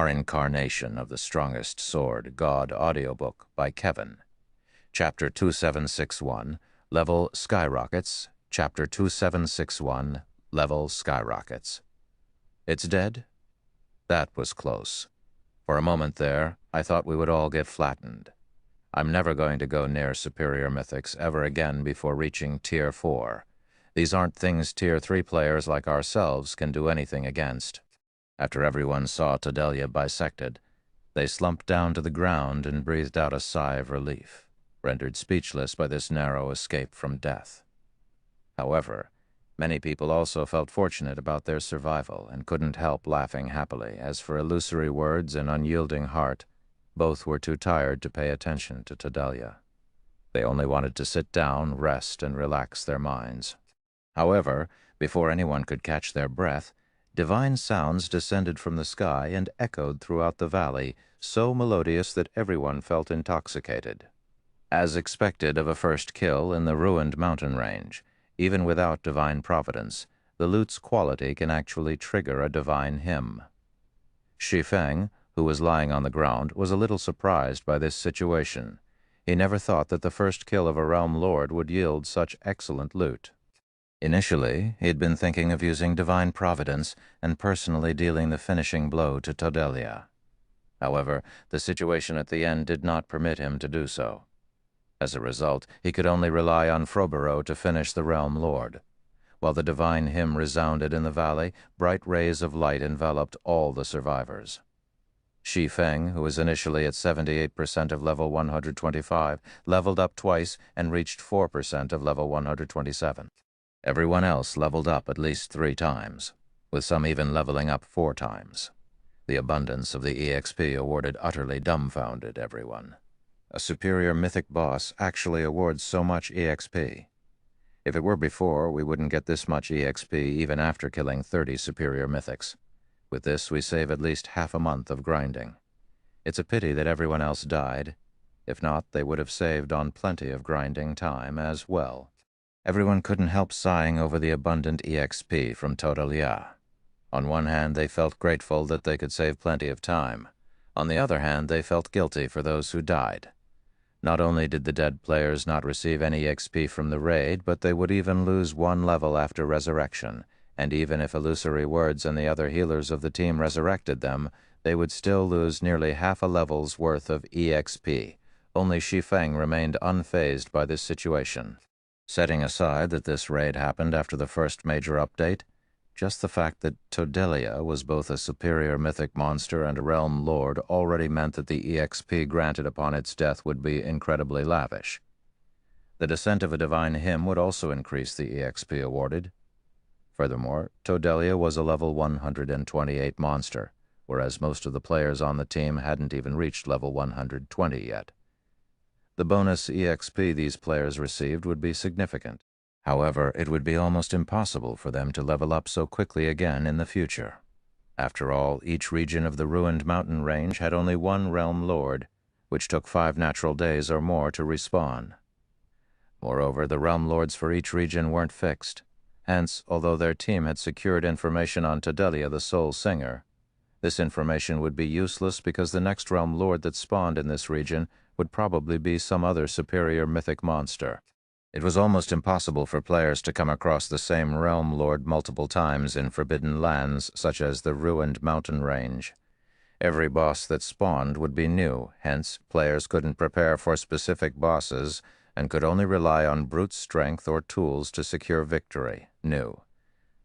Reincarnation of the Strongest Sword God audiobook by Kevin. Chapter 2761, Level Skyrockets. Chapter 2761, Level Skyrockets. It's dead? That was close. For a moment there, I thought we would all get flattened. I'm never going to go near superior mythics ever again before reaching Tier 4. These aren't things Tier 3 players like ourselves can do anything against. After everyone saw Todelia bisected, they slumped down to the ground and breathed out a sigh of relief, rendered speechless by this narrow escape from death. However, many people also felt fortunate about their survival and couldn't help laughing happily. As for illusory words and unyielding heart, both were too tired to pay attention to Todelia. They only wanted to sit down, rest, and relax their minds. However, before anyone could catch their breath, divine sounds descended from the sky and echoed throughout the valley, so melodious that everyone felt intoxicated. As expected of a first kill in the ruined mountain range, even without divine providence, the lute's quality can actually trigger a divine hymn. Shi Feng, who was lying on the ground, was a little surprised by this situation. He never thought that the first kill of a realm lord would yield such excellent lute. Initially, he had been thinking of using divine providence and personally dealing the finishing blow to Todelia. However, the situation at the end did not permit him to do so. As a result, he could only rely on Frobero to finish the realm lord. While the divine hymn resounded in the valley, bright rays of light enveloped all the survivors. Shi Feng, who was initially at 78% of level 125, leveled up twice and reached 4% of level 127. Everyone else leveled up at least 3 times, with some even leveling up 4 times. The abundance of the EXP awarded utterly dumbfounded everyone. A superior mythic boss actually awards so much EXP. If it were before, we wouldn't get this much EXP even after killing 30 superior mythics. With this, we save at least half a month of grinding. It's a pity that everyone else died. If not, they would have saved on plenty of grinding time as well. Everyone couldn't help sighing over the abundant EXP from Todelia. On one hand, they felt grateful that they could save plenty of time. On the other hand, they felt guilty for those who died. Not only did the dead players not receive any EXP from the raid, but they would even lose 1 level after resurrection, and even if illusory words and the other healers of the team resurrected them, they would still lose nearly half a level's worth of EXP. Only Shi Feng remained unfazed by this situation. Setting aside that this raid happened after the first major update, just the fact that Todelia was both a superior mythic monster and a realm lord already meant that the EXP granted upon its death would be incredibly lavish. The descent of a divine hymn would also increase the EXP awarded. Furthermore, Todelia was a level 128 monster, whereas most of the players on the team hadn't even reached level 120 yet. The bonus EXP these players received would be significant. However, it would be almost impossible for them to level up so quickly again in the future. After all, each region of the ruined mountain range had only 1 realm lord, which took 5 natural days or more to respawn. Moreover, the realm lords for each region weren't fixed. Hence, although their team had secured information on Todelia the Soul Singer, this information would be useless because the next realm lord that spawned in this region would probably be some other superior mythic monster. It was almost impossible for players to come across the same realm lord multiple times in forbidden lands such as the ruined mountain range. Every boss that spawned would be new, hence players couldn't prepare for specific bosses and could only rely on brute strength or tools to secure victory, new.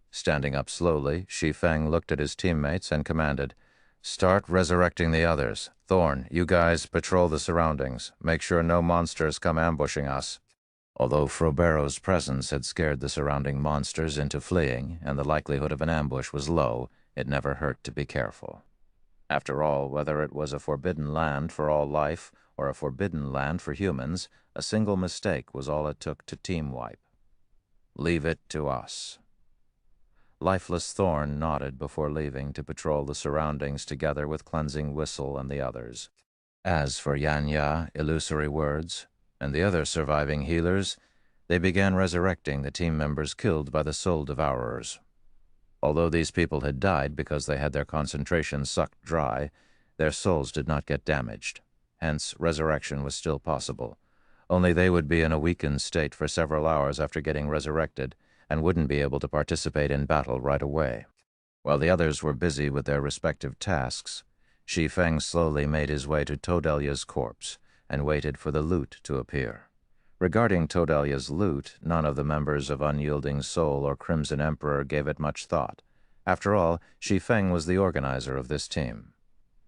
Standing up slowly, Shi Feng looked at his teammates and commanded, "Start resurrecting the others. Thorn, you guys patrol the surroundings. Make sure no monsters come ambushing us." Although Frobero's presence had scared the surrounding monsters into fleeing, and the likelihood of an ambush was low, it never hurt to be careful. After all, whether it was a forbidden land for all life or a forbidden land for humans, a single mistake was all it took to team wipe. "Leave it to us." Lifeless Thorn nodded before leaving to patrol the surroundings together with Cleansing Whistle and the others. As for Yanya, Illusory Words, and the other surviving healers, they began resurrecting the team members killed by the Soul Devourers. Although these people had died because they had their concentration sucked dry, their souls did not get damaged. Hence, resurrection was still possible. Only they would be in a weakened state for several hours after getting resurrected and wouldn't be able to participate in battle right away. While the others were busy with their respective tasks, Shi Feng slowly made his way to Todelia's corpse and waited for the loot to appear. Regarding Todelia's loot, none of the members of Unyielding Soul or Crimson Emperor gave it much thought. After all, Shi Feng was the organizer of this team.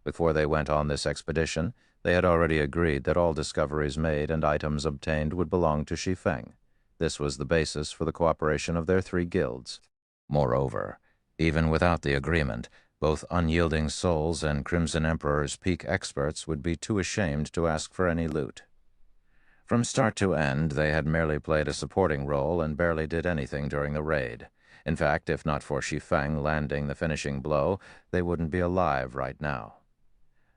Before they went on this expedition, they had already agreed that all discoveries made and items obtained would belong to Shi Feng. This was the basis for the cooperation of their 3 guilds. Moreover, even without the agreement, both Unyielding Souls and Crimson Emperor's peak experts would be too ashamed to ask for any loot. From start to end, they had merely played a supporting role and barely did anything during the raid. In fact, if not for Shi Feng landing the finishing blow, they wouldn't be alive right now.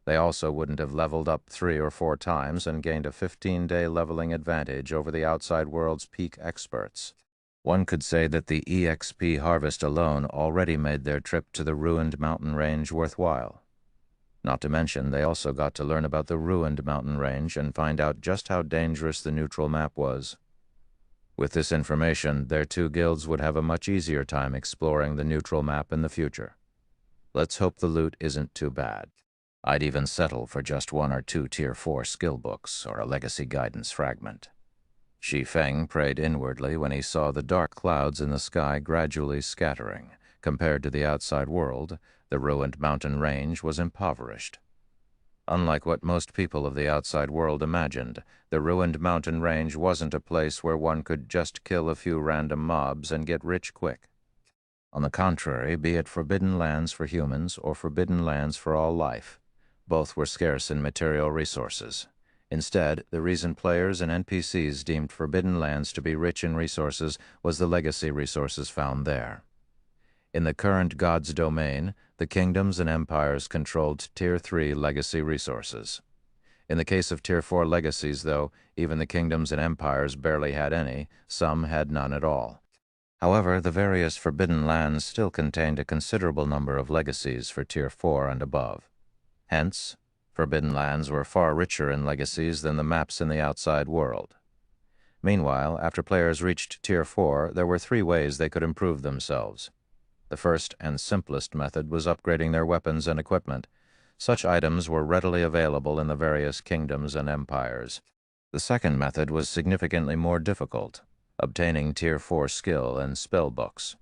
They also wouldn't have leveled up 3 or 4 times and gained a 15-day leveling advantage over the outside world's peak experts. One could say that the EXP harvest alone already made their trip to the ruined mountain range worthwhile. Not to mention, they also got to learn about the ruined mountain range and find out just how dangerous the neutral map was. With this information, their 2 guilds would have a much easier time exploring the neutral map in the future. Let's hope the loot isn't too bad. I'd even settle for just 1 or 2 Tier 4 skill books or a legacy guidance fragment. Shi Feng prayed inwardly when he saw the dark clouds in the sky gradually scattering. Compared to the outside world, the ruined mountain range was impoverished. Unlike what most people of the outside world imagined, the ruined mountain range wasn't a place where one could just kill a few random mobs and get rich quick. On the contrary, be it forbidden lands for humans or forbidden lands for all life, both were scarce in material resources. Instead, the reason players and NPCs deemed forbidden lands to be rich in resources was the legacy resources found there. In the current God's domain, the kingdoms and empires controlled Tier 3 legacy resources. In the case of Tier 4 legacies, though, even the kingdoms and empires barely had any, some had none at all. However, the various forbidden lands still contained a considerable number of legacies for Tier 4 and above. Hence, forbidden lands were far richer in legacies than the maps in the outside world. Meanwhile, after players reached Tier 4, there were 3 ways they could improve themselves. The first and simplest method was upgrading their weapons and equipment. Such items were readily available in the various kingdoms and empires. The second method was significantly more difficult, obtaining Tier 4 skill and spell books.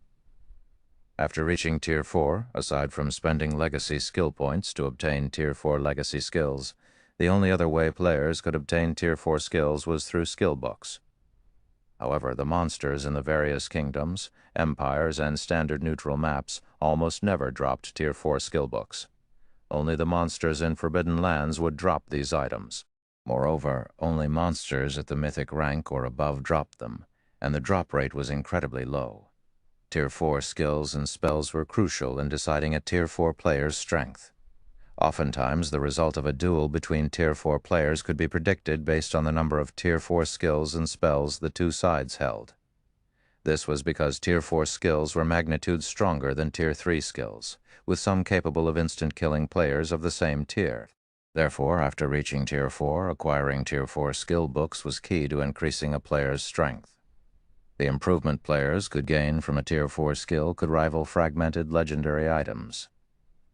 After reaching Tier 4, aside from spending legacy skill points to obtain Tier 4 legacy skills, the only other way players could obtain Tier 4 skills was through skill books. However, the monsters in the various kingdoms, empires, and standard neutral maps almost never dropped Tier 4 skill books. Only the monsters in Forbidden Lands would drop these items. Moreover, only monsters at the mythic rank or above dropped them, and the drop rate was incredibly low. Tier 4 skills and spells were crucial in deciding a Tier 4 player's strength. Oftentimes, the result of a duel between Tier 4 players could be predicted based on the number of Tier 4 skills and spells the 2 sides held. This was because Tier 4 skills were magnitudes stronger than Tier 3 skills, with some capable of instant killing players of the same tier. Therefore, after reaching Tier 4, acquiring Tier 4 skill books was key to increasing a player's strength. The improvement players could gain from a Tier 4 skill could rival fragmented legendary items.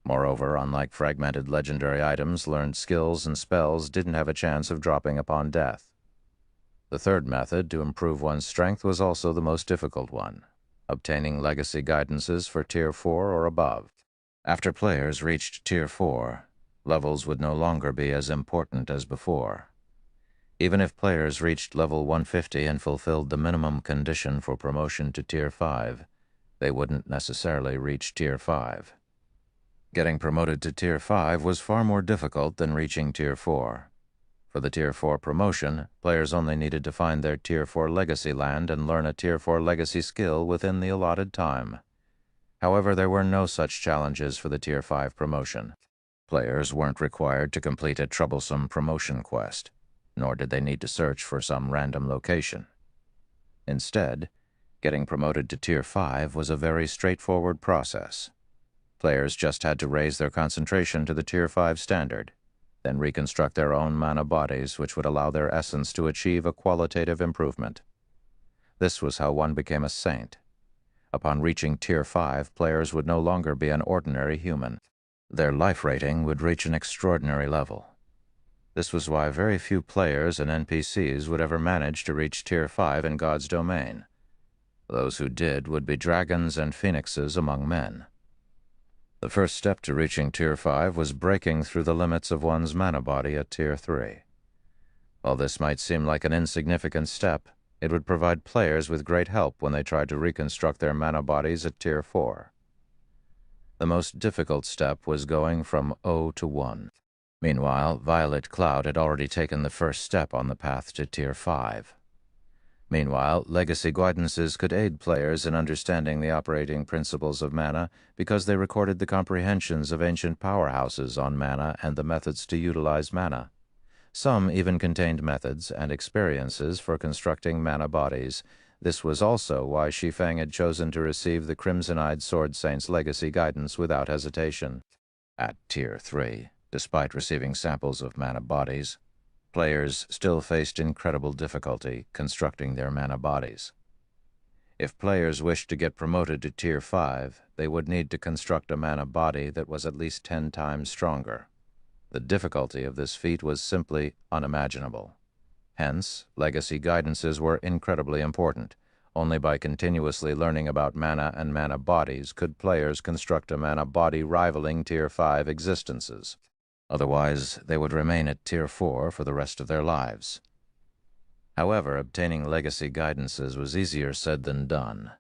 Moreover, unlike fragmented legendary items, learned skills and spells didn't have a chance of dropping upon death. The third method to improve one's strength was also the most difficult one, obtaining legacy guidances for Tier 4 or above. After players reached Tier 4, levels would no longer be as important as before. Even if players reached level 150 and fulfilled the minimum condition for promotion to Tier 5, they wouldn't necessarily reach Tier 5. Getting promoted to Tier 5 was far more difficult than reaching Tier 4. For the Tier 4 promotion, players only needed to find their Tier 4 legacy land and learn a Tier 4 legacy skill within the allotted time. However, there were no such challenges for the Tier 5 promotion. Players weren't required to complete a troublesome promotion quest, nor did they need to search for some random location. Instead, Getting promoted to Tier 5 was a very straightforward process. Players just had to raise their concentration to the Tier 5 standard, then reconstruct their own mana bodies, which would allow their essence to achieve a qualitative improvement. This was how one became a saint. Upon reaching Tier 5, players would no longer be an ordinary human. Their life rating would reach an extraordinary level. This was why very few players and NPCs would ever manage to reach Tier 5 in God's domain. Those who did would be dragons and phoenixes among men. The first step to reaching Tier 5 was breaking through the limits of one's mana body at Tier 3. While this might seem like an insignificant step, it would provide players with great help when they tried to reconstruct their mana bodies at Tier 4. The most difficult step was going from 0 to 1. Meanwhile, Violet Cloud had already taken the first step on the path to Tier 5. Meanwhile, legacy guidances could aid players in understanding the operating principles of mana because they recorded the comprehensions of ancient powerhouses on mana and the methods to utilize mana. Some even contained methods and experiences for constructing mana bodies. This was also why Shi Feng had chosen to receive the Crimson-Eyed Sword Saint's legacy guidance without hesitation. At Tier 3, despite receiving samples of mana bodies, players still faced incredible difficulty constructing their mana bodies. If players wished to get promoted to Tier 5, they would need to construct a mana body that was at least 10 times stronger. The difficulty of this feat was simply unimaginable. Hence, legacy guidances were incredibly important. Only by continuously learning about mana and mana bodies could players construct a mana body rivaling Tier 5 existences. Otherwise, they would remain at Tier 4 for the rest of their lives. However, obtaining legacy guidances was easier said than done.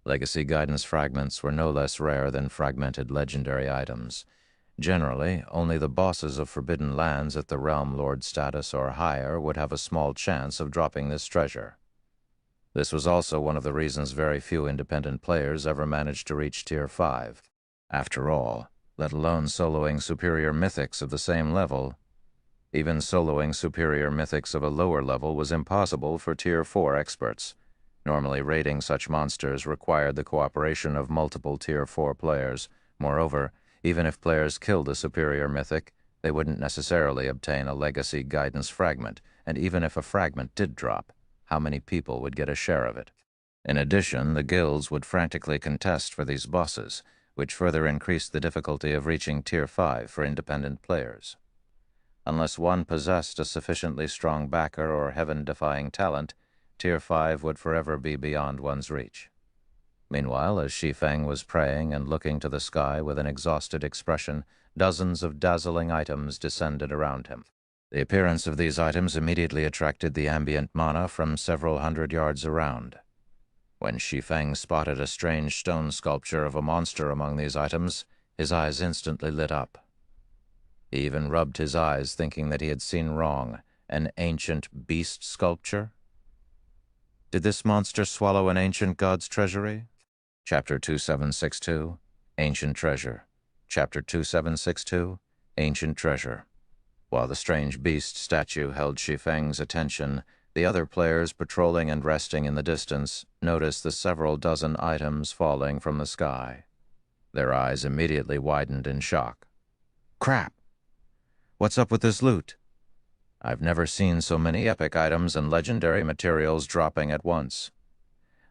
Legacy guidance fragments were no less rare than fragmented legendary items. Generally, only the bosses of Forbidden Lands at the Realm Lord status or higher would have a small chance of dropping this treasure. This was also one of the reasons very few independent players ever managed to reach Tier 5. After all, let alone soloing superior mythics of the same level, even soloing superior mythics of a lower level was impossible for Tier 4 experts. Normally, raiding such monsters required the cooperation of multiple Tier 4 players. Moreover, even if players killed a superior mythic, they wouldn't necessarily obtain a legacy guidance fragment, and even if a fragment did drop, how many people would get a share of it? In addition, the guilds would frantically contest for these bosses, which further increased the difficulty of reaching Tier 5 for independent players. Unless one possessed a sufficiently strong backer or heaven-defying talent, Tier 5 would forever be beyond one's reach. Meanwhile, as Shi Feng was praying and looking to the sky with an exhausted expression, dozens of dazzling items descended around him. The appearance of these items immediately attracted the ambient mana from several hundred yards around. When Shi Feng spotted a strange stone sculpture of a monster among these items, his eyes instantly lit up. He even rubbed his eyes, thinking that he had seen wrong. An ancient beast sculpture? Did this monster swallow an ancient god's treasury? Chapter 2762, Ancient Treasure. Chapter 2762, Ancient Treasure. While the strange beast statue held Shi Feng's attention, the other players patrolling and resting in the distance noticed the several dozen items falling from the sky. Their eyes immediately widened in shock. Crap! What's up with this loot? I've never seen so many epic items and legendary materials dropping at once.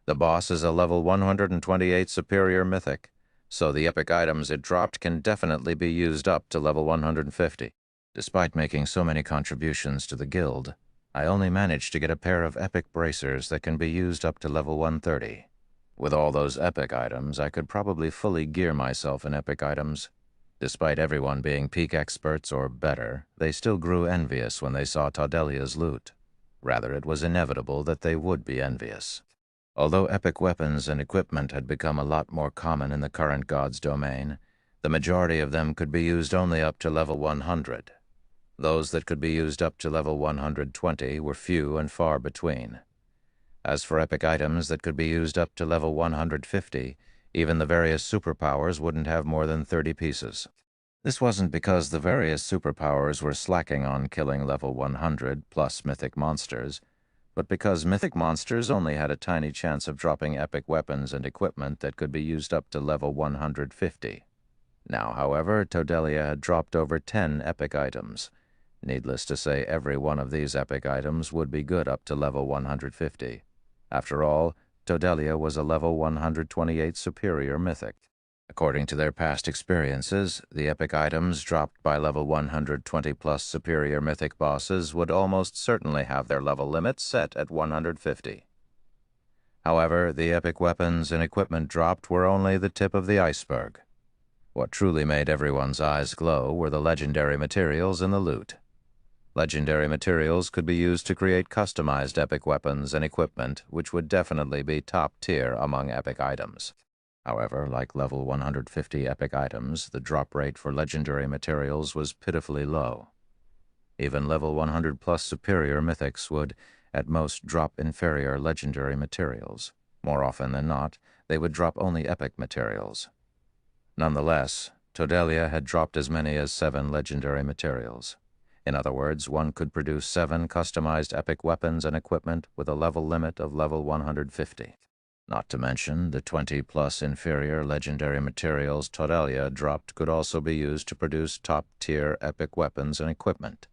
The boss is a level 128 superior mythic, so the epic items it dropped can definitely be used up to level 150. Despite making so many contributions to the guild, I only managed to get a pair of epic bracers that can be used up to level 130. With all those epic items, I could probably fully gear myself in epic items. Despite everyone being peak experts or better, they still grew envious when they saw Taudelia's loot. Rather, it was inevitable that they would be envious. Although epic weapons and equipment had become a lot more common in the current god's domain, the majority of them could be used only up to level 100. Those that could be used up to level 120 were few and far between. As for epic items that could be used up to level 150, even the various superpowers wouldn't have more than 30 pieces. This wasn't because the various superpowers were slacking on killing level 100 plus mythic monsters, but because mythic monsters only had a tiny chance of dropping epic weapons and equipment that could be used up to level 150. Now, however, Todelia had dropped over 10 epic items. Needless to say, every one of these epic items would be good up to level 150. After all, Todelia was a level 128 superior mythic. According to their past experiences, the epic items dropped by level 120-plus superior mythic bosses would almost certainly have their level limit set at 150. However, the epic weapons and equipment dropped were only the tip of the iceberg. What truly made everyone's eyes glow were the legendary materials and the loot. Legendary materials could be used to create customized epic weapons and equipment, which would definitely be top tier among epic items. However, like level 150 epic items, the drop rate for legendary materials was pitifully low. Even level 100-plus superior mythics would, at most, drop inferior legendary materials. More often than not, they would drop only epic materials. Nonetheless, Todelia had dropped as many as 7 legendary materials. In other words, one could produce 7 customized epic weapons and equipment with a level limit of level 150. Not to mention, the 20-plus inferior legendary materials Todelia dropped could also be used to produce top-tier epic weapons and equipment.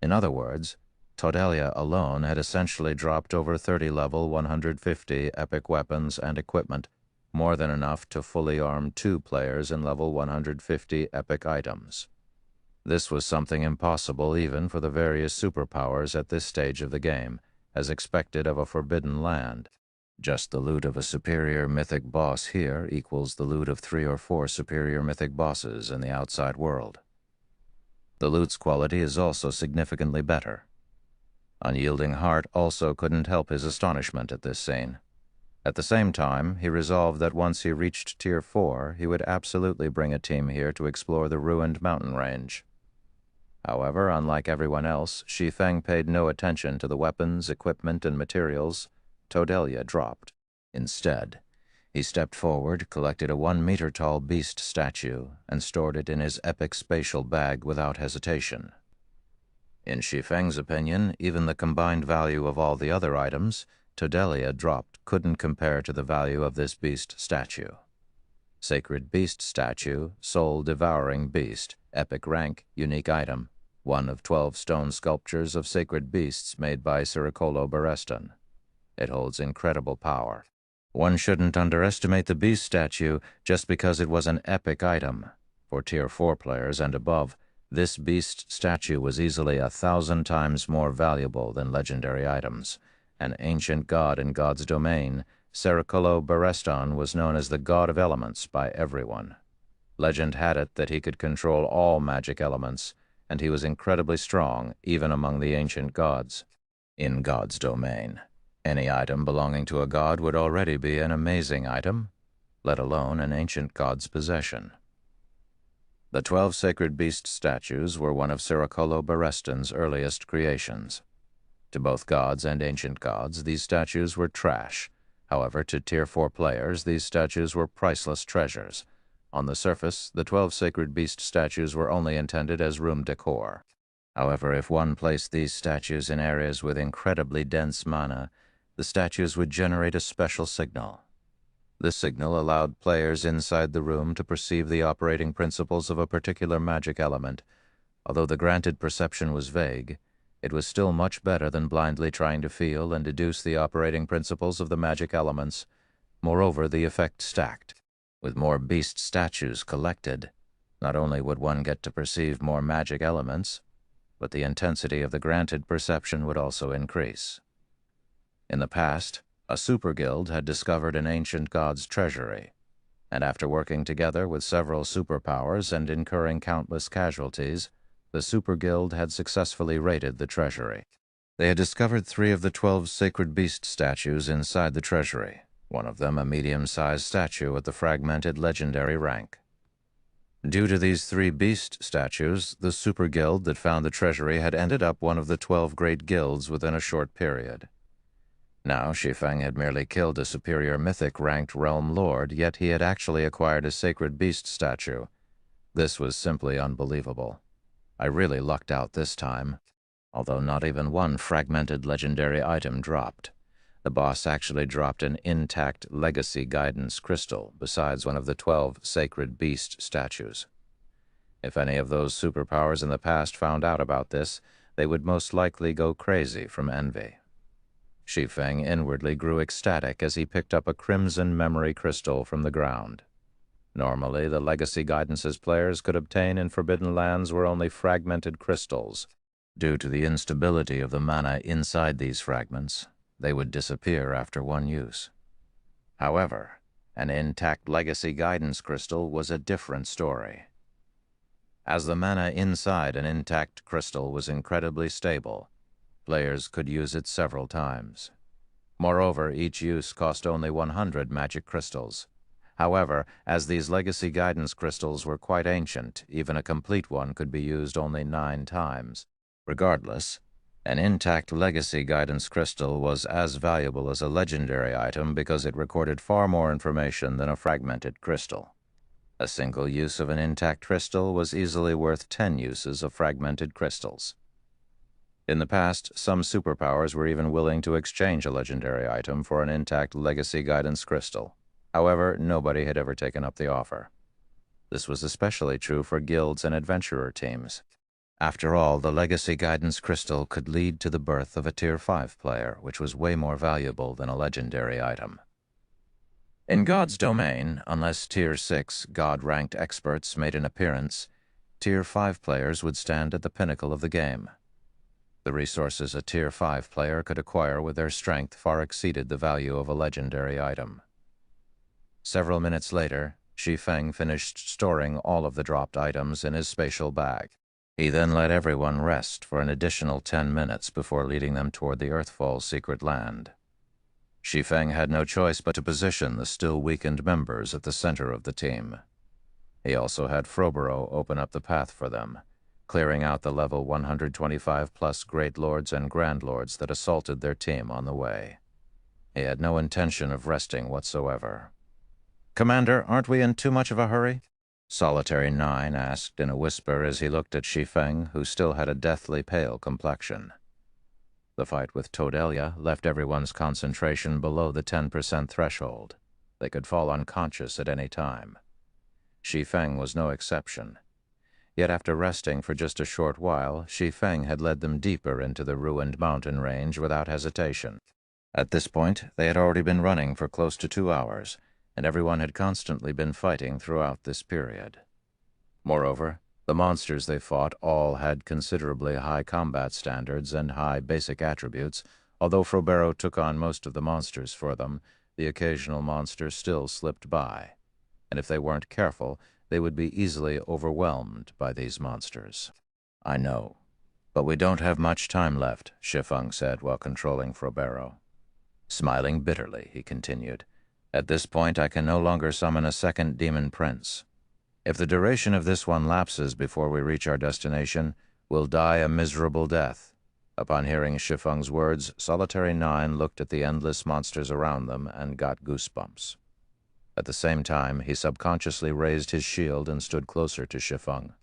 In other words, Todelia alone had essentially dropped over 30 level 150 epic weapons and equipment, more than enough to fully arm 2 players in level 150 epic items. This was something impossible even for the various superpowers at this stage of the game, as expected of a forbidden land. Just the loot of a superior mythic boss here equals the loot of 3 or 4 superior mythic bosses in the outside world. The loot's quality is also significantly better. Unyielding Heart also couldn't help his astonishment at this scene. At the same time, he resolved that once he reached Tier 4, he would absolutely bring a team here to explore the ruined mountain range. However, unlike everyone else, Shi Feng paid no attention to the weapons, equipment, and materials Todelia dropped. Instead, he stepped forward, collected a 1-meter-tall beast statue, and stored it in his epic spatial bag without hesitation. In Shi Feng's opinion, even the combined value of all the other items Todelia dropped couldn't compare to the value of this beast statue. Sacred beast statue, soul-devouring beast, epic rank, unique item, one of 12 stone sculptures of sacred beasts made by Ciricolo Berestan. It holds incredible power. One shouldn't underestimate the beast statue just because it was an epic item. For Tier 4 players and above, this beast statue was easily 1,000 times more valuable than legendary items. An ancient god in God's domain, Ciricolo Berestan was known as the god of elements by everyone. Legend had it that he could control all magic elements, and he was incredibly strong even among the ancient gods. In God's domain, any item belonging to a god would already be an amazing item, let alone an ancient god's possession. The 12 sacred beast statues were one of Ciricolo Berestan's earliest creations. To both gods and ancient gods, these statues were trash. However, to Tier 4 players, these statues were priceless treasures. On the surface, the 12 sacred beast statues were only intended as room decor. However, if one placed these statues in areas with incredibly dense mana, the statues would generate a special signal. This signal allowed players inside the room to perceive the operating principles of a particular magic element. Although the granted perception was vague, it was still much better than blindly trying to feel and deduce the operating principles of the magic elements. Moreover, the effect stacked. With more beast statues collected, not only would one get to perceive more magic elements, but the intensity of the granted perception would also increase. In the past, a super guild had discovered an ancient god's treasury, and after working together with several superpowers and incurring countless casualties, the super guild had successfully raided the treasury. They had discovered 3 of the 12 sacred beast statues inside the treasury, one of them a medium-sized statue at the fragmented legendary rank. Due to these 3 beast statues, the super guild that found the treasury had ended up one of the 12 great guilds within a short period. Now, Shi Feng had merely killed a superior mythic-ranked realm lord, yet he had actually acquired a sacred beast statue. This was simply unbelievable. I really lucked out this time. although not even one fragmented legendary item dropped. The boss actually dropped an intact legacy guidance crystal besides one of the 12 sacred beast statues. If any of those superpowers in the past found out about this, they would most likely go crazy from envy. Shi Feng inwardly grew ecstatic as he picked up a crimson memory crystal from the ground. Normally, the legacy guidances players could obtain in Forbidden Lands were only fragmented crystals. Due to the instability of the mana inside these fragments, they would disappear after one use. However, an intact legacy guidance crystal was a different story. As the mana inside an intact crystal was incredibly stable, players could use it several times. Moreover, each use cost only 100 magic crystals. However, as these legacy guidance crystals were quite ancient, even a complete one could be used only 9 times. Regardless, an intact legacy guidance crystal was as valuable as a legendary item because it recorded far more information than a fragmented crystal. A single use of an intact crystal was easily worth 10 uses of fragmented crystals. In the past, some superpowers were even willing to exchange a legendary item for an intact legacy guidance crystal. However, nobody had ever taken up the offer. This was especially true for guilds and adventurer teams. After all, the legacy guidance crystal could lead to the birth of a Tier 5 player, which was way more valuable than a legendary item. In God's domain, unless Tier 6 God-ranked experts made an appearance, Tier 5 players would stand at the pinnacle of the game. The resources a Tier 5 player could acquire with their strength far exceeded the value of a legendary item. Several minutes later, Shi Feng finished storing all of the dropped items in his spatial bag. He then let everyone rest for an additional 10 minutes before leading them toward the Earthfall's secret land. Shi Feng had no choice but to position the still weakened members at the center of the team. He also had Frobero open up the path for them, clearing out the level 125-plus Great Lords and Grand Lords that assaulted their team on the way. He had no intention of resting whatsoever. "Commander, aren't we in too much of a hurry?" Solitary 9 asked in a whisper as he looked at Shi Feng, who still had a deathly pale complexion. The fight with Todelia left everyone's concentration below the 10% threshold. They could fall unconscious at any time. Shi Feng was no exception. Yet after resting for just a short while, Shi Feng had led them deeper into the ruined mountain range without hesitation. At this point, they had already been running for close to 2 hours, and everyone had constantly been fighting throughout this period. Moreover, the monsters they fought all had considerably high combat standards and high basic attributes. Although Frobero took on most of the monsters for them, the occasional monster still slipped by, and if they weren't careful, they would be easily overwhelmed by these monsters. "I know, but we don't have much time left," Shi Feng said while controlling Frobero. Smiling bitterly, he continued, "At this point, I can no longer summon a second demon prince. If the duration of this one lapses before we reach our destination, we'll die a miserable death." Upon hearing Shi Feng's words, Solitary 9 looked at the endless monsters around them and got goosebumps. At the same time, he subconsciously raised his shield and stood closer to Shi Feng.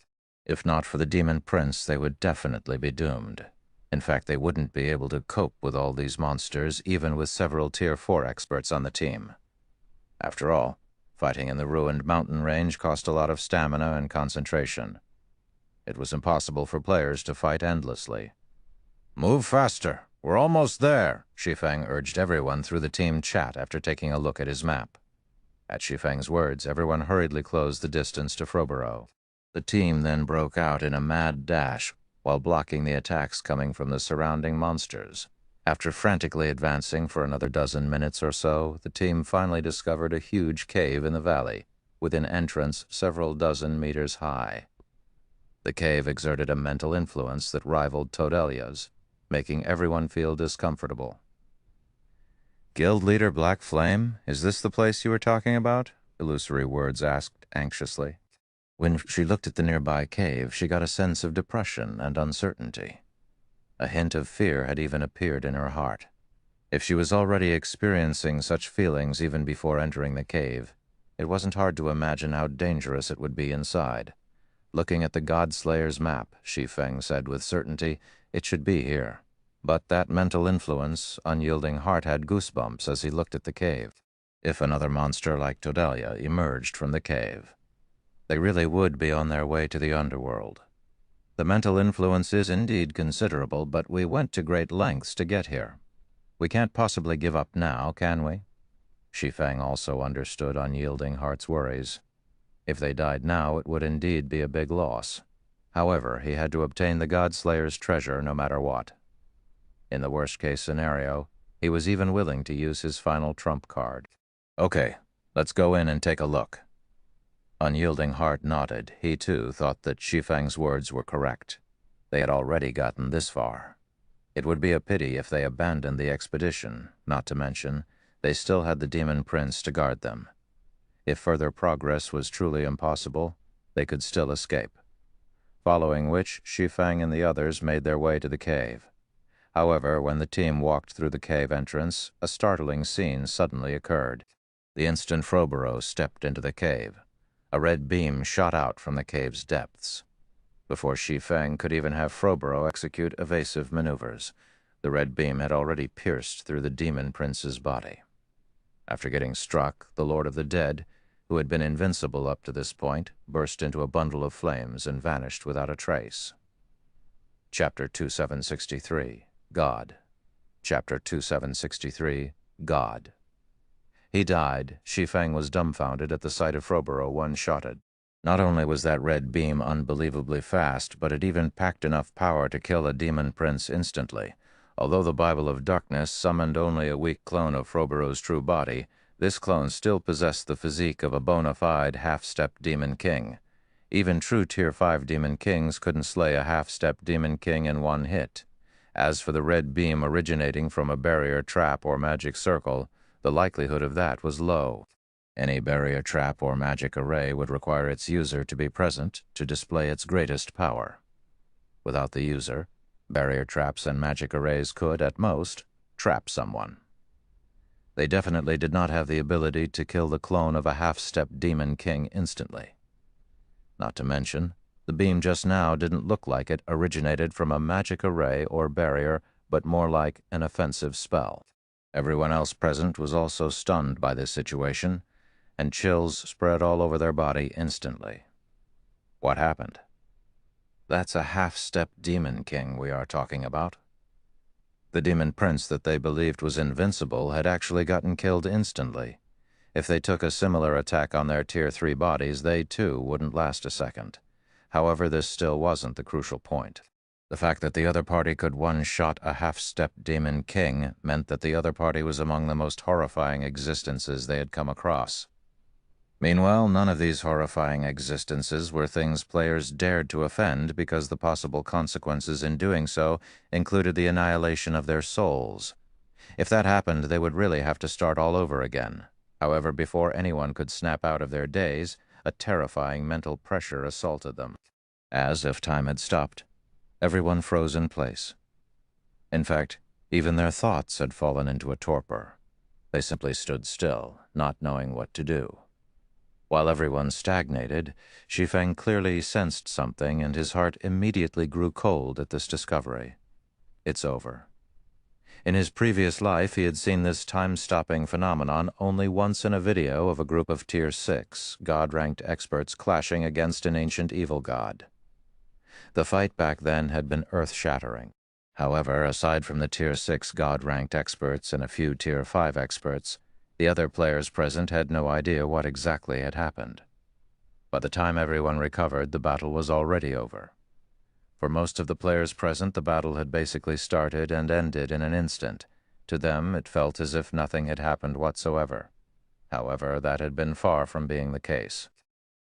If not for the demon prince, they would definitely be doomed. In fact, they wouldn't be able to cope with all these monsters, even with several Tier 4 experts on the team. After all, fighting in the ruined mountain range cost a lot of stamina and concentration. It was impossible for players to fight endlessly. "Move faster! We're almost there!" Shi Feng urged everyone through the team chat after taking a look at his map. At Shi Feng's words, everyone hurriedly closed the distance to Frobero. The team then broke out in a mad dash while blocking the attacks coming from the surrounding monsters. After frantically advancing for another dozen minutes or so, the team finally discovered a huge cave in the valley, with an entrance several dozen meters high. The cave exerted a mental influence that rivaled Todelia's, making everyone feel discomfortable. "Guild leader Black Flame, is this the place you were talking about?" Illusory Words asked anxiously. When she looked at the nearby cave, she got a sense of depression and uncertainty. A hint of fear had even appeared in her heart. If she was already experiencing such feelings even before entering the cave, it wasn't hard to imagine how dangerous it would be inside. Looking at the God-Slayer's map, Shi Feng said with certainty, it should be here. But that mental influence, Unyielding Heart had goosebumps as he looked at the cave. If another monster like Todalia emerged from the cave, they really would be on their way to the underworld. The mental influence is indeed considerable, but we went to great lengths to get here. We can't possibly give up now, can we? Shi Feng also understood Unyielding Heart's worries. If they died now, it would indeed be a big loss. However, he had to obtain the God-Slayer's treasure no matter what. In the worst-case scenario, he was even willing to use his final trump card. Okay, let's go in and take a look. Unyielding Heart nodded. He, too, thought that Shi Feng's words were correct. They had already gotten this far. It would be a pity if they abandoned the expedition, not to mention, they still had the Demon Prince to guard them. If further progress was truly impossible, they could still escape. Following which, Shi Feng and the others made their way to the cave. However, when the team walked through the cave entrance, a startling scene suddenly occurred. The instant Froboro stepped into the cave, a red beam shot out from the cave's depths. Before Shi Feng could even have Froboro execute evasive maneuvers, the red beam had already pierced through the Demon Prince's body. After getting struck, the Lord of the Dead, who had been invincible up to this point, burst into a bundle of flames and vanished without a trace. Chapter 2763, God. Chapter 2763, God. He died. Shi Feng was dumbfounded at the sight of Froboro one-shotted. Not only was that red beam unbelievably fast, but it even packed enough power to kill a Demon Prince instantly. Although the Bible of Darkness summoned only a weak clone of Froboro's true body, this clone still possessed the physique of a bona fide half-step Demon King. Even true Tier 5 Demon Kings couldn't slay a half-step Demon King in one hit. As for the red beam originating from a barrier trap or magic circle, the likelihood of that was low. Any barrier trap or magic array would require its user to be present to display its greatest power. Without the user, barrier traps and magic arrays could, at most, trap someone. They definitely did not have the ability to kill the clone of a half-step Demon King instantly. Not to mention, the beam just now didn't look like it originated from a magic array or barrier, but more like an offensive spell. Everyone else present was also stunned by this situation, and chills spread all over their body instantly. What happened? That's a half-step Demon King we are talking about. The Demon Prince that they believed was invincible had actually gotten killed instantly. If they took a similar attack on their Tier 3 bodies, they too wouldn't last a second. However, this still wasn't the crucial point. The fact that the other party could one-shot a half-step Demon King meant that the other party was among the most horrifying existences they had come across. Meanwhile, none of these horrifying existences were things players dared to offend because the possible consequences in doing so included the annihilation of their souls. If that happened, they would really have to start all over again. However, before anyone could snap out of their daze, a terrifying mental pressure assaulted them. As if time had stopped, everyone froze in place. In fact, even their thoughts had fallen into a torpor. They simply stood still, not knowing what to do. While everyone stagnated, Shi Feng clearly sensed something, and his heart immediately grew cold at this discovery. It's over. In his previous life, he had seen this time-stopping phenomenon only once in a video of a group of Tier 6, God-ranked experts clashing against an ancient evil god. The fight back then had been earth-shattering. However, aside from the Tier 6 God-ranked experts and a few Tier 5 experts, the other players present had no idea what exactly had happened. By the time everyone recovered, the battle was already over. For most of the players present, the battle had basically started and ended in an instant. To them, it felt as if nothing had happened whatsoever. However, that had been far from being the case.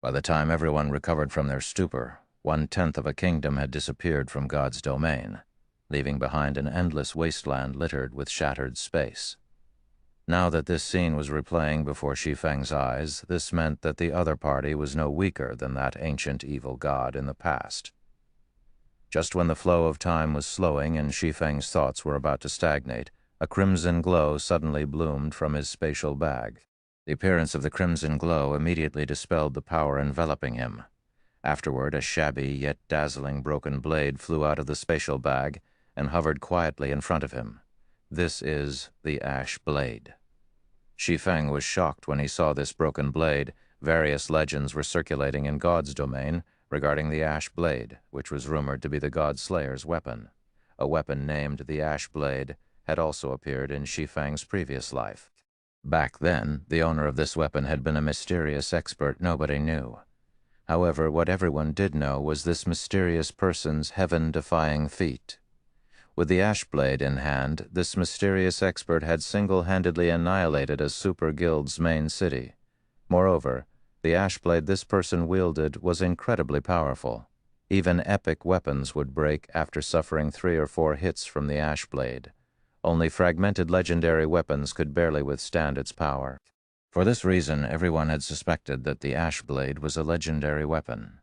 By the time everyone recovered from their stupor, 1/10 of a kingdom had disappeared from God's domain, leaving behind an endless wasteland littered with shattered space. Now that this scene was replaying before Shi Feng's eyes, this meant that the other party was no weaker than that ancient evil god in the past. Just when the flow of time was slowing and Shi Feng's thoughts were about to stagnate, a crimson glow suddenly bloomed from his spatial bag. The appearance of the crimson glow immediately dispelled the power enveloping him. Afterward, a shabby yet dazzling broken blade flew out of the spatial bag and hovered quietly in front of him. This is the Ash Blade. Shi Feng was shocked when he saw this broken blade. Various legends were circulating in God's domain regarding the Ash Blade, which was rumored to be the God Slayer's weapon. A weapon named the Ash Blade had also appeared in Shi Feng's previous life. Back then, the owner of this weapon had been a mysterious expert nobody knew. However, what everyone did know was this mysterious person's heaven-defying feat. With the Ash Blade in hand, this mysterious expert had single-handedly annihilated a super guild's main city. Moreover, the Ash Blade this person wielded was incredibly powerful. Even epic weapons would break after suffering 3 or 4 hits from the Ash Blade. Only fragmented legendary weapons could barely withstand its power. For this reason, everyone had suspected that the Ash Blade was a legendary weapon.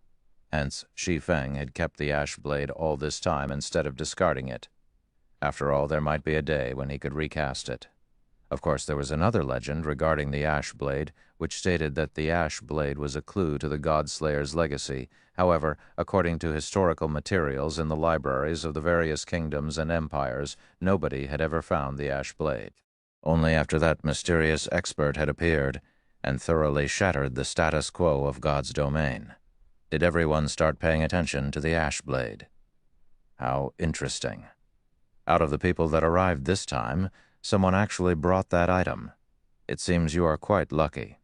Hence, Shi Feng had kept the Ash Blade all this time instead of discarding it. After all, there might be a day when he could recast it. Of course, there was another legend regarding the Ash Blade, which stated that the Ash Blade was a clue to the God Slayer's legacy. However, according to historical materials in the libraries of the various kingdoms and empires, nobody had ever found the Ash Blade. Only after that mysterious expert had appeared and thoroughly shattered the status quo of God's domain did everyone start paying attention to the Ash Blade. How interesting. Out of the people that arrived this time, someone actually brought that item. It seems you are quite lucky.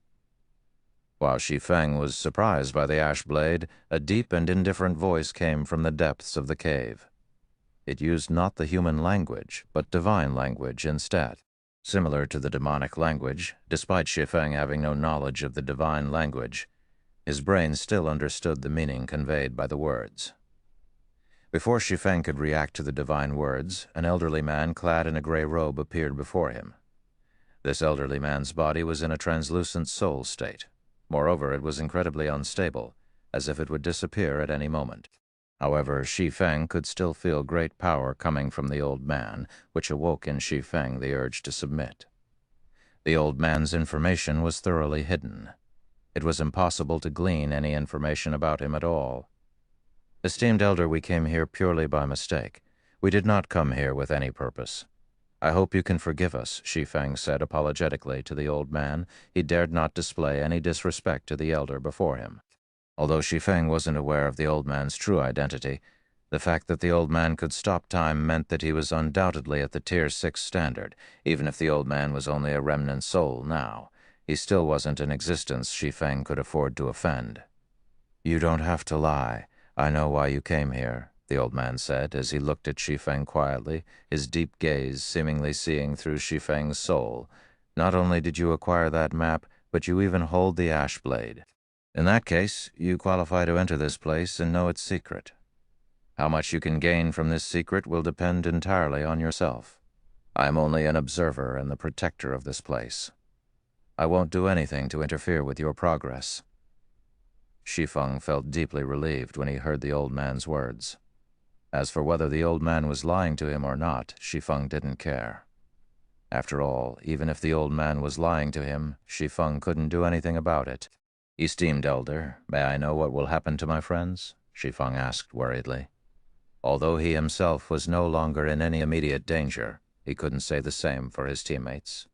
While Shi Feng was surprised by the Ash Blade, a deep and indifferent voice came from the depths of the cave. It used not the human language, but divine language instead. Similar to the demonic language, despite Shi Feng having no knowledge of the divine language, his brain still understood the meaning conveyed by the words. Before Shi Feng could react to the divine words, an elderly man clad in a gray robe appeared before him. This elderly man's body was in a translucent soul state. Moreover, it was incredibly unstable, as if it would disappear at any moment. However, Shi Feng could still feel great power coming from the old man, which awoke in Shi Feng the urge to submit. The old man's information was thoroughly hidden. It was impossible to glean any information about him at all. Esteemed elder, we came here purely by mistake. We did not come here with any purpose. I hope you can forgive us, Shi Feng said apologetically to the old man. He dared not display any disrespect to the elder before him. Although Shi Feng wasn't aware of the old man's true identity, the fact that the old man could stop time meant that he was undoubtedly at the Tier 6 standard. Even if the old man was only a remnant soul now, he still wasn't an existence Shi Feng could afford to offend. You don't have to lie. I know why you came here, the old man said as he looked at Shi Feng quietly, his deep gaze seemingly seeing through Shi Feng's soul. Not only did you acquire that map, but you even hold the Ash Blade. In that case, you qualify to enter this place and know its secret. How much you can gain from this secret will depend entirely on yourself. I am only an observer and the protector of this place. I won't do anything to interfere with your progress. Shi Feng felt deeply relieved when he heard the old man's words. As for whether the old man was lying to him or not, Shi Feng didn't care. After all, even if the old man was lying to him, Shi Feng couldn't do anything about it. Esteemed elder, may I know what will happen to my friends? Shi Feng asked worriedly. Although he himself was no longer in any immediate danger, he couldn't say the same for his teammates.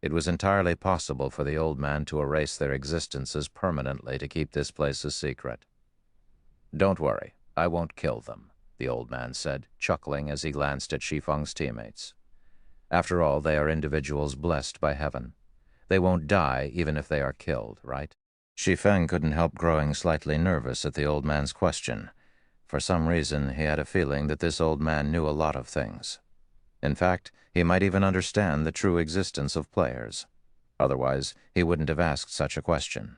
It was entirely possible for the old man to erase their existences permanently to keep this place a secret. Don't worry, I won't kill them, the old man said, chuckling as he glanced at Shi Feng's teammates. After all, they are individuals blessed by heaven. They won't die even if they are killed, right? Shi Feng couldn't help growing slightly nervous at the old man's question. For some reason, he had a feeling that this old man knew a lot of things. In fact, he might even understand the true existence of players. Otherwise, he wouldn't have asked such a question.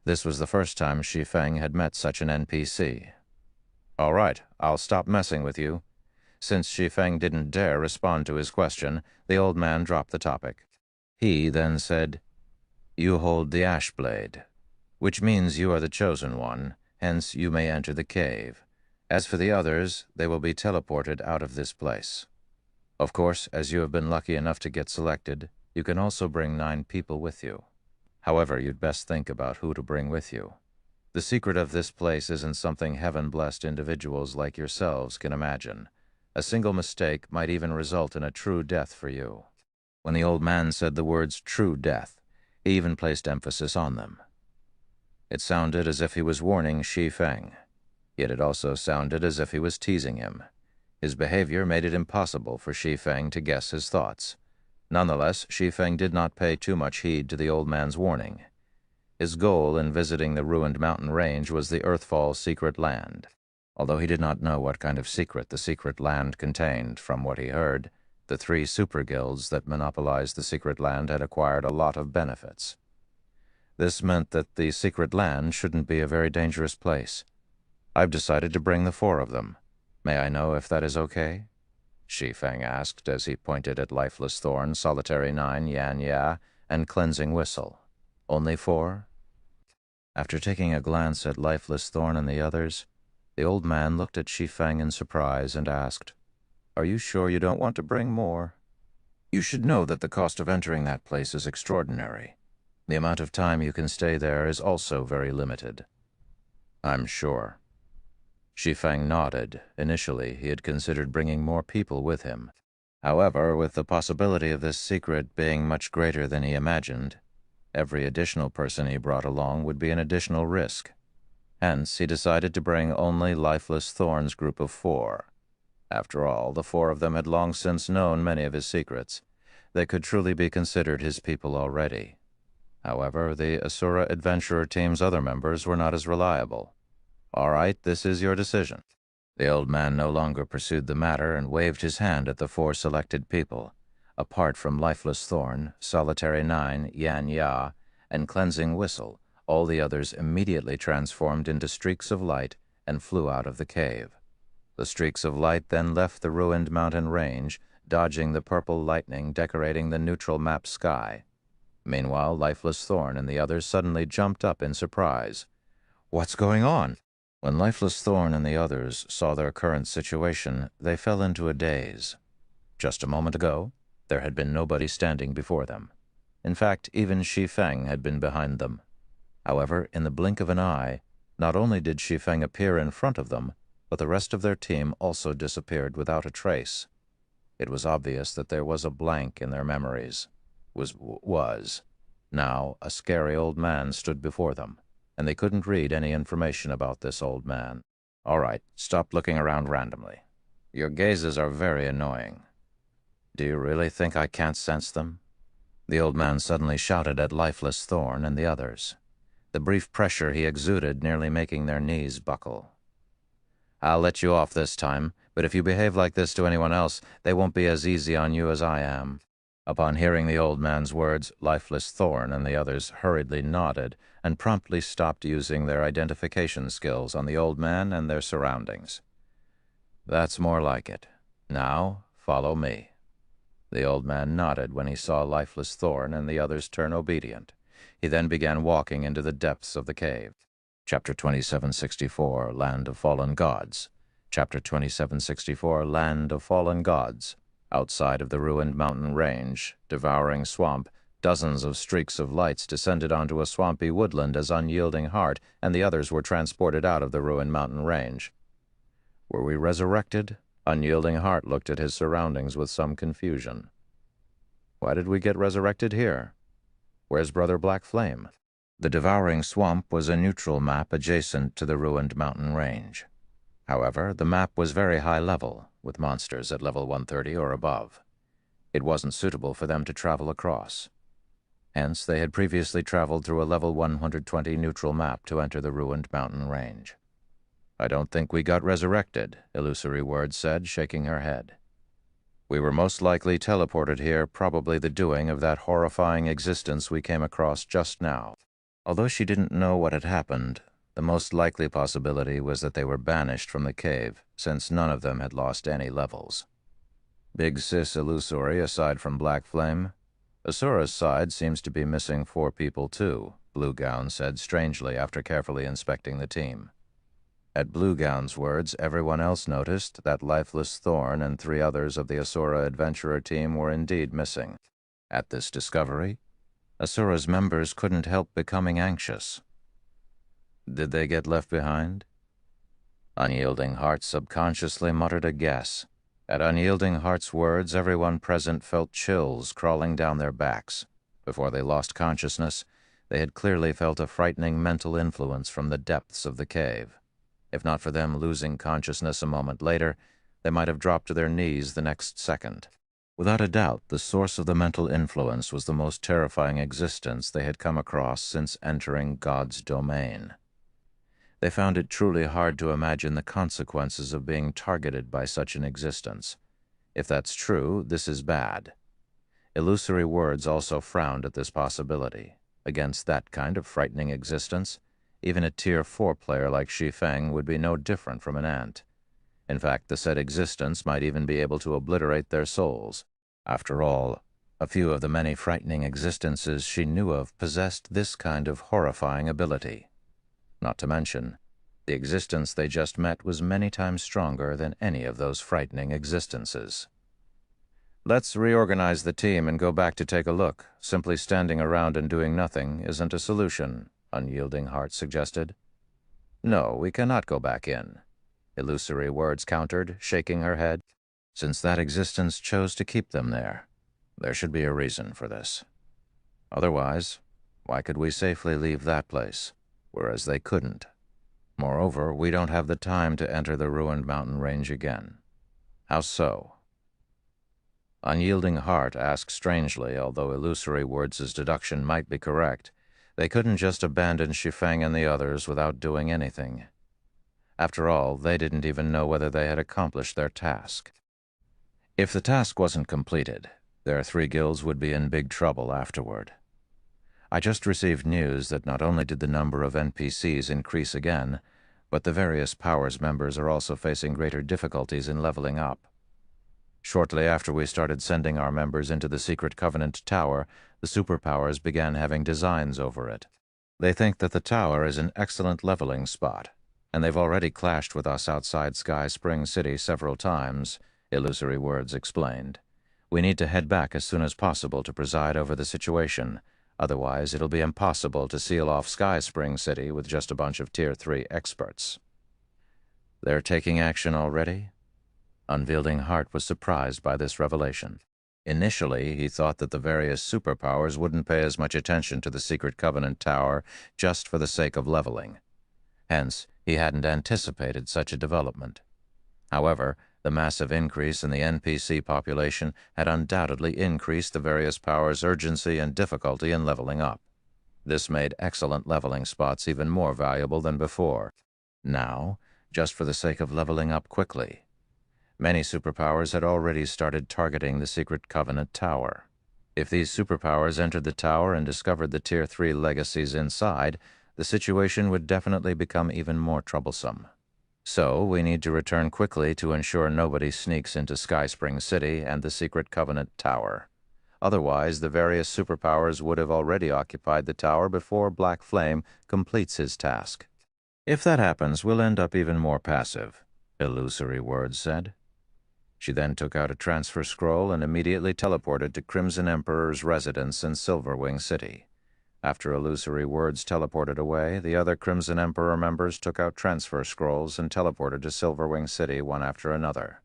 This was the first time Shi Feng had met such an NPC. All right, I'll stop messing with you. Since Shi Feng didn't dare respond to his question, the old man dropped the topic. He then said, You hold the Ash Blade, which means you are the chosen one, hence you may enter the cave. As for the others, they will be teleported out of this place. Of course, as you have been lucky enough to get selected, you can also bring 9 people with you. However, you'd best think about who to bring with you. The secret of this place isn't something heaven-blessed individuals like yourselves can imagine. A single mistake might even result in a true death for you." When the old man said the words true death, he even placed emphasis on them. It sounded as if he was warning Shi Feng, yet it also sounded as if he was teasing him. His behavior made it impossible for Shi Feng to guess his thoughts. Nonetheless, Shi Feng did not pay too much heed to the old man's warning. His goal in visiting the ruined mountain range was the Earthfall secret land. Although he did not know what kind of secret the secret land contained, from what he heard, the 3 super guilds that monopolized the secret land had acquired a lot of benefits. This meant that the secret land shouldn't be a very dangerous place. "I've decided to bring the 4 of them. May I know if that is okay?" Shi Feng asked as he pointed at Lifeless Thorn, Solitary 9, Yan Ya, and Cleansing Whistle. "Only 4? After taking a glance at Lifeless Thorn and the others, the old man looked at Shi Feng in surprise and asked, "Are you sure you don't want to bring more? You should know that the cost of entering that place is extraordinary. The amount of time you can stay there is also very limited." "I'm sure." Shi Feng nodded. Initially, he had considered bringing more people with him. However, with the possibility of this secret being much greater than he imagined, every additional person he brought along would be an additional risk. Hence, he decided to bring only Lifeless Thorn's group of 4. After all, the 4 of them had long since known many of his secrets. They could truly be considered his people already. However, the Asura Adventurer team's other members were not as reliable. "All right, this is your decision." The old man no longer pursued the matter and waved his hand at the 4 selected people. Apart from Lifeless Thorn, Solitary 9, Yan Ya, and Cleansing Whistle, all the others immediately transformed into streaks of light and flew out of the cave. The streaks of light then left the ruined mountain range, dodging the purple lightning decorating the neutral map sky. Meanwhile, Lifeless Thorn and the others suddenly jumped up in surprise. "What's going on?" When Lifeless Thorn and the others saw their current situation, they fell into a daze. Just a moment ago, there had been nobody standing before them. In fact, even Shi Feng had been behind them. However, in the blink of an eye, not only did Shi Feng appear in front of them, but the rest of their team also disappeared without a trace. It was obvious that there was a blank in their memories. Now, a scary old man stood before them, and they couldn't read any information about this old man. "All right, stop looking around randomly. Your gazes are very annoying." "Do you really think I can't sense them?" The old man suddenly shouted at Lifeless Thorn and the others, the brief pressure he exuded nearly making their knees buckle. "I'll let you off this time, but if you behave like this to anyone else, they won't be as easy on you as I am." Upon hearing the old man's words, Lifeless Thorn and the others hurriedly nodded and promptly stopped using their identification skills on the old man and their surroundings. "That's more like it. Now, follow me." The old man nodded when he saw Lifeless Thorn and the others turn obedient. He then began walking into the depths of the cave. Chapter 2764, Land of Fallen Gods. Chapter 2764, Land of Fallen Gods. Outside of the ruined mountain range, devouring swamp, dozens of streaks of lights descended onto a swampy woodland as Unyielding Heart and the others were transported out of the ruined mountain range. "Were we resurrected?" Unyielding Heart looked at his surroundings with some confusion. "Why did we get resurrected here? Where's Brother Black Flame?" The devouring swamp was a neutral map adjacent to the ruined mountain range. However, the map was very high level, with monsters at level 130 or above. It wasn't suitable for them to travel across. Hence, they had previously traveled through a level 120 neutral map to enter the ruined mountain range. "I don't think we got resurrected," Illusory Word said, shaking her head. "We were most likely teleported here, probably the doing of that horrifying existence we came across just now." Although she didn't know what had happened, the most likely possibility was that they were banished from the cave, since none of them had lost any levels. "Big Sis Illusory, aside from Black Flame. Asura's side seems to be missing 4 people too," Blue Gown said strangely after carefully inspecting the team. At Blue Gown's words, everyone else noticed that Lifeless Thorn and 3 others of the Asura Adventurer team were indeed missing. At this discovery, Asura's members couldn't help becoming anxious. Did they get left behind? Unyielding Heart subconsciously muttered a guess. At Unyielding Heart's words, everyone present felt chills crawling down their backs. Before they lost consciousness, they had clearly felt a frightening mental influence from the depths of the cave. If not for them losing consciousness a moment later, they might have dropped to their knees the next second. Without a doubt, the source of the mental influence was the most terrifying existence they had come across since entering God's domain. They found it truly hard to imagine the consequences of being targeted by such an existence. If that's true, this is bad. Illusory Words also frowned at this possibility. Against that kind of frightening existence, even a Tier 4 player like Shi Feng would be no different from an ant. In fact, the said existence might even be able to obliterate their souls. After all, a few of the many frightening existences she knew of possessed this kind of horrifying ability. Not to mention, the existence they just met was many times stronger than any of those frightening existences. Let's reorganize the team and go back to take a look. Simply standing around and doing nothing isn't a solution, Unyielding Heart suggested. No, we cannot go back in, Illusory Words countered, shaking her head. Since that existence chose to keep them there should be a reason for this. Otherwise, why could we safely leave that place, whereas they couldn't? Moreover, we don't have the time to enter the ruined mountain range again. How so? Unyielding Heart asked strangely, although Illusory Words' deduction might be correct. They couldn't just abandon Shi Feng and the others without doing anything. After all, they didn't even know whether they had accomplished their task. If the task wasn't completed, their 3 guilds would be in big trouble afterward. I just received news that not only did the number of NPCs increase again, but the various powers members are also facing greater difficulties in leveling up. Shortly after we started sending our members into the Secret Covenant Tower, the superpowers began having designs over it. They think that the tower is an excellent leveling spot, and they've already clashed with us outside Sky Spring City several times, Illusory Words explained. We need to head back as soon as possible to preside over the situation. Otherwise, it'll be impossible to seal off Sky Spring City with just a bunch of Tier 3 experts. They're taking action already? Unyielding Heart was surprised by this revelation. Initially, he thought that the various superpowers wouldn't pay as much attention to the Secret Covenant Tower just for the sake of leveling. Hence, he hadn't anticipated such a development. However, the massive increase in the NPC population had undoubtedly increased the various powers' urgency and difficulty in leveling up. This made excellent leveling spots even more valuable than before. Now, just for the sake of leveling up quickly, many superpowers had already started targeting the Secret Covenant Tower. If these superpowers entered the tower and discovered the Tier 3 legacies inside, the situation would definitely become even more troublesome. So, we need to return quickly to ensure nobody sneaks into Sky Spring City and the Secret Covenant Tower. Otherwise, the various superpowers would have already occupied the tower before Black Flame completes his task. If that happens, we'll end up even more passive, Illusory Words said. She then took out a transfer scroll and immediately teleported to Crimson Emperor's residence in Silverwing City. After Illusory Words teleported away, the other Crimson Emperor members took out transfer scrolls and teleported to Silverwing City one after another.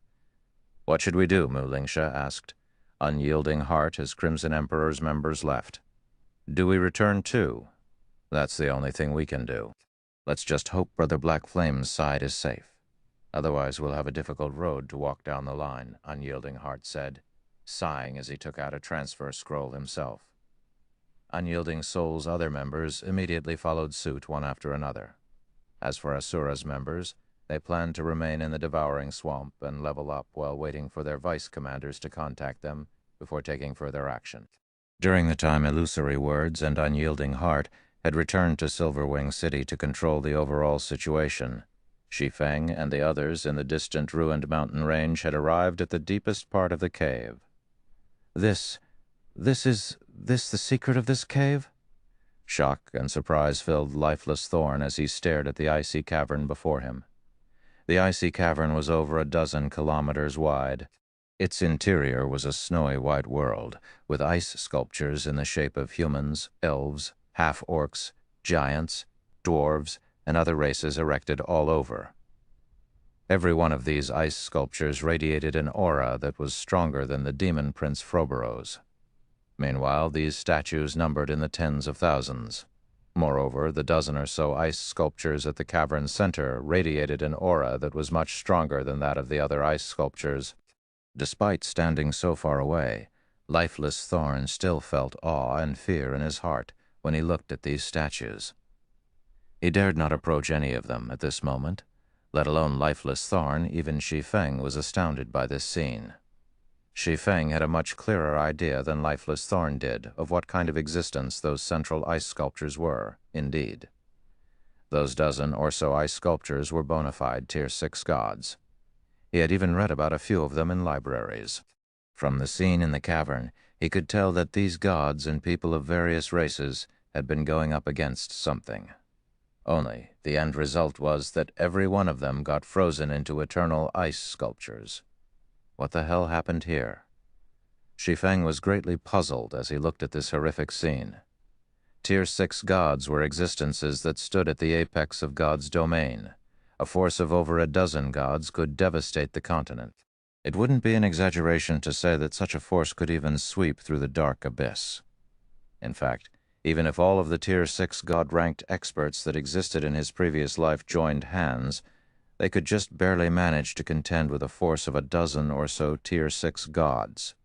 What should we do? Mu Lingsha asked, Unyielding Heart as Crimson Emperor's members left. Do we return too? That's the only thing we can do. Let's just hope Brother Black Flame's side is safe. Otherwise, we'll have a difficult road to walk down the line, Unyielding Heart said, sighing as he took out a transfer scroll himself. Unyielding Soul's other members immediately followed suit one after another. As for Asura's members, they planned to remain in the Devouring Swamp and level up while waiting for their vice commanders to contact them before taking further action. During the time Illusory Words and Unyielding Heart had returned to Silverwing City to control the overall situation, Shi Feng and the others in the distant ruined mountain range had arrived at the deepest part of the cave. Is this the secret of this cave? Shock and surprise filled lifeless Thorn as he stared at the icy cavern before him. The icy cavern was over 12 kilometers wide. Its interior was a snowy white world, with ice sculptures in the shape of humans, elves, half-orcs, giants, dwarves, and other races erected all over. Every one of these ice sculptures radiated an aura that was stronger than the demon Prince Frobero's. Meanwhile, these statues numbered in the tens of thousands. Moreover, the dozen or so ice sculptures at the cavern's center radiated an aura that was much stronger than that of the other ice sculptures. Despite standing so far away, lifeless Thorn still felt awe and fear in his heart when he looked at these statues. He dared not approach any of them at this moment, let alone lifeless Thorn. Even Shi Feng was astounded by this scene. Shi Feng had a much clearer idea than lifeless Thorn did of what kind of existence those central ice sculptures were, indeed. Those dozen or so ice sculptures were bona fide Tier 6 gods. He had even read about a few of them in libraries. From the scene in the cavern, he could tell that these gods and people of various races had been going up against something. Only, the end result was that every one of them got frozen into eternal ice sculptures. What the hell happened here? Shi Feng was greatly puzzled as he looked at this horrific scene. Tier 6 gods were existences that stood at the apex of God's domain. A force of over a dozen gods could devastate the continent. It wouldn't be an exaggeration to say that such a force could even sweep through the dark abyss. In fact, even if all of the Tier 6 god-ranked experts that existed in his previous life joined hands, they could just barely manage to contend with a force of a dozen or so Tier 6 gods.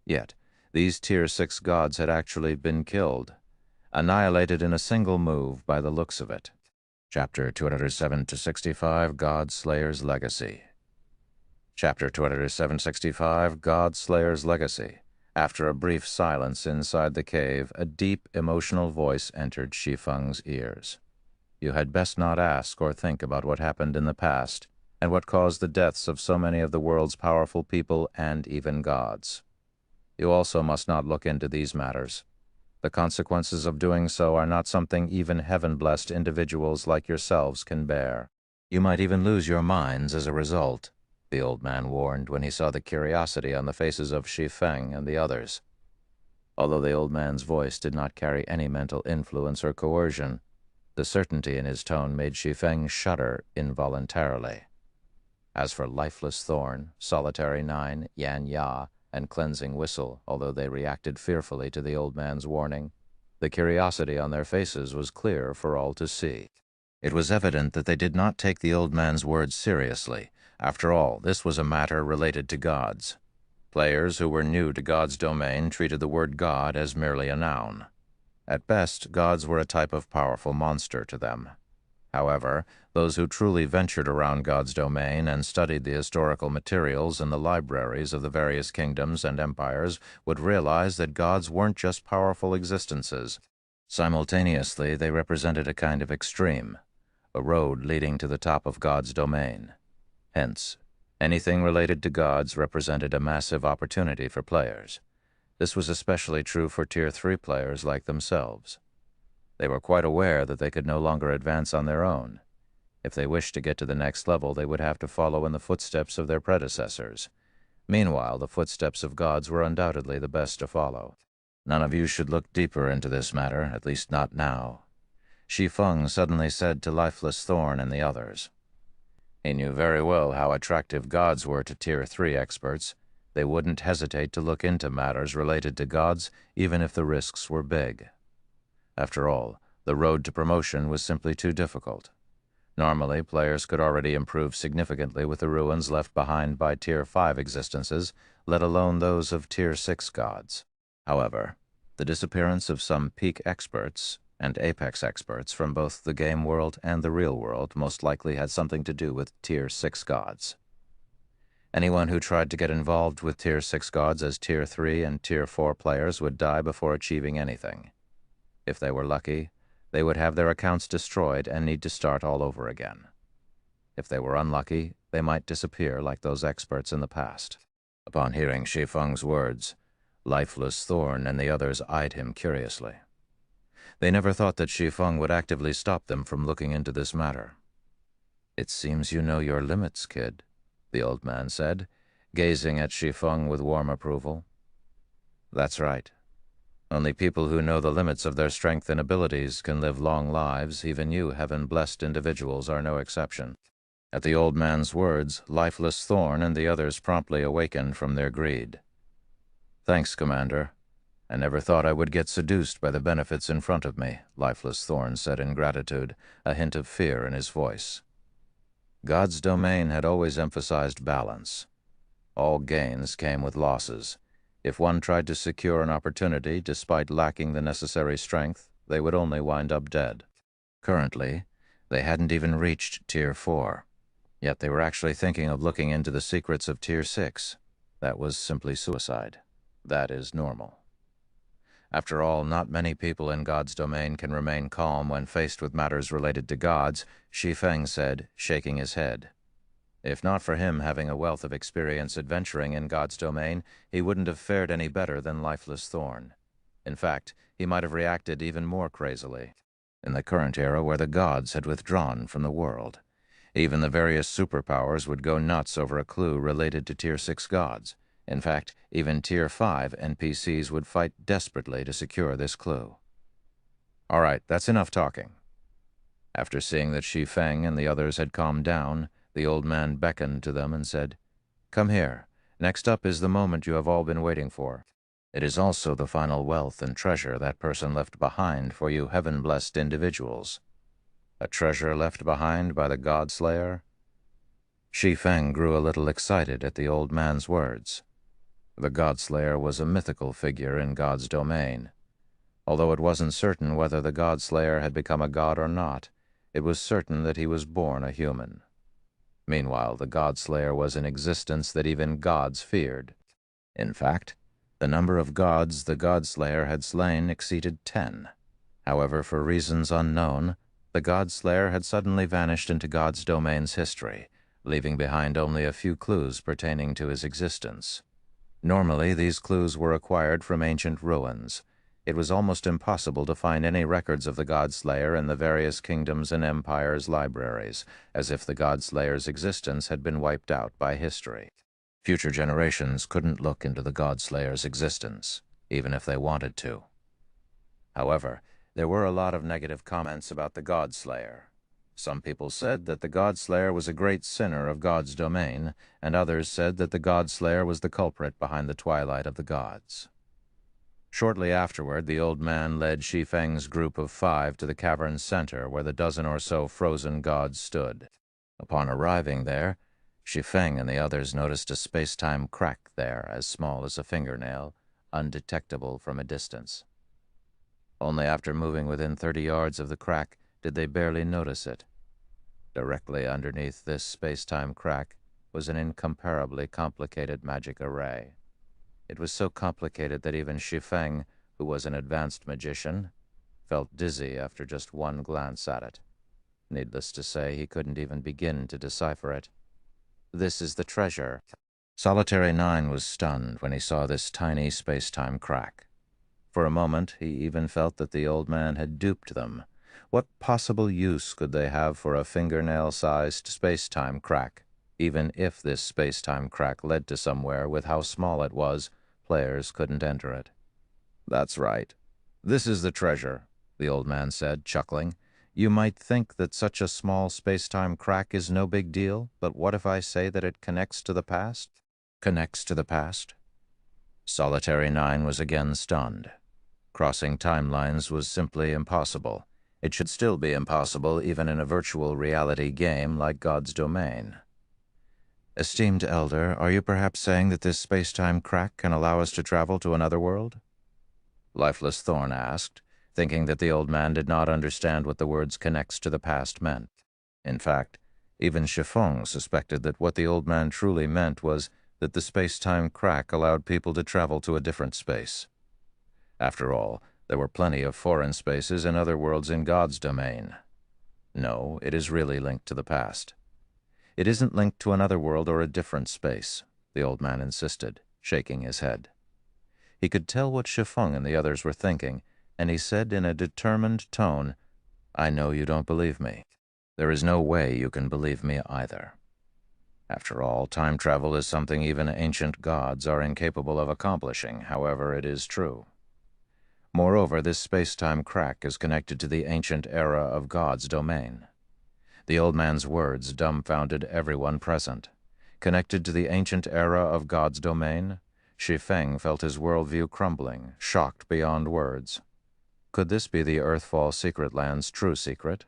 Yet, these Tier 6 gods had actually been killed, annihilated in a single move by the looks of it. Chapter 207-65, God Slayer's Legacy. Chapter 207-65, God Slayer's Legacy. After a brief silence inside the cave, a deep, emotional voice entered Shi Feng's ears. You had best not ask or think about what happened in the past, and what caused the deaths of so many of the world's powerful people and even gods. You also must not look into these matters. The consequences of doing so are not something even heaven-blessed individuals like yourselves can bear. You might even lose your minds as a result, the old man warned when he saw the curiosity on the faces of Shi Feng and the others. Although the old man's voice did not carry any mental influence or coercion, the certainty in his tone made Shi Feng shudder involuntarily. As for Lifeless Thorn, Solitary 9, Yan Ya, and Cleansing Whistle, although they reacted fearfully to the old man's warning, the curiosity on their faces was clear for all to see. It was evident that they did not take the old man's words seriously. After all, this was a matter related to gods. Players who were new to God's domain treated the word God as merely a noun. At best, gods were a type of powerful monster to them. However, those who truly ventured around God's domain and studied the historical materials in the libraries of the various kingdoms and empires would realize that gods weren't just powerful existences. Simultaneously, they represented a kind of extreme, a road leading to the top of God's domain. Hence, anything related to gods represented a massive opportunity for players. This was especially true for Tier 3 players like themselves. They were quite aware that they could no longer advance on their own. If they wished to get to the next level, they would have to follow in the footsteps of their predecessors. Meanwhile, the footsteps of gods were undoubtedly the best to follow. None of you should look deeper into this matter, at least not now, Shi Feng suddenly said to Lifeless Thorn and the others. He knew very well how attractive gods were to Tier 3 experts. They wouldn't hesitate to look into matters related to gods, even if the risks were big. After all, the road to promotion was simply too difficult. Normally, players could already improve significantly with the ruins left behind by Tier 5 existences, let alone those of Tier 6 gods. However, the disappearance of some peak experts and apex experts from both the game world and the real world most likely had something to do with Tier 6 gods. Anyone who tried to get involved with Tier 6 gods as Tier 3 and Tier 4 players would die before achieving anything. If they were lucky, they would have their accounts destroyed and need to start all over again. If they were unlucky, they might disappear like those experts in the past. Upon hearing Shi Feng's words, Lifeless Thorn and the others eyed him curiously. They never thought that Shi Feng would actively stop them from looking into this matter. It seems you know your limits, kid, the old man said, gazing at Shi Feng with warm approval. That's right. Only people who know the limits of their strength and abilities can live long lives. Even you, heaven-blessed individuals, are no exception." At the old man's words, Lifeless Thorn and the others promptly awakened from their greed. "Thanks, Commander. I never thought I would get seduced by the benefits in front of me," Lifeless Thorn said in gratitude, a hint of fear in his voice. God's domain had always emphasized balance. All gains came with losses. If one tried to secure an opportunity despite lacking the necessary strength, they would only wind up dead. Currently, they hadn't even reached Tier 4. Yet they were actually thinking of looking into the secrets of Tier 6. That was simply suicide. That is normal. After all, not many people in God's domain can remain calm when faced with matters related to gods, Shi Feng said, shaking his head. If not for him having a wealth of experience adventuring in God's domain, he wouldn't have fared any better than Lifeless Thorn. In fact, he might have reacted even more crazily. In the current era where the gods had withdrawn from the world, even the various superpowers would go nuts over a clue related to Tier 6 gods. In fact, even Tier 5 NPCs would fight desperately to secure this clue. All right, that's enough talking. After seeing that Shi Feng and the others had calmed down, the old man beckoned to them and said, "Come here. Next up is the moment you have all been waiting for. It is also the final wealth and treasure that person left behind for you heaven-blessed individuals." A treasure left behind by the God Slayer? Shi Feng grew a little excited at the old man's words. The God Slayer was a mythical figure in God's domain. Although it wasn't certain whether the God Slayer had become a god or not, it was certain that he was born a human. Meanwhile, the God Slayer was an existence that even gods feared. In fact, the number of gods the God Slayer had slain exceeded 10. However, for reasons unknown, the God Slayer had suddenly vanished into God's domain's history, leaving behind only a few clues pertaining to his existence. Normally, these clues were acquired from ancient ruins. It was almost impossible to find any records of the God Slayer in the various kingdoms and empires' libraries, as if the God Slayer's existence had been wiped out by history. Future generations couldn't look into the God Slayer's existence, even if they wanted to. However, there were a lot of negative comments about the God Slayer. Some people said that the God Slayer was a great sinner of God's domain, and others said that the God Slayer was the culprit behind the twilight of the gods. Shortly afterward, the old man led Shi Feng's group of 5 to the cavern's center where the dozen or so frozen gods stood. Upon arriving there, Shi Feng and the others noticed a space-time crack there as small as a fingernail, undetectable from a distance. Only after moving within 30 yards of the crack did they barely notice it. Directly underneath this space-time crack was an incomparably complicated magic array. It was so complicated that even Shi Feng, who was an advanced magician, felt dizzy after just one glance at it. Needless to say, he couldn't even begin to decipher it. "This is the treasure." Solitary 9 was stunned when he saw this tiny space-time crack. For a moment, he even felt that the old man had duped them. What possible use could they have for a fingernail-sized space-time crack? Even if this space-time crack led to somewhere, with how small it was, players couldn't enter it. "That's right. This is the treasure," the old man said, chuckling. "You might think that such a small space-time crack is no big deal, but what if I say that it connects to the past?" Connects to the past? Solitary 9 was again stunned. Crossing timelines was simply impossible. It should still be impossible even in a virtual reality game like God's domain. "Esteemed Elder, are you perhaps saying that this space-time crack can allow us to travel to another world?" Lifeless Thorn asked, thinking that the old man did not understand what the words "connects to the past" meant. In fact, even Shi Feng suspected that what the old man truly meant was that the space-time crack allowed people to travel to a different space. After all, there were plenty of foreign spaces and other worlds in God's domain. No, it is really linked to the past. "It isn't linked to another world or a different space," the old man insisted, shaking his head. He could tell what Shi Feng and the others were thinking, and he said in a determined tone, "I know you don't believe me. There is no way you can believe me either. After all, time travel is something even ancient gods are incapable of accomplishing, however it is true. Moreover, this space-time crack is connected to the ancient era of God's domain. The old man's words dumbfounded everyone present. Connected to the ancient era of God's domain, Shi Feng felt his worldview crumbling, shocked beyond words. Could this be the Earthfall Secret Land's true secret?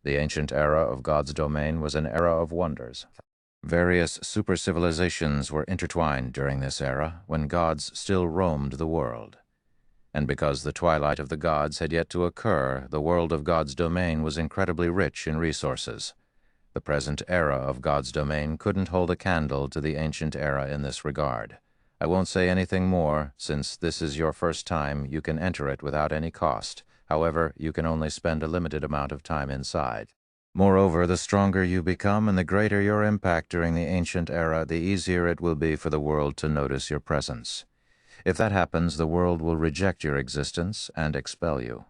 The ancient era of God's domain was an era of wonders. Various super-civilizations were intertwined during this era, when gods still roamed the world. And because the twilight of the gods had yet to occur, the world of God's domain was incredibly rich in resources. The present era of God's domain couldn't hold a candle to the ancient era in this regard. I won't say anything more, since this is your first time. You can enter it without any cost. However, you can only spend a limited amount of time inside. Moreover, the stronger you become and the greater your impact during the ancient era, the easier it will be for the world to notice your presence. If that happens, the world will reject your existence and expel you.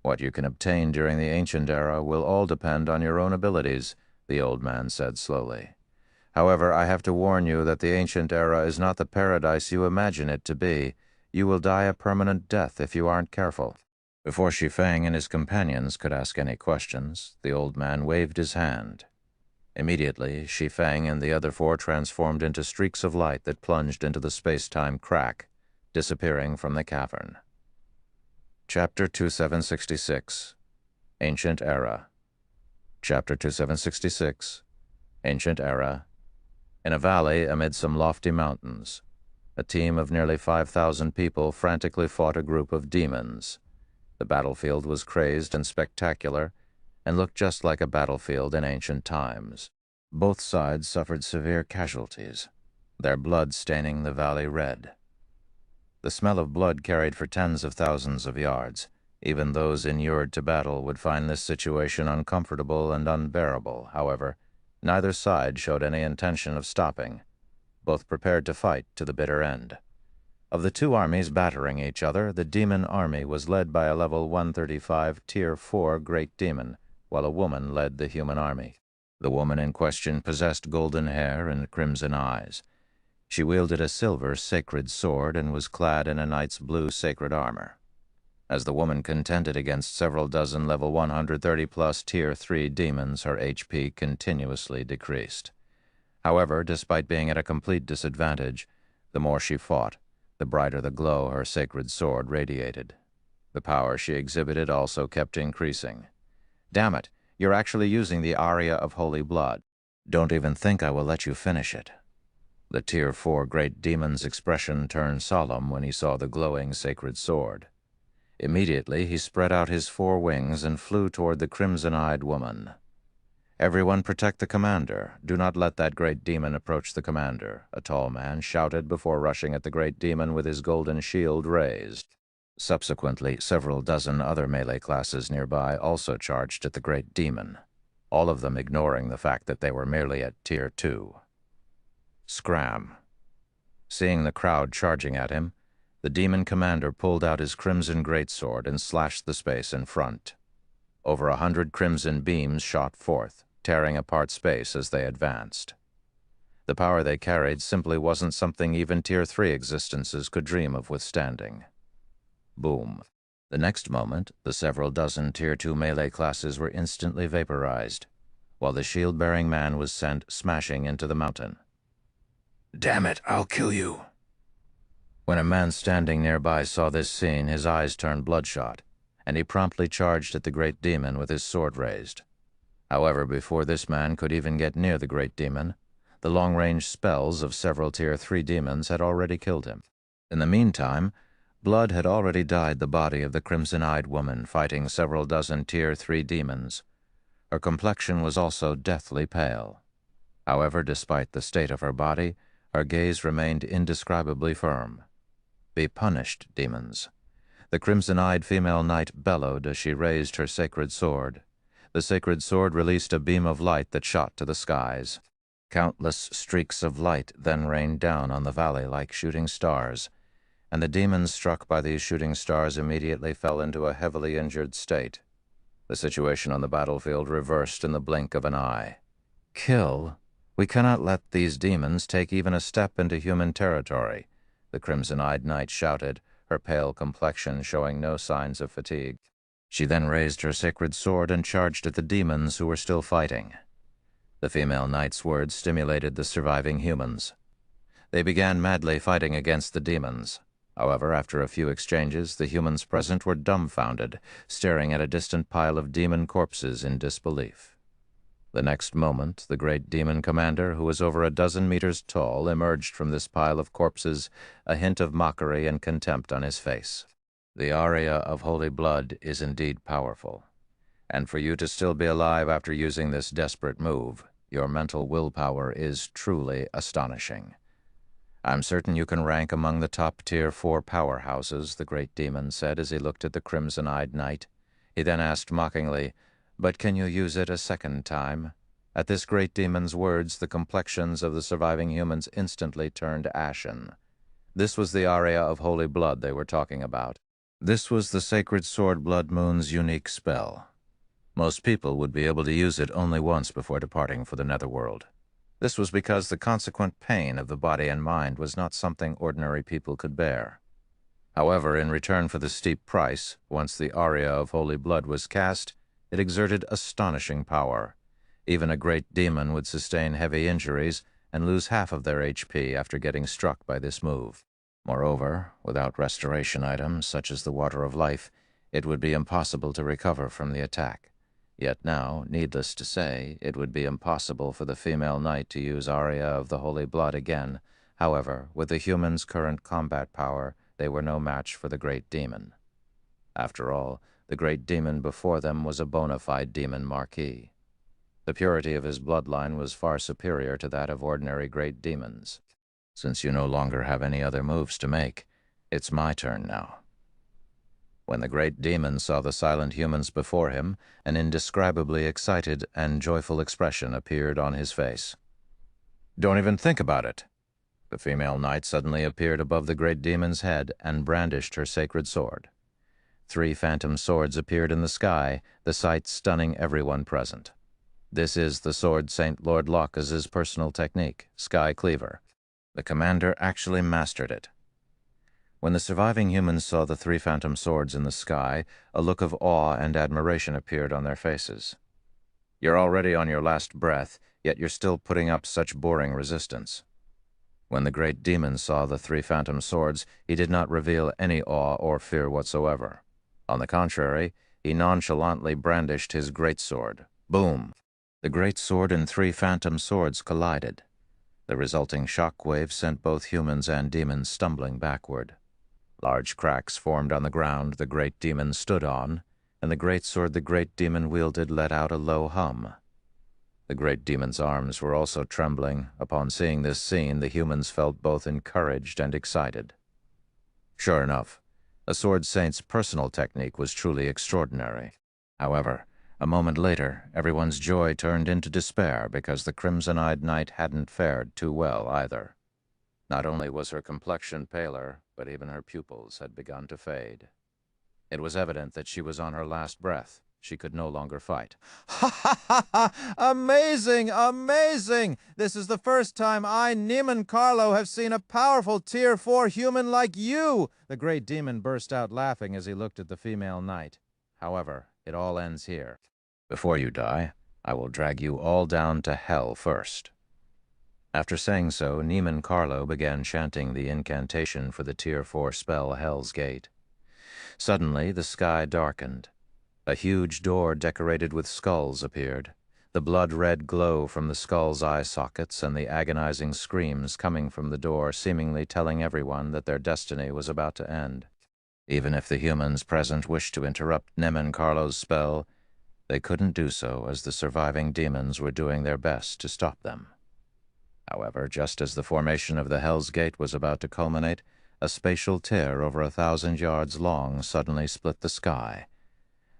What you can obtain during the ancient era will all depend on your own abilities, the old man said slowly. However, I have to warn you that the ancient era is not the paradise you imagine it to be. You will die a permanent death if you aren't careful. Before Shi Feng and his companions could ask any questions, the old man waved his hand. Immediately, Shi Feng and the other four transformed into streaks of light that plunged into the space-time crack, disappearing from the cavern. Chapter 2766, Ancient Era. Chapter 2766, Ancient Era. In a valley amid some lofty mountains, a team of nearly 5,000 people frantically fought a group of demons. The battlefield was crazed and spectacular, and looked just like a battlefield in ancient times. Both sides suffered severe casualties, their blood staining the valley red. The smell of blood carried for tens of thousands of yards. Even those inured to battle would find this situation uncomfortable and unbearable. However, neither side showed any intention of stopping, both prepared to fight to the bitter end. Of the two armies battering each other, the demon army was led by a level 135 Tier 4 great demon, while a woman led the human army. The woman in question possessed golden hair and crimson eyes. She wielded a silver sacred sword and was clad in a knight's blue sacred armor. As the woman contended against several dozen level 130-plus Tier 3 demons, her HP continuously decreased. However, despite being at a complete disadvantage, the more she fought, the brighter the glow her sacred sword radiated. The power she exhibited also kept increasing. "Damn it, you're actually using the aria of holy blood. Don't even think I will let you finish it." The Tier 4 great demon's expression turned solemn when he saw the glowing sacred sword. Immediately, he spread out his 4 wings and flew toward the crimson-eyed woman. "Everyone protect the commander. Do not let that great demon approach the commander," a tall man shouted before rushing at the great demon with his golden shield raised. Subsequently, several dozen other melee classes nearby also charged at the great demon, all of them ignoring the fact that they were merely at Tier 2. Scram. Seeing the crowd charging at him, the demon commander pulled out his crimson greatsword and slashed the space in front. Over 100 crimson beams shot forth, tearing apart space as they advanced. The power they carried simply wasn't something even Tier 3 existences could dream of withstanding. Boom. The next moment, the several dozen Tier 2 melee classes were instantly vaporized, while the shield-bearing man was sent smashing into the mountain. "Damn it, I'll kill you." When a man standing nearby saw this scene, his eyes turned bloodshot, and he promptly charged at the great demon with his sword raised. However, before this man could even get near the great demon, the long-range spells of several Tier 3 demons had already killed him. In the meantime, blood had already dyed the body of the crimson-eyed woman fighting several dozen Tier 3 demons. Her complexion was also deathly pale. However, despite the state of her body, her gaze remained indescribably firm. "Be punished, demons." The crimson-eyed female knight bellowed as she raised her sacred sword. The sacred sword released a beam of light that shot to the skies. Countless streaks of light then rained down on the valley like shooting stars, and the demons struck by these shooting stars immediately fell into a heavily injured state. The situation on the battlefield reversed in the blink of an eye. "Kill? We cannot let these demons take even a step into human territory," the crimson-eyed knight shouted, her pale complexion showing no signs of fatigue. She then raised her sacred sword and charged at the demons who were still fighting. The female knight's words stimulated the surviving humans. They began madly fighting against the demons. However, after a few exchanges, the humans present were dumbfounded, staring at a distant pile of demon corpses in disbelief. The next moment, the great demon commander, who was over a dozen meters tall, emerged from this pile of corpses, a hint of mockery and contempt on his face. The aria of holy blood is indeed powerful, and for you to still be alive after using this desperate move, your mental willpower is truly astonishing. I'm certain you can rank among the top tier 4 powerhouses, the great demon said as he looked at the crimson-eyed knight. He then asked mockingly, "But can you use it a second time?" At this great demon's words, the complexions of the surviving humans instantly turned ashen. This was the aria of holy blood they were talking about. This was the sacred sword Blood Moon's unique spell. Most people would be able to use it only once before departing for the netherworld. This was because the consequent pain of the body and mind was not something ordinary people could bear. However, in return for the steep price, once the aria of holy blood was cast, it exerted astonishing power. Even a great demon would sustain heavy injuries and lose half of their HP after getting struck by this move. Moreover, without restoration items such as the Water of Life, it would be impossible to recover from the attack. Yet now, needless to say, it would be impossible for the female knight to use aria of the holy blood again. However, with the humans' current combat power, they were no match for the great demon. After all, the great demon before them was a bona fide demon marquis. The purity of his bloodline was far superior to that of ordinary great demons. Since you no longer have any other moves to make, it's my turn now. When the great demon saw the silent humans before him, an indescribably excited and joyful expression appeared on his face. "Don't even think about it." The female knight suddenly appeared above the great demon's head and brandished her sacred sword. 3 phantom swords appeared in the sky, the sight stunning everyone present. This is the sword St. Lord Locke's personal technique, Sky Cleaver. The commander actually mastered it. When the surviving humans saw the 3 phantom swords in the sky, a look of awe and admiration appeared on their faces. "You're already on your last breath, yet you're still putting up such boring resistance." When the great demon saw the 3 phantom swords, he did not reveal any awe or fear whatsoever. On the contrary, he nonchalantly brandished his greatsword. Boom! The greatsword and 3 phantom swords collided. The resulting shock wave sent both humans and demons stumbling backward. Large cracks formed on the ground the great demon stood on, and the greatsword the great demon wielded let out a low hum. The great demon's arms were also trembling. Upon seeing this scene, the humans felt both encouraged and excited. Sure enough, a sword saint's personal technique was truly extraordinary. However, a moment later, everyone's joy turned into despair because the crimson-eyed knight hadn't fared too well either. Not only was her complexion paler, but even her pupils had begun to fade. It was evident that she was on her last breath. She could no longer fight. "Ha ha ha ha! Amazing! Amazing! This is the first time I, Neiman Carlo, have seen a powerful Tier 4 human like you!" The great demon burst out laughing as he looked at the female knight. "However, it all ends here. Before you die, I will drag you all down to hell first." After saying so, Neiman Carlo began chanting the incantation for the Tier 4 spell Hell's Gate. Suddenly, the sky darkened. A huge door decorated with skulls appeared, the blood-red glow from the skulls' eye sockets and the agonizing screams coming from the door seemingly telling everyone that their destiny was about to end. Even if the humans present wished to interrupt Neiman Carlo's spell, they couldn't do so as the surviving demons were doing their best to stop them. However, just as the formation of the Hell's Gate was about to culminate, a spatial tear over 1,000 yards long suddenly split the sky.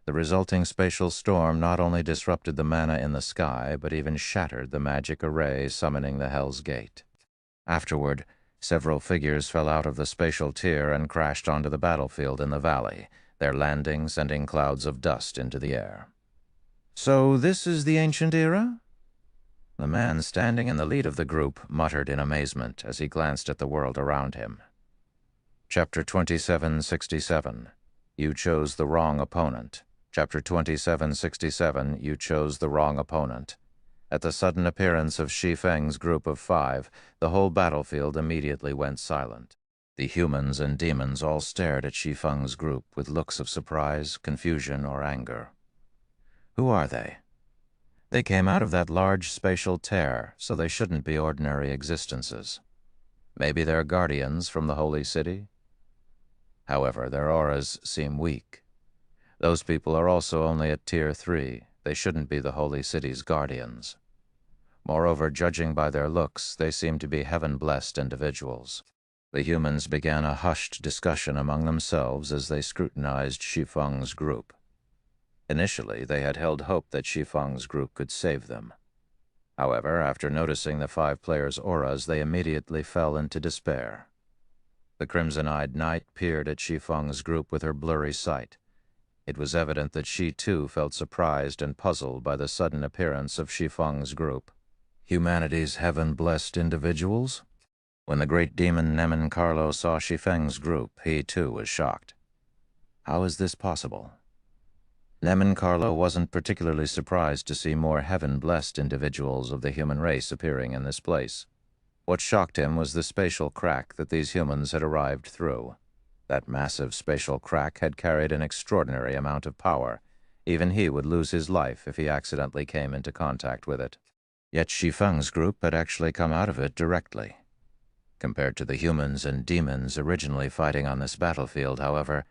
The resulting spatial storm not only disrupted the mana in the sky, but even shattered the magic array summoning the Hell's Gate. Afterward, several figures fell out of the spatial tier and crashed onto the battlefield in the valley, their landing sending clouds of dust into the air. "So this is the ancient era?" The man standing in the lead of the group muttered in amazement as he glanced at the world around him. Chapter 2767. You chose the wrong opponent. Chapter 2767. You chose the wrong opponent. At the sudden appearance of Shi Feng's group of 5, the whole battlefield immediately went silent. The humans and demons all stared at Shi Feng's group with looks of surprise, confusion, or anger. Who are they? They came out of that large spatial tear, so they shouldn't be ordinary existences. Maybe they're guardians from the holy city? However, their auras seem weak. Those people are also only at Tier 3. They shouldn't be the holy city's guardians. Moreover, judging by their looks, they seem to be heaven-blessed individuals. The humans began a hushed discussion among themselves as they scrutinized Shi Feng's group. Initially, they had held hope that Shi Feng's group could save them. However, after noticing the 5 players' auras, they immediately fell into despair. The crimson-eyed knight peered at Shi Feng's group with her blurry sight. It was evident that she, too, felt surprised and puzzled by the sudden appearance of Shi Feng's group. Humanity's heaven-blessed individuals? When the great demon Nemen Carlo saw Shi Feng's group, he, too, was shocked. How is this possible? Nemen Carlo wasn't particularly surprised to see more heaven-blessed individuals of the human race appearing in this place. What shocked him was the spatial crack that these humans had arrived through. That massive spatial crack had carried an extraordinary amount of power. Even he would lose his life if he accidentally came into contact with it. Yet Shi Feng's group had actually come out of it directly. Compared to the humans and demons originally fighting on this battlefield, however,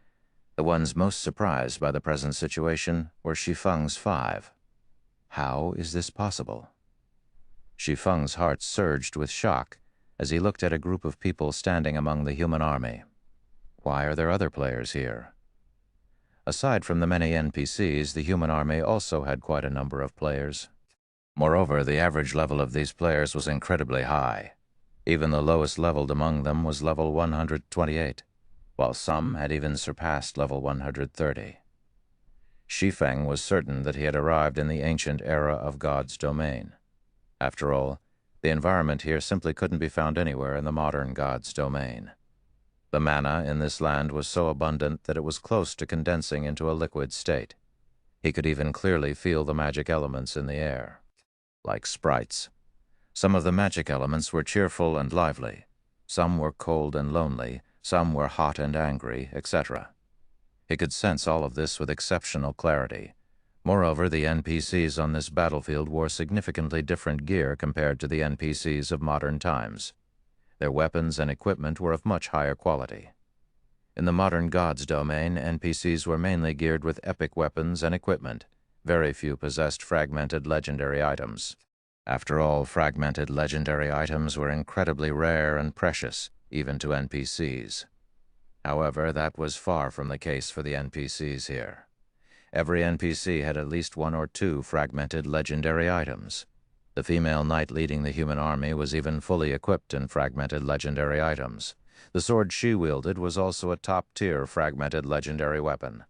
the ones most surprised by the present situation were Shi Feng's 5. How is this possible? Shi Feng's heart surged with shock as he looked at a group of people standing among the human army. Why are there other players here? Aside from the many NPCs, the human army also had quite a number of players. Moreover, the average level of these players was incredibly high. Even the lowest leveled among them was level 128, while some had even surpassed level 130. Shi Feng was certain that he had arrived in the ancient era of God's domain. After all, the environment here simply couldn't be found anywhere in the modern God's domain. The mana in this land was so abundant that it was close to condensing into a liquid state. He could even clearly feel the magic elements in the air. Like sprites. Some of the magic elements were cheerful and lively. Some were cold and lonely. Some were hot and angry, etc. He could sense all of this with exceptional clarity. Moreover, the NPCs on this battlefield wore significantly different gear compared to the NPCs of modern times. Their weapons and equipment were of much higher quality. In the modern God's domain, NPCs were mainly geared with epic weapons and equipment. Very few possessed fragmented legendary items. After all, fragmented legendary items were incredibly rare and precious, even to NPCs. However, that was far from the case for the NPCs here. Every NPC had at least 1 or 2 fragmented legendary items. The female knight leading the human army was even fully equipped in fragmented legendary items. The sword she wielded was also a top-tier fragmented legendary weapon.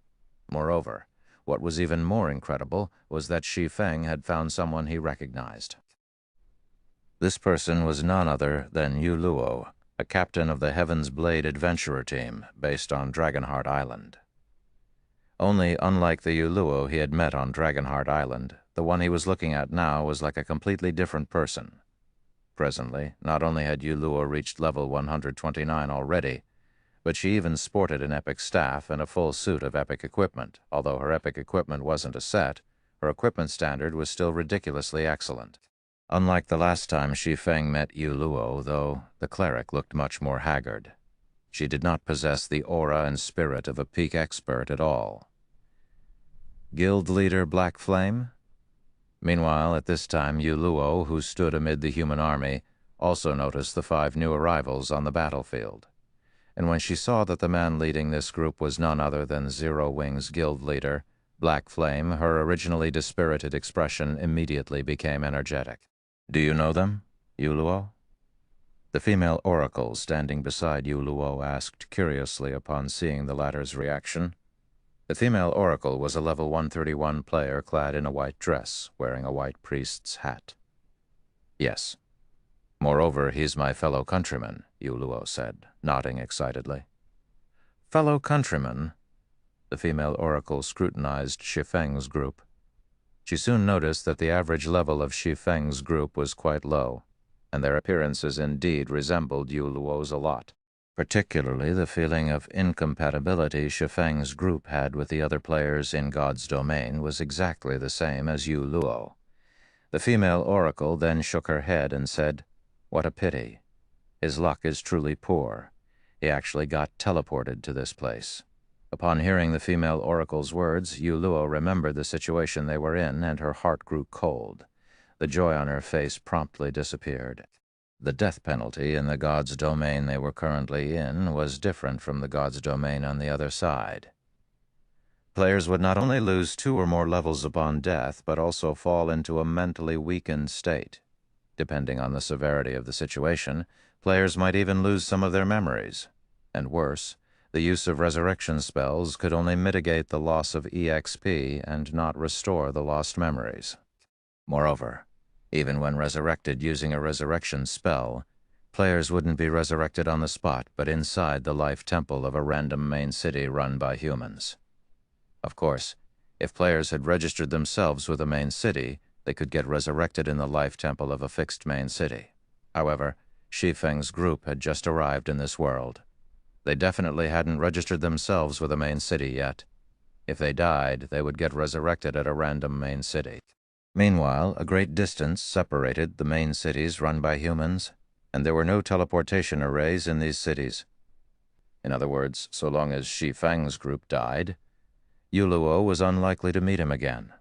Moreover, what was even more incredible was that Shi Feng had found someone he recognized. This person was none other than Yu Luo, a captain of the Heaven's Blade adventurer team based on Dragonheart Island. Only, unlike the Yu Luo he had met on Dragonheart Island, the one he was looking at now was like a completely different person. Presently, not only had Yu Luo reached level 129 already, but she even sported an epic staff and a full suit of epic equipment. Although her epic equipment wasn't a set, her equipment standard was still ridiculously excellent. Unlike the last time Shi Feng met Yu Luo, though, the cleric looked much more haggard. She did not possess the aura and spirit of a peak expert at all. Guild leader Black Flame? Meanwhile, at this time, Yu Luo, who stood amid the human army, also noticed the 5 new arrivals on the battlefield. And when she saw that the man leading this group was none other than Zero Wing's guild leader, Black Flame, her originally dispirited expression immediately became energetic. Do you know them, Yu Luo? The female oracle standing beside Yu Luo asked curiously upon seeing the latter's reaction. The female oracle was a level 131 player clad in a white dress, wearing a white priest's hat. Yes. Moreover, he's my fellow countryman, Yu Luo said, nodding excitedly. Fellow countrymen, the female oracle scrutinized Shi Feng's group. She soon noticed that the average level of Shi Feng's group was quite low, and their appearances indeed resembled Yu Luo's a lot. Particularly the feeling of incompatibility Shi Feng's group had with the other players in God's domain was exactly the same as Yu Luo. The female oracle then shook her head and said, "What a pity. His luck is truly poor. He actually got teleported to this place." Upon hearing the female oracle's words, Yu Luo remembered the situation they were in, and her heart grew cold. The joy on her face promptly disappeared. The death penalty in the god's domain they were currently in was different from the god's domain on the other side. Players would not only lose 2 or more levels upon death, but also fall into a mentally weakened state. Depending on the severity of the situation, players might even lose some of their memories. And worse, the use of resurrection spells could only mitigate the loss of EXP and not restore the lost memories. Moreover, even when resurrected using a resurrection spell, players wouldn't be resurrected on the spot, but inside the life temple of a random main city run by humans. Of course, if players had registered themselves with a main city, they could get resurrected in the life temple of a fixed main city. However, Shi Feng's group had just arrived in this world. They definitely hadn't registered themselves with a main city yet. If they died, they would get resurrected at a random main city. Meanwhile, a great distance separated the main cities run by humans, and there were no teleportation arrays in these cities. In other words, so long as Shi Feng's group died, Yu Luo was unlikely to meet him again.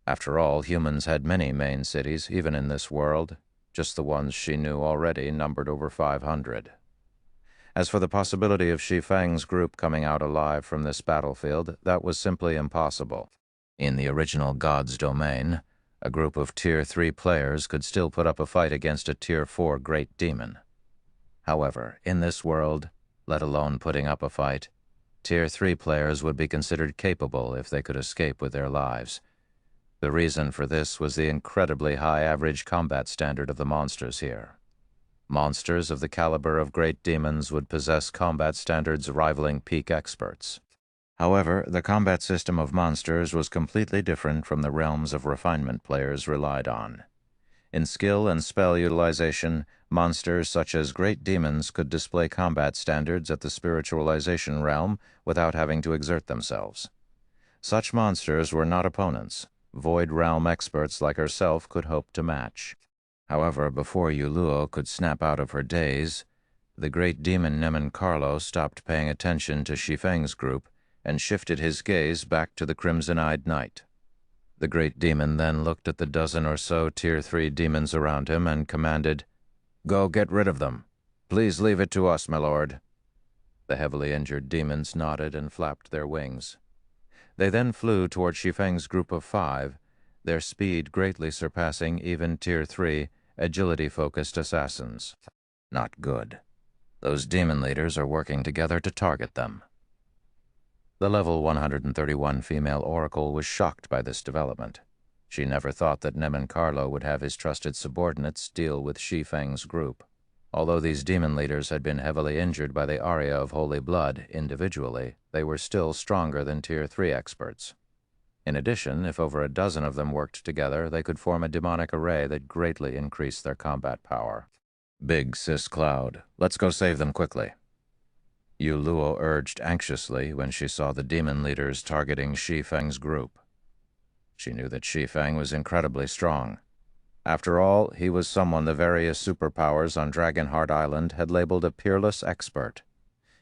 After all, humans had many main cities, even in this world. Just the ones she knew already numbered over 500. As for the possibility of Shi Feng's group coming out alive from this battlefield, that was simply impossible. In the original God's domain, a group of Tier 3 players could still put up a fight against a Tier 4 great demon. However, in this world, let alone putting up a fight, Tier 3 players would be considered capable if they could escape with their lives. The reason for this was the incredibly high average combat standard of the monsters here. Monsters of the caliber of great demons would possess combat standards rivaling peak experts. However, the combat system of monsters was completely different from the realms of refinement players relied on. In skill and spell utilization, monsters such as great demons could display combat standards at the spiritualization realm without having to exert themselves. Such monsters were not opponents. Void realm experts like herself could hope to match. However, before Yu Luo could snap out of her daze, the great demon Nemen Carlo stopped paying attention to Shi Feng's group and shifted his gaze back to the crimson-eyed knight. The great demon then looked at the dozen or so Tier 3 demons around him and commanded, "Go get rid of them. Please leave it to us, my lord." The heavily injured demons nodded and flapped their wings. They then flew toward Shi Feng's group of 5, their speed greatly surpassing even Tier 3 agility-focused assassins. Not good. Those demon leaders are working together to target them. The level 131 female oracle was shocked by this development. She never thought that Nemen Carlo would have his trusted subordinates deal with Shi Feng's group. Although these demon leaders had been heavily injured by the aria of holy blood individually, they were still stronger than Tier 3 experts. In addition, if over a dozen of them worked together, they could form a demonic array that greatly increased their combat power. "Big Sis Cloud, let's go save them quickly," Yu Luo urged anxiously when she saw the demon leaders targeting Shi Feng's group. She knew that Shi Feng was incredibly strong. After all, he was someone the various superpowers on Dragonheart Island had labeled a peerless expert.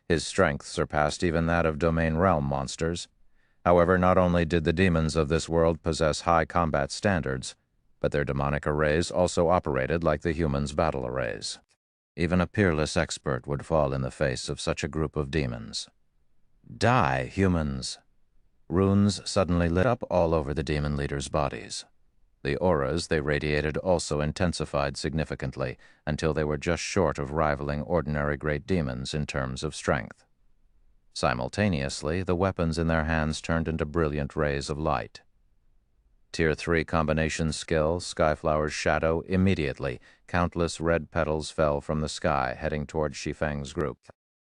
His strength surpassed even that of domain realm monsters. However, not only did the demons of this world possess high combat standards, but their demonic arrays also operated like the humans' battle arrays. Even a peerless expert would fall in the face of such a group of demons. "Die, humans!" Runes suddenly lit up all over the demon leaders' bodies. The auras they radiated also intensified significantly until they were just short of rivaling ordinary great demons in terms of strength. Simultaneously, the weapons in their hands turned into brilliant rays of light. Tier 3 combination skill, Skyflower's Shadow, immediately, countless red petals fell from the sky, heading toward Shi Feng's group.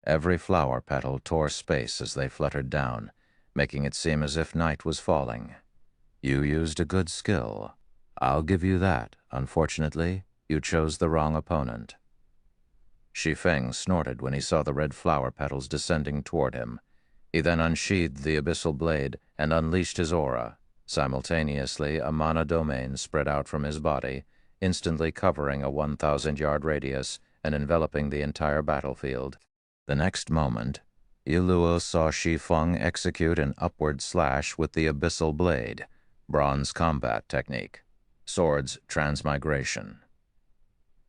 Every flower petal tore space as they fluttered down, making it seem as if night was falling. You used a good skill. I'll give you that. Unfortunately, you chose the wrong opponent. Shi Feng snorted when he saw the red flower petals descending toward him. He then unsheathed the abyssal blade and unleashed his aura. Simultaneously, a mana domain spread out from his body, instantly covering a 1,000-yard radius and enveloping the entire battlefield. The next moment, Yuluo saw Shi Feng execute an upward slash with the abyssal blade, bronze combat technique, swords transmigration.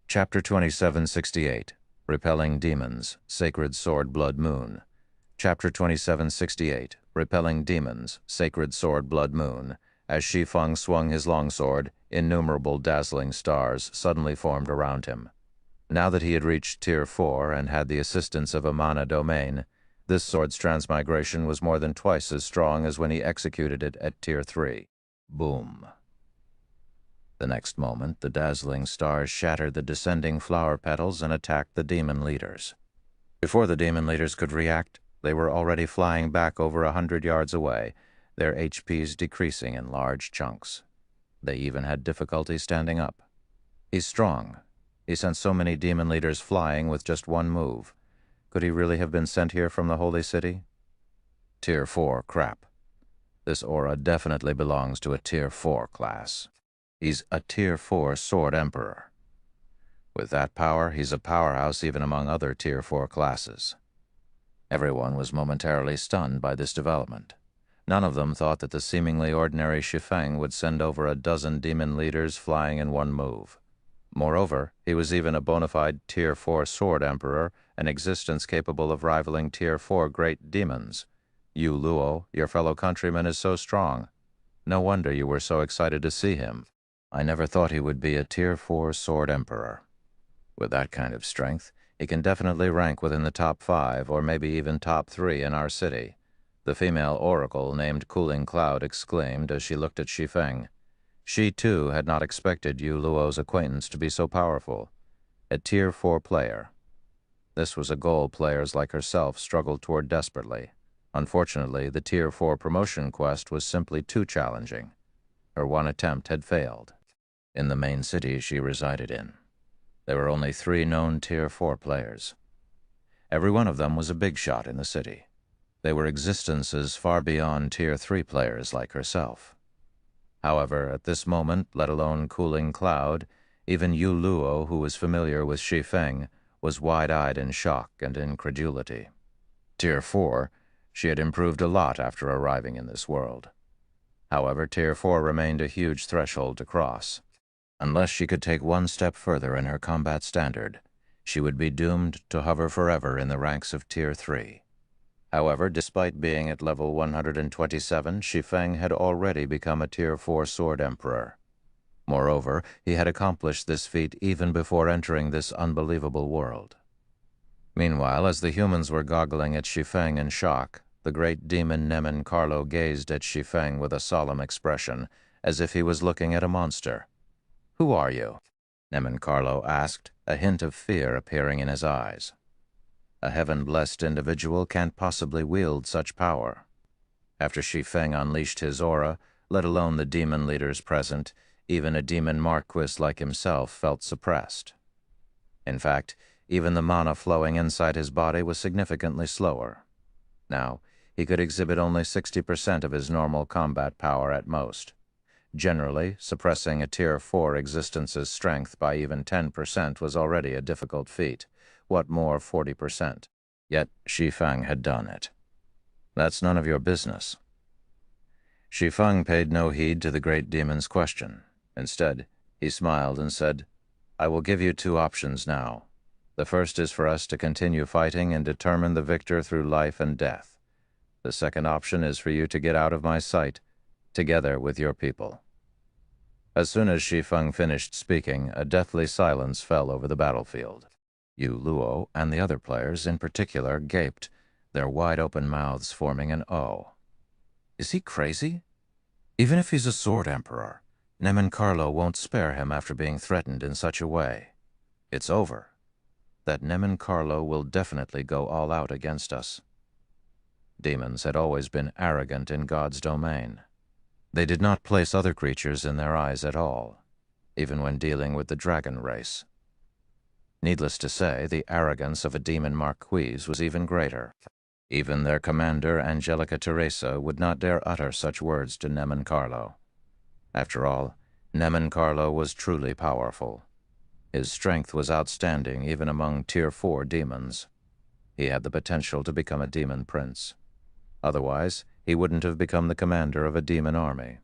Chapter 2768, Repelling Demons, Sacred Sword Blood Moon. Chapter 2768, Repelling Demons, Sacred Sword Blood Moon. As Shi Feng swung his longsword, innumerable dazzling stars suddenly formed around him. Now that he had reached Tier 4 and had the assistance of a mana domain, this sword's transmigration was more than twice as strong as when he executed it at Tier 3. Boom. The next moment, the dazzling stars shattered the descending flower petals and attacked the demon leaders. Before the demon leaders could react, they were already flying back over 100 yards away, their HPs decreasing in large chunks. They even had difficulty standing up. He's strong. He sent so many demon leaders flying with just one move. Could he really have been sent here from the Holy City? Tier 4 crap. This aura definitely belongs to a Tier 4 class. He's a Tier 4 Sword Emperor. With that power, he's a powerhouse even among other Tier 4 classes. Everyone was momentarily stunned by this development. None of them thought that the seemingly ordinary Shi Feng would send over a dozen demon leaders flying in one move. Moreover, he was even a bona fide Tier 4 Sword Emperor, an existence capable of rivaling Tier 4 great demons. You, Luo, your fellow countryman, is so strong. No wonder you were so excited to see him. I never thought he would be a Tier 4 Sword Emperor. With that kind of strength, he can definitely rank within the top 5 or maybe even top 3 in our city. The female oracle named Cooling Cloud exclaimed as she looked at Shi Feng. She, too, had not expected Yu Luo's acquaintance to be so powerful. A Tier 4 player. This was a goal players like herself struggled toward desperately. Unfortunately, the Tier 4 promotion quest was simply too challenging. Her one attempt had failed. In the main city she resided in, there were only 3 known Tier 4 players. Every one of them was a big shot in the city. They were existences far beyond Tier 3 players like herself. However, at this moment, let alone Cooling Cloud, even Yu Luo, who was familiar with Shi Feng, was wide-eyed in shock and incredulity. Tier 4, she had improved a lot after arriving in this world. However, Tier 4 remained a huge threshold to cross. Unless she could take one step further in her combat standard, she would be doomed to hover forever in the ranks of Tier 3. However, despite being at level 127, Shi Feng had already become a Tier 4 Sword Emperor. Moreover, he had accomplished this feat even before entering this unbelievable world. Meanwhile, as the humans were goggling at Shi Feng in shock, the great demon Nemen Carlo gazed at Shi Feng with a solemn expression, as if he was looking at a monster. "Who are you?" Nemen Carlo asked, a hint of fear appearing in his eyes. A heaven-blessed individual can't possibly wield such power. After Shi Feng unleashed his aura, let alone the demon leaders present, even a demon marquis like himself felt suppressed. In fact, even the mana flowing inside his body was significantly slower. Now, he could exhibit only 60% of his normal combat power at most. Generally, suppressing a Tier 4 existence's strength by even 10% was already a difficult feat. What more 40%? Yet Shi Feng had done it. "That's none of your business." Shi Feng paid no heed to the great demon's question. Instead, he smiled and said, "I will give you 2 options now. The first is for us to continue fighting and determine the victor through life and death. The second option is for you to get out of my sight, together with your people." As soon as Shi Feng finished speaking, a deathly silence fell over the battlefield. Yu Luo and the other players in particular gaped, their wide-open mouths forming an O. Is he crazy? Even if he's a Sword Emperor, Nemen Carlo won't spare him after being threatened in such a way. It's over. that Carlo will definitely go all out against us. Demons had always been arrogant in God's domain. They did not place other creatures in their eyes at all, even when dealing with the dragon race. Needless to say, the arrogance of a demon marquise was even greater. Even their commander, Angelica Teresa, would not dare utter such words to Carlo. After all, Carlo was truly powerful. His strength was outstanding even among Tier 4 demons. He had the potential to become a demon prince. Otherwise, he wouldn't have become the commander of a demon army.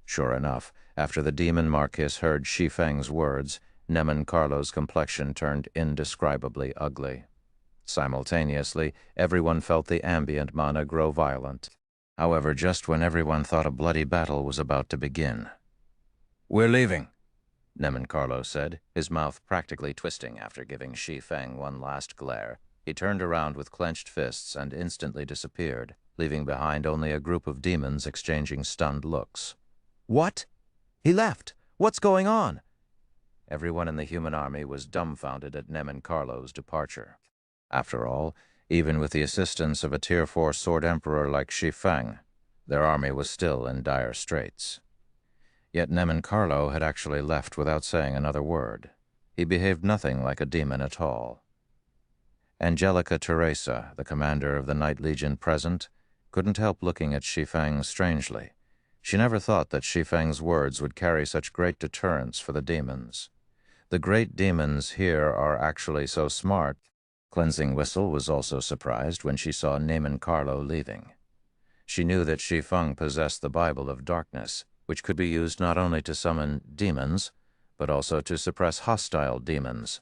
Sure enough, after the demon marquis heard Shi Feng's words, Carlo's complexion turned indescribably ugly. Simultaneously, everyone felt the ambient mana grow violent. However, just when everyone thought a bloody battle was about to begin. "We're leaving," Carlo said, his mouth practically twisting after giving Shi Feng one last glare. He turned around with clenched fists and instantly disappeared, leaving behind only a group of demons exchanging stunned looks. "What? He left! What's going on?" Everyone in the human army was dumbfounded at Carlo's departure. After all, even with the assistance of a Tier 4 Sword Emperor like Shi Feng, their army was still in dire straits. Yet Carlo had actually left without saying another word. He behaved nothing like a demon at all. Angelica Teresa, the commander of the Night Legion present, couldn't help looking at Shi Feng strangely. She never thought that Shi Feng's words would carry such great deterrence for the demons. The great demons here are actually so smart. Cleansing Whistle was also surprised when she saw Carlo leaving. She knew that Shi Feng possessed the Bible of Darkness, which could be used not only to summon demons, but also to suppress hostile demons.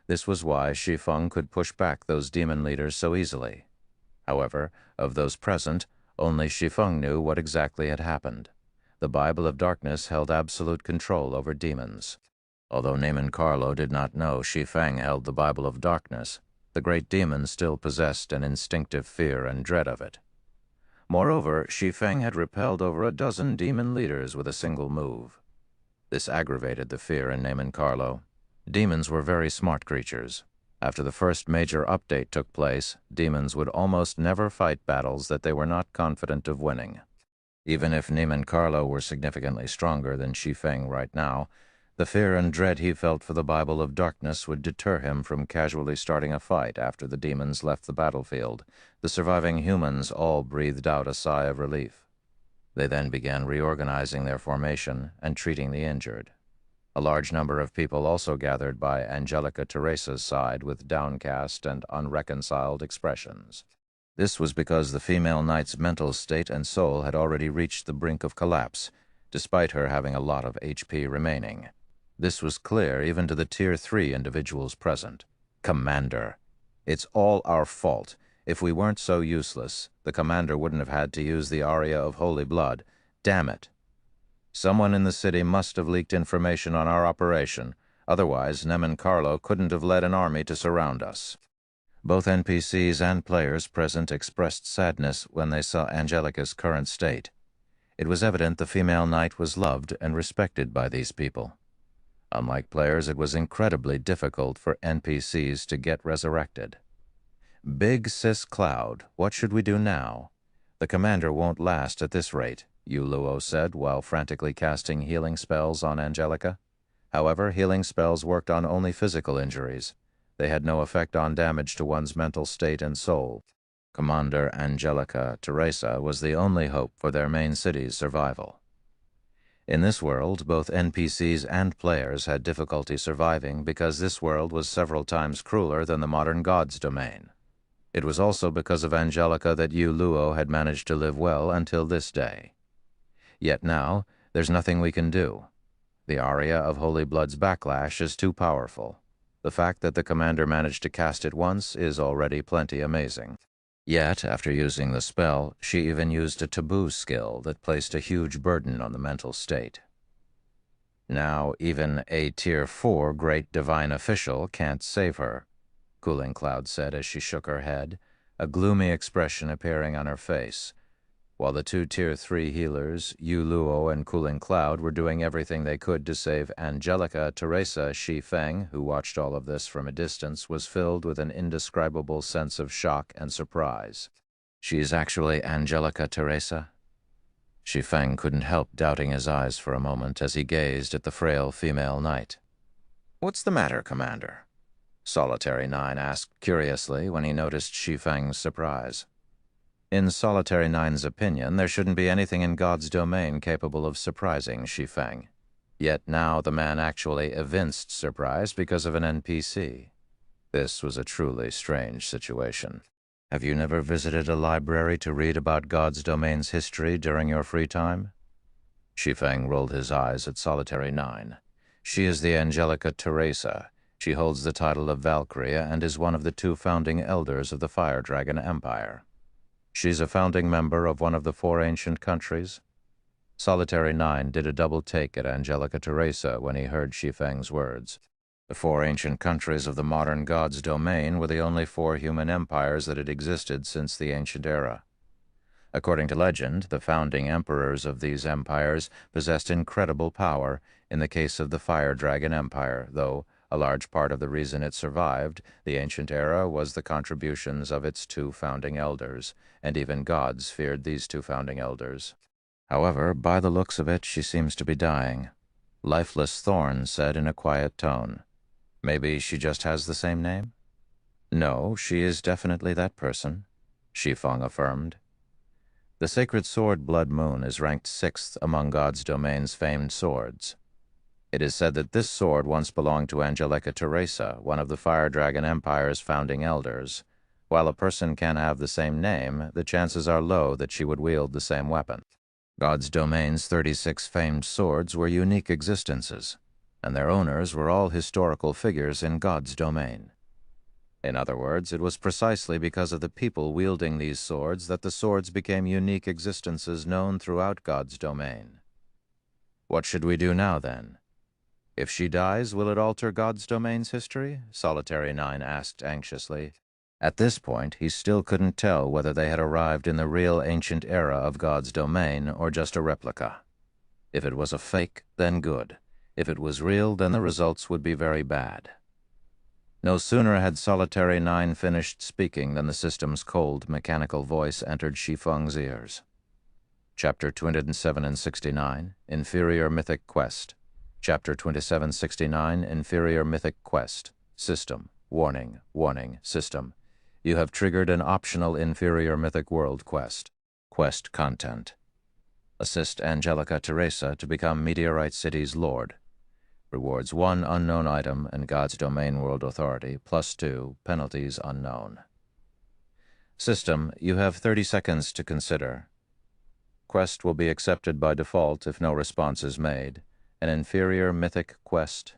This was why Shi Feng could push back those demon leaders so easily. However, of those present, only Shi Feng knew what exactly had happened. The Bible of Darkness held absolute control over demons. Although Carlo did not know Shi Feng held the Bible of Darkness, the great demon still possessed an instinctive fear and dread of it. Moreover, Shi Feng had repelled over a dozen demon leaders with a single move. This aggravated the fear in Carlo. Demons were very smart creatures. After the first major update took place, demons would almost never fight battles that they were not confident of winning. Even if Carlo were significantly stronger than Shi Feng right now, the fear and dread he felt for the Bible of Darkness would deter him from casually starting a fight after the demons left the battlefield. The surviving humans all breathed out a sigh of relief. They then began reorganizing their formation and treating the injured. A large number of people also gathered by Angelica Teresa's side with downcast and unreconciled expressions. This was because the female knight's mental state and soul had already reached the brink of collapse, despite her having a lot of HP remaining. This was clear even to the Tier 3 individuals present. "Commander, it's all our fault. If we weren't so useless, the commander wouldn't have had to use the aria of holy blood. Damn it. Someone in the city must have leaked information on our operation. Otherwise, Carlo couldn't have led an army to surround us." Both NPCs and players present expressed sadness when they saw Angelica's current state. It was evident the female knight was loved and respected by these people. Unlike players, it was incredibly difficult for NPCs to get resurrected. "Big Sis Cloud, what should we do now? The commander won't last at this rate," Luo said while frantically casting healing spells on Angelica. However, healing spells worked on only physical injuries. They had no effect on damage to one's mental state and soul. Commander Angelica Teresa was the only hope for their main city's survival. In this world, both NPCs and players had difficulty surviving because this world was several times crueler than the modern god's domain. It was also because of Angelica that Luo had managed to live well until this day. Yet now, there's nothing we can do. The aria of Holy Blood's backlash is too powerful. The fact that the commander managed to cast it once is already plenty amazing. Yet, after using the spell, she even used a taboo skill that placed a huge burden on the mental state. Now, even a Tier 4 Great Divine Official can't save her, Cooling Cloud said as she shook her head, a gloomy expression appearing on her face. While the two Tier 3 healers, Yu Luo and Cooling Cloud, were doing everything they could to save Angelica, Teresa, Shi Feng, who watched all of this from a distance, was filled with an indescribable sense of shock and surprise. "She's actually Angelica Teresa?" Shi Feng couldn't help doubting his eyes for a moment as he gazed at the frail female knight. "What's the matter, Commander?" Solitary 9 asked curiously when he noticed Shi Feng's surprise. In Solitary 9's opinion, there shouldn't be anything in God's domain capable of surprising Shi Feng. Yet now the man actually evinced surprise because of an NPC. This was a truly strange situation. "Have you never visited a library to read about God's domain's history during your free time?" Shi Feng rolled his eyes at Solitary 9. "She is the Angelica Teresa. She holds the title of Valkyria and is one of the two founding elders of the Fire Dragon Empire. She's a founding member of one of the 4 ancient countries." Solitary 9 did a double take at Angelica Teresa when he heard Shi Feng's words. The 4 ancient countries of the modern God's domain were the only 4 human empires that had existed since the ancient era. According to legend, the founding emperors of these empires possessed incredible power in the case of the Fire Dragon Empire, though a large part of the reason it survived the ancient era was the contributions of its 2 founding elders, and even gods feared these 2 founding elders. "However, by the looks of it, she seems to be dying," Lifeless Thorn said in a quiet tone. "Maybe she just has the same name?" "No, she is definitely that person," Shi Feng affirmed. The sacred sword Blood Moon is ranked 6th among God's domain's famed swords. It is said that this sword once belonged to Angelica Teresa, one of the Fire Dragon Empire's founding elders. While a person can have the same name, the chances are low that she would wield the same weapon. God's domain's 36 famed swords were unique existences, and their owners were all historical figures in God's domain. In other words, it was precisely because of the people wielding these swords that the swords became unique existences known throughout God's domain. "What should we do now, then? If she dies, will it alter God's domain's history?" Solitary 9 asked anxiously. At this point, he still couldn't tell whether they had arrived in the real ancient era of God's domain or just a replica. If it was a fake, then good. If it was real, then the results would be very bad. No sooner had Solitary 9 finished speaking than the system's cold, mechanical voice entered Shi Feng's ears. Chapter 27 and 69, Inferior Mythic Quest. Chapter 2769, Inferior Mythic Quest. System. Warning. Warning. System. You have triggered an optional Inferior Mythic World quest. Quest content. Assist Angelica Teresa to become Meteorite City's Lord. Rewards 1 unknown item and God's Domain World Authority, +2, penalties unknown. System, you have 30 seconds to consider. Quest will be accepted by default if no response is made. An inferior mythic quest.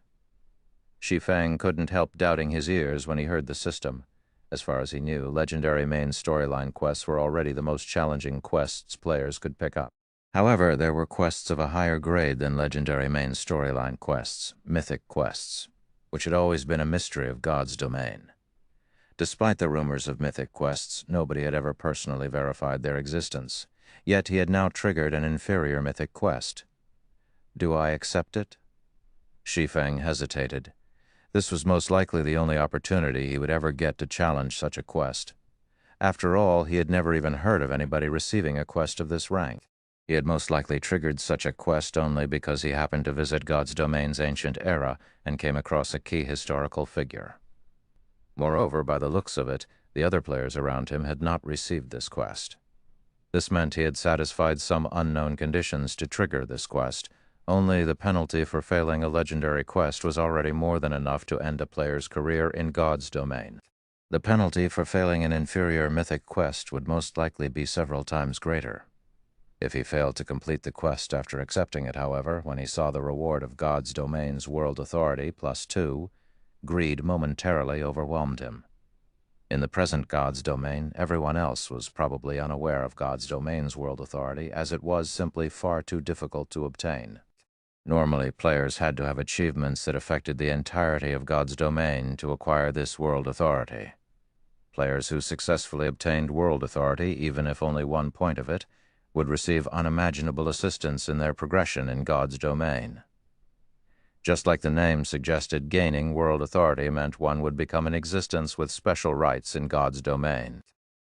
Shi Feng couldn't help doubting his ears when he heard the system. As far as he knew, legendary main storyline quests were already the most challenging quests players could pick up. However, there were quests of a higher grade than legendary main storyline quests, mythic quests, which had always been a mystery of God's domain. Despite the rumors of mythic quests, nobody had ever personally verified their existence. Yet he had now triggered an inferior mythic quest. Do I accept it? Shi Feng hesitated. This was most likely the only opportunity he would ever get to challenge such a quest. After all, he had never even heard of anybody receiving a quest of this rank. He had most likely triggered such a quest only because he happened to visit God's domain's ancient era and came across a key historical figure. Moreover, by the looks of it, the other players around him had not received this quest. This meant he had satisfied some unknown conditions to trigger this quest. Only the penalty for failing a legendary quest was already more than enough to end a player's career in God's domain. The penalty for failing an inferior mythic quest would most likely be several times greater. If he failed to complete the quest after accepting it, however, when he saw the reward of God's domain's world authority +2, greed momentarily overwhelmed him. In the present God's domain, everyone else was probably unaware of God's domain's world authority, as it was simply far too difficult to obtain. Normally, players had to have achievements that affected the entirety of God's domain to acquire this world authority. Players who successfully obtained world authority, even if only 1 point of it, would receive unimaginable assistance in their progression in God's domain. Just like the name suggested, gaining world authority meant one would become an existence with special rights in God's domain.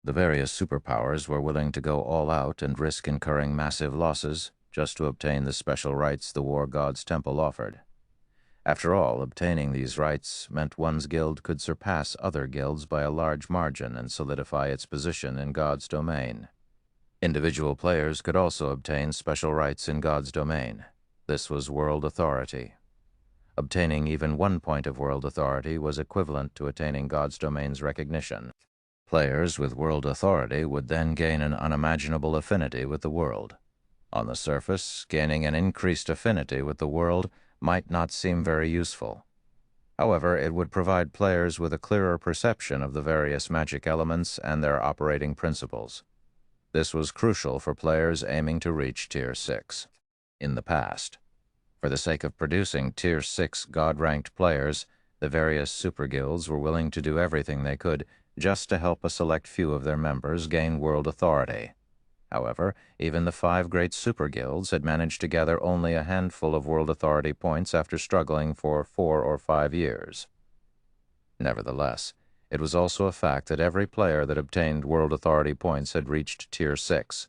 The various superpowers were willing to go all out and risk incurring massive losses just to obtain the special rights the war god's temple offered. After all, obtaining these rights meant one's guild could surpass other guilds by a large margin and solidify its position in God's domain. Individual players could also obtain special rights in God's domain. This was world authority. Obtaining even 1 point of world authority was equivalent to attaining God's domain's recognition. Players with world authority would then gain an unimaginable affinity with the world. On the surface, gaining an increased affinity with the world might not seem very useful. However, it would provide players with a clearer perception of the various magic elements and their operating principles. This was crucial for players aiming to reach Tier 6. In the past, for the sake of producing Tier 6 God-ranked players, the various super guilds were willing to do everything they could just to help a select few of their members gain world authority. However, even the 5 great super guilds had managed to gather only a handful of world authority points after struggling for 4 or 5 years. Nevertheless, it was also a fact that every player that obtained world authority points had reached Tier 6.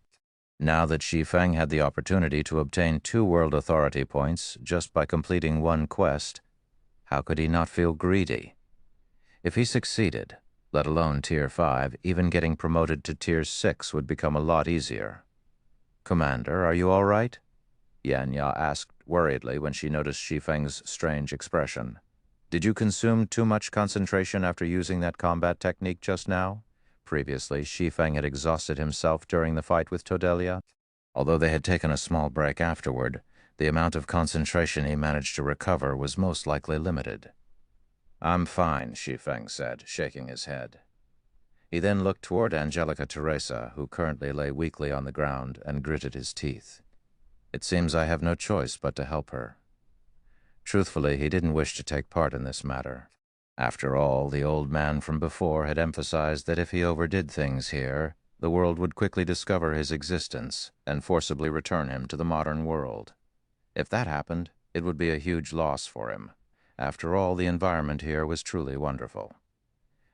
Now that Shi Feng had the opportunity to obtain 2 world authority points just by completing 1 quest, how could he not feel greedy? If he succeeded, let alone Tier 5, even getting promoted to Tier 6 would become a lot easier. "Commander, are you all right?" Yanya asked worriedly when she noticed Shi Feng's strange expression. "Did you consume too much concentration after using that combat technique just now?" Previously, Shi Feng had exhausted himself during the fight with Todelia. Although they had taken a small break afterward, the amount of concentration he managed to recover was most likely limited. "I'm fine," Shi Feng said, shaking his head. He then looked toward Angelica Teresa, who currently lay weakly on the ground, and gritted his teeth. "It seems I have no choice but to help her." Truthfully, he didn't wish to take part in this matter. After all, the old man from before had emphasized that if he overdid things here, the world would quickly discover his existence and forcibly return him to the modern world. If that happened, it would be a huge loss for him. After all, the environment here was truly wonderful.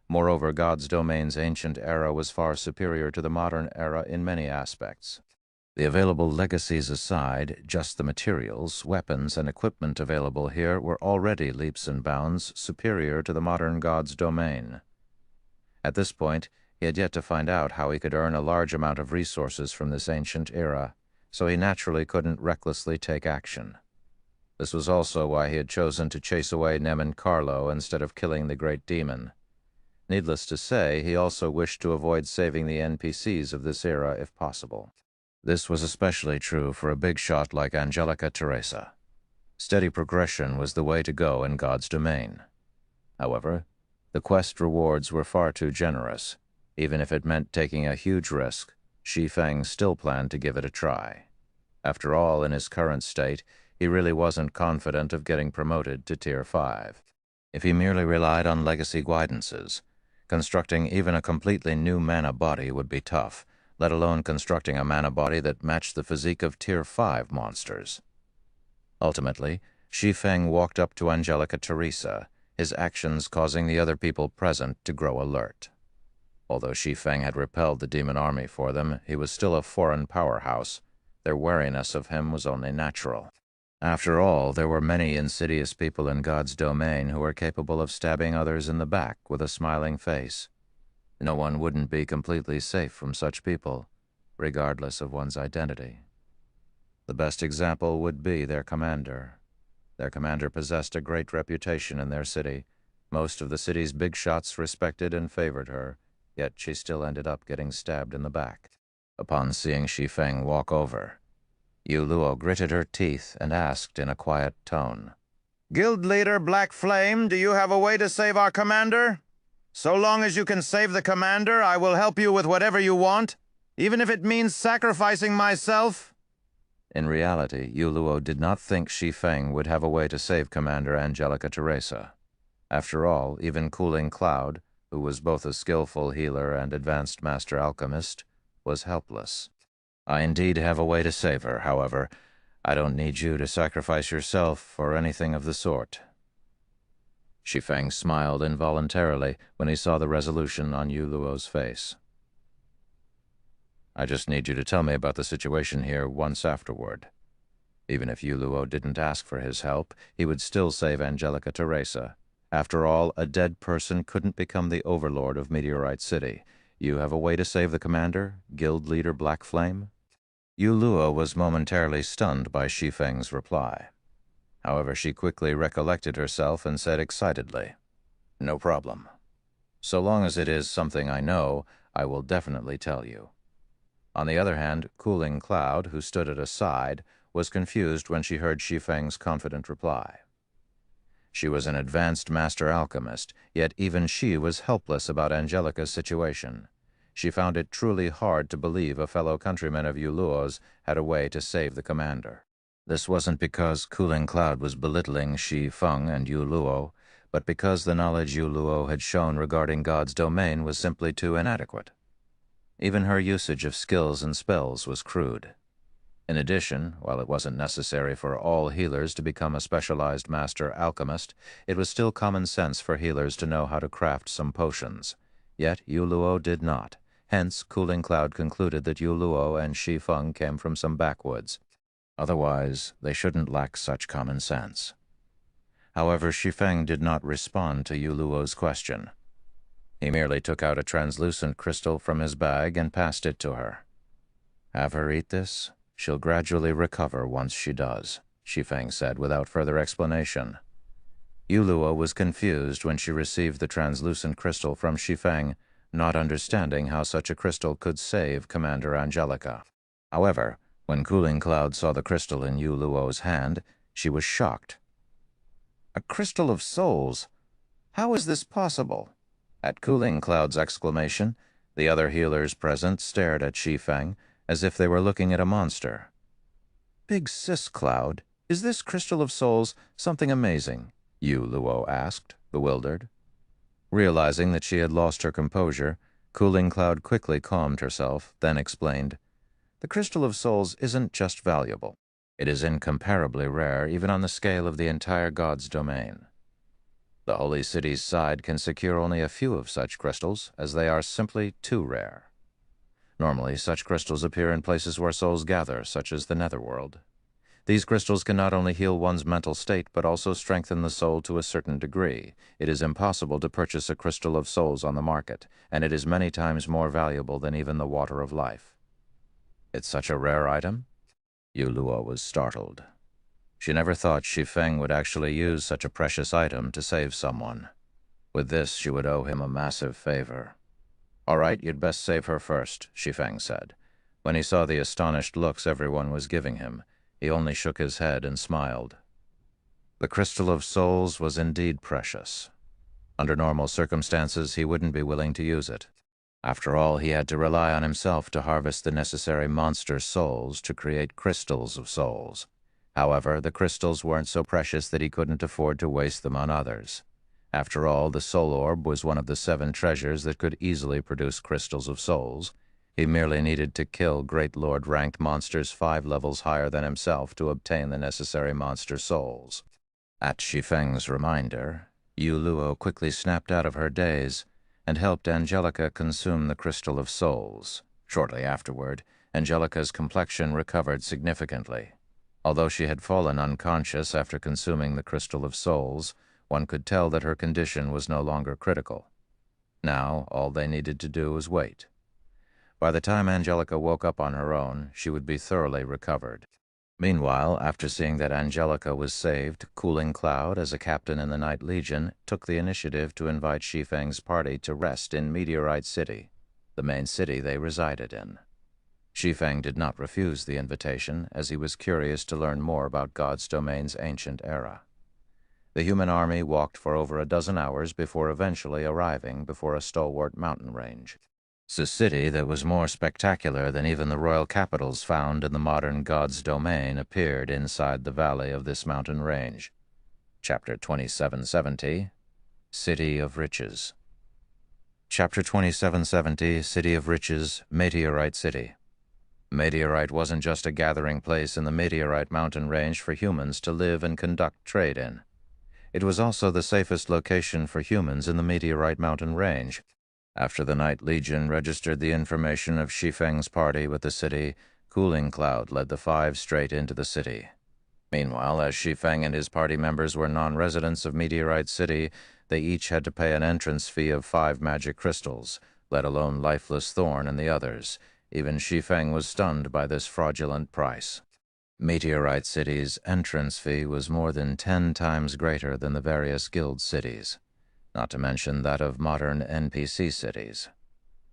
Moreover, God's domain's ancient era was far superior to the modern era in many aspects. The available legacies aside, just the materials, weapons, and equipment available here were already leaps and bounds superior to the modern God's domain. At this point, he had yet to find out how he could earn a large amount of resources from this ancient era, so he naturally couldn't recklessly take action. This was also why he had chosen to chase away Nem and Carlo instead of killing the great demon. Needless to say, he also wished to avoid saving the NPCs of this era if possible. This was especially true for a big shot like Angelica Teresa. Steady progression was the way to go in God's domain. However, the quest rewards were far too generous. Even if it meant taking a huge risk, Shi Feng still planned to give it a try. After all, in his current state, he really wasn't confident of getting promoted to Tier 5. If he merely relied on legacy guidances, constructing even a completely new mana body would be tough, let alone constructing a mana body that matched the physique of Tier 5 monsters. Ultimately, Shi Feng walked up to Angelica Teresa, his actions causing the other people present to grow alert. Although Shi Feng had repelled the demon army for them, he was still a foreign powerhouse. Their wariness of him was only natural. After all, there were many insidious people in God's domain who were capable of stabbing others in the back with a smiling face. No one wouldn't be completely safe from such people, regardless of one's identity. The best example would be their commander. Their commander possessed a great reputation in their city. Most of the city's big shots respected and favored her, yet she still ended up getting stabbed in the back. Upon seeing Shi Feng walk over, Yu Luo gritted her teeth and asked in a quiet tone, "Guild leader Black Flame, do you have a way to save our commander? So long as you can save the commander, I will help you with whatever you want, even if it means sacrificing myself." In reality, Yu Luo did not think Shi Feng would have a way to save Commander Angelica Teresa. After all, even Cooling Cloud, who was both a skillful healer and advanced master alchemist, was helpless. I indeed have a way to save her, however. I don't need you to sacrifice yourself or anything of the sort." Shi Feng smiled involuntarily when he saw the resolution on Yu Luo's face. "I just need you to tell me about the situation here once afterward." Even if Yu Luo didn't ask for his help, he would still save Angelica Teresa. After all, a dead person couldn't become the overlord of Meteorite City. "You have a way to save the commander, guild leader Black Flame?" Yu Luo was momentarily stunned by Shi Feng's reply. However, she quickly recollected herself and said excitedly, "No problem. So long as it is something I know, I will definitely tell you." On the other hand, Cooling Cloud, who stood at a side, was confused when she heard Shi Feng's confident reply. She was an advanced master alchemist, yet even she was helpless about Angelica's situation. She found it truly hard to believe a fellow countryman of Yu Luo's had a way to save the commander. This wasn't because Cooling Cloud was belittling Shi Feng and Yu Luo, but because the knowledge Yu Luo had shown regarding God's domain was simply too inadequate. Even her usage of skills and spells was crude. In addition, while it wasn't necessary for all healers to become a specialized master alchemist, it was still common sense for healers to know how to craft some potions. Yet Yu Luo did not. Hence, Cooling Cloud concluded that Yu Luo and Shi Feng came from some backwoods. Otherwise, they shouldn't lack such common sense. However, Shi Feng did not respond to Yu Luo's question. He merely took out a translucent crystal from his bag and passed it to her. "Have her eat this. She'll gradually recover once she does," Shi Feng said without further explanation. Yu Luo was confused when she received the translucent crystal from Shi Feng, not understanding how such a crystal could save Commander Angelica. However, when Cooling Cloud saw the crystal in Yu Luo's hand, she was shocked. "A crystal of souls? How is this possible?" At Cooling Cloud's exclamation, the other healers present stared at Shi Feng as if they were looking at a monster. "Big Sis Cloud, is this crystal of souls something amazing?" Yu Luo asked, bewildered. Realizing that she had lost her composure, Cooling Cloud quickly calmed herself, then explained, "The crystal of souls isn't just valuable. It is incomparably rare, even on the scale of the entire God's domain. The Holy City's side can secure only a few of such crystals, as they are simply too rare. Normally, such crystals appear in places where souls gather, such as the Netherworld. These crystals can not only heal one's mental state, but also strengthen the soul to a certain degree. It is impossible to purchase a crystal of souls on the market, and it is many times more valuable than even the water of life." "It's such a rare item?" Yu Luo was startled. She never thought Shi Feng would actually use such a precious item to save someone. With this, she would owe him a massive favor. "All right, you'd best save her first," Shi Feng said. When he saw the astonished looks everyone was giving him, he only shook his head and smiled. The crystal of souls was indeed precious. Under normal circumstances, he wouldn't be willing to use it. After all, he had to rely on himself to harvest the necessary monster souls to create crystals of souls. However, the crystals weren't so precious that he couldn't afford to waste them on others. After all, the soul orb was one of the 7 treasures that could easily produce crystals of souls. He merely needed to kill Great Lord-ranked monsters 5 levels higher than himself to obtain the necessary monster souls. At Shi Feng's reminder, Yu Luo quickly snapped out of her daze and helped Angelica consume the crystal of souls. Shortly afterward, Angelica's complexion recovered significantly. Although she had fallen unconscious after consuming the crystal of souls, one could tell that her condition was no longer critical. Now, all they needed to do was wait. By the time Angelica woke up on her own, she would be thoroughly recovered. Meanwhile, after seeing that Angelica was saved, Cooling Cloud, as a captain in the Night Legion, took the initiative to invite Shi Feng's party to rest in Meteorite City, the main city they resided in. Shi Feng did not refuse the invitation, as he was curious to learn more about God's domain's ancient era. The human army walked for over a dozen hours before eventually arriving before a stalwart mountain range. It's a city that was more spectacular than even the royal capitals found in the modern God's domain appeared inside the valley of this mountain range. Chapter 2770, City of Riches. Chapter 2770, City of Riches, Meteorite City. Meteorite wasn't just a gathering place in the Meteorite mountain range for humans to live and conduct trade in. It was also the safest location for humans in the Meteorite mountain range. After the Night Legion registered the information of Shi Feng's party with the city, Cooling Cloud led the five straight into the city. Meanwhile, as Shi Feng and his party members were non-residents of Meteorite City, they each had to pay an entrance fee of 5 magic crystals, let alone lifeless thorn and the others. Even Shi Feng was stunned by this fraudulent price. Meteorite City's entrance fee was more than 10 times greater than the various guild cities, not to mention that of modern NPC cities.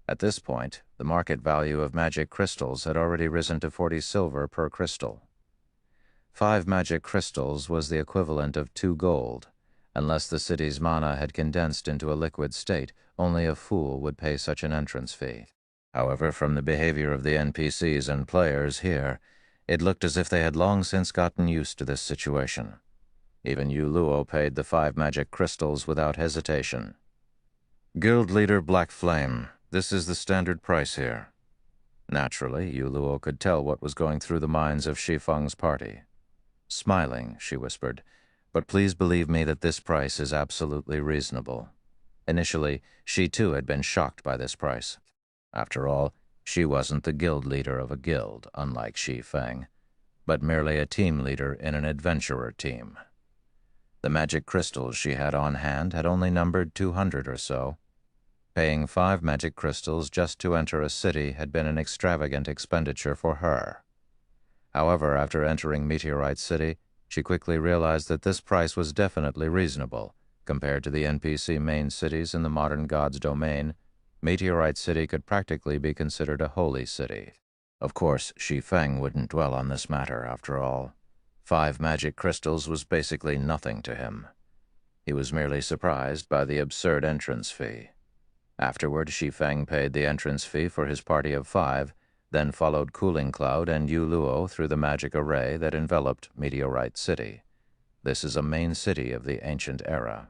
At this point, the market value of magic crystals had already risen to 40 silver per crystal. 5 magic crystals was the equivalent of 2 gold. Unless the city's mana had condensed into a liquid state, only a fool would pay such an entrance fee. However, from the behavior of the NPCs and players here, it looked as if they had long since gotten used to this situation. Even Yu Luo paid the 5 magic crystals without hesitation. Guild leader Black Flame, this is the standard price here. Naturally, Yu Luo could tell what was going through the minds of Shi Feng's party. Smiling, she whispered, "But please believe me that this price is absolutely reasonable." Initially, she too had been shocked by this price. After all, she wasn't the guild leader of a guild, unlike Shi Feng, but merely a team leader in an adventurer team. The magic crystals she had on hand had only numbered 200 or so. Paying 5 magic crystals just to enter a city had been an extravagant expenditure for her. However, after entering Meteorite City, she quickly realized that this price was definitely reasonable. Compared to the NPC main cities in the modern god's domain, Meteorite City could practically be considered a holy city. Of course, Shi Feng wouldn't dwell on this matter, after all. 5 magic crystals was basically nothing to him. He was merely surprised by the absurd entrance fee. Afterward, Shi Feng paid the entrance fee for his party of 5, then followed Cooling Cloud and Yu Luo through the magic array that enveloped Meteorite City. This is a main city of the ancient era.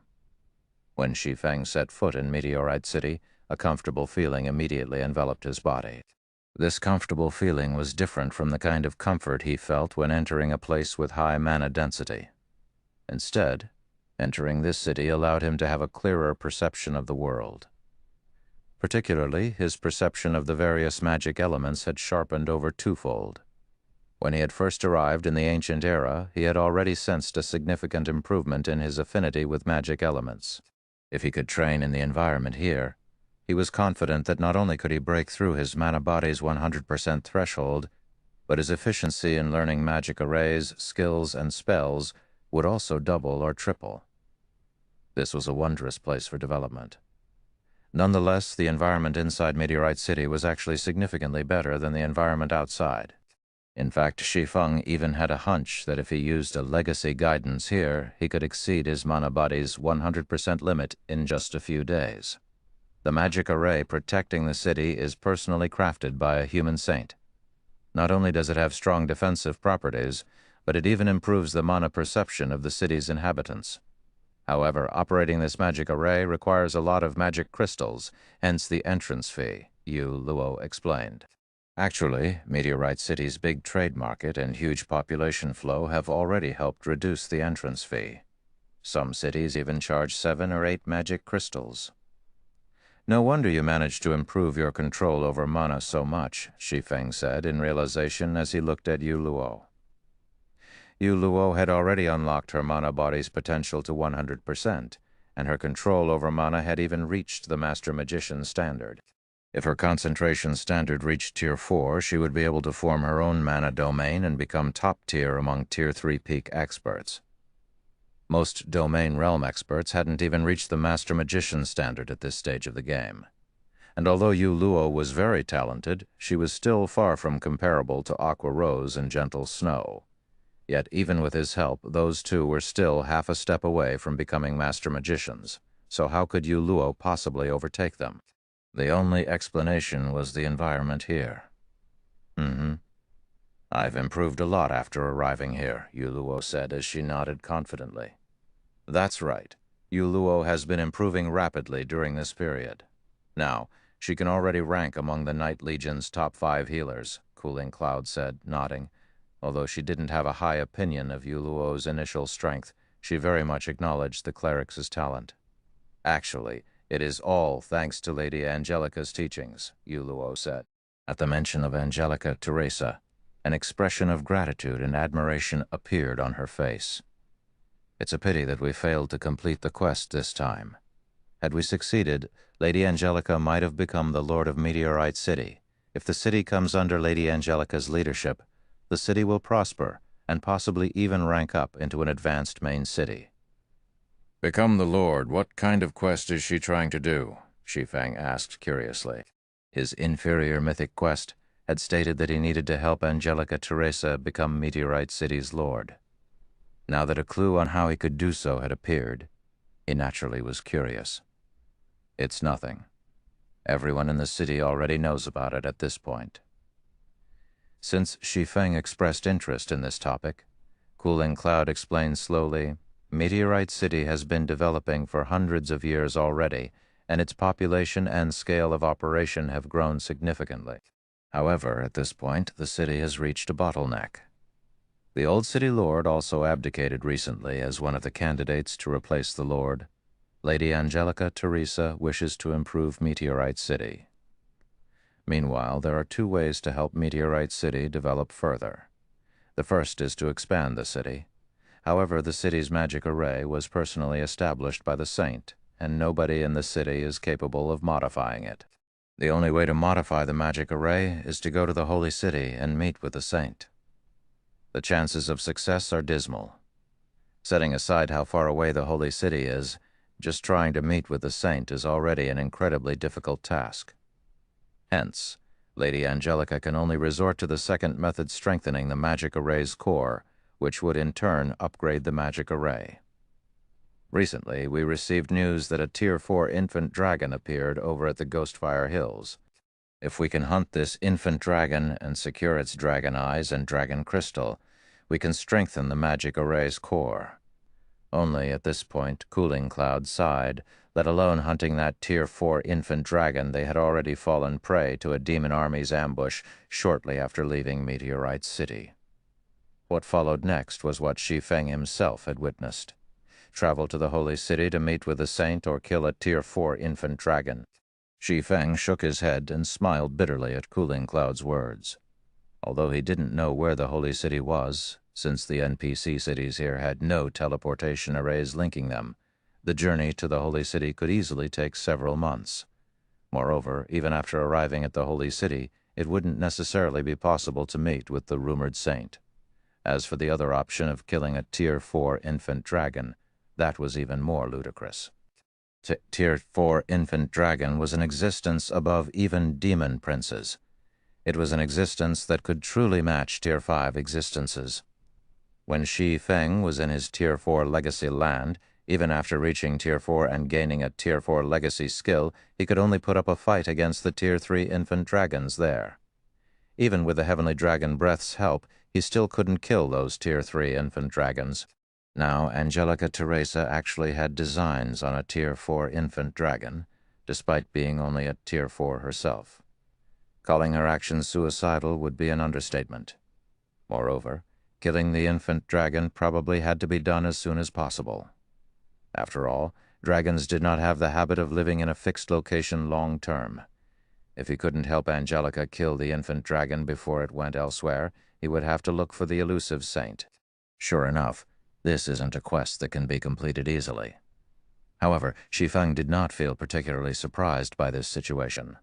When Shi Feng set foot in Meteorite City, a comfortable feeling immediately enveloped his body. This comfortable feeling was different from the kind of comfort he felt when entering a place with high mana density. Instead, entering this city allowed him to have a clearer perception of the world. Particularly, his perception of the various magic elements had sharpened over twofold. When he had first arrived in the ancient era, he had already sensed a significant improvement in his affinity with magic elements. If he could train in the environment here, he was confident that not only could he break through his mana body's 100% threshold, but his efficiency in learning magic arrays, skills, and spells would also double or triple. This was a wondrous place for development. Nonetheless, the environment inside Meteorite City was actually significantly better than the environment outside. In fact, Shi Feng even had a hunch that if he used a legacy guidance here, he could exceed his mana body's 100% limit in just a few days. The magic array protecting the city is personally crafted by a human saint. Not only does it have strong defensive properties, but it even improves the mana perception of the city's inhabitants. However, operating this magic array requires a lot of magic crystals, hence the entrance fee, Yu Luo explained. Actually, Meteorite City's big trade market and huge population flow have already helped reduce the entrance fee. Some cities even charge 7 or 8 magic crystals. "No wonder you managed to improve your control over mana so much," Shi Feng said in realization as he looked at Yu Luo. Yu Luo had already unlocked her mana body's potential to 100%, and her control over mana had even reached the Master Magician standard. If her concentration standard reached Tier 4, she would be able to form her own mana domain and become top tier among Tier 3 peak experts. Most domain realm experts hadn't even reached the Master Magician standard at this stage of the game. And although Yu Luo was very talented, she was still far from comparable to Aqua Rose and Gentle Snow. Yet even with his help, those two were still half a step away from becoming Master Magicians, so how could Yu Luo possibly overtake them? The only explanation was the environment here. "I've improved a lot after arriving here," Yu Luo said as she nodded confidently. "That's right. Yu Luo has been improving rapidly during this period. Now, she can already rank among the Night Legion's top 5 healers, Cooling Cloud said, nodding. Although she didn't have a high opinion of Yuluo's initial strength, she very much acknowledged the cleric's talent. Actually, it is all thanks to Lady Angelica's teachings, Yuluo said. At the mention of Angelica Teresa, an expression of gratitude and admiration appeared on her face. It's a pity that we failed to complete the quest this time. Had we succeeded, Lady Angelica might have become the Lord of Meteorite City. If the city comes under Lady Angelica's leadership, the city will prosper and possibly even rank up into an advanced main city. Become the Lord, what kind of quest is she trying to do? Shi Feng asked curiously. His inferior mythic quest had stated that he needed to help Angelica Teresa become Meteorite City's Lord. Now that a clue on how he could do so had appeared, he naturally was curious. It's nothing. Everyone in the city already knows about it at this point. Since Shi Feng expressed interest in this topic, Cooling Cloud explained slowly, Meteorite City has been developing for hundreds of years already, and its population and scale of operation have grown significantly. However, at this point, the city has reached a bottleneck. The old city lord also abdicated recently as one of the candidates to replace the lord. Lady Angelica Teresa wishes to improve Meteorite City. Meanwhile, there are two ways to help Meteorite City develop further. The first is to expand the city. However, the city's magic array was personally established by the saint, and nobody in the city is capable of modifying it. The only way to modify the magic array is to go to the holy city and meet with the saint. The chances of success are dismal. Setting aside how far away the holy city is, just trying to meet with the saint is already an incredibly difficult task. Hence, Lady Angelica can only resort to the second method, strengthening the magic array's core, which would in turn upgrade the magic array. Recently, we received news that a Tier 4 infant dragon appeared over at the Ghostfire Hills. If we can hunt this infant dragon and secure its dragon eyes and dragon crystal, we can strengthen the magic array's core. Only at this point, Cooling Cloud sighed. Let alone hunting that Tier 4 infant dragon, they had already fallen prey to a demon army's ambush shortly after leaving Meteorite City. What followed next was what Shi Feng himself had witnessed. Travel to the holy city to meet with a saint or kill a Tier 4 infant dragon. Shi Feng shook his head and smiled bitterly at Cooling Cloud's words. Although he didn't know where the holy city was, since the NPC cities here had no teleportation arrays linking them, the journey to the holy city could easily take several months. Moreover, even after arriving at the holy city, it wouldn't necessarily be possible to meet with the rumored saint. As for the other option of killing a Tier 4 infant dragon, that was even more ludicrous. Tier 4 infant dragon was an existence above even demon princes. It was an existence that could truly match Tier 5 existences. When Shi Feng was in his Tier 4 legacy land, even after reaching Tier 4 and gaining a Tier 4 legacy skill, he could only put up a fight against the Tier 3 infant dragons there. Even with the Heavenly Dragon Breath's help, he still couldn't kill those Tier 3 infant dragons. Now, Angelica Teresa actually had designs on a Tier 4 infant dragon, despite being only a Tier 4 herself. Calling her actions suicidal would be an understatement. Moreover, killing the infant dragon probably had to be done as soon as possible. After all, dragons did not have the habit of living in a fixed location long term. If he couldn't help Angelica kill the infant dragon before it went elsewhere, he would have to look for the elusive saint. Sure enough, this isn't a quest that can be completed easily. However, Shi Feng did not feel particularly surprised by this situation.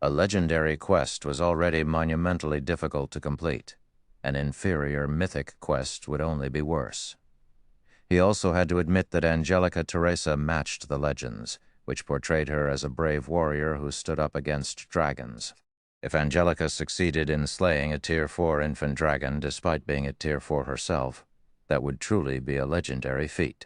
A legendary quest was already monumentally difficult to complete. An inferior mythic quest would only be worse. He also had to admit that Angelica Teresa matched the legends, which portrayed her as a brave warrior who stood up against dragons. If Angelica succeeded in slaying a Tier 4 infant dragon despite being a Tier 4 herself, that would truly be a legendary feat.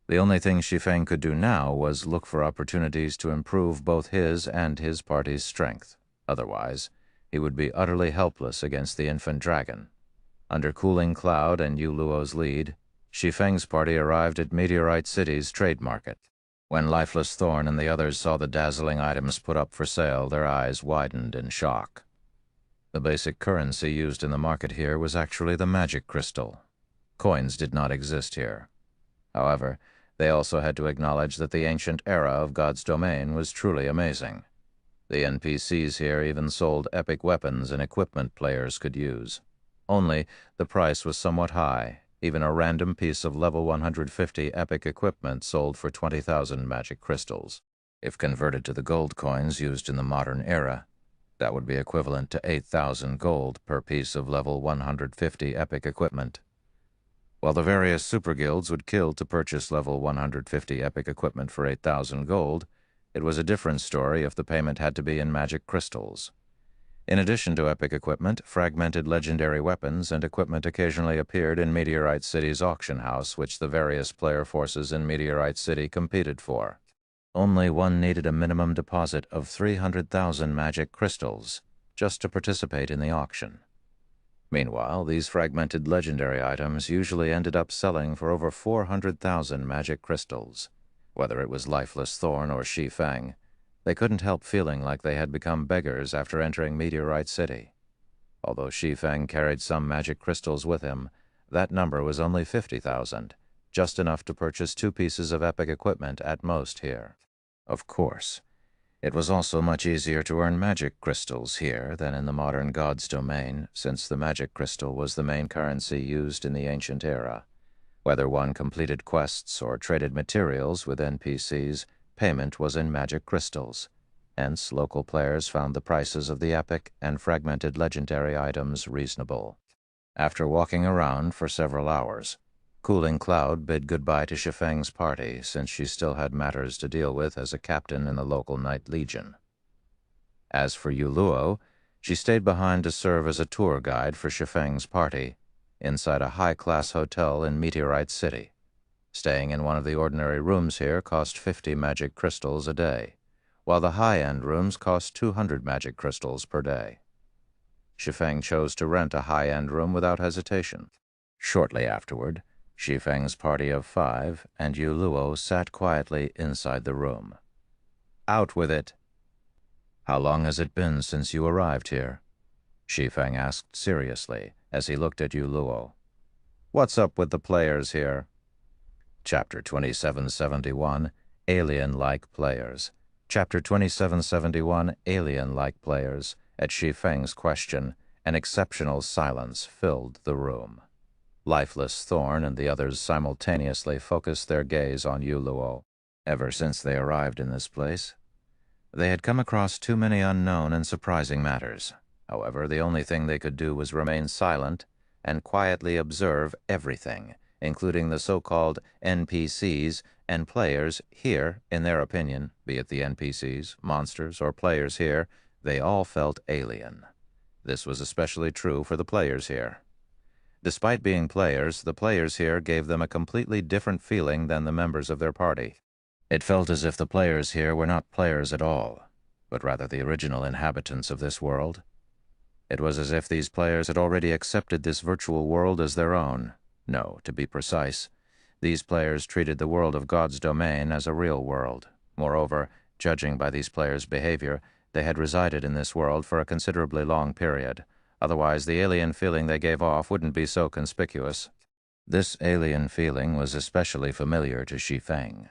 The only thing Shi Feng could do now was look for opportunities to improve both his and his party's strength. Otherwise, he would be utterly helpless against the infant dragon. Under Cooling Cloud and Yuluo's lead, Shi Feng's party arrived at Meteorite City's trade market. When Lifeless Thorn and the others saw the dazzling items put up for sale, their eyes widened in shock. The basic currency used in the market here was actually the magic crystal. Coins did not exist here. However, they also had to acknowledge that the ancient era of God's domain was truly amazing. The NPCs here even sold epic weapons and equipment players could use. Only, the price was somewhat high. Even a random piece of level 150 epic equipment sold for 20,000 magic crystals. If converted to the gold coins used in the modern era, that would be equivalent to 8,000 gold per piece of level 150 epic equipment. While the various super guilds would kill to purchase level 150 epic equipment for 8,000 gold, it was a different story if the payment had to be in magic crystals. In addition to epic equipment, fragmented legendary weapons and equipment occasionally appeared in Meteorite City's auction house, which the various player forces in Meteorite City competed for. Only one needed a minimum deposit of 300,000 magic crystals just to participate in the auction. Meanwhile, these fragmented legendary items usually ended up selling for over 400,000 magic crystals. Whether it was Lifeless Thorn or Shi Feng, they couldn't help feeling like they had become beggars after entering Meteorite City. Although Shi Feng carried some magic crystals with him, that number was only 50,000, just enough to purchase 2 pieces of epic equipment at most here. Of course, it was also much easier to earn magic crystals here than in the modern God's domain, since the magic crystal was the main currency used in the ancient era. Whether one completed quests or traded materials with NPCs, payment was in magic crystals. Hence, local players found the prices of the epic and fragmented legendary items reasonable. After walking around for several hours, Cooling Cloud bid goodbye to Shi Feng's party, since she still had matters to deal with as a captain in the local Night Legion. As for Yu Luo, she stayed behind to serve as a tour guide for Shi Feng's party inside a high-class hotel in Meteorite City. Staying in one of the ordinary rooms here cost 50 magic crystals a day, while the high-end rooms cost 200 magic crystals per day. Shi Feng chose to rent a high-end room without hesitation. Shortly afterward, Shi Feng's party of 5 and Yu Luo sat quietly inside the room. "Out with it." "How long has it been since you arrived here?" Shi Feng asked seriously as he looked at Yu Luo. "What's up with the players here?" Chapter 2771, Alien-like Players. Chapter 2771, Alien-like Players. At Shi Feng's question, an exceptional silence filled the room. Lifeless Thorn and the others simultaneously focused their gaze on Yu Luo. Ever since they arrived in this place, they had come across too many unknown and surprising matters. However, the only thing they could do was remain silent and quietly observe everything, including the so-called NPCs and players here. In their opinion, be it the NPCs, monsters, or players here, they all felt alien. This was especially true for the players here. Despite being players, the players here gave them a completely different feeling than the members of their party. It felt as if the players here were not players at all, but rather the original inhabitants of this world. It was as if these players had already accepted this virtual world as their own. No, to be precise, these players treated the world of God's domain as a real world. Moreover, judging by these players' behavior, they had resided in this world for a considerably long period. Otherwise, the alien feeling they gave off wouldn't be so conspicuous. This alien feeling was especially familiar to Shi Feng.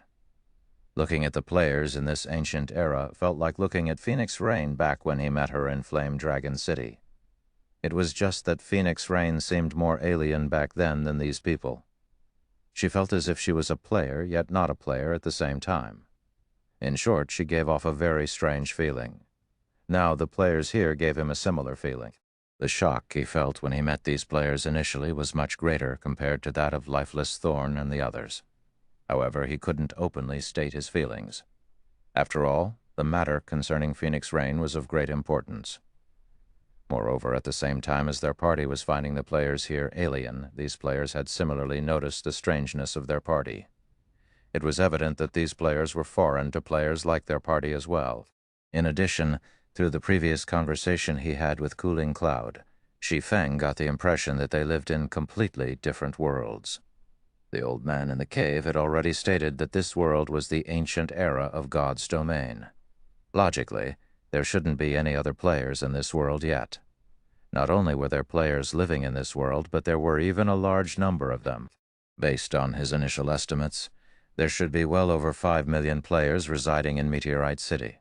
Looking at the players in this ancient era felt like looking at Phoenix Rain back when he met her in Flame Dragon City. It was just that Phoenix Rain seemed more alien back then than these people. She felt as if she was a player, yet not a player at the same time. In short, she gave off a very strange feeling. Now, the players here gave him a similar feeling. The shock he felt when he met these players initially was much greater compared to that of Lifeless Thorn and the others. However, he couldn't openly state his feelings. After all, the matter concerning Phoenix Rain was of great importance. Moreover, at the same time as their party was finding the players here alien, these players had similarly noticed the strangeness of their party. It was evident that these players were foreign to players like their party as well. In addition, through the previous conversation he had with Cooling Cloud, Shi Feng got the impression that they lived in completely different worlds. The old man in the cave had already stated that this world was the ancient era of God's domain. Logically, there shouldn't be any other players in this world yet. Not only were there players living in this world, but there were even a large number of them. Based on his initial estimates, there should be well over 5 million players residing in Meteorite City.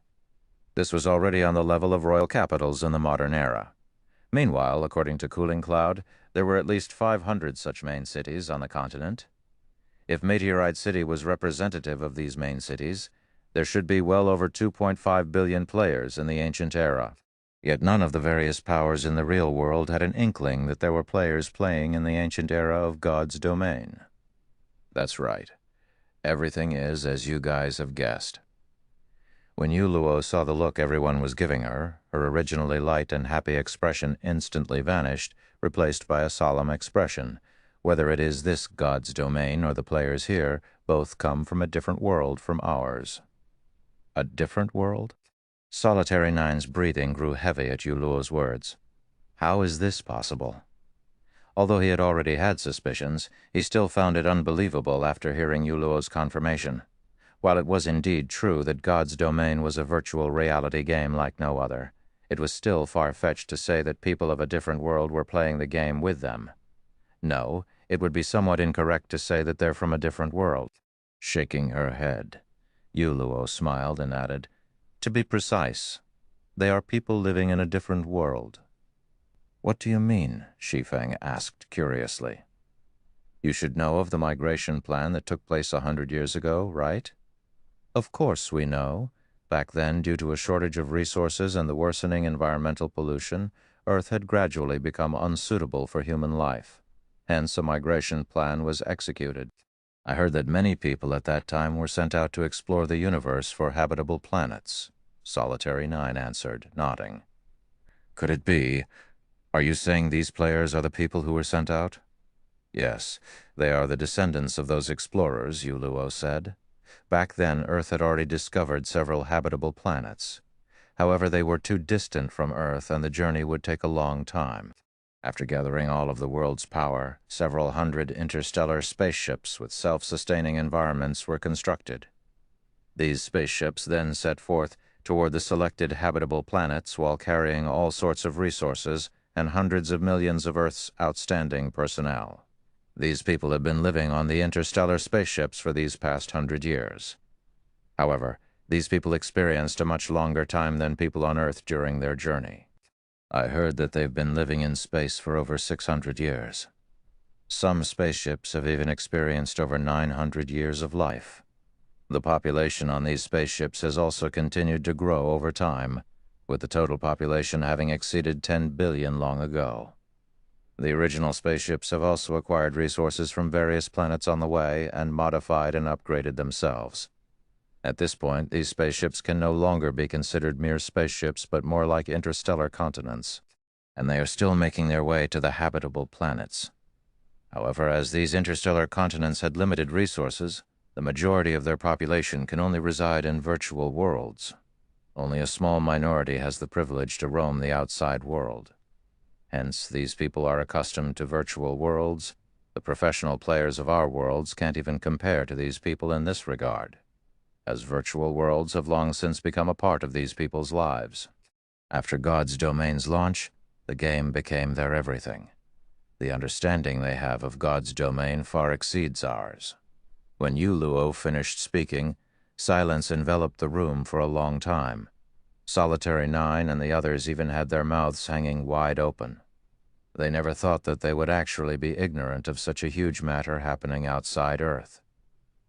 This was already on the level of royal capitals in the modern era. Meanwhile, according to Cooling Cloud, there were at least 500 such main cities on the continent. If Meteorite City was representative of these main cities, there should be well over 2.5 billion players in the ancient era. Yet none of the various powers in the real world had an inkling that there were players playing in the ancient era of God's domain. That's right. Everything is as you guys have guessed. When Yu Luo saw the look everyone was giving her, her originally light and happy expression instantly vanished, replaced by a solemn expression. Whether it is this God's domain or the players here, both come from a different world from ours. A different world? Solitary Nine's breathing grew heavy at Yu Luo's words. How is this possible? Although he had already had suspicions, he still found it unbelievable after hearing Yu Luo's confirmation. While it was indeed true that God's domain was a virtual reality game like no other, it was still far-fetched to say that people of a different world were playing the game with them. No, it would be somewhat incorrect to say that they're from a different world. Shaking her head, Yu Luo smiled and added, "To be precise, they are people living in a different world." "What do you mean?" Shi Feng asked curiously. "You should know of the migration plan that took place 100 years ago, right?" "Of course we know. Back then, due to a shortage of resources and the worsening environmental pollution, Earth had gradually become unsuitable for human life. Hence, a migration plan was executed. I heard that many people at that time were sent out to explore the universe for habitable planets," Solitary Nine answered, nodding. "Could it be? Are you saying these players are the people who were sent out?" "Yes, they are the descendants of those explorers," Yu Luo said. "Back then, Earth had already discovered several habitable planets. However, they were too distant from Earth and the journey would take a long time. After gathering all of the world's power, several hundred interstellar spaceships with self-sustaining environments were constructed. These spaceships then set forth toward the selected habitable planets while carrying all sorts of resources and hundreds of millions of Earth's outstanding personnel. These people have been living on the interstellar spaceships for these past 100 years. However, these people experienced a much longer time than people on Earth during their journey. I heard that they've been living in space for over 600 years. Some spaceships have even experienced over 900 years of life. The population on these spaceships has also continued to grow over time, with the total population having exceeded 10 billion long ago. The original spaceships have also acquired resources from various planets on the way and modified and upgraded themselves. At this point, these spaceships can no longer be considered mere spaceships but more like interstellar continents, and they are still making their way to the habitable planets. However, as these interstellar continents had limited resources, the majority of their population can only reside in virtual worlds. Only a small minority has the privilege to roam the outside world. Hence, these people are accustomed to virtual worlds. The professional players of our worlds can't even compare to these people in this regard, as virtual worlds have long since become a part of these people's lives. After God's domain's launch, the game became their everything. The understanding they have of God's domain far exceeds ours. When Yu Luo finished speaking, silence enveloped the room for a long time. Solitary Nine and the others even had their mouths hanging wide open. They never thought that they would actually be ignorant of such a huge matter happening outside Earth.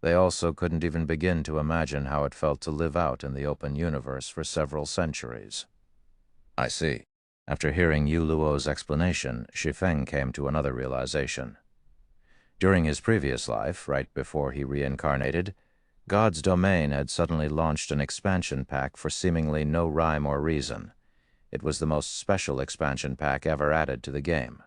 They also couldn't even begin to imagine how it felt to live out in the open universe for several centuries. I see. After hearing Yu Luo's explanation, Shi Feng came to another realization. During his previous life, right before he reincarnated, God's domain had suddenly launched an expansion pack for seemingly no rhyme or reason. It was the most special expansion pack ever added to the game.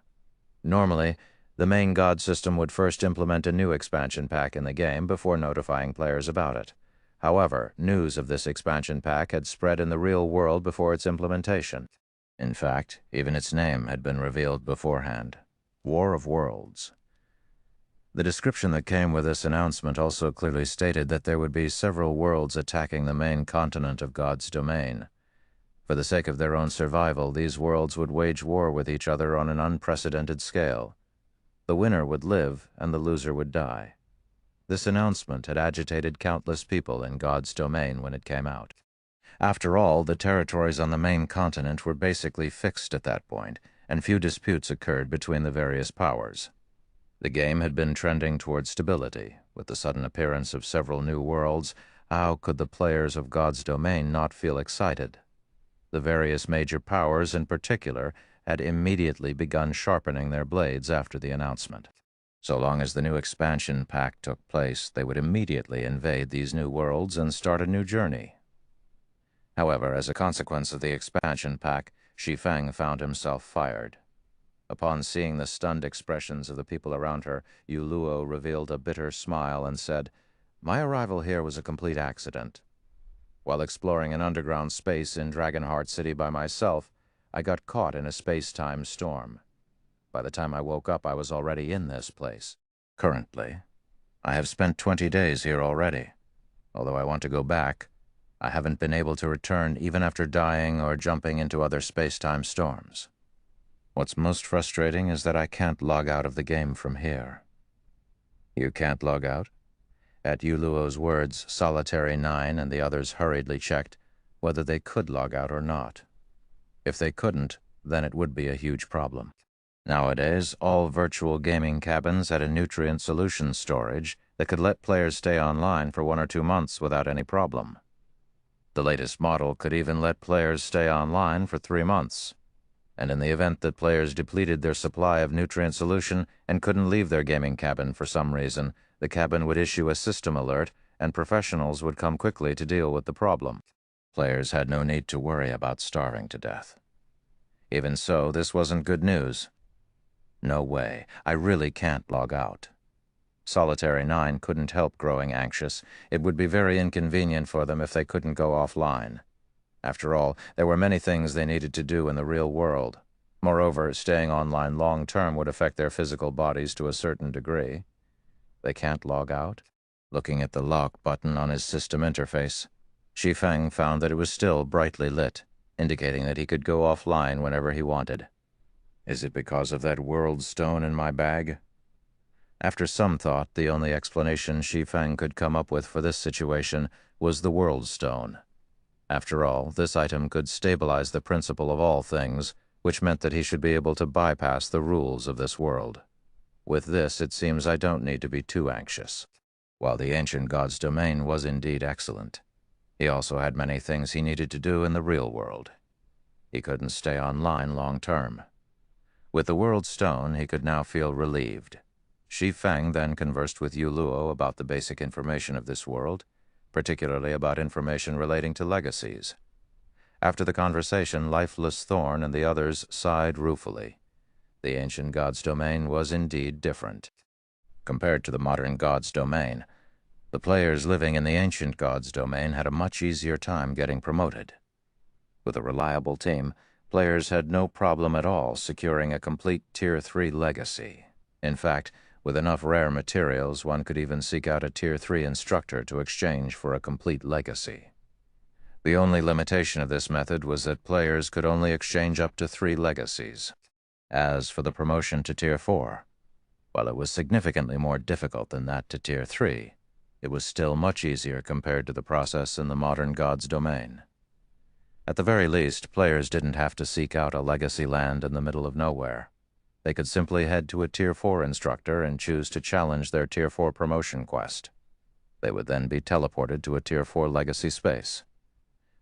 Normally, the main God system would first implement a new expansion pack in the game before notifying players about it. However, news of this expansion pack had spread in the real world before its implementation. In fact, even its name had been revealed beforehand: War of Worlds. The description that came with this announcement also clearly stated that there would be several worlds attacking the main continent of God's domain. For the sake of their own survival, these worlds would wage war with each other on an unprecedented scale. The winner would live, and the loser would die. This announcement had agitated countless people in God's domain when it came out. After all, the territories on the main continent were basically fixed at that point, and few disputes occurred between the various powers. The game had been trending toward stability. With the sudden appearance of several new worlds, how could the players of God's domain not feel excited? The various major powers, in particular, had immediately begun sharpening their blades after the announcement. So long as the new expansion pack took place, they would immediately invade these new worlds and start a new journey. However, as a consequence of the expansion pack, Shi Feng found himself fired. Upon seeing the stunned expressions of the people around her, Yu Luo revealed a bitter smile and said, "My arrival here was a complete accident. While exploring an underground space in Dragonheart City by myself, I got caught in a space-time storm. By the time I woke up, I was already in this place. Currently, I have spent 20 days here already. Although I want to go back, I haven't been able to return even after dying or jumping into other space-time storms. What's most frustrating is that I can't log out of the game from here." "You can't log out?" At Yu Luo's words, Solitary 9 and the others hurriedly checked whether they could log out or not. If they couldn't, then it would be a huge problem. Nowadays, all virtual gaming cabins had a nutrient solution storage that could let players stay online for 1 or 2 months without any problem. The latest model could even let players stay online for 3 months. And in the event that players depleted their supply of nutrient solution and couldn't leave their gaming cabin for some reason, the cabin would issue a system alert, and professionals would come quickly to deal with the problem. Players had no need to worry about starving to death. Even so, this wasn't good news. "No way. I really can't log out." Solitary 9 couldn't help growing anxious. It would be very inconvenient for them if they couldn't go offline. After all, there were many things they needed to do in the real world. Moreover, staying online long-term would affect their physical bodies to a certain degree. They can't log out? Looking at the lock button on his system interface, Shi Feng found that it was still brightly lit, indicating that he could go offline whenever he wanted. Is it because of that world stone in my bag? After some thought, the only explanation Shi Feng could come up with for this situation was the world stone. After all, this item could stabilize the principle of all things, which meant that he should be able to bypass the rules of this world. With this, it seems I don't need to be too anxious. While the ancient god's domain was indeed excellent, he also had many things he needed to do in the real world. He couldn't stay online long-term. With the world stone, he could now feel relieved. Shi Feng then conversed with Yu Luo about the basic information of this world, particularly about information relating to legacies. After the conversation, Lifeless Thorn and the others sighed ruefully. The ancient god's domain was indeed different. Compared to the modern god's domain, the players living in the ancient god's domain had a much easier time getting promoted. With a reliable team, players had no problem at all securing a complete Tier 3 legacy. In fact, with enough rare materials, one could even seek out a Tier 3 instructor to exchange for a complete legacy. The only limitation of this method was that players could only exchange up to 3 legacies. As for the promotion to Tier 4, while it was significantly more difficult than that to Tier 3, it was still much easier compared to the process in the modern god's domain. At the very least, players didn't have to seek out a legacy land in the middle of nowhere. They could simply head to a Tier 4 instructor and choose to challenge their Tier 4 promotion quest. They would then be teleported to a Tier 4 legacy space.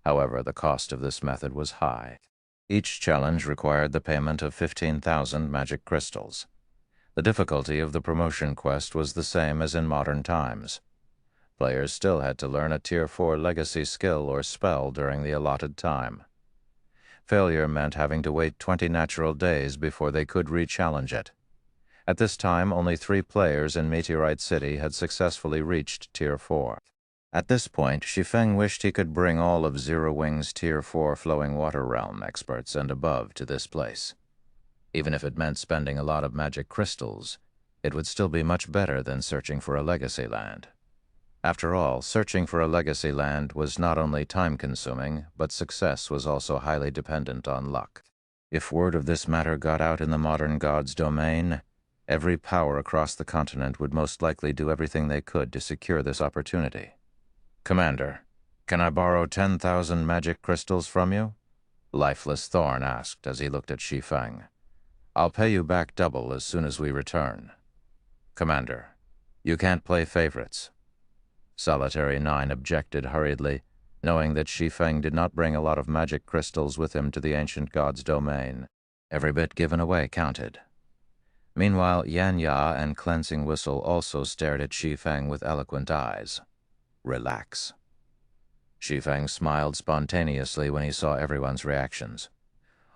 However, the cost of this method was high. Each challenge required the payment of 15,000 magic crystals. The difficulty of the promotion quest was the same as in modern times. Players still had to learn a Tier 4 legacy skill or spell during the allotted time. Failure meant having to wait 20 natural days before they could re-challenge it. At this time, only 3 players in Meteorite City had successfully reached Tier 4. At this point, Shi Feng wished he could bring all of Zero Wing's Tier 4 Flowing Water Realm experts and above to this place. Even if it meant spending a lot of magic crystals, it would still be much better than searching for a legacy land. After all, searching for a legacy land was not only time-consuming, but success was also highly dependent on luck. If word of this matter got out in the modern god's domain, every power across the continent would most likely do everything they could to secure this opportunity. "Commander, can I borrow 10,000 magic crystals from you?" Lifeless Thorn asked as he looked at Shi Feng. "I'll pay you back double as soon as we return." "Commander, you can't play favorites." Solitary 9 objected hurriedly, knowing that Shi Feng did not bring a lot of magic crystals with him to the ancient god's domain. Every bit given away counted. Meanwhile, Yan Ya and Cleansing Whistle also stared at Shi Feng with eloquent eyes. "Relax." Shi Feng smiled spontaneously when he saw everyone's reactions.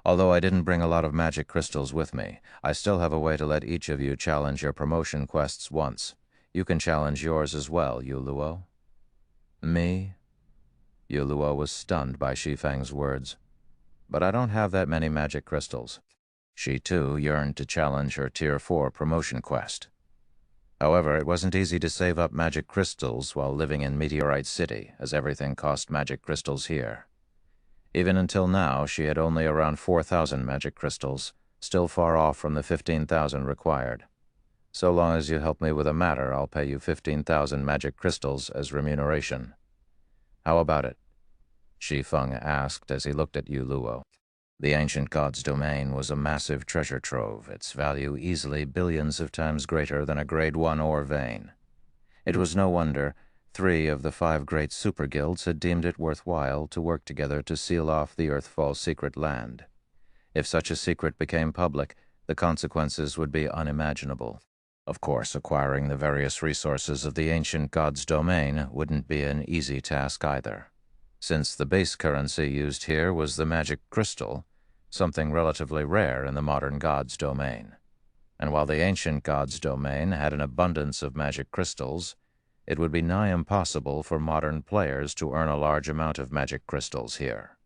"Although I didn't bring a lot of magic crystals with me, I still have a way to let each of you challenge your promotion quests once. You can challenge yours as well, Yu Luo." "Me?" Yu Luo was stunned by Shi Feng's words. "But I don't have that many magic crystals." She, too, yearned to challenge her Tier 4 promotion quest. However, it wasn't easy to save up magic crystals while living in Meteorite City, as everything cost magic crystals here. Even until now, she had only around 4,000 magic crystals, still far off from the 15,000 required. "So long as you help me with a matter, I'll pay you 15,000 magic crystals as remuneration." "How about it?" Shi Feng asked as he looked at Yu Luo. The ancient god's domain was a massive treasure trove, its value easily billions of times greater than a Grade 1 ore vein. It was no wonder 3 of the 5 great super guilds had deemed it worthwhile to work together to seal off the Earthfall secret land. If such a secret became public, the consequences would be unimaginable. Of course, acquiring the various resources of the ancient god's domain wouldn't be an easy task either. Since the base currency used here was the magic crystal, something relatively rare in the modern god's domain. And while the ancient god's domain had an abundance of magic crystals, it would be nigh impossible for modern players to earn a large amount of magic crystals here.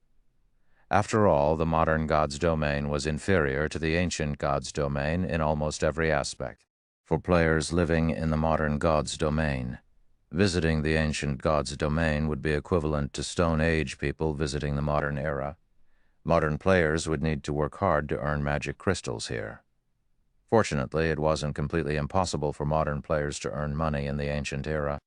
After all, the modern god's domain was inferior to the ancient god's domain in almost every aspect. For players living in the modern god's domain, visiting the ancient god's domain would be equivalent to Stone Age people visiting the modern era. Modern players would need to work hard to earn magic crystals here. Fortunately, it wasn't completely impossible for modern players to earn money in the ancient era.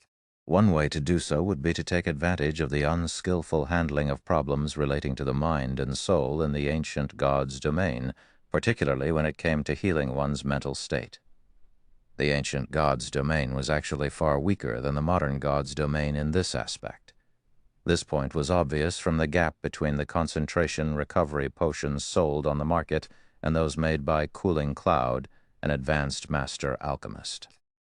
One way to do so would be to take advantage of the unskillful handling of problems relating to the mind and soul in the ancient god's domain, particularly when it came to healing one's mental state. The ancient god's domain was actually far weaker than the modern god's domain in this aspect. This point was obvious from the gap between the concentration recovery potions sold on the market and those made by Cooling Cloud, an advanced master alchemist.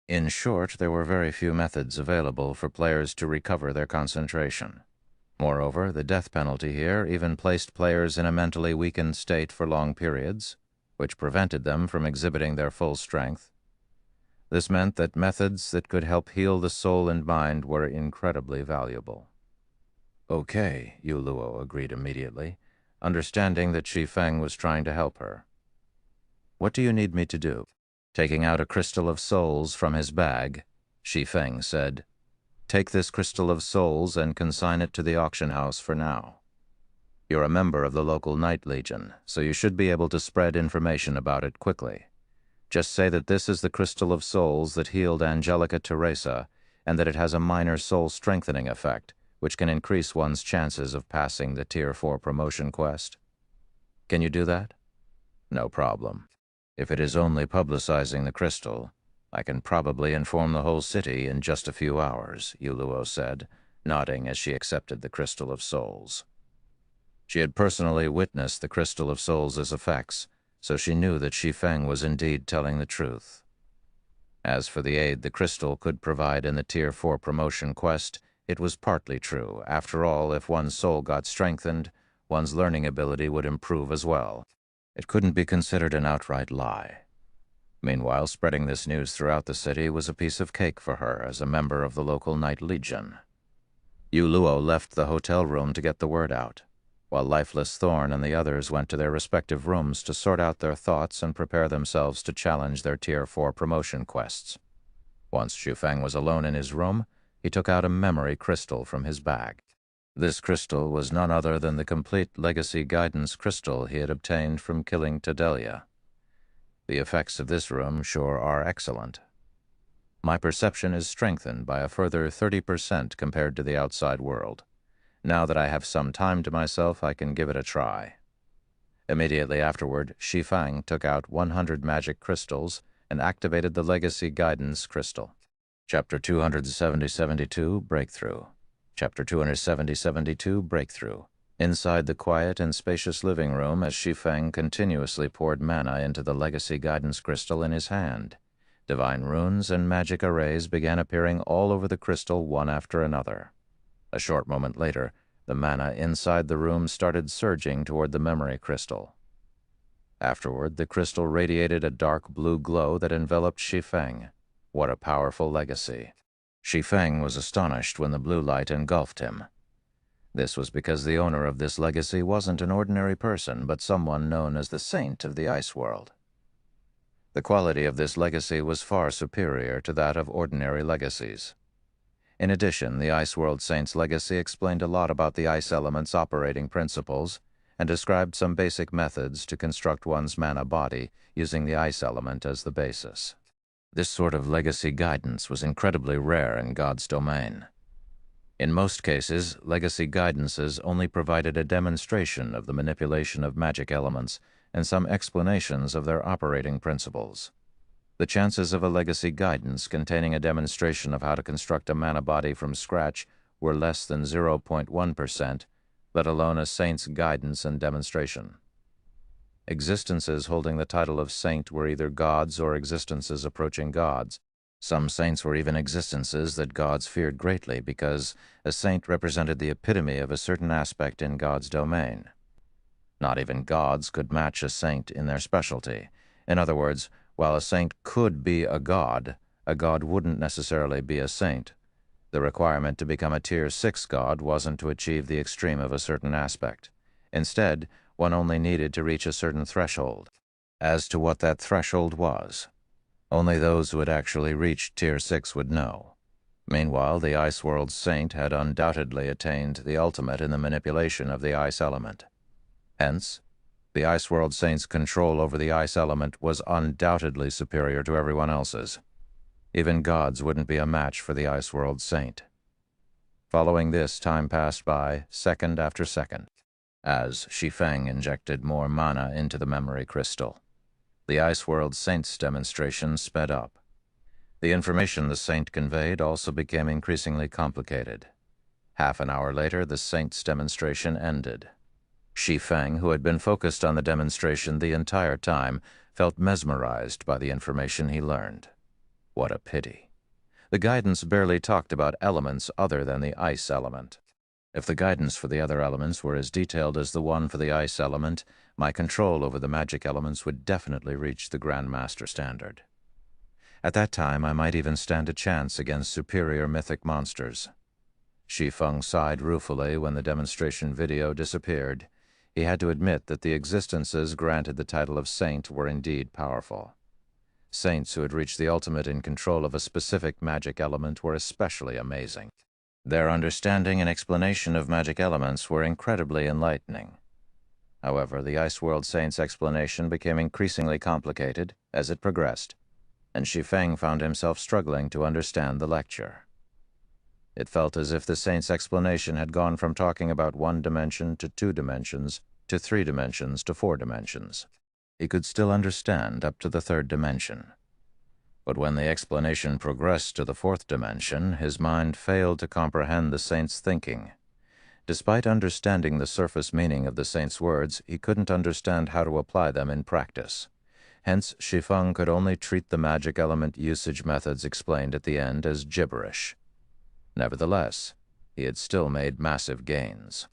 In short, there were very few methods available for players to recover their concentration. Moreover, the death penalty here even placed players in a mentally weakened state for long periods, which prevented them from exhibiting their full strength. This meant that methods that could help heal the soul and mind were incredibly valuable. "Okay," Yu Luo agreed immediately, understanding that Shi Feng was trying to help her. "What do you need me to do?" Taking out a crystal of souls from his bag, Shi Feng said, "Take this crystal of souls and consign it to the auction house for now. You're a member of the local Night Legion, so you should be able to spread information about it quickly. Just say that this is the crystal of souls that healed Angelica Teresa, and that it has a minor soul-strengthening effect, which can increase one's chances of passing the Tier 4 promotion quest. Can you do that?" "No problem. If it is only publicizing the crystal, I can probably inform the whole city in just a few hours," Yu Luo said, nodding as she accepted the crystal of souls. She had personally witnessed the crystal of souls' effects, so she knew that Shi Feng was indeed telling the truth. As for the aid the crystal could provide in the Tier 4 promotion quest, it was partly true. After all, if one's soul got strengthened, one's learning ability would improve as well. It couldn't be considered an outright lie. Meanwhile, spreading this news throughout the city was a piece of cake for her as a member of the local Night Legion. Yu Luo left the hotel room to get the word out, while Lifeless Thorn and the others went to their respective rooms to sort out their thoughts and prepare themselves to challenge their Tier 4 promotion quests. Once Shi Feng was alone in his room, he took out a memory crystal from his bag. This crystal was none other than the complete legacy guidance crystal he had obtained from killing Tadelia. The effects of this room sure are excellent. My perception is strengthened by a further 30% compared to the outside world. Now that I have some time to myself, I can give it a try. Immediately afterward, Shi Feng took out 100 magic crystals and activated the Legacy Guidance Crystal. Chapter 270-72, Breakthrough. Chapter 270-72, Breakthrough. Inside the quiet and spacious living room, as Shi Feng continuously poured mana into the Legacy Guidance Crystal in his hand, divine runes and magic arrays began appearing all over the crystal one after another. A short moment later, the mana inside the room started surging toward the memory crystal. Afterward, the crystal radiated a dark blue glow that enveloped Shi Feng. What a powerful legacy! Shi Feng was astonished when the blue light engulfed him. This was because the owner of this legacy wasn't an ordinary person, but someone known as the Saint of the Ice World. The quality of this legacy was far superior to that of ordinary legacies. In addition, the Ice World Saint's legacy explained a lot about the ice element's operating principles and described some basic methods to construct one's mana body using the ice element as the basis. This sort of legacy guidance was incredibly rare in God's domain. In most cases, legacy guidances only provided a demonstration of the manipulation of magic elements and some explanations of their operating principles. The chances of a legacy guidance containing a demonstration of how to construct a mana body from scratch were less than 0.1%, let alone a saint's guidance and demonstration. Existences holding the title of saint were either gods or existences approaching gods. Some saints were even existences that gods feared greatly because a saint represented the epitome of a certain aspect in God's domain. Not even gods could match a saint in their specialty. In other words, while a saint could be a god wouldn't necessarily be a saint. The requirement to become a Tier 6 god wasn't to achieve the extreme of a certain aspect. Instead, one only needed to reach a certain threshold. As to what that threshold was, only those who had actually reached Tier 6 would know. Meanwhile, the Ice World Saint had undoubtedly attained the ultimate in the manipulation of the ice element. Hence, the Ice World Saint's control over the ice element was undoubtedly superior to everyone else's. Even gods wouldn't be a match for the Ice World Saint. Following this, time passed by, second after second, as Shi Feng injected more mana into the memory crystal. The Ice World Saint's demonstration sped up. The information the Saint conveyed also became increasingly complicated. Half an hour later, the Saint's demonstration ended. Shi Feng, who had been focused on the demonstration the entire time, felt mesmerized by the information he learned. What a pity. The guidance barely talked about elements other than the ice element. If the guidance for the other elements were as detailed as the one for the ice element, my control over the magic elements would definitely reach the Grand Master standard. At that time, I might even stand a chance against superior mythic monsters. Shi Feng sighed ruefully when the demonstration video disappeared. He had to admit that the existences granted the title of saint were indeed powerful. Saints who had reached the ultimate in control of a specific magic element were especially amazing. Their understanding and explanation of magic elements were incredibly enlightening. However, the Ice World Saint's explanation became increasingly complicated as it progressed, and Shi Feng found himself struggling to understand the lecture. It felt as if the Saint's explanation had gone from talking about one dimension to 2 dimensions, to 3 dimensions, to 4 dimensions. He could still understand up to the 3rd dimension. But when the explanation progressed to the 4th dimension, his mind failed to comprehend the Saint's thinking. Despite understanding the surface meaning of the Saint's words, he couldn't understand how to apply them in practice. Hence, Shi Feng could only treat the magic element usage methods explained at the end as gibberish. Nevertheless, he had still made massive gains.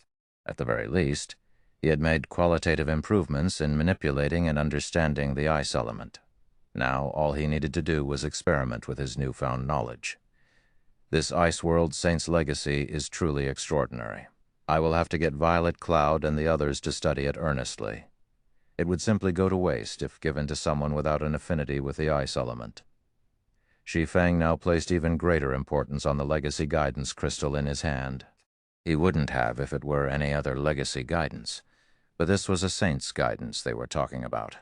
At the very least, he had made qualitative improvements in manipulating and understanding the ice element. Now, all he needed to do was experiment with his newfound knowledge. This Ice World Saint's legacy is truly extraordinary. I will have to get Violet Cloud and the others to study it earnestly. It would simply go to waste if given to someone without an affinity with the ice element. Shi Feng now placed even greater importance on the legacy guidance crystal in his hand. He wouldn't have if it were any other legacy guidance, but this was a saint's guidance they were talking about.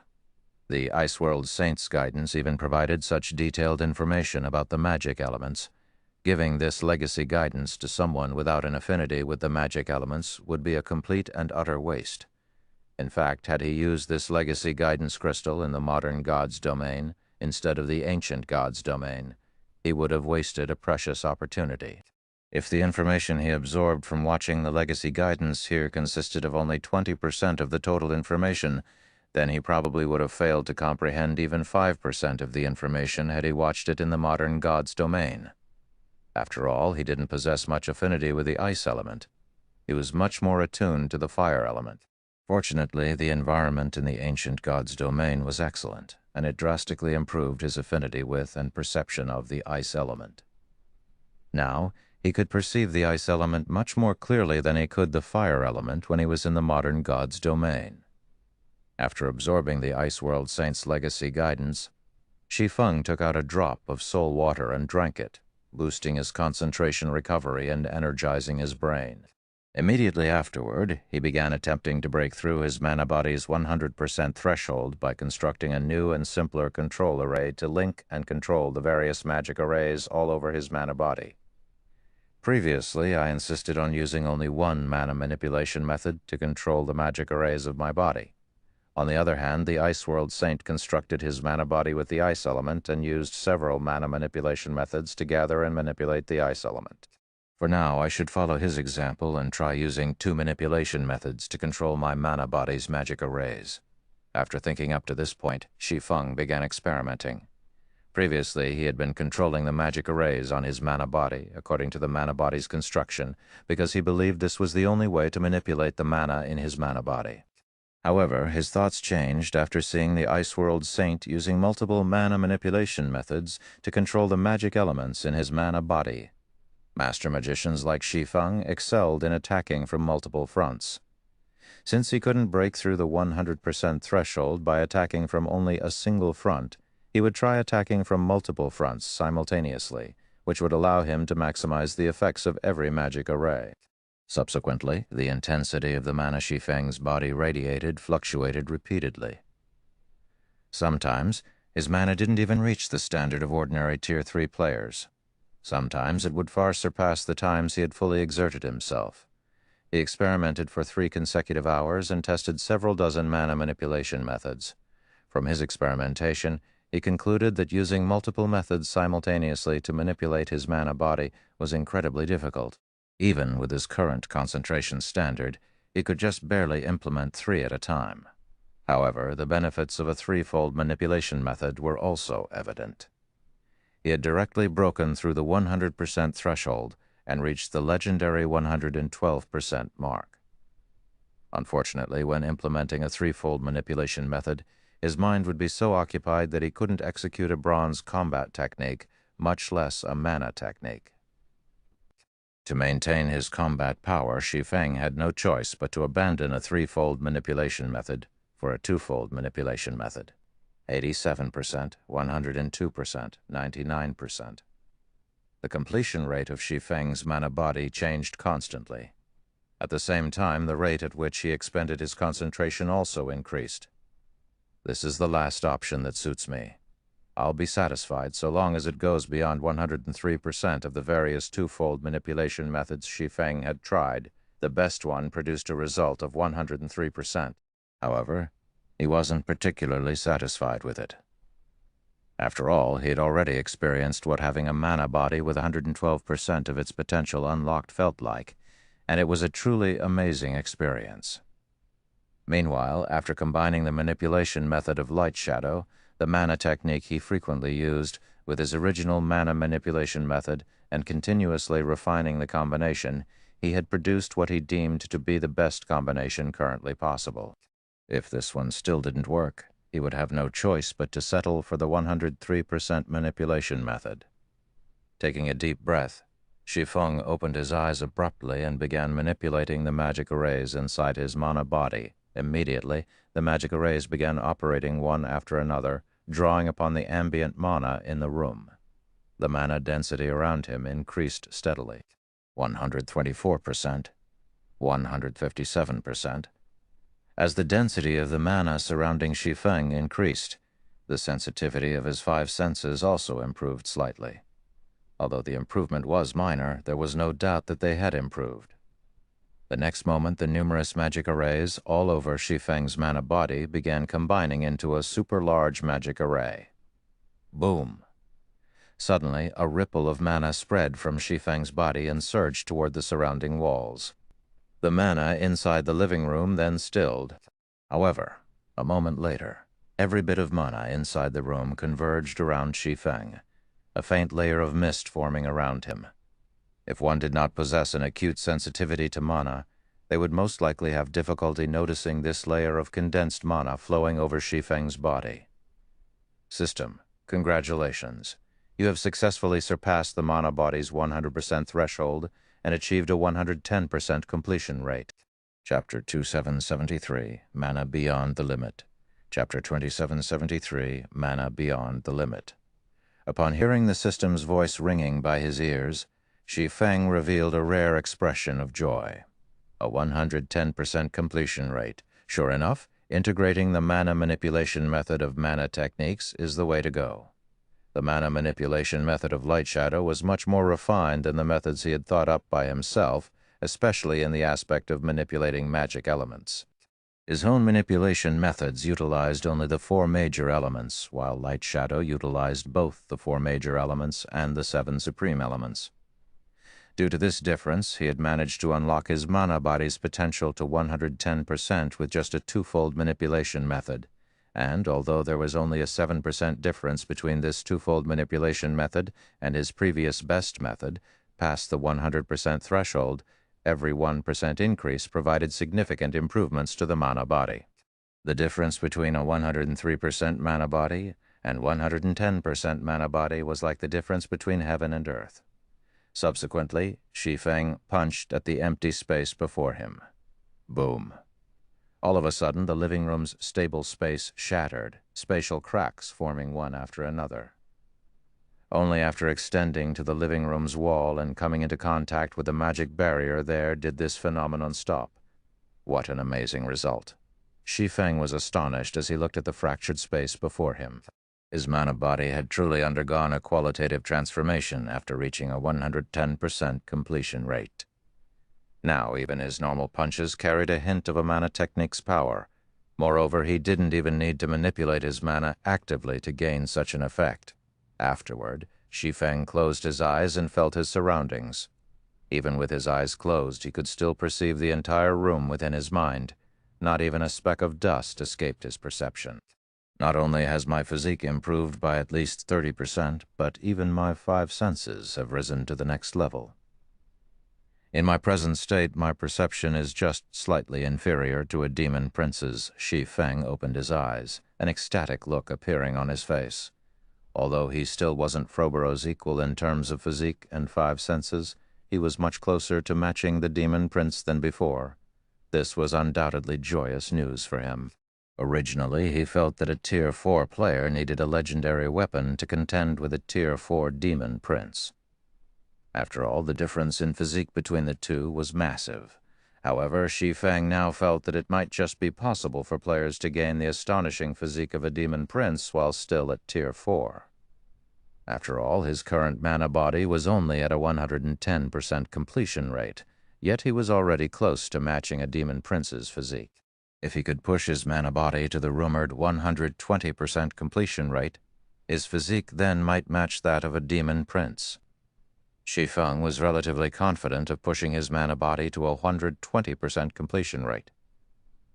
The Ice World Saint's guidance even provided such detailed information about the magic elements. Giving this legacy guidance to someone without an affinity with the magic elements would be a complete and utter waste. In fact, had he used this legacy guidance crystal in the modern God's domain instead of the ancient God's domain, he would have wasted a precious opportunity. If the information he absorbed from watching the legacy guidance here consisted of only 20% of the total information, then he probably would have failed to comprehend even 5% of the information had he watched it in the modern God's domain. After all, he didn't possess much affinity with the ice element. He was much more attuned to the fire element. Fortunately, the environment in the ancient God's domain was excellent, and it drastically improved his affinity with and perception of the ice element. Now, he could perceive the ice element much more clearly than he could the fire element when he was in the modern God's domain. After absorbing the Ice World Saint's legacy guidance, Shi Feng took out a drop of soul water and drank it, boosting his concentration recovery and energizing his brain. Immediately afterward, he began attempting to break through his mana body's 100% threshold by constructing a new and simpler control array to link and control the various magic arrays all over his mana body. Previously, I insisted on using only one mana manipulation method to control the magic arrays of my body. On the other hand, the Ice World Saint constructed his mana body with the ice element and used several mana manipulation methods to gather and manipulate the ice element. For now, I should follow his example and try using 2 manipulation methods to control my mana body's magic arrays. After thinking up to this point, Shi Feng began experimenting. Previously, he had been controlling the magic arrays on his mana body according to the mana body's construction because he believed this was the only way to manipulate the mana in his mana body. However, his thoughts changed after seeing the Ice World Saint using multiple mana manipulation methods to control the magic elements in his mana body. Master magicians like Shi Feng excelled in attacking from multiple fronts. Since he couldn't break through the 100% threshold by attacking from only a single front, he would try attacking from multiple fronts simultaneously, which would allow him to maximize the effects of every magic array. Subsequently, the intensity of the mana Shi Feng's body radiated fluctuated repeatedly. Sometimes, his mana didn't even reach the standard of ordinary Tier 3 players. Sometimes it would far surpass the times he had fully exerted himself. He experimented for 3 consecutive hours and tested several dozen mana manipulation methods. From his experimentation, he concluded that using multiple methods simultaneously to manipulate his mana body was incredibly difficult. Even with his current concentration standard, he could just barely implement 3 at a time. However, the benefits of a 3-fold manipulation method were also evident. He had directly broken through the 100% threshold and reached the legendary 112% mark. Unfortunately, when implementing a 3-fold manipulation method, his mind would be so occupied that he couldn't execute a bronze combat technique, much less a mana technique. To maintain his combat power, Shi Feng had no choice but to abandon a 3-fold manipulation method for a 2-fold manipulation method. 87%, 102%, 99%. The completion rate of Shi Feng's mana body changed constantly. At the same time, the rate at which he expended his concentration also increased. This is the last option that suits me. I'll be satisfied so long as it goes beyond 103% of the various 2-fold manipulation methods Shi Feng had tried. The best one produced a result of 103%. However, he wasn't particularly satisfied with it. After all, he had already experienced what having a mana body with 112% of its potential unlocked felt like, and it was a truly amazing experience. Meanwhile, after combining the manipulation method of light shadow, the mana technique he frequently used, with his original mana manipulation method and continuously refining the combination, he had produced what he deemed to be the best combination currently possible. If this one still didn't work, he would have no choice but to settle for the 103% manipulation method. Taking a deep breath, Shi Feng opened his eyes abruptly and began manipulating the magic arrays inside his mana body. Immediately, the magic arrays began operating one after another, drawing upon the ambient mana in the room. The mana density around him increased steadily. 124%, 157%. As the density of the mana surrounding Shi Feng increased, the sensitivity of his 5 senses also improved slightly. Although the improvement was minor, there was no doubt that they had improved. The next moment, the numerous magic arrays all over Shi Feng's mana body began combining into a super-large magic array. Boom! Suddenly, a ripple of mana spread from Shi Feng's body and surged toward the surrounding walls. The mana inside the living room then stilled. However, a moment later, every bit of mana inside the room converged around Shi Feng, a faint layer of mist forming around him. If one did not possess an acute sensitivity to mana, they would most likely have difficulty noticing this layer of condensed mana flowing over Shi Feng's body. System, congratulations. You have successfully surpassed the mana body's 100% threshold and achieved a 110% completion rate. Chapter 2773, Mana Beyond the Limit. Chapter 2773, Mana Beyond the Limit. Upon hearing the system's voice ringing by his ears, Shi Feng revealed a rare expression of joy. A 110% completion rate. Sure enough, integrating the mana manipulation method of mana techniques is the way to go. The mana manipulation method of light shadow was much more refined than the methods he had thought up by himself, especially in the aspect of manipulating magic elements. His own manipulation methods utilized only the 4 major elements, while light shadow utilized both the 4 major elements and the 7 supreme elements. Due to this difference, he had managed to unlock his mana body's potential to 110% with just a 2-fold manipulation method, and although there was only a 7% difference between this 2-fold manipulation method and his previous best method, past the 100% threshold, every 1% increase provided significant improvements to the mana body. The difference between a 103% mana body and 110% mana body was like the difference between heaven and earth. Subsequently, Shi Feng punched at the empty space before him. Boom. All of a sudden, the living room's stable space shattered, spatial cracks forming one after another. Only after extending to the living room's wall and coming into contact with the magic barrier there did this phenomenon stop. What an amazing result. Shi Feng was astonished as he looked at the fractured space before him. His mana body had truly undergone a qualitative transformation after reaching a 110% completion rate. Now even his normal punches carried a hint of a mana technique's power. Moreover, he didn't even need to manipulate his mana actively to gain such an effect. Afterward, Shi Feng closed his eyes and felt his surroundings. Even with his eyes closed, he could still perceive the entire room within his mind. Not even a speck of dust escaped his perception. Not only has my physique improved by at least 30%, but even my 5 senses have risen to the next level. In my present state, my perception is just slightly inferior to a demon prince's. Shi Feng opened his eyes, an ecstatic look appearing on his face. Although he still wasn't Frobero's equal in terms of physique and 5 senses, he was much closer to matching the demon prince than before. This was undoubtedly joyous news for him. Originally, he felt that a Tier 4 player needed a legendary weapon to contend with a Tier 4 demon prince. After all, the difference in physique between the two was massive. However, Shi Feng now felt that it might just be possible for players to gain the astonishing physique of a demon prince while still at Tier 4. After all, his current mana body was only at a 110% completion rate, yet he was already close to matching a demon prince's physique. If he could push his mana body to the rumored 120% completion rate, his physique then might match that of a demon prince. Shi Feng was relatively confident of pushing his mana body to a 120% completion rate.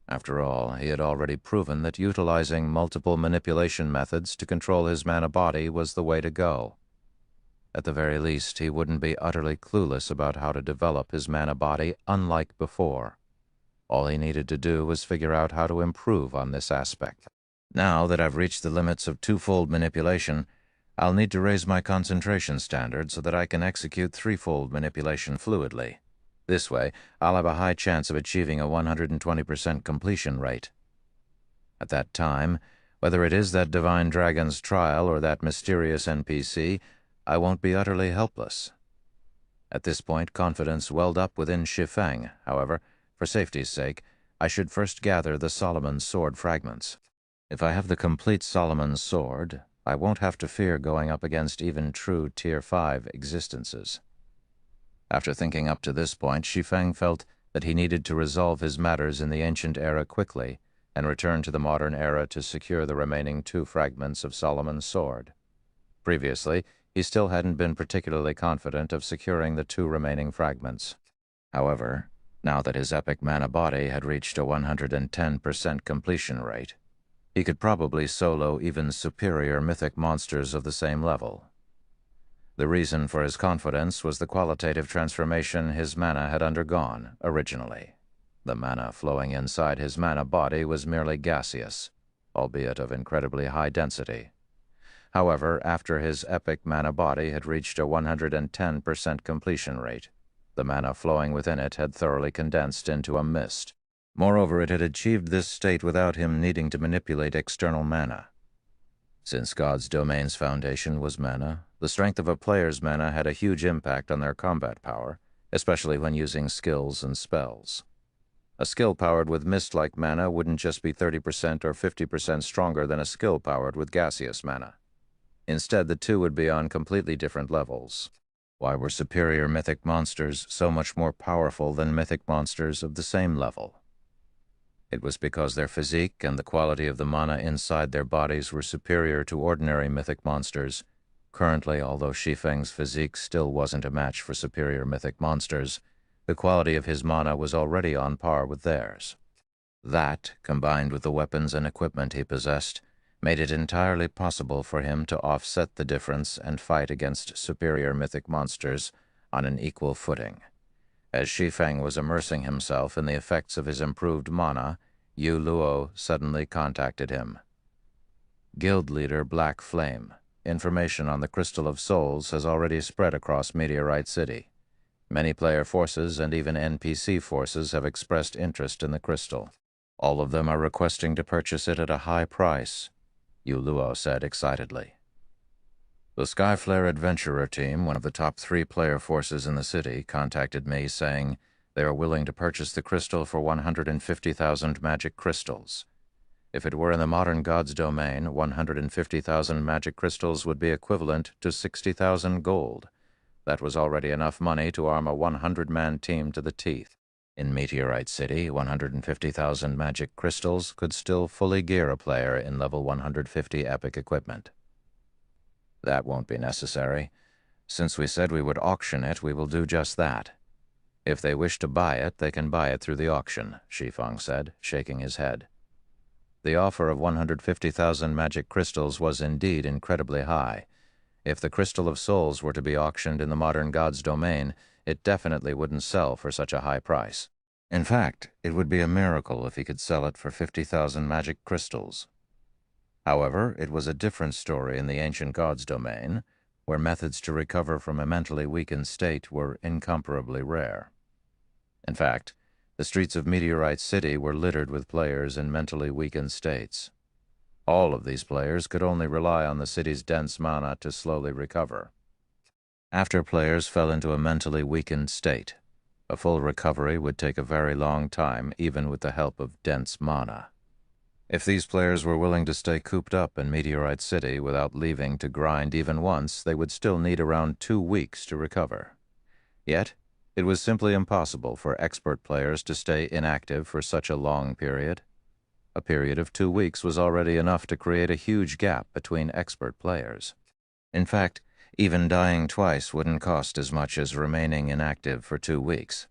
After all, he had already proven that utilizing multiple manipulation methods to control his mana body was the way to go. At the very least, he wouldn't be utterly clueless about how to develop his mana body unlike before. All he needed to do was figure out how to improve on this aspect. Now that I've reached the limits of 2-fold manipulation, I'll need to raise my concentration standard so that I can execute 3-fold manipulation fluidly. This way, I'll have a high chance of achieving a 120% completion rate. At that time, whether it is that divine dragon's trial or that mysterious NPC, I won't be utterly helpless. At this point, confidence welled up within Shi Feng. However, for safety's sake, I should first gather the Solomon's Sword fragments. If I have the complete Solomon's Sword, I won't have to fear going up against even true Tier 5 existences. After thinking up to this point, Shi Feng felt that he needed to resolve his matters in the ancient era quickly and return to the modern era to secure the remaining 2 fragments of Solomon's Sword. Previously, he still hadn't been particularly confident of securing the 2 remaining fragments. However, now that his epic mana body had reached a 110% completion rate, he could probably solo even superior mythic monsters of the same level. The reason for his confidence was the qualitative transformation his mana had undergone originally. The mana flowing inside his mana body was merely gaseous, albeit of incredibly high density. However, after his epic mana body had reached a 110% completion rate, the mana flowing within it had thoroughly condensed into a mist. Moreover, it had achieved this state without him needing to manipulate external mana. Since God's domain's foundation was mana, the strength of a player's mana had a huge impact on their combat power, especially when using skills and spells. A skill powered with mist-like mana wouldn't just be 30% or 50% stronger than a skill powered with gaseous mana. Instead, the 2 would be on completely different levels. Why were superior mythic monsters so much more powerful than mythic monsters of the same level? It was because their physique and the quality of the mana inside their bodies were superior to ordinary mythic monsters. Currently, although Shi Feng's physique still wasn't a match for superior mythic monsters, the quality of his mana was already on par with theirs. That, combined with the weapons and equipment he possessed, made it entirely possible for him to offset the difference and fight against superior mythic monsters on an equal footing. As Shi Feng was immersing himself in the effects of his improved mana, Yu Luo suddenly contacted him. Guild Leader Black Flame. Information on the Crystal of Souls has already spread across Meteorite City. Many player forces and even NPC forces have expressed interest in the crystal. All of them are requesting to purchase it at a high price, Yu Luo said excitedly. The Skyflare Adventurer team, one of the top 3 player forces in the city, contacted me saying they are willing to purchase the crystal for 150,000 magic crystals. If it were in the modern God's domain, 150,000 magic crystals would be equivalent to 60,000 gold. That was already enough money to arm a 100-man team to the teeth. In Meteorite City, 150,000 magic crystals could still fully gear a player in level 150 epic equipment. That won't be necessary. Since we said we would auction it, we will do just that. If they wish to buy it, they can buy it through the auction, Shi Feng said, shaking his head. The offer of 150,000 magic crystals was indeed incredibly high. If the Crystal of Souls were to be auctioned in the modern God's domain, it definitely wouldn't sell for such a high price. In fact, it would be a miracle if he could sell it for 50,000 magic crystals. However, it was a different story in the ancient God's domain, where methods to recover from a mentally weakened state were incomparably rare. In fact, the streets of Meteorite City were littered with players in mentally weakened states. All of these players could only rely on the city's dense mana to slowly recover. After players fell into a mentally weakened state, a full recovery would take a very long time, even with the help of dense mana. If these players were willing to stay cooped up in Meteorite City without leaving to grind even once, they would still need around 2 weeks to recover. Yet, it was simply impossible for expert players to stay inactive for such a long period. A period of 2 weeks was already enough to create a huge gap between expert players. In fact, even dying twice wouldn't cost as much as remaining inactive for 2 weeks.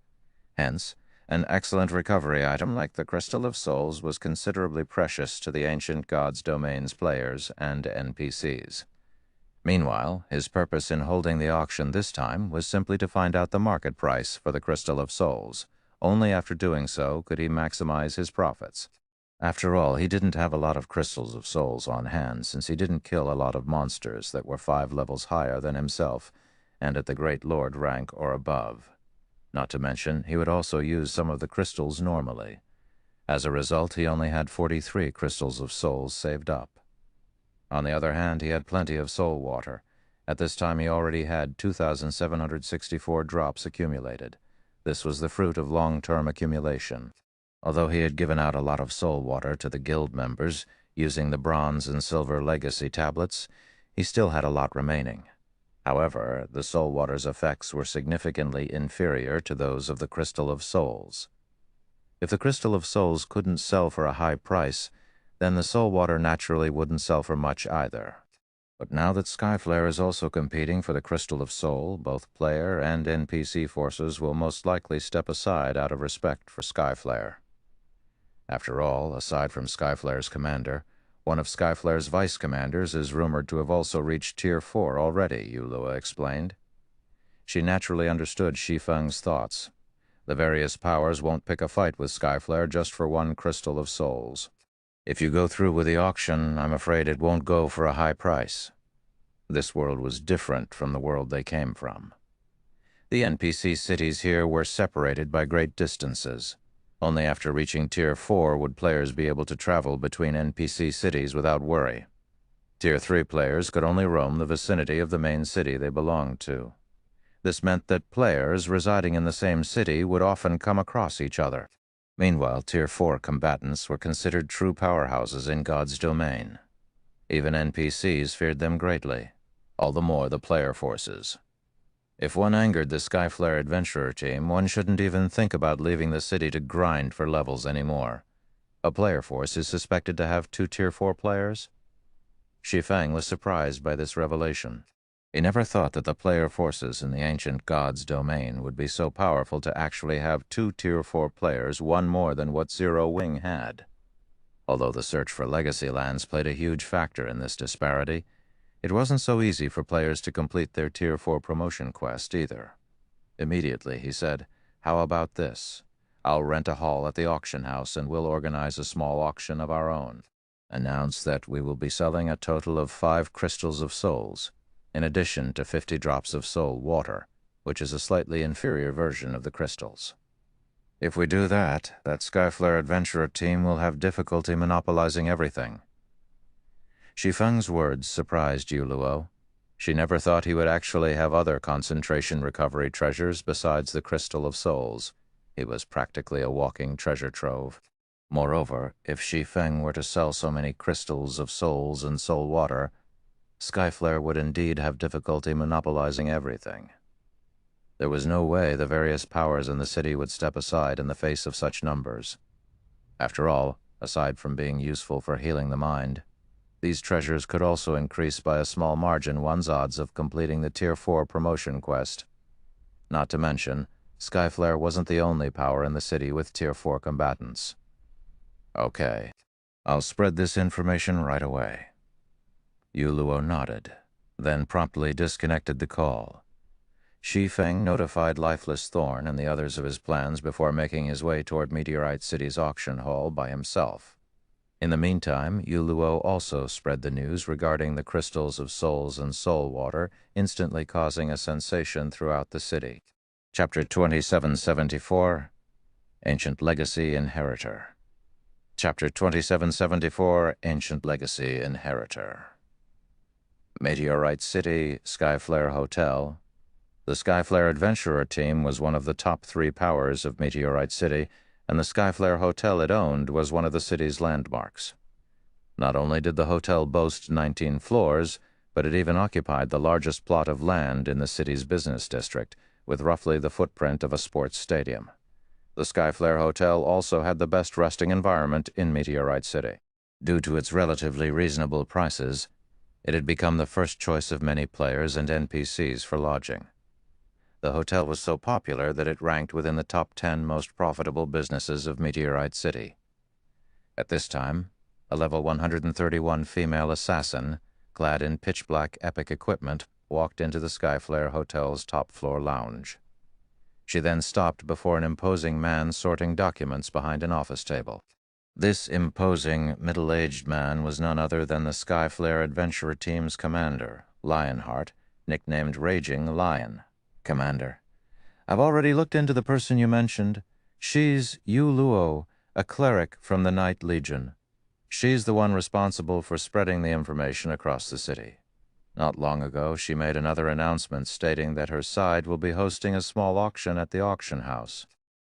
Hence, an excellent recovery item like the Crystal of Souls was considerably precious to the ancient God's domain's players and NPCs. Meanwhile, his purpose in holding the auction this time was simply to find out the market price for the Crystal of Souls. Only after doing so could he maximize his profits. After all, he didn't have a lot of Crystals of Souls on hand, since he didn't kill a lot of monsters that were 5 levels higher than himself and at the Great Lord rank or above. Not to mention, he would also use some of the crystals normally. As a result, he only had 43 Crystals of Souls saved up. On the other hand, he had plenty of soul water, At this time he already had 2,764 drops accumulated. This was the fruit of long-term accumulation. Although he had given out a lot of soul water to the guild members using the bronze and silver legacy tablets, he still had a lot remaining. However, the soul water's effects were significantly inferior to those of the Crystal of Souls. If the Crystal of Souls couldn't sell for a high price, then the soul water naturally wouldn't sell for much either. But now that Skyflare is also competing for the Crystal of Soul, both player and NPC forces will most likely step aside out of respect for Skyflare. After all, aside from Skyflare's commander, one of Skyflare's vice commanders is rumored to have also reached Tier 4 already, Yulua explained. She naturally understood Shi Feng's thoughts. The various powers won't pick a fight with Skyflare just for one Crystal of Souls. If you go through with the auction, I'm afraid it won't go for a high price. This world was different from the world they came from. The NPC cities here were separated by great distances. Only after reaching Tier 4 would players be able to travel between NPC cities without worry. Tier 3 players could only roam the vicinity of the main city they belonged to. This meant that players residing in the same city would often come across each other. Meanwhile, Tier 4 combatants were considered true powerhouses in God's domain. Even NPCs feared them greatly, all the more the player forces. If one angered the Skyflare Adventurer team, one shouldn't even think about leaving the city to grind for levels anymore. A player force is suspected to have 2 Tier 4 players? Shi Feng was surprised by this revelation. He never thought that the player forces in the ancient God's domain would be so powerful to actually have 2 Tier 4 players, one more than what Zero Wing had. Although the search for legacy lands played a huge factor in this disparity, it wasn't so easy for players to complete their Tier 4 promotion quest either. Immediately, he said, "How about this? I'll rent a hall at the auction house and we'll organize a small auction of our own. Announce that we will be selling a total of 5 crystals of souls, in addition to 50 drops of soul water, which is a slightly inferior version of the crystals. If we do that Skyflare Adventurer team will have difficulty monopolizing everything." Shi Feng's words surprised Yuluo. She never thought he would actually have other concentration recovery treasures besides the Crystal of Souls. He was practically a walking treasure trove. Moreover, if Shi Feng were to sell so many crystals of souls and soul water, Skyflare would indeed have difficulty monopolizing everything. There was no way the various powers in the city would step aside in the face of such numbers. After all, aside from being useful for healing the mind, these treasures could also increase by a small margin one's odds of completing the Tier 4 promotion quest. Not to mention, Skyflare wasn't the only power in the city with Tier 4 combatants. "Okay, I'll spread this information right away." Yuluo nodded, then promptly disconnected the call. Shi Feng notified Lifeless Thorn and the others of his plans before making his way toward Meteorite City's auction hall by himself. In the meantime, Yuluo also spread the news regarding the crystals of souls and soul water, instantly causing a sensation throughout the city. Chapter 2774, Ancient Legacy Inheritor. Chapter 2774, Ancient Legacy Inheritor. Meteorite City, Skyflare Hotel. The Skyflare Adventurer team was one of the top 3 powers of Meteorite City, and the Skyflare Hotel it owned was one of the city's landmarks. Not only did the hotel boast 19 floors, but it even occupied the largest plot of land in the city's business district, with roughly the footprint of a sports stadium. The Skyflare Hotel also had the best resting environment in Meteorite City. Due to its relatively reasonable prices, it had become the first choice of many players and NPCs for lodging. The hotel was so popular that it ranked within the top 10 most profitable businesses of Meteorite City. At this time, a level 131 female assassin, clad in pitch-black epic equipment, walked into the Skyflare Hotel's top-floor lounge. She then stopped before an imposing man sorting documents behind an office table. This imposing, middle-aged man was none other than the Skyflare Adventurer team's commander, Lionheart, nicknamed Raging Lion. "Commander, I've already looked into the person you mentioned. She's Yuluo, a cleric from the Night Legion. She's the one responsible for spreading the information across the city." Not long ago, she made another announcement stating that her side will be hosting a small auction at the auction house.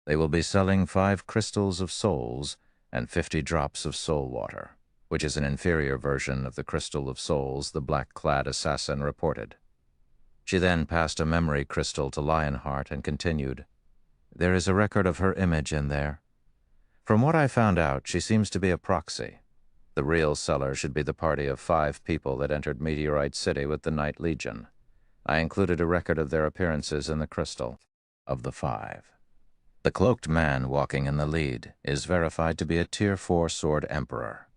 They will be selling 5 crystals of souls and 50 drops of soul water, which is an inferior version of the crystal of souls the black-clad assassin reported. She then passed a memory crystal to Lionheart and continued, "There is a record of her image in there. From what I found out, she seems to be a proxy. The real seller should be the party of 5 people that entered Meteorite City with the Night Legion. I included a record of their appearances in the crystal. Of the 5. The cloaked man walking in the lead is verified to be a Tier 4 Sword Emperor.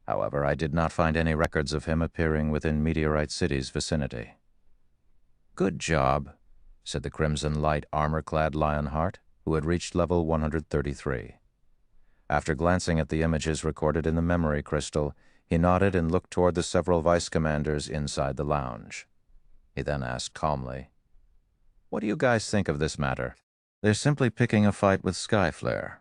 However, I did not find any records of him appearing within Meteorite City's vicinity." "Good job," said the Crimson Light armor-clad Lionheart, who had reached level 133. After glancing at the images recorded in the memory crystal, he nodded and looked toward the several vice commanders inside the lounge. He then asked calmly, "What do you guys think of this matter?" "They're simply picking a fight with Skyflare.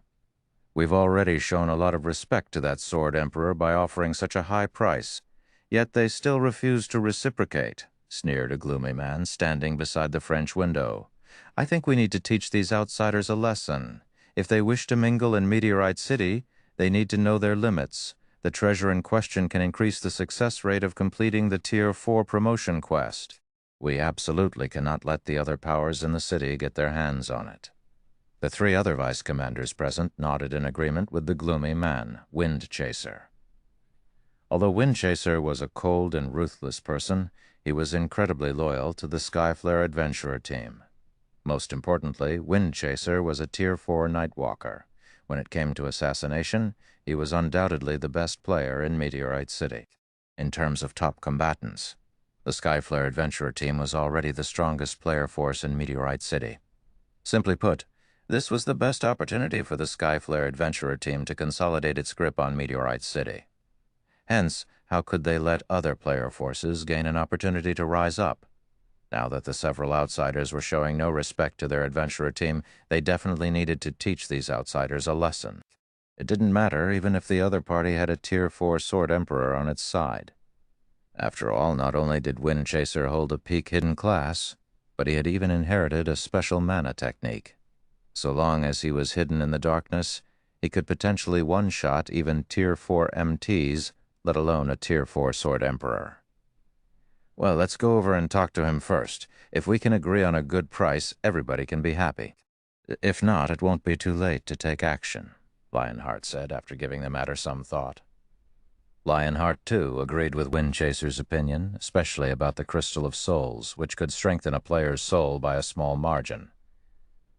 We've already shown a lot of respect to that Sword Emperor by offering such a high price, yet they still refuse to reciprocate," sneered a gloomy man standing beside the French window. "I think we need to teach these outsiders a lesson. If they wish to mingle in Meteorite City, they need to know their limits. The treasure in question can increase the success rate of completing the Tier 4 promotion quest. We absolutely cannot let the other powers in the city get their hands on it." The 3 other vice commanders present nodded in agreement with the gloomy man, Wind Chaser. Although Wind Chaser was a cold and ruthless person, he was incredibly loyal to the Skyflare Adventurer team. Most importantly, Wind Chaser was a Tier 4 Nightwalker. When it came to assassination, he was undoubtedly the best player in Meteorite City. In terms of top combatants, the Skyflare Adventurer team was already the strongest player force in Meteorite City. Simply put, this was the best opportunity for the Skyflare Adventurer team to consolidate its grip on Meteorite City. Hence, how could they let other player forces gain an opportunity to rise up? Now that the several outsiders were showing no respect to their adventurer team, they definitely needed to teach these outsiders a lesson. It didn't matter even if the other party had a Tier 4 Sword Emperor on its side. After all, not only did Wind Chaser hold a peak hidden class, but he had even inherited a special mana technique. So long as he was hidden in the darkness, he could potentially one-shot even Tier 4 MTs, let alone a Tier 4 Sword Emperor. "Well, let's go over and talk to him first. If we can agree on a good price, everybody can be happy. If not, it won't be too late to take action," Lionheart said after giving the matter some thought. Lionheart, too, agreed with Wind Chaser's opinion, especially about the Crystal of Souls, which could strengthen a player's soul by a small margin.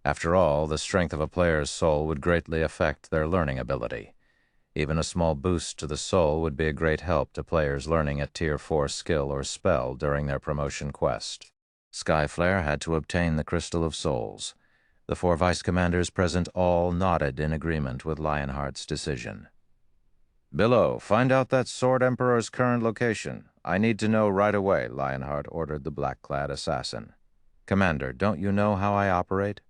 After all, the strength of a player's soul would greatly affect their learning ability. Even a small boost to the soul would be a great help to players learning a Tier 4 skill or spell during their promotion quest. Skyflare had to obtain the Crystal of Souls. The 4 vice commanders present all nodded in agreement with Lionheart's decision. "Billow, find out that Sword Emperor's current location. I need to know right away," Lionheart ordered the black-clad assassin. "Commander, don't you know how I operate?"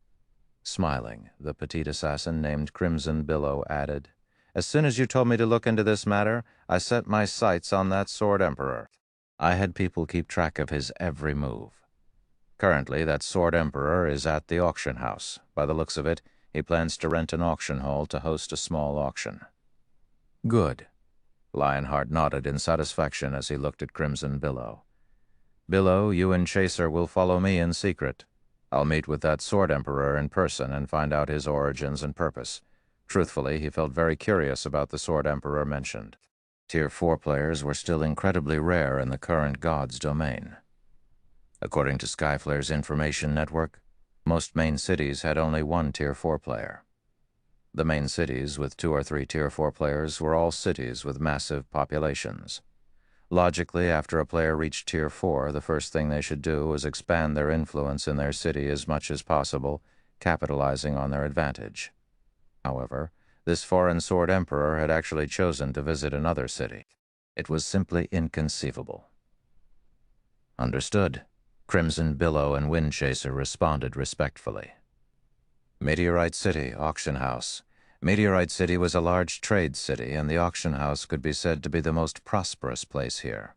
Smiling, the petite assassin named Crimson Billow added, "As soon as you told me to look into this matter, I set my sights on that Sword Emperor. I had people keep track of his every move. Currently, that Sword Emperor is at the auction house. By the looks of it, he plans to rent an auction hall to host a small auction." "Good." Lionheart nodded in satisfaction as he looked at Crimson Billow. "Billow, you and Chaser will follow me in secret. I'll meet with that Sword Emperor in person and find out his origins and purpose." Truthfully, he felt very curious about the Sword Emperor mentioned. Tier 4 players were still incredibly rare in the current God's domain. According to Skyflare's information network, most main cities had only 1 Tier 4 player. The main cities with 2 or 3 Tier 4 players were all cities with massive populations. Logically, after a player reached Tier 4, the first thing they should do was expand their influence in their city as much as possible, capitalizing on their advantage. However, this foreign Sword Emperor had actually chosen to visit another city. It was simply inconceivable. "Understood." Crimson Billow and Wind Chaser responded respectfully. Meteorite City, Auction House. Meteorite City was a large trade city, and the auction house could be said to be the most prosperous place here.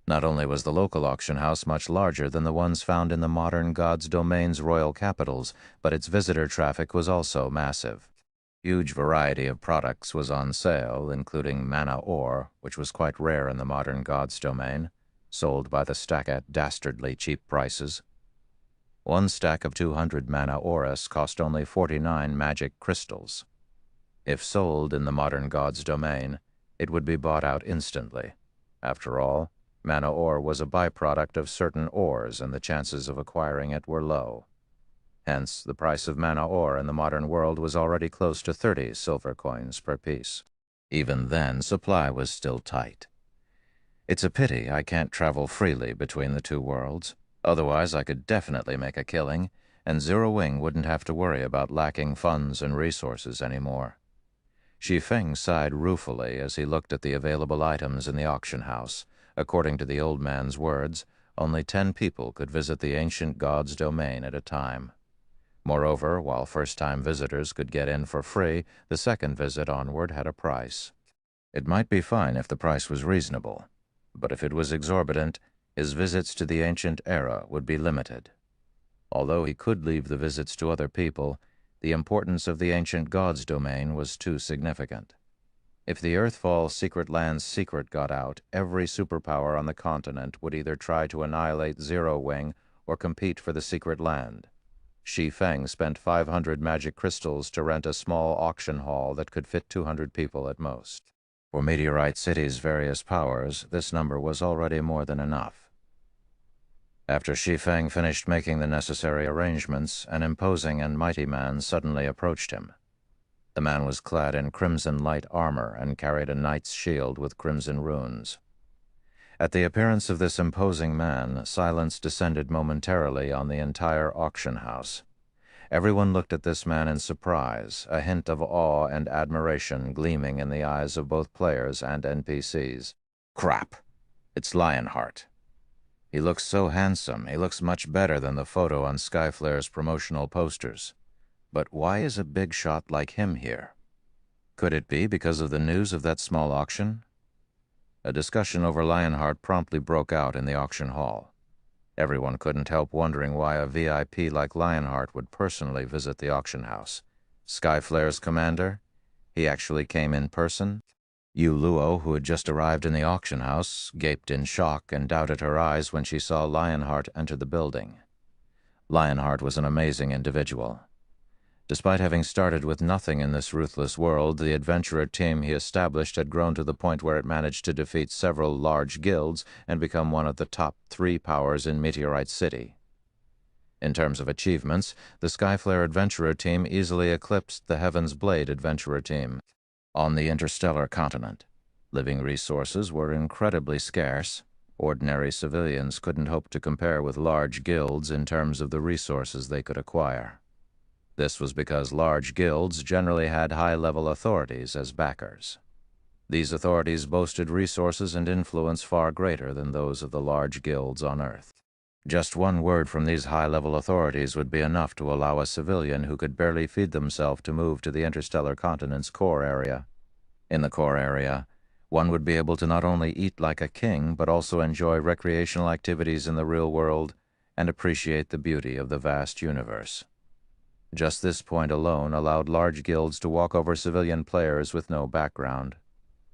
Not only was the local auction house much larger than the ones found in the modern God's Domain's royal capitals, but its visitor traffic was also massive. Huge variety of products was on sale, including mana ore, which was quite rare in the modern God's Domain, sold by the stack at dastardly cheap prices. One stack of 200 mana ores cost only 49 magic crystals. If sold in the modern God's Domain, it would be bought out instantly. After all, mana ore was a byproduct of certain ores, and the chances of acquiring it were low. Hence, the price of mana ore in the modern world was already close to 30 silver coins per piece. Even then, supply was still tight. It's a pity I can't travel freely between the two worlds. Otherwise, I could definitely make a killing, and Zero Wing wouldn't have to worry about lacking funds and resources anymore. Shi Feng sighed ruefully as he looked at the available items in the auction house. According to the old man's words, only 10 people could visit the ancient God's Domain at a time. Moreover, while first-time visitors could get in for free, the second visit onward had a price. It might be fine if the price was reasonable, but if it was exorbitant, his visits to the ancient era would be limited. Although he could leave the visits to other people, the importance of the ancient God's Domain was too significant. If the Earthfall Secret Land's secret got out, every superpower on the continent would either try to annihilate Zero Wing or compete for the secret land. Shi Feng spent 500 magic crystals to rent a small auction hall that could fit 200 people at most. For Meteorite City's various powers, this number was already more than enough. After Shi Feng finished making the necessary arrangements, an imposing and mighty man suddenly approached him. The man was clad in crimson light armor and carried a knight's shield with crimson runes. At the appearance of this imposing man, silence descended momentarily on the entire auction house. Everyone looked at this man in surprise, a hint of awe and admiration gleaming in the eyes of both players and NPCs. Crap! It's Lionheart. He looks so handsome, he looks much better than the photo on Skyflare's promotional posters. But why is a big shot like him here? Could it be because of the news of that small auction? A discussion over Lionheart promptly broke out in the auction hall. Everyone couldn't help wondering why a VIP like Lionheart would personally visit the auction house. Skyflare's commander? He actually came in person? Yu Luo, who had just arrived in the auction house, gaped in shock and doubted her eyes when she saw Lionheart enter the building. Lionheart was an amazing individual. Despite having started with nothing in this ruthless world, the adventurer team he established had grown to the point where it managed to defeat several large guilds and become one of the top 3 powers in Meteorite City. In terms of achievements, the Skyflare adventurer team easily eclipsed the Heaven's Blade adventurer team. On the interstellar continent, living resources were incredibly scarce. Ordinary civilians couldn't hope to compare with large guilds in terms of the resources they could acquire. This was because large guilds generally had high-level authorities as backers. These authorities boasted resources and influence far greater than those of the large guilds on Earth. Just one word from these high-level authorities would be enough to allow a civilian who could barely feed themselves to move to the interstellar continent's core area. In the core area, one would be able to not only eat like a king, but also enjoy recreational activities in the real world and appreciate the beauty of the vast universe. Just this point alone allowed large guilds to walk over civilian players with no background.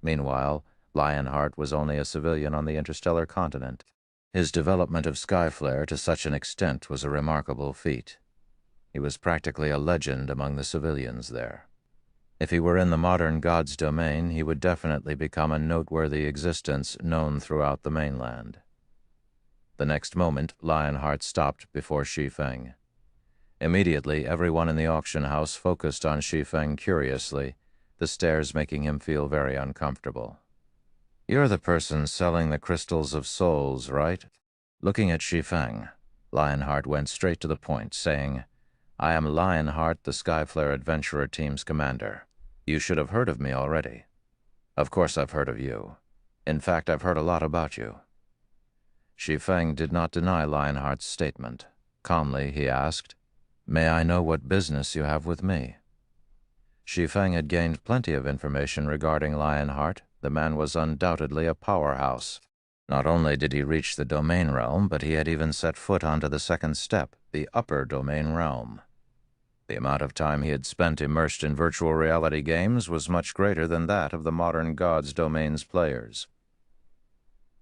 Meanwhile, Lionheart was only a civilian on the interstellar continent. His development of Skyflare to such an extent was a remarkable feat. He was practically a legend among the civilians there. If he were in the modern God's Domain, he would definitely become a noteworthy existence known throughout the mainland. The next moment, Lionheart stopped before Shi Feng. Immediately, everyone in the auction house focused on Shi Feng curiously, the stares making him feel very uncomfortable. "You're the person selling the crystals of souls, right?" Looking at Shi Feng, Lionheart went straight to the point, saying, "I am Lionheart, the Skyflare Adventurer Team's commander. You should have heard of me already." "Of course I've heard of you. In fact, I've heard a lot about you." Shi Feng did not deny Lionheart's statement. Calmly, he asked, "May I know what business you have with me?" Shi Feng had gained plenty of information regarding Lionheart. The man was undoubtedly a powerhouse. Not only did he reach the domain realm, but he had even set foot onto the second step, the upper domain realm. The amount of time he had spent immersed in virtual reality games was much greater than that of the modern God's Domain's players.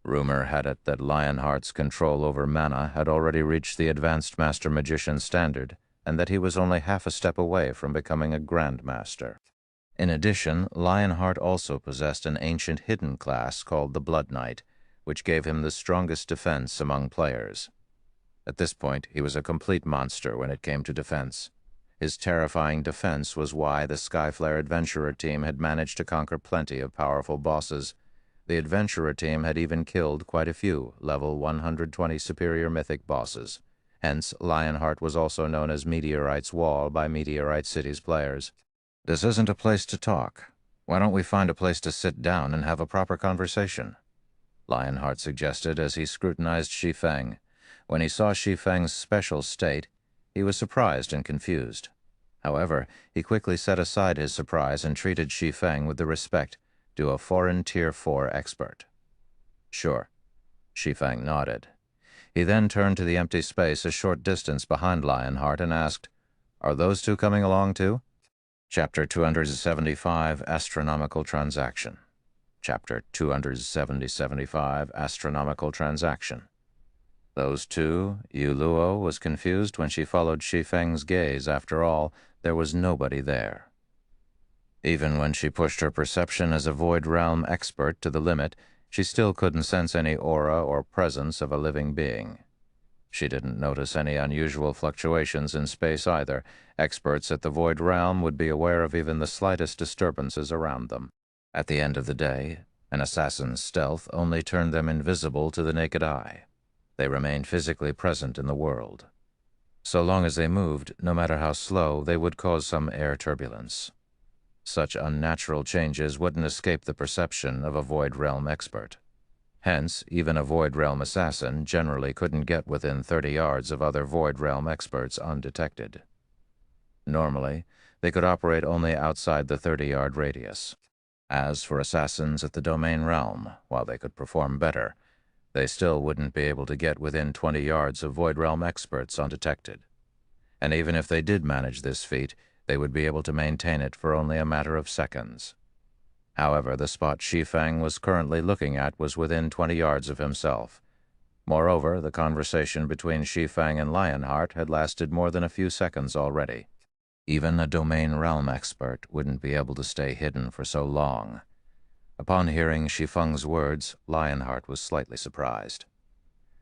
Rumor had it that Lionheart's control over mana had already reached the advanced Master Magician standard, and that he was only half a step away from becoming a Grandmaster. In addition, Lionheart also possessed an ancient hidden class called the Blood Knight, which gave him the strongest defense among players. At this point, he was a complete monster when it came to defense. His terrifying defense was why the Skyflare Adventurer team had managed to conquer plenty of powerful bosses. The Adventurer team had even killed quite a few level 120 superior mythic bosses. Hence, Lionheart was also known as Meteorite's Wall by Meteorite City's players. "This isn't a place to talk. Why don't we find a place to sit down and have a proper conversation?" Lionheart suggested as he scrutinized Shi Feng. When he saw Shi Feng's special state, he was surprised and confused. However, he quickly set aside his surprise and treated Shi Feng with the respect due a foreign Tier 4 expert. "Sure." Shi Feng nodded. He then turned to the empty space a short distance behind Lionheart and asked, "Are those two coming along too?" Chapter 275, Astronomical Transaction. Chapter 275, Astronomical Transaction. Those two? Yu Luo was confused when she followed Shi Feng's gaze. After all, there was nobody there. Even when she pushed her perception as a Void Realm expert to the limit, she still couldn't sense any aura or presence of a living being. She didn't notice any unusual fluctuations in space either. Experts at the Void Realm would be aware of even the slightest disturbances around them. At the end of the day, an assassin's stealth only turned them invisible to the naked eye. They remained physically present in the world. So long as they moved, no matter how slow, they would cause some air turbulence. Such unnatural changes wouldn't escape the perception of a Void Realm expert. Hence, even a Void Realm assassin generally couldn't get within 30 yards of other Void Realm experts undetected. Normally, they could operate only outside the 30-yard radius. As for assassins at the Domain Realm, while they could perform better, they still wouldn't be able to get within 20 yards of Void Realm experts undetected. And even if they did manage this feat, they would be able to maintain it for only a matter of seconds. However, the spot Shi Feng was currently looking at was within 20 yards of himself. Moreover, the conversation between Shi Feng and Lionheart had lasted more than a few seconds already. Even a Domain Realm expert wouldn't be able to stay hidden for so long. Upon hearing Shi Feng's words, Lionheart was slightly surprised.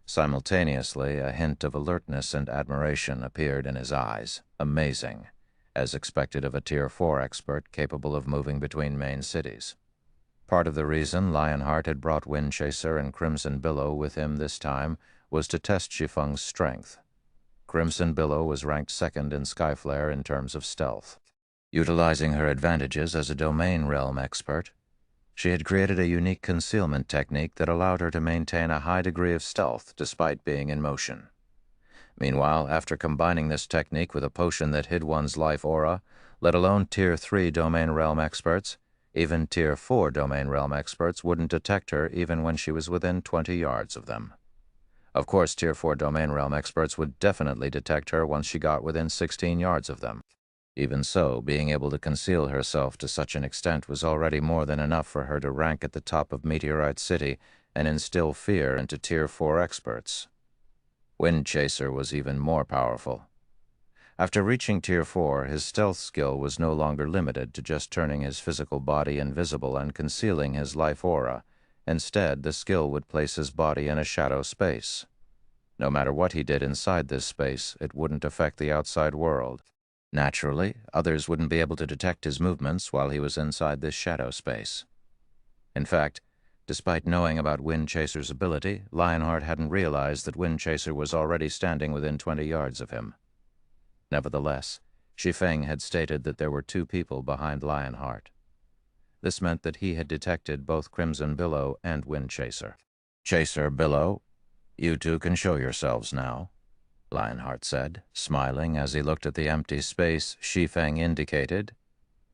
Simultaneously, a hint of alertness and admiration appeared in his eyes. Amazing, as expected of a Tier 4 expert capable of moving between main cities. Part of the reason Lionheart had brought Windchaser and Crimson Billow with him this time was to test Shi Feng's strength. Crimson Billow was ranked second in Skyflare in terms of stealth. Utilizing her advantages as a Domain Realm expert, she had created a unique concealment technique that allowed her to maintain a high degree of stealth despite being in motion. Meanwhile, after combining this technique with a potion that hid one's life aura, let alone Tier 3 Domain Realm experts, even Tier 4 Domain Realm experts wouldn't detect her even when she was within 20 yards of them. Of course, Tier 4 Domain Realm experts would definitely detect her once she got within 16 yards of them. Even so, being able to conceal herself to such an extent was already more than enough for her to rank at the top of Meteorite City and instill fear into Tier 4 experts. Windchaser was even more powerful. After reaching Tier 4, his stealth skill was no longer limited to just turning his physical body invisible and concealing his life aura. Instead, the skill would place his body in a shadow space. No matter what he did inside this space, it wouldn't affect the outside world. Naturally, others wouldn't be able to detect his movements while he was inside this shadow space. In fact, despite knowing about Windchaser's ability, Lionheart hadn't realized that Windchaser was already standing within 20 yards of him. Nevertheless, Shi Feng had stated that there were two people behind Lionheart. This meant that he had detected both Crimson Billow and Windchaser. "Chaser, Billow, you two can show yourselves now," Lionheart said, smiling as he looked at the empty space Shi Feng indicated.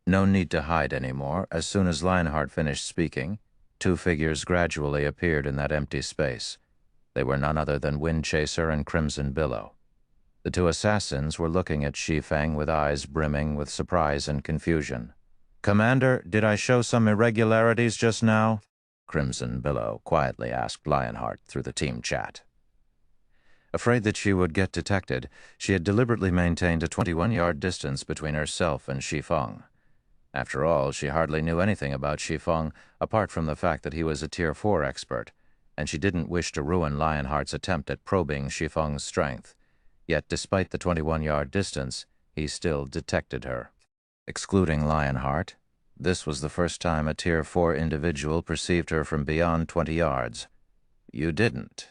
No need to hide anymore. As soon as Lionheart finished speaking, Two figures gradually appeared in that empty space. They were none other than Wind Chaser and Crimson Billow. The two assassins were looking at Shi Feng with eyes brimming with surprise and confusion. "Commander, did I show some irregularities just now?" Crimson Billow quietly asked Lionheart through the team chat. Afraid that she would get detected, she had deliberately maintained a 21-yard distance between herself and Shi Feng. After all, she hardly knew anything about Shi Feng, apart from the fact that he was a Tier 4 expert, and she didn't wish to ruin Lionheart's attempt at probing Shi Feng's strength. Yet, despite the 21-yard distance, he still detected her. Excluding Lionheart, this was the first time a Tier 4 individual perceived her from beyond 20 yards. "You didn't.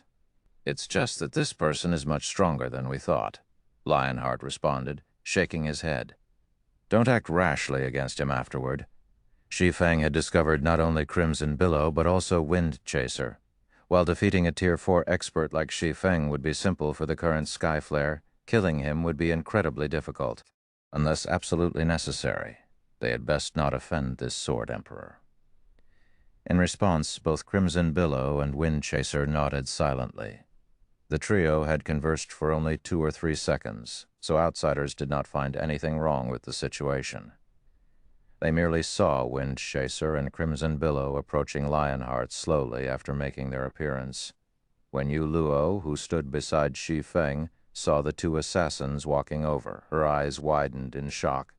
It's just that this person is much stronger than we thought," Lionheart responded, shaking his head. "Don't act rashly against him afterward." Shi Feng had discovered not only Crimson Billow, but also Wind Chaser. While defeating a Tier 4 expert like Shi Feng would be simple for the current Skyflare, killing him would be incredibly difficult. Unless absolutely necessary, they had best not offend this Sword Emperor. In response, both Crimson Billow and Wind Chaser nodded silently. The trio had conversed for only 2 or 3 seconds, so outsiders did not find anything wrong with the situation. They merely saw Wind Chaser and Crimson Billow approaching Lionheart slowly after making their appearance. When Yu Luo, who stood beside Shi Feng, saw the two assassins walking over, her eyes widened in shock.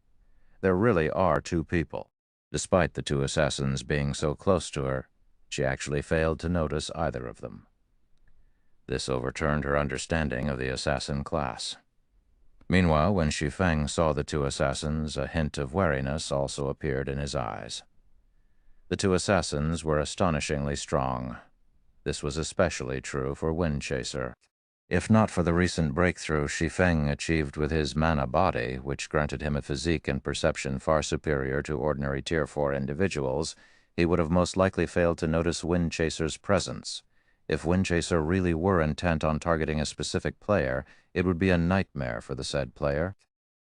There really are two people. Despite the two assassins being so close to her, she actually failed to notice either of them. This overturned her understanding of the assassin class. Meanwhile, when Shi Feng saw the two assassins, a hint of wariness also appeared in his eyes. The two assassins were astonishingly strong. This was especially true for Wind Chaser. If not for the recent breakthrough Shi Feng achieved with his mana body, which granted him a physique and perception far superior to ordinary Tier 4 individuals, he would have most likely failed to notice Wind Chaser's presence. If Wind Chaser really were intent on targeting a specific player, it would be a nightmare for the said player.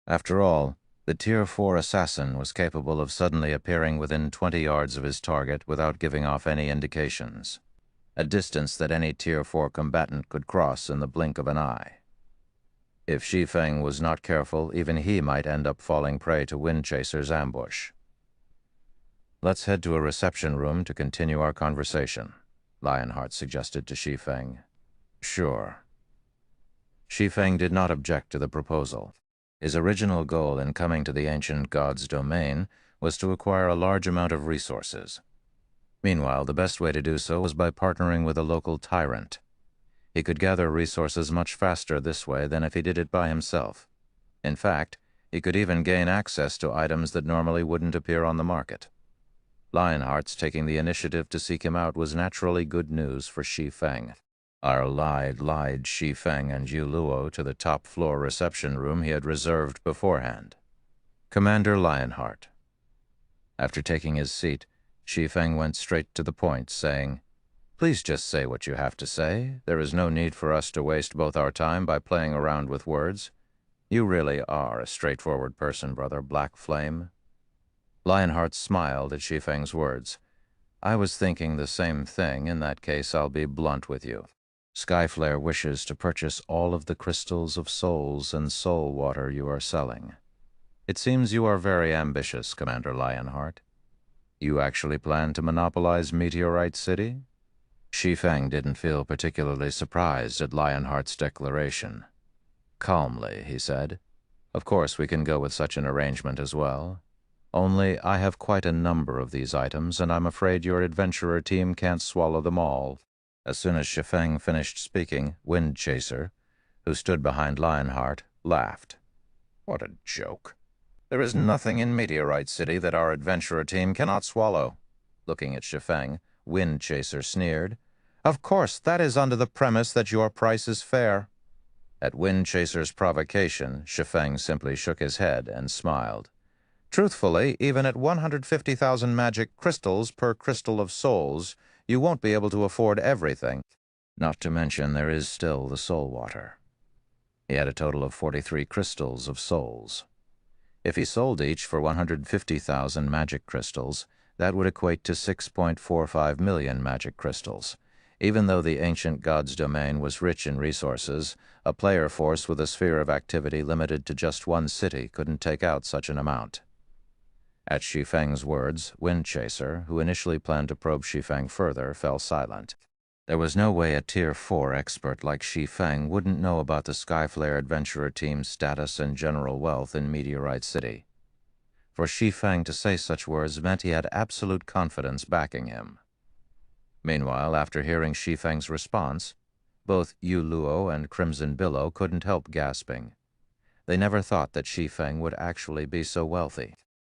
After all, the Tier 4 assassin was capable of suddenly appearing within 20 yards of his target without giving off any indications, a distance that any Tier 4 combatant could cross in the blink of an eye. If Shi Feng was not careful, even he might end up falling prey to Wind Chaser's ambush. "Let's head to a reception room to continue our conversation," Lionheart suggested to Shi Feng. "Sure." Shi Feng did not object to the proposal. His original goal in coming to the ancient god's domain was to acquire a large amount of resources. Meanwhile, the best way to do so was by partnering with a local tyrant. He could gather resources much faster this way than if he did it by himself. In fact, he could even gain access to items that normally wouldn't appear on the market. Lionheart's taking the initiative to seek him out was naturally good news for Shi Feng. Our lied Shi Feng and Yu Luo to the top-floor reception room he had reserved beforehand. "Commander Lionheart." After taking his seat, Shi Feng went straight to the point, saying, "Please just say what you have to say. There is no need for us to waste both our time by playing around with words. You really are a straightforward person, Brother Black Flame." Lionheart smiled at Shi Feng's words. "I was thinking the same thing. In that case, I'll be blunt with you. Skyflare wishes to purchase all of the crystals of souls and soul water you are selling. It seems you are very ambitious, Commander Lionheart. You actually plan to monopolize Meteorite City?" Shi Feng didn't feel particularly surprised at Lionheart's declaration. Calmly, he said, "Of course we can go with such an arrangement as well. Only I have quite a number of these items, and I'm afraid your adventurer team can't swallow them all." As soon as Shi Feng finished speaking, Wind Chaser, who stood behind Lionheart, laughed. "What a joke. There is nothing in Meteorite City that our adventurer team cannot swallow." Looking at Shi Feng, Wind Chaser sneered. "Of course, that is under the premise that your price is fair." At Wind Chaser's provocation, Shi Feng simply shook his head and smiled. "Truthfully, even at 150,000 magic crystals per crystal of souls, you won't be able to afford everything. Not to mention there is still the soul water." He had a total of 43 crystals of souls. If he sold each for 150,000 magic crystals, That would equate to 6.45 million magic crystals. Even though the ancient god's domain was rich in resources, a player force with a sphere of activity limited to just one city couldn't take out such an amount. At Shi Feng's words, Wind Chaser, who initially planned to probe Shi Feng further, fell silent. There was no way a Tier 4 expert like Shi Feng wouldn't know about the Skyflare adventurer team's status and general wealth in Meteorite City. For Shi Feng to say such words meant he had absolute confidence backing him. Meanwhile, after hearing Shi Feng's response, both Yu Luo and Crimson Billow couldn't help gasping. They never thought that Shi Feng would actually be so wealthy.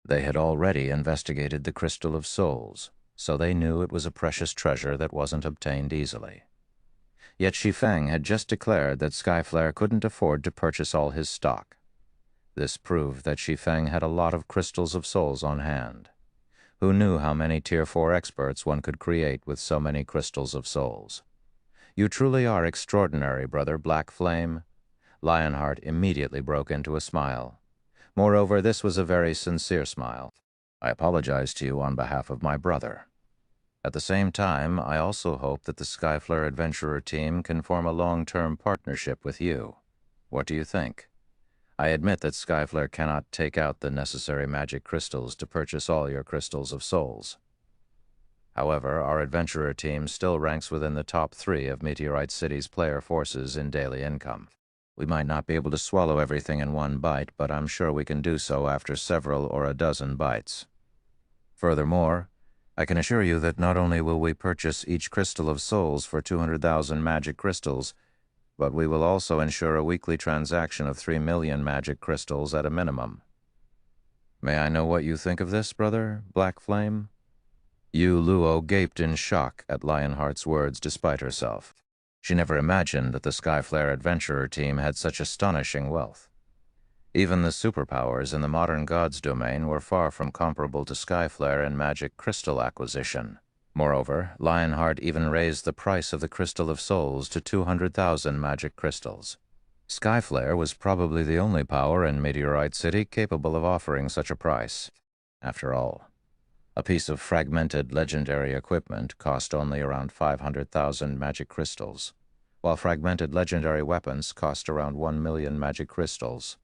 They had already investigated the Crystal of Souls, so they knew it was a precious treasure that wasn't obtained easily. Yet Shi Feng had just declared that Skyflare couldn't afford to purchase all his stock. This proved that Shi Feng had a lot of Crystals of Souls on hand. Who knew how many Tier 4 experts one could create with so many Crystals of Souls? You truly are extraordinary, Brother Black Flame. Lionheart immediately broke into a smile. Moreover, this was a very sincere smile. I apologize to you on behalf of my brother. At the same time, I also hope that the Skyflare Adventurer team can form a long-term partnership with you. What do you think? I admit that Skyflare cannot take out the necessary magic crystals to purchase all your Crystals of Souls. However, our Adventurer team still ranks within the top 3 of Meteorite City's player forces in daily income. We might not be able to swallow everything in one bite, but I'm sure we can do so after several or a dozen bites. Furthermore, I can assure you that not only will we purchase each Crystal of Souls for 200,000 magic crystals, but we will also ensure a weekly transaction of 3 million magic crystals at a minimum. May I know what you think of this, Brother Black Flame? Yu Luo gaped in shock at Lionheart's words despite herself. She never imagined that the Skyflare Adventurer team had such astonishing wealth. Even the superpowers in the modern god's domain were far from comparable to Skyflare in magic crystal acquisition. Moreover, Lionheart even raised the price of the Crystal of Souls to 200,000 magic crystals. Skyflare was probably the only power in Meteorite City capable of offering such a price. After all, a piece of fragmented legendary equipment cost only around 500,000 magic crystals, while fragmented legendary weapons cost around 1 million magic crystals.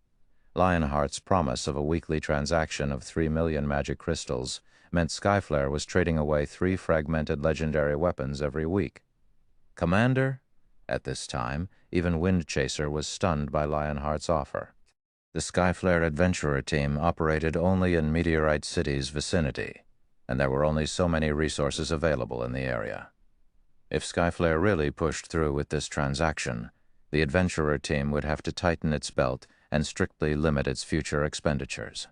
Lionheart's promise of a weekly transaction of 3 million magic crystals meant Skyflare was trading away 3 fragmented legendary weapons every week. Commander? At this time, even Wind Chaser was stunned by Lionheart's offer. The Skyflare Adventurer team operated only in Meteorite City's vicinity, and there were only so many resources available in the area. If Skyflare really pushed through with this transaction, the Adventurer team would have to tighten its belt and strictly limit its future expenditures.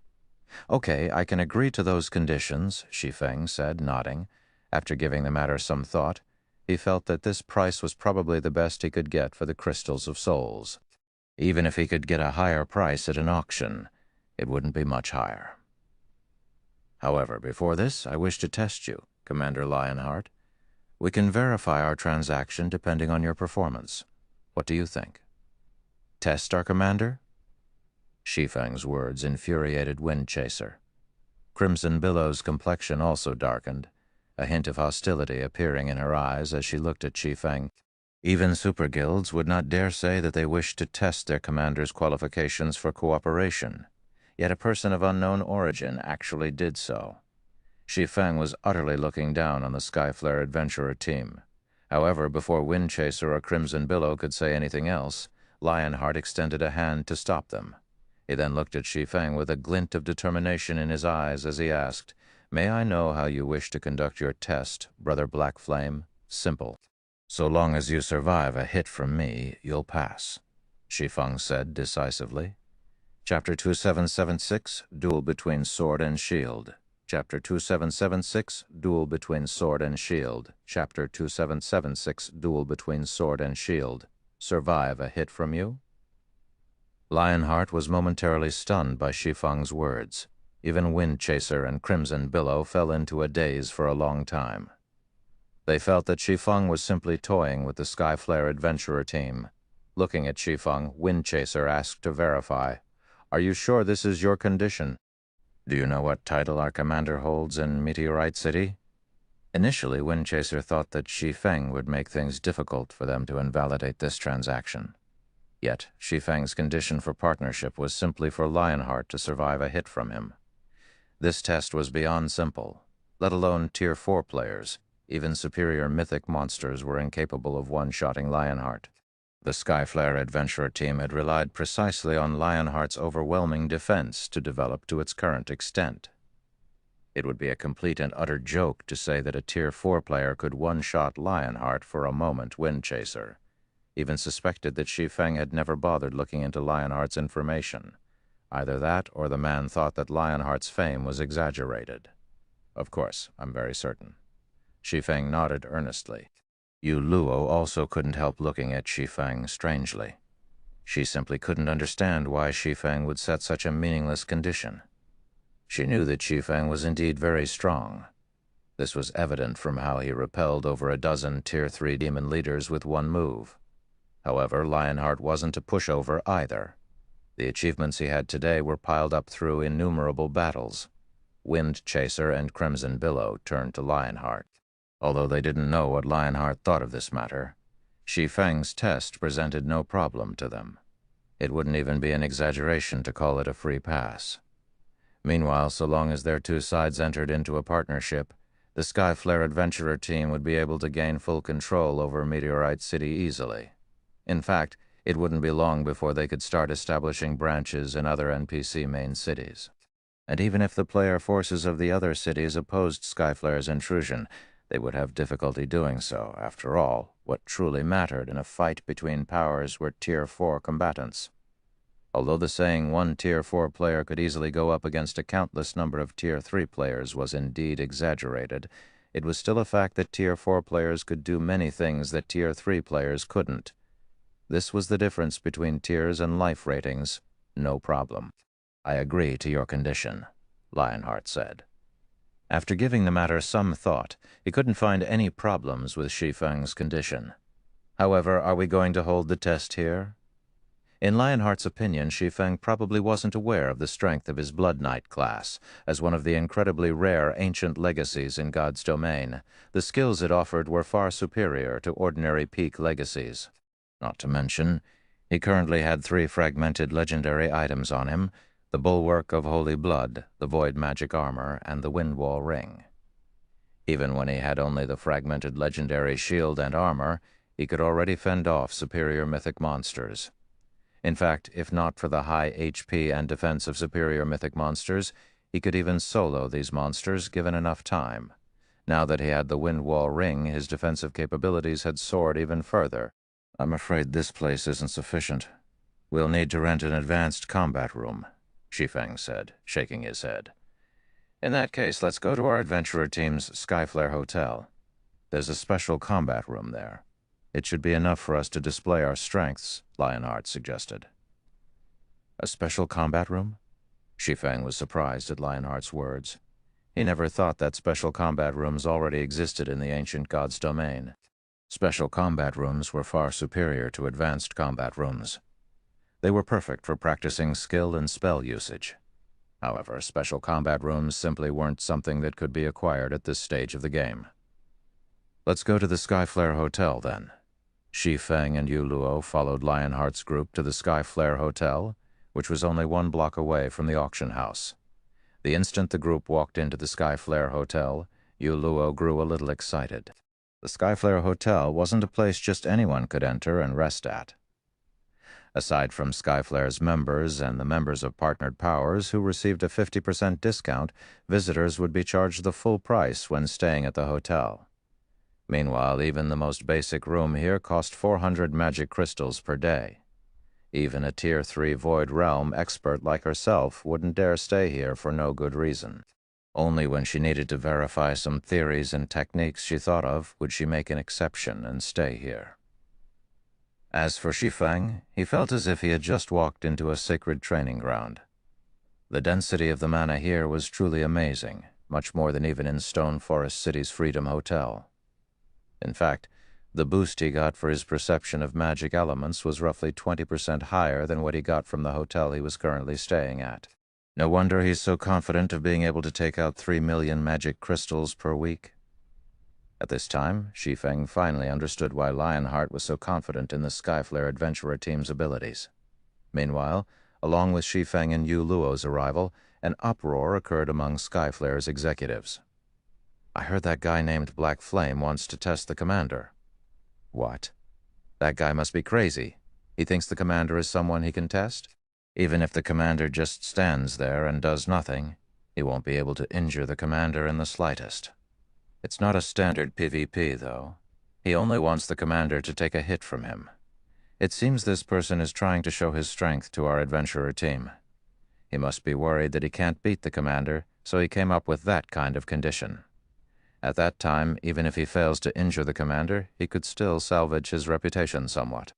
Okay, I can agree to those conditions, Shi Feng said, nodding. After giving the matter some thought, he felt that this price was probably the best he could get for the Crystals of Souls. Even if he could get a higher price at an auction, it wouldn't be much higher. However, before this, I wish to test you, Commander Lionheart. We can verify our transaction depending on your performance. What do you think? Test our commander? Shi Feng's words infuriated Wind Chaser. Crimson Billow's complexion also darkened, a hint of hostility appearing in her eyes as she looked at Shi Feng. Even super guilds would not dare say that they wished to test their commander's qualifications for cooperation, yet a person of unknown origin actually did so. Shi Feng was utterly looking down on the Skyflare Adventurer team. However, before Wind Chaser or Crimson Billow could say anything else, Lionheart extended a hand to stop them. He then looked at Shi Feng with a glint of determination in his eyes as he asked, "May I know how you wish to conduct your test, Brother Black Flame?" "Simple. So long as you survive a hit from me, you'll pass," Shi Feng said decisively. Chapter 2776, Duel Between Sword and Shield. Chapter 2776, Duel Between Sword and Shield. Chapter 2776, Duel Between Sword and Shield. Survive a hit from you? Lionheart was momentarily stunned by Shi Feng's words. Even Wind Chaser and Crimson Billow fell into a daze for a long time. They felt that Shi Feng was simply toying with the Skyflare Adventurer team. Looking at Shi Feng, Wind Chaser asked to verify, "Are you sure this is your condition?" Do you know what title our commander holds in Meteorite City? Initially, Windchaser thought that Shi Feng would make things difficult for them to invalidate this transaction. Yet, Shi Feng's condition for partnership was simply for Lionheart to survive a hit from him. This test was beyond simple, let alone Tier 4 players. Even superior mythic monsters were incapable of one-shotting Lionheart. The Skyflare Adventurer team had relied precisely on Lionheart's overwhelming defense to develop to its current extent. It would be a complete and utter joke to say that a Tier 4 player could one-shot Lionheart for a moment Windchaser even suspected that Shi Feng had never bothered looking into Lionheart's information. Either that or the man thought that Lionheart's fame was exaggerated. Of course, I'm very certain. Shi Feng nodded earnestly. Yu Luo also couldn't help looking at Shi Feng strangely. She simply couldn't understand why Shi Feng would set such a meaningless condition. She knew that Shi Feng was indeed very strong. This was evident from how he repelled over a dozen Tier 3 demon leaders with one move. However, Lionheart wasn't a pushover either. The achievements he had today were piled up through innumerable battles. Windchaser and Crimson Billow turned to Lionheart. Although they didn't know what Lionheart thought of this matter, Shi Feng's test presented no problem to them. It wouldn't even be an exaggeration to call it a free pass. Meanwhile, so long as their two sides entered into a partnership, the Skyflare Adventurer team would be able to gain full control over Meteorite City easily. In fact, it wouldn't be long before they could start establishing branches in other NPC main cities. And even if the player forces of the other cities opposed Skyflare's intrusion, they would have difficulty doing so. After all, what truly mattered in a fight between powers were Tier 4 combatants. Although the saying one Tier 4 player could easily go up against a countless number of Tier 3 players was indeed exaggerated, it was still a fact that Tier 4 players could do many things that Tier 3 players couldn't. This was the difference between tiers and life ratings. No problem. I agree to your condition, Lionheart said. After giving the matter some thought, he couldn't find any problems with Shi Feng's condition. However, are we going to hold the test here? In Lionheart's opinion, Shi Feng probably wasn't aware of the strength of his Blood Knight class. As one of the incredibly rare ancient legacies in God's domain, the skills it offered were far superior to ordinary peak legacies. Not to mention, he currently had 3 fragmented legendary items on him: the Bulwark of Holy Blood, the Void Magic Armor, and the Windwall Ring. Even when he had only the fragmented legendary shield and armor, he could already fend off superior mythic monsters. In fact, if not for the high HP and defense of superior mythic monsters, he could even solo these monsters given enough time. Now that he had the Windwall Ring, his defensive capabilities had soared even further. I'm afraid this place isn't sufficient. We'll need to rent an advanced combat room, Shi Feng said, shaking his head. In that case, let's go to our adventurer team's Skyflare Hotel. There's a special combat room there. It should be enough for us to display our strengths, Lionheart suggested. A special combat room? Shi Feng was surprised at Lionheart's words. He never thought that special combat rooms already existed in the ancient god's domain. Special combat rooms were far superior to advanced combat rooms. They were perfect for practicing skill and spell usage. However, special combat rooms simply weren't something that could be acquired at this stage of the game. Let's go to the Skyflare Hotel, then. Shi Feng and Yu Luo followed Lionheart's group to the Skyflare Hotel, which was only 1 block away from the auction house. The instant the group walked into the Skyflare Hotel, Yu Luo grew a little excited. The Skyflare Hotel wasn't a place just anyone could enter and rest at. Aside from Skyflare's members and the members of Partnered Powers who received a 50% discount, visitors would be charged the full price when staying at the hotel. Meanwhile, even the most basic room here cost 400 magic crystals per day. Even a Tier 3 Void Realm expert like herself wouldn't dare stay here for no good reason. Only when she needed to verify some theories and techniques she thought of would she make an exception and stay here. As for Shi Feng, he felt as if he had just walked into a sacred training ground. The density of the mana here was truly amazing, much more than even in Stone Forest City's Freedom Hotel. In fact, the boost he got for his perception of magic elements was roughly 20% higher than what he got from the hotel he was currently staying at. No wonder he's so confident of being able to take out 3 million magic crystals per week. At this time, Shi Feng finally understood why Lionheart was so confident in the Skyflare adventurer team's abilities. Meanwhile, along with Shi Feng and Yu Luo's arrival, an uproar occurred among Skyflare's executives. "I heard that guy named Black Flame wants to test the commander." "What? That guy must be crazy. He thinks the commander is someone he can test? Even if the commander just stands there and does nothing, he won't be able to injure the commander in the slightest. It's not a standard PvP, though. He only wants the commander to take a hit from him. It seems this person is trying to show his strength to our adventurer team. He must be worried that he can't beat the commander, so he came up with that kind of condition. At that time, even if he fails to injure the commander, he could still salvage his reputation somewhat."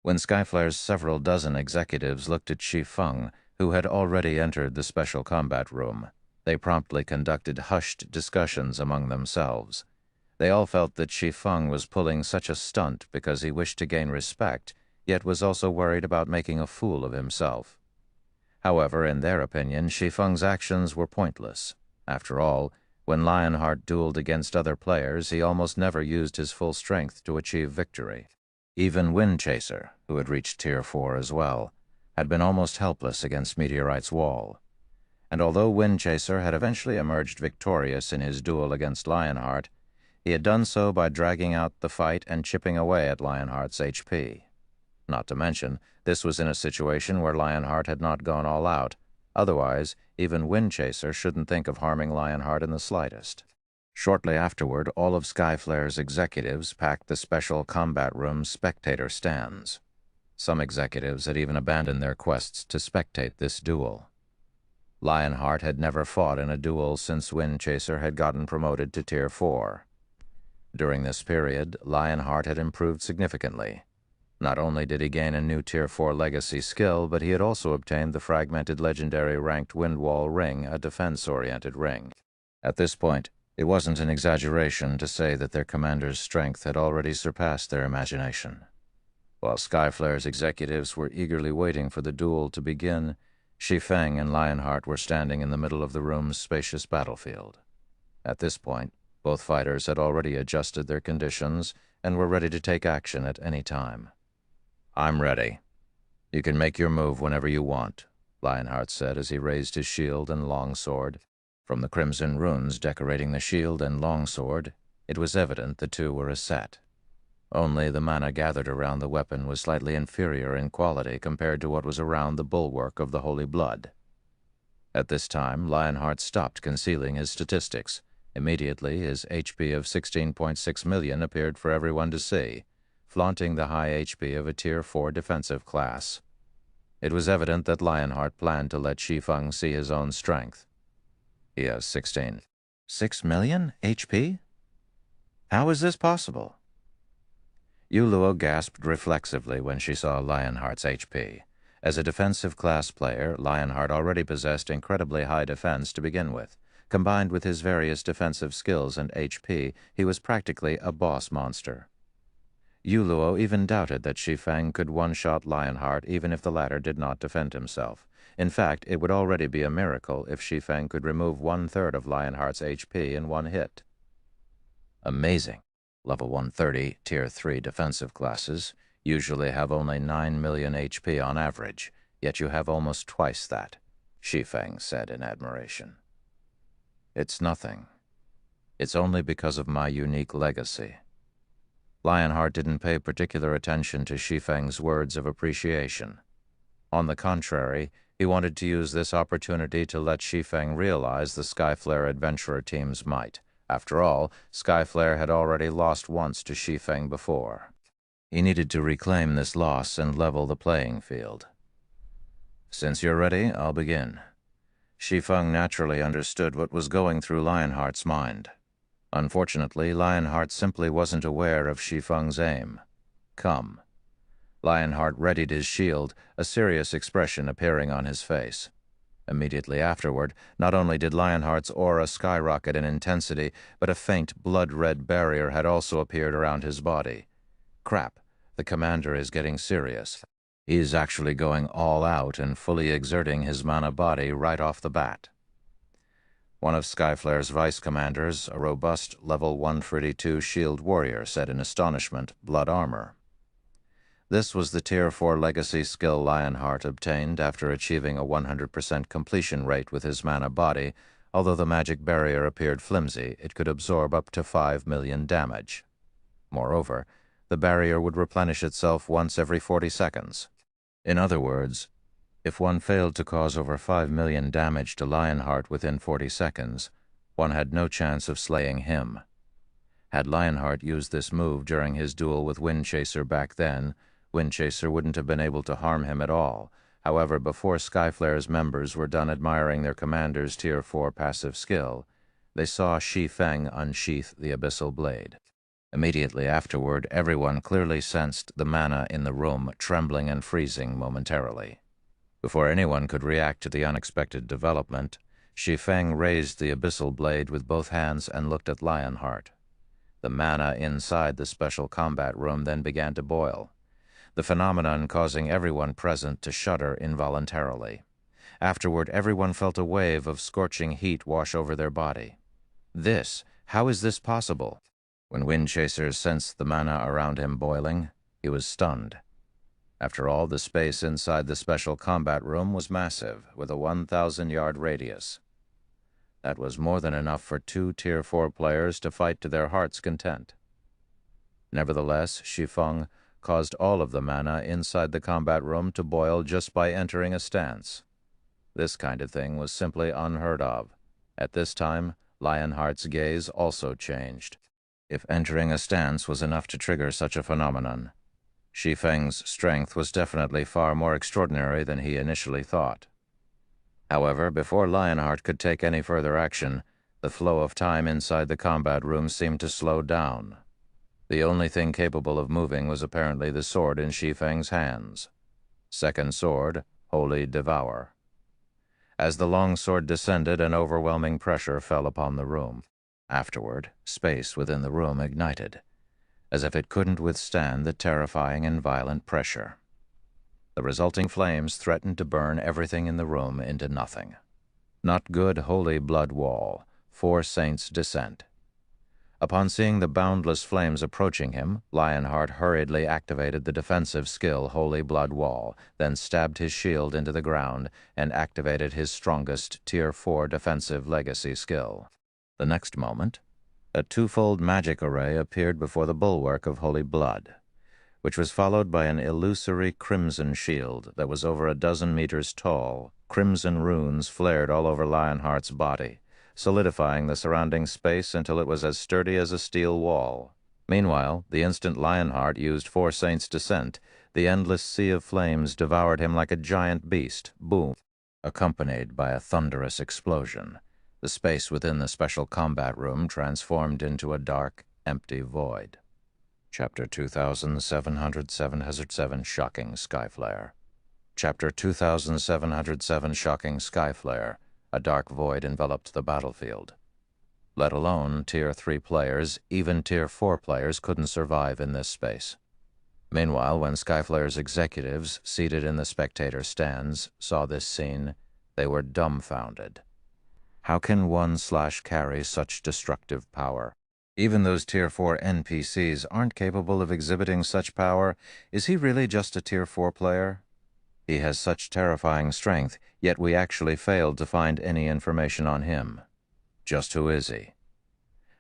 When Skyflare's several dozen executives looked at Shi Feng, who had already entered the special combat room, they promptly conducted hushed discussions among themselves. They all felt that Shi Feng was pulling such a stunt because he wished to gain respect, yet was also worried about making a fool of himself. However, in their opinion, Shi Feng's actions were pointless. After all, when Lionheart dueled against other players, he almost never used his full strength to achieve victory. Even Windchaser, who had reached Tier 4 as well, had been almost helpless against Meteorite's wall. And although Windchaser had eventually emerged victorious in his duel against Lionheart, he had done so by dragging out the fight and chipping away at Lionheart's HP. Not to mention, this was in a situation where Lionheart had not gone all out. Otherwise, even Windchaser shouldn't think of harming Lionheart in the slightest. Shortly afterward, all of Skyflare's executives packed the special combat room's spectator stands. Some executives had even abandoned their quests to spectate this duel. Lionheart had never fought in a duel since Windchaser had gotten promoted to Tier 4. During this period, Lionheart had improved significantly. Not only did he gain a new Tier 4 legacy skill, but he had also obtained the fragmented legendary ranked Windwall ring, a defense-oriented ring. At this point, it wasn't an exaggeration to say that their commander's strength had already surpassed their imagination. While Skyflare's executives were eagerly waiting for the duel to begin, Shi Feng and Lionheart were standing in the middle of the room's spacious battlefield. At this point, both fighters had already adjusted their conditions and were ready to take action at any time. "I'm ready. You can make your move whenever you want," Lionheart said as he raised his shield and longsword. From the crimson runes decorating the shield and longsword, it was evident the two were a set. Only the mana gathered around the weapon was slightly inferior in quality compared to what was around the bulwark of the Holy Blood. At this time, Lionheart stopped concealing his statistics. Immediately, his HP of 16.6 million appeared for everyone to see, flaunting the high HP of a Tier 4 defensive class. It was evident that Lionheart planned to let Shi Feng see his own strength. "He has 6 million HP? How is this possible?" Yu Luo gasped reflexively when she saw Lionheart's HP. As a defensive class player, Lionheart already possessed incredibly high defense to begin with. Combined with his various defensive skills and HP, he was practically a boss monster. Yu Luo even doubted that Shi Feng could one-shot Lionheart even if the latter did not defend himself. In fact, it would already be a miracle if Shi Feng could remove 1/3 of Lionheart's HP in one hit. Amazing. Level 130, Tier 3 defensive classes usually have only 9 million HP on average, yet you have almost twice that, Shi Feng said in admiration. "It's nothing. It's only because of my unique legacy." Lionheart didn't pay particular attention to Shi Feng's words of appreciation. On the contrary, he wanted to use this opportunity to let Shi Feng realize the Skyflare adventurer team's might. After all, Skyflare had already lost once to Shi Feng before. He needed to reclaim this loss and level the playing field. "Since you're ready, I'll begin." Shi Feng naturally understood what was going through Lionheart's mind. Unfortunately, Lionheart simply wasn't aware of Shi Feng's aim. "Come." Lionheart readied his shield, a serious expression appearing on his face. Immediately afterward, not only did Lionheart's aura skyrocket in intensity, but a faint blood-red barrier had also appeared around his body. "Crap, the commander is getting serious." He's actually going all out and fully exerting his mana body right off the bat. One of Skyflare's vice commanders, a robust level 132 shield warrior, said in astonishment, "Blood armor." This was the Tier 4 legacy skill Lionheart obtained after achieving a 100% completion rate with his mana body. Although the magic barrier appeared flimsy, it could absorb up to 5 million damage. Moreover, the barrier would replenish itself once every 40 seconds. In other words, if one failed to cause over 5 million damage to Lionheart within 40 seconds, one had no chance of slaying him. Had Lionheart used this move during his duel with Windchaser back then, Windchaser wouldn't have been able to harm him at all. However, before Skyflare's members were done admiring their commander's Tier 4 passive skill, they saw Shi Feng unsheath the abyssal blade. Immediately afterward, everyone clearly sensed the mana in the room trembling and freezing momentarily. Before anyone could react to the unexpected development, Shi Feng raised the abyssal blade with both hands and looked at Lionheart. The mana inside the special combat room then began to boil, the phenomenon causing everyone present to shudder involuntarily. Afterward, everyone felt a wave of scorching heat wash over their body. How is this possible? When Windchaser sensed the mana around him boiling, he was stunned. After all, the space inside the special combat room was massive, with a 1,000-yard radius. That was more than enough for 2 Tier 4 players to fight to their heart's content. Nevertheless, Shi Feng caused all of the mana inside the combat room to boil just by entering a stance. This kind of thing was simply unheard of. At this time, Lionheart's gaze also changed. If entering a stance was enough to trigger such a phenomenon, Shi Feng's strength was definitely far more extraordinary than he initially thought. However, before Lionheart could take any further action, the flow of time inside the combat room seemed to slow down. The only thing capable of moving was apparently the sword in Shi Feng's hands. Second sword, Holy Devour. As the long sword descended, an overwhelming pressure fell upon the room. Afterward, space within the room ignited, as if it couldn't withstand the terrifying and violent pressure. The resulting flames threatened to burn everything in the room into nothing. Not good holy blood wall, 4 saints descent. Upon seeing the boundless flames approaching him, Lionheart hurriedly activated the defensive skill Holy Blood Wall, then stabbed his shield into the ground and activated his strongest Tier 4 defensive legacy skill. The next moment, a twofold magic array appeared before the bulwark of Holy Blood, which was followed by an illusory crimson shield that was over 12 meters tall. Crimson runes flared all over Lionheart's body, solidifying the surrounding space until it was as sturdy as a steel wall. Meanwhile, the instant Lionheart used 4 Saints' Descent, the endless sea of flames devoured him like a giant beast. Boom! Accompanied by a thunderous explosion, the space within the special combat room transformed into a dark, empty void. Chapter 2707 Shocking Skyflare. Chapter 2707 Shocking Skyflare. A dark void enveloped the battlefield. Let alone Tier 3 players, even Tier 4 players couldn't survive in this space. Meanwhile, when Skyflare's executives, seated in the spectator stands, saw this scene, they were dumbfounded. How can one carry such destructive power? Even those Tier 4 NPCs aren't capable of exhibiting such power. Is he really just a Tier 4 player? He has such terrifying strength, yet we actually failed to find any information on him. Just who is he?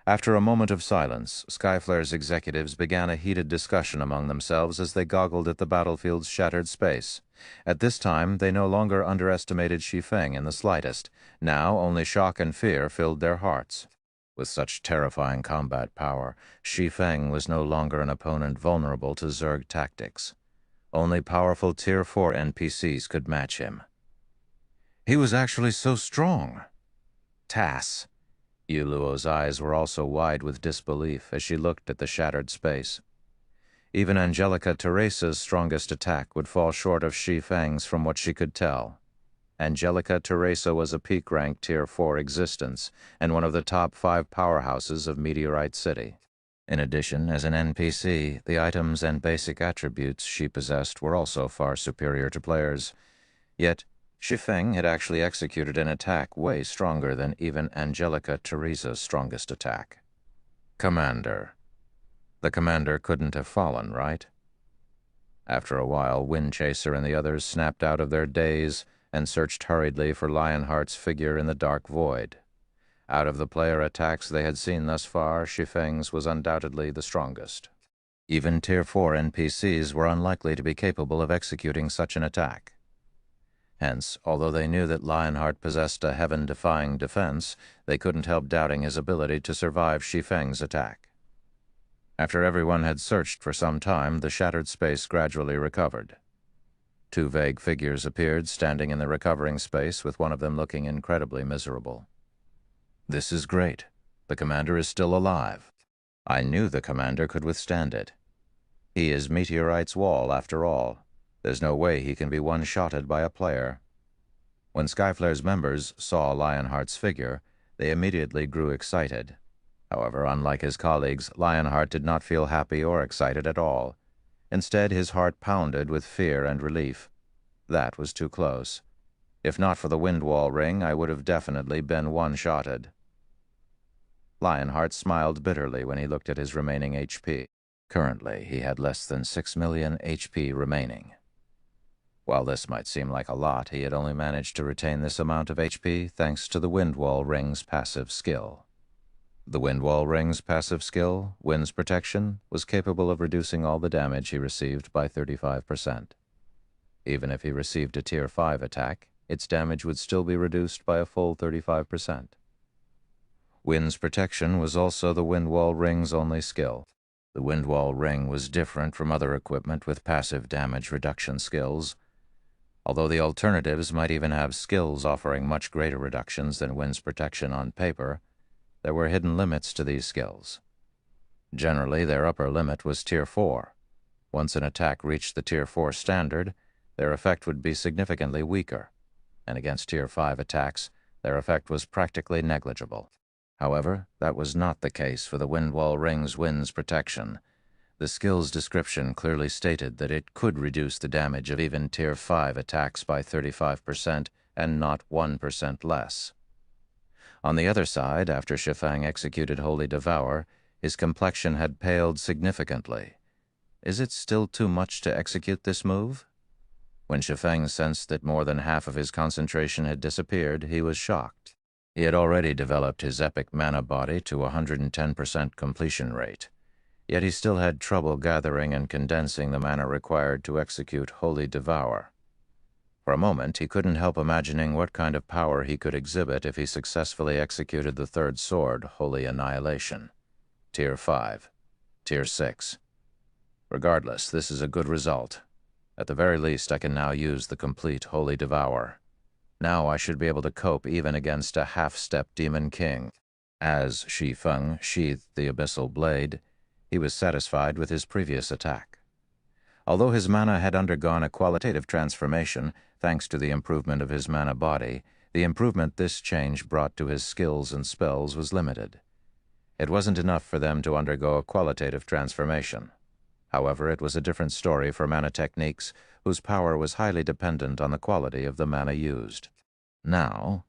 After a moment of silence, Skyflare's executives began a heated discussion among themselves as they goggled at the battlefield's shattered space. At this time, they no longer underestimated Shi Feng in the slightest. Now only shock and fear filled their hearts. With such terrifying combat power, Shi Feng was no longer an opponent vulnerable to Zerg tactics. Only powerful Tier 4 NPCs could match him. He was actually so strong. Tass. Yuluo's eyes were also wide with disbelief as she looked at the shattered space. Even Angelica Teresa's strongest attack would fall short of Shi Feng's from what she could tell. Angelica Teresa was a peak-rank Tier 4 existence and one of the top 5 powerhouses of Meteorite City. In addition, as an NPC, the items and basic attributes she possessed were also far superior to players. Yet, Shi Feng had actually executed an attack way stronger than even Angelica Teresa's strongest attack. Commander. The commander couldn't have fallen, right? After a while, Windchaser and the others snapped out of their daze and searched hurriedly for Lionheart's figure in the dark void. Out of the player attacks they had seen thus far, Shi Feng's was undoubtedly the strongest. Even Tier 4 NPCs were unlikely to be capable of executing such an attack. Hence, although they knew that Lionheart possessed a heaven-defying defense, they couldn't help doubting his ability to survive Shi Feng's attack. After everyone had searched for some time, the shattered space gradually recovered. Two vague figures appeared, standing in the recovering space, with one of them looking incredibly miserable. "This is great. The commander is still alive. I knew the commander could withstand it. He is Meteorite's Wall, after all. There's no way he can be one-shotted by a player." When Skyflare's members saw Lionheart's figure, they immediately grew excited. However, unlike his colleagues, Lionheart did not feel happy or excited at all. Instead, his heart pounded with fear and relief. That was too close. If not for the Windwall ring, I would have definitely been one-shotted. Lionheart smiled bitterly when he looked at his remaining HP. Currently, he had less than 6 million HP remaining. While this might seem like a lot, he had only managed to retain this amount of HP thanks to the Windwall ring's passive skill. The Windwall ring's passive skill, Wind's Protection, was capable of reducing all the damage he received by 35%. Even if he received a Tier 5 attack, its damage would still be reduced by a full 35%. Wind's Protection was also the Windwall ring's only skill. The Windwall ring was different from other equipment with passive damage reduction skills. Although the alternatives might even have skills offering much greater reductions than Wind's Protection on paper, there were hidden limits to these skills. Generally, their upper limit was Tier 4. Once an attack reached the Tier 4 standard, their effect would be significantly weaker, and against Tier 5 attacks, their effect was practically negligible. However, that was not the case for the Windwall ring's Wind's Protection. The skill's description clearly stated that it could reduce the damage of even Tier 5 attacks by 35% and not 1% less. On the other side, after Shi Feng executed Holy Devour, his complexion had paled significantly. Is it still too much to execute this move? When Shi Feng sensed that more than half of his concentration had disappeared, he was shocked. He had already developed his epic mana body to 110% completion rate, yet he still had trouble gathering and condensing the mana required to execute Holy Devour. For a moment, he couldn't help imagining what kind of power he could exhibit if he successfully executed the third sword, Holy Annihilation. Tier 5. Tier 6. Regardless, this is a good result. At the very least, I can now use the complete Holy Devour. Now I should be able to cope even against a half-step Demon King. As Shi Feng sheathed the Abyssal Blade, he was satisfied with his previous attack. Although his mana had undergone a qualitative transformation, thanks to the improvement of his mana body, the improvement this change brought to his skills and spells was limited. It wasn't enough for them to undergo a qualitative transformation. However, it was a different story for mana techniques, whose power was highly dependent on the quality of the mana used. Now,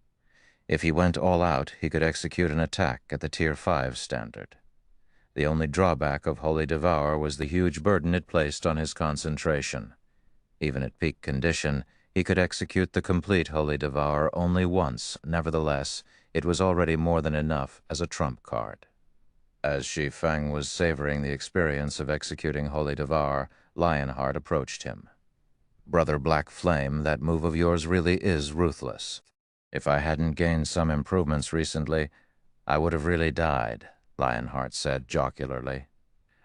if he went all out, he could execute an attack at the Tier 5 standard. The only drawback of Holy Devour was the huge burden it placed on his concentration. Even at peak condition, he could execute the complete Holy Devour only once. Nevertheless, it was already more than enough as a trump card. As Shi Feng was savoring the experience of executing Holy Devour, Lionheart approached him. "Brother Black Flame, that move of yours really is ruthless. If I hadn't gained some improvements recently, I would have really died," Lionheart said jocularly.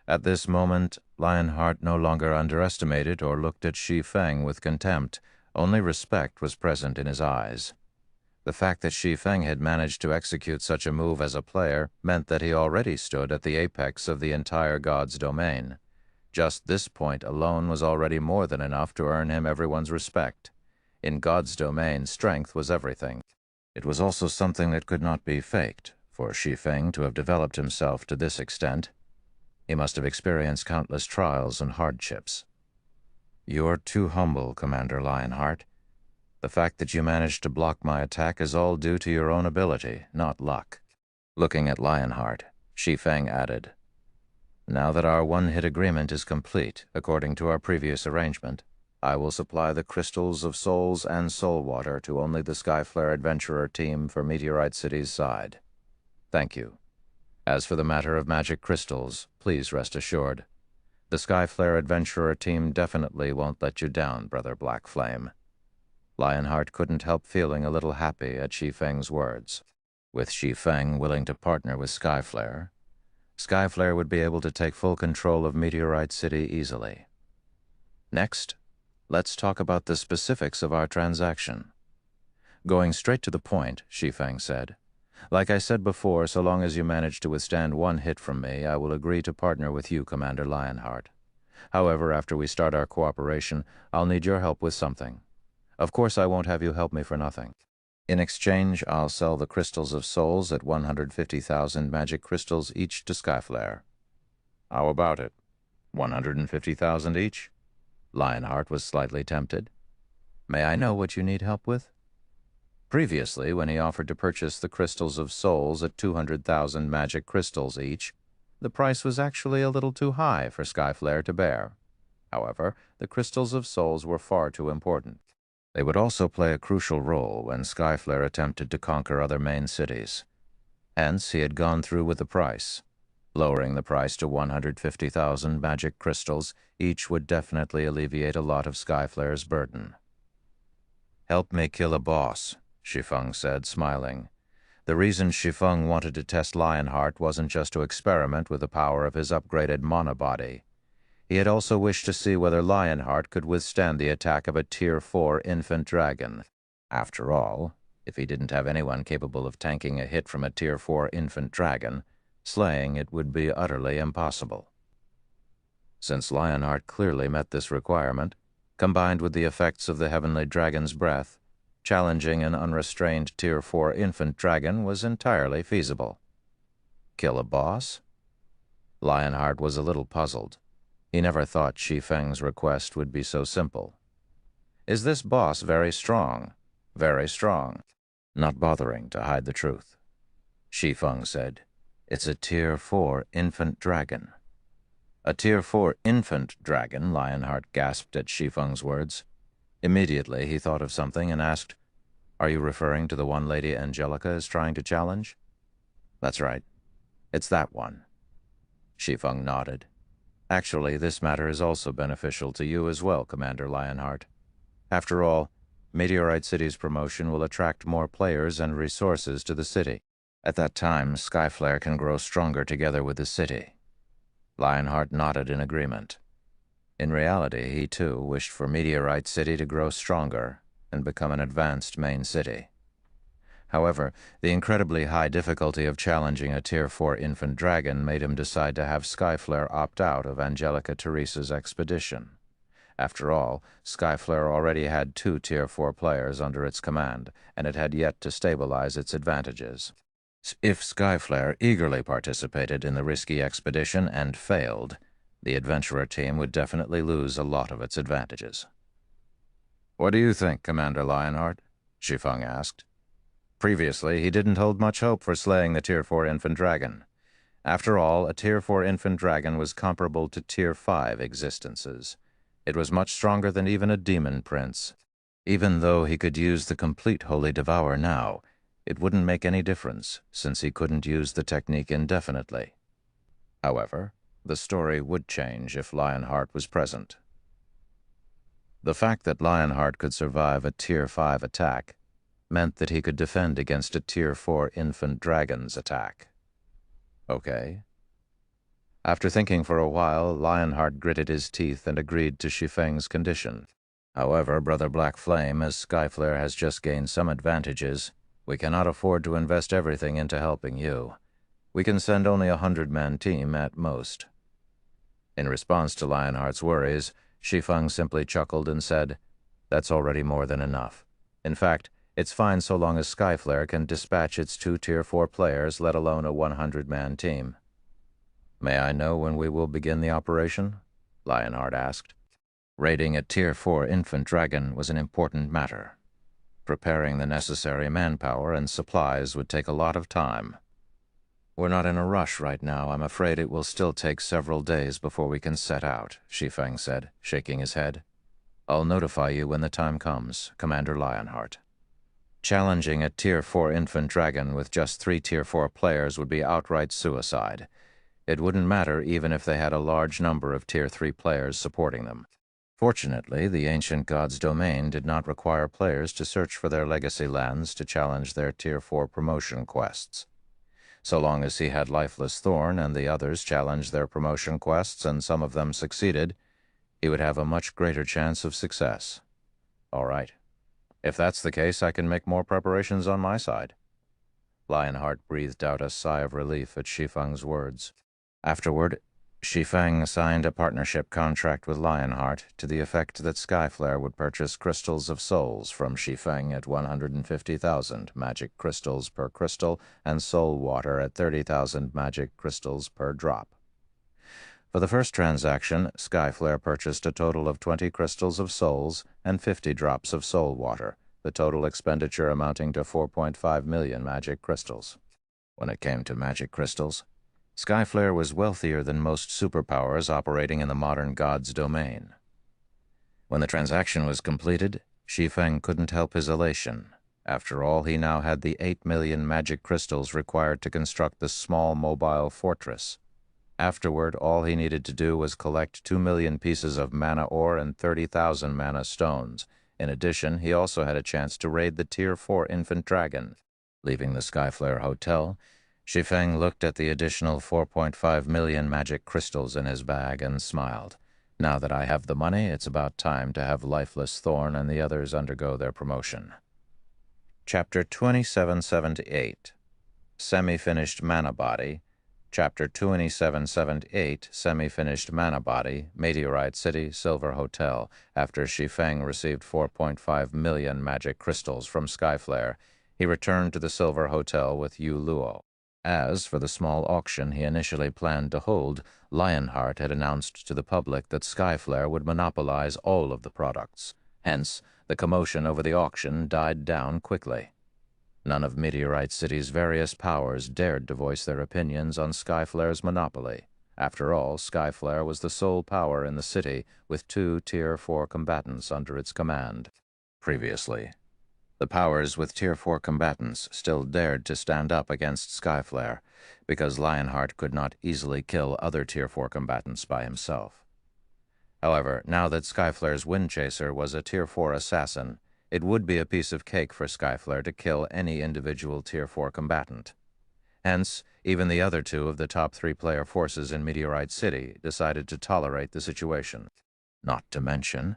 At this moment, Lionheart no longer underestimated or looked at Shi Feng with contempt. Only respect was present in his eyes. The fact that Shi Feng had managed to execute such a move as a player meant that he already stood at the apex of the entire god's domain. Just this point alone was already more than enough to earn him everyone's respect. In God's domain, strength was everything. It was also something that could not be faked, for Shi Feng to have developed himself to this extent. He must have experienced countless trials and hardships. You're too humble, Commander Lionheart. The fact that you managed to block my attack is all due to your own ability, not luck. Looking at Lionheart, Shi Feng added, Now that our one-hit agreement is complete, according to our previous arrangement, I will supply the crystals of souls and soul water to only the Skyflare Adventurer team for Meteorite City's side. Thank you. As for the matter of magic crystals, please rest assured. The Skyflare Adventurer team definitely won't let you down, Brother Black Flame. Lionheart couldn't help feeling a little happy at Shi Feng's words. With Shi Feng willing to partner with Skyflare would be able to take full control of Meteorite City easily. Next, let's talk about the specifics of our transaction. Going straight to the point, Shi Feng said, Like I said before, so long as you manage to withstand one hit from me, I will agree to partner with you, Commander Lionheart. However, after we start our cooperation, I'll need your help with something. Of course, I won't have you help me for nothing. In exchange, I'll sell the crystals of souls at 150,000 magic crystals each to Skyflare. How about it? 150,000 each? Lionheart was slightly tempted. May I know what you need help with? Previously, when he offered to purchase the crystals of souls at 200,000 magic crystals each, the price was actually a little too high for Skyflare to bear. However, the crystals of souls were far too important. They would also play a crucial role when Skyflare attempted to conquer other main cities. Hence, he had gone through with the price. Lowering the price to 150,000 magic crystals each would definitely alleviate a lot of Skyflare's burden. Help me kill a boss, Shi Feng said, smiling. The reason Shi Feng wanted to test Lionheart wasn't just to experiment with the power of his upgraded monobody. He had also wished to see whether Lionheart could withstand the attack of a Tier 4 infant dragon. After all, if he didn't have anyone capable of tanking a hit from a Tier 4 infant dragon, slaying it would be utterly impossible. Since Lionheart clearly met this requirement, combined with the effects of the Heavenly Dragon's breath, challenging an unrestrained Tier 4 infant dragon was entirely feasible. Kill a boss? Lionheart was a little puzzled. He never thought Shi Feng's request would be so simple. Is this boss very strong? Very strong. Not bothering to hide the truth. Shi Feng said, It's a Tier 4 infant dragon. A Tier 4 infant dragon, Lionheart gasped at Shi Feng's words. Immediately he thought of something and asked, Are you referring to the one Lady Angelica is trying to challenge? That's right. It's that one. Shi Feng nodded. Actually, this matter is also beneficial to you as well, Commander Lionheart. After all, Meteorite City's promotion will attract more players and resources to the city. At that time, Skyflare can grow stronger together with the city. Lionheart nodded in agreement. In reality, he too wished for Meteorite City to grow stronger and become an advanced main city. However, the incredibly high difficulty of challenging a Tier 4 infant dragon made him decide to have Skyflare opt out of Angelica Teresa's expedition. After all, Skyflare already had 2 Tier 4 players under its command, and it had yet to stabilize its advantages. If Skyflare eagerly participated in the risky expedition and failed, the adventurer team would definitely lose a lot of its advantages. What do you think, Commander Lionheart? Shi Feng asked. Previously, he didn't hold much hope for slaying the Tier 4 infant dragon. After all, a Tier 4 infant dragon was comparable to Tier 5 existences. It was much stronger than even a demon prince. Even though he could use the complete Holy Devour now, it wouldn't make any difference, since he couldn't use the technique indefinitely. However, the story would change if Lionheart was present. The fact that Lionheart could survive a Tier 5 attack meant that he could defend against a Tier 4 infant dragon's attack. Okay. After thinking for a while, Lionheart gritted his teeth and agreed to Shi Feng's condition. However, Brother Black Flame, as Skyflare has just gained some advantages, we cannot afford to invest everything into helping you. We can send only a 100-man team at most. In response to Lionheart's worries, Shi Feng simply chuckled and said, That's already more than enough. In fact, it's fine so long as Skyflare can dispatch its 2 Tier 4 players, let alone a 100-man team. May I know when we will begin the operation? Lionheart asked. Raiding a Tier 4 infant dragon was an important matter. Preparing the necessary manpower and supplies would take a lot of time. We're not in a rush right now. I'm afraid it will still take several days before we can set out, Shi Feng said, shaking his head. I'll notify you when the time comes, Commander Lionheart. Challenging a Tier 4 infant dragon with just 3 Tier 4 players would be outright suicide. It wouldn't matter even if they had a large number of Tier 3 players supporting them. Fortunately, the ancient god's domain did not require players to search for their legacy lands to challenge their Tier 4 promotion quests. So long as he had Lifeless Thorn and the others challenge their promotion quests and some of them succeeded, he would have a much greater chance of success. All right. If that's the case, I can make more preparations on my side. Lionheart breathed out a sigh of relief at Shi Feng's words. Afterward, Shi Feng signed a partnership contract with Lionheart to the effect that Skyflare would purchase crystals of souls from Shi Feng at 150,000 magic crystals per crystal and soul water at 30,000 magic crystals per drop. For the first transaction, Skyflare purchased a total of 20 crystals of souls and 50 drops of soul water, the total expenditure amounting to 4.5 million magic crystals. When it came to magic crystals, Skyflare was wealthier than most superpowers operating in the modern god's domain. When the transaction was completed, Shi Feng couldn't help his elation. After all, he now had the 8 million magic crystals required to construct the small mobile fortress. Afterward, all he needed to do was collect 2 million pieces of mana ore and 30,000 mana stones. In addition, he also had a chance to raid the Tier 4 infant dragon. Leaving the Skyflare Hotel, Shi Feng looked at the additional 4.5 million magic crystals in his bag and smiled. Now that I have the money, it's about time to have Lifeless Thorn and the others undergo their promotion. Chapter 2778, Semi-Finished Mana Body. Chapter 2778, Semi-Finished Mana Body, Meteorite City, Silver Hotel. After Shi Feng received 4.5 million magic crystals from Skyflare, he returned to the Silver Hotel with Yu Luo. As for the small auction he initially planned to hold, Lionheart had announced to the public that Skyflare would monopolize all of the products. Hence, the commotion over the auction died down quickly. None of Meteorite City's various powers dared to voice their opinions on Skyflare's monopoly. After all, Skyflare was the sole power in the city with 2 Tier 4 combatants under its command. Previously, the powers with Tier 4 combatants still dared to stand up against Skyflare because Lionheart could not easily kill other Tier 4 combatants by himself. However, now that Skyflare's Windchaser was a Tier 4 assassin, it would be a piece of cake for Skyflare to kill any individual Tier 4 combatant. Hence, even the other 2 of the top 3 player forces in Meteorite City decided to tolerate the situation. Not to mention,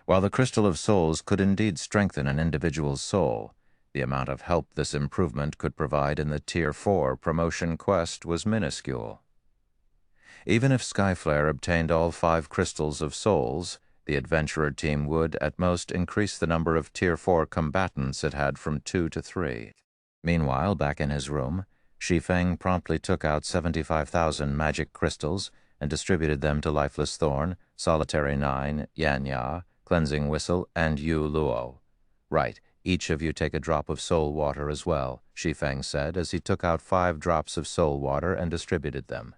while the Crystal of Souls could indeed strengthen an individual's soul, the amount of help this improvement could provide in the Tier 4 promotion quest was minuscule. Even if Skyflare obtained all 5 Crystals of Souls, the adventurer team would, at most, increase the number of Tier 4 combatants it had from 2 to 3. Meanwhile, back in his room, Shi Feng promptly took out 75,000 magic crystals and distributed them to Lifeless Thorn, Solitary 9, Yanya, Cleansing Whistle, and Yu Luo. Right, each of you take a drop of soul water as well, Shi Feng said as he took out 5 drops of soul water and distributed them.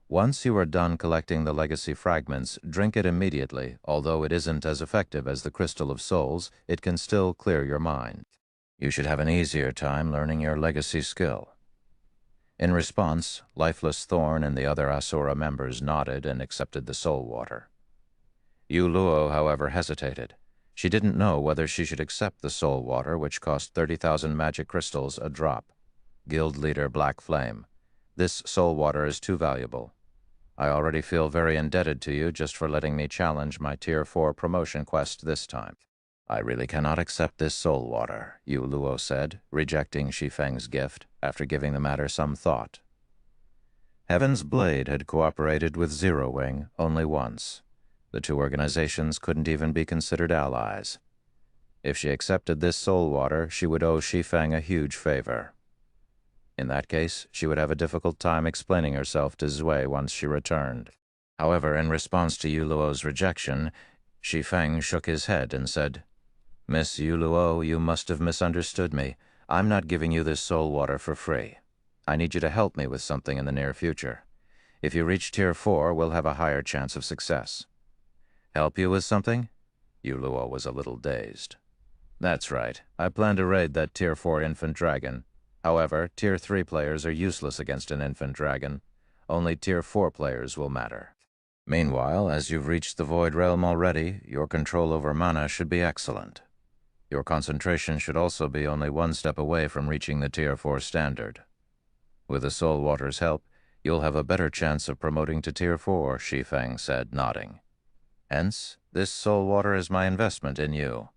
Once you are done collecting the legacy fragments, drink it immediately. Although it isn't as effective as the Crystal of Souls, it can still clear your mind. You should have an easier time learning your legacy skill. In response, Lifeless Thorn and the other Asura members nodded and accepted the soul water. Yu Luo, however, hesitated. She didn't know whether she should accept the soul water, which cost 30,000 magic crystals a drop. Guild leader Black Flame. This soul water is too valuable. I already feel very indebted to you just for letting me challenge my Tier 4 promotion quest this time. I really cannot accept this soul water, Yu Luo said, rejecting Shi Feng's gift after giving the matter some thought. Heaven's Blade had cooperated with Zero Wing only once. The 2 organizations couldn't even be considered allies. If she accepted this soul water, she would owe Shi Feng a huge favor. In that case, she would have a difficult time explaining herself to Zui once she returned. However, in response to Yuluo's rejection, Shi Feng shook his head and said, "Miss Yuluo, you must have misunderstood me. I'm not giving you this soul water for free. I need you to help me with something in the near future. If you reach Tier 4, we'll have a higher chance of success." "Help you with something?" Yuluo was a little dazed. "That's right. I plan to raid that Tier 4 infant dragon. However, Tier 3 players are useless against an infant dragon. Only Tier 4 players will matter. Meanwhile, as you've reached the Void Realm already, your control over mana should be excellent. Your concentration should also be only one step away from reaching the Tier 4 standard. With the Soul Water's help, you'll have a better chance of promoting to Tier 4, Shi Feng said, nodding. Hence, this Soul Water is my investment in you.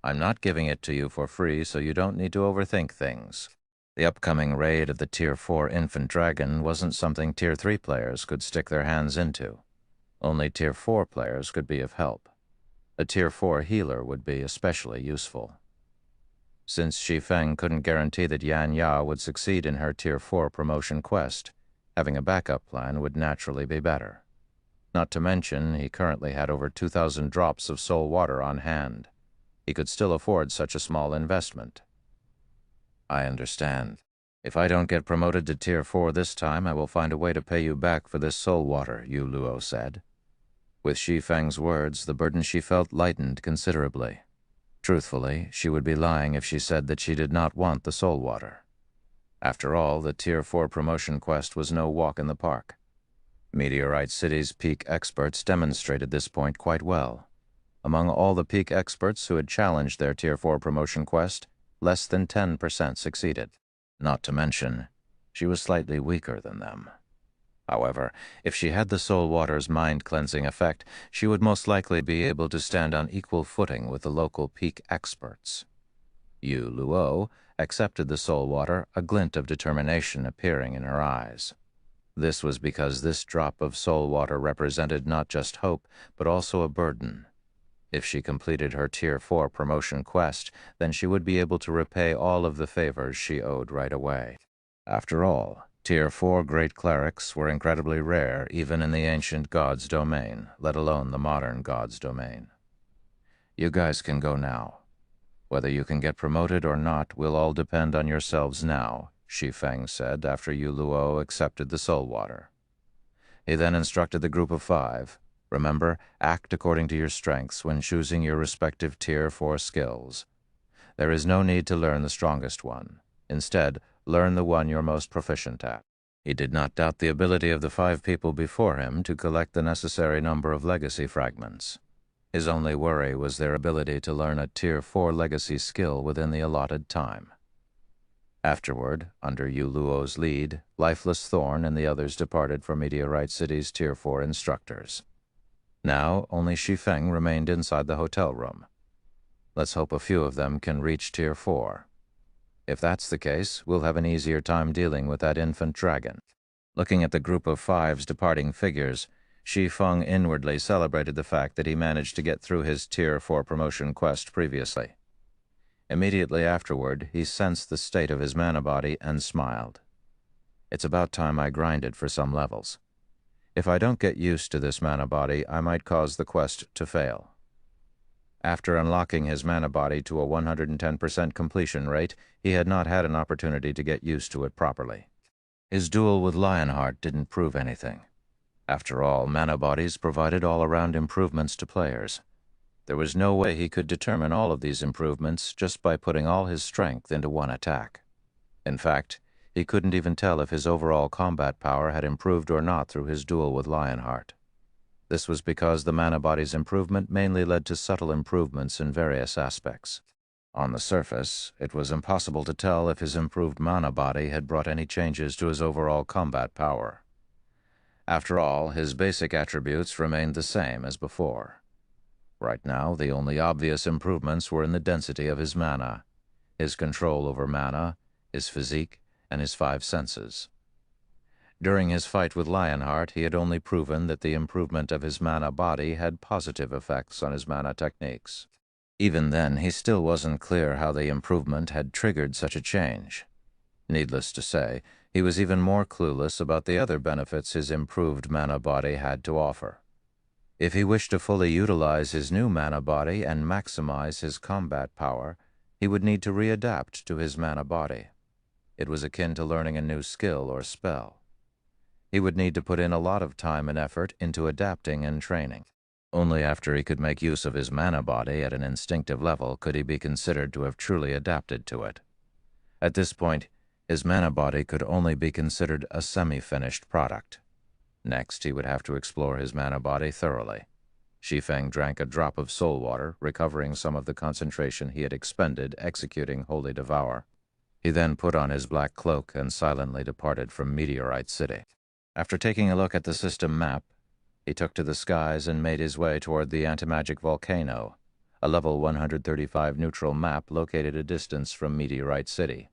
I'm not giving it to you for free, so you don't need to overthink things. The upcoming raid of the Tier 4 infant dragon wasn't something Tier 3 players could stick their hands into. Only Tier 4 players could be of help. A Tier 4 healer would be especially useful. Since Shi Feng couldn't guarantee that Yan Ya would succeed in her Tier 4 promotion quest, having a backup plan would naturally be better. Not to mention, he currently had over 2,000 drops of soul water on hand. He could still afford such a small investment. "I understand. If I don't get promoted to Tier 4 this time, I will find a way to pay you back for this soul water," Yu Luo said. With Shi Feng's words, the burden she felt lightened considerably. Truthfully, she would be lying if she said that she did not want the soul water. After all, the Tier 4 promotion quest was no walk in the park. Meteorite City's peak experts demonstrated this point quite well. Among all the peak experts who had challenged their Tier 4 promotion quest, less than 10% succeeded. Not to mention, she was slightly weaker than them. However, if she had the soul water's mind-cleansing effect, she would most likely be able to stand on equal footing with the local peak experts. Yu Luo accepted the soul water, a glint of determination appearing in her eyes. This was because this drop of soul water represented not just hope, but also a burden. If she completed her Tier 4 promotion quest, then she would be able to repay all of the favors she owed right away. After all, Tier 4 great clerics were incredibly rare even in the ancient god's domain, let alone the modern god's domain. "You guys can go now. Whether you can get promoted or not will all depend on yourselves now," Shi Feng said after Yu Luo accepted the soul water. He then instructed the group of 5, "Remember, act according to your strengths when choosing your respective Tier 4 skills. There is no need to learn the strongest one. Instead, learn the one you're most proficient at." He did not doubt the ability of the 5 people before him to collect the necessary number of legacy fragments. His only worry was their ability to learn a Tier 4 legacy skill within the allotted time. Afterward, under Yu Luo's lead, Lifeless Thorn and the others departed for Meteorite City's Tier 4 instructors. Now, only Shi Feng remained inside the hotel room. Let's hope a few of them can reach Tier 4. If that's the case, we'll have an easier time dealing with that infant dragon. Looking at the group of 5's departing figures, Shi Feng inwardly celebrated the fact that he managed to get through his Tier 4 promotion quest previously. Immediately afterward, he sensed the state of his mana body and smiled. "It's about time I grinded for some levels. If I don't get used to this mana body, I might cause the quest to fail." After unlocking his mana body to a 110% completion rate, he had not had an opportunity to get used to it properly. His duel with Lionheart didn't prove anything. After all, mana bodies provided all-around improvements to players. There was no way he could determine all of these improvements just by putting all his strength into one attack. In fact, he couldn't even tell if his overall combat power had improved or not through his duel with Lionheart. This was because the mana body's improvement mainly led to subtle improvements in various aspects. On the surface, it was impossible to tell if his improved mana body had brought any changes to his overall combat power. After all, his basic attributes remained the same as before. Right now, the only obvious improvements were in the density of his mana, his control over mana, his physique, and his 5 senses. During his fight with Lionheart, he had only proven that the improvement of his mana body had positive effects on his mana techniques. Even then, he still wasn't clear how the improvement had triggered such a change. Needless to say, he was even more clueless about the other benefits his improved mana body had to offer. If he wished to fully utilize his new mana body and maximize his combat power, he would need to readapt to his mana body. It was akin to learning a new skill or spell. He would need to put in a lot of time and effort into adapting and training. Only after he could make use of his mana body at an instinctive level could he be considered to have truly adapted to it. At this point, his mana body could only be considered a semi-finished product. Next, he would have to explore his mana body thoroughly. Shi Feng drank a drop of soul water, recovering some of the concentration he had expended executing Holy Devour. He then put on his black cloak and silently departed from Meteorite City. After taking a look at the system map, he took to the skies and made his way toward the antimagic volcano, a level 135 neutral map located a distance from Meteorite City.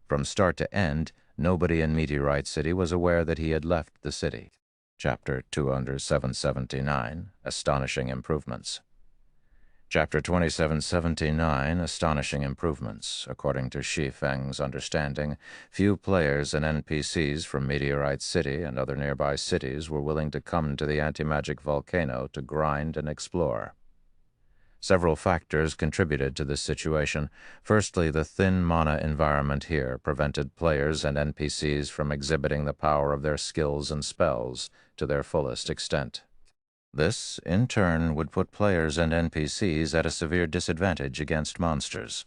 From start to end, nobody in Meteorite City was aware that he had left the city. Chapter 2779, Astonishing Improvements. Chapter 2779, Astonishing Improvements. According to Shi Feng's understanding, few players and NPCs from Meteorite City and other nearby cities were willing to come to the anti-magic volcano to grind and explore. Several factors contributed to this situation. Firstly, the thin mana environment here prevented players and NPCs from exhibiting the power of their skills and spells to their fullest extent. This, in turn, would put players and NPCs at a severe disadvantage against monsters.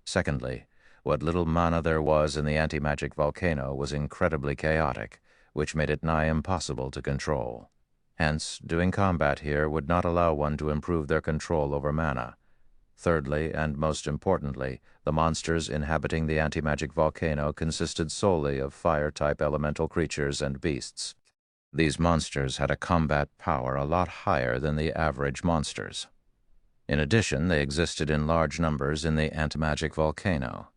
Secondly, what little mana there was in the anti-magic volcano was incredibly chaotic, which made it nigh impossible to control. Hence, doing combat here would not allow one to improve their control over mana. Thirdly, and most importantly, the monsters inhabiting the anti-magic volcano consisted solely of fire-type elemental creatures and beasts. These monsters had a combat power a lot higher than the average monsters. In addition, they existed in large numbers in the anti-magic volcano.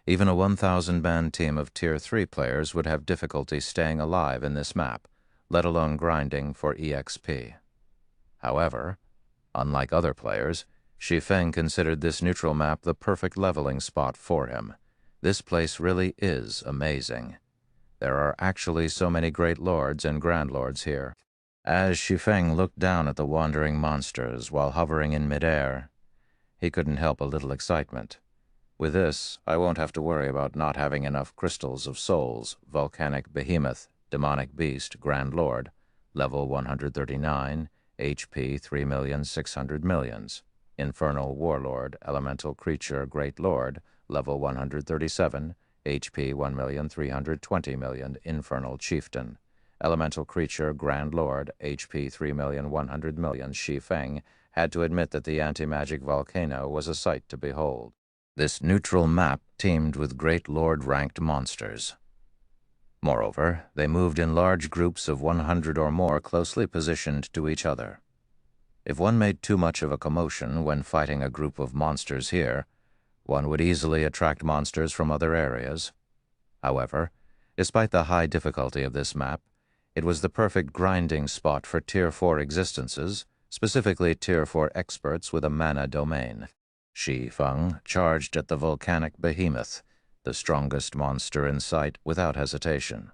Even a 1,000-man team of Tier 3 players would have difficulty staying alive in this map, let alone grinding for EXP. However, unlike other players, Shi Feng considered this neutral map the perfect leveling spot for him. This place really is amazing. There are actually so many great lords and grand lords here. As Shi Feng looked down at the wandering monsters while hovering in midair, he couldn't help a little excitement. With this, I won't have to worry about not having enough crystals of souls, volcanic behemoth, demonic beast, grand lord, level 139, HP 3,600,000,000, infernal warlord, elemental creature, great lord, level 137, HP 1,320,000,000, infernal chieftain, elemental creature, grand lord, HP 3,100,000,000. Shi Feng had to admit that the anti-magic volcano was a sight to behold. This neutral map teemed with great lord-ranked monsters. Moreover, they moved in large groups of 100 or more closely positioned to each other. If one made too much of a commotion when fighting a group of monsters here, one would easily attract monsters from other areas. However, despite the high difficulty of this map, it was the perfect grinding spot for Tier 4 existences, specifically Tier 4 experts with a mana domain. Shi Feng charged at the volcanic behemoth, the strongest monster in sight, without hesitation.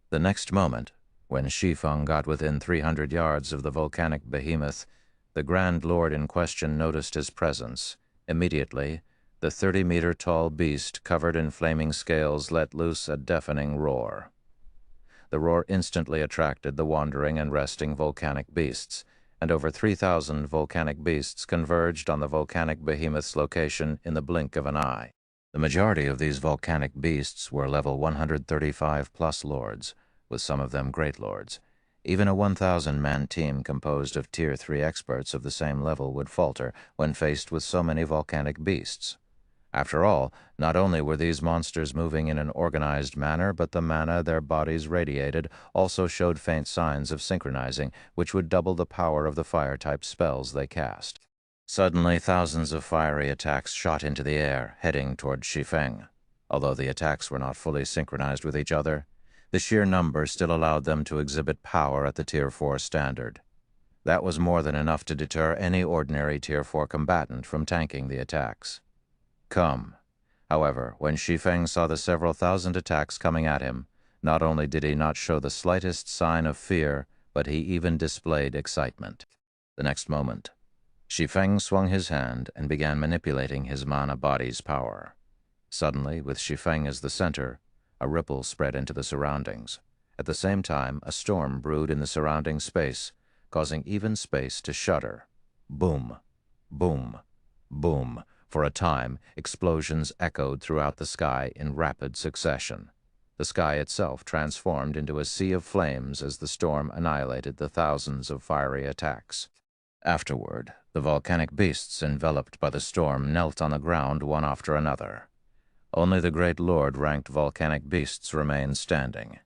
The next moment, when Shi Feng got within 300 yards of the volcanic behemoth, the Grand Lord in question noticed his presence. Immediately, the 30-meter-tall beast covered in flaming scales let loose a deafening roar. The roar instantly attracted the wandering and resting volcanic beasts, and over 3,000 volcanic beasts converged on the volcanic behemoth's location in the blink of an eye. The majority of these volcanic beasts were level 135-plus lords, with some of them great lords. Even a 1,000-man team composed of Tier 3 experts of the same level would falter when faced with so many volcanic beasts. After all, not only were these monsters moving in an organized manner, but the mana their bodies radiated also showed faint signs of synchronizing, which would double the power of the fire-type spells they cast. Suddenly, thousands of fiery attacks shot into the air, heading toward Shi Feng. Although the attacks were not fully synchronized with each other, the sheer number still allowed them to exhibit power at the Tier 4 standard. That was more than enough to deter any ordinary Tier 4 combatant from tanking the attacks. "Come, However, when Shi Feng saw the several thousand attacks coming at him, not only did he not show the slightest sign of fear, but he even displayed excitement. The next moment, Shi Feng swung his hand and began manipulating his mana body's power. Suddenly, with Shi Feng as the center, a ripple spread into the surroundings. At the same time, a storm brewed in the surrounding space, causing even space to shudder. Boom, boom, boom. For a time, explosions echoed throughout the sky in rapid succession. The sky itself transformed into a sea of flames as the storm annihilated the thousands of fiery attacks. Afterward, the volcanic beasts enveloped by the storm knelt on the ground one after another. Only the great lord-ranked volcanic beasts remained standing.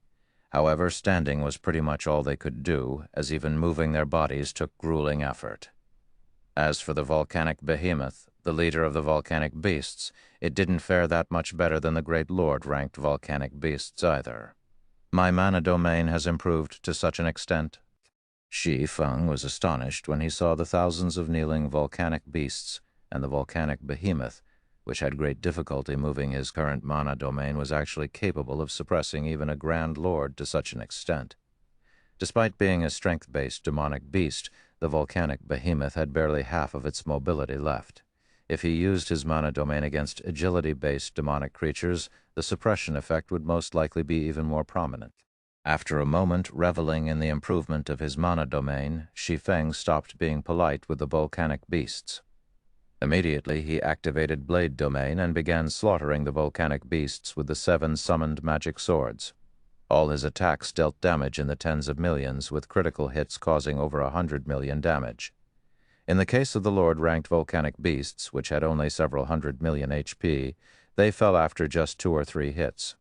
However, standing was pretty much all they could do, as even moving their bodies took grueling effort. As for the volcanic behemoth, the leader of the volcanic beasts, it didn't fare that much better than the great lord-ranked volcanic beasts either. My mana domain has improved to such an extent. Shi Feng was astonished when he saw the thousands of kneeling volcanic beasts, and the volcanic behemoth, which had great difficulty moving his current mana domain, was actually capable of suppressing even a grand lord to such an extent. Despite being a strength-based demonic beast, the volcanic behemoth had barely half of its mobility left. If he used his mana domain against agility-based demonic creatures, the suppression effect would most likely be even more prominent. After a moment reveling in the improvement of his mana domain, Shi Feng stopped being polite with the volcanic beasts. Immediately, he activated Blade Domain and began slaughtering the volcanic beasts with the 7 summoned magic swords. All his attacks dealt damage in the tens of millions, with critical hits causing over 100 million damage. In the case of the Lord-ranked volcanic beasts, which had only several hundred million HP, they fell after just 2 or 3 hits.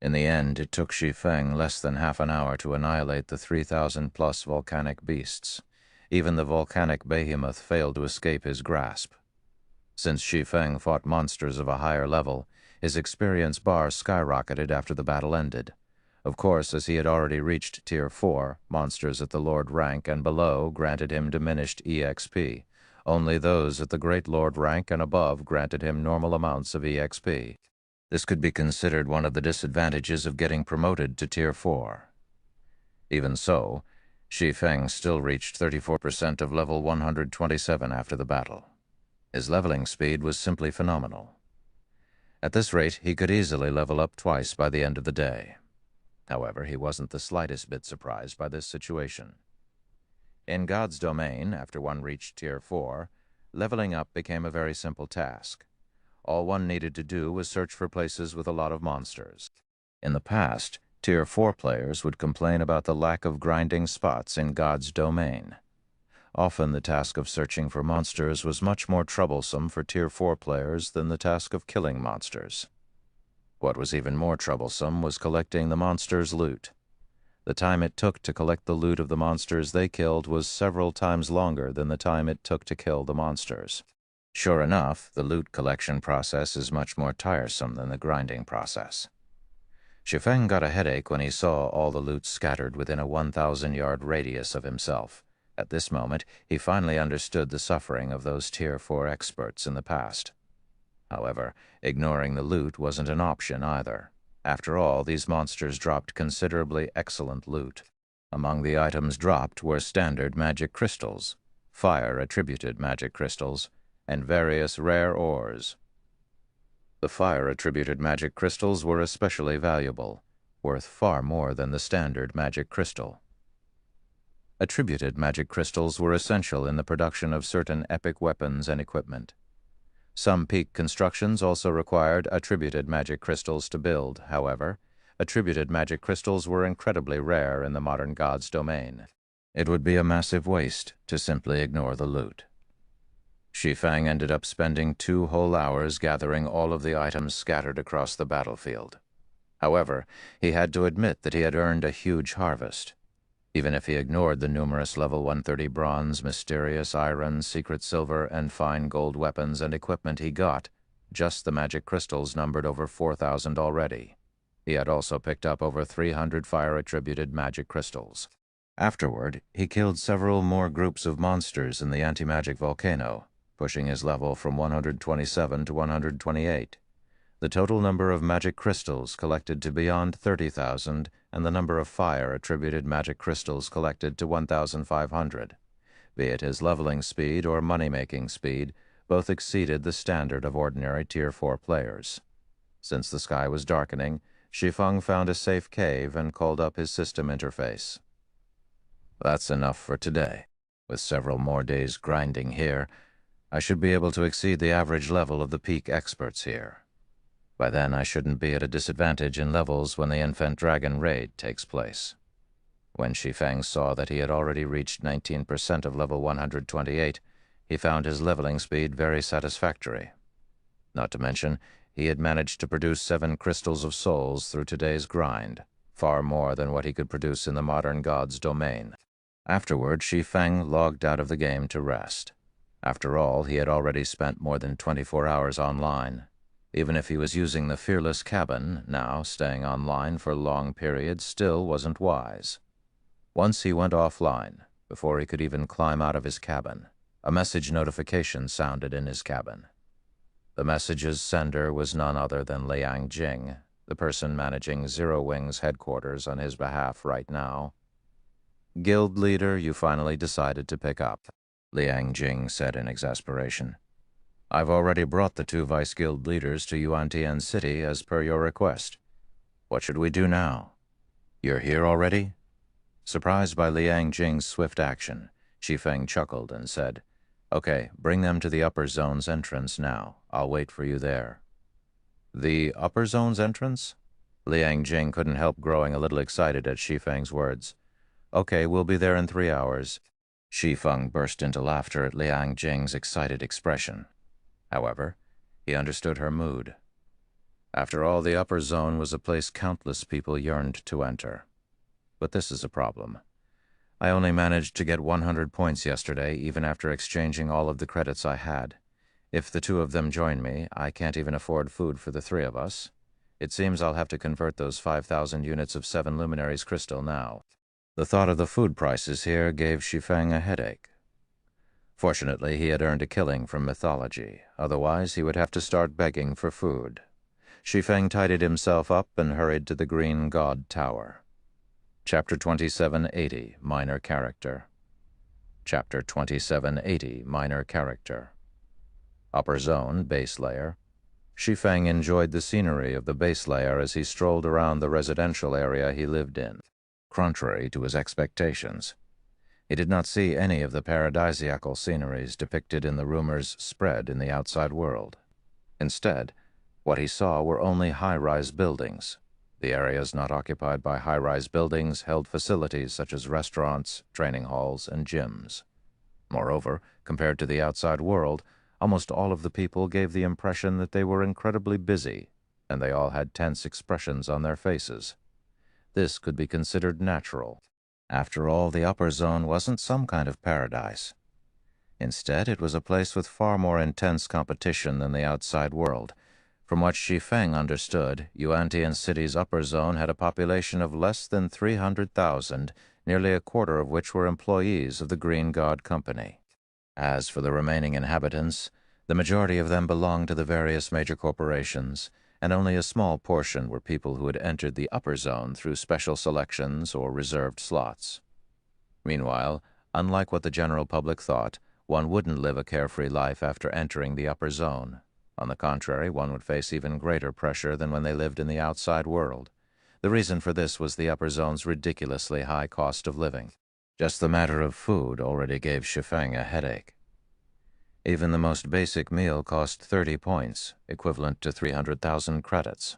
In the end, it took Shi Feng less than half an hour to annihilate the 3,000-plus volcanic beasts. Even the volcanic behemoth failed to escape his grasp. Since Shi Feng fought monsters of a higher level, his experience bar skyrocketed after the battle ended. Of course, as he had already reached Tier 4, monsters at the Lord rank and below granted him diminished EXP. Only those at the Great Lord rank and above granted him normal amounts of EXP. This could be considered one of the disadvantages of getting promoted to Tier 4. Even so, Shi Feng still reached 34% of level 127 after the battle. His leveling speed was simply phenomenal. At this rate, he could easily level up twice by the end of the day. However, he wasn't the slightest bit surprised by this situation. In God's domain, after one reached Tier 4, leveling up became a very simple task. All one needed to do was search for places with a lot of monsters. In the past, Tier 4 players would complain about the lack of grinding spots in God's domain. Often the task of searching for monsters was much more troublesome for Tier 4 players than the task of killing monsters. What was even more troublesome was collecting the monsters' loot. The time it took to collect the loot of the monsters they killed was several times longer than the time it took to kill the monsters. Sure enough, the loot collection process is much more tiresome than the grinding process. Shi Feng got a headache when he saw all the loot scattered within a 1,000-yard radius of himself. At this moment, he finally understood the suffering of those Tier 4 experts in the past. However, ignoring the loot wasn't an option either. After all, these monsters dropped considerably excellent loot. Among the items dropped were standard magic crystals, fire-attributed magic crystals, and various rare ores. The fire-attributed magic crystals were especially valuable, worth far more than the standard magic crystal. Attributed magic crystals were essential in the production of certain epic weapons and equipment. Some peak constructions also required attributed magic crystals to build. However, attributed magic crystals were incredibly rare in the modern God's domain. It would be a massive waste to simply ignore the loot. Shi Feng ended up spending 2 whole hours gathering all of the items scattered across the battlefield. However, he had to admit that he had earned a huge harvest. Even if he ignored the numerous level 130 bronze, mysterious iron, secret silver, and fine gold weapons and equipment he got, just the magic crystals numbered over 4,000 already. He had also picked up over 300 fire-attributed magic crystals. Afterward, he killed several more groups of monsters in the anti-magic volcano, pushing his level from 127 to 128. The total number of magic crystals collected to beyond 30,000, and the number of fire attributed magic crystals collected to 1,500. Be it his leveling speed or money-making speed, both exceeded the standard of ordinary Tier 4 players. Since the sky was darkening, Shi Feng found a safe cave and called up his system interface. That's enough for today. With several more days grinding here, I should be able to exceed the average level of the peak experts here. By then, I shouldn't be at a disadvantage in levels when the Infant Dragon raid takes place. When Shi Feng saw that he had already reached 19% of level 128, he found his leveling speed very satisfactory. Not to mention, he had managed to produce 7 crystals of souls through today's grind, far more than what he could produce in the modern god's domain. Afterward, Shi Feng logged out of the game to rest. After all, he had already spent more than 24 hours online. Even if he was using the Fearless Cabin, now staying online for long periods still wasn't wise. Once he went offline, before he could even climb out of his cabin, a message notification sounded in his cabin. The message's sender was none other than Liang Jing, the person managing Zero Wing's headquarters on his behalf right now. "Guild leader, you finally decided to pick up," Liang Jing said in exasperation. "I've already brought the 2 vice guild leaders to Yuan-Tian City as per your request. What should we do now?" "You're here already?" Surprised by Liang Jing's swift action, Shi Feng chuckled and said, "Okay, bring them to the upper zone's entrance now. I'll wait for you there." "The upper zone's entrance?" Liang Jing couldn't help growing a little excited at Shi Feng's words. "Okay, we'll be there in 3 hours." Shi Feng burst into laughter at Liang Jing's excited expression. However, he understood her mood. After all, the upper zone was a place countless people yearned to enter. But this is a problem. I only managed to get 100 points yesterday, even after exchanging all of the credits I had. If the 2 of them join me, I can't even afford food for the 3 of us. It seems I'll have to convert those 5,000 units of 7 Luminaries crystal now. The thought of the food prices here gave Shi Feng a headache. Fortunately, he had earned a killing from mythology. Otherwise, he would have to start begging for food. Shi Feng tidied himself up and hurried to the Green God Tower. Chapter 2780, Minor Character. Chapter 2780, Minor Character. Upper Zone, Base Layer. Shi Feng enjoyed the scenery of the base layer as he strolled around the residential area he lived in. Contrary to his expectations, he did not see any of the paradisiacal sceneries depicted in the rumors spread in the outside world. Instead, what he saw were only high-rise buildings. The areas not occupied by high-rise buildings held facilities such as restaurants, training halls, and gyms. Moreover, compared to the outside world, almost all of the people gave the impression that they were incredibly busy, and they all had tense expressions on their faces. This could be considered natural. After all, the upper zone wasn't some kind of paradise. Instead, it was a place with far more intense competition than the outside world. From what Shi Feng understood, Yuan-Tian City's upper zone had a population of less than 300,000, nearly a quarter of which were employees of the Green God Company. As for the remaining inhabitants, the majority of them belonged to the various major corporations, and only a small portion were people who had entered the upper zone through special selections or reserved slots. Meanwhile, unlike what the general public thought, one wouldn't live a carefree life after entering the upper zone. On the contrary, one would face even greater pressure than when they lived in the outside world. The reason for this was the upper zone's ridiculously high cost of living. Just the matter of food already gave Shi Feng a headache. Even the most basic meal cost 30 points, equivalent to 300,000 credits.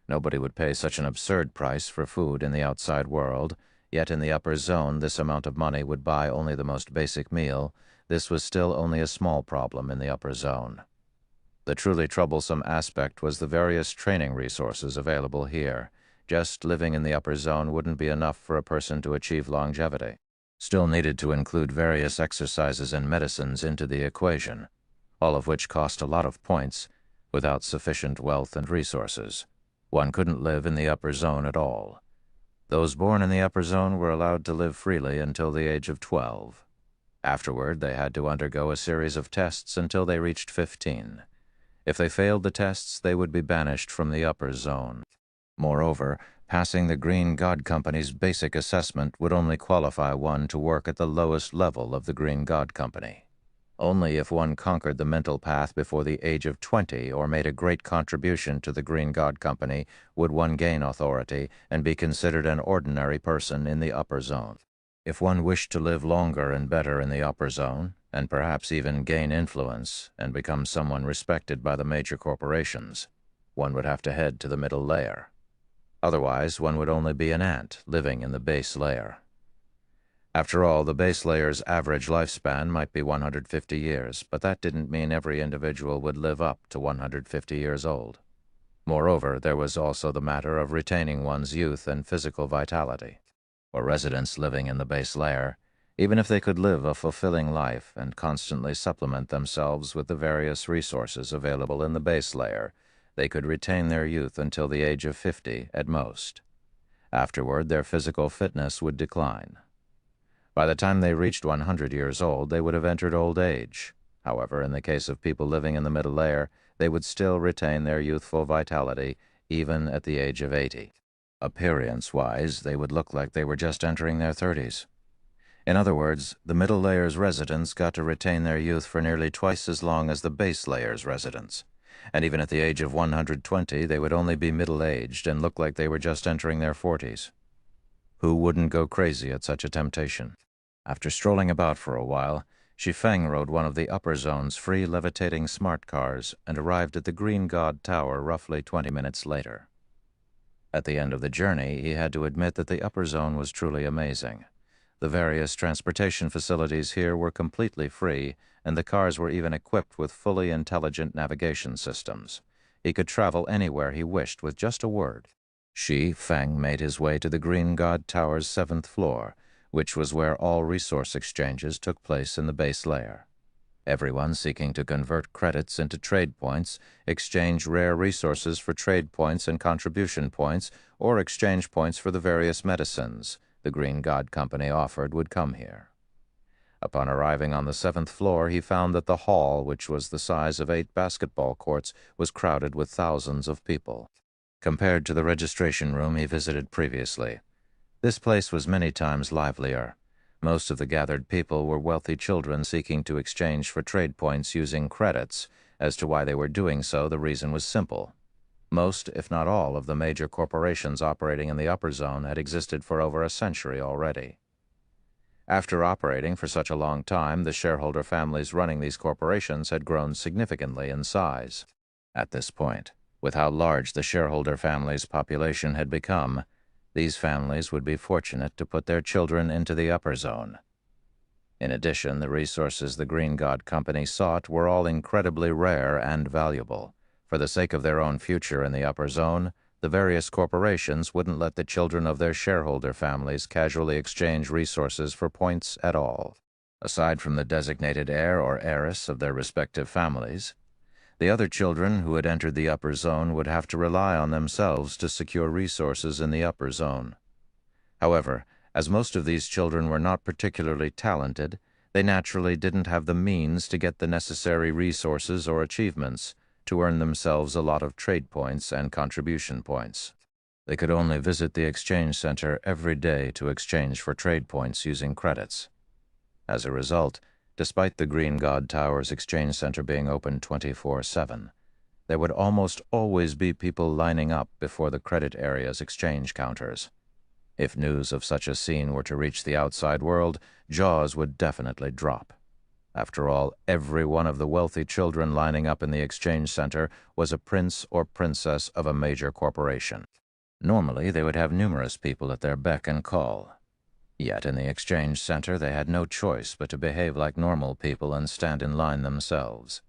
Nobody would pay such an absurd price for food in the outside world, yet in the upper zone this amount of money would buy only the most basic meal. This was still only a small problem in the upper zone. The truly troublesome aspect was the various training resources available here. Just living in the upper zone wouldn't be enough for a person to achieve longevity. Still needed to include various exercises and medicines into the equation, all of which cost a lot of points. Without sufficient wealth and resources, one couldn't live in the upper zone at all. Those born in the upper zone were allowed to live freely until the age of 12. Afterward, they had to undergo a series of tests until they reached 15. If they failed the tests, they would be banished from the upper zone. Moreover, passing the Green God Company's basic assessment would only qualify one to work at the lowest level of the Green God Company. Only if one conquered the mental path before the age of 20 or made a great contribution to the Green God Company would one gain authority and be considered an ordinary person in the upper zone. If one wished to live longer and better in the upper zone, and perhaps even gain influence and become someone respected by the major corporations, one would have to head to the middle layer. Otherwise, one would only be an ant living in the base layer. After all, the base layer's average lifespan might be 150 years, but that didn't mean every individual would live up to 150 years old. Moreover, there was also the matter of retaining one's youth and physical vitality. For residents living in the base layer, even if they could live a fulfilling life and constantly supplement themselves with the various resources available in the base layer, they could retain their youth until the age of 50 at most. Afterward, their physical fitness would decline. By the time they reached 100 years old, they would have entered old age. However, in the case of people living in the middle layer, they would still retain their youthful vitality even at the age of 80. Appearance-wise, they would look like they were just entering their 30s. In other words, the middle layer's residents got to retain their youth for nearly twice as long as the base layer's residents. And even at the age of 120, they would only be middle-aged and look like they were just entering their 40s. Who wouldn't go crazy at such a temptation? After strolling about for a while, Shi Feng rode one of the upper zone's free levitating smart cars and arrived at the Green God Tower roughly 20 minutes later. At the end of the journey, he had to admit that the upper zone was truly amazing. The various transportation facilities here were completely free, and the cars were even equipped with fully intelligent navigation systems. He could travel anywhere he wished with just a word. Shi Feng made his way to the Green God Tower's 7th floor, which was where all resource exchanges took place in the base layer. Everyone seeking to convert credits into trade points, exchange rare resources for trade points and contribution points, or exchange points for the various medicines the Green God Company offered would come here. Upon arriving on the 7th floor, he found that the hall, which was the size of 8 basketball courts, was crowded with thousands of people. Compared to the registration room he visited previously, this place was many times livelier. Most of the gathered people were wealthy children seeking to exchange for trade points using credits. As to why they were doing so, the reason was simple. Most, if not all, of the major corporations operating in the upper zone had existed for over a century already. After operating for such a long time, the shareholder families running these corporations had grown significantly in size. At this point, with how large the shareholder families' population had become, these families would be fortunate to put their children into the upper zone. In addition, the resources the Green God Company sought were all incredibly rare and valuable. For the sake of their own future in the upper zone, the various corporations wouldn't let the children of their shareholder families casually exchange resources for points at all. Aside from the designated heir or heiress of their respective families, the other children who had entered the upper zone would have to rely on themselves to secure resources in the upper zone. However, as most of these children were not particularly talented, they naturally didn't have the means to get the necessary resources or achievements to earn themselves a lot of trade points and contribution points. They could only visit the exchange center every day to exchange for trade points using credits. As a result, despite the Green God Tower's exchange center being open 24/7, there would almost always be people lining up before the credit area's exchange counters. If news of such a scene were to reach the outside world, jaws would definitely drop. After all, every one of the wealthy children lining up in the exchange center was a prince or princess of a major corporation. Normally, they would have numerous people at their beck and call. Yet in the exchange center, they had no choice but to behave like normal people and stand in line themselves.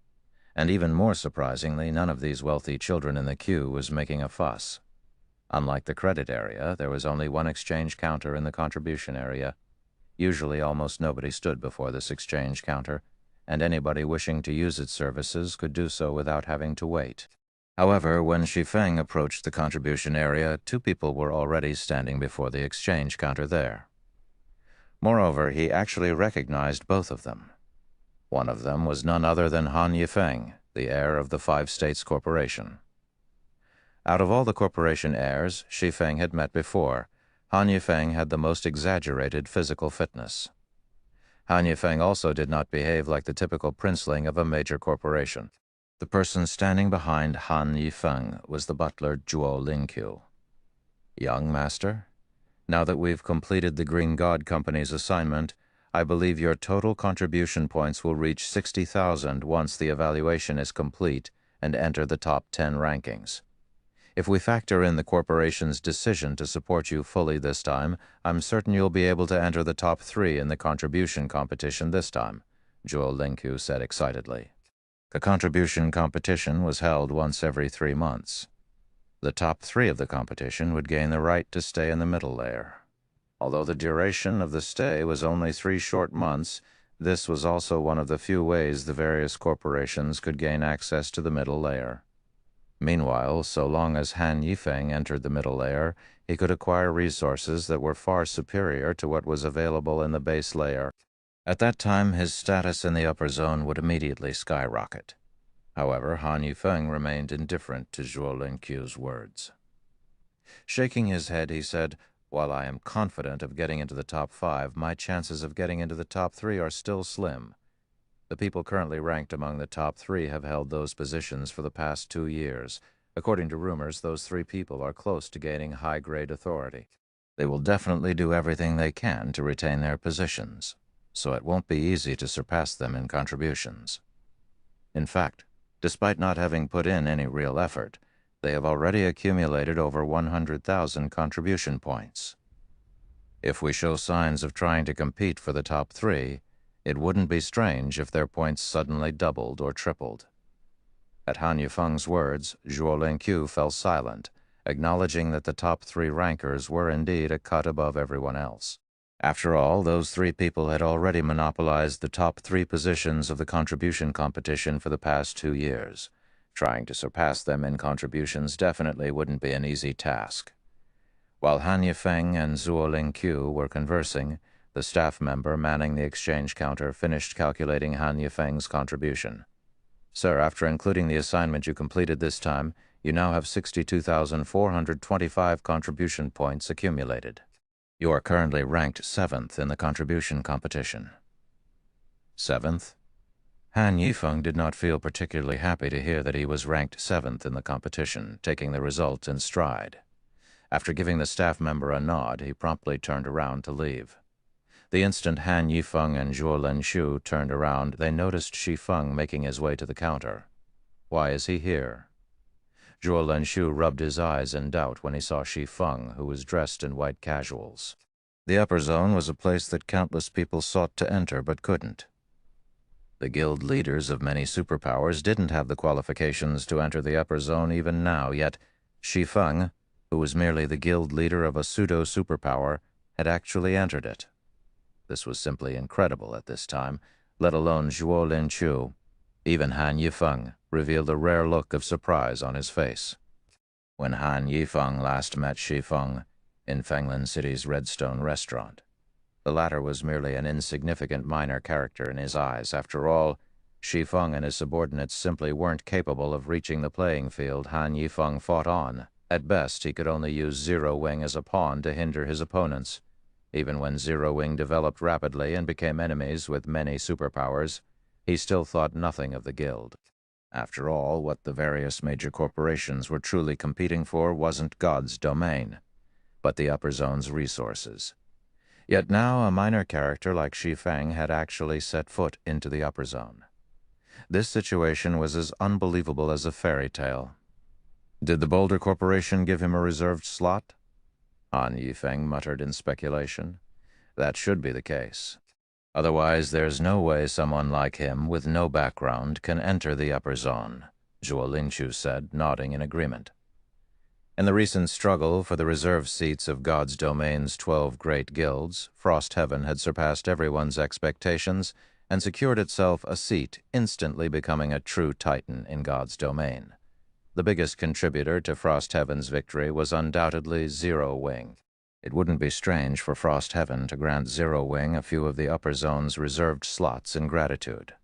And even more surprisingly, none of these wealthy children in the queue was making a fuss. Unlike the credit area, there was only one exchange counter in the contribution area. Usually almost nobody stood before this exchange counter, and anybody wishing to use its services could do so without having to wait. However, when Shi Feng approached the contribution area, 2 people were already standing before the exchange counter there. Moreover, he actually recognized both of them. One of them was none other than Han Yifeng, the heir of the Five States Corporation. Out of all the corporation heirs Shi Feng had met before, Han Yifeng had the most exaggerated physical fitness. Han Yifeng also did not behave like the typical princeling of a major corporation. The person standing behind Han Yifeng was the butler Zhuo Lingqiu. "Young master, now that we've completed the Green God Company's assignment, I believe your total contribution points will reach 60,000 once the evaluation is complete and enter the top 10 rankings. If we factor in the corporation's decision to support you fully this time, I'm certain you'll be able to enter the top 3 in the contribution competition this time," Zhuo Lingqiu said excitedly. The contribution competition was held once every 3 months. The top 3 of the competition would gain the right to stay in the middle layer. Although the duration of the stay was only 3 short months, this was also one of the few ways the various corporations could gain access to the middle layer. Meanwhile, so long as Han Yifeng entered the middle layer, he could acquire resources that were far superior to what was available in the base layer. At that time, his status in the upper zone would immediately skyrocket. However, Han Yifeng remained indifferent to Zhuo Lingqiu's words. Shaking his head, he said, "While I am confident of getting into the top 5, my chances of getting into the top 3 are still slim. The people currently ranked among the top 3 have held those positions for the past 2 years. According to rumors, those 3 people are close to gaining high-grade authority. They will definitely do everything they can to retain their positions, so it won't be easy to surpass them in contributions. In fact, despite not having put in any real effort, they have already accumulated over 100,000 contribution points. If we show signs of trying to compete for the top 3, it wouldn't be strange if their points suddenly doubled or tripled." At Han Yifeng's words, Zhuo Lingqiu fell silent, acknowledging that the top 3 rankers were indeed a cut above everyone else. After all, those 3 people had already monopolized the top 3 positions of the contribution competition for the past 2 years. Trying to surpass them in contributions definitely wouldn't be an easy task. While Han Yifeng and Zhuo Lingqiu were conversing, the staff member manning the exchange counter finished calculating Han Yifeng's contribution. "Sir, after including the assignment you completed this time, you now have 62,425 contribution points accumulated. You are currently ranked 7th in the contribution competition." 7th? Han Yifeng did not feel particularly happy to hear that he was ranked 7th in the competition, taking the result in stride. After giving the staff member a nod, he promptly turned around to leave. The instant Han Yifeng and Zhuo Lingqiu turned around, they noticed Shi Feng making his way to the counter. "Why is he here?" Zhuo Lingqiu rubbed his eyes in doubt when he saw Shi Feng, who was dressed in white casuals. The upper zone was a place that countless people sought to enter but couldn't. The guild leaders of many superpowers didn't have the qualifications to enter the upper zone even now, yet Shi Feng, who was merely the guild leader of a pseudo-superpower, had actually entered it. This was simply incredible at this time, let alone Zhuo Lingqiu. Even Han Yifeng revealed a rare look of surprise on his face. When Han Yifeng last met Shi Feng in Fenglin City's Redstone restaurant, the latter was merely an insignificant minor character in his eyes. After all, Shi Feng and his subordinates simply weren't capable of reaching the playing field Han Yifeng fought on. At best, he could only use Zero Wing as a pawn to hinder his opponents. Even when Zero Wing developed rapidly and became enemies with many superpowers, he still thought nothing of the guild. After all, what the various major corporations were truly competing for wasn't God's domain, but the upper zone's resources. Yet now a minor character like Shi Feng had actually set foot into the upper zone. This situation was as unbelievable as a fairy tale. Did the Boulder Corporation give him a reserved slot? Han Yifeng muttered in speculation. That should be the case. Otherwise, there's no way someone like him with no background can enter the upper zone, Zhuo Lingqiu said, nodding in agreement. In the recent struggle for the reserved seats of God's domain's 12 great guilds, Frost Heaven had surpassed everyone's expectations and secured itself a seat, instantly becoming a true titan in God's domain. The biggest contributor to Frost Heaven's victory was undoubtedly Zero Wing. It wouldn't be strange for Frost Heaven to grant Zero Wing a few of the upper zone's reserved slots in gratitude.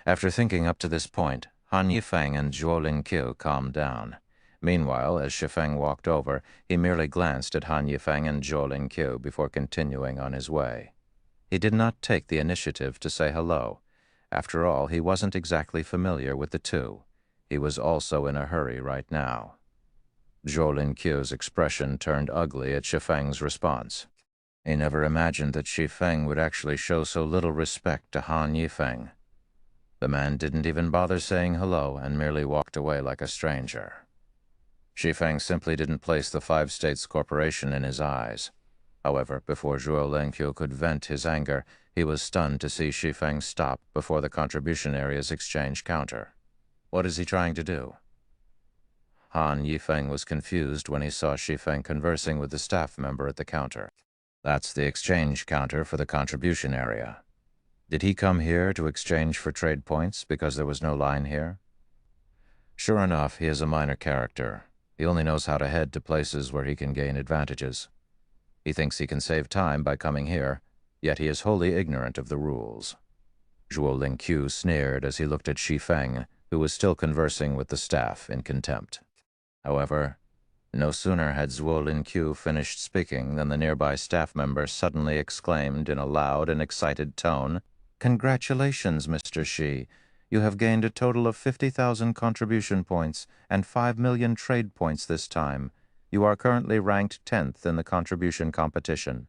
After thinking up to this point, Han Yifeng and Zhuo Lingqiu calmed down. Meanwhile, as Shi Feng walked over, he merely glanced at Han Yifeng and Zhuo Lingqiu before continuing on his way. He did not take the initiative to say hello. After all, he wasn't exactly familiar with the two. He was also in a hurry right now. Zhuo Lingqiu's expression turned ugly at Shi Feng's response. He never imagined that Shi Feng would actually show so little respect to Han Yifeng. The man didn't even bother saying hello and merely walked away like a stranger. Shi Feng simply didn't place the Five States Corporation in his eyes. However, before Zhuo Lingqiu could vent his anger, he was stunned to see Shi Feng stop before the contribution area's exchange counter. What is he trying to do? Han Yifeng was confused when he saw Shi Feng conversing with the staff member at the counter. That's the exchange counter for the contribution area. Did he come here to exchange for trade points because there was no line here? Sure enough, he is a minor character. He only knows how to head to places where he can gain advantages. He thinks he can save time by coming here, yet he is wholly ignorant of the rules. Zhuo Lingqiu sneered as he looked at Shi Feng, who was still conversing with the staff in contempt. However, no sooner had Zhuo Lingqiu finished speaking than the nearby staff member suddenly exclaimed in a loud and excited tone, "Congratulations, Mr. Shi. You have gained a total of 50,000 contribution points and 5 million trade points this time. You are currently ranked 10th in the contribution competition.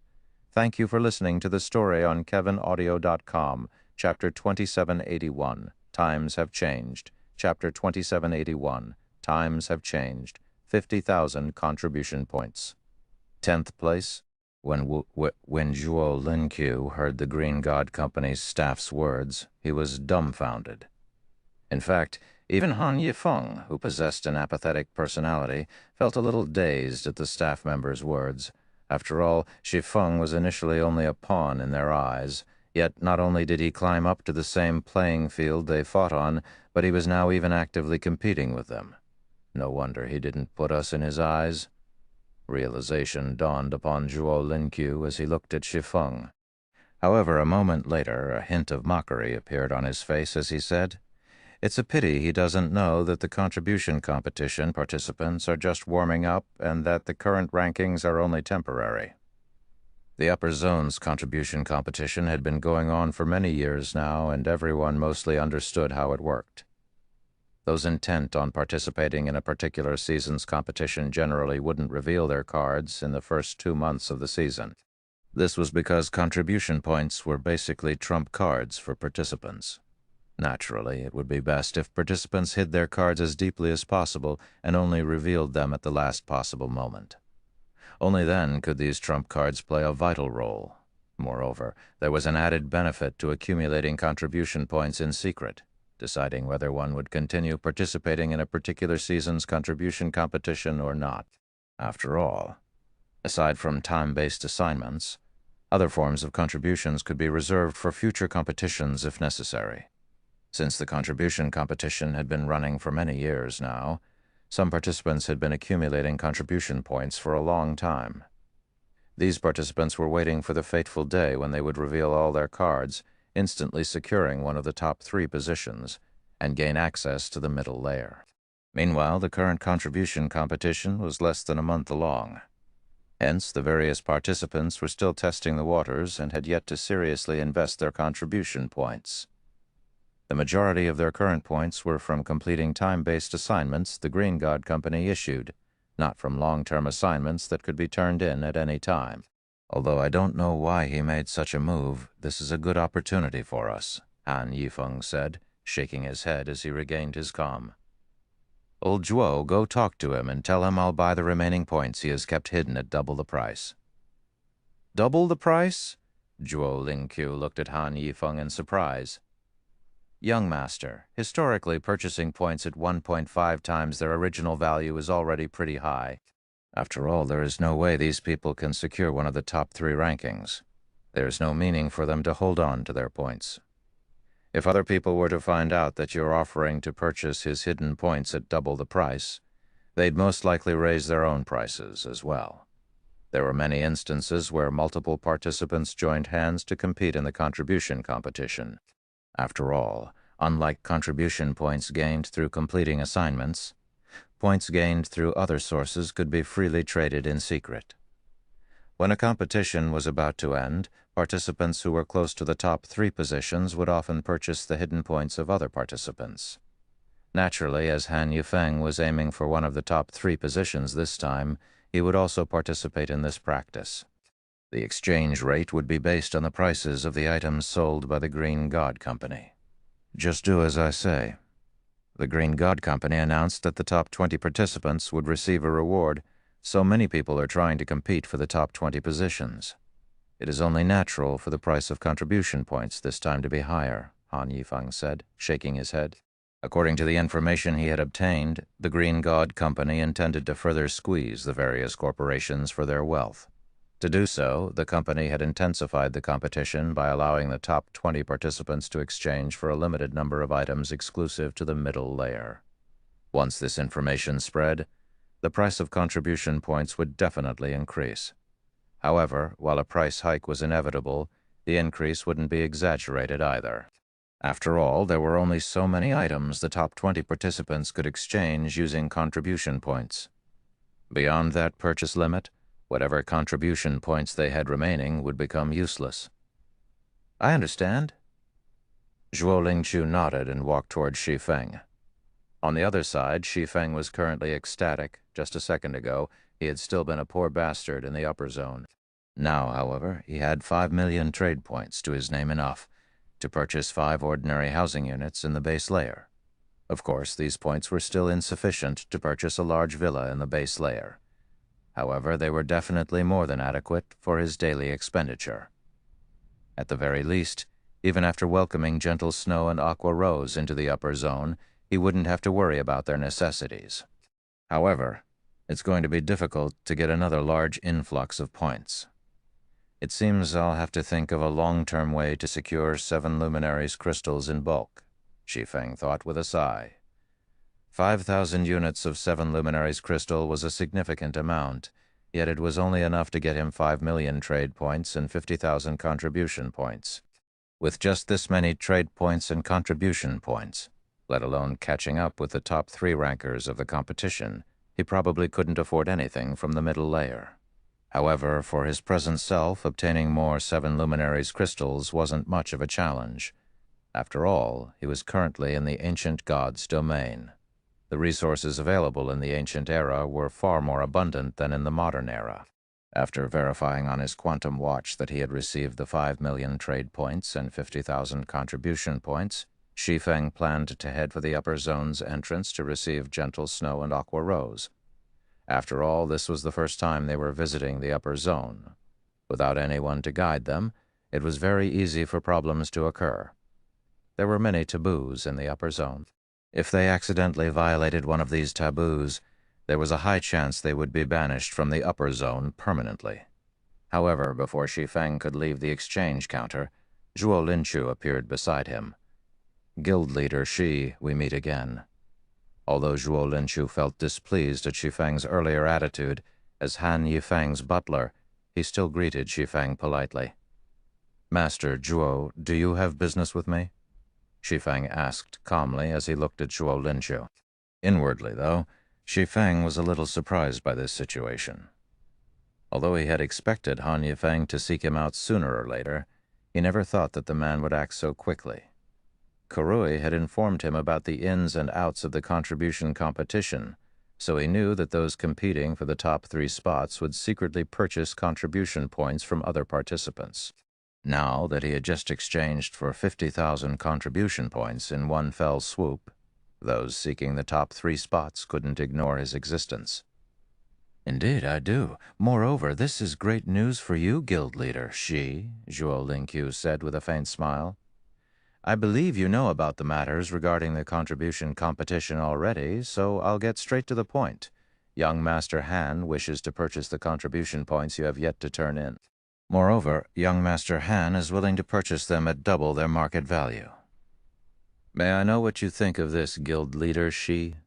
Thank you for listening to the story on KevinAudio.com, Chapter 2781, Times Have Changed. Chapter 2781, Times Have Changed. 50,000 contribution points. 10th place? When Zhuo Lingqiu heard the Green God Company's staff's words, he was dumbfounded. In fact, even Han Yifeng, who possessed an apathetic personality, felt a little dazed at the staff member's words. After all, Shi Feng was initially only a pawn in their eyes, yet not only did he climb up to the same playing field they fought on, but he was now even actively competing with them. No wonder he didn't put us in his eyes. Realization dawned upon Zhuo Lingqiu as he looked at Shi Feng. However, a moment later, a hint of mockery appeared on his face as he said, "It's a pity he doesn't know that the contribution competition participants are just warming up and that the current rankings are only temporary." The upper zone's contribution competition had been going on for many years now, and everyone mostly understood how it worked. Those intent on participating in a particular season's competition generally wouldn't reveal their cards in the first 2 months of the season. This was because contribution points were basically trump cards for participants. Naturally, it would be best if participants hid their cards as deeply as possible and only revealed them at the last possible moment. Only then could these trump cards play a vital role. Moreover, there was an added benefit to accumulating contribution points in secret, deciding whether one would continue participating in a particular season's contribution competition or not. After all, aside from time-based assignments, other forms of contributions could be reserved for future competitions if necessary. Since the contribution competition had been running for many years now, some participants had been accumulating contribution points for a long time. These participants were waiting for the fateful day when they would reveal all their cards, instantly securing one of the top 3 positions, and gain access to the middle layer. Meanwhile, the current contribution competition was less than a month long. Hence, the various participants were still testing the waters and had yet to seriously invest their contribution points. The majority of their current points were from completing time-based assignments the Green God Company issued, not from long-term assignments that could be turned in at any time. Although I don't know why he made such a move, this is a good opportunity for us, Han Yifeng said, shaking his head as he regained his calm. Old Zhuo, go talk to him and tell him I'll buy the remaining points he has kept hidden at double the price. Double the price? Zhuo Lingqiu looked at Han Yifeng in surprise. Young master, historically purchasing points at 1.5 times their original value is already pretty high. After all, there is no way these people can secure one of the top 3 rankings. There is no meaning for them to hold on to their points. If other people were to find out that you're offering to purchase his hidden points at double the price, they'd most likely raise their own prices as well. There were many instances where multiple participants joined hands to compete in the contribution competition. After all, Unlike contribution points gained through completing assignments, points gained through other sources could be freely traded in secret. When a competition was about to end, participants who were close to the top 3 positions would often purchase the hidden points of other participants. Naturally, as Han Yifeng was aiming for one of the top 3 positions this time, he would also participate in this practice. The exchange rate would be based on the prices of the items sold by the Green God Company. Just do as I say. The Green God Company announced that the top 20 participants would receive a reward. So many people are trying to compete for the top 20 positions. It is only natural for the price of contribution points this time to be higher, Han Yifeng said, shaking his head. According to the information he had obtained, the Green God Company intended to further squeeze the various corporations for their wealth. To do so, the company had intensified the competition by allowing the top 20 participants to exchange for a limited number of items exclusive to the middle layer. Once this information spread, the price of contribution points would definitely increase. However, while a price hike was inevitable, the increase wouldn't be exaggerated either. After all, there were only so many items the top 20 participants could exchange using contribution points. Beyond that purchase limit, whatever contribution points they had remaining would become useless. I understand. Zhuo Lingqiu nodded and walked toward Shi Feng. On the other side, Shi Feng was currently ecstatic. Just a second ago, he had still been a poor bastard in the upper zone. Now, however, he had 5 million trade points to his name enough to purchase 5 ordinary housing units in the base layer. Of course, these points were still insufficient to purchase a large villa in the base layer. However, they were definitely more than adequate for his daily expenditure. At the very least, even after welcoming Gentle Snow and Aqua Rose into the upper zone, he wouldn't have to worry about their necessities. However, it's going to be difficult to get another large influx of points. It seems I'll have to think of a long-term way to secure 7 luminaries crystals in bulk, Shi Feng thought with a sigh. 5,000 units of 7 luminaries crystal was a significant amount, yet it was only enough to get him 5 million trade points and 50,000 contribution points. With just this many trade points and contribution points, let alone catching up with the top 3 rankers of the competition, he probably couldn't afford anything from the middle layer. However, for his present self, obtaining more 7 luminaries crystals wasn't much of a challenge. After all, he was currently in the ancient god's domain. The resources available in the ancient era were far more abundant than in the modern era. After verifying on his quantum watch that he had received the 5 million trade points and 50,000 contribution points, Shi Feng planned to head for the upper zone's entrance to receive Gentle Snow and Aqua Rose. After all, this was the first time they were visiting the upper zone. Without anyone to guide them, it was very easy for problems to occur. There were many taboos in the upper zone. If they accidentally violated one of these taboos, there was a high chance they would be banished from the upper zone permanently. However, before Shi Feng could leave the exchange counter, Zhuo Lingqiu appeared beside him. Guild leader Shi, we meet again. Although Zhuo Lingqiu felt displeased at Shi Feng's earlier attitude, as Han Yifeng's butler, he still greeted Shi Feng politely. Master Zhuo, do you have business with me? Shi Feng asked calmly as he looked at Zhuo Lingqiu. Inwardly, though, Shi Feng was a little surprised by this situation. Although he had expected Han Yifeng to seek him out sooner or later, he never thought that the man would act so quickly. Kurui had informed him about the ins and outs of the contribution competition, so he knew that those competing for the top 3 spots would secretly purchase contribution points from other participants. Now that he had just exchanged for 50,000 contribution points in one fell swoop, those seeking the top 3 spots couldn't ignore his existence. Indeed, I do. Moreover, this is great news for you, guild leader, Shi, Zhuo Lingqiu said with a faint smile. I believe you know about the matters regarding the contribution competition already, so I'll get straight to the point. Young Master Han wishes to purchase the contribution points you have yet to turn in. Moreover, young Master Han is willing to purchase them at double their market value. May I know what you think of this, guild leader Shi?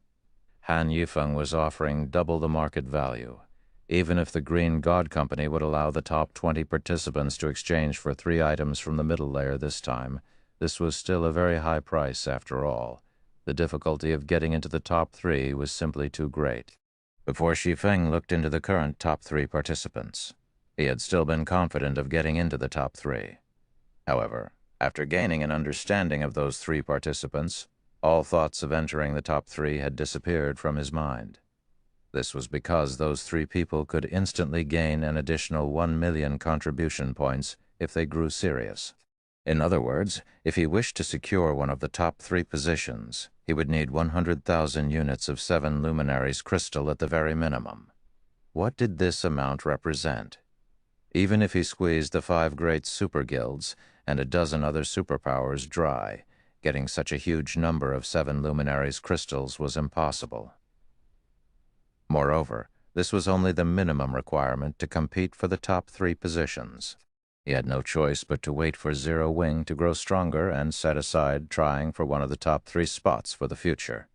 Han Yifeng was offering double the market value, even if the Green God Company would allow the top 20 participants to exchange for 3 items from the middle layer this time, This was still a very high price after all. The difficulty of getting into the top 3 was simply too great. Before Shi Feng looked into the current top 3 participants, he had still been confident of getting into the top 3. However, after gaining an understanding of those 3 participants, all thoughts of entering the top 3 had disappeared from his mind. This was because those 3 people could instantly gain an additional 1 million contribution points if they grew serious. In other words, if he wished to secure one of the top 3 positions, he would need 100,000 units of 7 luminaries crystal at the very minimum. What did this amount represent? Even if he squeezed the 5 great super guilds and a dozen other superpowers dry, getting such a huge number of 7 luminaries crystals was impossible. Moreover, this was only the minimum requirement to compete for the top 3 positions. He had no choice but to wait for Zero Wing to grow stronger and set aside trying for one of the top 3 spots for the future.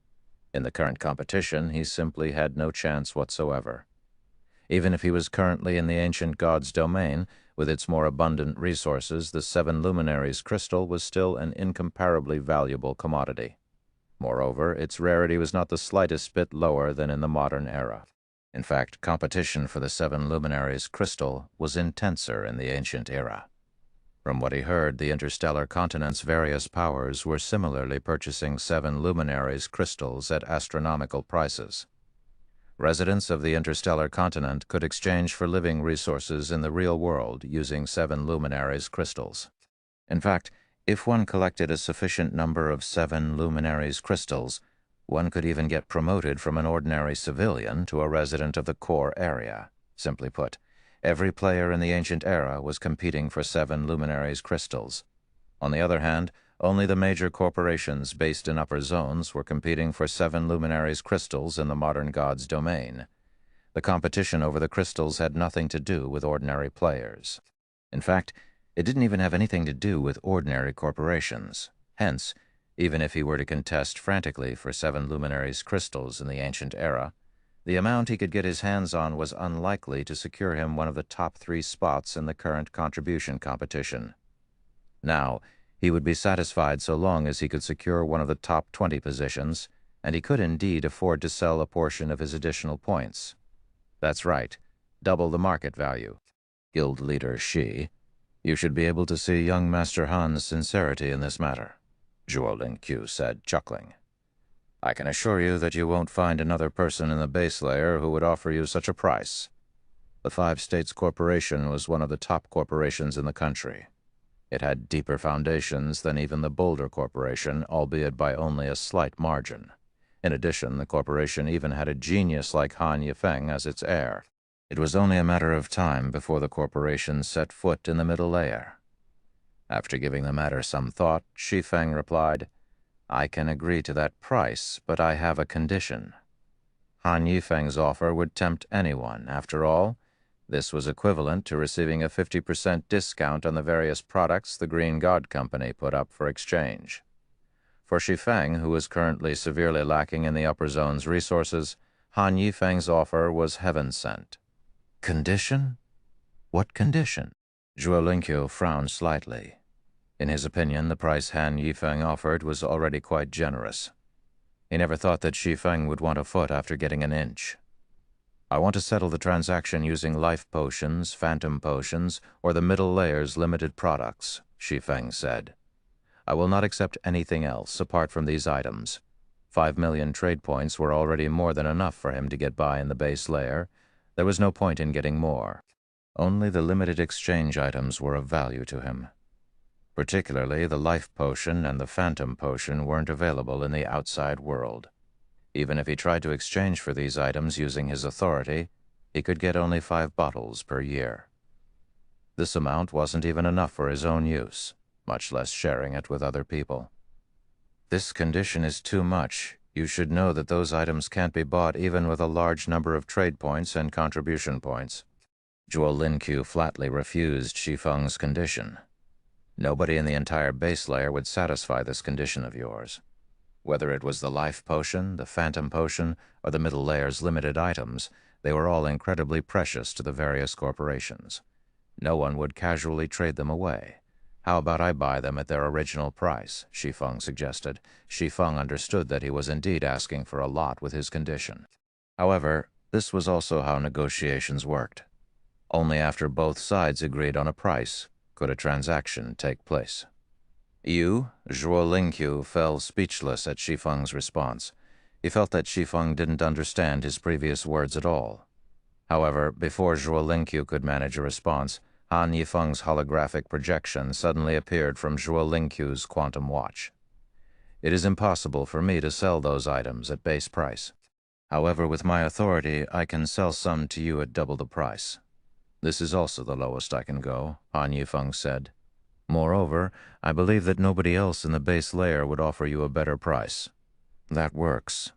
In the current competition, he simply had no chance whatsoever. Even if he was currently in the ancient god's domain, with its more abundant resources, the 7 luminaries crystal was still an incomparably valuable commodity. Moreover, its rarity was not the slightest bit lower than in the modern era. In fact, competition for the 7 luminaries crystal was intenser in the ancient era. From what he heard, the interstellar continent's various powers were similarly purchasing 7 luminaries crystals at astronomical prices. Residents of the interstellar continent could exchange for living resources in the real world using 7 luminaries crystals. In fact, if one collected a sufficient number of 7 luminaries crystals, one could even get promoted from an ordinary civilian to a resident of the core area. Simply put, every player in the ancient era was competing for 7 luminaries crystals. On the other hand, only the major corporations based in upper zones were competing for 7 luminaries crystals in the modern god's domain. The competition over the crystals had nothing to do with ordinary players. In fact, it didn't even have anything to do with ordinary corporations. Hence, even if he were to contest frantically for 7 luminaries crystals in the ancient era, the amount he could get his hands on was unlikely to secure him one of the top 3 spots in the current contribution competition. Now, he would be satisfied so long as he could secure one of the top 20 positions, and he could indeed afford to sell a portion of his additional points. That's right, double the market value. Guild leader Shi, you should be able to see young Master Han's sincerity in this matter, Zhuo Linqiu said, chuckling. I can assure you that you won't find another person in the base layer who would offer you such a price. The Five States Corporation was one of the top corporations in the country. It had deeper foundations than even the Boulder Corporation, albeit by only a slight margin. In addition, the corporation even had a genius like Han Yifeng as its heir. It was only a matter of time before the corporation set foot in the middle layer. After giving the matter some thought, Shi Feng replied, I can agree to that price, but I have a condition. Han Yifeng's offer would tempt anyone. After all, this was equivalent to receiving a 50% discount on the various products the Green God Company put up for exchange. For Shi Feng, who was currently severely lacking in the upper zone's resources, Han Yifeng's offer was heaven-sent. Condition? What condition? Zhuo Linqiu frowned slightly. In his opinion, the price Han Yifeng offered was already quite generous. He never thought that Shi Feng would want a foot after getting an inch. I want to settle the transaction using life potions, phantom potions, or the middle layer's limited products, Shi Feng said. I will not accept anything else apart from these items. 5 million trade points were already more than enough for him to get by in the base layer. There was no point in getting more. Only the limited exchange items were of value to him. Particularly, the life potion and the phantom potion weren't available in the outside world. Even if he tried to exchange for these items using his authority, he could get only 5 bottles per year. This amount wasn't even enough for his own use, much less sharing it with other people. This condition is too much. You should know that those items can't be bought even with a large number of trade points and contribution points. Zhuo Linqiu flatly refused Shi Feng's condition. Nobody in the entire base layer would satisfy this condition of yours. Whether it was the life potion, the phantom potion, or the middle layer's limited items, they were all incredibly precious to the various corporations. No one would casually trade them away. How about I buy them at their original price? Shi Feng suggested. Shi Feng understood that he was indeed asking for a lot with his condition. However, this was also how negotiations worked. Only after both sides agreed on a price could a transaction take place. Zhuo Lingqiu fell speechless at Shi Feng's response. He felt that Shi Feng didn't understand his previous words at all. However, before Zhuo Lingqiu could manage a response, Han Yifeng's holographic projection suddenly appeared from Zhuo Lingqiu's quantum watch. It is impossible for me to sell those items at base price. However, with my authority, I can sell some to you at double the price. This is also the lowest I can go, Han Yifeng said. Moreover, I believe that nobody else in the base layer would offer you a better price. That works.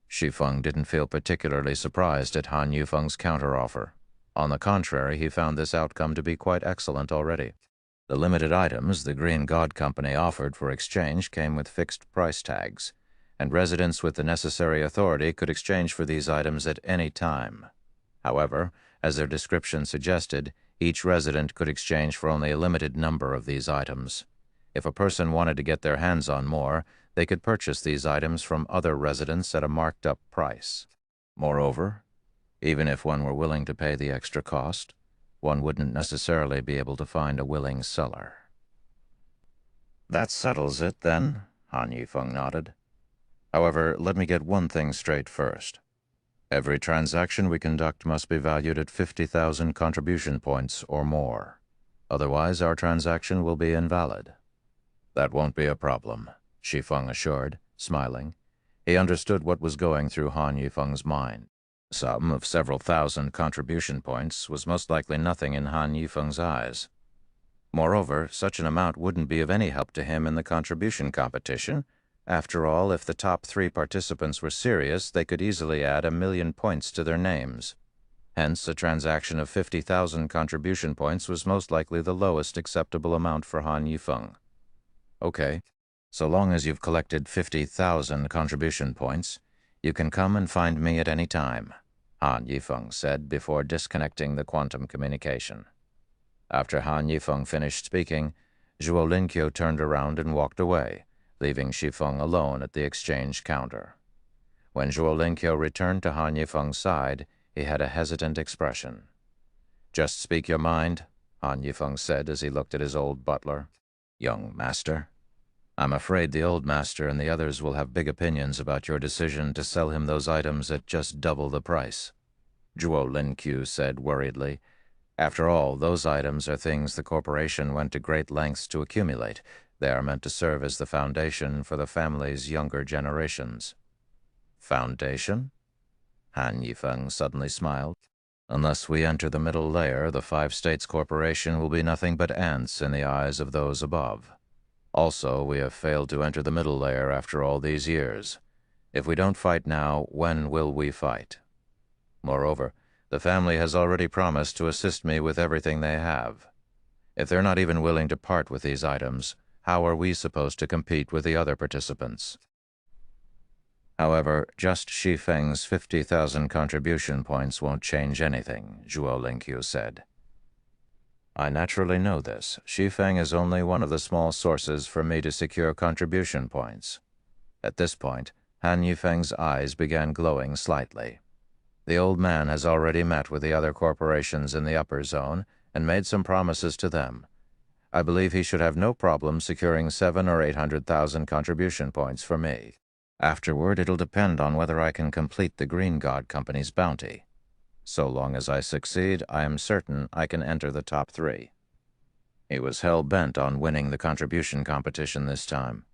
Shi Feng didn't feel particularly surprised at Han Yifeng's counteroffer. On the contrary, he found this outcome to be quite excellent already. The limited items the Green God Company offered for exchange came with fixed price tags, and residents with the necessary authority could exchange for these items at any time. However, as their description suggested, each resident could exchange for only a limited number of these items. If a person wanted to get their hands on more, they could purchase these items from other residents at a marked-up price. Moreover, even if one were willing to pay the extra cost, one wouldn't necessarily be able to find a willing seller. That settles it, then, Han Yifeng nodded. However, let me get one thing straight first. Every transaction we conduct must be valued at 50,000 contribution points or more. Otherwise, our transaction will be invalid. That won't be a problem, Shi Feng assured, smiling. He understood what was going through Han Yifeng's mind. The sum of several thousand contribution points was most likely nothing in Han Yifeng's eyes. Moreover, such an amount wouldn't be of any help to him in the contribution competition. After all, if the top 3 participants were serious, they could easily add 1,000,000 points to their names. Hence, a transaction of 50,000 contribution points was most likely the lowest acceptable amount for Han Yifeng. Okay, so long as you've collected 50,000 contribution points, you can come and find me at any time, Han Yifeng said before disconnecting the quantum communication. After Han Yifeng finished speaking, Zhuo Lingqiu turned around and walked away, leaving Shi Feng alone at the exchange counter. When Zhuo Lingqiu returned to Han Yifeng's side, he had a hesitant expression. Just speak your mind, Han Yifeng said as he looked at his old butler. Young master, I'm afraid the old master and the others will have big opinions about your decision to sell him those items at just double the price, Zhuo Lingqiu said worriedly. After all, those items are things the corporation went to great lengths to accumulate. They are meant to serve as the foundation for the family's younger generations. Foundation? Han Yifeng suddenly smiled. Unless we enter the middle layer, the 5 States Corporation will be nothing but ants in the eyes of those above. Also, we have failed to enter the middle layer after all these years. If we don't fight now, when will we fight? Moreover, the family has already promised to assist me with everything they have. If they're not even willing to part with these items, how are we supposed to compete with the other participants? However, just Shi Feng's 50,000 contribution points won't change anything, Zhuo Lingqiu said. I naturally know this. Shi Feng is only one of the small sources for me to secure contribution points. At this point, Han Yifeng's eyes began glowing slightly. The old man has already met with the other corporations in the upper zone and made some promises to them. I believe he should have no problem securing 700,000 or 800,000 contribution points for me. Afterward, it'll depend on whether I can complete the Green God Company's bounty. So long as I succeed, I am certain I can enter the top 3. He was hell-bent on winning the contribution competition this time.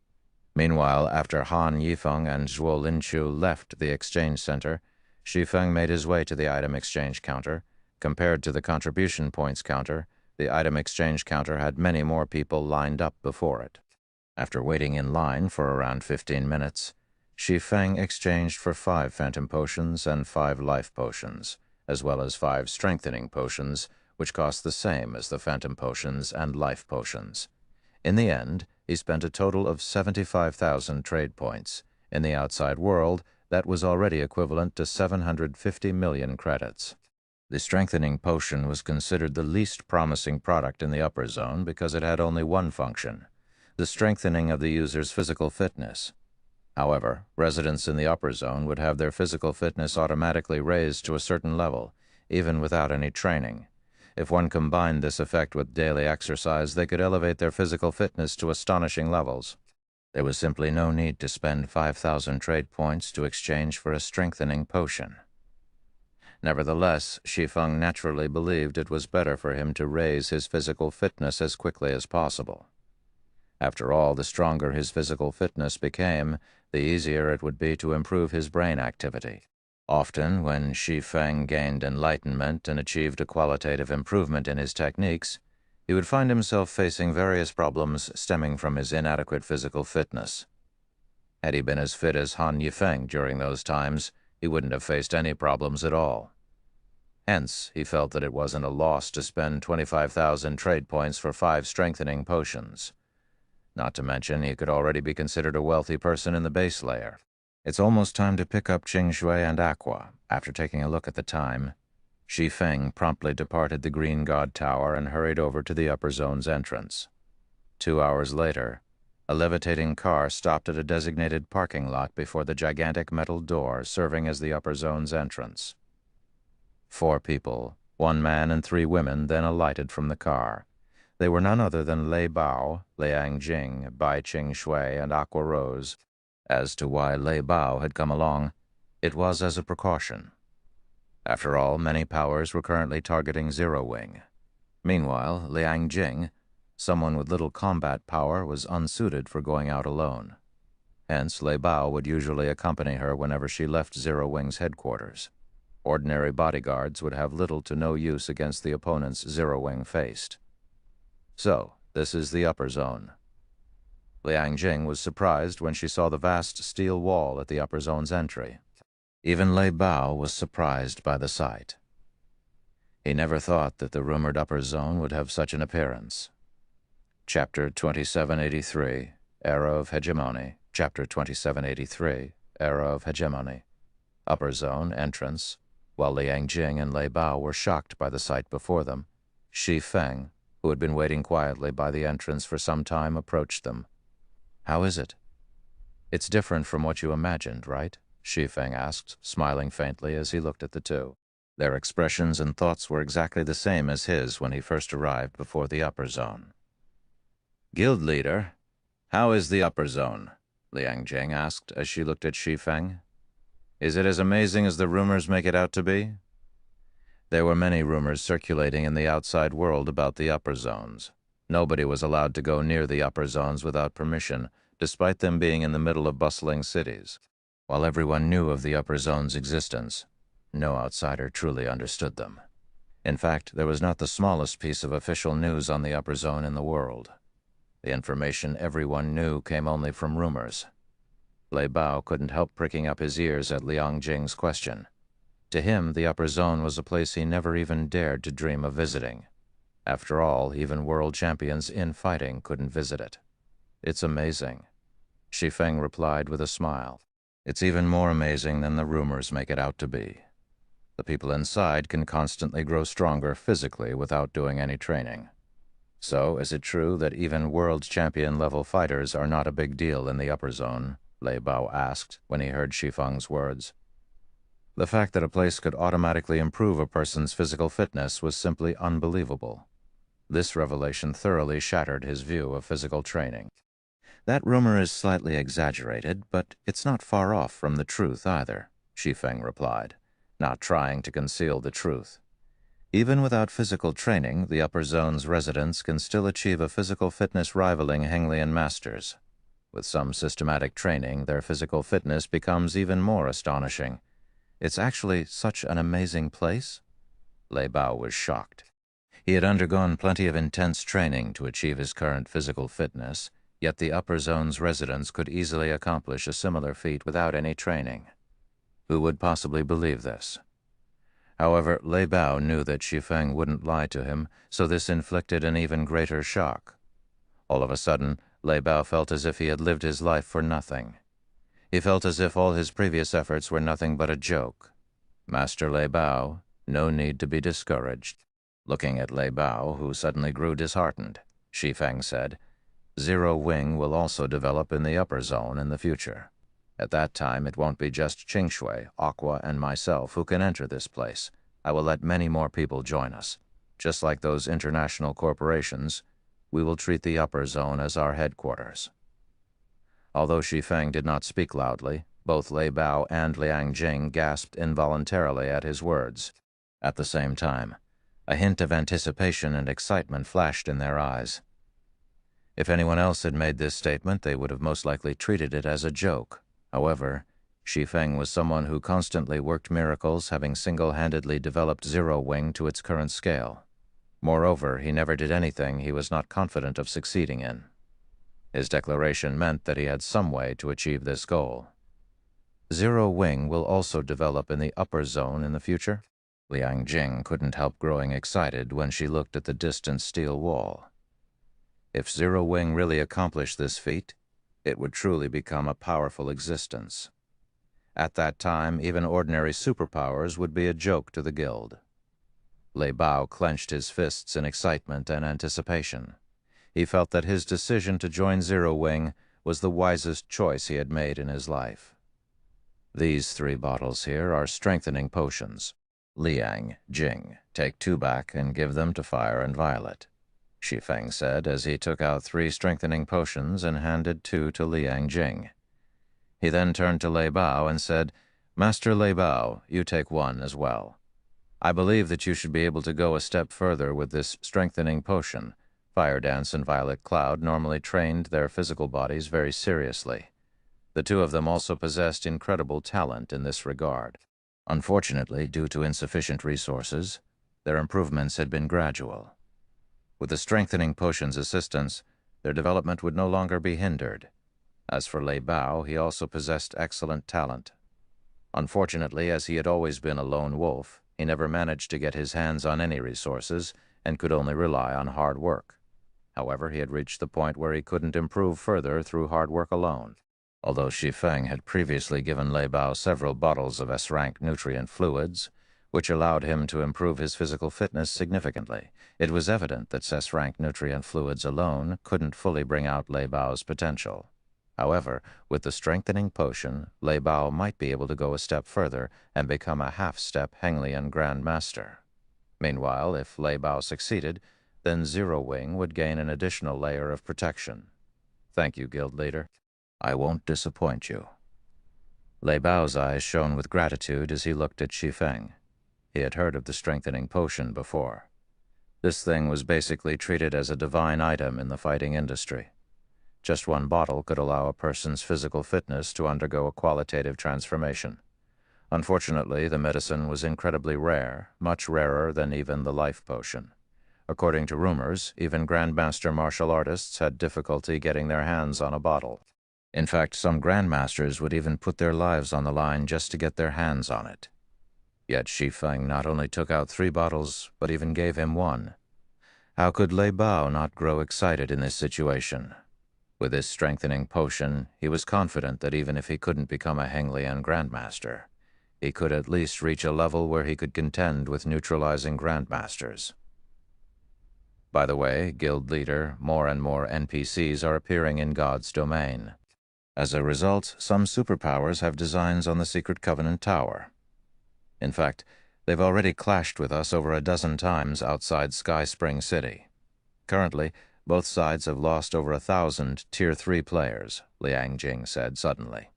Meanwhile, after Han Yifeng and Zhuo Lingqiu left the exchange center, Shi Feng made his way to the item exchange counter. Compared to the contribution points counter, the item exchange counter had many more people lined up before it. After waiting in line for around 15 minutes, Shi Feng exchanged for 5 phantom potions and 5 life potions, as well as 5 strengthening potions, which cost the same as the phantom potions and life potions. In the end, he spent a total of 75,000 trade points. In the outside world, that was already equivalent to 750 million credits. The strengthening potion was considered the least promising product in the upper zone because it had only one function, the strengthening of the user's physical fitness. However, residents in the upper zone would have their physical fitness automatically raised to a certain level, even without any training. If one combined this effect with daily exercise, they could elevate their physical fitness to astonishing levels. There was simply no need to spend 5,000 trade points to exchange for a strengthening potion. Nevertheless, Shi Feng naturally believed it was better for him to raise his physical fitness as quickly as possible. After all, the stronger his physical fitness became, the easier it would be to improve his brain activity. Often, when Shi Feng gained enlightenment and achieved a qualitative improvement in his techniques, he would find himself facing various problems stemming from his inadequate physical fitness. Had he been as fit as Han Yifeng during those times, he wouldn't have faced any problems at all. Hence, he felt that it wasn't a loss to spend 25,000 trade points for 5 strengthening potions. Not to mention, he could already be considered a wealthy person in the base layer. It's almost time to pick up Qing Shui and Aqua. After taking a look at the time, Shi Feng promptly departed the Green God Tower and hurried over to the upper zone's entrance. 2 hours later, a levitating car stopped at a designated parking lot before the gigantic metal door serving as the upper zone's entrance. 4 people, 1 man and 3 women, then alighted from the car. They were none other than Lei Bao, Liang Jing, Bai Qing Shui, and Aqua Rose. As to why Lei Bao had come along, it was as a precaution. After all, many powers were currently targeting Zero Wing. Meanwhile, Liang Jing, someone with little combat power, was unsuited for going out alone. Hence, Lei Bao would usually accompany her whenever she left Zero Wing's headquarters. Ordinary bodyguards would have little to no use against the opponents Zero Wing faced. So, this is the upper zone. Liang Jing was surprised when she saw the vast steel wall at the upper zone's entry. Even Lei Bao was surprised by the sight. He never thought that the rumored upper zone would have such an appearance. Chapter 2783, Era of Hegemony. Chapter 2783, Era of Hegemony. Upper zone, entrance. While Liang Jing and Lei Bao were shocked by the sight before them, Shi Feng, who had been waiting quietly by the entrance for some time, approached them. "How is it?" "It's different from what you imagined, right?" Shi Feng asked, smiling faintly as he looked at the two. Their expressions and thoughts were exactly the same as his when he first arrived before the upper zone. "Guild leader, how is the upper zone?" Liang Jing asked as she looked at Shi Feng. "Is it as amazing as the rumors make it out to be?" There were many rumors circulating in the outside world about the upper zones. Nobody was allowed to go near the upper zones without permission, despite them being in the middle of bustling cities. While everyone knew of the upper zone's existence, no outsider truly understood them. In fact, there was not the smallest piece of official news on the upper zone in the world. The information everyone knew came only from rumors. Lei Bao couldn't help pricking up his ears at Liang Jing's question. To him, the upper zone was a place he never even dared to dream of visiting. After all, even world champions in fighting couldn't visit it. "It's amazing," Shi Feng replied with a smile. "It's even more amazing than the rumors make it out to be. The people inside can constantly grow stronger physically without doing any training. So, is it true that even world champion level fighters are not a big deal in the upper zone?" Lei Bao asked when he heard Shi Feng's words. The fact that a place could automatically improve a person's physical fitness was simply unbelievable. This revelation thoroughly shattered his view of physical training. "That rumor is slightly exaggerated, but it's not far off from the truth either," Shi Feng replied, not trying to conceal the truth. Even without physical training, the upper zone's residents can still achieve a physical fitness rivaling Henglian masters. With some systematic training, their physical fitness becomes even more astonishing. "It's actually such an amazing place?" Lei Bao was shocked. He had undergone plenty of intense training to achieve his current physical fitness, yet the upper zone's residents could easily accomplish a similar feat without any training. Who would possibly believe this? However, Lei Bao knew that Shi Feng wouldn't lie to him, so this inflicted an even greater shock. All of a sudden, Lei Bao felt as if he had lived his life for nothing. He felt as if all his previous efforts were nothing but a joke. "Master Lei Bao, No need to be discouraged. Looking at Lei Bao, who suddenly grew disheartened, Shi Feng said, Zero Wing will also develop in the upper zone in the future. At that time, it won't be just Qingshui, Aqua, and myself who can enter this place. I will let many more people join us. Just like those international corporations, we will treat the upper zone as our headquarters. Although Shi Feng did not speak loudly, both Lei Bao and Liang Jing gasped involuntarily at his words. At the same time, a hint of anticipation and excitement flashed in their eyes. If anyone else had made this statement, they would have most likely treated it as a joke. However, Shi Feng was someone who constantly worked miracles, having single-handedly developed Zero Wing to its current scale. Moreover, he never did anything he was not confident of succeeding in. His declaration meant that he had some way to achieve this goal. Zero Wing will also develop in the upper zone in the future? Liang Jing couldn't help growing excited when she looked at the distant steel wall. If Zero Wing really accomplished this feat, it would truly become a powerful existence. At that time, even ordinary superpowers would be a joke to the guild. Lei Bao clenched his fists in excitement and anticipation. He felt that his decision to join Zero Wing was the wisest choice he had made in his life. These 3 bottles here are strengthening potions. Liang Jing, take 2 back and give them to Fire and Violet, Shi Feng said as he took out 3 strengthening potions and handed 2 to Liang Jing. He then turned to Lei Bao and said, Master Lei Bao, you take 1 as well. I believe that you should be able to go a step further with this strengthening potion. Fire Dance and Violet Cloud normally trained their physical bodies very seriously. The 2 of them also possessed incredible talent in this regard. Unfortunately, due to insufficient resources, their improvements had been gradual. With the strengthening potion's assistance, their development would no longer be hindered. As for Lei Bao, he also possessed excellent talent. Unfortunately, as he had always been a lone wolf, he never managed to get his hands on any resources and could only rely on hard work. However, he had reached the point where he couldn't improve further through hard work alone. Although Shi Feng had previously given Lei Bao several bottles of S-rank nutrient fluids, which allowed him to improve his physical fitness significantly, it was evident that S-rank nutrient fluids alone couldn't fully bring out Lei Bao's potential. However, with the strengthening potion, Lei Bao might be able to go a step further and become a half-step Henglian Grand Master. Meanwhile, if Lei Bao succeeded, then Zero Wing would gain an additional layer of protection. Thank you, Guild Leader. I won't disappoint you. Lei Bao's eyes shone with gratitude as he looked at Shi Feng. He had heard of the strengthening potion before. This thing was basically treated as a divine item in the fighting industry. Just 1 bottle could allow a person's physical fitness to undergo a qualitative transformation. Unfortunately, the medicine was incredibly rare, much rarer than even the life potion. According to rumors, even Grandmaster martial artists had difficulty getting their hands on a bottle. In fact, some Grandmasters would even put their lives on the line just to get their hands on it. Yet Shi Feng not only took out 3 bottles, but even gave him 1. How could Lei Bao not grow excited in this situation? With this strengthening potion, he was confident that even if he couldn't become a Henglian Grandmaster, he could at least reach a level where he could contend with neutralizing Grandmasters. By the way, Guild Leader, more and more NPCs are appearing in God's domain. As a result, some superpowers have designs on the Secret Covenant Tower. In fact, they've already clashed with us over a dozen times outside Sky Spring City. Currently, both sides have lost over 1,000 Tier 3 players, Liang Jing said suddenly.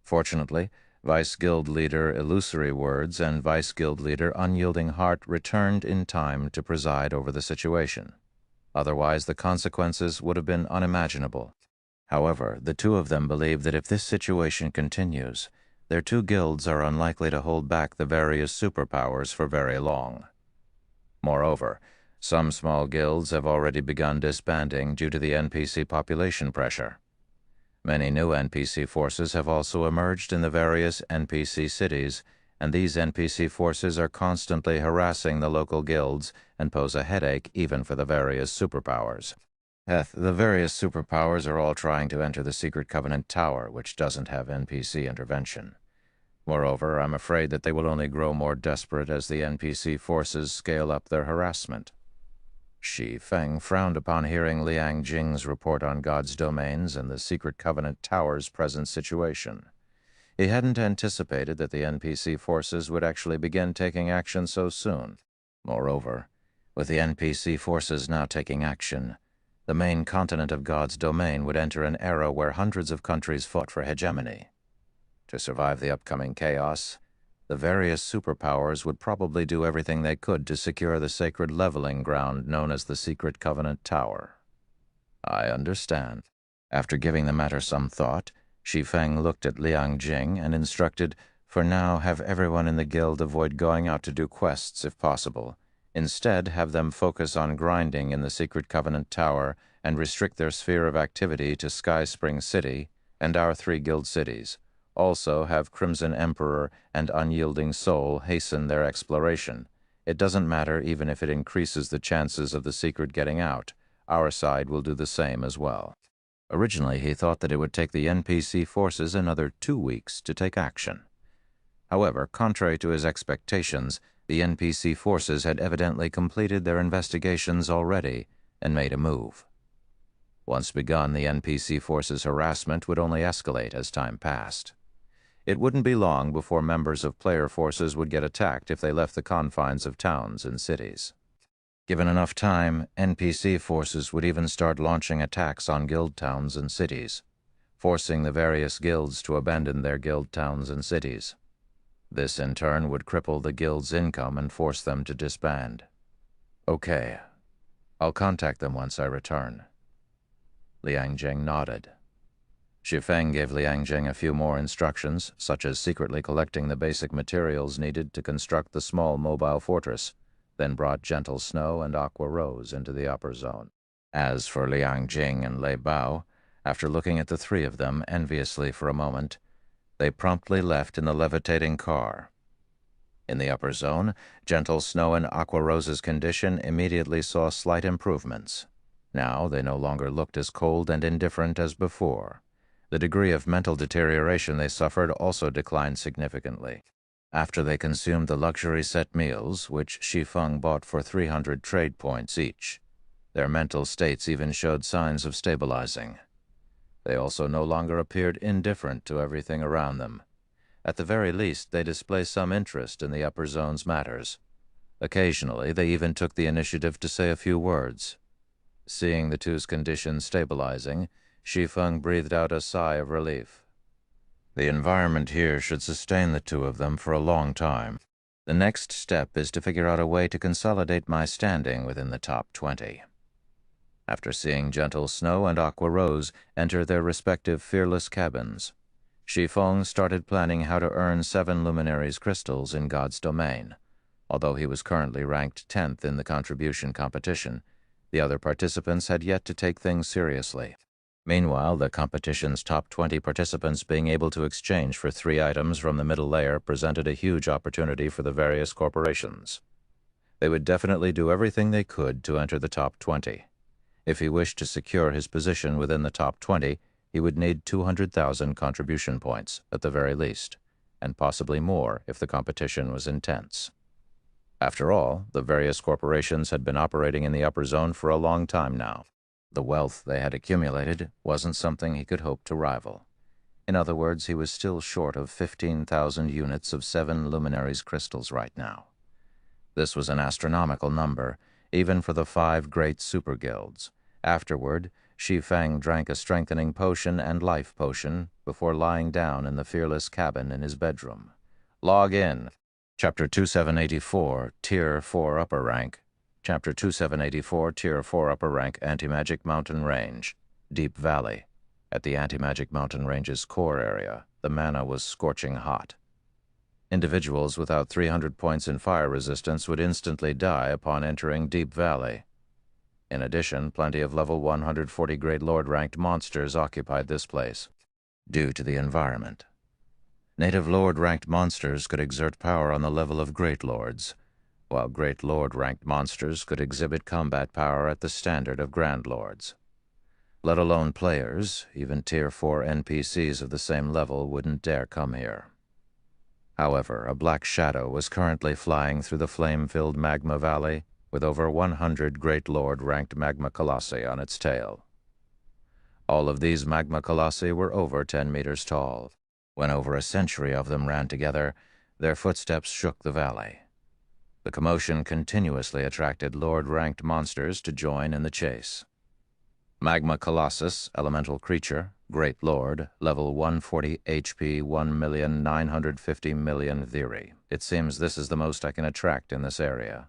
Fortunately, Vice Guild Leader Illusory Words and Vice Guild Leader Unyielding Heart returned in time to preside over the situation. Otherwise, the consequences would have been unimaginable. However, the 2 of them believe that if this situation continues, their 2 guilds are unlikely to hold back the various superpowers for very long. Moreover, some small guilds have already begun disbanding due to the NPC population pressure. Many new NPC forces have also emerged in the various NPC cities, and these NPC forces are constantly harassing the local guilds and pose a headache even for the various superpowers. The various superpowers are all trying to enter the Secret Covenant Tower, which doesn't have NPC intervention. Moreover, I'm afraid that they will only grow more desperate as the NPC forces scale up their harassment. Shi Feng frowned upon hearing Liang Jing's report on God's domains and the Secret Covenant Tower's present situation. He hadn't anticipated that the NPC forces would actually begin taking action so soon. Moreover, with the NPC forces now taking action, the main continent of God's domain would enter an era where hundreds of countries fought for hegemony. To survive the upcoming chaos, the various superpowers would probably do everything they could to secure the sacred leveling ground known as the Secret Covenant Tower. I understand. After giving the matter some thought, Shi Feng looked at Liang Jing and instructed, "For now, have everyone in the guild avoid going out to do quests if possible. Instead, have them focus on grinding in the Secret Covenant Tower and restrict their sphere of activity to Sky Spring City and our 3 guild cities. Also, have Crimson Emperor and Unyielding Soul hasten their exploration. It doesn't matter even if it increases the chances of the secret getting out. Our side will do the same as well." Originally, he thought that it would take the NPC forces another 2 weeks to take action. However, contrary to his expectations, the NPC forces had evidently completed their investigations already and made a move. Once begun, the NPC forces' harassment would only escalate as time passed. It wouldn't be long before members of player forces would get attacked if they left the confines of towns and cities. Given enough time, NPC forces would even start launching attacks on guild towns and cities, forcing the various guilds to abandon their guild towns and cities. This, in turn, would cripple the guild's income and force them to disband. "Okay. I'll contact them once I return." Liang Jing nodded. Shi Feng gave Liang Jing a few more instructions, such as secretly collecting the basic materials needed to construct the small mobile fortress, then brought Gentle Snow and Aqua Rose into the upper zone. As for Liang Jing and Lei Bao, after looking at the 3 of them enviously for a moment, they promptly left in the levitating car. In the upper zone, Gentle Snow and Aqua Rose's condition immediately saw slight improvements. Now they no longer looked as cold and indifferent as before. The degree of mental deterioration they suffered also declined significantly. After they consumed the luxury set meals, which Shi Feng bought for 300 trade points each, their mental states even showed signs of stabilizing. They also no longer appeared indifferent to everything around them. At the very least, they display some interest in the upper zone's matters. Occasionally, they even took the initiative to say a few words. Seeing the 2's condition stabilizing, Shi Feng breathed out a sigh of relief. The environment here should sustain the 2 of them for a long time. The next step is to figure out a way to consolidate my standing within the top 20. After seeing Gentle Snow and Aqua Rose enter their respective fearless cabins, Shi Feng started planning how to earn 7 Luminaries crystals in God's domain. Although he was currently ranked 10th in the contribution competition, the other participants had yet to take things seriously. Meanwhile, the competition's top 20 participants being able to exchange for 3 items from the middle layer presented a huge opportunity for the various corporations. They would definitely do everything they could to enter the top 20. If he wished to secure his position within the top 20, he would need 200,000 contribution points, at the very least, and possibly more if the competition was intense. After all, the various corporations had been operating in the upper zone for a long time now. The wealth they had accumulated wasn't something he could hope to rival. In other words, he was still short of 15,000 units of 7 Luminaries crystals right now. This was an astronomical number, even for the 5 great super guilds. Afterward, Shi Feng drank a strengthening potion and life potion before lying down in the fearless cabin in his bedroom. Log in. Chapter 2784, Tier 4 Upper Rank. Chapter 2784, Tier 4 Upper Rank, Anti-Magic Mountain Range, Deep Valley. At the Anti-Magic Mountain Range's core area, the mana was scorching hot. Individuals without 300 points in fire resistance would instantly die upon entering Deep Valley. In addition, plenty of level 140 Great Lord-ranked monsters occupied this place, due to the environment. Native Lord-ranked monsters could exert power on the level of Great Lords, while Great Lord-ranked monsters could exhibit combat power at the standard of Grand Lords. Let alone players, even Tier 4 NPCs of the same level wouldn't dare come here. However, a black shadow was currently flying through the flame-filled magma valley with over 100 Great Lord-ranked magma colossi on its tail. All of these magma colossi were over 10 meters tall. When over a century of them ran together, their footsteps shook the valley. The commotion continuously attracted Lord-ranked monsters to join in the chase. Magma Colossus, elemental creature, Great Lord, level 140 HP, 1,950,000,000 theory. It seems this is the most I can attract in this area.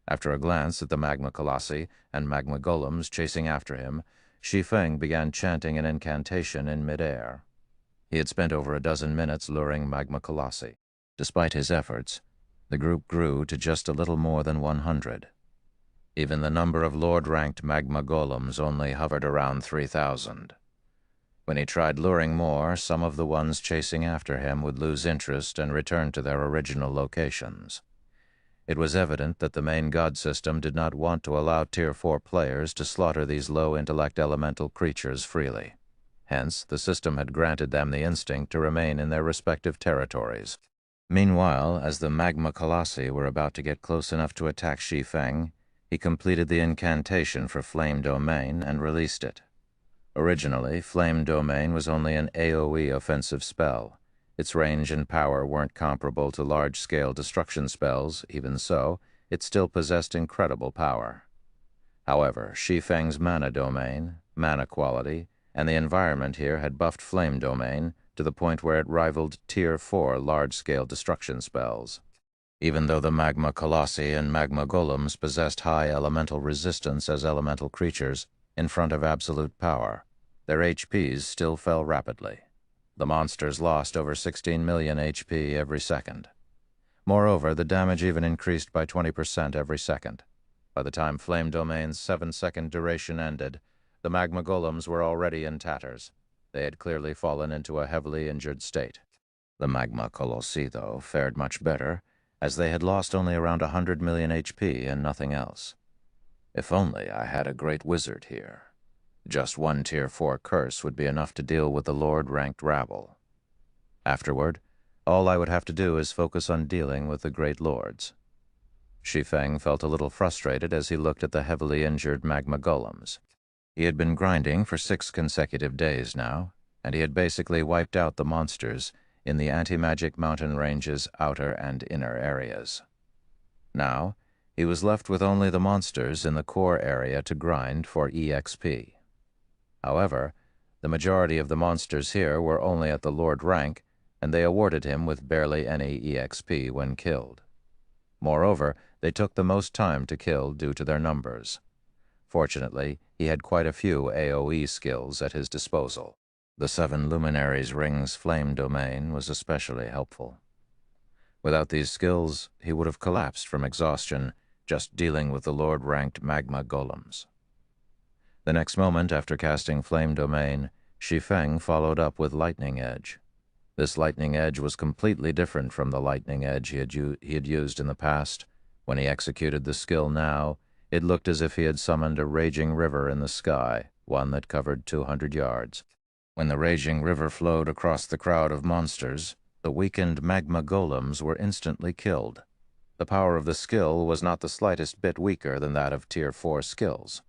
After a glance at the Magma Colossi and Magma Golems chasing after him, Shi Feng began chanting an incantation in midair. He had spent over a dozen minutes luring Magma Colossi. Despite his efforts, the group grew to just a little more than 100. Even the number of Lord-ranked Magma Golems only hovered around 3,000. When he tried luring more, some of the ones chasing after him would lose interest and return to their original locations. It was evident that the main god system did not want to allow Tier 4 players to slaughter these low-intellect elemental creatures freely. Hence, the system had granted them the instinct to remain in their respective territories. Meanwhile, as the Magma Colossi were about to get close enough to attack Shi Feng, he completed the incantation for Flame Domain and released it. Originally, Flame Domain was only an AoE offensive spell. Its range and power weren't comparable to large-scale destruction spells. Even so, it still possessed incredible power. However, Shi Feng's mana domain, mana quality, and the environment here had buffed Flame Domain to the point where it rivaled Tier 4 large-scale destruction spells. Even though the Magma Colossi and Magma Golems possessed high elemental resistance as elemental creatures in front of absolute power, their HPs still fell rapidly. The monsters lost over 16 million HP every second. Moreover, the damage even increased by 20% every second. By the time Flame Domain's 7-second duration ended, the Magma Golems were already in tatters. They had clearly fallen into a heavily injured state. The Magma Colossi, though, fared much better, as they had lost only around 100 million HP and nothing else. If only I had a great wizard here. Just one Tier 4 curse would be enough to deal with the Lord-ranked rabble. Afterward, all I would have to do is focus on dealing with the Great Lords. Shi Feng felt a little frustrated as he looked at the heavily injured Magma Golems. He had been grinding for 6 consecutive days now, and he had basically wiped out the monsters in the anti-magic mountain range's outer and inner areas. Now, he was left with only the monsters in the core area to grind for EXP. However, the majority of the monsters here were only at the Lord rank, and they awarded him with barely any EXP when killed. Moreover, they took the most time to kill due to their numbers. Fortunately, he had quite a few AoE skills at his disposal. The 7 Luminaries Ring's Flame Domain was especially helpful. Without these skills, he would have collapsed from exhaustion just dealing with the Lord-ranked Magma Golems. The next moment after casting Flame Domain, Shi Feng followed up with Lightning Edge. This Lightning Edge was completely different from the Lightning Edge he had used in the past. When he executed the skill now, it looked as if he had summoned a raging river in the sky, one that covered 200 yards. When the raging river flowed across the crowd of monsters, the weakened Magma Golems were instantly killed. The power of the skill was not the slightest bit weaker than that of Tier 4 skills.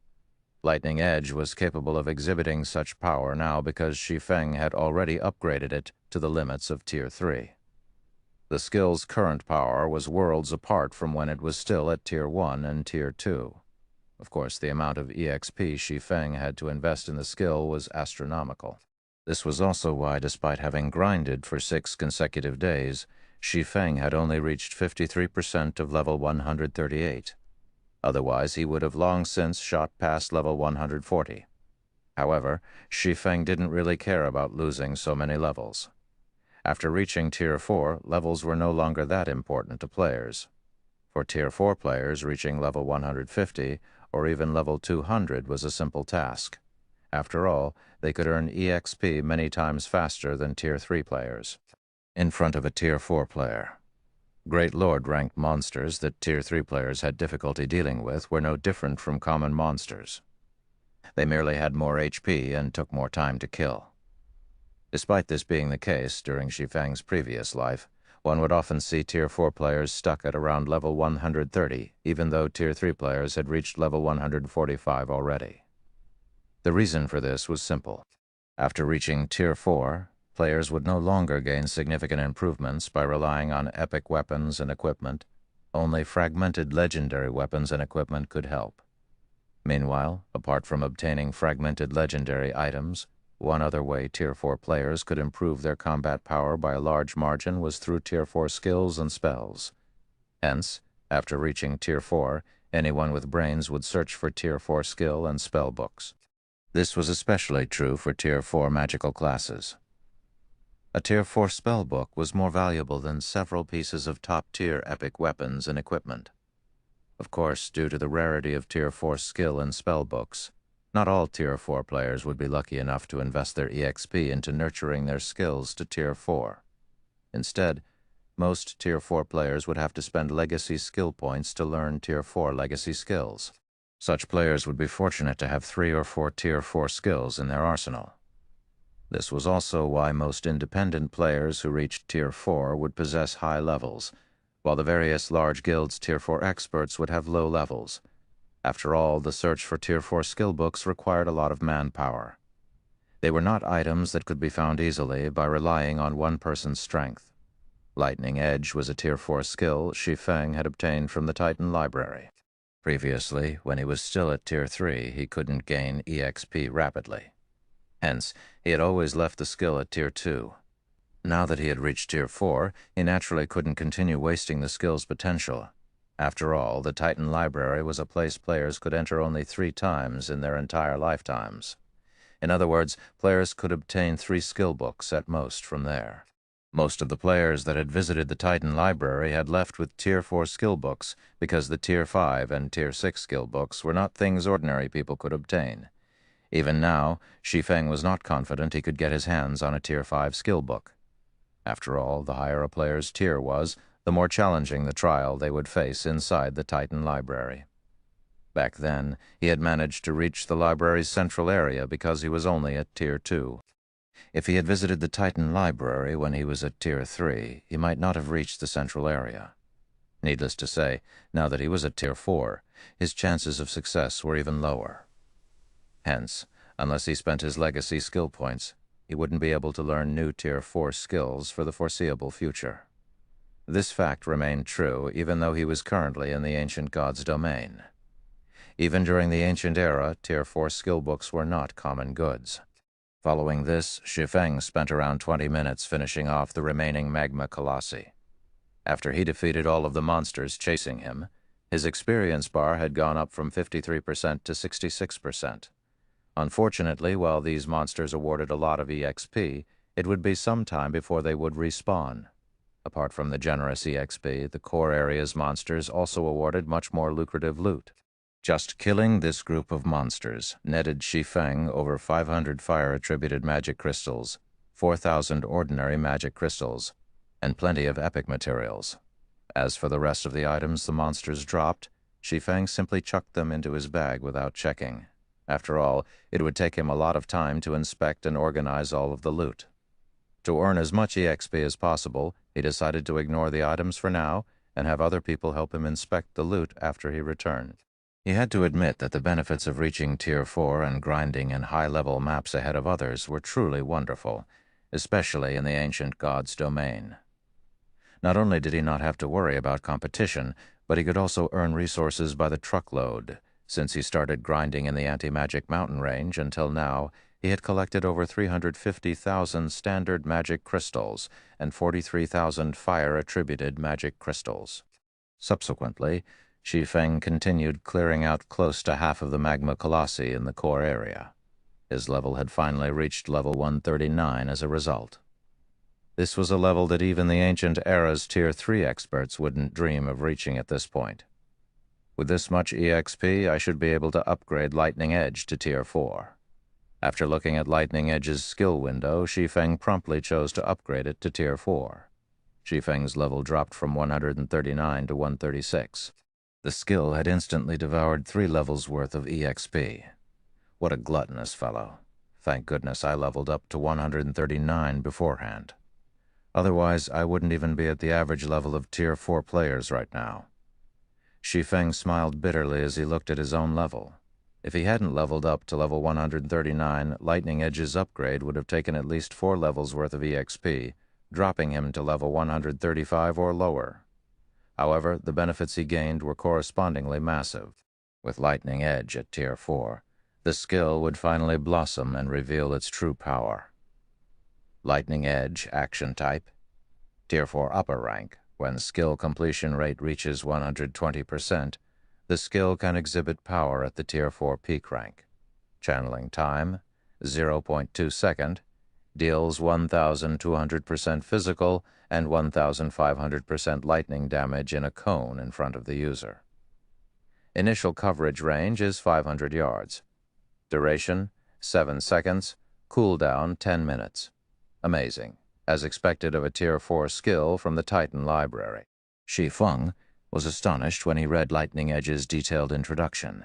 Lightning Edge was capable of exhibiting such power now because Shi Feng had already upgraded it to the limits of Tier 3. The skill's current power was worlds apart from when it was still at Tier 1 and Tier 2. Of course, the amount of EXP Shi Feng had to invest in the skill was astronomical. This was also why, despite having grinded for 6 consecutive days, Shi Feng had only reached 53% of level 138. Otherwise, he would have long since shot past level 140. However, Shi Feng didn't really care about losing so many levels. After reaching Tier 4, levels were no longer that important to players. For Tier 4 players, reaching level 150 or even level 200 was a simple task. After all, they could earn EXP many times faster than Tier 3 players. In front of a Tier 4 player, Great Lord-ranked monsters that Tier 3 players had difficulty dealing with were no different from common monsters. They merely had more HP and took more time to kill. Despite this being the case during Shi Feng's previous life, One would often see Tier 4 players stuck at around level 130, even though Tier 3 players had reached level 145 already. The reason for this was simple. After reaching Tier 4, players would no longer gain significant improvements by relying on epic weapons and equipment. Only fragmented legendary weapons and equipment could help. Meanwhile, apart from obtaining fragmented legendary items, one other way Tier 4 players could improve their combat power by a large margin was through Tier 4 skills and spells. Hence, after reaching Tier 4, anyone with brains would search for Tier 4 skill and spell books. This was especially true for Tier 4 magical classes. A Tier 4 spell book was more valuable than several pieces of top-tier epic weapons and equipment. Of course, due to the rarity of Tier 4 skill and spell books, not all Tier 4 players would be lucky enough to invest their EXP into nurturing their skills to Tier 4. Instead, most Tier 4 players would have to spend legacy skill points to learn Tier 4 legacy skills. Such players would be fortunate to have 3 or 4 Tier 4 skills in their arsenal. This was also why most independent players who reached Tier 4 would possess high levels, while the various large guilds' Tier 4 experts would have low levels. After all, the search for Tier 4 skill books required a lot of manpower. They were not items that could be found easily by relying on one person's strength. Lightning Edge was a Tier 4 skill Shi Feng had obtained from the Titan Library. Previously, when he was still at Tier 3, he couldn't gain EXP rapidly. Hence, he had always left the skill at Tier 2. Now that he had reached Tier 4, he naturally couldn't continue wasting the skill's potential. After all, the Titan Library was a place players could enter only 3 times in their entire lifetimes. In other words, players could obtain 3 skill books at most from there. Most of the players that had visited the Titan Library had left with Tier 4 skill books because the Tier 5 and Tier 6 skill books were not things ordinary people could obtain. Even now, Shi Feng was not confident he could get his hands on a Tier 5 skill book. After all, the higher a player's tier was, the more challenging the trial they would face inside the Titan Library. Back then, he had managed to reach the library's central area because he was only at Tier 2. If he had visited the Titan Library when he was at Tier 3, he might not have reached the central area. Needless to say, now that he was at Tier 4, his chances of success were even lower. Hence, unless he spent his legacy skill points, he wouldn't be able to learn new Tier 4 skills for the foreseeable future. This fact remained true even though he was currently in the Ancient God's domain. Even during the Ancient Era, Tier 4 skill books were not common goods. Following this, Shi Feng spent around 20 minutes finishing off the remaining magma colossi. After he defeated all of the monsters chasing him, his experience bar had gone up from 53% to 66%. Unfortunately, while these monsters awarded a lot of EXP, it would be some time before they would respawn. Apart from the generous EXP, the core area's monsters also awarded much more lucrative loot. Just killing this group of monsters netted Shi Feng over 500 fire-attributed magic crystals, 4,000 ordinary magic crystals, and plenty of epic materials. As for the rest of the items the monsters dropped, Shi Feng simply chucked them into his bag without checking. After all, it would take him a lot of time to inspect and organize all of the loot. To earn as much EXP as possible, he decided to ignore the items for now and have other people help him inspect the loot after he returned. He had to admit that the benefits of reaching Tier 4 and grinding in high-level maps ahead of others were truly wonderful, especially in the Ancient God's domain. Not only did he not have to worry about competition, but he could also earn resources by the truckload. Since he started grinding in the Anti-Magic Mountain Range until now, he had collected over 350,000 standard magic crystals and 43,000 fire-attributed magic crystals. Subsequently, Shi Feng continued clearing out close to half of the magma colossi in the core area. His level had finally reached level 139 as a result. This was a level that even the Ancient Era's Tier 3 experts wouldn't dream of reaching at this point. With this much EXP, I should be able to upgrade Lightning Edge to Tier 4. After looking at Lightning Edge's skill window, Shi Feng promptly chose to upgrade it to Tier 4. Shi Feng's level dropped from 139 to 136. The skill had instantly devoured 3 levels worth of EXP. What a gluttonous fellow. Thank goodness I leveled up to 139 beforehand. Otherwise, I wouldn't even be at the average level of Tier 4 players right now. Shi Feng smiled bitterly as he looked at his own level. If he hadn't leveled up to level 139, Lightning Edge's upgrade would have taken at least 4 levels worth of EXP, dropping him to level 135 or lower. However, the benefits he gained were correspondingly massive. With Lightning Edge at Tier 4, the skill would finally blossom and reveal its true power. Lightning Edge, Action Type, Tier 4 Upper Rank. When skill completion rate reaches 120%, the skill can exhibit power at the Tier 4 Peak Rank. Channeling time, 0.2 second, deals 1,200% physical and 1,500% lightning damage in a cone in front of the user. Initial coverage range is 500 yards. Duration, 7 seconds. Cooldown, 10 minutes. Amazing, as expected of a Tier 4 skill from the Titan library. Shi Feng was astonished when he read Lightning Edge's detailed introduction.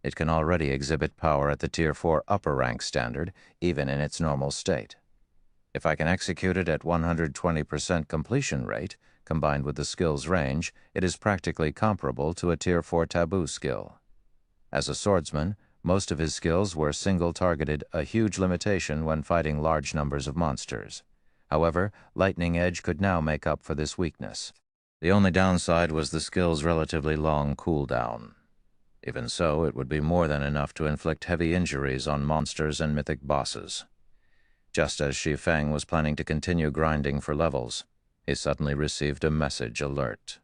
It can already exhibit power at the Tier 4 upper rank standard, even in its normal state. If I can execute it at 120% completion rate, combined with the skill's range, it is practically comparable to a Tier 4 taboo skill. As a swordsman, most of his skills were single-targeted, a huge limitation when fighting large numbers of monsters. However, Lightning Edge could now make up for this weakness. The only downside was the skill's relatively long cooldown. Even so, it would be more than enough to inflict heavy injuries on monsters and mythic bosses. Just as Shi Feng was planning to continue grinding for levels, he suddenly received a message alert.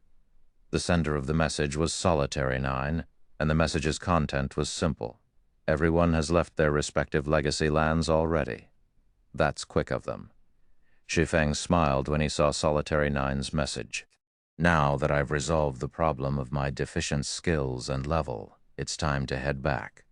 The sender of the message was Solitary 9, and the message's content was simple. Everyone has left their respective legacy lands already. That's quick of them. Shi Feng smiled when he saw Solitary 9's message. Now that I've resolved the problem of my deficient skills and level, it's time to head back.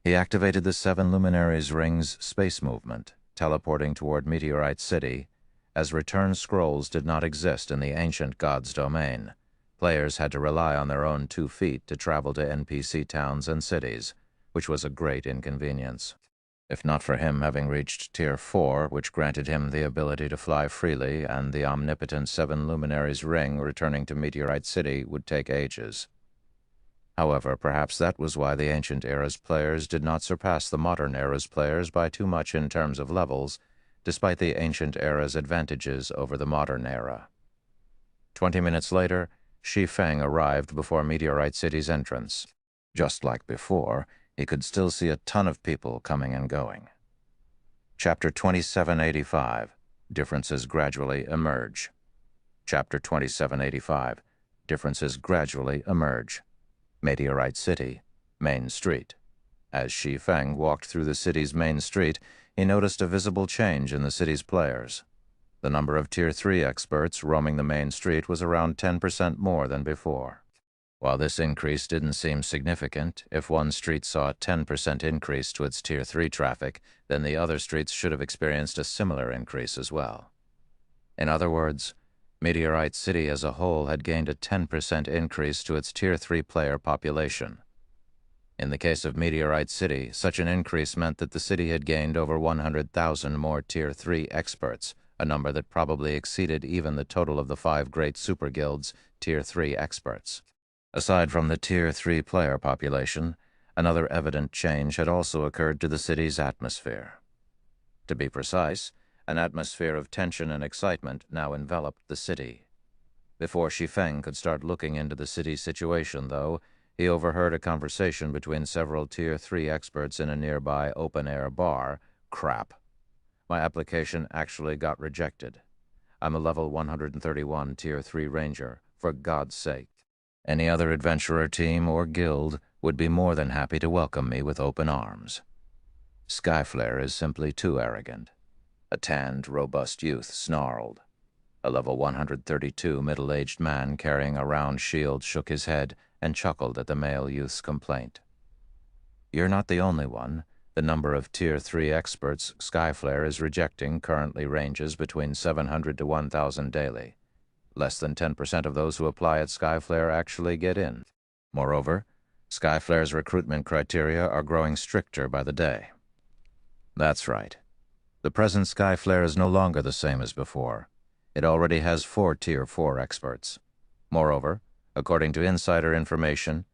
He activated the 7 Luminaries Ring's space movement, teleporting toward Meteorite City, as return scrolls did not exist in the ancient god's domain. Players had to rely on their own 2 feet to travel to NPC towns and cities, which was a great inconvenience. If not for him having reached Tier 4, which granted him the ability to fly freely, and the omnipotent 7 Luminaries Ring returning to Meteorite City would take ages. However, perhaps that was why the Ancient Era's players did not surpass the Modern Era's players by too much in terms of levels, despite the Ancient Era's advantages over the Modern Era. 20 minutes later, Shi Feng arrived before Meteorite City's entrance. Just like before, he could still see a ton of people coming and going. Chapter 2785, Differences Gradually Emerge. Chapter 2785, Differences Gradually Emerge. Meteorite City, Main Street. As Shi Feng walked through the city's main street, he noticed a visible change in the city's players. The number of Tier 3 experts roaming the main street was around 10% more than before. While this increase didn't seem significant, if one street saw a 10% increase to its Tier 3 traffic, then the other streets should have experienced a similar increase as well. In other words, Meteorite City as a whole had gained a 10% increase to its Tier 3 player population. In the case of Meteorite City, such an increase meant that the city had gained over 100,000 more Tier 3 experts, a number that probably exceeded even the total of the 5 great super guilds' Tier 3 experts. Aside from the Tier 3 player population, another evident change had also occurred to the city's atmosphere. To be precise, an atmosphere of tension and excitement now enveloped the city. Before Shi Feng could start looking into the city's situation, though, he overheard a conversation between several Tier 3 experts in a nearby open-air bar. Crap. My application actually got rejected. I'm a level 131 Tier 3 Ranger, for God's sake. Any other adventurer team or guild would be more than happy to welcome me with open arms. Skyflare is simply too arrogant. A tanned, robust youth snarled. A level 132 middle-aged man carrying a round shield shook his head and chuckled at the male youth's complaint. You're not the only one. The number of Tier 3 experts Skyflare is rejecting currently ranges between 700 to 1,000 daily. Less than 10% of those who apply at Skyflare actually get in. Moreover, Skyflare's recruitment criteria are growing stricter by the day. That's right. The present Skyflare is no longer the same as before. It already has 4 Tier 4 experts. Moreover, according to insider information,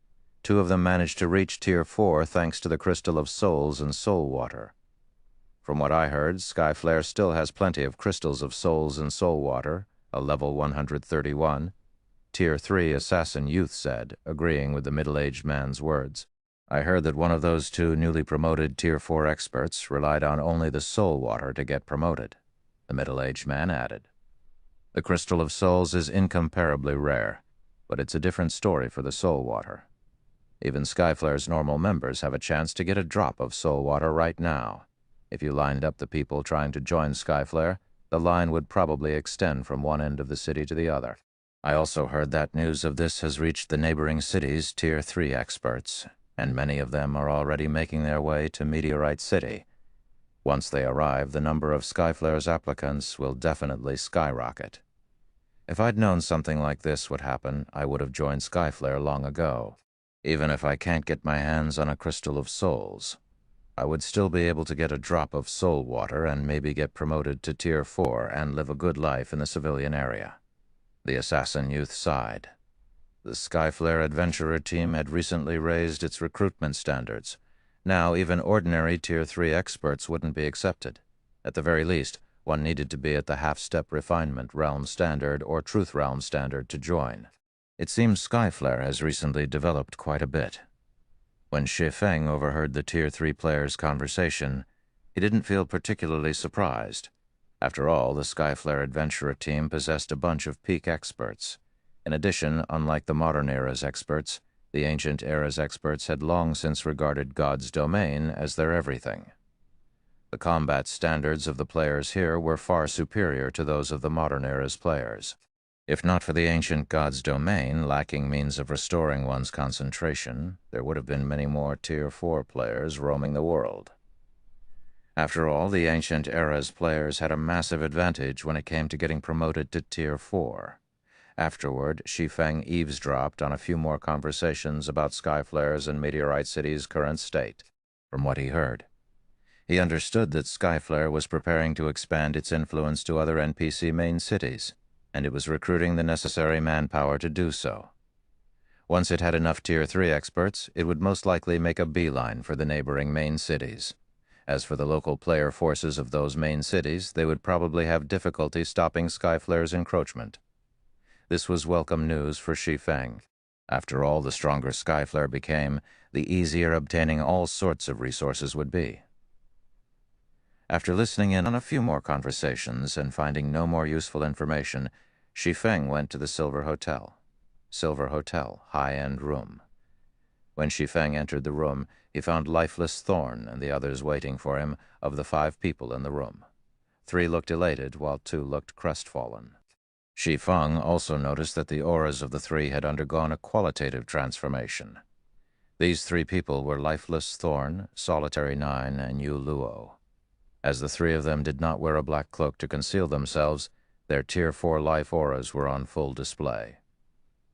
2 of them managed to reach Tier 4 thanks to the Crystal of Souls and Soul Water. From what I heard, Skyflare still has plenty of Crystals of Souls and Soul Water, a level 131, Tier 3 Assassin Youth said, agreeing with the middle-aged man's words. I heard that one of those 2 newly promoted Tier 4 experts relied on only the Soul Water to get promoted, the middle-aged man added. The Crystal of Souls is incomparably rare, but it's a different story for the Soul Water. Even Skyflare's normal members have a chance to get a drop of Soul Water right now. If you lined up the people trying to join Skyflare, the line would probably extend from one end of the city to the other. I also heard that news of this has reached the neighboring cities' Tier 3 experts, and many of them are already making their way to Meteorite City. Once they arrive, the number of Skyflare's applicants will definitely skyrocket. If I'd known something like this would happen, I would have joined Skyflare long ago. Even if I can't get my hands on a Crystal of Souls, I would still be able to get a drop of Soul Water and maybe get promoted to Tier 4 and live a good life in the civilian area. The Assassin Youth sighed. The Skyflare Adventurer team had recently raised its recruitment standards. Now even ordinary Tier 3 experts wouldn't be accepted. At the very least, one needed to be at the half-step refinement realm standard or truth realm standard to join. It seems Skyflare has recently developed quite a bit. When Shi Feng overheard the Tier 3 players' conversation, he didn't feel particularly surprised. After all, the Skyflare Adventurer team possessed a bunch of peak experts. In addition, unlike the modern era's experts, the ancient era's experts had long since regarded God's domain as their everything. The combat standards of the players here were far superior to those of the modern era's players. If not for the ancient God's domain lacking means of restoring one's concentration, there would have been many more Tier 4 players roaming the world. After all, the ancient era's players had a massive advantage when it came to getting promoted to Tier 4. Afterward, Shi Feng eavesdropped on a few more conversations about Skyflare's and Meteorite City's current state. From what he heard, he understood that Skyflare was preparing to expand its influence to other NPC main cities, and it was recruiting the necessary manpower to do so. Once it had enough Tier 3 experts, it would most likely make a beeline for the neighboring main cities. As for the local player forces of those main cities, they would probably have difficulty stopping Skyflare's encroachment. This was welcome news for Shi Feng. After all, the stronger Skyflare became, the easier obtaining all sorts of resources would be. After listening in on a few more conversations and finding no more useful information, Shi Feng went to the Silver Hotel. Silver Hotel, high-end room. When Shi Feng entered the room, he found Lifeless Thorn and the others waiting for him of the 5 people in the room. 3 looked elated, while 2 looked crestfallen. Shi Feng also noticed that the auras of the 3 had undergone a qualitative transformation. These 3 people were Lifeless Thorn, Solitary 9, and Yu Luo. As the 3 of them did not wear a black cloak to conceal themselves, their Tier 4 life auras were on full display.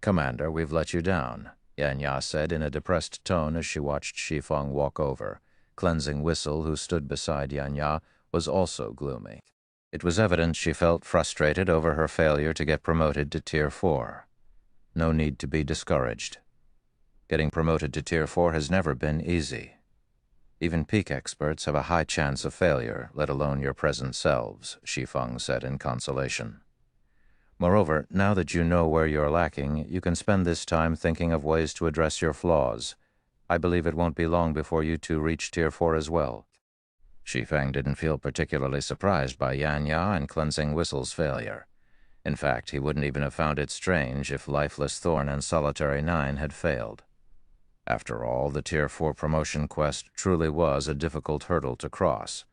"Commander, we've let you down," Yanya said in a depressed tone as she watched Shi Feng walk over. Cleansing Whistle, who stood beside Yanya, was also gloomy. It was evident she felt frustrated over her failure to get promoted to Tier 4. No need to be discouraged. Getting promoted to Tier 4 has never been easy. Even peak experts have a high chance of failure, let alone your present selves, Shi Feng said in consolation. Moreover, now that you know where you're lacking, you can spend this time thinking of ways to address your flaws. I believe it won't be long before you 2 reach Tier 4 as well. Shi Feng didn't feel particularly surprised by Yanya and Cleansing Whistle's failure. In fact, he wouldn't even have found it strange if Lifeless Thorn and Solitary 9 had failed. After all, the Tier 4 promotion quest truly was a difficult hurdle to cross.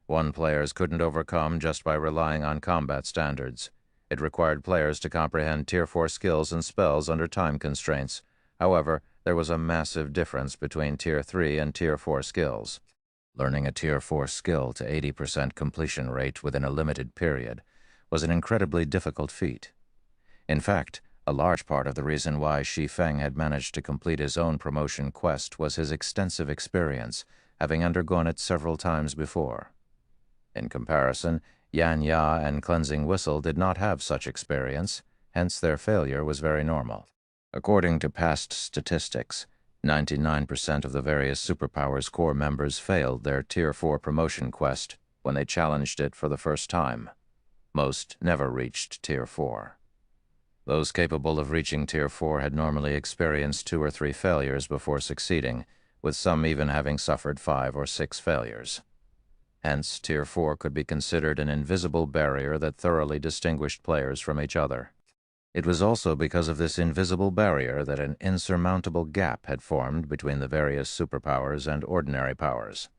One players couldn't overcome just by relying on combat standards. It required players to comprehend Tier 4 skills and spells under time constraints. However, there was a massive difference between Tier 3 and Tier 4 skills. Learning a Tier 4 skill to 80% completion rate within a limited period was an incredibly difficult feat. In fact, a large part of the reason why Shi Feng had managed to complete his own promotion quest was his extensive experience, having undergone it several times before. In comparison, Yan Ya and Cleansing Whistle did not have such experience, hence their failure was very normal. According to past statistics, 99% of the various superpowers core members failed their Tier 4 promotion quest when they challenged it for the first time. Most never reached Tier 4. Those capable of reaching Tier 4 had normally experienced 2 or 3 failures before succeeding, with some even having suffered 5 or 6 failures. Hence, Tier 4 could be considered an invisible barrier that thoroughly distinguished players from each other. It was also because of this invisible barrier that an insurmountable gap had formed between the various superpowers and ordinary powers.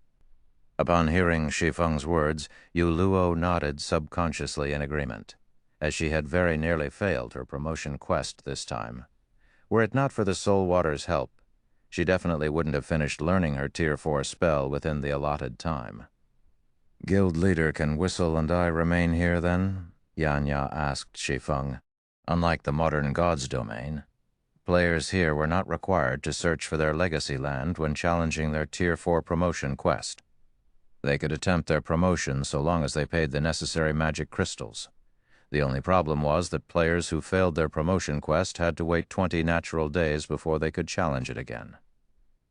Upon hearing Shi Feng's words, Yu Luo nodded subconsciously in agreement, as she had very nearly failed her promotion quest this time. Were it not for the Soul Water's help, she definitely wouldn't have finished learning her Tier 4 spell within the allotted time. "Guild leader can Whistle and I remain here, then?" Yan Ya asked Shi Feng. Unlike the modern God's domain, players here were not required to search for their legacy land when challenging their Tier 4 promotion quest. They could attempt their promotion so long as they paid the necessary magic crystals. The only problem was that players who failed their promotion quest had to wait 20 natural days before they could challenge it again.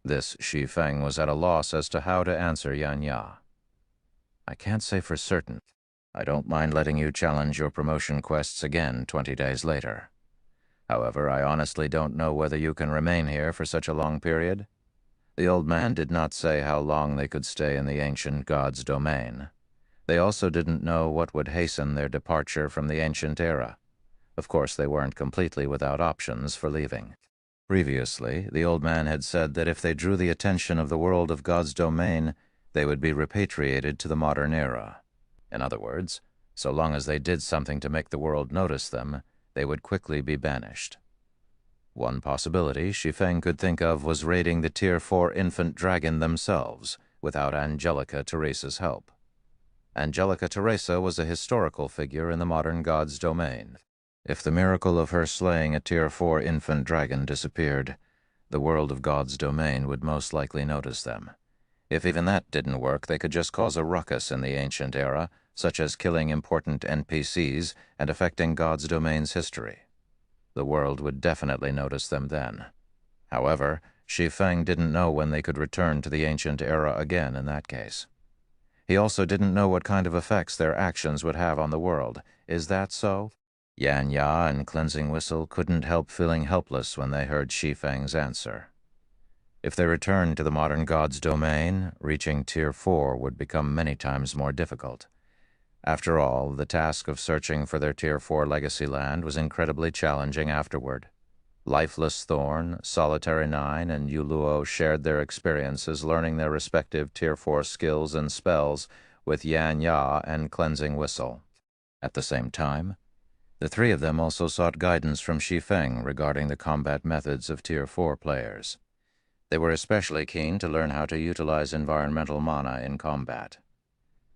This Shi Feng was at a loss as to how to answer Yan Ya. "I can't say for certain. I don't mind letting you challenge your promotion quests again 20 days later. However, I honestly don't know whether you can remain here for such a long period." The old man did not say how long they could stay in the ancient god's domain. They also didn't know what would hasten their departure from the ancient era. Of course, they weren't completely without options for leaving. Previously, the old man had said that if they drew the attention of the world of God's domain, they would be repatriated to the modern era. In other words, so long as they did something to make the world notice them, they would quickly be banished. One possibility Shi Feng could think of was raiding the Tier 4 infant dragon themselves, without Angelica Teresa's help. Angelica Teresa was a historical figure in the modern god's domain. If the miracle of her slaying a Tier 4 infant dragon disappeared, the world of God's domain would most likely notice them. If even that didn't work, they could just cause a ruckus in the ancient era, such as killing important NPCs and affecting God's domain's history. The world would definitely notice them then. However, Shi Feng didn't know when they could return to the ancient era again in that case. He also didn't know what kind of effects their actions would have on the world. Is that so? Yan Ya and Cleansing Whistle couldn't help feeling helpless when they heard Shi Feng's answer. If they returned to the modern god's domain, reaching Tier 4 would become many times more difficult. After all, the task of searching for their Tier 4 legacy land was incredibly challenging afterward. Lifeless Thorn, Solitary 9, and Yu Luo shared their experiences learning their respective Tier 4 skills and spells with Yan Ya and Cleansing Whistle. At the same time, the three of them also sought guidance from Shi Feng regarding the combat methods of Tier 4 players. They were especially keen to learn how to utilize environmental mana in combat.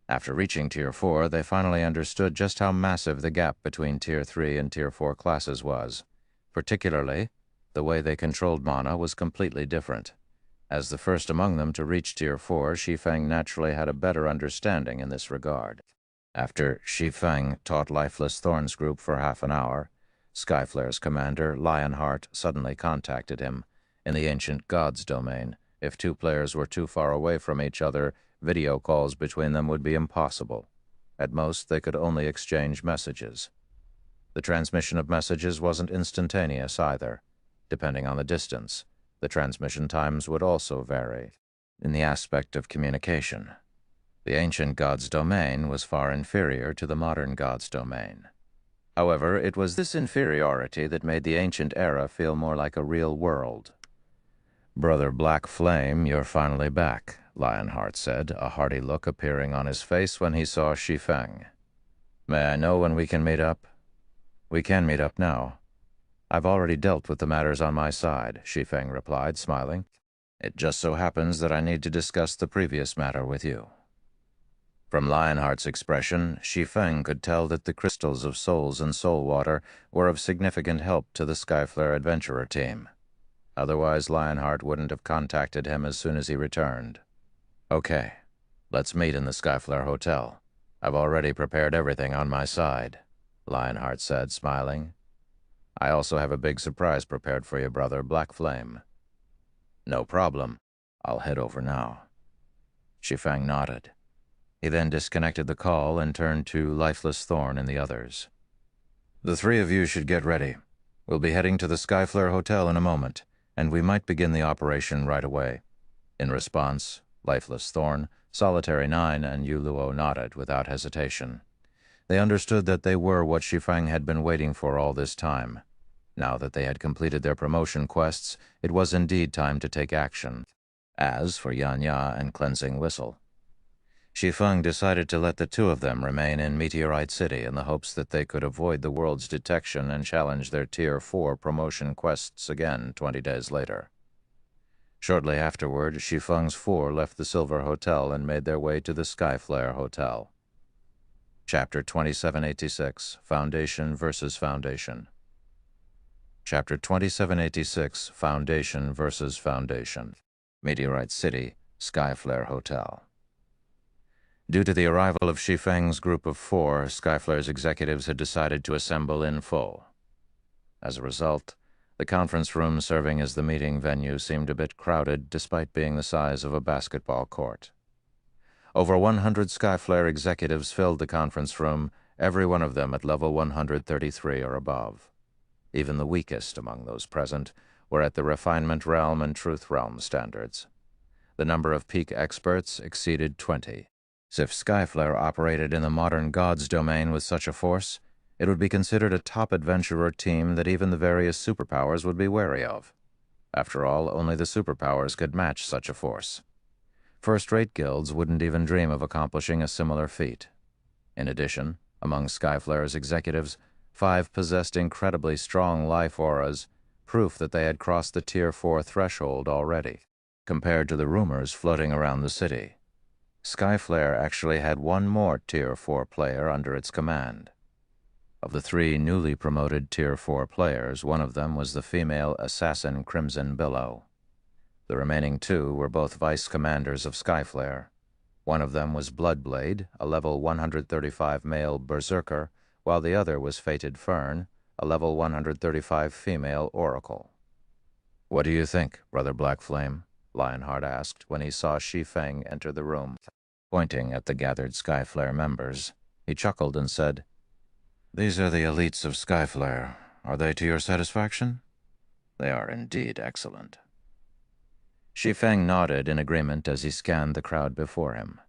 After reaching Tier 4, they finally understood just how massive the gap between Tier 3 and Tier 4 classes was. Particularly, the way they controlled mana was completely different. As the first among them to reach Tier 4, Shi Feng naturally had a better understanding in this regard. After Shi Feng taught Lifeless Thorn's group for half an hour, Skyflare's commander, Lionheart, suddenly contacted him. In the ancient god's domain, if two players were too far away from each other, video calls between them would be impossible. At most, they could only exchange messages. The transmission of messages wasn't instantaneous either. Depending on the distance, the transmission times would also vary. In the aspect of communication, the ancient god's domain was far inferior to the modern god's domain. However, it was this inferiority that made the ancient era feel more like a real world. "Brother Black Flame, you're finally back," Lionheart said, a hearty look appearing on his face when he saw Shi Feng. "May I know when we can meet up?" "We can meet up now. I've already dealt with the matters on my side," Shi Feng replied, smiling. "It just so happens that I need to discuss the previous matter with you." From Lionheart's expression, Shi Feng could tell that the crystals of souls and soul water were of significant help to the Skyflare adventurer team. Otherwise, Lionheart wouldn't have contacted him as soon as he returned. "Okay, let's meet in the Skyflare Hotel. I've already prepared everything on my side, Lionheart said, smiling. I also have a big surprise prepared for you, brother, Black Flame. No problem. I'll head over now. Shi Feng nodded. He then disconnected the call and turned to Lifeless Thorn and the others. The three of you should get ready. We'll be heading to the Skyflare Hotel in a moment, and we might begin the operation right away. In response, Lifeless Thorn, Solitary 9, and Yuluo nodded without hesitation. They understood that they were what Shi Feng had been waiting for all this time. Now that they had completed their promotion quests, it was indeed time to take action. As for Yan Ya and Cleansing Whistle, Shi Feng decided to let the two of them remain in Meteorite City in the hopes that they could avoid the world's detection and challenge their Tier 4 promotion quests again 20 days later. Shortly afterward, Shi Feng's four left the Silver Hotel and made their way to the Skyflare Hotel. Chapter 2786, Foundation vs. Foundation. Chapter 2786, Foundation vs. Foundation. Meteorite City, Skyflare Hotel. Due to the arrival of Shi Feng's group of four, Skyflare's executives had decided to assemble in full. As a result, the conference room serving as the meeting venue seemed a bit crowded despite being the size of a basketball court. Over 100 Skyflare executives filled the conference room, every one of them at level 133 or above. Even the weakest among those present were at the Refinement Realm and Truth Realm standards. The number of peak experts exceeded 20. If Skyflare operated in the modern gods domain with such a force, it would be considered a top adventurer team that even the various superpowers would be wary of. After all, only the superpowers could match such a force. First-rate guilds wouldn't even dream of accomplishing a similar feat. In addition, among Skyflare's executives, 5 possessed incredibly strong life auras, proof that they had crossed the Tier 4 threshold already. Compared to the rumors floating around the city, Skyflare actually had one more Tier 4 player under its command. Of the 3 newly promoted Tier 4 players, one of them was the female assassin Crimson Billow. The remaining 2 were both vice commanders of Skyflare. One of them was Bloodblade, a level 135 male berserker, while the other was Fated Fern, a level 135 female oracle. "What do you think, Brother Black Flame?" Lionheart asked when he saw Shi Feng enter the room. Pointing at the gathered Skyflare members, he chuckled and said, "These are the elites of Skyflare. Are they to your satisfaction?" "They are indeed excellent." Shi Feng nodded in agreement as he scanned the crowd before him.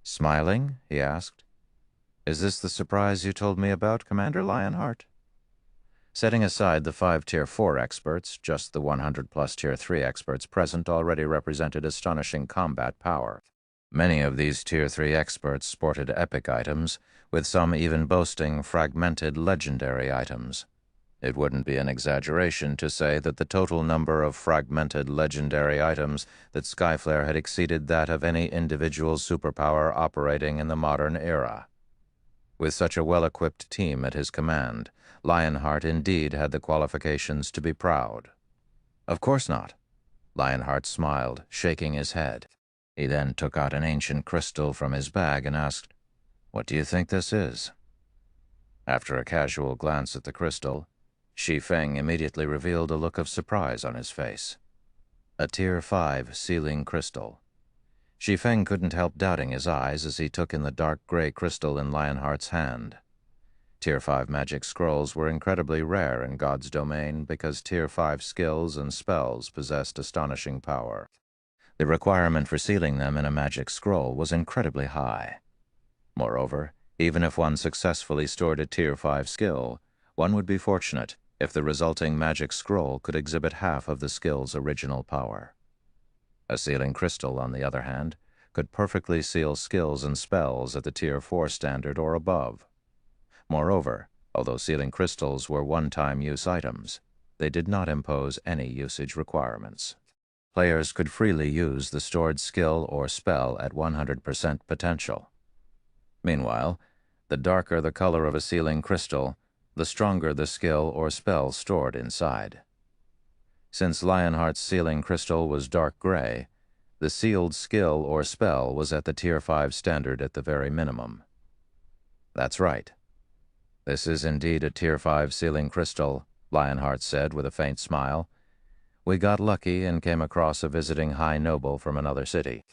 "Smiling?" he asked. "Is this the surprise you told me about, Commander Lionheart?" Setting aside the 5 Tier 4 experts, just the 100-plus Tier 3 experts present already represented astonishing combat power. Many of these Tier 3 experts sported epic items, with some even boasting fragmented legendary items. It wouldn't be an exaggeration to say that the total number of fragmented legendary items that Skyflare had exceeded that of any individual superpower operating in the modern era. With such a well-equipped team at his command, Lionheart indeed had the qualifications to be proud. "Of course not." Lionheart smiled, shaking his head. He then took out an ancient crystal from his bag and asked, "What do you think this is?" After a casual glance at the crystal, Shi Feng immediately revealed a look of surprise on his face. A Tier 5 sealing crystal. Shi Feng couldn't help doubting his eyes as he took in the dark gray crystal in Lionheart's hand. Tier 5 magic scrolls were incredibly rare in God's domain because Tier 5 skills and spells possessed astonishing power. The requirement for sealing them in a magic scroll was incredibly high. Moreover, even if one successfully stored a Tier 5 skill, one would be fortunate if the resulting magic scroll could exhibit half of the skill's original power. A sealing crystal, on the other hand, could perfectly seal skills and spells at the Tier 4 standard or above. Moreover, although sealing crystals were one-time use items, they did not impose any usage requirements. Players could freely use the stored skill or spell at 100% potential. Meanwhile, the darker the color of a sealing crystal, the stronger the skill or spell stored inside. Since Lionheart's sealing crystal was dark gray, the sealed skill or spell was at the Tier 5 standard at the very minimum. That's right. This is indeed a Tier 5 sealing crystal, Lionheart said with a faint smile. We got lucky and came across a visiting high noble from another city.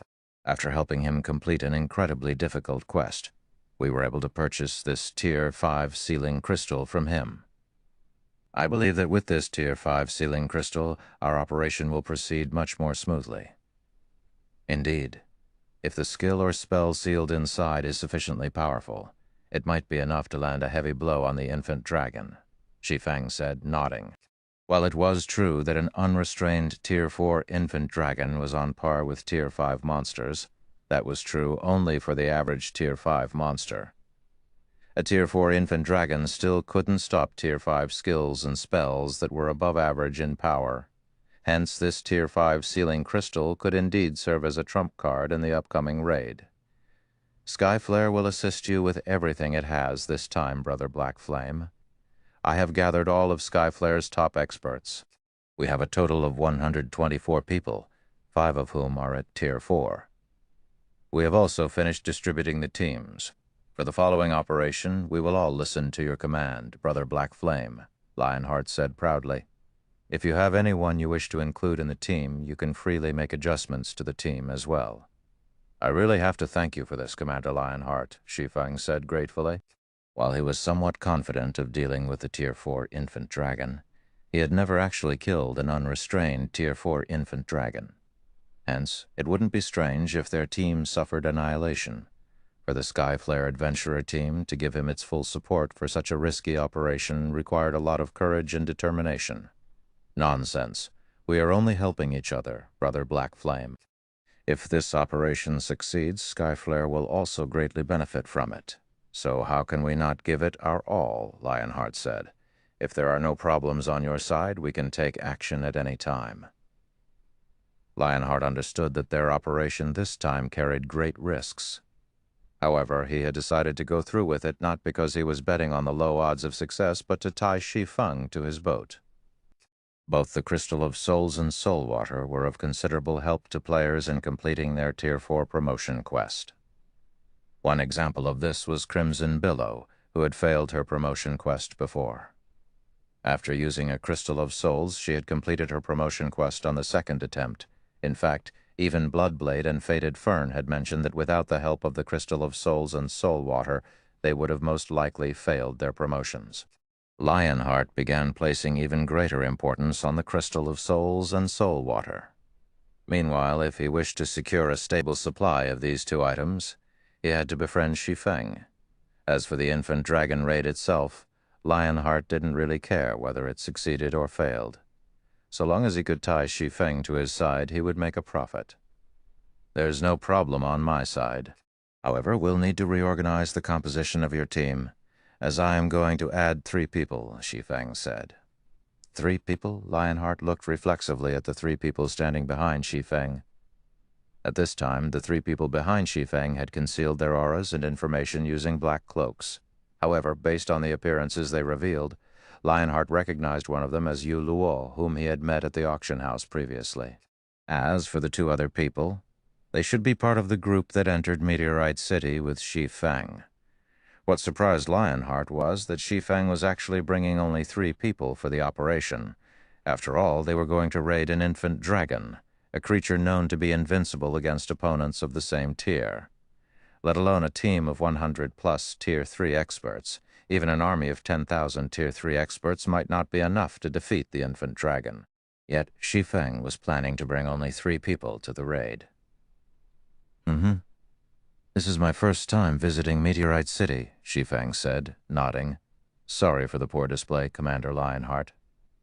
After helping him complete an incredibly difficult quest, we were able to purchase this Tier 5 sealing crystal from him. I believe that with this Tier 5 sealing crystal, our operation will proceed much more smoothly. Indeed, if the skill or spell sealed inside is sufficiently powerful, it might be enough to land a heavy blow on the infant dragon, Shi Feng said, nodding. While it was true that an unrestrained Tier 4 infant dragon was on par with Tier 5 monsters, that was true only for the average Tier 5 monster. A Tier 4 infant dragon still couldn't stop Tier 5 skills and spells that were above average in power. Hence, this Tier 5 sealing crystal could indeed serve as a trump card in the upcoming raid. Skyflare will assist you with everything it has this time, Brother Black Flame. I have gathered all of Skyflare's top experts. We have a total of 124 people, 5 of whom are at Tier 4. We have also finished distributing the teams. For the following operation, we will all listen to your command, Brother Black Flame, Lionheart said proudly. If you have anyone you wish to include in the team, you can freely make adjustments to the team as well. I really have to thank you for this, Commander Lionheart, Shi Feng said gratefully. While he was somewhat confident of dealing with the Tier 4 infant dragon, he had never actually killed an unrestrained Tier 4 infant dragon. Hence, it wouldn't be strange if their team suffered annihilation. For the Skyflare Adventurer team to give him its full support for such a risky operation required a lot of courage and determination. Nonsense. We are only helping each other, Brother Black Flame. If this operation succeeds, Skyflare will also greatly benefit from it. So how can we not give it our all, Lionheart said. If there are no problems on your side, we can take action at any time. Lionheart understood that their operation this time carried great risks. However, he had decided to go through with it not because he was betting on the low odds of success, but to tie Shi Feng to his boat. Both the Crystal of Souls and Soul Water were of considerable help to players in completing their Tier 4 promotion quest. One example of this was Crimson Billow, who had failed her promotion quest before. After using a Crystal of Souls, she had completed her promotion quest on the second attempt. In fact, even Bloodblade and Faded Fern had mentioned that without the help of the Crystal of Souls and Soul Water, they would have most likely failed their promotions. Lionheart began placing even greater importance on the Crystal of Souls and Soul Water. Meanwhile, if he wished to secure a stable supply of these two items, he had to befriend Shi Feng. As for the infant dragon raid itself, Lionheart didn't really care whether it succeeded or failed. So long as he could tie Shi Feng to his side, he would make a profit. There's no problem on my side. However, we'll need to reorganize the composition of your team, as I am going to add 3 people, Shi Feng said. 3 people? Lionheart looked reflexively at the 3 people standing behind Shi Feng. At this time, the 3 people behind Shi Feng had concealed their auras and information using black cloaks. However, based on the appearances they revealed, Lionheart recognized one of them as Yu Luo, whom he had met at the auction house previously. As for the 2 other people, they should be part of the group that entered Meteorite City with Shi Feng. What surprised Lionheart was that Shi Feng was actually bringing only 3 people for the operation. After all, they were going to raid an infant dragon, a creature known to be invincible against opponents of the same tier. Let alone a team of 100+ Tier 3 experts, even an army of 10,000 Tier 3 experts might not be enough to defeat the infant dragon. Yet Shi Feng was planning to bring only 3 people to the raid. This is my first time visiting Meteorite City, Shi Feng said, nodding. Sorry for the poor display, Commander Lionheart.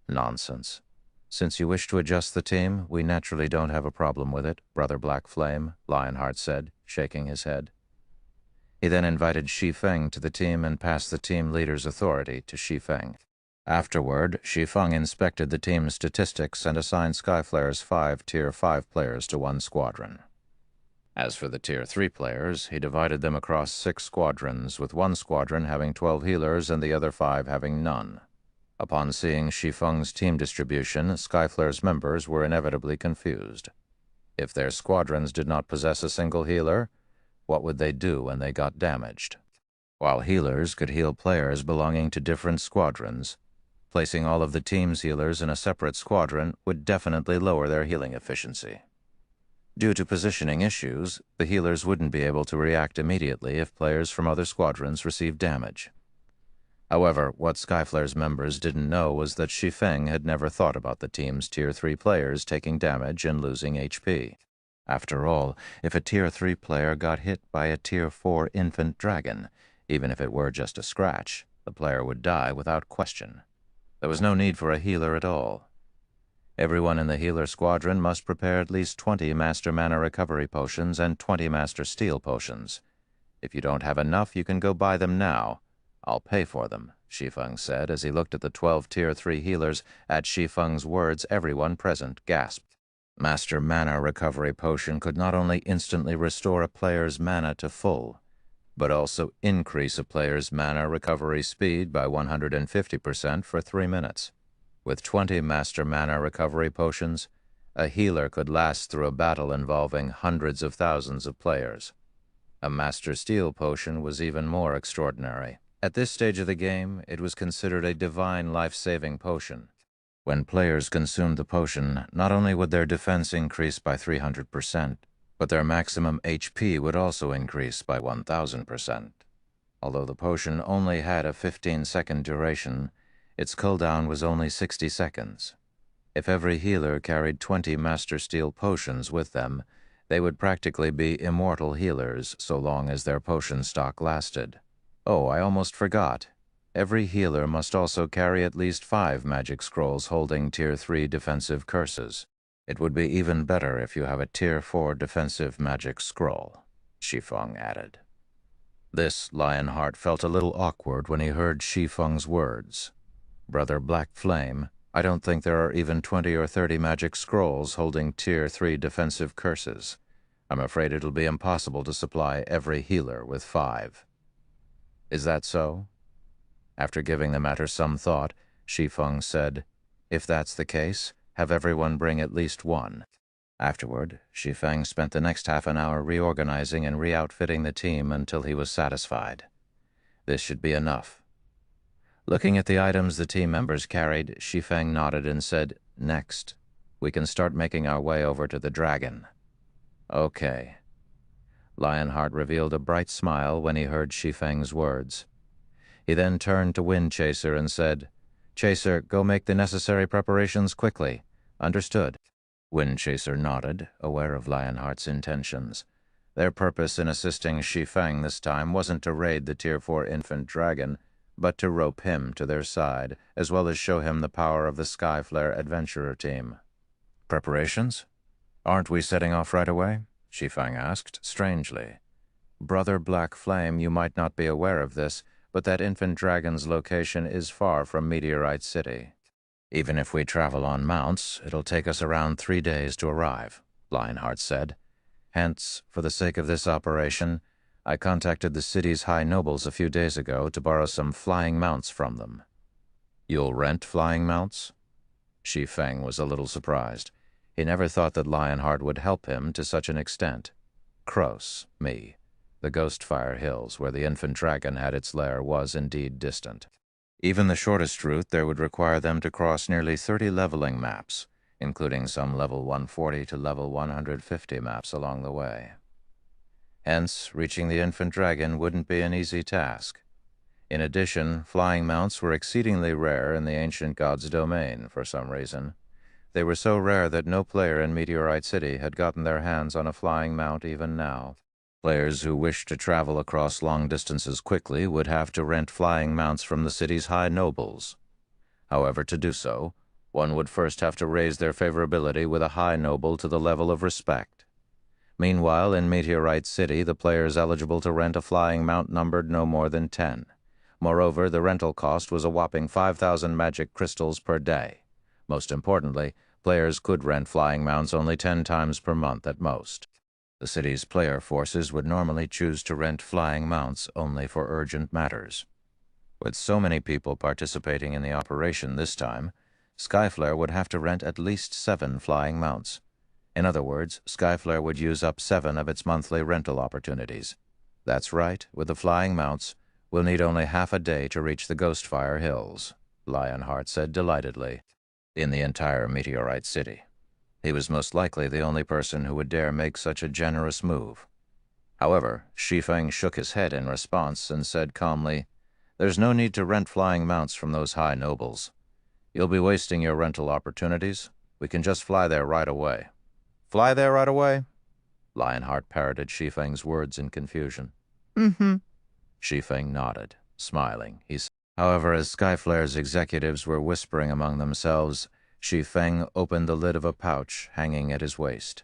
Nonsense. Since you wish to adjust the team, we naturally don't have a problem with it, Brother Black Flame, Lionheart said, shaking his head. He then invited Shi Feng to the team and passed the team leader's authority to Shi Feng. Afterward, Shi Feng inspected the team's statistics and assigned Skyflare's 5 Tier 5 players to one squadron. As for the Tier 3 players, he divided them across 6 squadrons, with one squadron having 12 healers and the other 5 having none. Upon seeing Shi Feng's team distribution, Skyflare's members were inevitably confused. If their squadrons did not possess a single healer, what would they do when they got damaged? while healers could heal players belonging to different squadrons. Placing all of the team's healers in a separate squadron would definitely lower their healing efficiency. Due to positioning issues, the healers wouldn't be able to react immediately if players from other squadrons received damage. However, what Skyflare's members didn't know was that Shi Feng had never thought about the team's Tier 3 players taking damage and losing HP. After all, if a Tier 3 player got hit by a Tier 4 infant dragon, even if it were just a scratch, the player would die without question. There was no need for a healer at all. Everyone in the healer squadron must prepare at least 20 Master Mana Recovery Potions and 20 Master Steel Potions. If you don't have enough, you can go buy them now. I'll pay for them, Shi Feng said as he looked at the 12 Tier 3 healers. At Shi Feng's words, everyone present gasped. Master Mana Recovery Potion could not only instantly restore a player's mana to full, but also increase a player's mana recovery speed by 150% for 3 minutes. With 20 Master Mana Recovery Potions, a healer could last through a battle involving hundreds of thousands of players. A Master Steel Potion was even more extraordinary. At this stage of the game, it was considered a divine life-saving potion. When players consumed the potion, not only would their defense increase by 300%, but their maximum HP would also increase by 1000%. Although the potion only had a 15-second duration, its cooldown was only 60 seconds. If every healer carried 20 Master Steel Potions with them, they would practically be immortal healers so long as their potion stock lasted. Oh, I almost forgot. Every healer must also carry at least 5 magic scrolls holding Tier 3 defensive curses. It would be even better if you have a Tier 4 defensive magic scroll, Shi Feng added. This Lionheart felt a little awkward when he heard Shi Feng's words. Brother Black Flame, I don't think there are even 20 or 30 magic scrolls holding Tier 3 defensive curses. I'm afraid it'll be impossible to supply every healer with 5. Is that so? After giving the matter some thought, Shi Feng said, If that's the case, have everyone bring at least 1. Afterward, Shi Feng spent the next half an hour reorganizing and re-outfitting the team until he was satisfied. This should be enough. Looking at the items the team members carried, Shi Feng nodded and said, Next, we can start making our way over to the dragon. Okay. Lionheart revealed a bright smile when he heard Shi Feng's words. He then turned to Wind Chaser and said, Chaser, go make the necessary preparations quickly. Understood. Wind Chaser nodded, aware of Lionheart's intentions. Their purpose in assisting Shi Feng this time wasn't to raid the Tier 4 infant dragon, but to rope him to their side, as well as show him the power of the Skyflare adventurer team. Preparations? Aren't we setting off right away? Shi Feng asked, strangely. Brother Black Flame, you might not be aware of this, but that infant dragon's location is far from Meteorite City. Even if we travel on mounts, it'll take us around 3 days to arrive, Lionheart said. Hence, for the sake of this operation, I contacted the city's high nobles a few days ago to borrow some flying mounts from them. You'll rent flying mounts? Shi Feng was a little surprised. He never thought that Lionheart would help him to such an extent. Kroos, me. The Ghostfire Hills, where the infant dragon had its lair, was indeed distant. Even the shortest route there would require them to cross nearly 30 leveling maps, including some level 140 to level 150 maps along the way. Hence, reaching the infant dragon wouldn't be an easy task. In addition, flying mounts were exceedingly rare in the ancient god's domain for some reason. They were so rare that no player in Meteorite City had gotten their hands on a flying mount even now. Players who wished to travel across long distances quickly would have to rent flying mounts from the city's high nobles. However, to do so, one would first have to raise their favorability with a high noble to the level of respect. Meanwhile, in Meteorite City, the players eligible to rent a flying mount numbered no more than 10. Moreover, the rental cost was a whopping 5,000 magic crystals per day. Most importantly, players could rent flying mounts only 10 times per month at most. The city's player forces would normally choose to rent flying mounts only for urgent matters. With so many people participating in the operation this time, Skyflare would have to rent at least 7 flying mounts. In other words, Skyflare would use up 7 of its monthly rental opportunities. That's right, with the flying mounts, We'll need only half a day to reach the Ghostfire Hills, Lionheart said delightedly. In the entire meteorite city. He was most likely the only person who would dare make such a generous move. However, Shi Feng shook his head in response and said calmly, "There's no need to rent flying mounts from those high nobles. You'll be wasting your rental opportunities. We can just fly there right away." "Fly there right away?" Lionheart parroted Shi Feng's words in confusion. "Mm-hmm." Shi Feng nodded, smiling. However, as Skyflare's executives were whispering among themselves, Shi Feng opened the lid of a pouch hanging at his waist.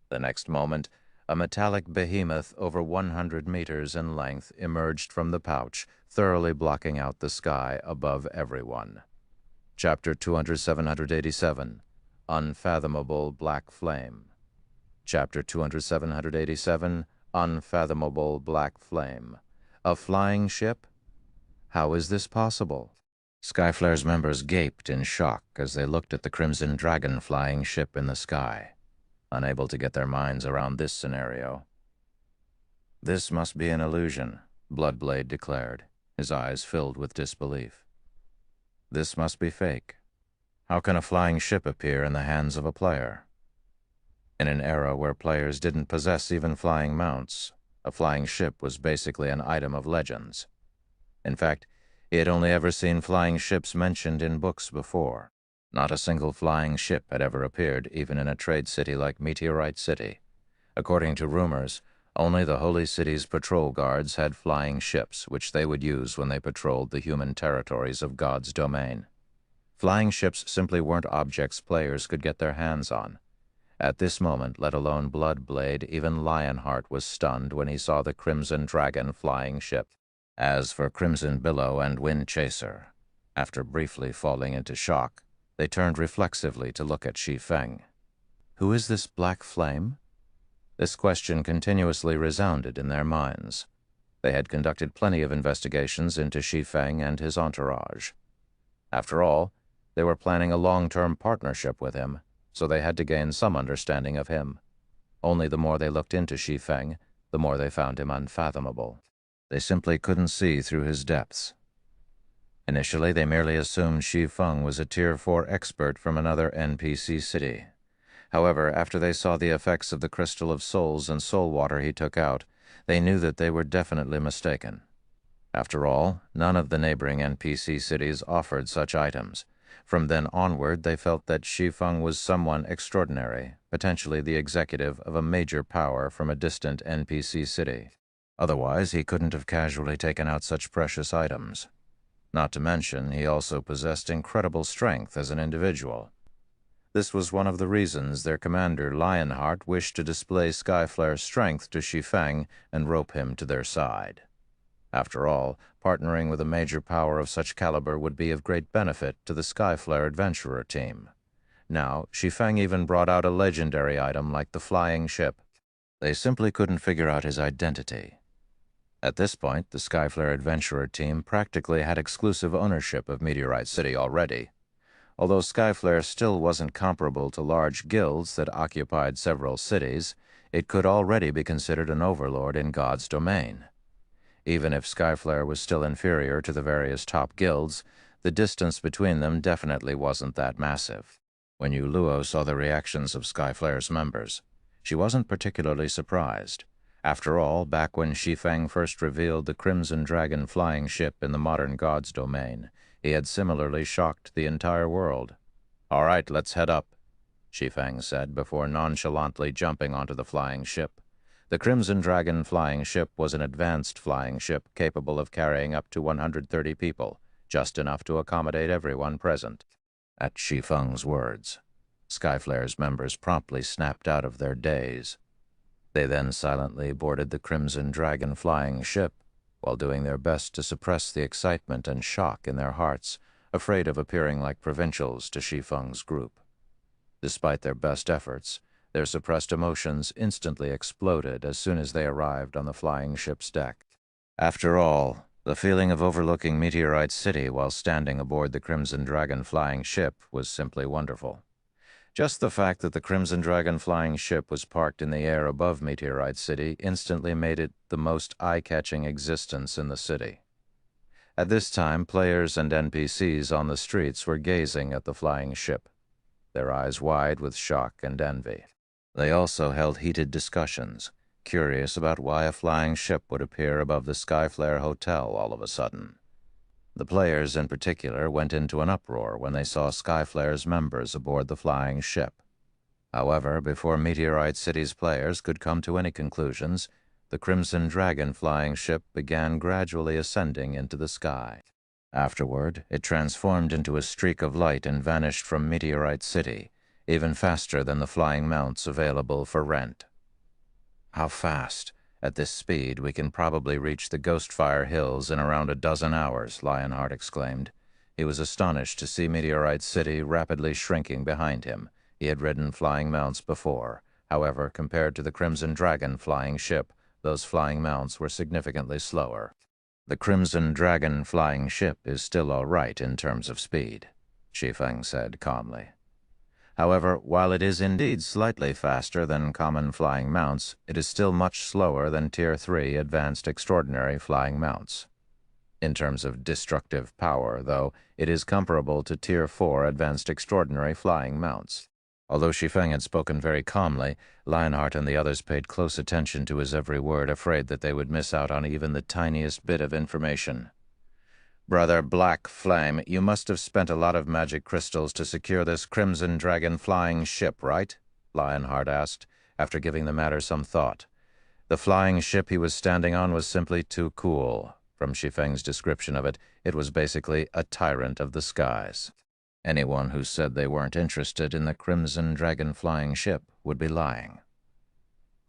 The next moment, a metallic behemoth over 100 meters in length emerged from the pouch, thoroughly blocking out the sky above everyone. Chapter 2787, Unfathomable Black Flame. Chapter 2787, Unfathomable Black Flame. A flying ship? How is this possible? Skyflare's members gaped in shock as they looked at the Crimson Dragon flying ship in the sky, unable to get their minds around this scenario. "This must be an illusion," Bloodblade declared, his eyes filled with disbelief. "This must be fake. How can a flying ship appear in the hands of a player?" In an era where players didn't possess even flying mounts, a flying ship was basically an item of legends. In fact, he had only ever seen flying ships mentioned in books before. Not a single flying ship had ever appeared, even in a trade city like Meteorite City. According to rumors, only the Holy City's patrol guards had flying ships, which they would use when they patrolled the human territories of God's domain. Flying ships simply weren't objects players could get their hands on. At this moment, let alone Bloodblade, even Lionheart was stunned when he saw the Crimson Dragon flying ship. As for Crimson Billow and Wind Chaser, after briefly falling into shock, they turned reflexively to look at Shi Feng. Who is this black flame? This question continuously resounded in their minds. They had conducted plenty of investigations into Shi Feng and his entourage. After all, they were planning a long-term partnership with him, so they had to gain some understanding of him. Only the more they looked into Shi Feng, the more they found him unfathomable. They simply couldn't see through his depths. Initially, they merely assumed Shi Feng was a Tier 4 expert from another NPC city. However, after they saw the effects of the Crystal of Souls and soul water he took out, they knew that they were definitely mistaken. After all, none of the neighboring NPC cities offered such items. From then onward, they felt that Shi Feng was someone extraordinary, potentially the executive of a major power from a distant NPC city. Otherwise, he couldn't have casually taken out such precious items. Not to mention, he also possessed incredible strength as an individual. This was one of the reasons their commander, Lionheart, wished to display Skyflare's strength to Shi Feng and rope him to their side. After all, partnering with a major power of such caliber would be of great benefit to the Skyflare adventurer team. Now, Shi Feng even brought out a legendary item like the flying ship. They simply couldn't figure out his identity. At this point, the Skyflare adventurer team practically had exclusive ownership of Meteorite City already. Although Skyflare still wasn't comparable to large guilds that occupied several cities, it could already be considered an overlord in God's domain. Even if Skyflare was still inferior to the various top guilds, the distance between them definitely wasn't that massive. When Yu Luo saw the reactions of Skyflare's members, she wasn't particularly surprised. After all, back when Shi Feng first revealed the Crimson Dragon flying ship in the modern God's domain, he had similarly shocked the entire world. "All right, let's head up," Shi Feng said before nonchalantly jumping onto the flying ship. The Crimson Dragon flying ship was an advanced flying ship capable of carrying up to 130 people, just enough to accommodate everyone present. At Shi Feng's words, Skyflare's members promptly snapped out of their daze. They then silently boarded the Crimson Dragon flying ship, while doing their best to suppress the excitement and shock in their hearts, afraid of appearing like provincials to Shi Feng's group. Despite their best efforts, their suppressed emotions instantly exploded as soon as they arrived on the flying ship's deck. After all, the feeling of overlooking Meteorite City while standing aboard the Crimson Dragon flying ship was simply wonderful. Just the fact that the Crimson Dragon flying ship was parked in the air above Meteorite City instantly made it the most eye-catching existence in the city. At this time, players and NPCs on the streets were gazing at the flying ship, their eyes wide with shock and envy. They also held heated discussions, curious about why a flying ship would appear above the Skyflare Hotel all of a sudden. The players, in particular, went into an uproar when they saw Skyflare's members aboard the flying ship. However, before Meteorite City's players could come to any conclusions, the Crimson Dragon flying ship began gradually ascending into the sky. Afterward, it transformed into a streak of light and vanished from Meteorite City, even faster than the flying mounts available for rent. How fast? At this speed, we can probably reach the Ghostfire Hills in around a dozen hours, Lionheart exclaimed. He was astonished to see Meteorite City rapidly shrinking behind him. He had ridden flying mounts before. However, compared to the Crimson Dragon flying ship, those flying mounts were significantly slower. The Crimson Dragon flying ship is still all right in terms of speed, Shi Feng said calmly. However, while it is indeed slightly faster than common flying mounts, it is still much slower than Tier 3 Advanced Extraordinary flying mounts. In terms of destructive power, though, it is comparable to Tier 4 Advanced Extraordinary flying mounts. Although Shi Feng had spoken very calmly, Lionheart and the others paid close attention to his every word, afraid that they would miss out on even the tiniest bit of information. Brother Black Flame, you must have spent a lot of magic crystals to secure this Crimson Dragon flying ship, right? Lionheart asked, after giving the matter some thought. The flying ship he was standing on was simply too cool. From Shi Feng's description of it, it was basically a tyrant of the skies. Anyone who said they weren't interested in the Crimson Dragon flying ship would be lying.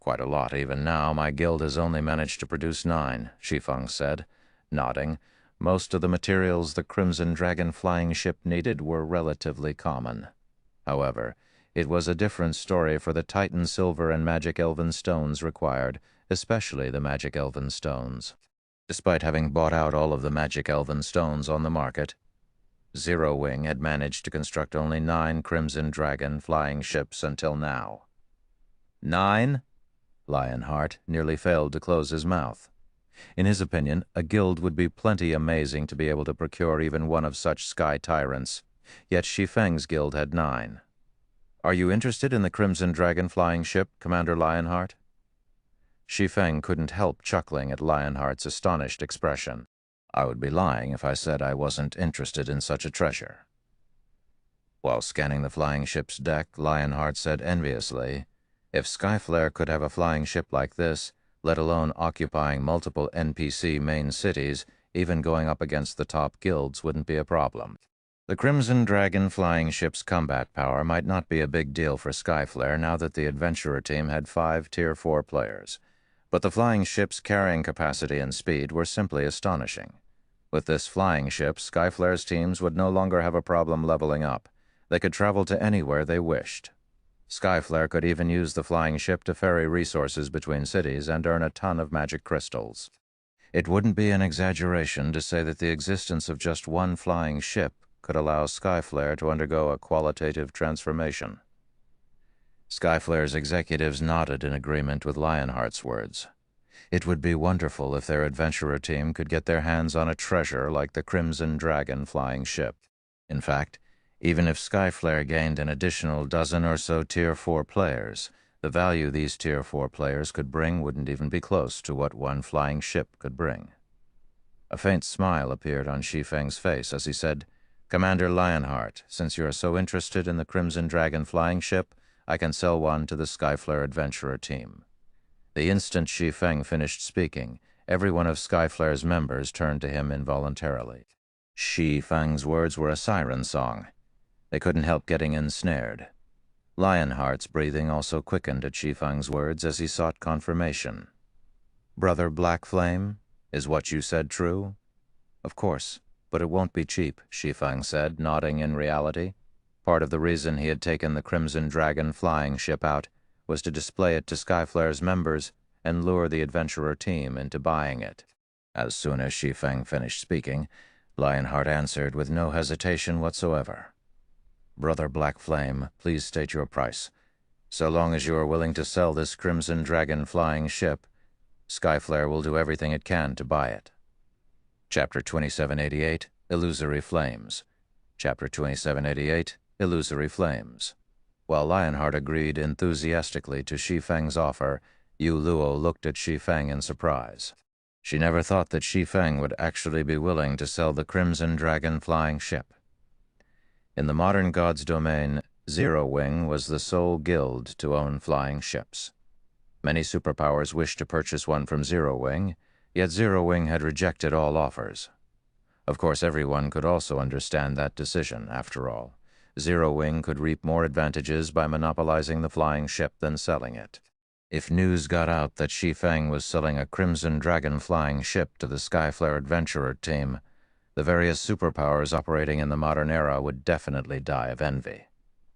Quite a lot even now. My guild has only managed to produce 9, Shi Feng said, nodding. Most of the materials the Crimson Dragon flying ship needed were relatively common. However, it was a different story for the Titan Silver and Magic Elven stones required, especially the Magic Elven stones. Despite having bought out all of the Magic Elven stones on the market, Zero Wing had managed to construct only 9 Crimson Dragon flying ships until now. 9? Lionheart nearly failed to close his mouth. In his opinion, a guild would be plenty amazing to be able to procure even one of such sky tyrants. Yet Shi Feng's guild had 9. Are you interested in the Crimson Dragon flying ship, Commander Lionheart? Shi Feng couldn't help chuckling at Lionheart's astonished expression. I would be lying if I said I wasn't interested in such a treasure. While scanning the flying ship's deck, Lionheart said enviously, if Skyflare could have a flying ship like this, let alone occupying multiple NPC main cities, even going up against the top guilds wouldn't be a problem. The Crimson Dragon flying ship's combat power might not be a big deal for Skyflare now that the adventurer team had 5 Tier 4 players, but the flying ship's carrying capacity and speed were simply astonishing. With this flying ship, Skyflare's teams would no longer have a problem leveling up. They could travel to anywhere they wished. Skyflare could even use the flying ship to ferry resources between cities and earn a ton of magic crystals. It wouldn't be an exaggeration to say that the existence of just one flying ship could allow Skyflare to undergo a qualitative transformation. Skyflare's executives nodded in agreement with Lionheart's words. It would be wonderful if their adventurer team could get their hands on a treasure like the Crimson Dragon flying ship. In fact, even if Skyflare gained an additional dozen or so Tier 4 players, the value these Tier 4 players could bring wouldn't even be close to what one flying ship could bring. A faint smile appeared on Shi Feng's face as he said, Commander Lionheart, since you are so interested in the Crimson Dragon flying ship, I can sell one to the Skyflare adventurer team. The instant Shi Feng finished speaking, every one of Skyflare's members turned to him involuntarily. Shi Feng's words were a siren song. They couldn't help getting ensnared. Lionheart's breathing also quickened at Shi Feng's words as he sought confirmation. Brother Black Flame, is what you said true? Of course, but it won't be cheap, Shi Feng said, nodding in reality. Part of the reason he had taken the Crimson Dragon flying ship out was to display it to Skyflare's members and lure the adventurer team into buying it. As soon as Shi Feng finished speaking, Lionheart answered with no hesitation whatsoever. Brother Black Flame, please state your price. So long as you are willing to sell this Crimson Dragon flying ship, Skyflare will do everything it can to buy it. Chapter 2788, Illusory Flames. Chapter 2788, Illusory Flames. While Lionheart agreed enthusiastically to Shi Feng's offer, Yu Luo looked at Shi Feng in surprise. She never thought that Shi Feng would actually be willing to sell the Crimson Dragon flying ship. In the modern god's domain, Zero Wing was the sole guild to own flying ships. Many superpowers wished to purchase one from Zero Wing, yet Zero Wing had rejected all offers. Of course, everyone could also understand that decision, after all. Zero Wing could reap more advantages by monopolizing the flying ship than selling it. If news got out that Shi Feng was selling a Crimson Dragon flying ship to the Skyflare Adventurer team, the various superpowers operating in the modern era would definitely die of envy.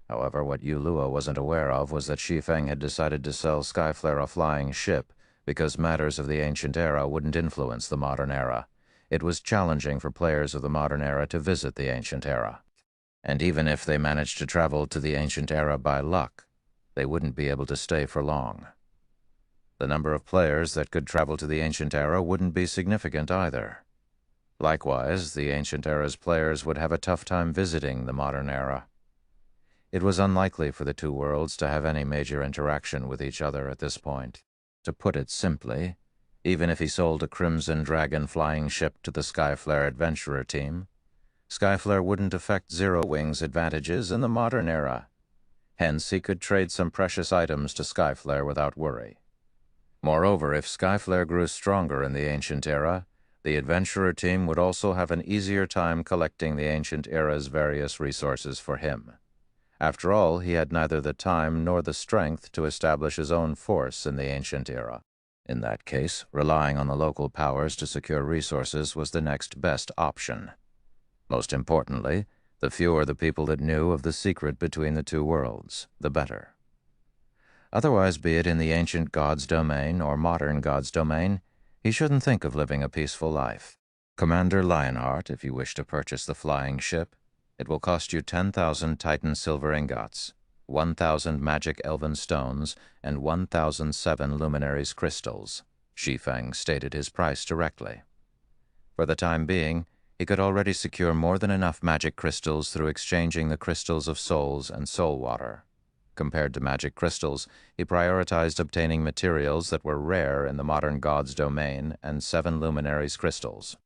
However, what Yu Luo wasn't aware of was that Shi Feng had decided to sell Skyflare a flying ship because matters of the ancient era wouldn't influence the modern era. It was challenging for players of the modern era to visit the ancient era. And even if they managed to travel to the ancient era by luck, they wouldn't be able to stay for long. The number of players that could travel to the ancient era wouldn't be significant either. Likewise, the ancient era's players would have a tough time visiting the modern era. It was unlikely for the two worlds to have any major interaction with each other at this point. To put it simply, even if he sold a Crimson Dragon flying ship to the Skyflare Adventurer team, Skyflare wouldn't affect Zero Wing's advantages in the modern era. Hence, he could trade some precious items to Skyflare without worry. Moreover, if Skyflare grew stronger in the ancient era, the Adventurer team would also have an easier time collecting the ancient era's various resources for him. After all, he had neither the time nor the strength to establish his own force in the ancient era. In that case, relying on the local powers to secure resources was the next best option. Most importantly, the fewer the people that knew of the secret between the two worlds, the better. Otherwise, be it in the ancient god's domain or modern god's domain, he shouldn't think of living a peaceful life. Commander Lionheart, if you wish to purchase the flying ship, it will cost you 10,000 Titan silver ingots, 1,000 magic elven stones, and 1,007 luminaries crystals. Shi Feng stated his price directly. For the time being, he could already secure more than enough magic crystals through exchanging the crystals of souls and soul water. Compared to magic crystals, he prioritized obtaining materials that were rare in the modern god's domain and 7 luminaries crystals.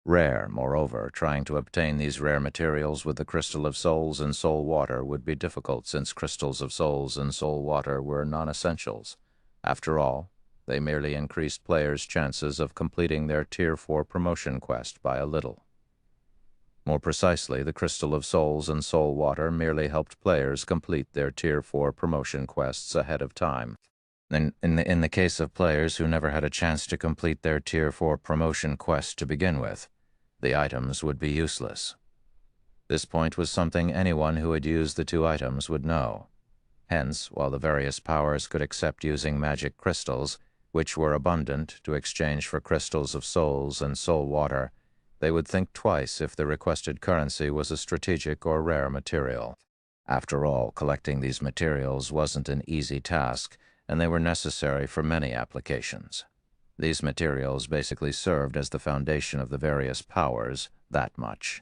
Rare, moreover, trying to obtain these rare materials with the crystal of souls and soul water would be difficult since crystals of souls and soul water were non-essentials. After all, they merely increased players' chances of completing their Tier 4 promotion quest by a little. More precisely, the crystal of souls and soul water merely helped players complete their Tier 4 promotion quests ahead of time. In the case of players who never had a chance to complete their Tier 4 promotion quest to begin with, the items would be useless. This point was something anyone who had used the two items would know. Hence, while the various powers could accept using magic crystals, which were abundant, to exchange for crystals of souls and soul water, they would think twice if the requested currency was a strategic or rare material. After all, collecting these materials wasn't an easy task, and they were necessary for many applications. These materials basically served as the foundation of the various powers, that much.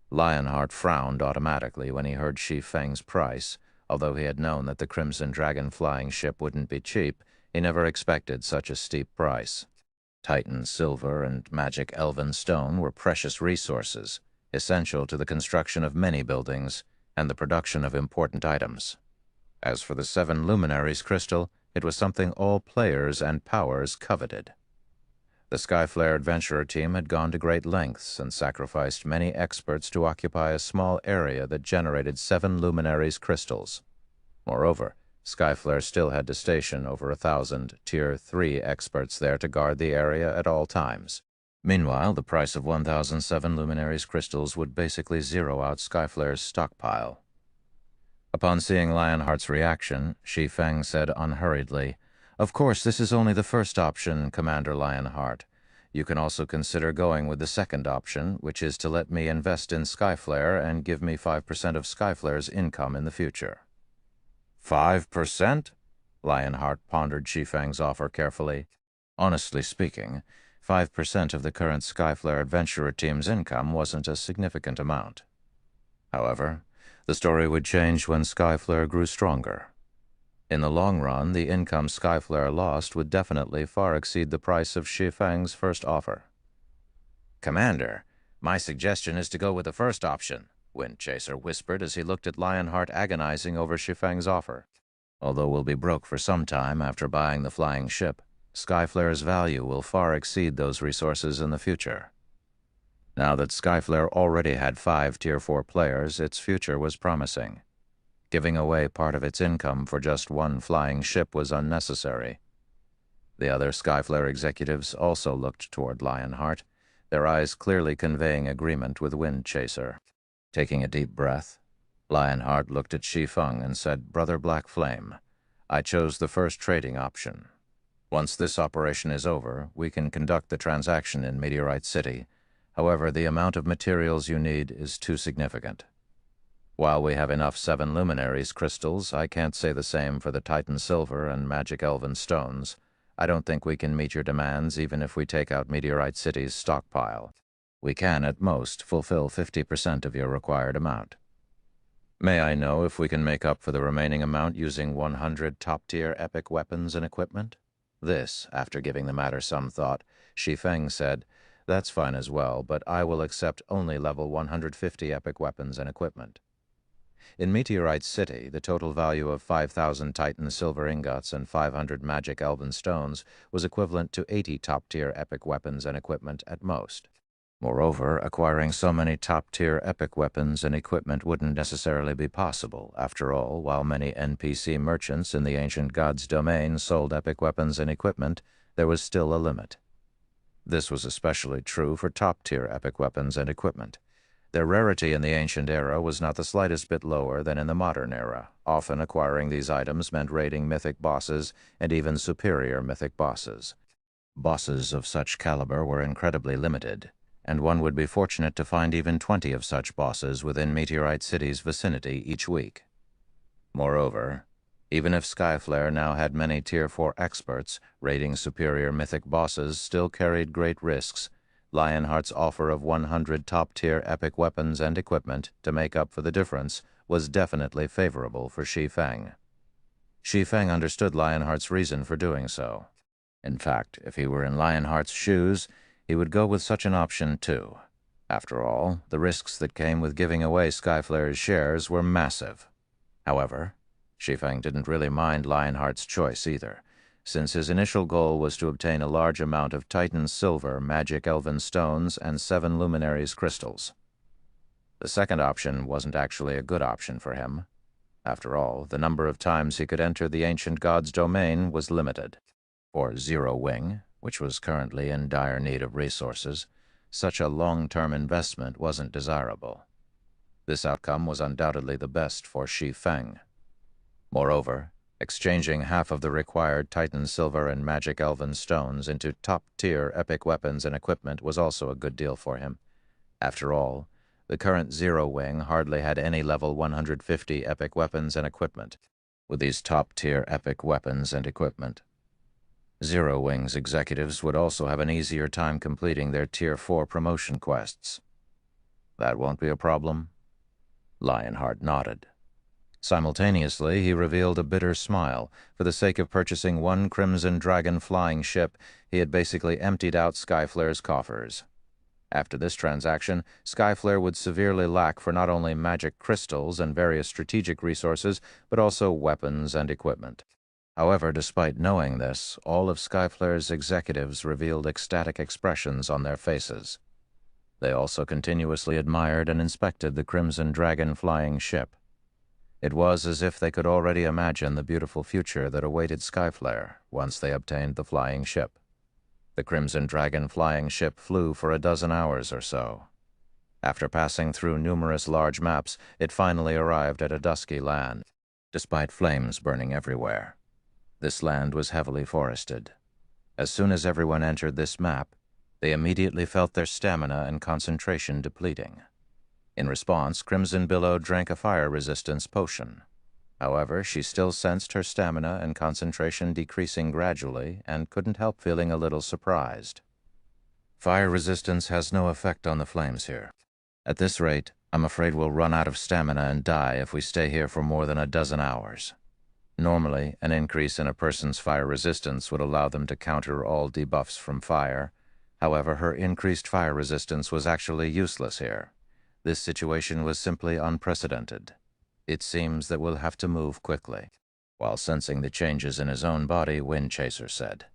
Lionheart frowned automatically when he heard Shi Feng's price. Although he had known that the Crimson Dragon flying ship wouldn't be cheap, he never expected such a steep price. Titan silver and magic elven stone were precious resources, essential to the construction of many buildings and the production of important items. As for the 7 luminaries crystal, it was something all players and powers coveted. The Skyflare Adventurer team had gone to great lengths and sacrificed many experts to occupy a small area that generated 7 luminaries crystals. Moreover, Skyflare still had to station over 1,000 Tier 3 experts there to guard the area at all times. Meanwhile, the price of 1,007 luminaries crystals would basically zero out Skyflare's stockpile. Upon seeing Lionheart's reaction, Shi Feng said unhurriedly, "Of course, this is only the first option, Commander Lionheart. You can also consider going with the second option, which is to let me invest in Skyflare and give me 5% of Skyflare's income in the future." 5%? Lionheart pondered Shi Feng's offer carefully. Honestly speaking, 5% of the current Skyflare Adventurer team's income wasn't a significant amount. However, the story would change when Skyflare grew stronger. In the long run, the income Skyflare lost would definitely far exceed the price of Shi Feng's first offer. "Commander, my suggestion is to go with the first option," Wind Chaser whispered as he looked at Lionheart agonizing over Shi Feng's offer. "Although we'll be broke for some time after buying the flying ship, Skyflare's value will far exceed those resources in the future." Now that Skyflare already had 5 Tier 4 players, its future was promising. Giving away part of its income for just one flying ship was unnecessary. The other Skyflare executives also looked toward Lionheart, their eyes clearly conveying agreement with Wind Chaser. Taking a deep breath, Lionheart looked at Shi Feng and said, "Brother Black Flame, I chose the first trading option. Once this operation is over, we can conduct the transaction in Meteorite City. However, the amount of materials you need is too significant. While we have enough 7 Luminaries crystals, I can't say the same for the Titan Silver and Magic Elven Stones. I don't think we can meet your demands even if we take out Meteorite City's stockpile. We can, at most, fulfill 50% of your required amount. May I know if we can make up for the remaining amount using 100 top-tier epic weapons and equipment?" This, after giving the matter some thought, Shi Feng said, "That's fine as well, but I will accept only level 150 epic weapons and equipment." In Meteorite City, the total value of 5,000 Titan silver ingots and 500 magic elven stones was equivalent to 80 top-tier epic weapons and equipment at most. Moreover, acquiring so many top-tier epic weapons and equipment wouldn't necessarily be possible. After all, while many NPC merchants in the ancient god's domain sold epic weapons and equipment, there was still a limit. This was especially true for top-tier epic weapons and equipment. Their rarity in the ancient era was not the slightest bit lower than in the modern era. Often acquiring these items meant raiding mythic bosses and even superior mythic bosses. Bosses of such caliber were incredibly limited, and one would be fortunate to find even 20 of such bosses within Meteorite City's vicinity each week. Moreover, even if Skyflare now had many Tier 4 experts, raiding superior mythic bosses still carried great risks. Lionheart's offer of 100 top-tier epic weapons and equipment to make up for the difference was definitely favorable for Shi Feng. Shi Feng understood Lionheart's reason for doing so. In fact, if he were in Lionheart's shoes, he would go with such an option too. After all, the risks that came with giving away Skyflare's shares were massive. However, Shi Feng didn't really mind Lionheart's choice either, since his initial goal was to obtain a large amount of Titan silver, magic elven stones, and 7 Luminaries crystals. The second option wasn't actually a good option for him. After all, the number of times he could enter the ancient god's domain was limited. For Zero Wing, which was currently in dire need of resources, such a long-term investment wasn't desirable. This outcome was undoubtedly the best for Shi Feng. Moreover, exchanging half of the required Titan silver and magic elven stones into top-tier epic weapons and equipment was also a good deal for him. After all, the current Zero Wing hardly had any level 150 epic weapons and equipment. With these top-tier epic weapons and equipment, Zero Wing's executives would also have an easier time completing their Tier 4 promotion quests. "That won't be a problem?" Lionheart nodded. Simultaneously, he revealed a bitter smile. For the sake of purchasing one Crimson Dragon flying ship, he had basically emptied out Skyflare's coffers. After this transaction, Skyflare would severely lack for not only magic crystals and various strategic resources, but also weapons and equipment. However, despite knowing this, all of Skyflare's executives revealed ecstatic expressions on their faces. They also continuously admired and inspected the Crimson Dragon flying ship. It was as if they could already imagine the beautiful future that awaited Skyflare once they obtained the flying ship. The Crimson Dragon flying ship flew for a dozen hours or so. After passing through numerous large maps, it finally arrived at a dusky land, despite flames burning everywhere. This land was heavily forested. As soon as everyone entered this map, they immediately felt their stamina and concentration depleting. In response, Crimson Billow drank a fire-resistance potion. However, she still sensed her stamina and concentration decreasing gradually and couldn't help feeling a little surprised. Fire resistance has no effect on the flames here. At this rate, I'm afraid we'll run out of stamina and die if we stay here for more than a dozen hours. Normally, an increase in a person's fire resistance would allow them to counter all debuffs from fire. However, her increased fire resistance was actually useless here. This situation was simply unprecedented. It seems that we'll have to move quickly. While sensing the changes in his own body, Wind Chaser said,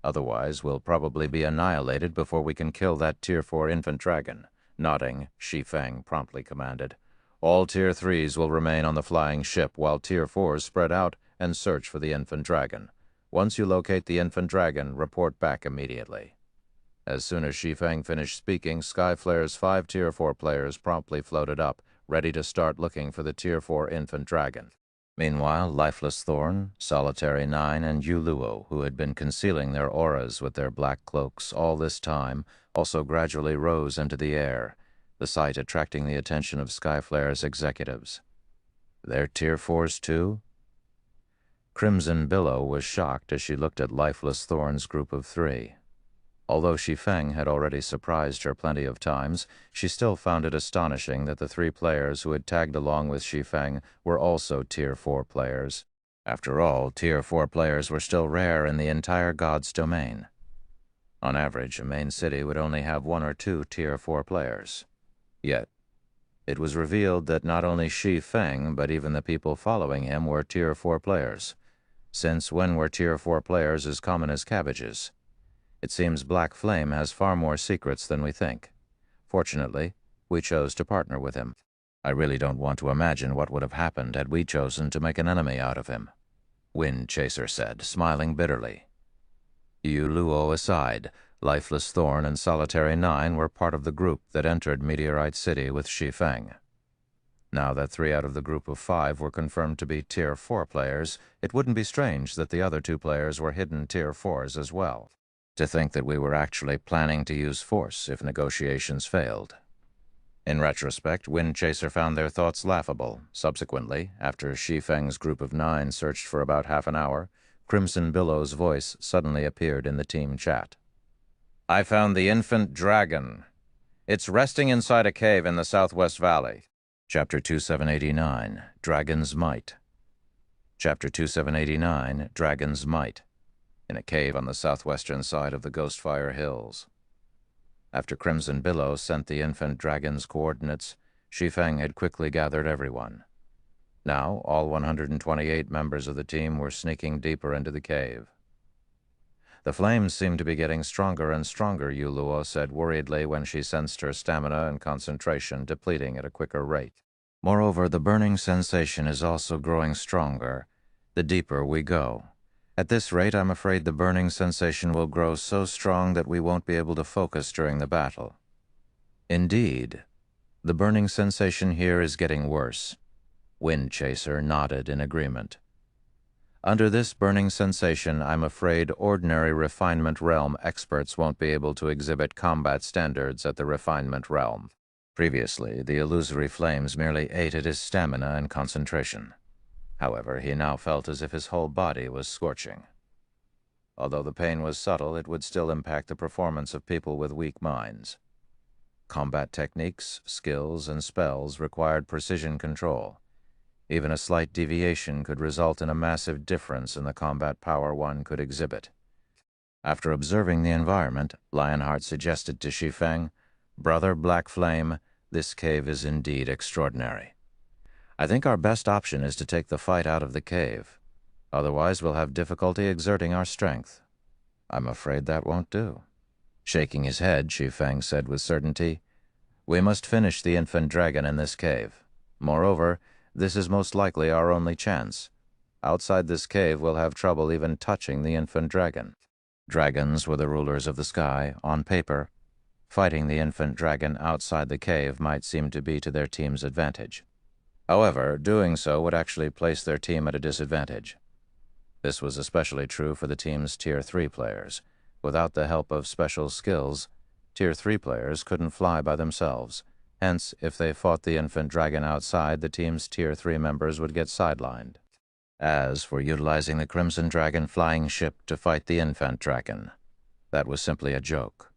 "Otherwise, we'll probably be annihilated before we can kill that Tier 4 infant dragon." Nodding, Shi Feng promptly commanded, "All Tier 3s will remain on the flying ship while Tier 4s spread out and search for the infant dragon. Once you locate the infant dragon, report back immediately." As soon as Shi Feng finished speaking, Skyflare's 5 Tier 4 players promptly floated up, ready to start looking for the Tier 4 infant dragon. Meanwhile, Lifeless Thorn, Solitary 9, and Yuluo, who had been concealing their auras with their black cloaks all this time, also gradually rose into the air, the sight attracting the attention of Skyflare's executives. "They're Tier 4s too?" Crimson Billow was shocked as she looked at Lifeless Thorn's group of 3. Although Shi Feng had already surprised her plenty of times, she still found it astonishing that the 3 players who had tagged along with Shi Feng were also Tier 4 players. After all, Tier 4 players were still rare in the entire God's domain. On average, a main city would only have 1 or 2 Tier 4 players. Yet, it was revealed that not only Shi Feng, but even the people following him were Tier 4 players. Since when were Tier 4 players as common as cabbages? It seems Black Flame has far more secrets than we think. Fortunately, we chose to partner with him. I really don't want to imagine what would have happened had we chosen to make an enemy out of him," Wind Chaser said, smiling bitterly. Yuluo aside, Lifeless Thorn and Solitary 9 were part of the group that entered Meteorite City with Shi Feng. Now that 3 out of the group of 5 were confirmed to be Tier 4 players, it wouldn't be strange that the other 2 players were hidden Tier 4s as well. To think that we were actually planning to use force if negotiations failed. In retrospect, Wind Chaser found their thoughts laughable. Subsequently, after Shi Feng's group of 9 searched for about half an hour, Crimson Billow's voice suddenly appeared in the team chat. "I found the infant dragon. It's resting inside a cave in the Southwest Valley." Chapter 2789, Dragon's Might. Chapter 2789, Dragon's Might. In a cave on the southwestern side of the Ghostfire Hills. After Crimson Billow sent the infant dragon's coordinates, Shi Feng had quickly gathered everyone. Now, all 128 members of the team were sneaking deeper into the cave. "The flames seem to be getting stronger and stronger," Yuluo said worriedly when she sensed her stamina and concentration depleting at a quicker rate. "Moreover, the burning sensation is also growing stronger, the deeper we go. At this rate, I'm afraid the burning sensation will grow so strong that we won't be able to focus during the battle." "Indeed. The burning sensation here is getting worse." Wind Chaser nodded in agreement. "Under this burning sensation, I'm afraid ordinary refinement realm experts won't be able to exhibit combat standards at the refinement realm. Previously, the illusory flames merely ate at his stamina and concentration. However, he now felt as if his whole body was scorching. Although the pain was subtle, it would still impact the performance of people with weak minds. Combat techniques, skills, and spells required precision control. Even a slight deviation could result in a massive difference in the combat power one could exhibit. After observing the environment, Lionheart suggested to Shi Feng, "Brother Black Flame, this cave is indeed extraordinary. I think our best option is to take the fight out of the cave. Otherwise, we'll have difficulty exerting our strength." "I'm afraid that won't do." Shaking his head, Shi Feng said with certainty, "We must finish the infant dragon in this cave. Moreover, this is most likely our only chance. Outside this cave, we'll have trouble even touching the infant dragon." Dragons were the rulers of the sky, on paper. Fighting the infant dragon outside the cave might seem to be to their team's advantage. However, doing so would actually place their team at a disadvantage. This was especially true for the team's Tier 3 players. Without the help of special skills, Tier 3 players couldn't fly by themselves. Hence, if they fought the infant dragon outside, the team's Tier 3 members would get sidelined. As for utilizing the Crimson Dragon flying ship to fight the infant dragon, that was simply a joke.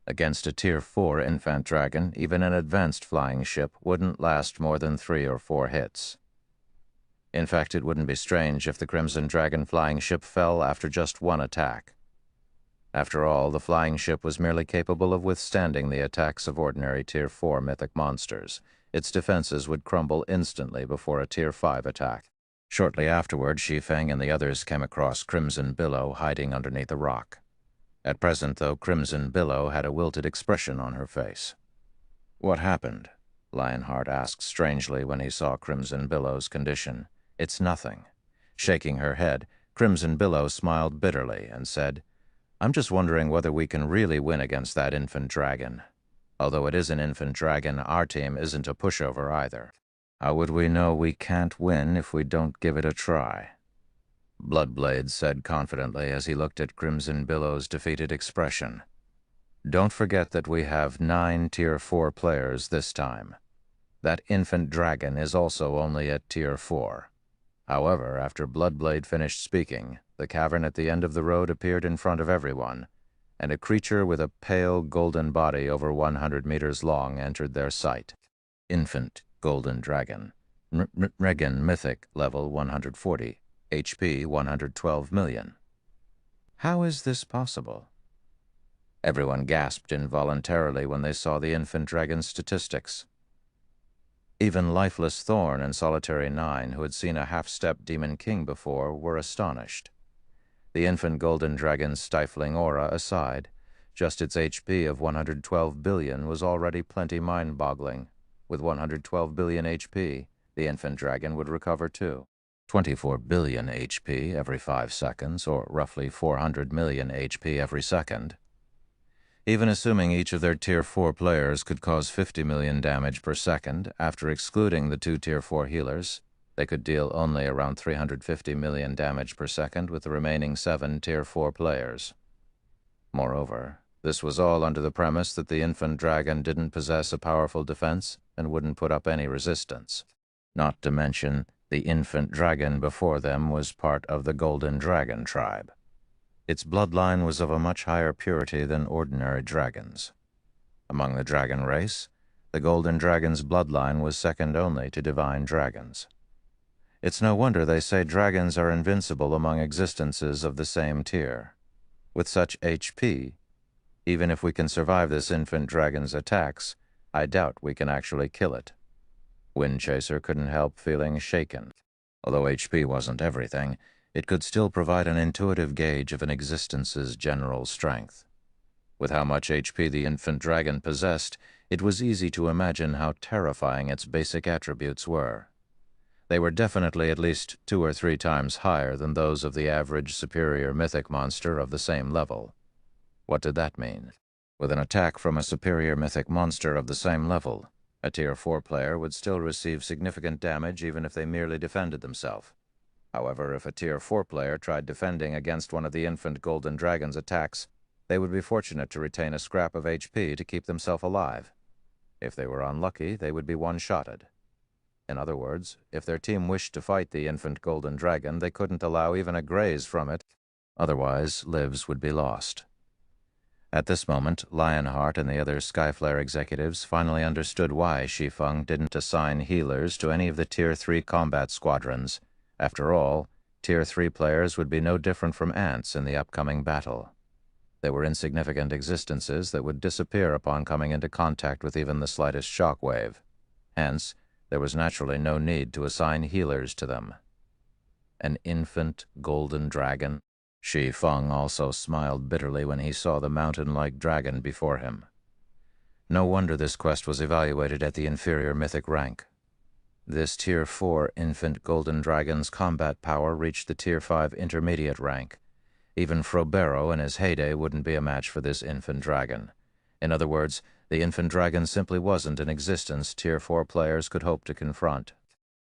Against a Tier 4 infant dragon, even an advanced flying ship wouldn't last more than 3 or 4 hits. In fact, it wouldn't be strange if the Crimson Dragon flying ship fell after just one attack. After all, the flying ship was merely capable of withstanding the attacks of ordinary Tier 4 mythic monsters. Its defenses would crumble instantly before a Tier 5 attack. Shortly afterward, Shi Feng and the others came across Crimson Billow hiding underneath a rock. At present, though, Crimson Billow had a wilted expression on her face. "What happened?" Lionheart asked strangely when he saw Crimson Billow's condition. "It's nothing." Shaking her head, Crimson Billow smiled bitterly and said, "I'm just wondering whether we can really win against that infant dragon. Although it is an infant dragon, our team isn't a pushover either. How would we know we can't win if we don't give it a try?" Bloodblade said confidently as he looked at Crimson Billow's defeated expression. "Don't forget that we have 9 Tier 4 players this time. That infant dragon is also only at Tier 4. However, after Bloodblade finished speaking, the cavern at the end of the road appeared in front of everyone, and a creature with a pale golden body over 100 meters long entered their sight. Infant Golden Dragon. Regan Mythic, level 140. HP 112 million. How is this possible? Everyone gasped involuntarily when they saw the infant dragon's statistics. Even Lifeless Thorn and Solitary 9, who had seen a half-step Demon King before, were astonished. The infant golden dragon's stifling aura aside, just its HP of 112 billion was already plenty mind-boggling. With 112 billion HP, the infant dragon would recover too. 24 billion HP every 5 seconds, or roughly 400 million HP every second. Even assuming each of their Tier 4 players could cause 50 million damage per second, after excluding the 2 Tier 4 healers, they could deal only around 350 million damage per second with the remaining 7 Tier 4 players. Moreover, this was all under the premise that the infant dragon didn't possess a powerful defense and wouldn't put up any resistance. Not to mention, the infant dragon before them was part of the Golden Dragon tribe. Its bloodline was of a much higher purity than ordinary dragons. Among the dragon race, the Golden Dragon's bloodline was second only to divine dragons. It's no wonder they say dragons are invincible among existences of the same tier. With such HP, even if we can survive this infant dragon's attacks, I doubt we can actually kill it. Windchaser couldn't help feeling shaken. Although HP wasn't everything, it could still provide an intuitive gauge of an existence's general strength. With how much HP the infant dragon possessed, it was easy to imagine how terrifying its basic attributes were. They were definitely at least 2 or 3 times higher than those of the average superior mythic monster of the same level. What did that mean? With an attack from a superior mythic monster of the same level, a Tier 4 player would still receive significant damage even if they merely defended themselves. However, if a Tier 4 player tried defending against one of the infant Golden Dragon's attacks, they would be fortunate to retain a scrap of HP to keep themselves alive. If they were unlucky, they would be one-shotted. In other words, if their team wished to fight the infant Golden Dragon, they couldn't allow even a graze from it. Otherwise, lives would be lost. At this moment, Lionheart and the other Skyflare executives finally understood why Shi Feng didn't assign healers to any of the Tier 3 combat squadrons. After all, Tier 3 players would be no different from ants in the upcoming battle. They were insignificant existences that would disappear upon coming into contact with even the slightest shockwave. Hence, there was naturally no need to assign healers to them. An infant golden dragon? Shi Feng also smiled bitterly when he saw the mountain-like dragon before him. No wonder this quest was evaluated at the inferior mythic rank. This Tier 4 infant golden dragon's combat power reached the Tier 5 intermediate rank. Even Frobero in his heyday wouldn't be a match for this infant dragon. In other words, the infant dragon simply wasn't an existence Tier 4 players could hope to confront.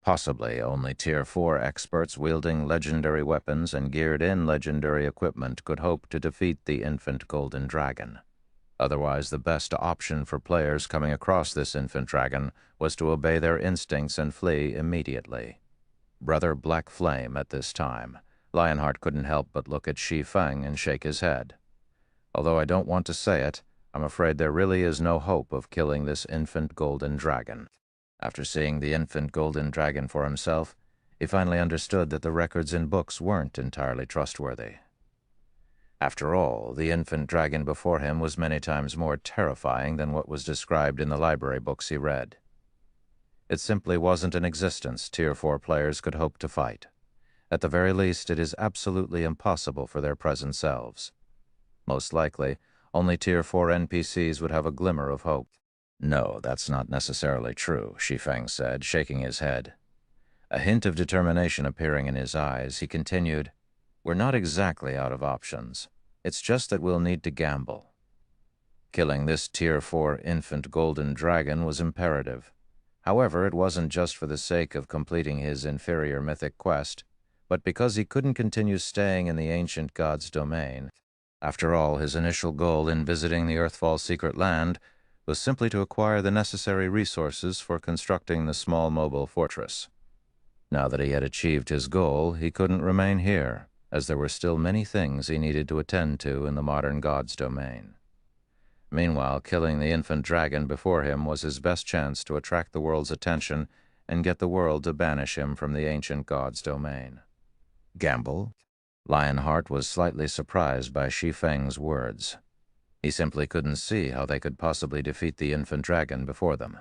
Possibly only Tier 4 experts wielding legendary weapons and geared in legendary equipment could hope to defeat the infant golden dragon. Otherwise, the best option for players coming across this infant dragon was to obey their instincts and flee immediately. Brother Black Flame at this time, Lionheart couldn't help but look at Shi Feng and shake his head. Although I don't want to say it, I'm afraid there really is no hope of killing this infant golden dragon." After seeing the infant golden dragon for himself, he finally understood that the records in books weren't entirely trustworthy. After all, the infant dragon before him was many times more terrifying than what was described in the library books he read. It simply wasn't an existence Tier 4 players could hope to fight. At the very least, it is absolutely impossible for their present selves. Most likely, only Tier 4 NPCs would have a glimmer of hope. "No, that's not necessarily true," Shi Feng said, shaking his head. A hint of determination appearing in his eyes, he continued, "We're not exactly out of options. It's just that we'll need to gamble." Killing this Tier 4 infant golden dragon was imperative. However, it wasn't just for the sake of completing his inferior mythic quest, but because he couldn't continue staying in the ancient god's domain. After all, his initial goal in visiting the Earthfall secret land was simply to acquire the necessary resources for constructing the small mobile fortress. Now that he had achieved his goal, he couldn't remain here, as there were still many things he needed to attend to in the modern god's domain. Meanwhile, killing the infant dragon before him was his best chance to attract the world's attention and get the world to banish him from the ancient god's domain. Gamble? Lionheart was slightly surprised by Shi Feng's words. He simply couldn't see how they could possibly defeat the infant dragon before them.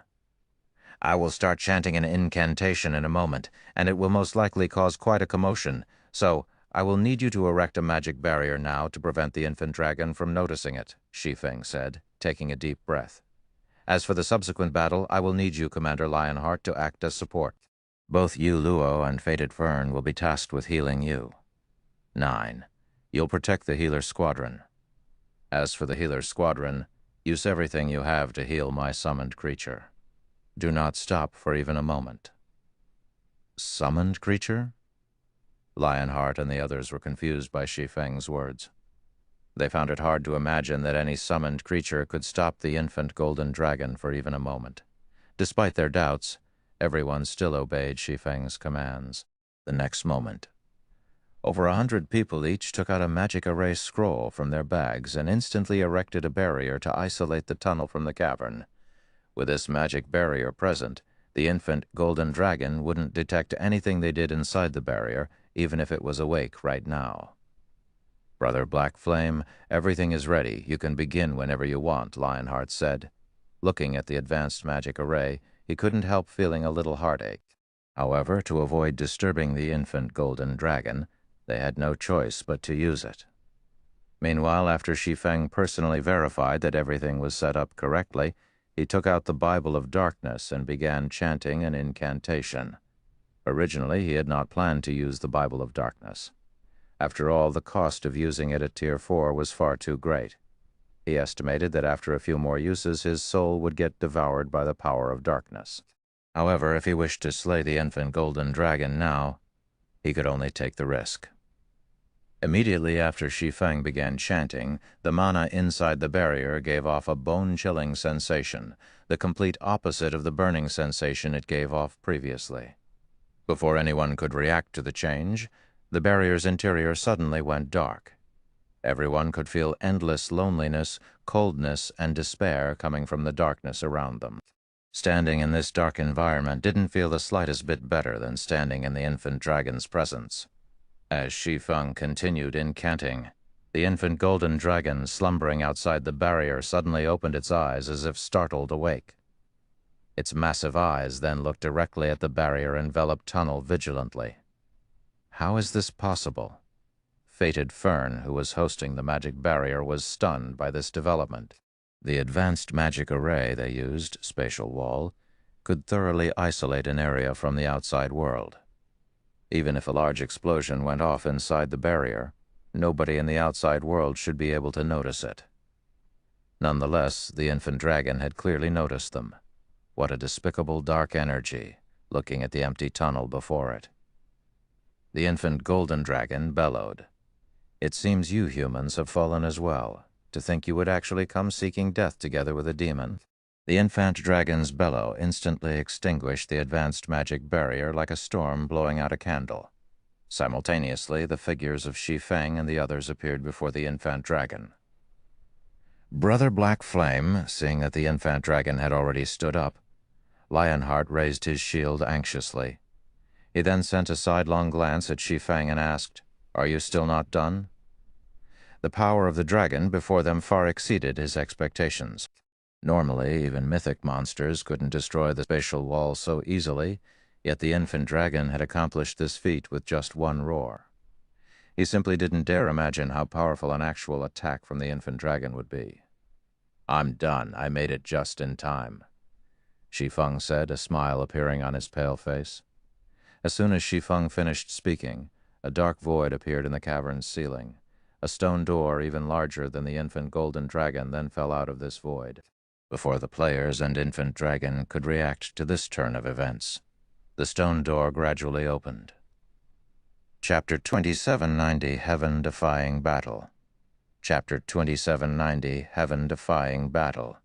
"I will start chanting an incantation in a moment, and it will most likely cause quite a commotion, so I will need you to erect a magic barrier now to prevent the infant dragon from noticing it," Shi Feng said, taking a deep breath. "As for the subsequent battle, I will need you, Commander Lionheart, to act as support. Both Yu Luo and Fated Fern will be tasked with healing you. 9. You'll protect the healer squadron. As for the healer squadron, use everything you have to heal my summoned creature. Do not stop for even a moment." Summoned creature? Lionheart and the others were confused by Shi Feng's words. They found it hard to imagine that any summoned creature could stop the infant golden dragon for even a moment. Despite their doubts, everyone still obeyed Shi Feng's commands. The next moment, over 100 people each took out a magic array scroll from their bags and instantly erected a barrier to isolate the tunnel from the cavern. With this magic barrier present, the infant golden dragon wouldn't detect anything they did inside the barrier, even if it was awake right now. "Brother Black Flame, everything is ready. You can begin whenever you want," Lionheart said. Looking at the advanced magic array, he couldn't help feeling a little heartache. However, to avoid disturbing the infant golden dragon, they had no choice but to use it. Meanwhile, after Shi Feng personally verified that everything was set up correctly, he took out the Bible of Darkness and began chanting an incantation. Originally, he had not planned to use the Bible of Darkness. After all, the cost of using it at Tier 4 was far too great. He estimated that after a few more uses, his soul would get devoured by the power of darkness. However, if he wished to slay the infant golden dragon now, he could only take the risk. Immediately after Shi Feng began chanting, the mana inside the barrier gave off a bone-chilling sensation, the complete opposite of the burning sensation it gave off previously. Before anyone could react to the change, the barrier's interior suddenly went dark. Everyone could feel endless loneliness, coldness, and despair coming from the darkness around them. Standing in this dark environment didn't feel the slightest bit better than standing in the infant dragon's presence. As Shi Feng continued incanting, the infant golden dragon slumbering outside the barrier suddenly opened its eyes as if startled awake. Its massive eyes then looked directly at the barrier-enveloped tunnel vigilantly. How is this possible? Fated Fern, who was hosting the magic barrier, was stunned by this development. The advanced magic array they used, Spatial Wall, could thoroughly isolate an area from the outside world. Even if a large explosion went off inside the barrier, nobody in the outside world should be able to notice it. Nonetheless, the infant dragon had clearly noticed them. What a despicable dark energy, looking at the empty tunnel before it. The infant golden dragon bellowed. "It seems you humans have fallen as well. To think you would actually come seeking death together with a demon." The infant dragon's bellow instantly extinguished the advanced magic barrier like a storm blowing out a candle. Simultaneously, the figures of Shi Feng and the others appeared before the infant dragon. Brother Black Flame, seeing that the infant dragon had already stood up, Lionheart raised his shield anxiously. He then sent a sidelong glance at Shi Feng and asked, "Are you still not done?" The power of the dragon before them far exceeded his expectations. Normally, even mythic monsters couldn't destroy the spatial wall so easily, yet the infant dragon had accomplished this feat with just one roar. He simply didn't dare imagine how powerful an actual attack from the infant dragon would be. "I'm done. I made it just in time," Shi Feng said, a smile appearing on his pale face. As soon as Shi Feng finished speaking, a dark void appeared in the cavern's ceiling. A stone door even larger than the infant golden dragon then fell out of this void. Before the players and infant dragon could react to this turn of events, the stone door gradually opened. Chapter 2790, Heaven-Defying Battle. Chapter 2790, Heaven-Defying Battle.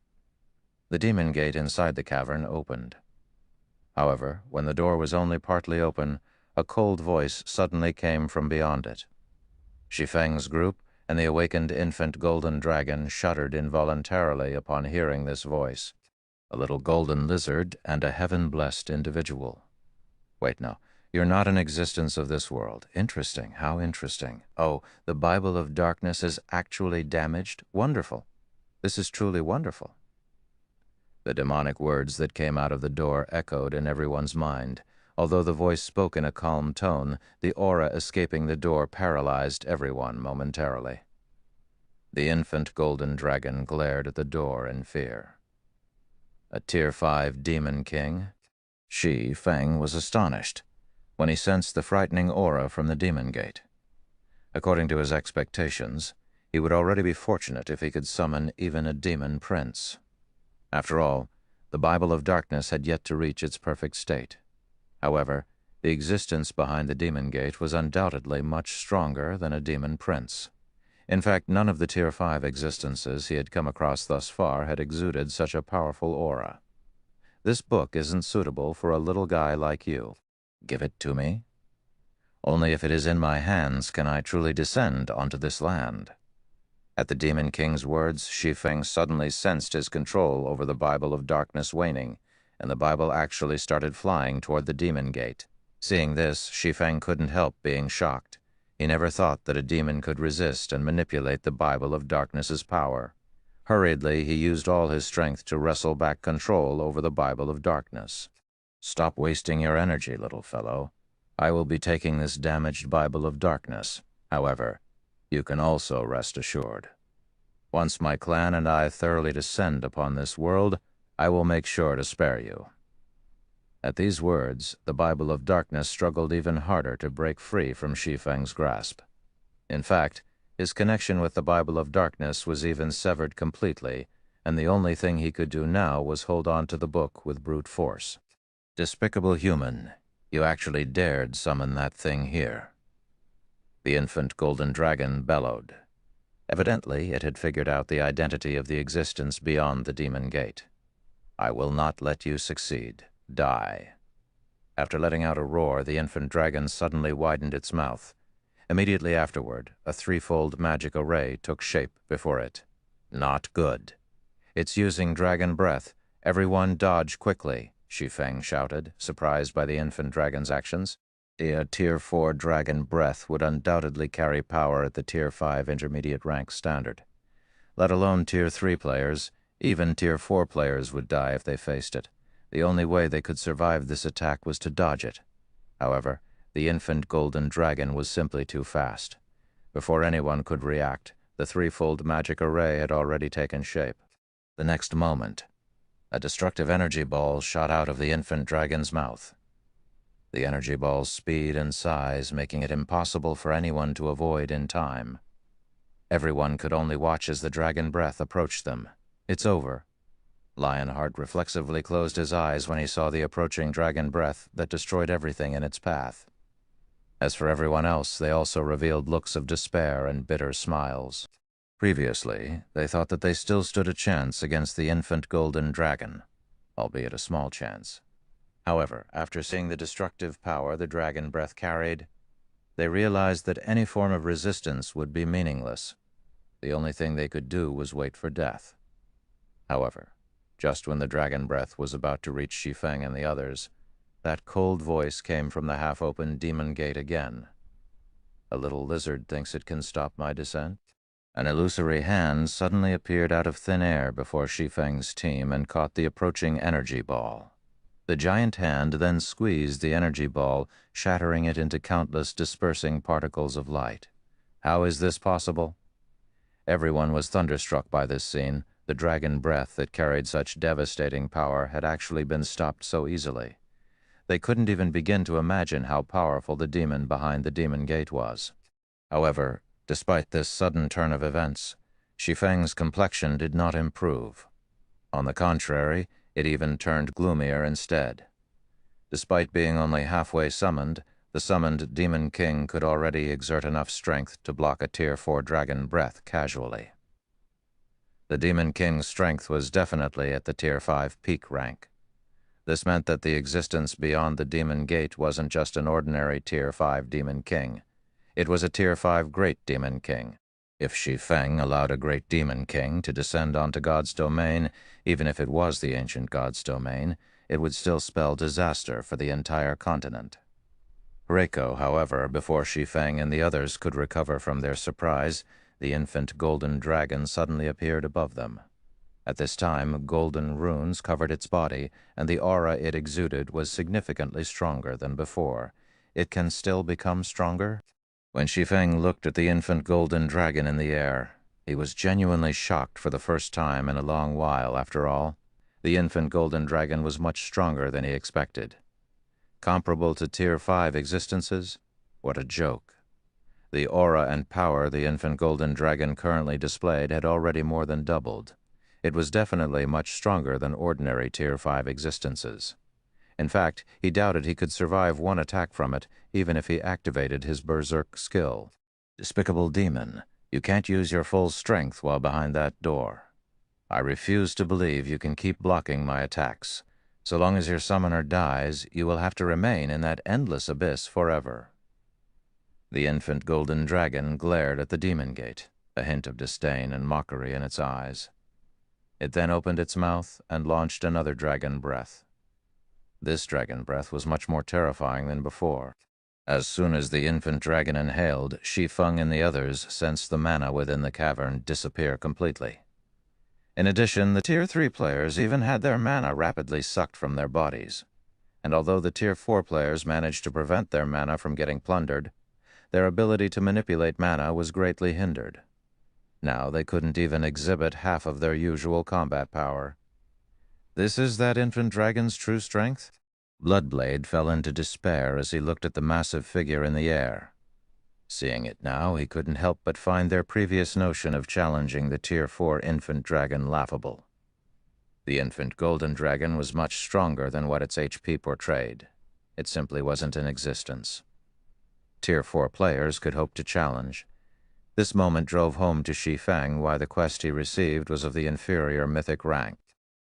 The demon gate inside the cavern opened. However, when the door was only partly open, a cold voice suddenly came from beyond it. Shi Feng's group and the awakened infant golden dragon shuddered involuntarily upon hearing this voice. A little golden lizard and a heaven-blessed individual. Wait, no. You're not an existence of this world. Interesting. How interesting. Oh, the Bible of Darkness is actually damaged? Wonderful. This is truly wonderful. The demonic words that came out of the door echoed in everyone's mind. Although the voice spoke in a calm tone, the aura escaping the door paralyzed everyone momentarily. The infant golden dragon glared at the door in fear. A Tier 5 demon king? Shi Feng was astonished when he sensed the frightening aura from the demon gate. According to his expectations, he would already be fortunate if he could summon even a demon prince. After all, the Bible of Darkness had yet to reach its perfect state. However, the existence behind the demon gate was undoubtedly much stronger than a demon prince. In fact, none of the Tier 5 existences he had come across thus far had exuded such a powerful aura. This book isn't suitable for a little guy like you. Give it to me. Only if it is in my hands can I truly descend onto this land. At the Demon King's words, Shi Feng suddenly sensed his control over the Bible of Darkness waning, and the Bible actually started flying toward the demon gate. Seeing this, Shi Feng couldn't help being shocked. He never thought that a demon could resist and manipulate the Bible of Darkness's power. Hurriedly, he used all his strength to wrestle back control over the Bible of Darkness. "Stop wasting your energy, little fellow. I will be taking this damaged Bible of Darkness. However, you can also rest assured. Once my clan and I thoroughly descend upon this world, I will make sure to spare you." At these words, the Bible of Darkness struggled even harder to break free from Shi Feng's grasp. In fact, his connection with the Bible of Darkness was even severed completely, and the only thing he could do now was hold on to the book with brute force. "Despicable human, you actually dared summon that thing here." The infant golden dragon bellowed. Evidently, it had figured out the identity of the existence beyond the demon gate. "I will not let you succeed. Die." After letting out a roar, the infant dragon suddenly widened its mouth. Immediately afterward, a threefold magic array took shape before it. "Not good. It's using dragon breath. Everyone dodge quickly," Shi Feng shouted, surprised by the infant dragon's actions. A Tier 4 dragon breath would undoubtedly carry power at the Tier 5 intermediate rank standard. Let alone Tier 3 players, even Tier 4 players would die if they faced it. The only way they could survive this attack was to dodge it. However, the infant golden dragon was simply too fast. Before anyone could react, the threefold magic array had already taken shape. The next moment, a destructive energy ball shot out of the infant dragon's mouth. The energy ball's speed and size making it impossible for anyone to avoid in time. Everyone could only watch as the dragon breath approached them. "It's over." Lionheart reflexively closed his eyes when he saw the approaching dragon breath that destroyed everything in its path. As for everyone else, they also revealed looks of despair and bitter smiles. Previously, they thought that they still stood a chance against the infant golden dragon, albeit a small chance. However, after seeing the destructive power the dragon breath carried, they realized that any form of resistance would be meaningless. The only thing they could do was wait for death. However, just when the dragon breath was about to reach Shi Feng and the others, that cold voice came from the half-open demon gate again. "A little lizard thinks it can stop my descent?" An illusory hand suddenly appeared out of thin air before Shi Feng's team and caught the approaching energy ball. The giant hand then squeezed the energy ball, shattering it into countless dispersing particles of light. How is this possible? Everyone was thunderstruck by this scene. The dragon breath that carried such devastating power had actually been stopped so easily. They couldn't even begin to imagine how powerful the demon behind the demon gate was. However, despite this sudden turn of events, Shi Feng's complexion did not improve. On the contrary, it even turned gloomier instead. Despite being only halfway summoned, the summoned Demon King could already exert enough strength to block a Tier 4 dragon breath casually. The Demon King's strength was definitely at the Tier 5 peak rank. This meant that the existence beyond the Demon Gate wasn't just an ordinary Tier 5 Demon King. It was a Tier 5 Great Demon King. If Shi Feng allowed a Great Demon King to descend onto God's domain, even if it was the ancient God's domain, it would still spell disaster for the entire continent. Reiko, however, before Shi Feng and the others could recover from their surprise, the infant golden dragon suddenly appeared above them. At this time, golden runes covered its body, and the aura it exuded was significantly stronger than before. It can still become stronger? When Shi Feng looked at the infant golden dragon in the air, he was genuinely shocked for the first time in a long while, after all. The infant golden dragon was much stronger than he expected. Comparable to Tier 5 existences? What a joke. The aura and power the infant golden dragon currently displayed had already more than doubled. It was definitely much stronger than ordinary Tier 5 existences. In fact, he doubted he could survive one attack from it, even if he activated his berserk skill. Despicable demon, you can't use your full strength while behind that door. I refuse to believe you can keep blocking my attacks. So long as your summoner dies, you will have to remain in that endless abyss forever. The infant golden dragon glared at the demon gate, a hint of disdain and mockery in its eyes. It then opened its mouth and launched another dragon breath. This dragon breath was much more terrifying than before. As soon as the infant dragon inhaled, Shi Feng and the others sensed the mana within the cavern disappear completely. In addition, the Tier 3 players even had their mana rapidly sucked from their bodies. And although the Tier 4 players managed to prevent their mana from getting plundered, their ability to manipulate mana was greatly hindered. Now they couldn't even exhibit half of their usual combat power. This is that infant dragon's true strength? Bloodblade fell into despair as he looked at the massive figure in the air. Seeing it now, he couldn't help but find their previous notion of challenging the Tier 4 infant dragon laughable. The infant golden dragon was much stronger than what its HP portrayed. It simply wasn't in existence. Tier 4 players could hope to challenge. This moment drove home to Shi Feng why the quest he received was of the inferior mythic rank.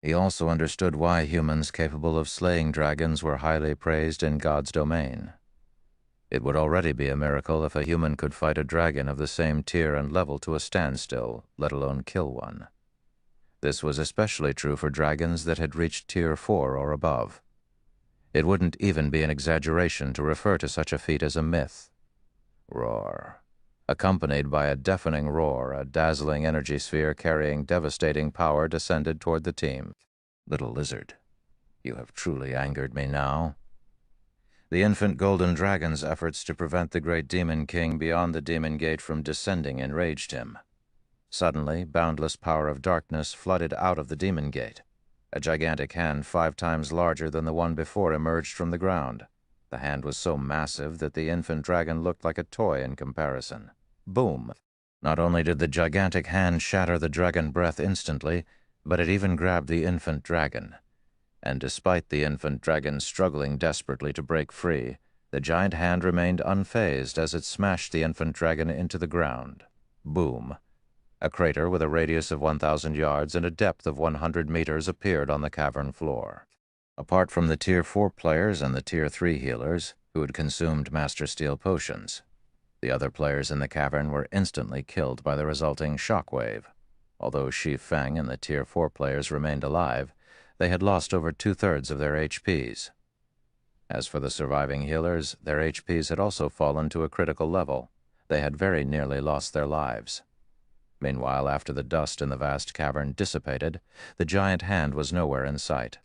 He also understood why humans capable of slaying dragons were highly praised in God's domain. It would already be a miracle if a human could fight a dragon of the same tier and level to a standstill, let alone kill one. This was especially true for dragons that had reached Tier 4 or above. It wouldn't even be an exaggeration to refer to such a feat as a myth. Roar. Accompanied by a deafening roar, a dazzling energy sphere carrying devastating power descended toward the team. Little lizard, you have truly angered me now. The infant golden dragon's efforts to prevent the great demon king beyond the demon gate from descending enraged him. Suddenly, boundless power of darkness flooded out of the demon gate. A gigantic hand 5 times larger than the one before emerged from the ground. The hand was so massive that the infant dragon looked like a toy in comparison. Boom! Not only did the gigantic hand shatter the dragon breath instantly, but it even grabbed the infant dragon. And despite the infant dragon struggling desperately to break free, the giant hand remained unfazed as it smashed the infant dragon into the ground. Boom! A crater with a radius of 1,000 yards and a depth of 100 meters appeared on the cavern floor. Apart from the Tier 4 players and the Tier 3 healers, who had consumed Master Steel potions, The other players in the cavern were instantly killed by the resulting shockwave. Although Shi Feng and the Tier 4 players remained alive, they had lost over 2/3 of their HPs. As for the surviving healers, their HPs had also fallen to a critical level. They had very nearly lost their lives. Meanwhile, after the dust in the vast cavern dissipated, the giant hand was nowhere in sight.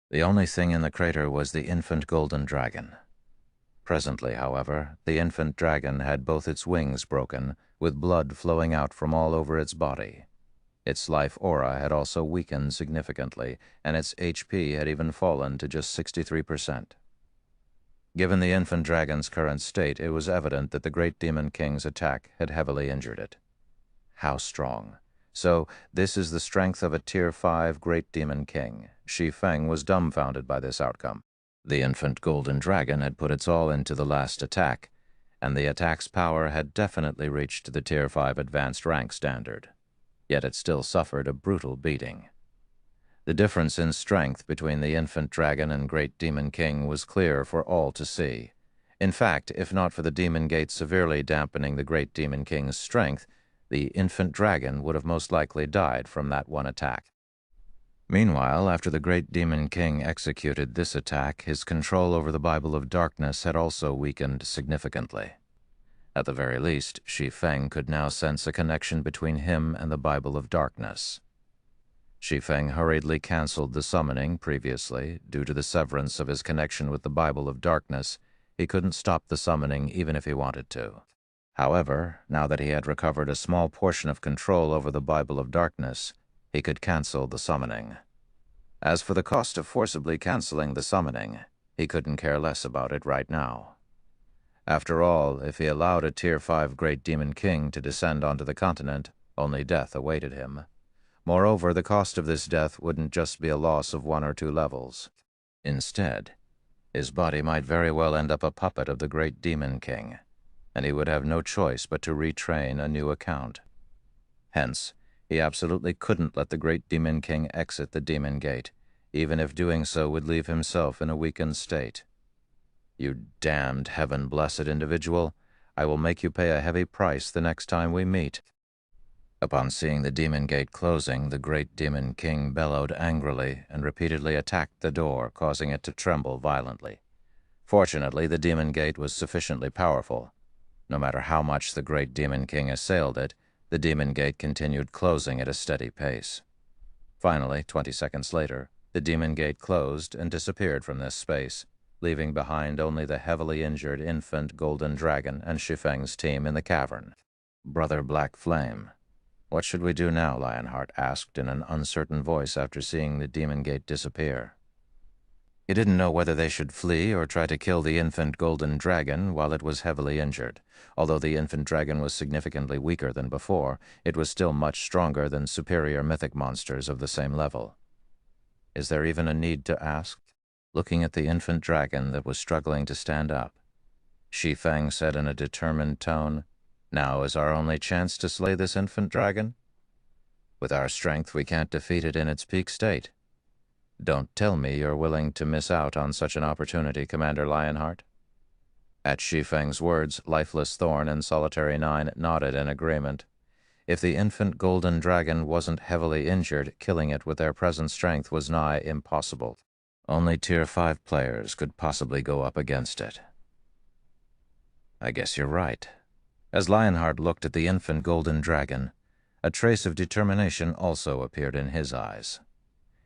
The only thing in the crater was the infant golden dragon. Presently, however, the infant dragon had both its wings broken, with blood flowing out from all over its body. Its life aura had also weakened significantly, and its HP had even fallen to just 63%. Given the infant dragon's current state, it was evident that the Great Demon King's attack had heavily injured it. How strong! So, this is the strength of a Tier 5 Great Demon King. Shi Feng was dumbfounded by this outcome. The infant golden dragon had put its all into the last attack, and the attack's power had definitely reached the Tier 5 advanced rank standard. Yet it still suffered a brutal beating. The difference in strength between the infant dragon and Great Demon King was clear for all to see. In fact, if not for the Demon Gate severely dampening the Great Demon King's strength, the infant dragon would have most likely died from that one attack. Meanwhile, after the Great Demon King executed this attack, his control over the Bible of Darkness had also weakened significantly. At the very least, Shi Feng could now sense a connection between him and the Bible of Darkness. Shi Feng hurriedly canceled the summoning previously. Due to the severance of his connection with the Bible of Darkness, he couldn't stop the summoning even if he wanted to. However, now that he had recovered a small portion of control over the Bible of Darkness, he could cancel the summoning. As for the cost of forcibly canceling the summoning, he couldn't care less about it right now. After all, if he allowed a Tier 5 Great Demon King to descend onto the continent, only death awaited him. Moreover, the cost of this death wouldn't just be a loss of 1 or 2 levels. Instead, his body might very well end up a puppet of the Great Demon King, and he would have no choice but to retrain a new account. Hence, he absolutely couldn't let the Great Demon King exit the Demon Gate, even if doing so would leave himself in a weakened state. "You damned heaven-blessed individual, I will make you pay a heavy price the next time we meet." Upon seeing the Demon Gate closing, the Great Demon King bellowed angrily and repeatedly attacked the door, causing it to tremble violently. Fortunately, the Demon Gate was sufficiently powerful. No matter how much the Great Demon King assailed it, the Demon Gate continued closing at a steady pace. Finally, 20 seconds later, the Demon Gate closed and disappeared from this space, leaving behind only the heavily injured infant golden dragon and Shi Feng's team in the cavern. "Brother Black Flame, what should we do now?" Lionheart asked in an uncertain voice after seeing the Demon Gate disappear. He didn't know whether they should flee or try to kill the infant golden dragon while it was heavily injured. Although the infant dragon was significantly weaker than before, it was still much stronger than superior mythic monsters of the same level. Is there even a need to ask? Looking at the infant dragon that was struggling to stand up, Shi Feng said in a determined tone, "Now is our only chance to slay this infant dragon. With our strength, we can't defeat it in its peak state. Don't tell me you're willing to miss out on such an opportunity, Commander Lionheart." At Shi Feng's words, Lifeless Thorn and Solitary 9 nodded in agreement. If the infant golden dragon wasn't heavily injured, killing it with their present strength was nigh impossible. Only Tier 5 players could possibly go up against it. "I guess you're right." As Lionheart looked at the infant golden dragon, a trace of determination also appeared in his eyes.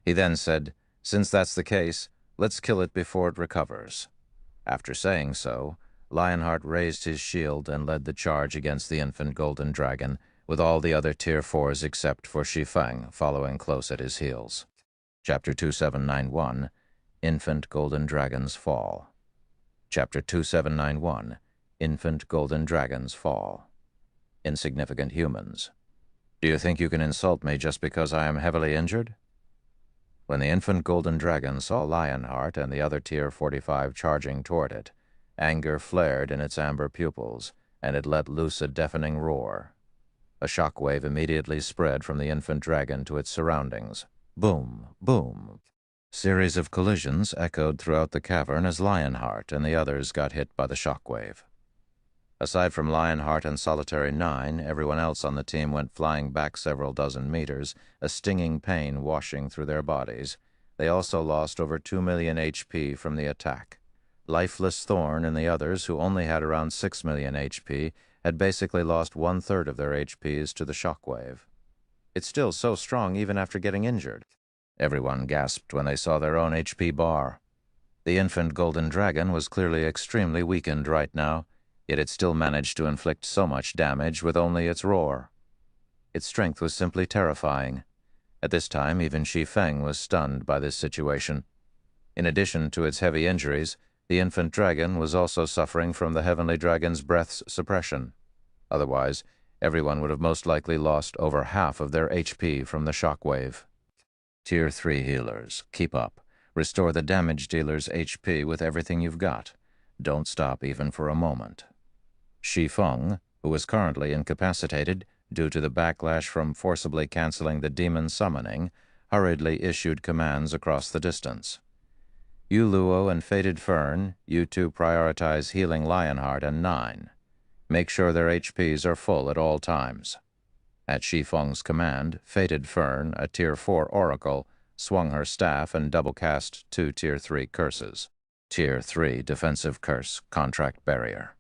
He then said, "Since that's the case, let's kill it before it recovers." After saying so, Lionheart raised his shield and led the charge against the infant golden dragon, with all the other Tier 4s except for Shi Feng following close at his heels. Chapter 2791, Infant Golden Dragon's Fall. Chapter 2791, Infant Golden Dragon's Fall. Insignificant Humans. "Do you think you can insult me just because I am heavily injured?" When the infant golden dragon saw Lionheart and the other Tier 45 charging toward it, anger flared in its amber pupils, and it let loose a deafening roar. A shockwave immediately spread from the infant dragon to its surroundings. Boom, boom. Series of collisions echoed throughout the cavern as Lionheart and the others got hit by the shockwave. Aside from Lionheart and Solitary 9, everyone else on the team went flying back several dozen meters, a stinging pain washing through their bodies. They also lost over 2 million HP from the attack. Lifeless Thorn and the others, who only had around 6 million HP, had basically lost 1/3 of their HPs to the shockwave. It's still so strong even after getting injured. Everyone gasped when they saw their own HP bar. The infant golden dragon was clearly extremely weakened right now, yet it still managed to inflict so much damage with only its roar. Its strength was simply terrifying. At this time, even Shi Feng was stunned by this situation. In addition to its heavy injuries, the infant dragon was also suffering from the heavenly dragon's breath's suppression. Otherwise, everyone would have most likely lost over half of their HP from the shockwave. Tier 3 healers, keep up. Restore the damage dealer's HP with everything you've got. Don't stop even for a moment. Shi Feng, who was currently incapacitated due to the backlash from forcibly canceling the demon summoning, hurriedly issued commands across the distance. You Luo and Faded Fern, you two prioritize healing Lionheart and 9. Make sure their HPs are full at all times. At Shi Feng's command, Faded Fern, a Tier 4 oracle, swung her staff and double-cast 2 Tier 3 curses. Tier 3 defensive curse, contract barrier.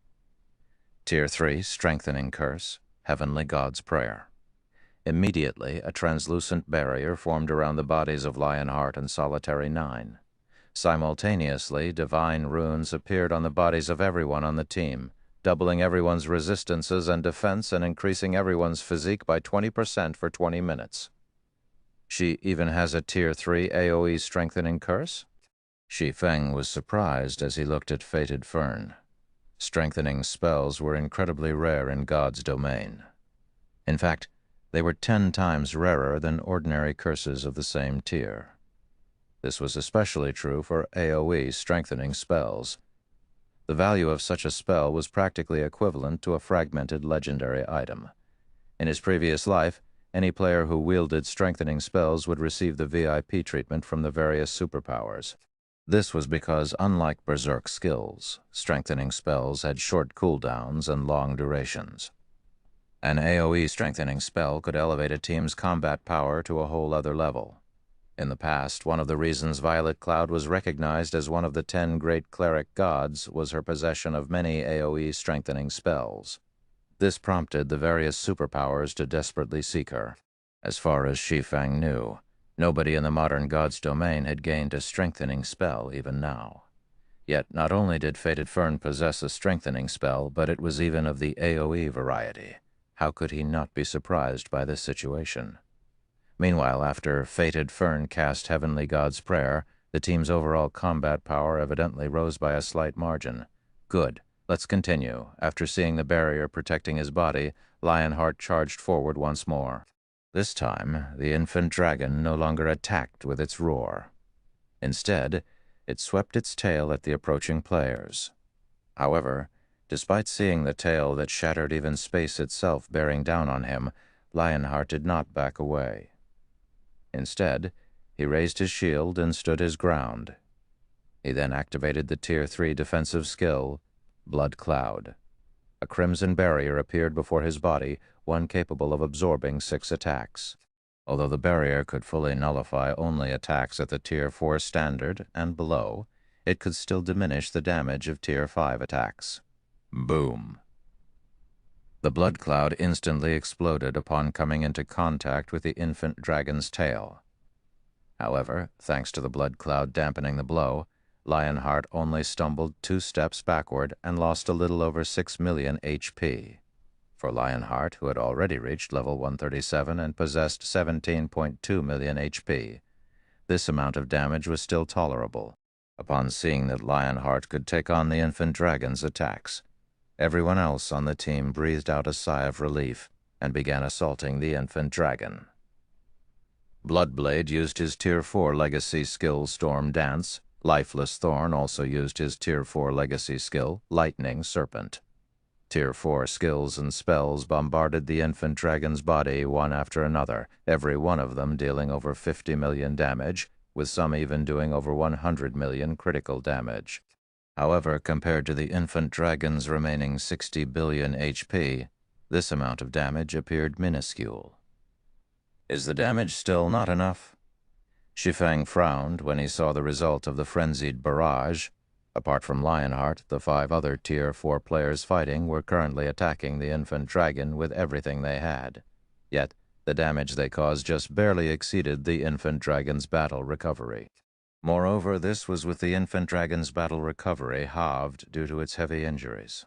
Tier 3 strengthening curse, heavenly god's prayer. Immediately, a translucent barrier formed around the bodies of Lionheart and Solitary 9. Simultaneously, divine runes appeared on the bodies of everyone on the team, doubling everyone's resistances and defense and increasing everyone's physique by 20% for 20 minutes. She even has a Tier 3 AoE strengthening curse? Shi Feng was surprised as he looked at Fated Fern. Strengthening spells were incredibly rare in God's domain. In fact, they were 10 times rarer than ordinary curses of the same tier. This was especially true for AoE strengthening spells. The value of such a spell was practically equivalent to a fragmented legendary item. In his previous life, any player who wielded strengthening spells would receive the VIP treatment from the various superpowers. This was because, unlike Berserk skills, strengthening spells had short cooldowns and long durations. An AoE strengthening spell could elevate a team's combat power to a whole other level. In the past, one of the reasons Violet Cloud was recognized as one of the 10 great cleric gods was her possession of many AoE strengthening spells. This prompted the various superpowers to desperately seek her. As far as Shi Feng knew, nobody in the modern god's domain had gained a strengthening spell even now. Yet not only did Fated Fern possess a strengthening spell, but it was even of the AoE variety. How could he not be surprised by this situation? Meanwhile, after Fated Fern cast Heavenly God's Prayer, the team's overall combat power evidently rose by a slight margin. Good. Let's continue. After seeing the barrier protecting his body, Lionheart charged forward once more. This time, the infant dragon no longer attacked with its roar. Instead, it swept its tail at the approaching players. However, despite seeing the tail that shattered even space itself bearing down on him, Lionheart did not back away. Instead, he raised his shield and stood his ground. He then activated the Tier 3 defensive skill, Blood Cloud. A crimson barrier appeared before his body, one capable of absorbing 6 attacks. Although the barrier could fully nullify only attacks at the Tier 4 standard and below, it could still diminish the damage of Tier 5 attacks. Boom! The blood cloud instantly exploded upon coming into contact with the infant dragon's tail. However, thanks to the blood cloud dampening the blow, Lionheart only stumbled 2 steps backward and lost a little over 6 million HP. For Lionheart, who had already reached level 137 and possessed 17.2 million HP, this amount of damage was still tolerable. Upon seeing that Lionheart could take on the infant dragon's attacks, everyone else on the team breathed out a sigh of relief and began assaulting the infant dragon. Bloodblade used his Tier 4 legacy skill Storm Dance. Lifeless Thorn also used his Tier 4 legacy skill Lightning Serpent. Tier 4 skills and spells bombarded the infant dragon's body one after another, every one of them dealing over 50 million damage, with some even doing over 100 million critical damage. However, compared to the infant dragon's remaining 60 billion HP, this amount of damage appeared minuscule. Is the damage still not enough? Shi Feng frowned when he saw the result of the frenzied barrage. Apart from Lionheart, the 5 other Tier 4 players fighting were currently attacking the infant dragon with everything they had. Yet, the damage they caused just barely exceeded the infant dragon's battle recovery. Moreover, this was with the infant dragon's battle recovery halved due to its heavy injuries.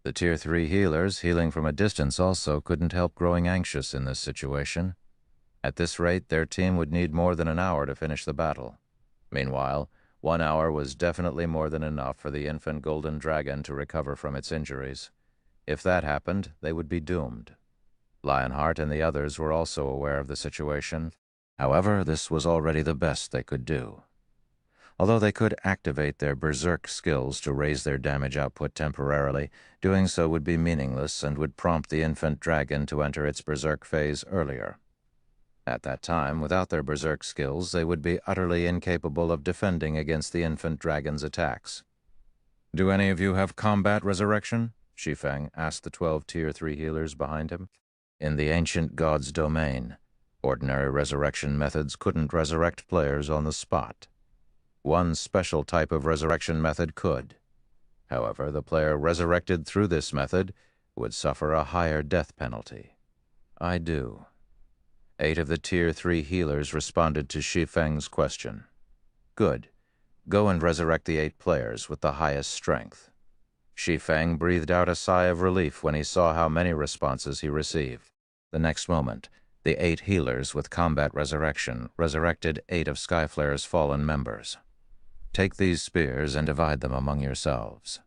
The Tier 3 healers, healing from a distance also, couldn't help growing anxious in this situation. At this rate, their team would need more than an hour to finish the battle. Meanwhile, 1 hour was definitely more than enough for the infant golden dragon to recover from its injuries. If that happened, they would be doomed. Lionheart and the others were also aware of the situation. However, this was already the best they could do. Although they could activate their berserk skills to raise their damage output temporarily, doing so would be meaningless and would prompt the infant dragon to enter its berserk phase earlier. At that time, without their berserk skills, they would be utterly incapable of defending against the infant dragon's attacks. "Do any of you have combat resurrection?" Shi Feng asked the 12 Tier 3 healers behind him. In the ancient god's domain, ordinary resurrection methods couldn't resurrect players on the spot. One special type of resurrection method could. However, the player resurrected through this method would suffer a higher death penalty. "I do." 8 of the Tier 3 healers responded to Shi Feng's question. "Good. Go and resurrect the 8 players with the highest strength." Shi Feng breathed out a sigh of relief when he saw how many responses he received. The next moment, the 8 healers with combat resurrection resurrected 8 of Skyflare's fallen members. "Take these spears and divide them among yourselves."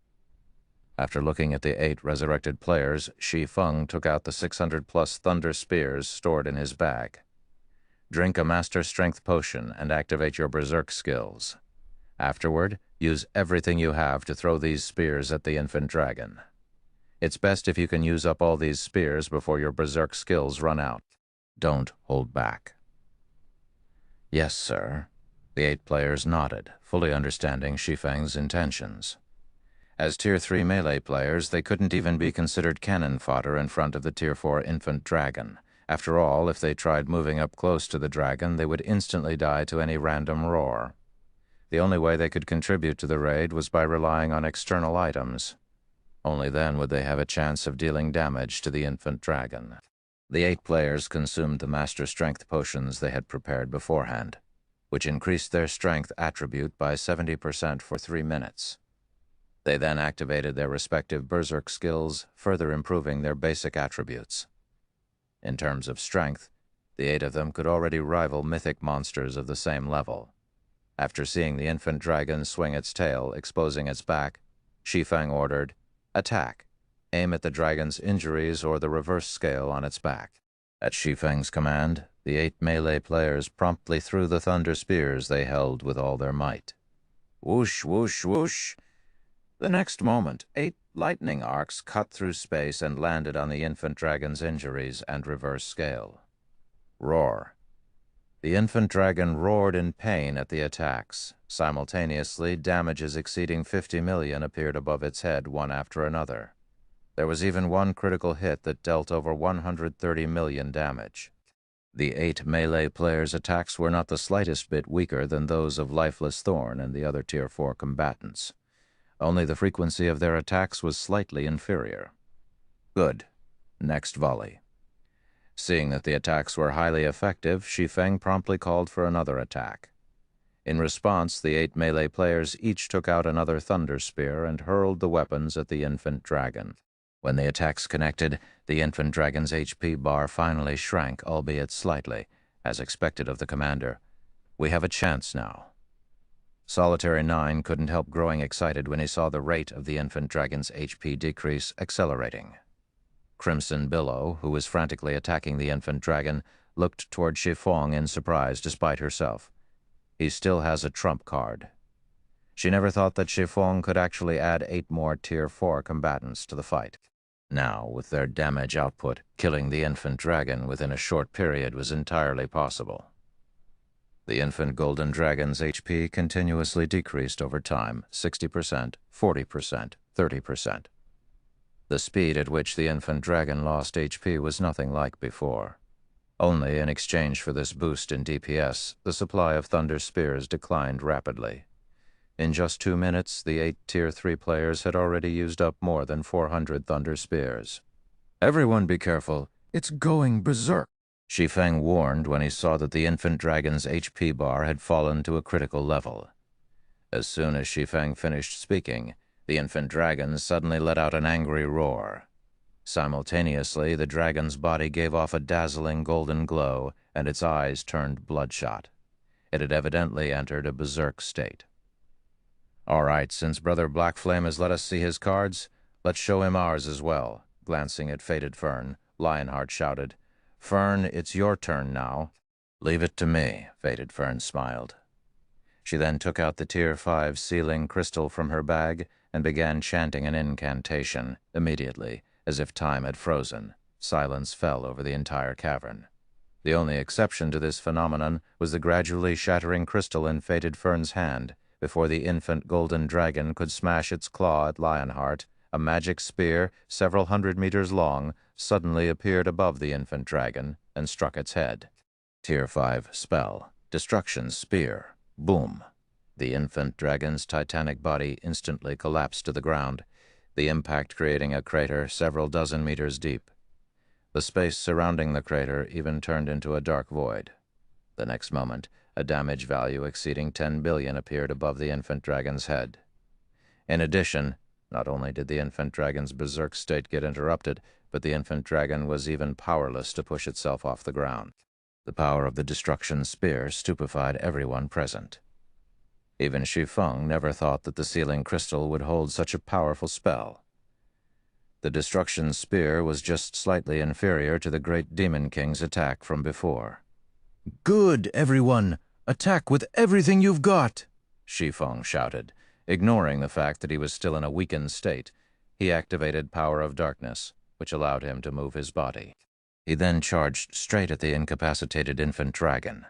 After looking at the 8 resurrected players, Shi Feng took out the 600+ thunder spears stored in his bag. Drink a master strength potion and activate your berserk skills. Afterward, use everything you have to throw these spears at the infant dragon. It's best if you can use up all these spears before your berserk skills run out. Don't hold back. "Yes, sir." The 8 players nodded, fully understanding Shi Feng's intentions. As Tier 3 melee players, they couldn't even be considered cannon fodder in front of the Tier 4 infant dragon. After all, if they tried moving up close to the dragon, they would instantly die to any random roar. The only way they could contribute to the raid was by relying on external items. Only then would they have a chance of dealing damage to the infant dragon. The 8 players consumed the master strength potions they had prepared beforehand, which increased their strength attribute by 70% for 3 minutes. They then activated their respective berserk skills, further improving their basic attributes. In terms of strength, the 8 of them could already rival mythic monsters of the same level. After seeing the infant dragon swing its tail, exposing its back, Shi Feng ordered, "Attack. Aim at the dragon's injuries or the reverse scale on its back." At Shi Feng's command, the 8 melee players promptly threw the thunder spears they held with all their might. Whoosh, whoosh, whoosh! The next moment, 8 lightning arcs cut through space and landed on the infant dragon's injuries and reverse scale. Roar. The infant dragon roared in pain at the attacks. Simultaneously, damages exceeding 50 million appeared above its head one after another. There was even one critical hit that dealt over 130 million damage. The 8 melee players' attacks were not the slightest bit weaker than those of Lifeless Thorn and the other Tier 4 combatants. Only the frequency of their attacks was slightly inferior. Good. Next volley. Seeing that the attacks were highly effective, Shi Feng promptly called for another attack. In response, the 8 melee players each took out another thunder spear and hurled the weapons at the infant dragon. When the attacks connected, the infant dragon's HP bar finally shrank, albeit slightly, as expected of the commander. "We have a chance now." Solitary 9 couldn't help growing excited when he saw the rate of the infant dragon's HP decrease accelerating. Crimson Billow, who was frantically attacking the infant dragon, looked toward Shi Feng in surprise despite herself. He still has a trump card. She never thought that Shi Feng could actually add 8 more Tier 4 combatants to the fight. Now, with their damage output, killing the infant dragon within a short period was entirely possible. The infant golden dragon's HP continuously decreased over time, 60%, 40%, 30%. The speed at which the infant dragon lost HP was nothing like before. Only in exchange for this boost in DPS, the supply of Thunder Spears declined rapidly. In just 2 minutes, the 8 Tier 3 players had already used up more than 400 Thunder Spears. "Everyone be careful. It's going berserk," Shi Feng warned when he saw that the infant dragon's HP bar had fallen to a critical level. As soon as Shi Feng finished speaking, the infant dragon suddenly let out an angry roar. Simultaneously, the dragon's body gave off a dazzling golden glow, and its eyes turned bloodshot. It had evidently entered a berserk state. "All right, since Brother Blackflame has let us see his cards, let's show him ours as well." Glancing at Faded Fern, Lionheart shouted, "Fern, it's your turn now." "Leave it to me," Faded Fern smiled. She then took out the Tier 5 sealing crystal from her bag and began chanting an incantation. Immediately, as if time had frozen, silence fell over the entire cavern. The only exception to this phenomenon was the gradually shattering crystal in Faded Fern's hand. Before the infant golden dragon could smash its claw at Lionheart, a magic spear, several hundred meters long, suddenly appeared above the infant dragon and struck its head. Tier 5 spell. Destruction Spear. Boom. The infant dragon's titanic body instantly collapsed to the ground, the impact creating a crater several dozen meters deep. The space surrounding the crater even turned into a dark void. The next moment, a damage value exceeding 10 billion appeared above the infant dragon's head. In addition, not only did the infant dragon's berserk state get interrupted, but the infant dragon was even powerless to push itself off the ground. The power of the destruction spear stupefied everyone present. Even Shi Feng never thought that the sealing crystal would hold such a powerful spell. The destruction spear was just slightly inferior to the great Demon King's attack from before. "Good, everyone! Attack with everything you've got!" Shi Feng shouted. Ignoring the fact that he was still in a weakened state, he activated Power of Darkness, which allowed him to move his body. He then charged straight at the incapacitated infant dragon.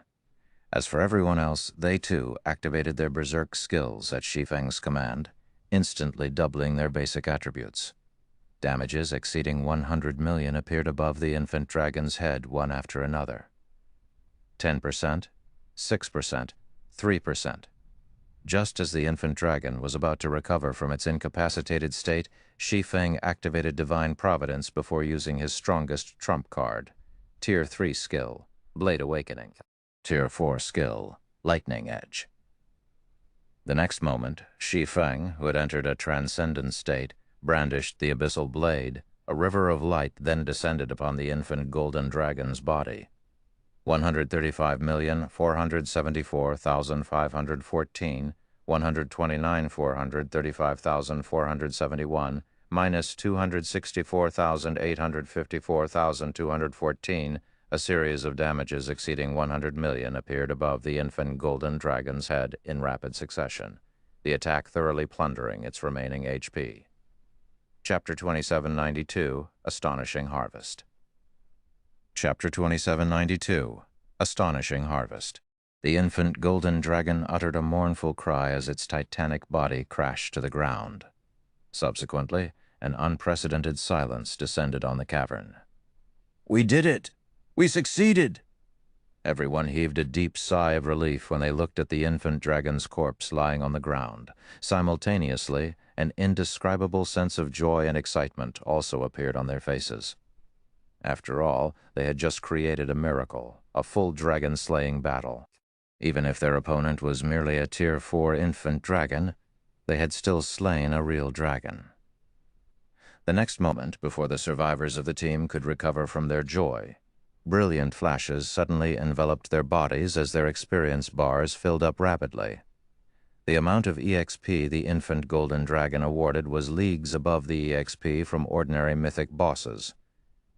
As for everyone else, they too activated their berserk skills at Shi Feng's command, instantly doubling their basic attributes. Damages exceeding 100 million appeared above the infant dragon's head one after another. 10%, 6%, 3%. Just as the infant dragon was about to recover from its incapacitated state, Shi Feng activated Divine Providence before using his strongest trump card. Tier 3 skill, Blade Awakening. Tier 4 skill, Lightning Edge. The next moment, Shi Feng, who had entered a transcendent state, brandished the abyssal blade. A river of light then descended upon the infant golden dragon's body. 135,474,514, 129,435,471, minus 264,854,214, a series of damages exceeding 100 million appeared above the infant golden dragon's head in rapid succession, the attack thoroughly plundering its remaining HP. Chapter 2792, Astonishing Harvest. Chapter 2792, Astonishing Harvest. The infant golden dragon uttered a mournful cry as its titanic body crashed to the ground. Subsequently, an unprecedented silence descended on the cavern. "We did it! We succeeded!" Everyone heaved a deep sigh of relief when they looked at the infant dragon's corpse lying on the ground. Simultaneously, an indescribable sense of joy and excitement also appeared on their faces. After all, they had just created a miracle, a full dragon-slaying battle. Even if their opponent was merely a Tier 4 infant dragon, they had still slain a real dragon. The next moment, before the survivors of the team could recover from their joy, brilliant flashes suddenly enveloped their bodies as their experience bars filled up rapidly. The amount of EXP the infant golden dragon awarded was leagues above the EXP from ordinary mythic bosses.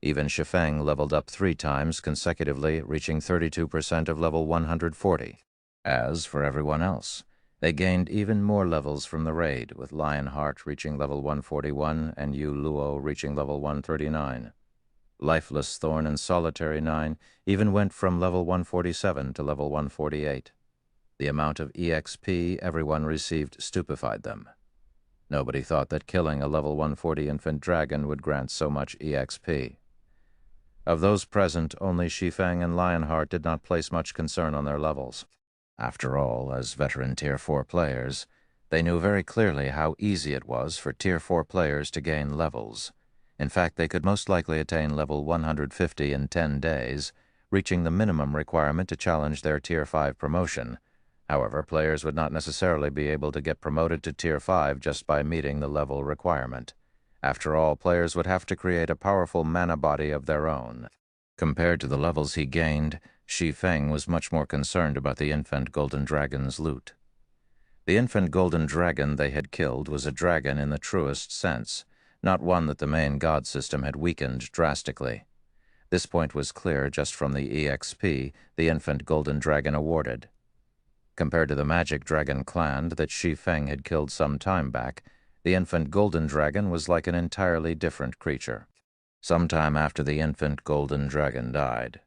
Even Shi Feng leveled up 3 times consecutively, reaching 32% of level 140. As for everyone else, they gained even more levels from the raid, with Lionheart reaching level 141 and Yu Luo reaching level 139. Lifeless Thorn and Solitary 9 even went from level 147 to level 148. The amount of EXP everyone received stupefied them. Nobody thought that killing a level 140 infant dragon would grant so much EXP. Of those present, only Shi Feng and Lionheart did not place much concern on their levels. After all, as veteran Tier 4 players, they knew very clearly how easy it was for Tier 4 players to gain levels. In fact, they could most likely attain level 150 in 10 days, reaching the minimum requirement to challenge their Tier 5 promotion. However, players would not necessarily be able to get promoted to Tier 5 just by meeting the level requirement. After all, players would have to create a powerful mana body of their own. Compared to the levels he gained, Shi Feng was much more concerned about the infant golden dragon's loot. The infant golden dragon they had killed was a dragon in the truest sense, not one that the main god system had weakened drastically. This point was clear just from the EXP the infant golden dragon awarded. Compared to the magic dragon clan that Shi Feng had killed some time back, the infant golden dragon was like an entirely different creature. Sometime after the infant golden dragon died,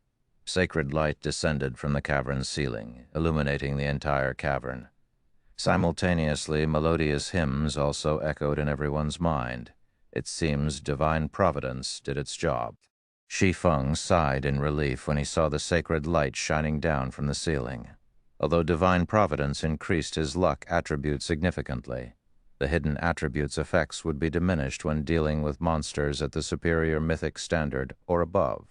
sacred light descended from the cavern's ceiling, illuminating the entire cavern. Simultaneously, melodious hymns also echoed in everyone's mind. It seems divine providence did its job. Shi Feng sighed in relief when he saw the sacred light shining down from the ceiling. Although divine providence increased his luck attribute significantly, the hidden attribute's effects would be diminished when dealing with monsters at the superior mythic standard or above.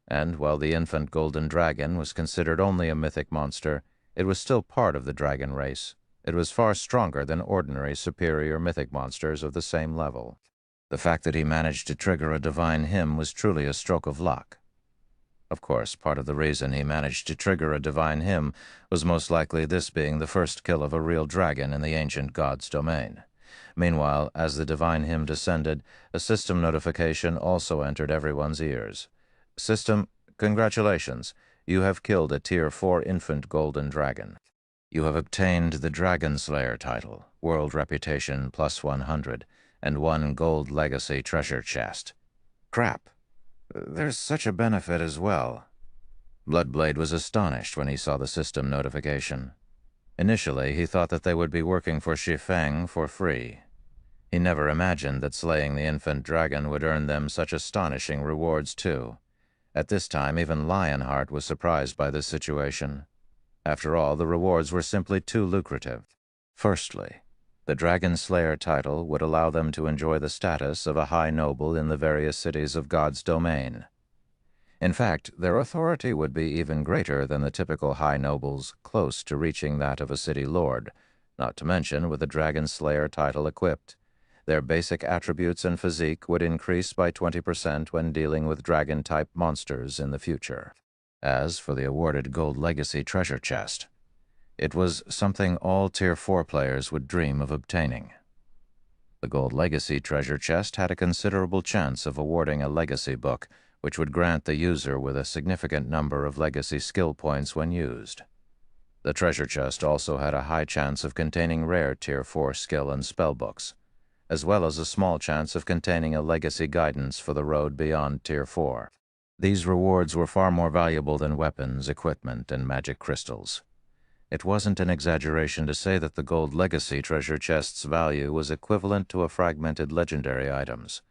And while the infant golden dragon was considered only a mythic monster, it was still part of the dragon race. It was far stronger than ordinary superior mythic monsters of the same level. The fact that he managed to trigger a divine hymn was truly a stroke of luck. Of course, part of the reason he managed to trigger a divine hymn was most likely this being the first kill of a real dragon in the ancient god's domain. Meanwhile, as the divine hymn descended, a system notification also entered everyone's ears. System, congratulations, you have killed a Tier 4 infant golden dragon. You have obtained the Dragon Slayer title, world reputation plus 100, and 1 gold legacy treasure chest. Crap. There's such a benefit as well. Bloodblade was astonished when he saw the system notification. Initially, he thought that they would be working for Shi Feng for free. He never imagined that slaying the infant dragon would earn them such astonishing rewards too. At this time, even Lionheart was surprised by this situation. After all, the rewards were simply too lucrative. Firstly, the Dragon Slayer title would allow them to enjoy the status of a high noble in the various cities of God's domain. In fact, their authority would be even greater than the typical high nobles, close to reaching that of a city lord, not to mention with the Dragon Slayer title equipped. Their basic attributes and physique would increase by 20% when dealing with dragon-type monsters in the future. As for the awarded gold legacy treasure chest, it was something all Tier 4 players would dream of obtaining. The gold legacy treasure chest had a considerable chance of awarding a legacy book, which would grant the user with a significant number of legacy skill points when used. The treasure chest also had a high chance of containing rare Tier 4 skill and spell books, as well as a small chance of containing a legacy guidance for the road beyond Tier 4. These rewards were far more valuable than weapons, equipment, and magic crystals. It wasn't an exaggeration to say that the gold legacy treasure chest's value was equivalent to a fragmented legendary items.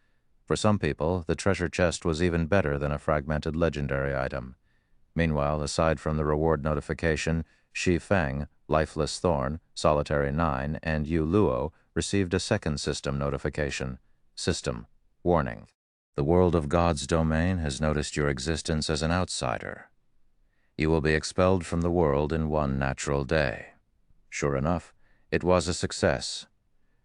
For some people, the treasure chest was even better than a fragmented legendary item. Meanwhile, aside from the reward notification, Shi Feng, Lifeless Thorn, Solitary 9, and Yu Luo received a second system notification. System. Warning. The world of God's domain has noticed your existence as an outsider. You will be expelled from the world in 1 natural day. Sure enough, it was a success.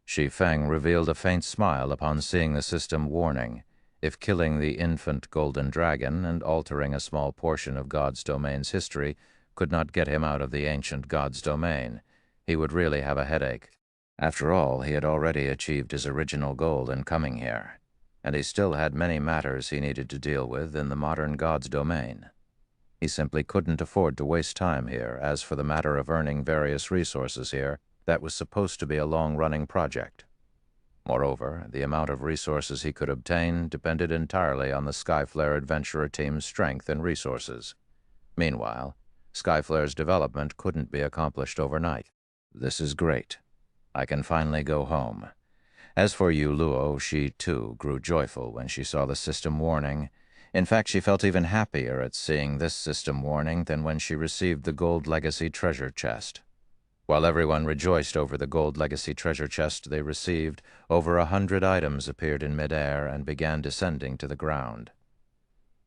Shi Feng revealed a faint smile upon seeing the system warning. If killing the infant golden dragon and altering a small portion of God's domain's history could not get him out of the ancient God's domain, he would really have a headache. After all, he had already achieved his original goal in coming here, and he still had many matters he needed to deal with in the modern God's domain. He simply couldn't afford to waste time here. As for the matter of earning various resources here, that was supposed to be a long-running project. Moreover, the amount of resources he could obtain depended entirely on the Skyflare Adventurer team's strength and resources. Meanwhile, Skyflare's development couldn't be accomplished overnight. This is great. I can finally go home. As for you, Luo, she too grew joyful when she saw the system warning. In fact, she felt even happier at seeing this system warning than when she received the Gold Legacy treasure chest. While everyone rejoiced over the Gold Legacy treasure chest they received, over 100 items appeared in midair and began descending to the ground.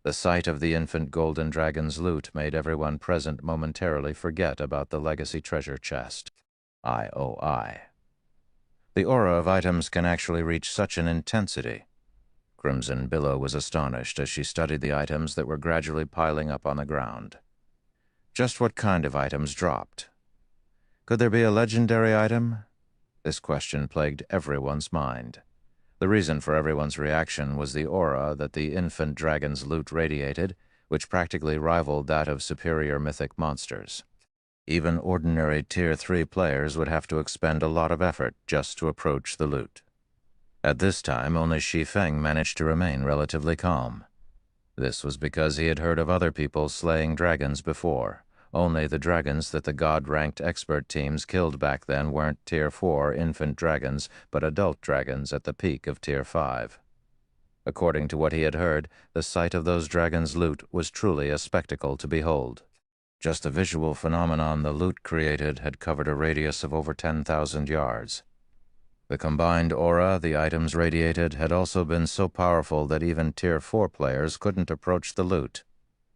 The sight of the infant golden dragon's loot made everyone present momentarily forget about the Legacy treasure chest. IOI. The aura of items can actually reach such an intensity. Crimson Billow was astonished as she studied the items that were gradually piling up on the ground. Just what kind of items dropped? Could there be a legendary item? This question plagued everyone's mind. The reason for everyone's reaction was the aura that the infant dragon's loot radiated, which practically rivaled that of superior mythic monsters. Even ordinary Tier 3 players would have to expend a lot of effort just to approach the loot. At this time, only Shi Feng managed to remain relatively calm. This was because he had heard of other people slaying dragons before. Only the dragons that the god-ranked expert teams killed back then weren't Tier 4 infant dragons, but adult dragons at the peak of Tier 5. According to what he had heard, the sight of those dragons' loot was truly a spectacle to behold. Just the visual phenomenon the loot created had covered a radius of over 10,000 yards. The combined aura the items radiated had also been so powerful that even Tier 4 players couldn't approach the loot.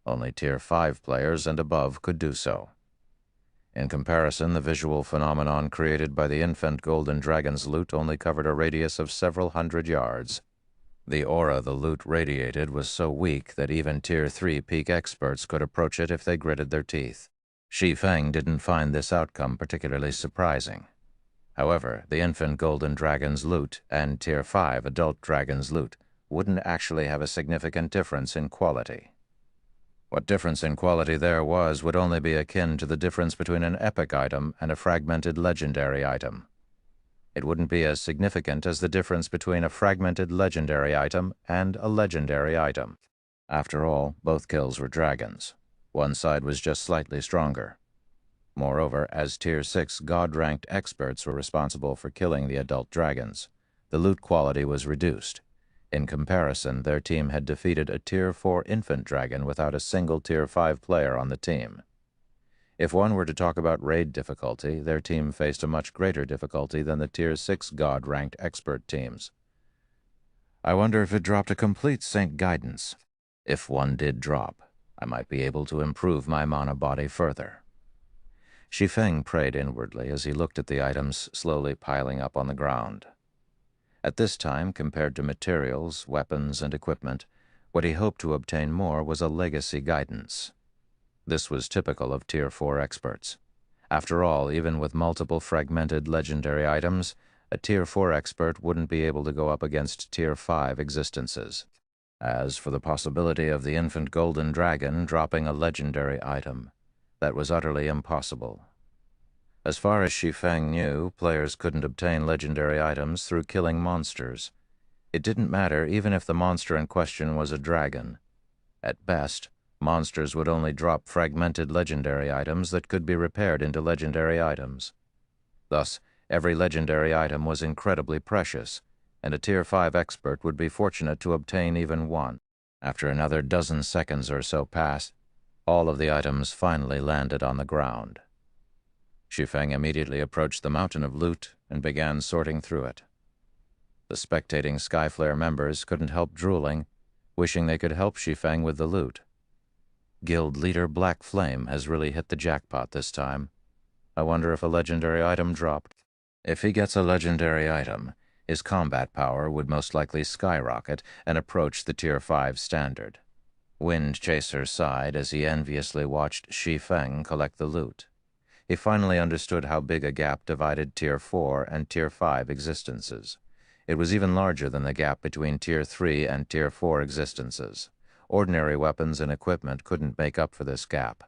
Only Tier 5 players and above could do so. In comparison, the visual phenomenon created by the infant golden dragon's loot only covered a radius of several hundred yards. The aura the loot radiated was so weak that even Tier 3 peak experts could approach it if they gritted their teeth. Shi Feng didn't find this outcome particularly surprising. However, the infant golden dragon's loot and Tier 5 adult dragon's loot wouldn't actually have a significant difference in quality. What difference in quality there was would only be akin to the difference between an epic item and a fragmented legendary item. It wouldn't be as significant as the difference between a fragmented legendary item and a legendary item. After all, both kills were dragons. One side was just slightly stronger. Moreover, as Tier 6 god-ranked experts were responsible for killing the adult dragons, the loot quality was reduced. In comparison, their team had defeated a Tier 4 infant dragon without a single Tier 5 player on the team. If one were to talk about raid difficulty, their team faced a much greater difficulty than the Tier 6 god-ranked expert teams. I wonder if it dropped a complete Saint Guidance. If one did drop, I might be able to improve my mana body further. Shi Feng prayed inwardly as he looked at the items slowly piling up on the ground. At this time, compared to materials, weapons, and equipment, what he hoped to obtain more was a legacy guidance. This was typical of Tier 4 experts. After all, even with multiple fragmented legendary items, a Tier 4 expert wouldn't be able to go up against Tier 5 existences. As for the possibility of the infant golden dragon dropping a legendary item, that was utterly impossible. As far as Shi Feng knew, players couldn't obtain legendary items through killing monsters. It didn't matter even if the monster in question was a dragon. At best, monsters would only drop fragmented legendary items that could be repaired into legendary items. Thus, every legendary item was incredibly precious, and a Tier 5 expert would be fortunate to obtain even one. After another dozen seconds or so passed, all of the items finally landed on the ground. Shi Feng immediately approached the mountain of loot and began sorting through it. The spectating Skyflare members couldn't help drooling, wishing they could help Shi Feng with the loot. Guild leader Black Flame has really hit the jackpot this time. I wonder if a legendary item dropped. If he gets a legendary item, his combat power would most likely skyrocket and approach the Tier 5 standard. Wind Chaser sighed as he enviously watched Shi Feng collect the loot. He finally understood how big a gap divided Tier 4 and Tier 5 existences. It was even larger than the gap between Tier 3 and Tier 4 existences. Ordinary weapons and equipment couldn't make up for this gap.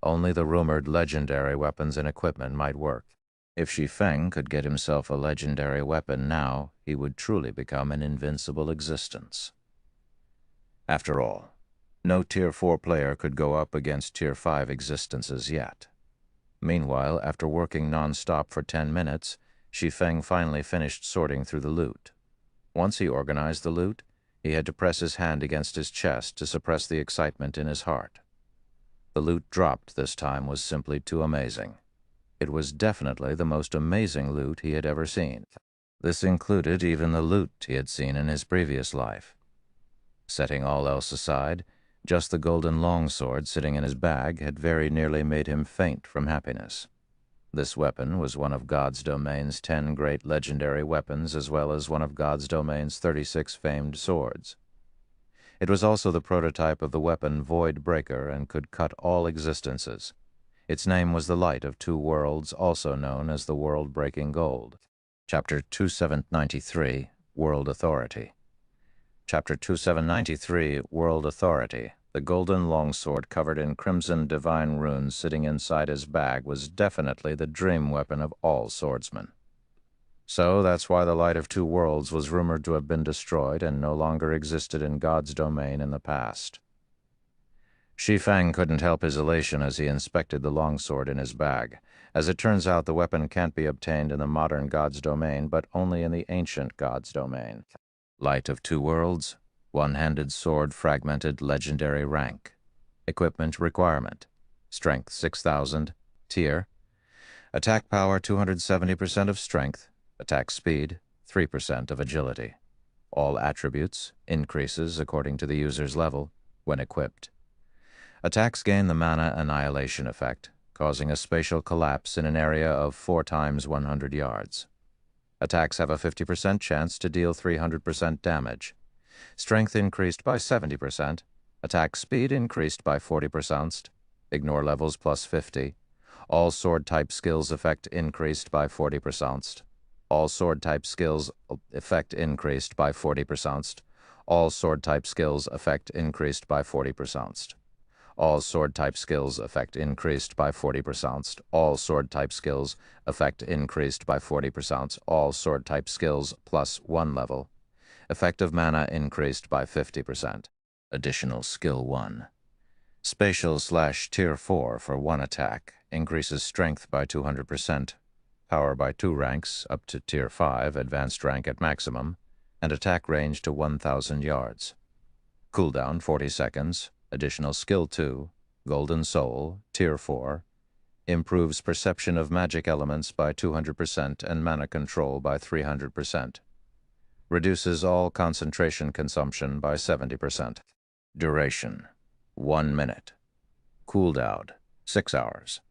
Only the rumored legendary weapons and equipment might work. If Shi Feng could get himself a legendary weapon now, he would truly become an invincible existence. After all, no Tier 4 player could go up against Tier 5 existences yet. Meanwhile, after working non-stop for 10 minutes, Shi Feng finally finished sorting through the loot. Once he organized the loot, he had to press his hand against his chest to suppress the excitement in his heart. The loot dropped this time was simply too amazing. It was definitely the most amazing loot he had ever seen. This included even the loot he had seen in his previous life. Setting all else aside, just the golden longsword sitting in his bag had very nearly made him faint from happiness. This weapon was one of God's domain's 10 great legendary weapons, as well as one of God's domain's 36 famed swords. It was also the prototype of the weapon Void Breaker and could cut all existences. Its name was the Light of Two Worlds, also known as the World-Breaking Gold. Chapter 2793, World Authority. Chapter 2793, World Authority. The golden longsword covered in crimson divine runes sitting inside his bag was definitely the dream weapon of all swordsmen. So that's why the Light of Two Worlds was rumored to have been destroyed and no longer existed in God's domain in the past. Shi Feng couldn't help his elation as he inspected the longsword in his bag. As it turns out, the weapon can't be obtained in the modern God's domain, but only in the ancient God's domain. Light of Two Worlds, one-handed sword, fragmented, legendary rank. Equipment requirement: strength 6,000, tier. Attack power 270% of strength, attack speed 3% of agility. All attributes increases according to the user's level when equipped. Attacks gain the mana annihilation effect, causing a spatial collapse in an area of 4 times 100 yards. Attacks have a 50% chance to deal 300% damage. Strength increased by 70%. Attack speed increased by 40%. Ignore levels plus 50. All sword-type skills effect increased by 40%. All sword-type skills effect increased by 40%. All sword-type skills effect increased by 40%. All sword-type skills effect increased by 40%. All sword-type skills effect increased by 40%. All sword-type skills plus 1 level. Effective mana increased by 50%. Additional skill 1. Spatial/Tier 4 for 1 attack. Increases strength by 200%. Power by 2 ranks up to Tier 5, advanced rank at maximum, and attack range to 1,000 yards. Cooldown 40 seconds. Additional skill 2, Golden Soul, Tier 4, improves perception of magic elements by 200% and mana control by 300%. Reduces all concentration consumption by 70%. Duration: 1 minute. Cooldown: 6 hours.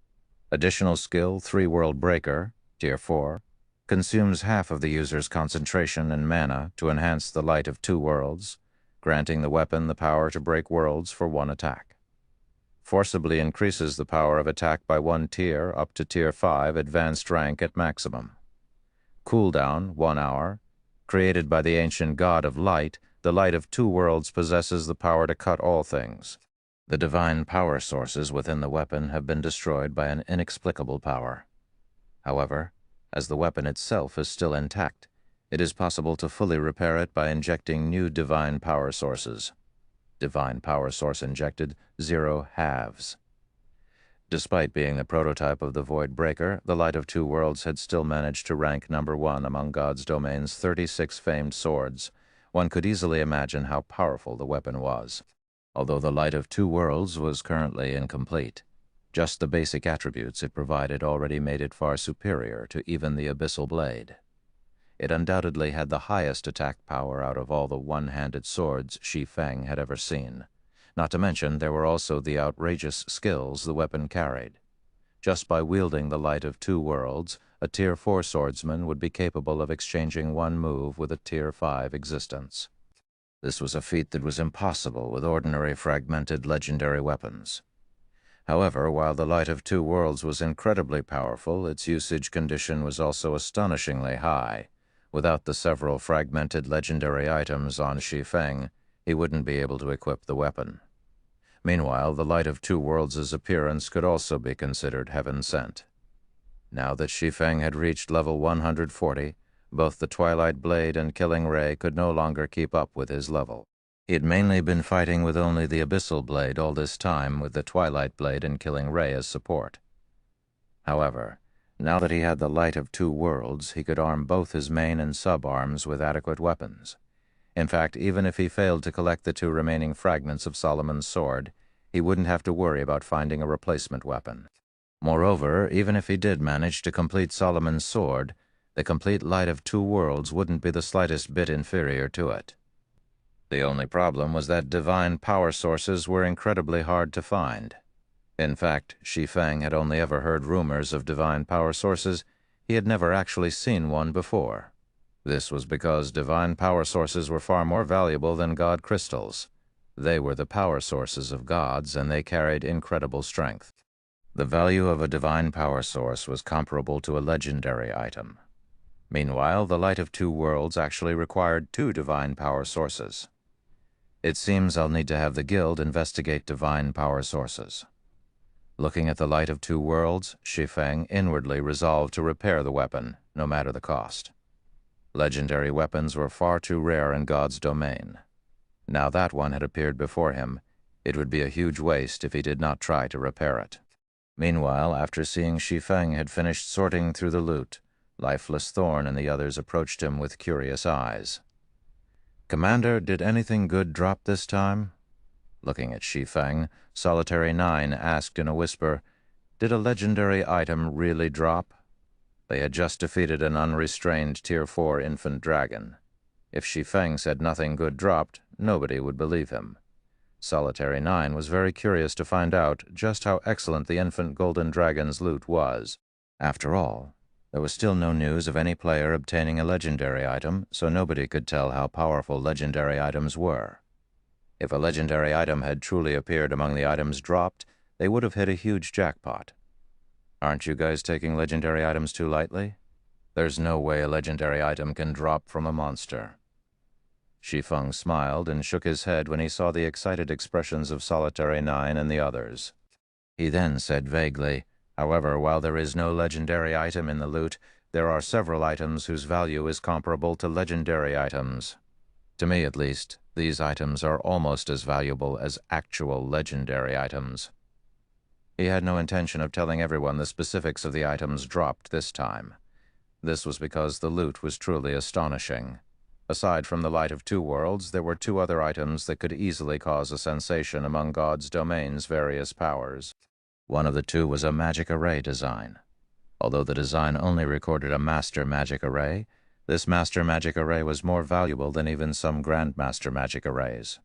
Additional skill 3, World Breaker, Tier 4, consumes half of the user's concentration and mana to enhance the Light of Two Worlds, granting the weapon the power to break worlds for 1 attack. Forcibly increases the power of attack by 1 tier up to Tier 5, advanced rank at maximum. Cooldown 1 hour. Created by the ancient god of light, the Light of Two Worlds possesses the power to cut all things. The divine power sources within the weapon have been destroyed by an inexplicable power. However, as the weapon itself is still intact, it is possible to fully repair it by injecting new divine power sources. Divine power source injected, 0 halves. Despite being the prototype of the Void Breaker, the Light of Two Worlds had still managed to rank number 1 among God's domain's 36 famed swords. One could easily imagine how powerful the weapon was. Although the Light of Two Worlds was currently incomplete, just the basic attributes it provided already made it far superior to even the Abyssal Blade. It undoubtedly had the highest attack power out of all the one-handed swords Shi Feng had ever seen. Not to mention, there were also the outrageous skills the weapon carried. Just by wielding the Light of Two Worlds, a Tier 4 swordsman would be capable of exchanging 1 move with a Tier 5 existence. This was a feat that was impossible with ordinary fragmented legendary weapons. However, while the Light of Two Worlds was incredibly powerful, its usage condition was also astonishingly high. Without the several fragmented legendary items on Shi Feng, he wouldn't be able to equip the weapon. Meanwhile, the Light of Two Worlds' appearance could also be considered heaven-sent. Now that Shi Feng had reached level 140, both the Twilight Blade and Killing Ray could no longer keep up with his level. He had mainly been fighting with only the Abyssal Blade all this time, with the Twilight Blade and Killing Ray as support. However, now that he had the Light of Two Worlds, he could arm both his main and sub-arms with adequate weapons. In fact, even if he failed to collect the two remaining fragments of Solomon's sword, he wouldn't have to worry about finding a replacement weapon. Moreover, even if he did manage to complete Solomon's sword, the complete Light of Two Worlds wouldn't be the slightest bit inferior to it. The only problem was that divine power sources were incredibly hard to find. In fact, Shi Feng had only ever heard rumors of divine power sources. He had never actually seen one before. This was because divine power sources were far more valuable than god crystals. They were the power sources of gods, and they carried incredible strength. The value of a divine power source was comparable to a legendary item. Meanwhile, the Light of Two Worlds actually required two divine power sources. It seems I'll need to have the guild investigate divine power sources. Looking at the Light of Two Worlds, Shi Feng inwardly resolved to repair the weapon, no matter the cost. Legendary weapons were far too rare in God's domain. Now that one had appeared before him, it would be a huge waste if he did not try to repair it. Meanwhile, after seeing Shi Feng had finished sorting through the loot, Lifeless Thorn and the others approached him with curious eyes. "Commander, did anything good drop this time?" Looking at Shi Feng, Solitary 9 asked in a whisper, "Did a legendary item really drop?" They had just defeated an unrestrained Tier 4 infant dragon. If Shi Feng said nothing good dropped, nobody would believe him. Solitary 9 was very curious to find out just how excellent the infant golden dragon's loot was. After all, there was still no news of any player obtaining a legendary item, so nobody could tell how powerful legendary items were. If a legendary item had truly appeared among the items dropped, they would have hit a huge jackpot. "Aren't you guys taking legendary items too lightly? There's no way a legendary item can drop from a monster." Shi Feng smiled and shook his head when he saw the excited expressions of Solitary 9 and the others. He then said vaguely, "However, while there is no legendary item in the loot, there are several items whose value is comparable to legendary items. To me, at least, these items are almost as valuable as actual legendary items." He had no intention of telling everyone the specifics of the items dropped this time. This was because the loot was truly astonishing. Aside from the Light of Two Worlds, there were two other items that could easily cause a sensation among God's domain's various powers. One of the two was a magic array design. Although the design only recorded a master magic array, this master magic array was more valuable than even some grandmaster magic arrays.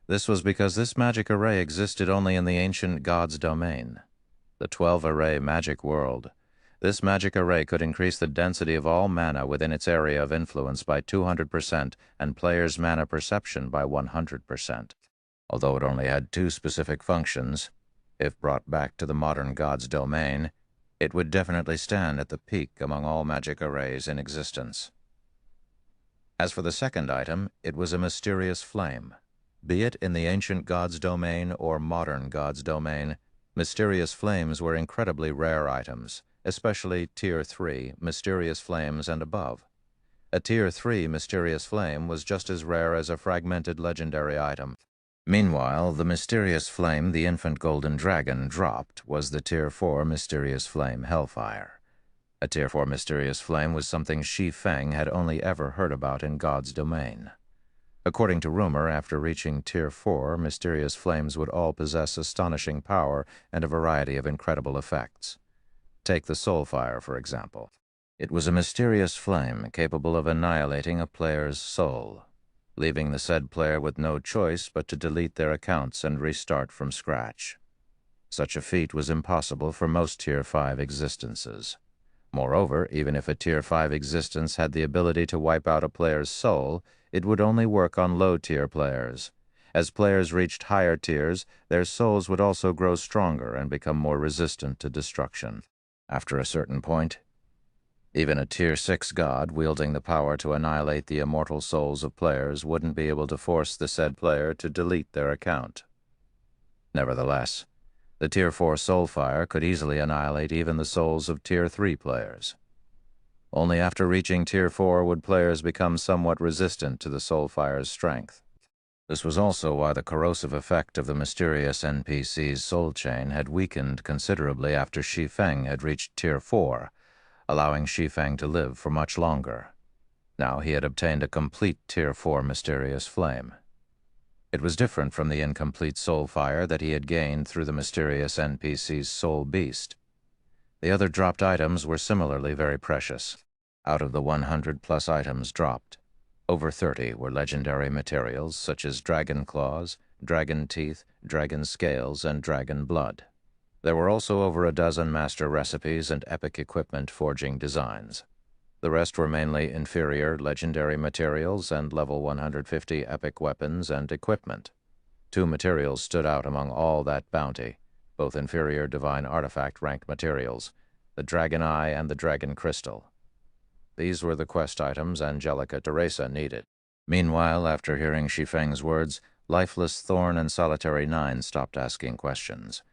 This was because this magic array existed only in the ancient god's domain, the 12-array magic world. This magic array could increase the density of all mana within its area of influence by 200% and players' mana perception by 100%. Although it only had two specific functions, if brought back to the modern god's domain, it would definitely stand at the peak among all magic arrays in existence. As for the second item, it was a mysterious flame. Be it in the ancient god's domain or modern god's domain, mysterious flames were incredibly rare items, especially Tier 3 mysterious flames and above. A Tier 3 mysterious flame was just as rare as a fragmented legendary item. Meanwhile, the mysterious flame the infant golden dragon dropped was the Tier 4 mysterious flame Hellfire. A Tier 4 mysterious flame was something Shi Feng had only ever heard about in God's domain. According to rumor, after reaching Tier 4, mysterious flames would all possess astonishing power and a variety of incredible effects. Take the Soulfire, for example. It was a mysterious flame capable of annihilating a player's soul, leaving the said player with no choice but to delete their accounts and restart from scratch. Such a feat was impossible for most Tier 5 existences. Moreover, even if a Tier 5 existence had the ability to wipe out a player's soul, it would only work on low-tier players. As players reached higher tiers, their souls would also grow stronger and become more resistant to destruction. After a certain point, even a Tier 6 god wielding the power to annihilate the immortal souls of players wouldn't be able to force the said player to delete their account. Nevertheless, The Tier 4 soul fire could easily annihilate even the souls of Tier 3 players. Only after reaching Tier 4 would players become somewhat resistant to the soul fire's strength. This was also why the corrosive effect of the mysterious NPC's soul chain had weakened considerably after Shi Feng had reached Tier 4, allowing Shi Feng to live for much longer. Now he had obtained a complete Tier 4 mysterious flame. It was different from the incomplete soul fire that he had gained through the mysterious NPC's soul beast. The other dropped items were similarly very precious. Out of the 100+ items dropped, over 30 were legendary materials such as dragon claws, dragon teeth, dragon scales, and dragon blood. There were also over a dozen master recipes and epic equipment forging designs. The rest were mainly inferior legendary materials and level 150 epic weapons and equipment. 2 materials stood out among all that bounty, both inferior divine artifact ranked materials, the Dragon Eye and the Dragon Crystal. These were the quest items Angelica Teresa needed. Meanwhile, after hearing Shi Feng's words, Lifeless Thorn and Solitary 9 stopped asking questions.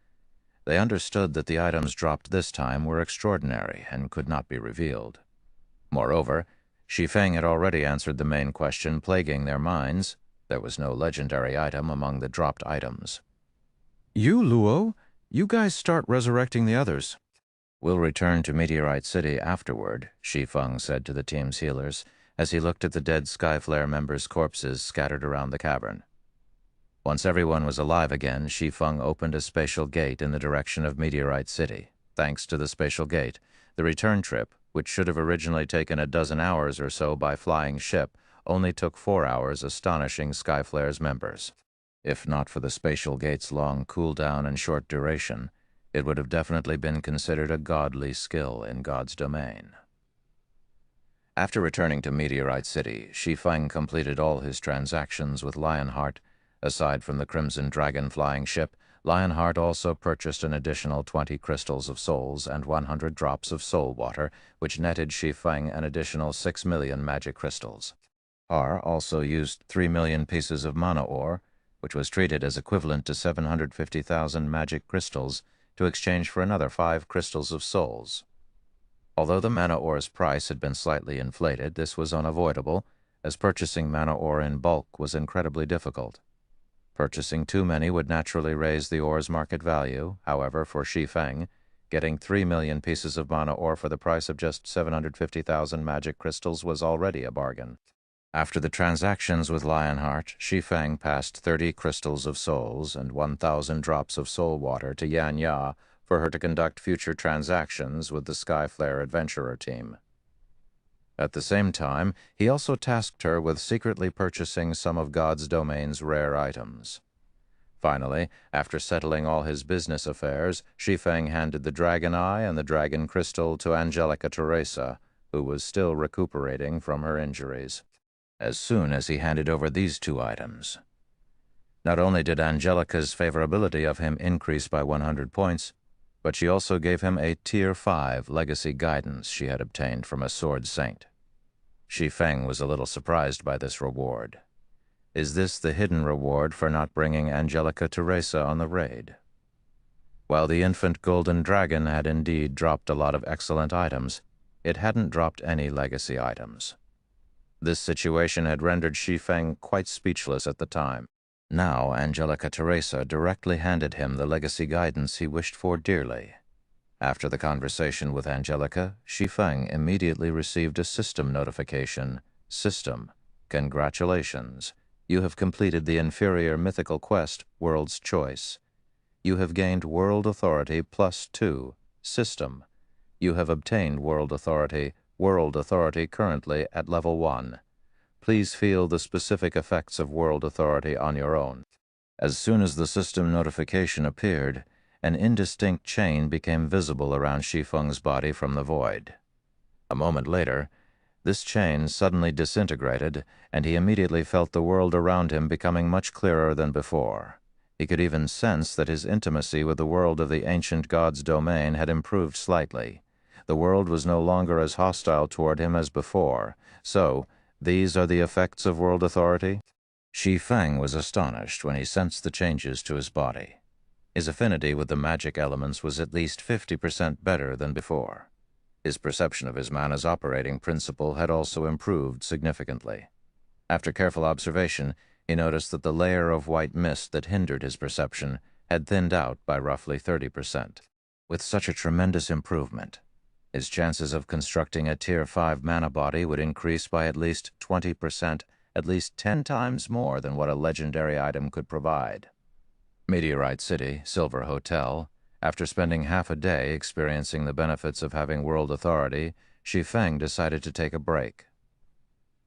They understood that the items dropped this time were extraordinary and could not be revealed. Moreover, Shi Feng had already answered the main question plaguing their minds. There was no legendary item among the dropped items. "You, Luo, you guys start resurrecting the others." "We'll return to Meteorite City afterward," Shi Feng said to the team's healers as he looked at the dead Skyflare members' corpses scattered around the cavern. Once everyone was alive again, Shi Feng opened a spatial gate in the direction of Meteorite City. Thanks to the spatial gate, the return trip, which should have originally taken a dozen hours or so by flying ship, only took 4 hours, astonishing Skyflare's members. If not for the spatial gate's long cooldown and short duration, it would have definitely been considered a godly skill in God's domain. After returning to Meteorite City, Shi Feng completed all his transactions with Lionheart. Aside from the Crimson Dragon flying ship, Lionheart also purchased an additional 20 crystals of souls and 100 drops of soul water, which netted Shi Feng an additional 6 million magic crystals. Har also used 3 million pieces of mana ore, which was treated as equivalent to 750,000 magic crystals, to exchange for another 5 crystals of souls. Although the mana ore's price had been slightly inflated, this was unavoidable, as purchasing mana ore in bulk was incredibly difficult. Purchasing too many would naturally raise the ore's market value. However, for Shi Feng, getting 3 million pieces of mana ore for the price of just 750,000 magic crystals was already a bargain. After the transactions with Lionheart, Shi Feng passed 30 crystals of souls and 1,000 drops of soul water to Yan Ya for her to conduct future transactions with the Skyflare Adventurer team. At the same time, he also tasked her with secretly purchasing some of God's domain's rare items. Finally, after settling all his business affairs, Shi Feng handed the Dragon Eye and the Dragon Crystal to Angelica Teresa, who was still recuperating from her injuries. As soon as he handed over these 2 items, not only did Angelica's favorability of him increase by 100 points, but she also gave him a Tier 5 legacy guidance she had obtained from a sword saint. Shi Feng was a little surprised by this reward. Is this the hidden reward for not bringing Angelica Teresa on the raid? While the infant golden dragon had indeed dropped a lot of excellent items, it hadn't dropped any legacy items. This situation had rendered Shi Feng quite speechless at the time. Now Angelica Teresa directly handed him the legacy guidance he wished for dearly. After the conversation with Angelica, Shi Feng immediately received a system notification. "System, congratulations. You have completed the inferior mythical quest, World's Choice. You have gained World Authority +2. System. You have obtained World Authority currently at level 1. Please feel the specific effects of World Authority on your own." As soon as the system notification appeared, an indistinct chain became visible around Shi Feng's body from the void. A moment later, this chain suddenly disintegrated, and he immediately felt the world around him becoming much clearer than before. He could even sense that his intimacy with the world of the ancient god's domain had improved slightly. The world was no longer as hostile toward him as before. So, these are the effects of World Authority? Shi Feng was astonished when he sensed the changes to his body. His affinity with the magic elements was at least 50% better than before. His perception of his mana's operating principle had also improved significantly. After careful observation, he noticed that the layer of white mist that hindered his perception had thinned out by roughly 30%. With such a tremendous improvement, his chances of constructing a Tier 5 mana body would increase by at least 20%, at least 10 times more than what a legendary item could provide. Meteorite City, Silver Hotel. After spending half a day experiencing the benefits of having world authority, Shi Feng decided to take a break.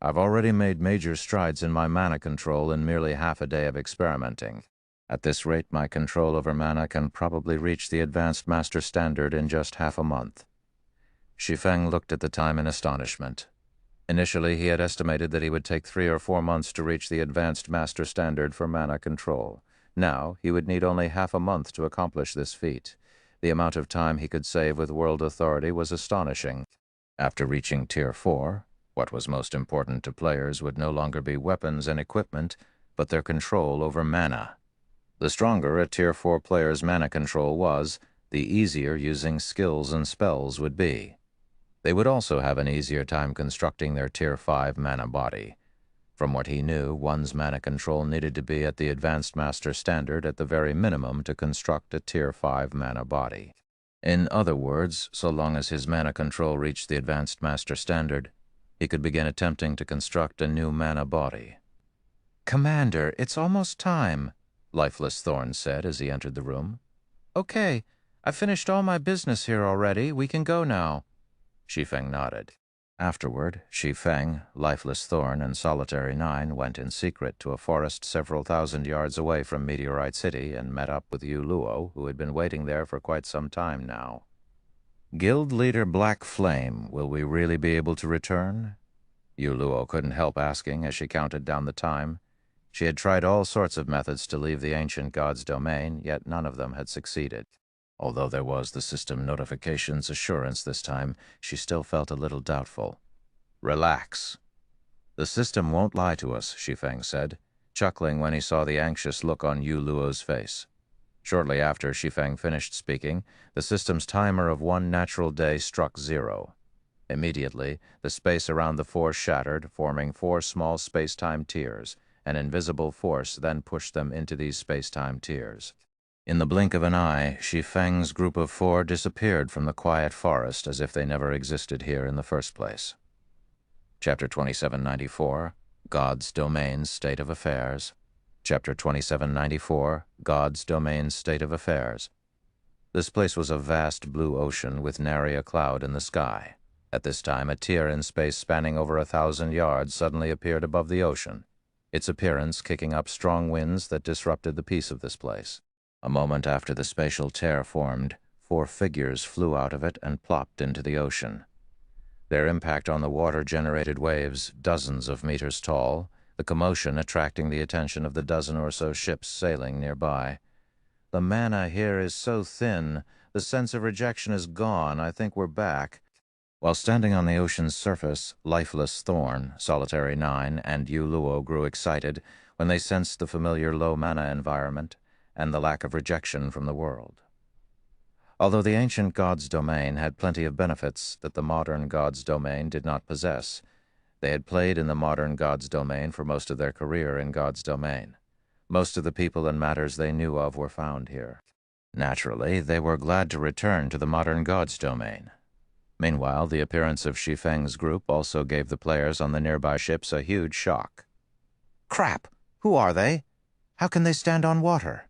I've already made major strides in my mana control in merely half a day of experimenting. At this rate, my control over mana can probably reach the Advanced Master Standard in just half a month. Shi Feng looked at the time in astonishment. Initially, he had estimated that he would take 3 or 4 months to reach the Advanced Master Standard for mana control. Now, he would need only half a month to accomplish this feat. The amount of time he could save with world authority was astonishing. After reaching Tier 4, what was most important to players would no longer be weapons and equipment, but their control over mana. The stronger a Tier 4 player's mana control was, the easier using skills and spells would be. They would also have an easier time constructing their Tier 5 mana body. From what he knew, one's mana control needed to be at the Advanced Master Standard at the very minimum to construct a Tier 5 mana body. In other words, so long as his mana control reached the Advanced Master Standard, he could begin attempting to construct a new mana body. "Commander, it's almost time," Lifeless Thorn said as he entered the room. "Okay, I've finished all my business here already. We can go now." Shi Feng nodded. Afterward, Shi Feng, Lifeless Thorn, and Solitary 9 went in secret to a forest several thousand yards away from Meteorite City and met up with Yu Luo, who had been waiting there for quite some time now. "Guild Leader Black Flame, will we really be able to return?" Yu Luo couldn't help asking as she counted down the time. She had tried all sorts of methods to leave the ancient god's domain, yet none of them had succeeded. Although there was the system notifications assurance this time, she still felt a little doubtful. "Relax. The system won't lie to us," Shi Feng said, chuckling when he saw the anxious look on Yu Luo's face. Shortly after Shi Feng finished speaking, the system's timer of 1 natural day struck 0. Immediately, the space around the 4 shattered, forming 4 small space-time tiers. An invisible force then pushed them into these space-time tiers. In the blink of an eye, Shi Feng's group of 4 disappeared from the quiet forest as if they never existed here in the first place. Chapter 2794, God's Domain's State of Affairs. Chapter 2794, God's Domain's State of Affairs. This place was a vast blue ocean with nary a cloud in the sky. At this time, a tier in space spanning over 1,000 yards suddenly appeared above the ocean, its appearance kicking up strong winds that disrupted the peace of this place. A moment after the spatial tear formed, 4 figures flew out of it and plopped into the ocean. Their impact on the water generated waves dozens of meters tall, the commotion attracting the attention of the dozen or so ships sailing nearby. "The mana here is so thin, the sense of rejection is gone. I think we're back." While standing on the ocean's surface, Lifeless Thorn, Solitary 9, and Yu Luo grew excited when they sensed the familiar low mana environment and the lack of rejection from the world. Although the ancient god's domain had plenty of benefits that the modern god's domain did not possess, they had played in the modern god's domain for most of their career in god's domain. Most of the people and matters they knew of were found here. Naturally, they were glad to return to the modern god's domain. Meanwhile, the appearance of Shi Feng's group also gave the players on the nearby ships a huge shock. "Crap! Who are they? How can they stand on water?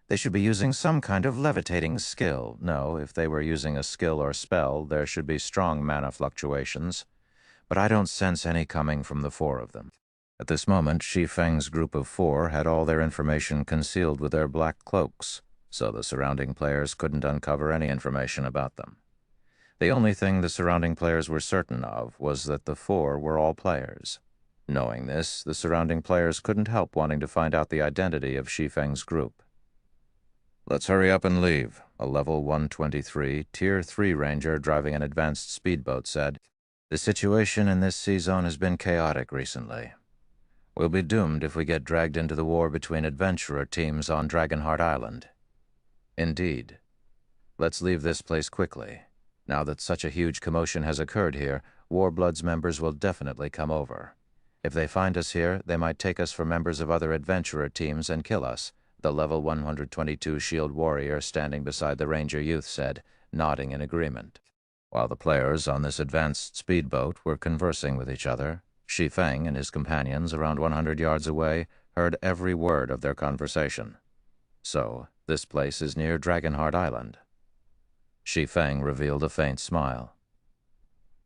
They should be using some kind of levitating skill. No, if they were using a skill or spell, there should be strong mana fluctuations. But I don't sense any coming from the 4 of them." At this moment, Shi Feng's group of 4 had all their information concealed with their black cloaks, so the surrounding players couldn't uncover any information about them. The only thing the surrounding players were certain of was that the 4 were all players. Knowing this, the surrounding players couldn't help wanting to find out the identity of Shi Feng's group. "Let's hurry up and leave," a level 123, Tier 3 ranger driving an advanced speedboat said. "The situation in this sea zone has been chaotic recently. We'll be doomed if we get dragged into the war between adventurer teams on Dragonheart Island." Indeed. Let's leave this place quickly. Now that such a huge commotion has occurred here, Warblood's members will definitely come over. If they find us here, they might take us for members of other adventurer teams and kill us, the level 122 shield warrior standing beside the ranger youth said, nodding in agreement. While the players on this advanced speedboat were conversing with each other, Shi Feng and his companions around 100 yards away heard every word of their conversation. So, this place is near Dragonheart Island. Shi Feng revealed a faint smile.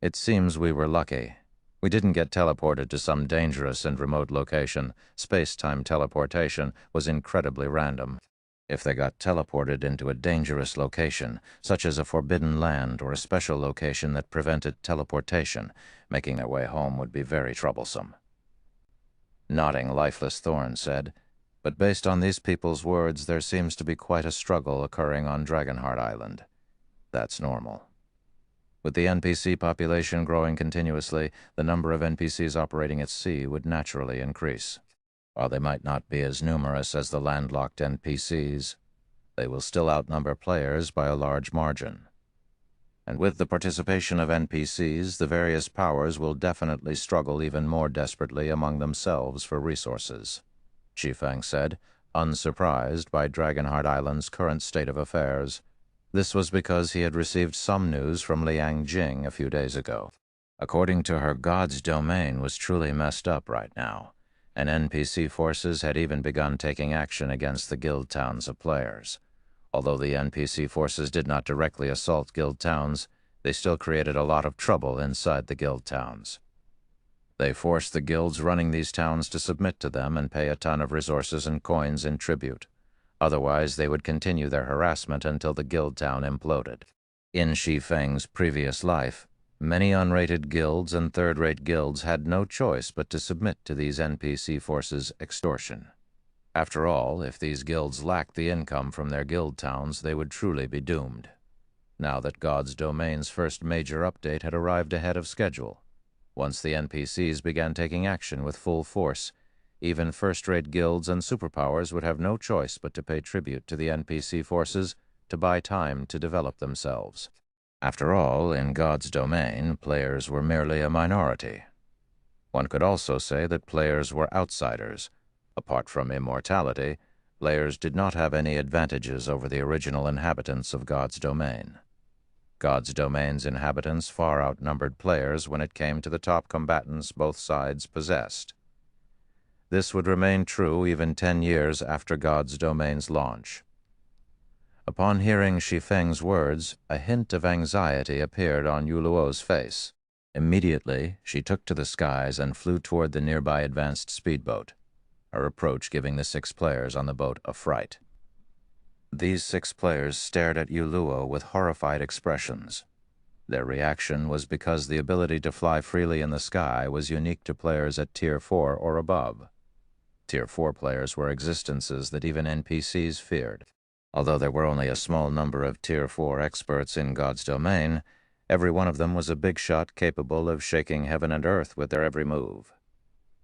It seems we were lucky. We didn't get teleported to some dangerous and remote location. Space-time teleportation was incredibly random. If they got teleported into a dangerous location, such as a forbidden land or a special location that prevented teleportation, making their way home would be very troublesome. Nodding, Lifeless Thorn said, but based on these people's words, there seems to be quite a struggle occurring on Dragonheart Island. That's normal. With the NPC population growing continuously, the number of NPCs operating at sea would naturally increase. While they might not be as numerous as the landlocked NPCs, they will still outnumber players by a large margin. And with the participation of NPCs, the various powers will definitely struggle even more desperately among themselves for resources, Shi Feng said, unsurprised by Dragonheart Island's current state of affairs. This was because he had received some news from Liang Jing a few days ago. According to her, God's domain was truly messed up right now, and NPC forces had even begun taking action against the guild towns of players. Although the NPC forces did not directly assault guild towns, they still created a lot of trouble inside the guild towns. They forced the guilds running these towns to submit to them and pay a ton of resources and coins in tribute. Otherwise, they would continue their harassment until the guild town imploded. In Shi Feng's previous life, many unrated guilds and third-rate guilds had no choice but to submit to these NPC forces' extortion. After all, if these guilds lacked the income from their guild towns, they would truly be doomed. Now that God's Domain's first major update had arrived ahead of schedule, once the NPCs began taking action with full force, even first-rate guilds and superpowers would have no choice but to pay tribute to the NPC forces to buy time to develop themselves. After all, in God's Domain, players were merely a minority. One could also say that players were outsiders. Apart from immortality, players did not have any advantages over the original inhabitants of God's Domain. God's Domain's inhabitants far outnumbered players when it came to the top combatants both sides possessed. This would remain true even 10 years after God's Domain's launch. Upon hearing Shi Feng's words, a hint of anxiety appeared on Yuluo's face. Immediately, she took to the skies and flew toward the nearby advanced speedboat, her approach giving the 6 players on the boat a fright. These 6 players stared at Yuluo with horrified expressions. Their reaction was because the ability to fly freely in the sky was unique to players at Tier 4 or above. Tier 4 players were existences that even NPCs feared. Although there were only a small number of Tier 4 experts in God's Domain, every one of them was a big shot capable of shaking heaven and earth with their every move.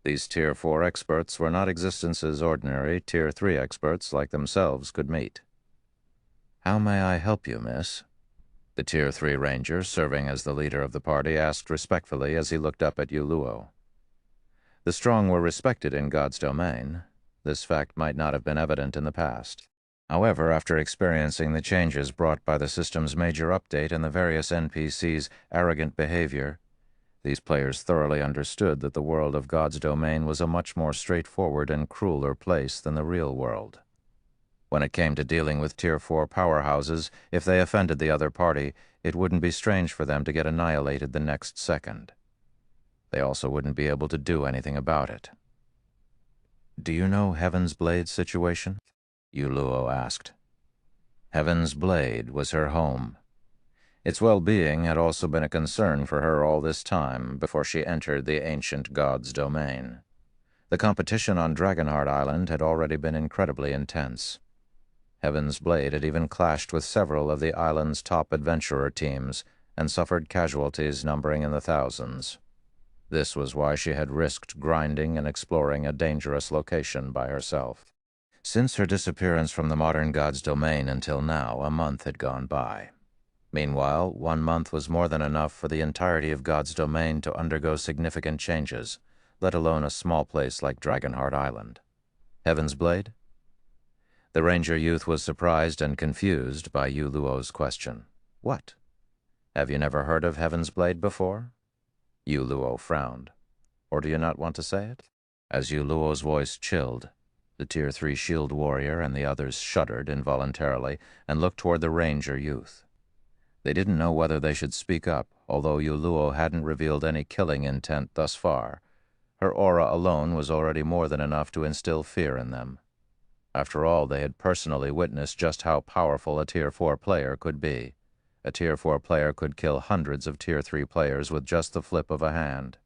These Tier 4 experts were not existences ordinary Tier 3 experts like themselves could meet. "How may I help you, miss?" The Tier 3 ranger, serving as the leader of the party, asked respectfully as he looked up at Yuluo. The strong were respected in God's Domain. This fact might not have been evident in the past. However, after experiencing the changes brought by the system's major update and the various NPCs' arrogant behavior, these players thoroughly understood that the world of God's Domain was a much more straightforward and crueler place than the real world. When it came to dealing with Tier 4 powerhouses, if they offended the other party, it wouldn't be strange for them to get annihilated the next second. They also wouldn't be able to do anything about it. "Do you know Heaven's Blade's situation?" Yuluo asked. Heaven's Blade was her home. Its well-being had also been a concern for her all this time before she entered the ancient God's Domain. The competition on Dragonheart Island had already been incredibly intense. Heaven's Blade had even clashed with several of the island's top adventurer teams and suffered casualties numbering in the thousands. This was why she had risked grinding and exploring a dangerous location by herself. Since her disappearance from the modern god's domain until now, a month had gone by. Meanwhile, 1 month was more than enough for the entirety of God's domain to undergo significant changes, let alone a small place like Dragonheart Island. Heaven's Blade? The ranger youth was surprised and confused by Yu Luo's question. What? Have you never heard of Heaven's Blade before? Yu Luo frowned. Or do you not want to say it? As Yu Luo's voice chilled, the Tier 3 shield warrior and the others shuddered involuntarily and looked toward the ranger youth. They didn't know whether they should speak up, although Yu Luo hadn't revealed any killing intent thus far. Her aura alone was already more than enough to instill fear in them. After all, they had personally witnessed just how powerful a Tier 4 player could be. A Tier 4 player could kill hundreds of Tier 3 players with just the flip of a hand.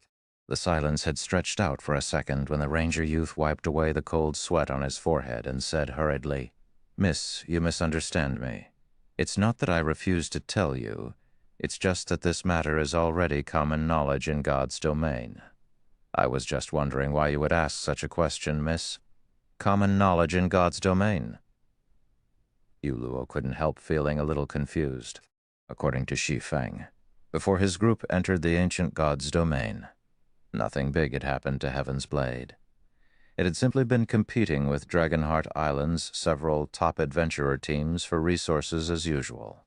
The silence had stretched out for a second when the ranger youth wiped away the cold sweat on his forehead and said hurriedly, "Miss, you misunderstand me. It's not that I refuse to tell you. It's just that this matter is already common knowledge in God's domain. I was just wondering why you would ask such a question, miss. Common knowledge in God's domain." Yu Luo couldn't help feeling a little confused. According to Shi Feng, before his group entered the ancient god's domain, nothing big had happened to Heaven's Blade. It had simply been competing with Dragonheart Island's several top adventurer teams for resources as usual.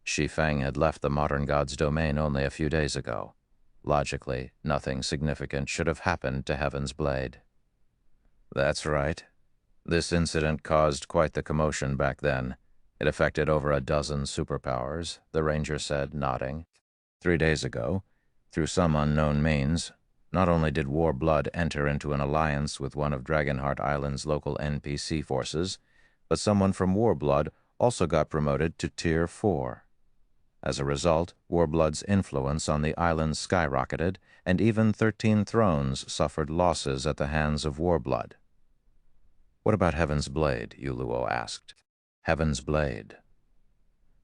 Shi Feng had left the modern god's domain only a few days ago. Logically, nothing significant should have happened to Heaven's Blade. That's right. This incident caused quite the commotion back then. It affected over a dozen superpowers, the ranger said, nodding. 3 days ago, through some unknown means, not only did Warblood enter into an alliance with one of Dragonheart Island's local NPC forces, but someone from Warblood also got promoted to Tier 4. As a result, Warblood's influence on the island skyrocketed, and even 13 thrones suffered losses at the hands of Warblood. What about Heaven's Blade? Yu Luo asked. Heaven's Blade.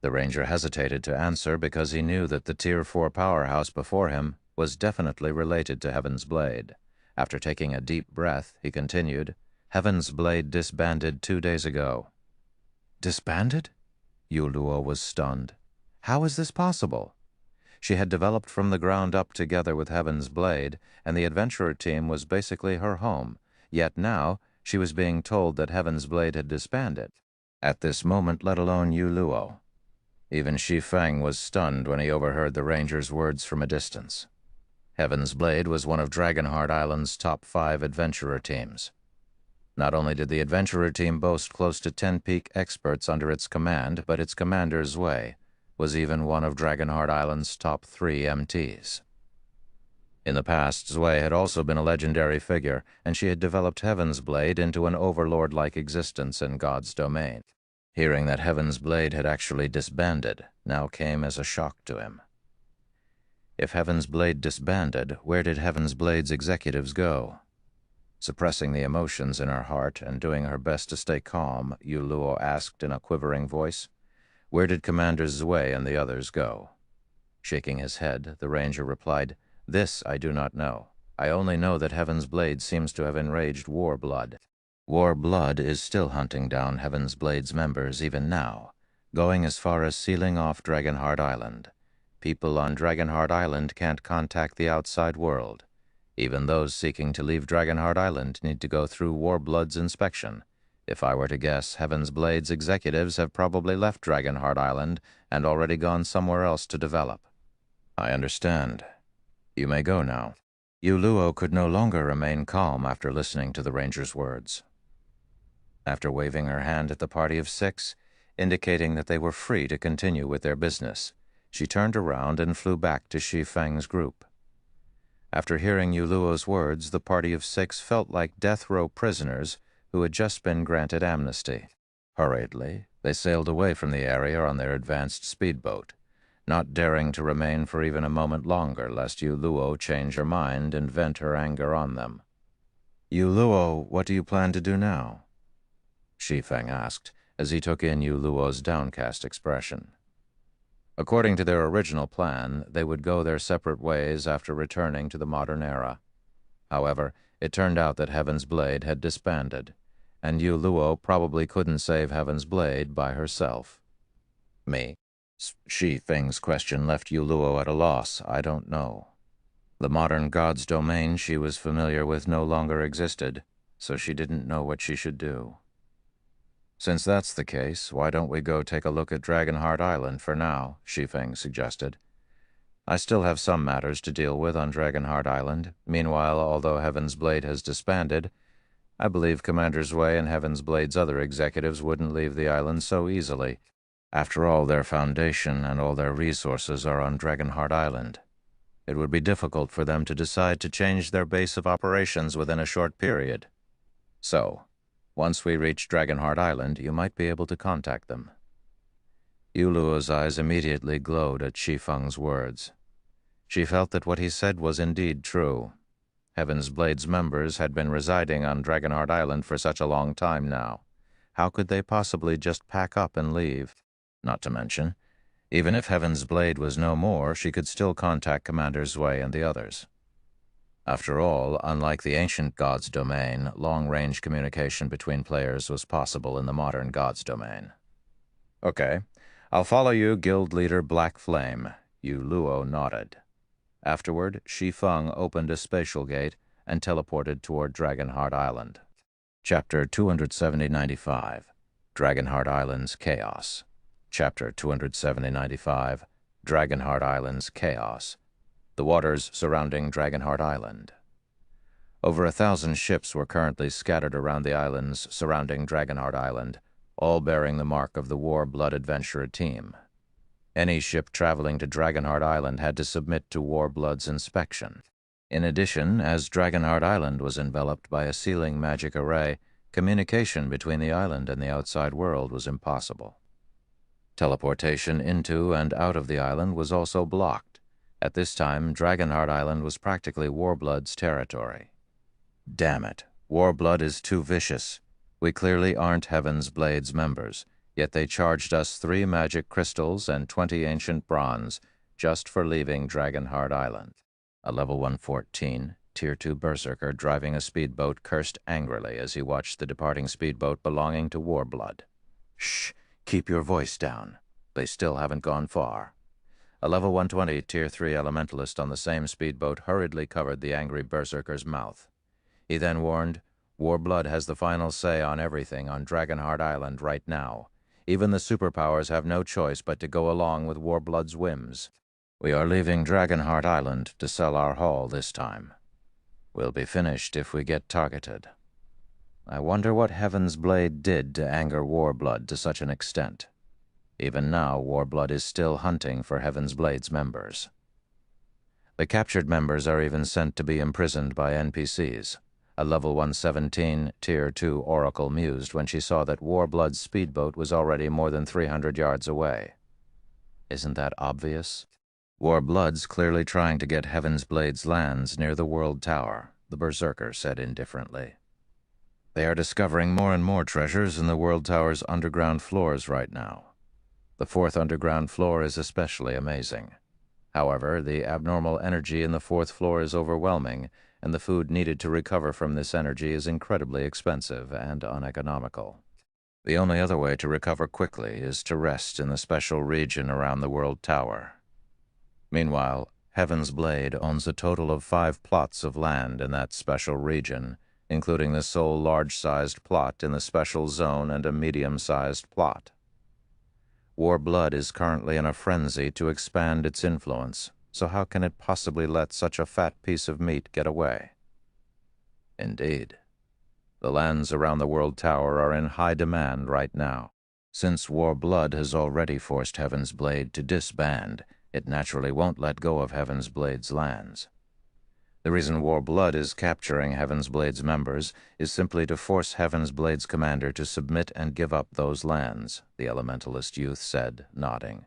The ranger hesitated to answer because he knew that the Tier 4 powerhouse before him was definitely related to Heaven's Blade. After taking a deep breath, he continued, Heaven's Blade disbanded 2 days ago. Disbanded? Yu Luo was stunned. How is this possible? She had developed from the ground up together with Heaven's Blade, and the adventurer team was basically her home. Yet now, she was being told that Heaven's Blade had disbanded. At this moment, let alone Yu Luo. Even Shi Feng was stunned when he overheard the ranger's words from a distance. Heaven's Blade was one of Dragonheart Island's top 5 adventurer teams. Not only did the adventurer team boast close to 10 peak experts under its command, but its commander, Zwei, was even one of Dragonheart Island's top 3 MTs. In the past, Zwei had also been a legendary figure, and she had developed Heaven's Blade into an overlord-like existence in God's domain. Hearing that Heaven's Blade had actually disbanded now came as a shock to him. If Heaven's Blade disbanded, where did Heaven's Blade's executives go? Suppressing the emotions in her heart and doing her best to stay calm, Yu Luo asked in a quivering voice, Where did Commander Zwei and the others go? Shaking his head, the ranger replied, This I do not know. I only know that Heaven's Blade seems to have enraged Warblood. Warblood is still hunting down Heaven's Blade's members even now, going as far as sealing off Dragonheart Island. People on Dragonheart Island can't contact the outside world. Even those seeking to leave Dragonheart Island need to go through Warblood's inspection. If I were to guess, Heaven's Blade's executives have probably left Dragonheart Island and already gone somewhere else to develop. I understand. You may go now. Yu Luo could no longer remain calm after listening to the ranger's words. After waving her hand at the party of 6, indicating that they were free to continue with their business, she turned around and flew back to Shi Feng's group. After hearing Yu Luo's words, the party of 6 felt like death row prisoners who had just been granted amnesty. Hurriedly, they sailed away from the area on their advanced speedboat, not daring to remain for even a moment longer lest Yu Luo change her mind and vent her anger on them. Yu Luo, what do you plan to do now? Shi Feng asked, as he took in Yu Luo's downcast expression. According to their original plan, they would go their separate ways after returning to the modern era. However, it turned out that Heaven's Blade had disbanded, and Yu Luo probably couldn't save Heaven's Blade by herself. Me? Shi Feng's question left Yu Luo at a loss. I don't know. The modern god's domain she was familiar with no longer existed, so she didn't know what she should do. Since that's the case, why don't we go take a look at Dragonheart Island for now, Shi Feng suggested. I still have some matters to deal with on Dragonheart Island. Meanwhile, although Heaven's Blade has disbanded, I believe Commander Zwei and Heaven's Blade's other executives wouldn't leave the island so easily. After all, their foundation and all their resources are on Dragonheart Island. It would be difficult for them to decide to change their base of operations within a short period. So, once we reach Dragonheart Island, you might be able to contact them. Yu Luo's eyes immediately glowed at Shi Feng's words. She felt that what he said was indeed true. Heaven's Blade's members had been residing on Dragonheart Island for such a long time now. How could they possibly just pack up and leave? Not to mention, even if Heaven's Blade was no more, she could still contact Commander Zwei and the others. After all, unlike the ancient god's domain, long-range communication between players was possible in the modern god's domain. Okay, I'll follow you, Guild Leader Black Flame. Yu Luo nodded. Afterward, Shi Feng opened a spatial gate and teleported toward Dragonheart Island. Chapter 270-95, Dragonheart Island's Chaos. Chapter 270-95, Dragonheart Island's Chaos. The waters surrounding Dragonheart Island. Over 1,000 ships were currently scattered around the islands surrounding Dragonheart Island, all bearing the mark of the War Blood Adventurer team. Any ship traveling to Dragonheart Island had to submit to War Blood's inspection. In addition, as Dragonheart Island was enveloped by a sealing magic array, communication between the island and the outside world was impossible. Teleportation into and out of the island was also blocked. At this time, Dragonheart Island was practically Warblood's territory. Damn it, Warblood is too vicious. We clearly aren't Heaven's Blade's members, yet they charged us 3 magic crystals and 20 ancient bronze just for leaving Dragonheart Island. A level 114, Tier 2 berserker driving a speedboat cursed angrily as he watched the departing speedboat belonging to Warblood. Shh! Keep your voice down. They still haven't gone far. A level 120 Tier 3 elementalist on the same speedboat hurriedly covered the angry berserker's mouth. He then warned, Warblood has the final say on everything on Dragonheart Island right now. Even the superpowers have no choice but to go along with Warblood's whims. We are leaving Dragonheart Island to sell our haul this time. We'll be finished if we get targeted. I wonder what Heaven's Blade did to anger Warblood to such an extent. Even now, Warblood is still hunting for Heaven's Blade's members. The captured members are even sent to be imprisoned by NPCs. A level 117, Tier 2 Oracle mused when she saw that Warblood's speedboat was already more than 300 yards away. Isn't that obvious? Warblood's clearly trying to get Heaven's Blade's lands near the World Tower, the berserker said indifferently. They are discovering more and more treasures in the World Tower's underground floors right now. The 4th underground floor is especially amazing. However, the abnormal energy in the 4th floor is overwhelming, and the food needed to recover from this energy is incredibly expensive and uneconomical. The only other way to recover quickly is to rest in the special region around the World Tower. Meanwhile, Heaven's Blade owns a total of 5 plots of land in that special region, including the sole large-sized plot in the special zone and a medium-sized plot. Warblood is currently in a frenzy to expand its influence, so how can it possibly let such a fat piece of meat get away? Indeed. The lands around the World Tower are in high demand right now. Since Warblood has already forced Heaven's Blade to disband, it naturally won't let go of Heaven's Blade's lands. The reason Warblood is capturing Heaven's Blade's members is simply to force Heaven's Blade's commander to submit and give up those lands, the elementalist youth said, nodding.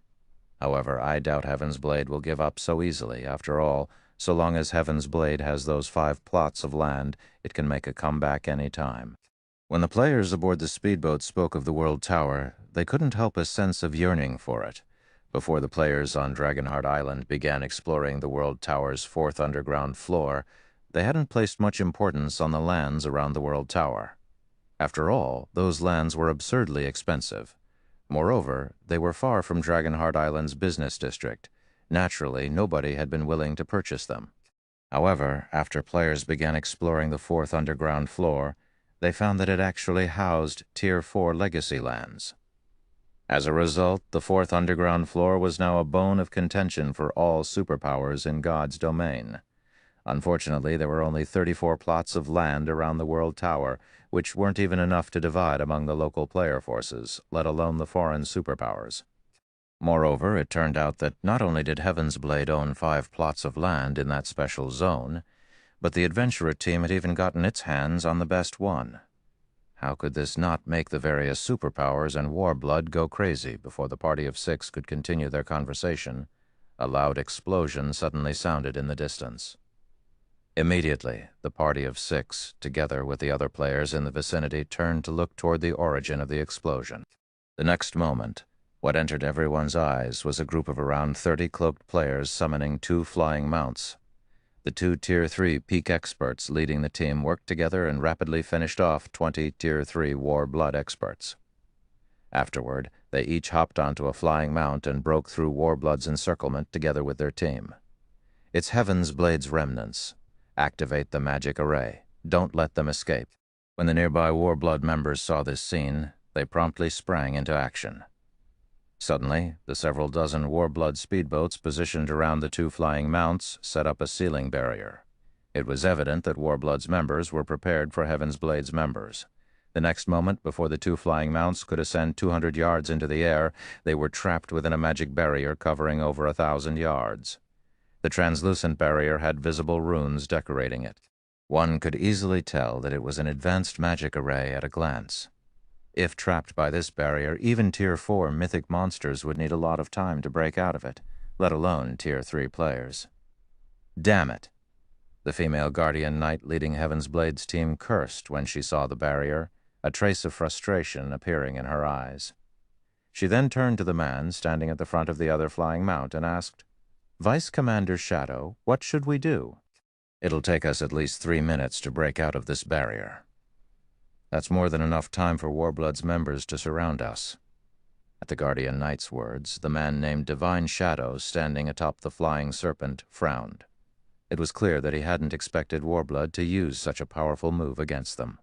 However, I doubt Heaven's Blade will give up so easily. After all, so long as Heaven's Blade has those 5 plots of land, it can make a comeback any time. When the players aboard the speedboat spoke of the World Tower, they couldn't help a sense of yearning for it. Before the players on Dragonheart Island began exploring the World Tower's 4th underground floor, they hadn't placed much importance on the lands around the World Tower. After all, those lands were absurdly expensive. Moreover, they were far from Dragonheart Island's business district. Naturally, nobody had been willing to purchase them. However, after players began exploring the fourth underground floor, they found that it actually housed Tier 4 legacy lands. As a result, the fourth underground floor was now a bone of contention for all superpowers in God's domain. Unfortunately, there were only 34 plots of land around the World Tower, which weren't even enough to divide among the local player forces, let alone the foreign superpowers. Moreover, it turned out that not only did Heaven's Blade own 5 plots of land in that special zone, but the adventurer team had even gotten its hands on the best one. How could this not make the various superpowers and Warblood go crazy? Before the party of 6 could continue their conversation, a loud explosion suddenly sounded in the distance. Immediately, the party of 6, together with the other players in the vicinity, turned to look toward the origin of the explosion. The next moment, what entered everyone's eyes was a group of around 30 cloaked players summoning 2 flying mounts. The 2 Tier 3 peak experts leading the team worked together and rapidly finished off 20 Tier 3 Warblood experts. Afterward, they each hopped onto a flying mount and broke through Warblood's encirclement together with their team. It's Heaven's Blade's remnants. Activate the magic array. Don't let them escape. When the nearby Warblood members saw this scene, they promptly sprang into action. Suddenly, the several dozen Warblood speedboats positioned around the 2 flying mounts set up a ceiling barrier. It was evident that Warblood's members were prepared for Heaven's Blade's members. The next moment, before the 2 flying mounts could ascend 200 yards into the air, they were trapped within a magic barrier covering over 1,000 yards. The translucent barrier had visible runes decorating it. One could easily tell that it was an advanced magic array at a glance. If trapped by this barrier, even Tier 4 mythic monsters would need a lot of time to break out of it, let alone Tier 3 players. Damn it! The female Guardian Knight leading Heaven's Blade's team cursed when she saw the barrier, a trace of frustration appearing in her eyes. She then turned to the man standing at the front of the other flying mount and asked, "Vice Commander Shadow, what should we do?" "It'll take us at least 3 minutes to break out of this barrier." "That's more than enough time for Warblood's members to surround us." At the Guardian Knight's words, the man named Divine Shadow, standing atop the flying serpent, frowned. It was clear that he hadn't expected Warblood to use such a powerful move against them.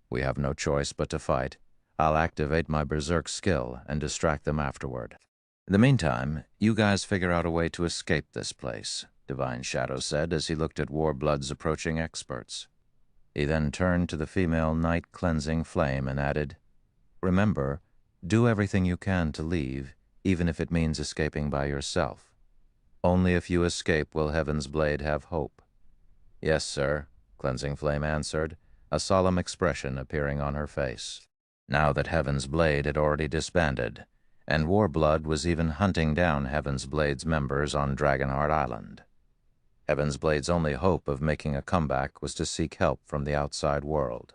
"We have no choice but to fight. I'll activate my berserk skill and distract them afterward. In the meantime, you guys figure out a way to escape this place," Divine Shadow said as he looked at Warblood's approaching experts. He then turned to the female Night Cleansing Flame and added, "Remember, do everything you can to leave, even if it means escaping by yourself. Only if you escape will Heaven's Blade have hope." "Yes, sir," Cleansing Flame answered, a solemn expression appearing on her face. Now that Heaven's Blade had already disbanded, and Warblood was even hunting down Heaven's Blade's members on Dragonheart Island. Heaven's Blade's only hope of making a comeback was to seek help from the outside world.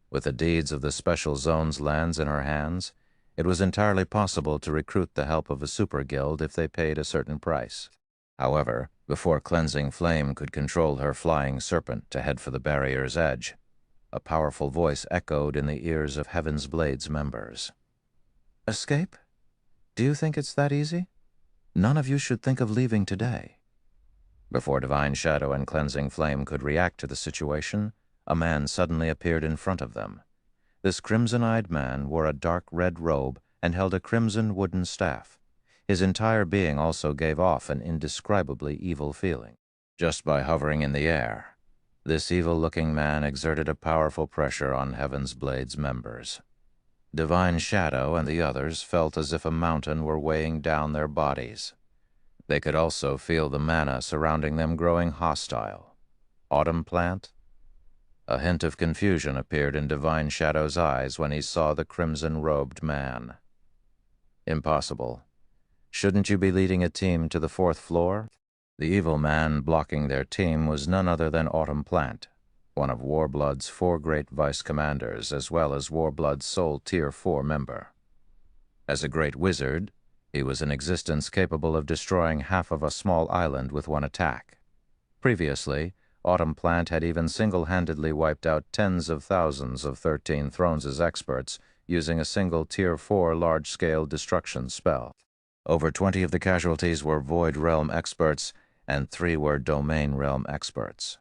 With the deeds of the Special Zone's lands in her hands, it was entirely possible to recruit the help of a super guild if they paid a certain price. However, before Cleansing Flame could control her flying serpent to head for the barrier's edge, a powerful voice echoed in the ears of Heaven's Blade's members. "Escape? Do you think it's that easy? None of you should think of leaving today." Before Divine Shadow and Cleansing Flame could react to the situation, a man suddenly appeared in front of them. This crimson-eyed man wore a dark red robe and held a crimson wooden staff. His entire being also gave off an indescribably evil feeling. Just by hovering in the air, this evil-looking man exerted a powerful pressure on Heaven's Blade's members. Divine Shadow and the others felt as if a mountain were weighing down their bodies. They could also feel the mana surrounding them growing hostile. Autumn plant? A hint of confusion appeared in Divine Shadow's eyes when he saw the crimson-robed man. "Impossible. Shouldn't you be leading a team to the 4th floor?" The evil man blocking their team was none other than Autumn Plant, one of Warblood's 4 great vice-commanders, as well as Warblood's sole Tier 4 member. As a great wizard, he was in existence capable of destroying half of a small island with one attack. Previously, Autumn Plant had even single-handedly wiped out tens of thousands of 13 Thrones' experts using a single Tier 4 large-scale destruction spell. Over 20 of the casualties were Void Realm experts, and 3 were Domain Realm experts.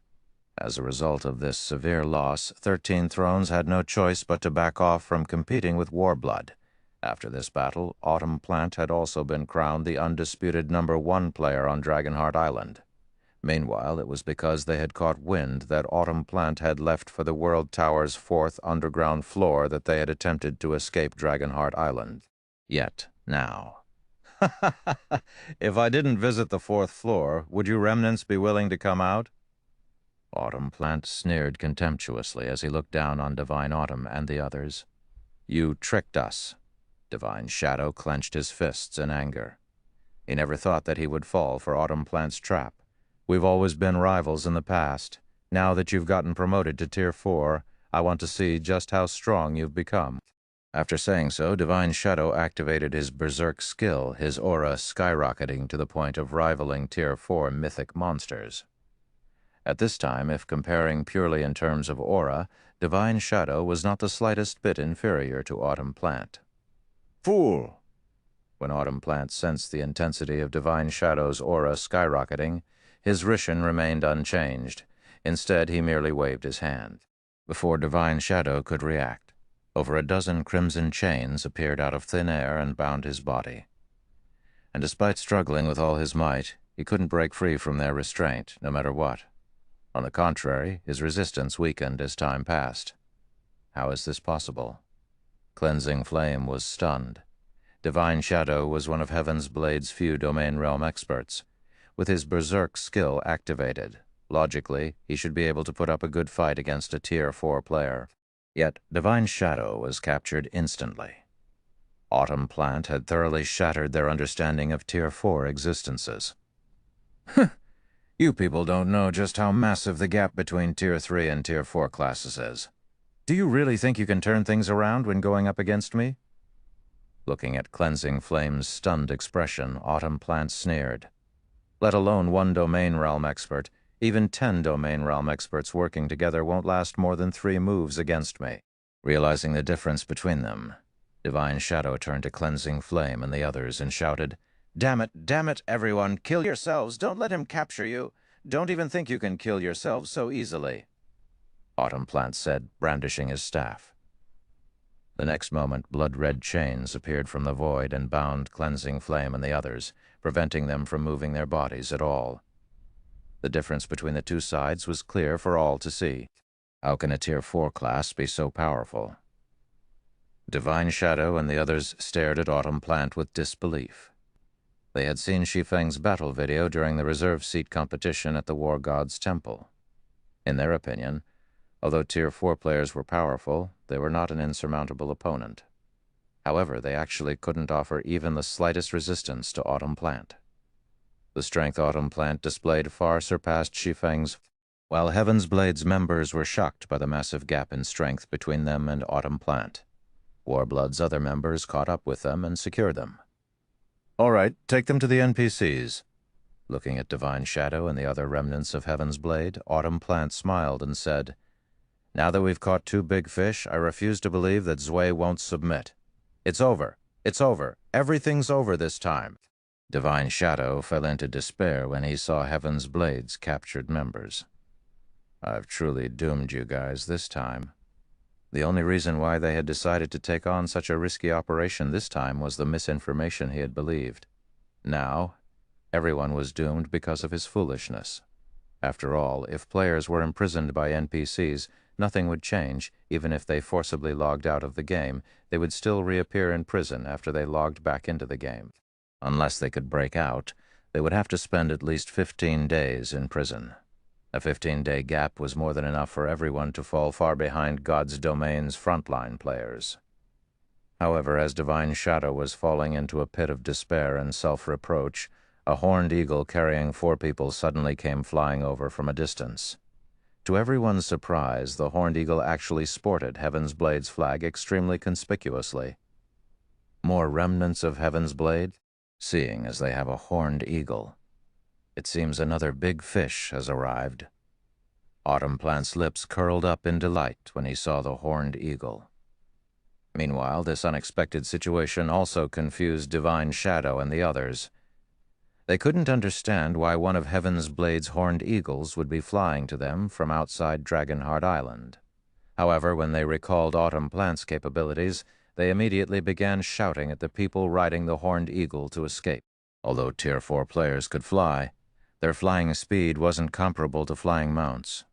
As a result of this severe loss, 13 Thrones had no choice but to back off from competing with Warblood. After this battle, Autumn Plant had also been crowned the undisputed #1 player on Dragonheart Island. Meanwhile, it was because they had caught wind that Autumn Plant had left for the World Tower's 4th underground floor that they had attempted to escape Dragonheart Island. Yet, now... If I didn't visit the 4th floor, would you remnants be willing to come out? Autumn Plant sneered contemptuously as he looked down on Divine Autumn and the others. You tricked us. Divine Shadow clenched his fists in anger. He never thought that he would fall for Autumn Plant's trap. We've always been rivals in the past. Now that you've gotten promoted to Tier 4, I want to see just how strong you've become. After saying so, Divine Shadow activated his berserk skill, his aura skyrocketing to the point of rivaling Tier 4 mythic monsters. At this time, if comparing purely in terms of aura, Divine Shadow was not the slightest bit inferior to Autumn Plant. Fool! When Autumn Plant sensed the intensity of Divine Shadow's aura skyrocketing, his Risshin remained unchanged. Instead, he merely waved his hand. Before Divine Shadow could react, over a dozen crimson chains appeared out of thin air and bound his body. And despite struggling with all his might, he couldn't break free from their restraint, no matter what. On the contrary, his resistance weakened as time passed. How is this possible? Cleansing Flame was stunned. Divine Shadow was one of Heaven's Blade's few Domain Realm experts. With his berserk skill activated, logically, he should be able to put up a good fight against a Tier 4 player. Yet, Divine Shadow was captured instantly. Autumn Plant had thoroughly shattered their understanding of Tier 4 existences. You people don't know just how massive the gap between Tier 3 and Tier 4 classes is. Do you really think you can turn things around when going up against me? Looking at Cleansing Flame's stunned expression, Autumn Plant sneered. Let alone 1 Domain Realm expert, even 10 Domain Realm experts working together won't last more than 3 moves against me. Realizing the difference between them, Divine Shadow turned to Cleansing Flame and the others and shouted, damn it, everyone, kill yourselves, don't let him capture you. Don't even think you can kill yourselves so easily. Autumn Plant said, brandishing his staff. The next moment, blood-red chains appeared from the void and bound Cleansing Flame and the others, preventing them from moving their bodies at all. The difference between the two sides was clear for all to see. How can a Tier 4 class be so powerful? Divine Shadow and the others stared at Autumn Plant with disbelief. They had seen Shi Feng's battle video during the reserve seat competition at the War God's Temple. In their opinion, although Tier 4 players were powerful, they were not an insurmountable opponent. However, they actually couldn't offer even the slightest resistance to Autumn Plant. The strength Autumn Plant displayed far surpassed Shi Feng's, while Heaven's Blade's members were shocked by the massive gap in strength between them and Autumn Plant. Warblood's other members caught up with them and secured them. All right, take them to the NPCs. Looking at Divine Shadow and the other remnants of Heaven's Blade, Autumn Plant smiled and said, now that we've caught 2 big fish, I refuse to believe that Zwei won't submit. It's over. It's over. Everything's over this time. Divine Shadow fell into despair when he saw Heaven's Blade's captured members. I've truly doomed you guys this time. The only reason why they had decided to take on such a risky operation this time was the misinformation he had believed. Now, everyone was doomed because of his foolishness. After all, if players were imprisoned by NPCs, nothing would change. Even if they forcibly logged out of the game, they would still reappear in prison after they logged back into the game. Unless they could break out, they would have to spend at least 15 days in prison. A 15-day gap was more than enough for everyone to fall far behind God's Domain's frontline players. However, as Divine Shadow was falling into a pit of despair and self-reproach, a horned eagle carrying 4 people suddenly came flying over from a distance. To everyone's surprise, the horned eagle actually sported Heaven's Blade's flag extremely conspicuously. More remnants of Heaven's Blade? Seeing as they have a horned eagle. It seems another big fish has arrived. Autumn Plant's lips curled up in delight when he saw the horned eagle. Meanwhile, this unexpected situation also confused Divine Shadow and the others. They couldn't understand why one of Heaven's Blade's horned eagles would be flying to them from outside Dragonheart Island. However, when they recalled Autumn Plant's capabilities, they immediately began shouting at the people riding the horned eagle to escape. Although Tier 4 players could fly, their flying speed wasn't comparable to flying mounts.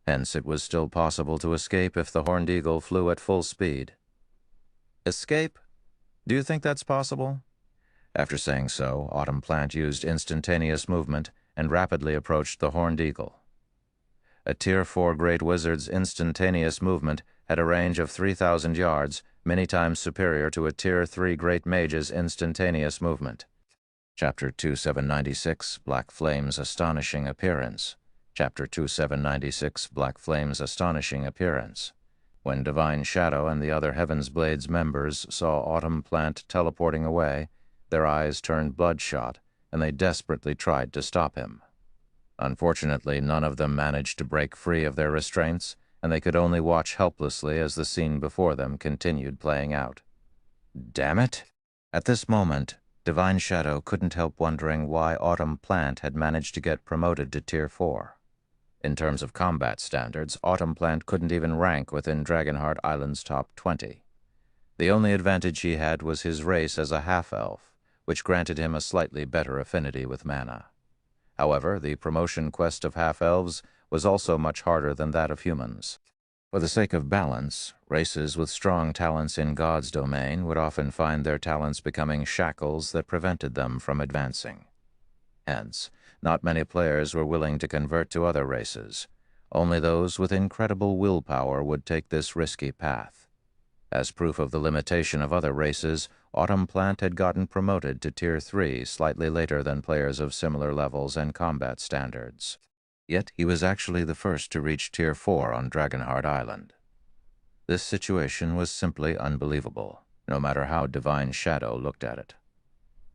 Hence, it was still possible to escape if the horned eagle flew at full speed. Escape? Do you think that's possible? After saying so, Autumn Plant used instantaneous movement and rapidly approached the horned eagle. A Tier 4 Great Wizard's instantaneous movement had a range of 3,000 yards, many times superior to a Tier 3 Great Mage's instantaneous movement. Chapter 2796, Black Flame's Astonishing Appearance. Chapter 2796, Black Flame's Astonishing Appearance. When Divine Shadow and the other Heaven's Blades members saw Autumn Plant teleporting away, their eyes turned bloodshot, and they desperately tried to stop him. Unfortunately, none of them managed to break free of their restraints, and they could only watch helplessly as the scene before them continued playing out. Damn it! At this moment, Divine Shadow couldn't help wondering why Autumn Plant had managed to get promoted to Tier 4. In terms of combat standards, Autumn Plant couldn't even rank within Dragonheart Island's top 20. The only advantage he had was his race as a half-elf, which granted him a slightly better affinity with mana. However, the promotion quest of half-elves was also much harder than that of humans. For the sake of balance, races with strong talents in God's domain would often find their talents becoming shackles that prevented them from advancing. Hence, not many players were willing to convert to other races. Only those with incredible willpower would take this risky path. As proof of the limitation of other races, Autumn Plant had gotten promoted to Tier 3 slightly later than players of similar levels and combat standards. Yet he was actually the first to reach Tier 4 on Dragonheart Island. This situation was simply unbelievable, no matter how Divine Shadow looked at it.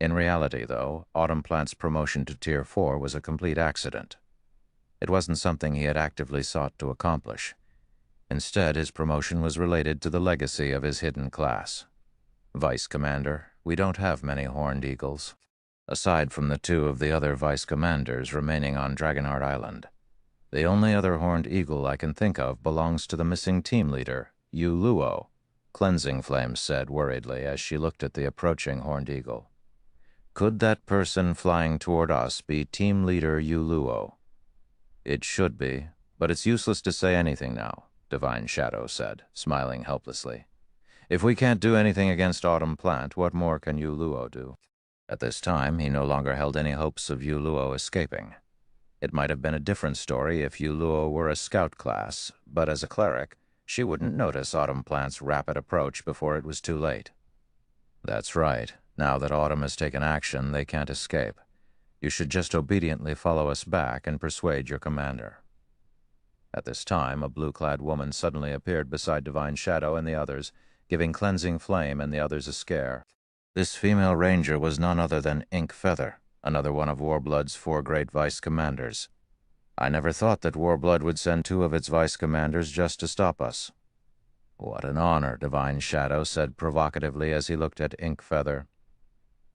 In reality, though, Autumn Plant's promotion to Tier 4 was a complete accident. It wasn't something he had actively sought to accomplish. Instead, his promotion was related to the legacy of his hidden class. Vice Commander, we don't have many horned eagles. Aside from the two of the other Vice Commanders remaining on Dragonheart Island, the only other horned eagle I can think of belongs to the missing team leader, Yu Luo, Cleansing Flame said worriedly as she looked at the approaching horned eagle. Could that person flying toward us be team leader Yu Luo? It should be, but it's useless to say anything now, Divine Shadow said, smiling helplessly. If we can't do anything against Autumn Plant, what more can Yu Luo do? At this time, he no longer held any hopes of Yu Luo escaping. It might have been a different story if Yu Luo were a scout class, but as a cleric, she wouldn't notice Autumn Plant's rapid approach before it was too late. That's right. Now that Autumn has taken action, they can't escape. You should just obediently follow us back and persuade your commander. At this time, a blue-clad woman suddenly appeared beside Divine Shadow and the others, giving Cleansing Flame and the others a scare. This female ranger was none other than Ink Feather, another one of Warblood's 4 great vice commanders. I never thought that Warblood would send 2 of its vice commanders just to stop us. What an honor, Divine Shadow said provocatively as he looked at Ink Feather.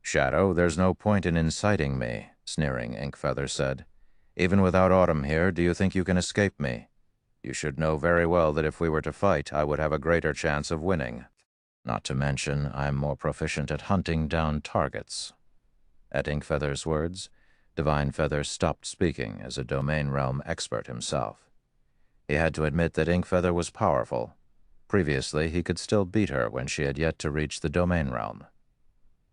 Shadow, there's no point in inciting me, sneering, Ink Feather said. Even without Autumn here, do you think you can escape me? You should know very well that if we were to fight, I would have a greater chance of winning. Not to mention, I'm more proficient at hunting down targets. At Ink Feather's words, Divine Feather stopped speaking as a domain realm expert himself. He had to admit that Ink Feather was powerful. Previously, he could still beat her when she had yet to reach the domain realm.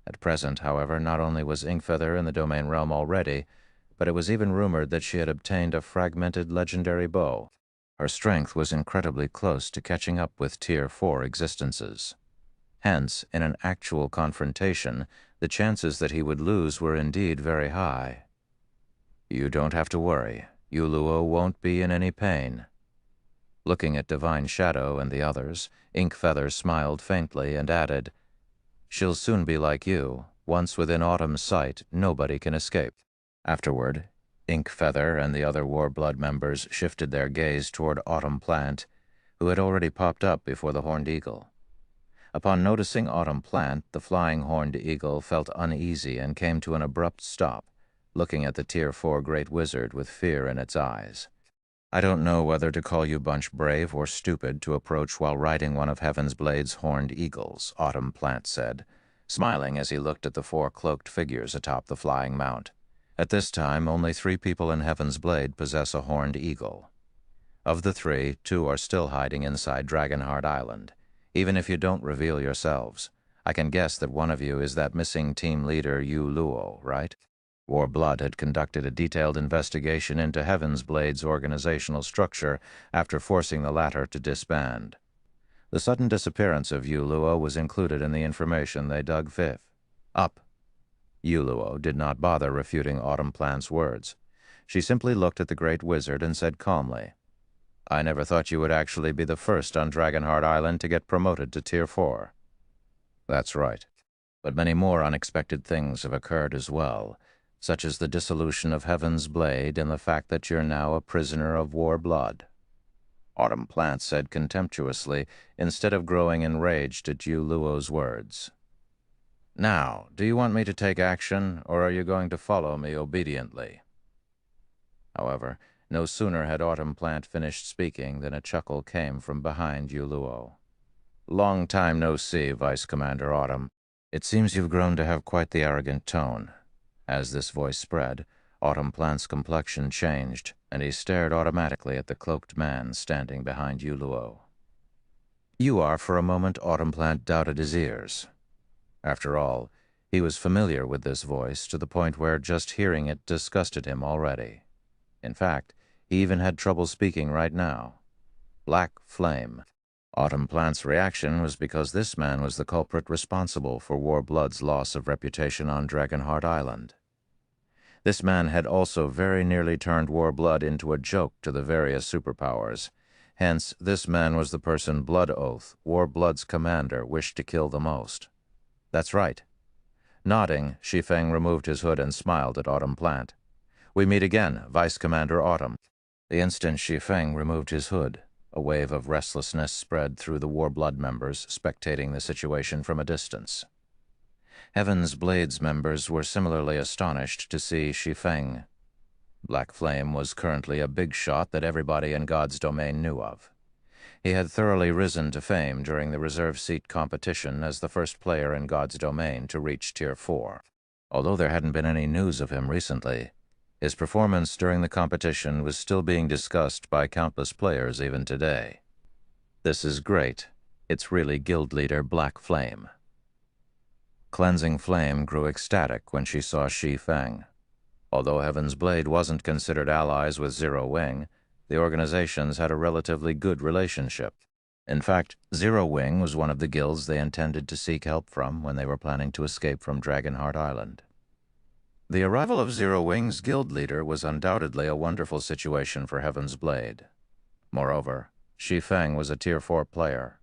At present, however, not only was Ink Feather in the domain realm already, but it was even rumored that she had obtained a fragmented legendary bow. Her strength was incredibly close to catching up with Tier 4 existences. Hence, in an actual confrontation, the chances that he would lose were indeed very high. You don't have to worry. Yu Luo won't be in any pain. Looking at Divine Shadow and the others, Ink Feather smiled faintly and added, She'll soon be like you. Once within Autumn's sight, nobody can escape. Afterward, Ink Feather and the other Warblood members shifted their gaze toward Autumn Plant, who had already popped up before the Horned Eagle. Upon noticing Autumn Plant, the flying Horned Eagle felt uneasy and came to an abrupt stop, looking at the Tier 4 Great Wizard with fear in its eyes. "I don't know whether to call you bunch brave or stupid to approach while riding one of Heaven's Blade's Horned Eagles," Autumn Plant said, smiling as he looked at the 4 cloaked figures atop the flying mount. "At this time, only 3 people in Heaven's Blade possess a Horned Eagle. Of the 3, 2 are still hiding inside Dragonheart Island. Even if you don't reveal yourselves, I can guess that one of you is that missing team leader Yu Luo, right?" Warblood had conducted a detailed investigation into Heaven's Blade's organizational structure after forcing the latter to disband. The sudden disappearance of Yu Luo was included in the information they dug fifth. Up. Yu Luo did not bother refuting Autumn Plant's words. She simply looked at the Great Wizard and said calmly, "I never thought you would actually be the first on Dragonheart Island to get promoted to Tier 4. "That's right. But many more unexpected things have occurred as well, such as the dissolution of Heaven's Blade and the fact that you're now a prisoner of Warblood," Autumn Plant said contemptuously, instead of growing enraged at Yu Luo's words. "Now, do you want me to take action, or are you going to follow me obediently?" However, no sooner had Autumn Plant finished speaking than a chuckle came from behind Yu Luo. "Long time no see, Vice Commander Autumn. It seems you've grown to have quite the arrogant tone." As this voice spread, Autumn Plant's complexion changed, and he stared automatically at the cloaked man standing behind Yu Luo. "You are," for a moment, Autumn Plant doubted his ears. After all, he was familiar with this voice to the point where just hearing it disgusted him already. In fact, he even had trouble speaking right now. Black Flame. Autumn Plant's reaction was because this man was the culprit responsible for Warblood's loss of reputation on Dragonheart Island. This man had also very nearly turned Warblood into a joke to the various superpowers. Hence, this man was the person Blood Oath, Warblood's commander, wished to kill the most. That's right. Nodding, Shi Feng removed his hood and smiled at Autumn Plant. "We meet again, Vice Commander Autumn." The instant Shi Feng removed his hood, a wave of restlessness spread through the Warblood members, spectating the situation from a distance. Heaven's Blade's members were similarly astonished to see Shi Feng. Black Flame was currently a big shot that everybody in God's domain knew of. He had thoroughly risen to fame during the reserve seat competition as the first player in God's domain to reach Tier 4. Although there hadn't been any news of him recently, his performance during the competition was still being discussed by countless players even today. "This is great. It's really Guild Leader Black Flame." Cleansing Flame grew ecstatic when she saw Shi Feng. Although Heaven's Blade wasn't considered allies with Zero Wing, the organizations had a relatively good relationship. In fact, Zero Wing was one of the guilds they intended to seek help from when they were planning to escape from Dragonheart Island. The arrival of Zero Wing's guild leader was undoubtedly a wonderful situation for Heaven's Blade. Moreover, Shi Feng was a Tier 4 player.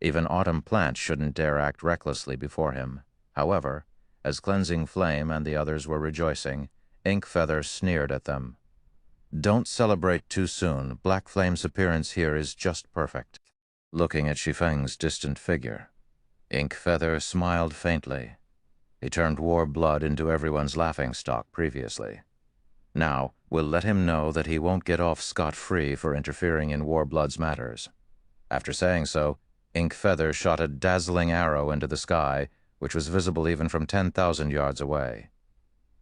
Even Autumn Plant shouldn't dare act recklessly before him. However, as Cleansing Flame and the others were rejoicing, Ink Feather sneered at them. "Don't celebrate too soon. Black Flame's appearance here is just perfect." Looking at Shi Feng's distant figure, Ink Feather smiled faintly. He turned Warblood into everyone's laughingstock previously. Now, we'll let him know that he won't get off scot-free for interfering in Warblood's matters. After saying so, Ink Feather shot a dazzling arrow into the sky, which was visible even from 10,000 yards away.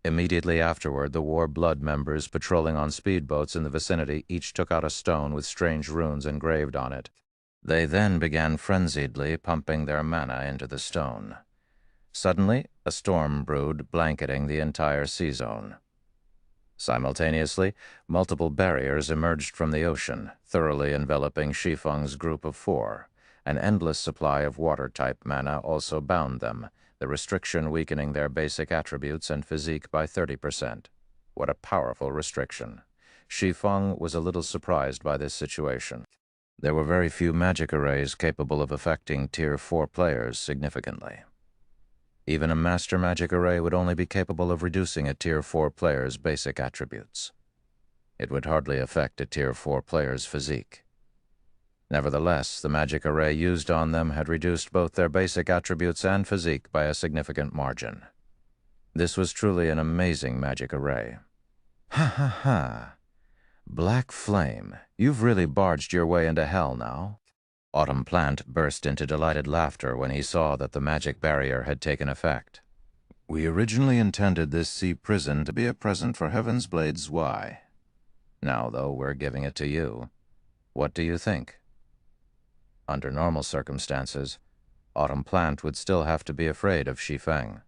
Immediately afterward, the Warblood members patrolling on speedboats in the vicinity each took out a stone with strange runes engraved on it. They then began frenziedly pumping their mana into the stone. Suddenly, a storm brewed, blanketing the entire sea zone. Simultaneously, multiple barriers emerged from the ocean, thoroughly enveloping Shi Feng's group of 4. An endless supply of water-type mana also bound them, the restriction weakening their basic attributes and physique by 30%. What a powerful restriction. Shi Feng was a little surprised by this situation. There were very few magic arrays capable of affecting Tier 4 players significantly. Even a master magic array would only be capable of reducing a Tier 4 player's basic attributes. It would hardly affect a Tier 4 player's physique. Nevertheless, the magic array used on them had reduced both their basic attributes and physique by a significant margin. This was truly an amazing magic array. Ha ha ha! Black Flame, you've really barged your way into hell now. Autumn Plant burst into delighted laughter when he saw that the magic barrier had taken effect. We originally intended this sea prison to be a present for Heaven's Blade Zwei. Now, though, we're giving it to you. What do you think? Under normal circumstances, Autumn Plant would still have to be afraid of Shi Feng.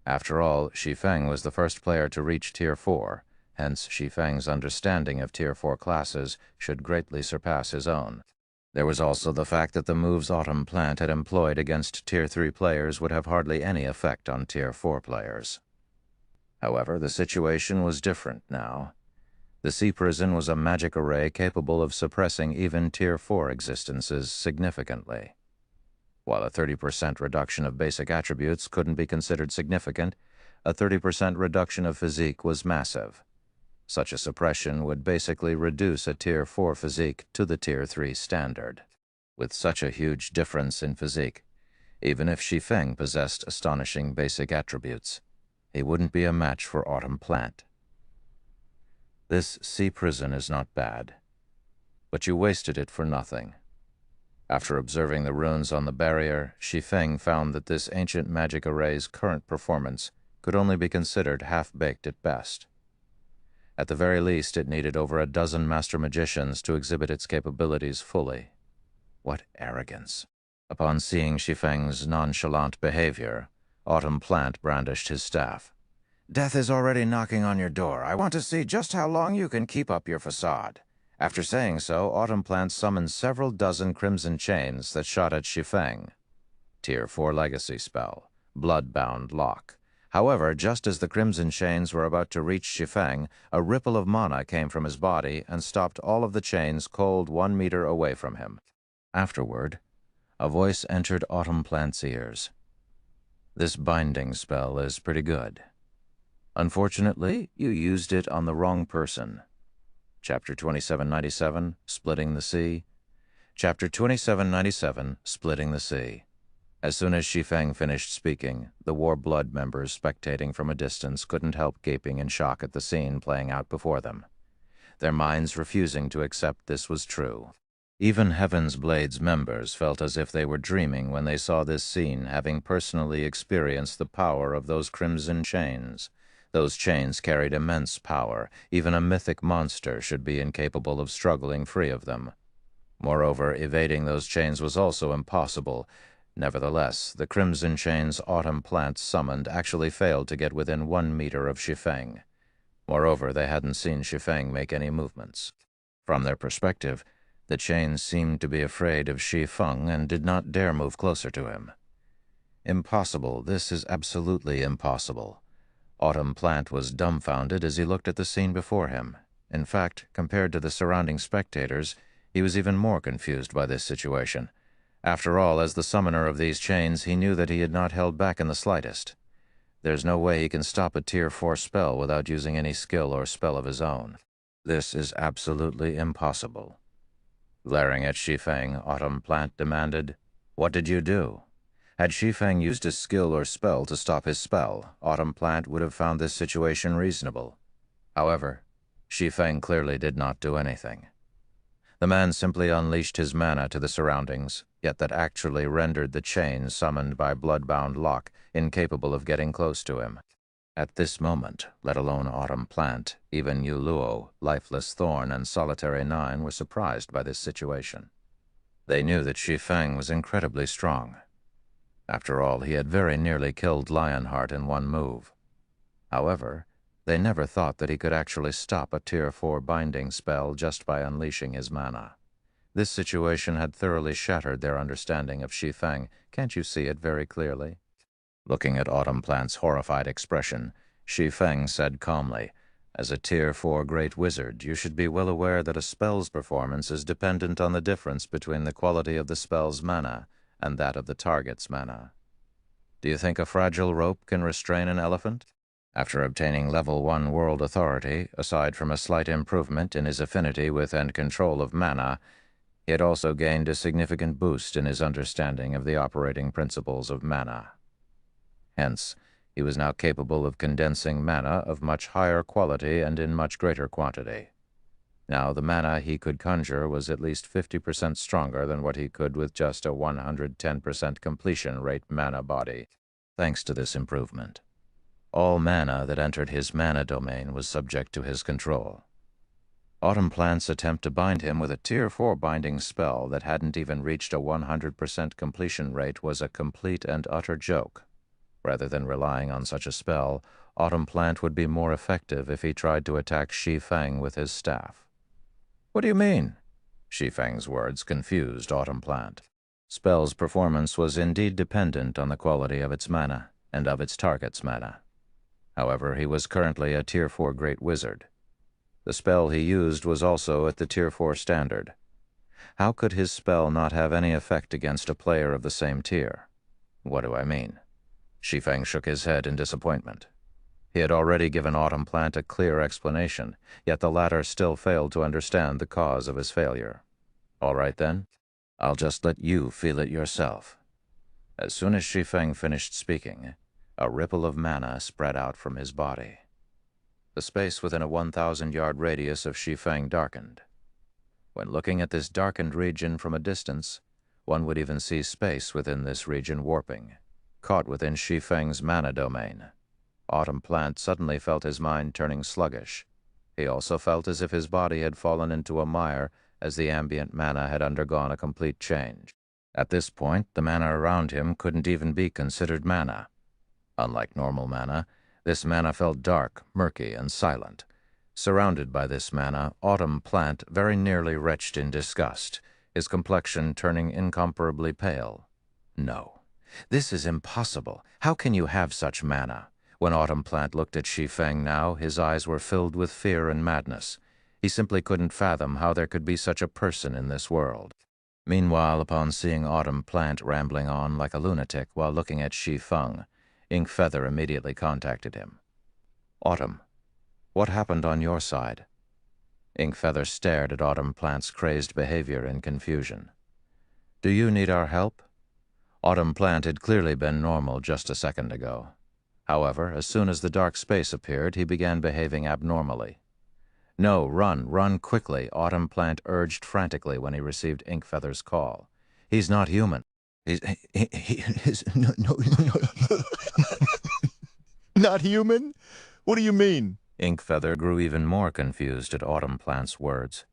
After all, Shi Feng was the first player to reach Tier 4, hence Shi Feng's understanding of Tier 4 classes should greatly surpass his own. There was also the fact that the moves Autumn Plant had employed against Tier 3 players would have hardly any effect on Tier 4 players. However, the situation was different now. The Sea Prison was a magic array capable of suppressing even Tier 4 existences significantly. While a 30% reduction of basic attributes couldn't be considered significant, a 30% reduction of physique was massive. Such a suppression would basically reduce a Tier 4 physique to the Tier 3 standard. With such a huge difference in physique, even if Shi Feng possessed astonishing basic attributes, he wouldn't be a match for Autumn Plant. This sea prison is not bad, but you wasted it for nothing. After observing the runes on the barrier, Shi Feng found that this ancient magic array's current performance could only be considered half-baked at best. At the very least, it needed over a dozen master magicians to exhibit its capabilities fully. What arrogance! Upon seeing Shi Feng's nonchalant behavior, Autumn Plant brandished his staff. Death is already knocking on your door. I want to see just how long you can keep up your facade. After saying so, Autumn Plant summoned several dozen crimson chains that shot at Shi Feng. Tier 4 legacy spell, Bloodbound Lock. However, just as the crimson chains were about to reach Shi Feng, a ripple of mana came from his body and stopped all of the chains cold 1 meter away from him. Afterward, a voice entered Autumn Plant's ears. This binding spell is pretty good. Unfortunately, you used it on the wrong person. Chapter 2797, Splitting the Sea. Chapter 2797, Splitting the Sea. As soon as Shi Feng finished speaking, the War Blood members spectating from a distance couldn't help gaping in shock at the scene playing out before them, their minds refusing to accept this was true. Even Heaven's Blade's members felt as if they were dreaming when they saw this scene, having personally experienced the power of those crimson chains. Those chains carried immense power. Even a mythic monster should be incapable of struggling free of them. Moreover, evading those chains was also impossible. Nevertheless, the crimson chains Autumn Plant summoned actually failed to get within 1 meter of Shi Feng. Moreover, they hadn't seen Shi Feng make any movements. From their perspective, the chains seemed to be afraid of Shi Feng and did not dare move closer to him. Impossible. This is absolutely impossible. Autumn Plant was dumbfounded as he looked at the scene before him. In fact, compared to the surrounding spectators, he was even more confused by this situation. After all, as the summoner of these chains, he knew that he had not held back in the slightest. There's no way he can stop a Tier 4 spell without using any skill or spell of his own. This is absolutely impossible. Glaring at Shi Feng, Autumn Plant demanded, "What did you do?" Had Shi Feng used a skill or spell to stop his spell, Autumn Plant would have found this situation reasonable. However, Shi Feng clearly did not do anything. The man simply unleashed his mana to the surroundings, yet that actually rendered the chain summoned by Bloodbound Lock incapable of getting close to him. At this moment, let alone Autumn Plant, even Yu Luo, Lifeless Thorn, and Solitary 9 were surprised by this situation. They knew that Shi Feng was incredibly strong. After all, he had very nearly killed Lionheart in one move. However, they never thought that he could actually stop a Tier 4 binding spell just by unleashing his mana. This situation had thoroughly shattered their understanding of Shi Feng. Can't you see it very clearly? Looking at Autumn Plant's horrified expression, Shi Feng said calmly, "As a Tier 4 Great Wizard, you should be well aware that a spell's performance is dependent on the difference between the quality of the spell's mana and that of the target's mana. Do you think a fragile rope can restrain an elephant? After obtaining level 1 world authority, aside from a slight improvement in his affinity with and control of mana, he had also gained a significant boost in his understanding of the operating principles of mana. Hence, he was now capable of condensing mana of much higher quality and in much greater quantity. Now, the mana he could conjure was at least 50% stronger than what he could with just a 110% completion rate mana body. Thanks to this improvement, all mana that entered his mana domain was subject to his control. Autumn Plant's attempt to bind him with a Tier 4 binding spell that hadn't even reached a 100% completion rate was a complete and utter joke. Rather than relying on such a spell, Autumn Plant would be more effective if he tried to attack Shi Feng with his staff. What do you mean? Shi Feng's words confused Autumn Plant. Spell's performance was indeed dependent on the quality of its mana and of its target's mana. However, he was currently a Tier 4 Great Wizard. The spell he used was also at the Tier 4 standard. How could his spell not have any effect against a player of the same tier? What do I mean? Shi Feng shook his head in disappointment. He had already given Autumn Plant a clear explanation, yet the latter still failed to understand the cause of his failure. All right then, I'll just let you feel it yourself. As soon as Shi Feng finished speaking, a ripple of mana spread out from his body. The space within a 1,000-yard radius of Shi Feng darkened. When looking at this darkened region from a distance, one would even see space within this region warping, caught within Shi Feng's mana domain. Autumn Plant suddenly felt his mind turning sluggish. He also felt as if his body had fallen into a mire as the ambient mana had undergone a complete change. At this point, the mana around him couldn't even be considered mana. Unlike normal mana, this mana felt dark, murky, and silent. Surrounded by this mana, Autumn Plant very nearly retched in disgust, his complexion turning incomparably pale. No, this is impossible. How can you have such mana? When Autumn Plant looked at Shi Feng now, his eyes were filled with fear and madness. He simply couldn't fathom how there could be such a person in this world. Meanwhile, upon seeing Autumn Plant rambling on like a lunatic while looking at Shi Feng, Ink Feather immediately contacted him. Autumn, what happened on your side? Ink Feather stared at Autumn Plant's crazed behavior in confusion. Do you need our help? Autumn Plant had clearly been normal just a second ago. However, as soon as the dark space appeared, he began behaving abnormally. No, run quickly, Autumn Plant urged frantically when he received Ink Feather's call. He's not human. He's no, Not human? What do you mean? Ink Feather grew even more confused at Autumn Plant's words.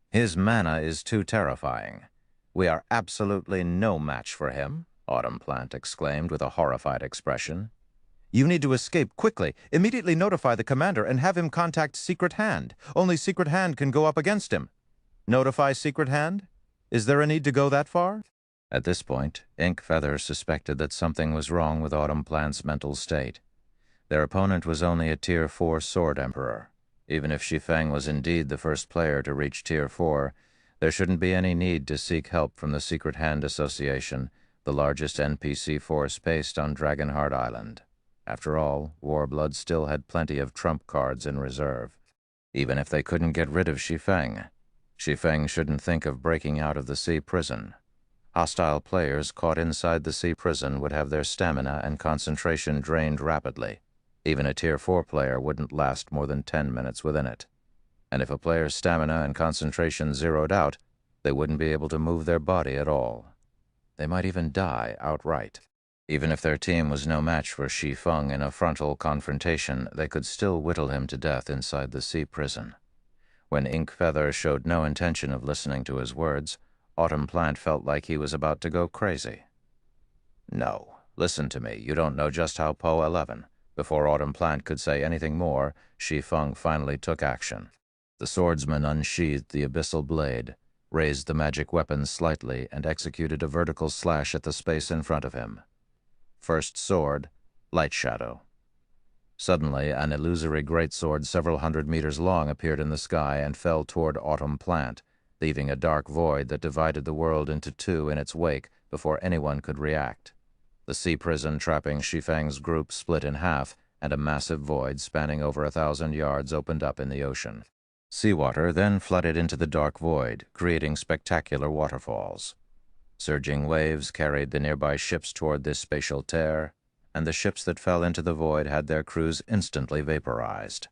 His mana is too terrifying. We are absolutely no match for him, Autumn Plant exclaimed with a horrified expression. You need to escape quickly. Immediately notify the commander and have him contact Secret Hand. Only Secret Hand can go up against him. Notify Secret Hand? Is there a need to go that far? At this point, Ink Feather suspected that something was wrong with Autumn Plant's mental state. Their opponent was only a Tier 4 Sword Emperor. Even if Shi Feng was indeed the first player to reach Tier 4, there shouldn't be any need to seek help from the Secret Hand Association, the largest NPC force based on Dragonheart Island. After all, Warblood still had plenty of trump cards in reserve. Even if they couldn't get rid of Shi Feng shouldn't think of breaking out of the sea prison. Hostile players caught inside the sea prison would have their stamina and concentration drained rapidly. Even a Tier 4 player wouldn't last more than 10 minutes within it. And if a player's stamina and concentration zeroed out, they wouldn't be able to move their body at all. They might even die outright. Even if their team was no match for Shi Feng in a frontal confrontation, they could still whittle him to death inside the sea prison. When Ink Feather showed no intention of listening to his words, Autumn Plant felt like he was about to go crazy. No, listen to me, you don't know just how Po 11. Before Autumn Plant could say anything more, Shi Feng finally took action. The swordsman unsheathed the abyssal blade, raised the magic weapon slightly, and executed a vertical slash at the space in front of him. First sword, light shadow. Suddenly, an illusory greatsword several hundred meters long appeared in the sky and fell toward Autumn Plant, leaving a dark void that divided the world into two in its wake before anyone could react. The sea prison trapping Shi Feng's group split in half, and a massive void spanning over 1,000 yards opened up in the ocean. Seawater then flooded into the dark void, creating spectacular waterfalls. Surging waves carried the nearby ships toward this spatial tear, and the ships that fell into the void had their crews instantly vaporized.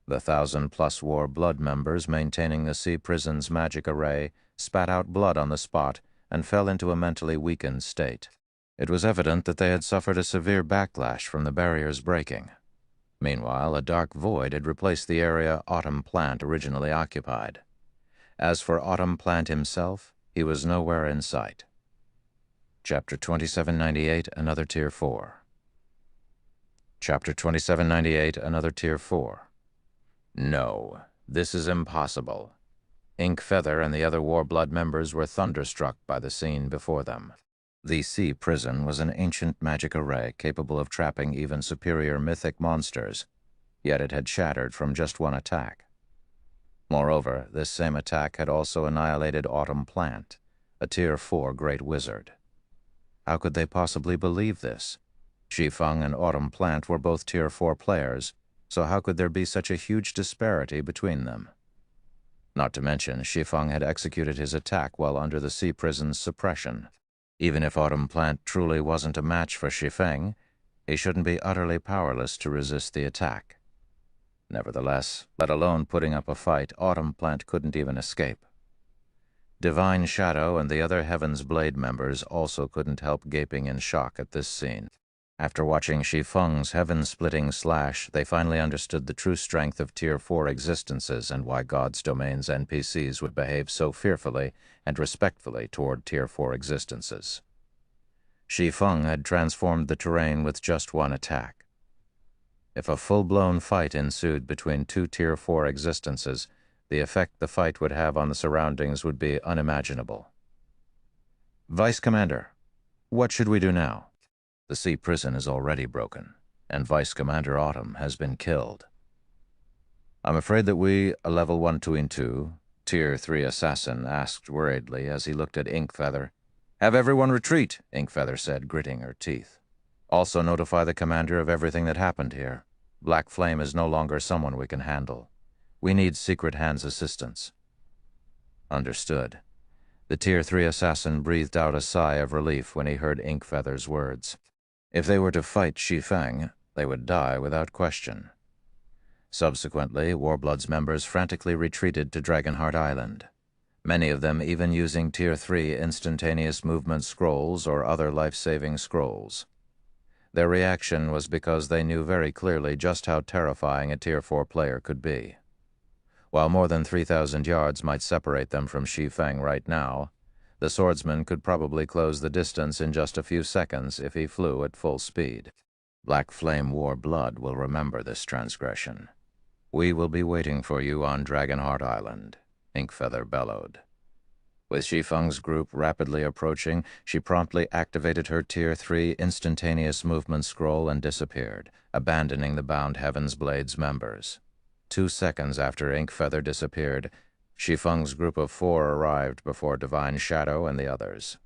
The 1,000-plus war blood members maintaining the sea prison's magic array spat out blood on the spot and fell into a mentally weakened state. It was evident that they had suffered a severe backlash from the barriers breaking. Meanwhile, a dark void had replaced the area Autumn Plant originally occupied. As for Autumn Plant himself, he was nowhere in sight. Chapter 2798, Another Tier 4. Chapter 2798, Another Tier 4. No, this is impossible. Ink Feather and the other Warblood members were thunderstruck by the scene before them. The sea prison was an ancient magic array capable of trapping even superior mythic monsters, yet it had shattered from just one attack. Moreover, this same attack had also annihilated Autumn Plant, a Tier 4 great wizard. How could they possibly believe this? Shi Feng and Autumn Plant were both Tier 4 players, so how could there be such a huge disparity between them? Not to mention, Shi Feng had executed his attack while under the sea prison's suppression. Even if Autumn Plant truly wasn't a match for Shi Feng, he shouldn't be utterly powerless to resist the attack. Nevertheless, let alone putting up a fight, Autumn Plant couldn't even escape. Divine Shadow and the other Heaven's Blade members also couldn't help gaping in shock at this scene. After watching Shi Feng's heaven-splitting slash, they finally understood the true strength of Tier 4 existences and why God's Domain's NPCs would behave so fearfully and respectfully toward Tier 4 existences. Shi Feng had transformed the terrain with just one attack. If a full-blown fight ensued between two Tier 4 existences, the effect the fight would have on the surroundings would be unimaginable. Vice Commander, what should we do now? The sea prison is already broken, and Vice Commander Autumn has been killed. I'm afraid that we, a level 122, Tier 3 assassin, asked worriedly as he looked at Ink Feather. Have everyone retreat, Ink Feather said, gritting her teeth. Also notify the commander of everything that happened here. Black Flame is no longer someone we can handle. We need Secret Hand's assistance. Understood. The Tier 3 assassin breathed out a sigh of relief when he heard Ink Feather's words. If they were to fight Shi Feng, they would die without question. Subsequently, Warblood's members frantically retreated to Dragonheart Island, many of them even using Tier 3 instantaneous movement scrolls or other life-saving scrolls. Their reaction was because they knew very clearly just how terrifying a Tier 4 player could be. While more than 3,000 yards might separate them from Shi Feng right now, the swordsman could probably close the distance in just a few seconds if he flew at full speed. Black Flame Warblood will remember this transgression. We will be waiting for you on Dragonheart Island, Ink Feather bellowed. With Shi Feng's group rapidly approaching, she promptly activated her Tier 3 instantaneous movement scroll and disappeared, abandoning the bound Heaven's Blade's members. 2 seconds after Ink Feather disappeared, Shi Feng's group of 4 arrived before Divine Shadow and the others.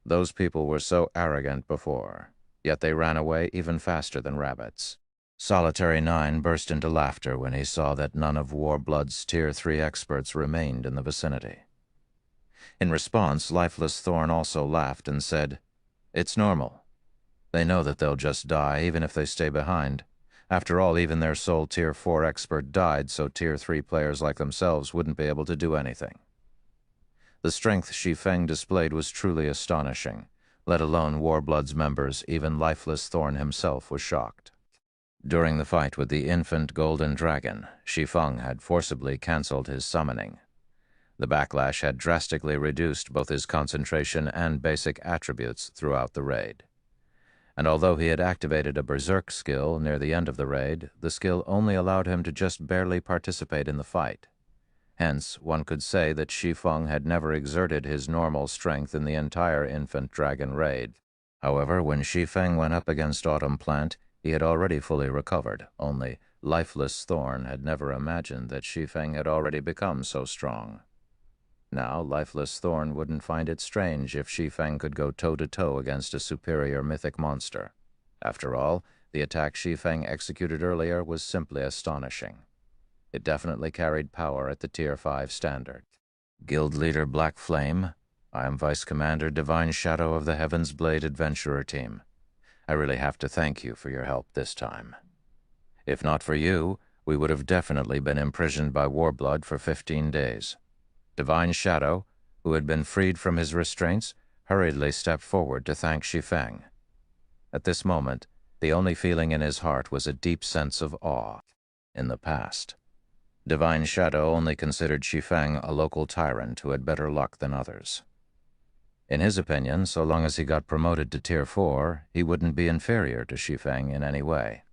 Those people were so arrogant before, yet they ran away even faster than rabbits. Solitary 9 burst into laughter when he saw that none of Warblood's Tier 3 experts remained in the vicinity. In response, Lifeless Thorn also laughed and said, It's normal. They know that they'll just die even if they stay behind. After all, even their sole Tier 4 expert died, so Tier 3 players like themselves wouldn't be able to do anything. The strength Shi Feng displayed was truly astonishing, let alone Warblood's members. Even Lifeless Thorn himself was shocked. During the fight with the infant golden dragon, Shi Feng had forcibly cancelled his summoning. The backlash had drastically reduced both his concentration and basic attributes throughout the raid. And although he had activated a Berserk skill near the end of the raid, the skill only allowed him to just barely participate in the fight. Hence, one could say that Shi Feng had never exerted his normal strength in the entire Infant Dragon raid. However, when Shi Feng went up against Autumn Plant, he had already fully recovered, only Lifeless Thorn had never imagined that Shi Feng had already become so strong. Now, Lifeless Thorn wouldn't find it strange if Shi Feng could go toe-to-toe against a superior mythic monster. After all, the attack Shi Feng executed earlier was simply astonishing. It definitely carried power at the Tier 5 standard. Guild Leader Black Flame, I am Vice Commander Divine Shadow of the Heaven's Blade Adventurer Team. I really have to thank you for your help this time. If not for you, we would have definitely been imprisoned by Warblood for 15 days. Divine Shadow, who had been freed from his restraints, hurriedly stepped forward to thank Shi Feng. At this moment, the only feeling in his heart was a deep sense of awe. In the past, Divine Shadow only considered Shi Feng a local tyrant who had better luck than others. In his opinion, so long as he got promoted to Tier 4, he wouldn't be inferior to Shi Feng in any way.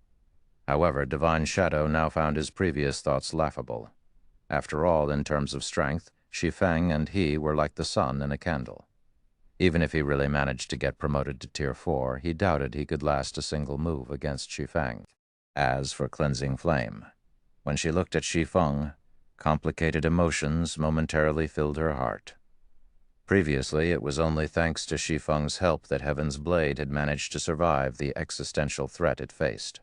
However, Divine Shadow now found his previous thoughts laughable. After all, in terms of strength, Shi Feng and he were like the sun and a candle. Even if he really managed to get promoted to Tier 4, he doubted he could last a single move against Shi Feng. As for Cleansing Flame, when she looked at Shi Feng, complicated emotions momentarily filled her heart. Previously, it was only thanks to Shi Feng's help that Heaven's Blade had managed to survive the existential threat it faced.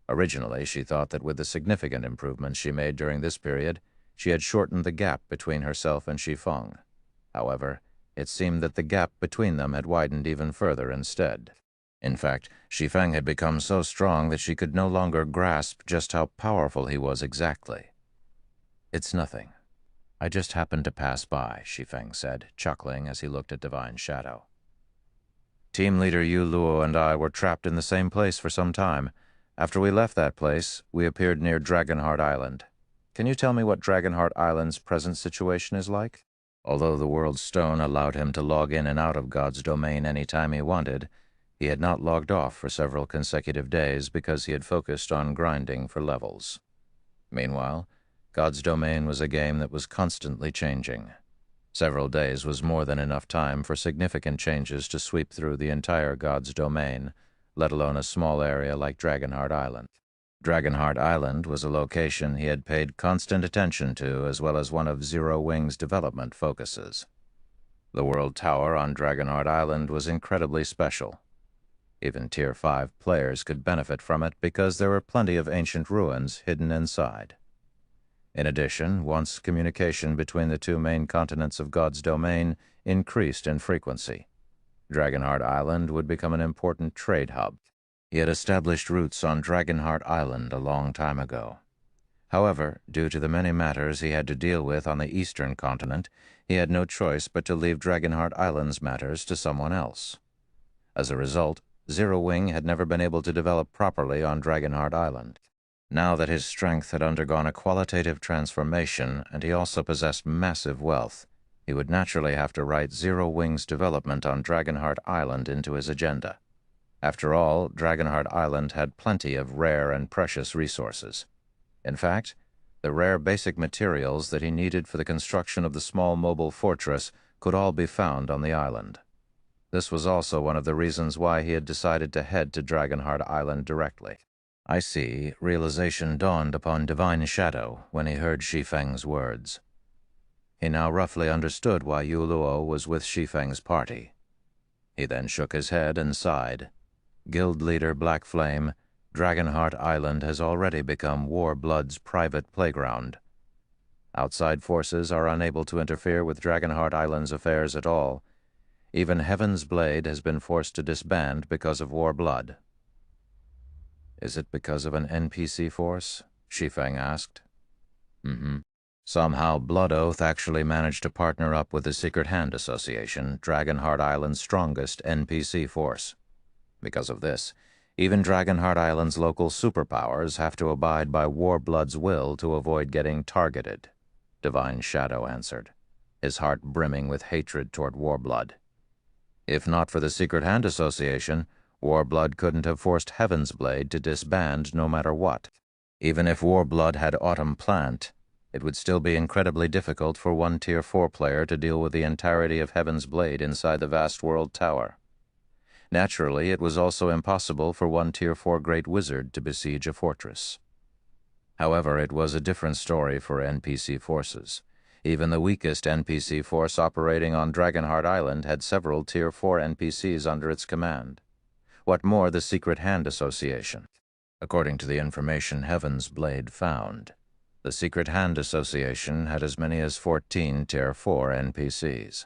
Originally, she thought that with the significant improvements she made during this period, she had shortened the gap between herself and Shi Feng. However, it seemed that the gap between them had widened even further instead. In fact, Shi Feng had become so strong that she could no longer grasp just how powerful he was exactly. "It's nothing. I just happened to pass by," Shi Feng said, chuckling as he looked at Divine Shadow. "Team leader Yu Luo and I were trapped in the same place for some time. After we left that place, we appeared near Dragonheart Island. Can you tell me what Dragonheart Island's present situation is like?" Although the World Stone allowed him to log in and out of God's domain any time he wanted, he had not logged off for several consecutive days because he had focused on grinding for levels. Meanwhile, God's domain was a game that was constantly changing. Several days was more than enough time for significant changes to sweep through the entire God's domain, let alone a small area like Dragonheart Island. Dragonheart Island was a location he had paid constant attention to, as well as one of Zero Wing's development focuses. The World Tower on Dragonheart Island was incredibly special. Even Tier 5 players could benefit from it because there were plenty of ancient ruins hidden inside. In addition, once communication between the two main continents of God's domain increased in frequency, Dragonheart Island would become an important trade hub. He had established roots on Dragonheart Island a long time ago. However, due to the many matters he had to deal with on the eastern continent, he had no choice but to leave Dragonheart Island's matters to someone else. As a result, Zero Wing had never been able to develop properly on Dragonheart Island. Now that his strength had undergone a qualitative transformation and he also possessed massive wealth, he would naturally have to write Zero Wing's development on Dragonheart Island into his agenda. After all, Dragonheart Island had plenty of rare and precious resources. In fact, the rare basic materials that he needed for the construction of the small mobile fortress could all be found on the island. This was also one of the reasons why he had decided to head to Dragonheart Island directly. "I see," realization dawned upon Divine Shadow when he heard Shi Feng's words. He now roughly understood why Yu Luo was with Shi Feng's party. He then shook his head and sighed. Guild leader Black Flame, Dragonheart Island has already become Warblood's private playground. Outside forces are unable to interfere with Dragonheart Island's affairs at all. Even Heaven's Blade has been forced to disband because of Warblood. "Is it because of an NPC force?" Shi Feng asked. Somehow Blood Oath actually managed to partner up with the Secret Hand Association, Dragonheart Island's strongest NPC force. Because of this, even Dragonheart Island's local superpowers have to abide by Warblood's will to avoid getting targeted, Divine Shadow answered, his heart brimming with hatred toward Warblood. If not for the Secret Hand Association, Warblood couldn't have forced Heaven's Blade to disband no matter what. Even if Warblood had Autumn Plant, it would still be incredibly difficult for one Tier 4 player to deal with the entirety of Heaven's Blade inside the vast World Tower. Naturally, it was also impossible for one Tier 4 Great Wizard to besiege a fortress. However, it was a different story for NPC forces. Even the weakest NPC force operating on Dragonheart Island had several Tier 4 NPCs under its command. What more, the Secret Hand Association. According to the information Heaven's Blade found, the Secret Hand Association had as many as 14 Tier 4 NPCs.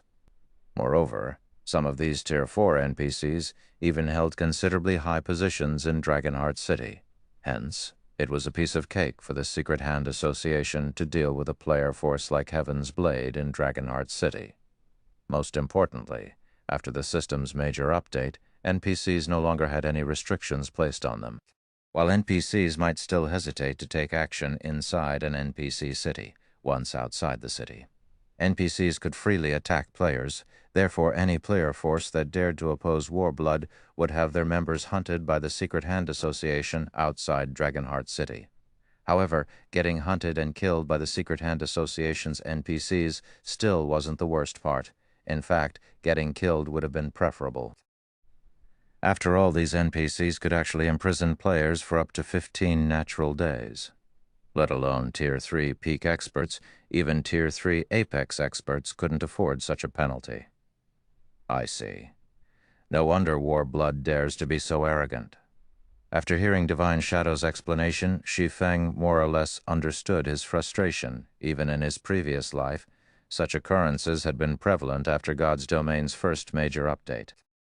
Moreover, some of these Tier 4 NPCs even held considerably high positions in Dragonheart City. Hence, it was a piece of cake for the Secret Hand Association to deal with a player force like Heaven's Blade in Dragonheart City. Most importantly, after the system's major update, NPCs no longer had any restrictions placed on them. While NPCs might still hesitate to take action inside an NPC city, once outside the city, NPCs could freely attack players. Therefore, any player force that dared to oppose Warblood would have their members hunted by the Secret Hand Association outside Dragonheart City. However, getting hunted and killed by the Secret Hand Association's NPCs still wasn't the worst part. In fact, getting killed would have been preferable. After all, these NPCs could actually imprison players for up to 15 natural days. Let alone Tier 3 peak experts, even Tier 3 apex experts couldn't afford such a penalty. I see. No wonder Warblood dares to be so arrogant. After hearing Divine Shadow's explanation, Shi Feng more or less understood his frustration. Even in his previous life, such occurrences had been prevalent after God's Domain's first major update.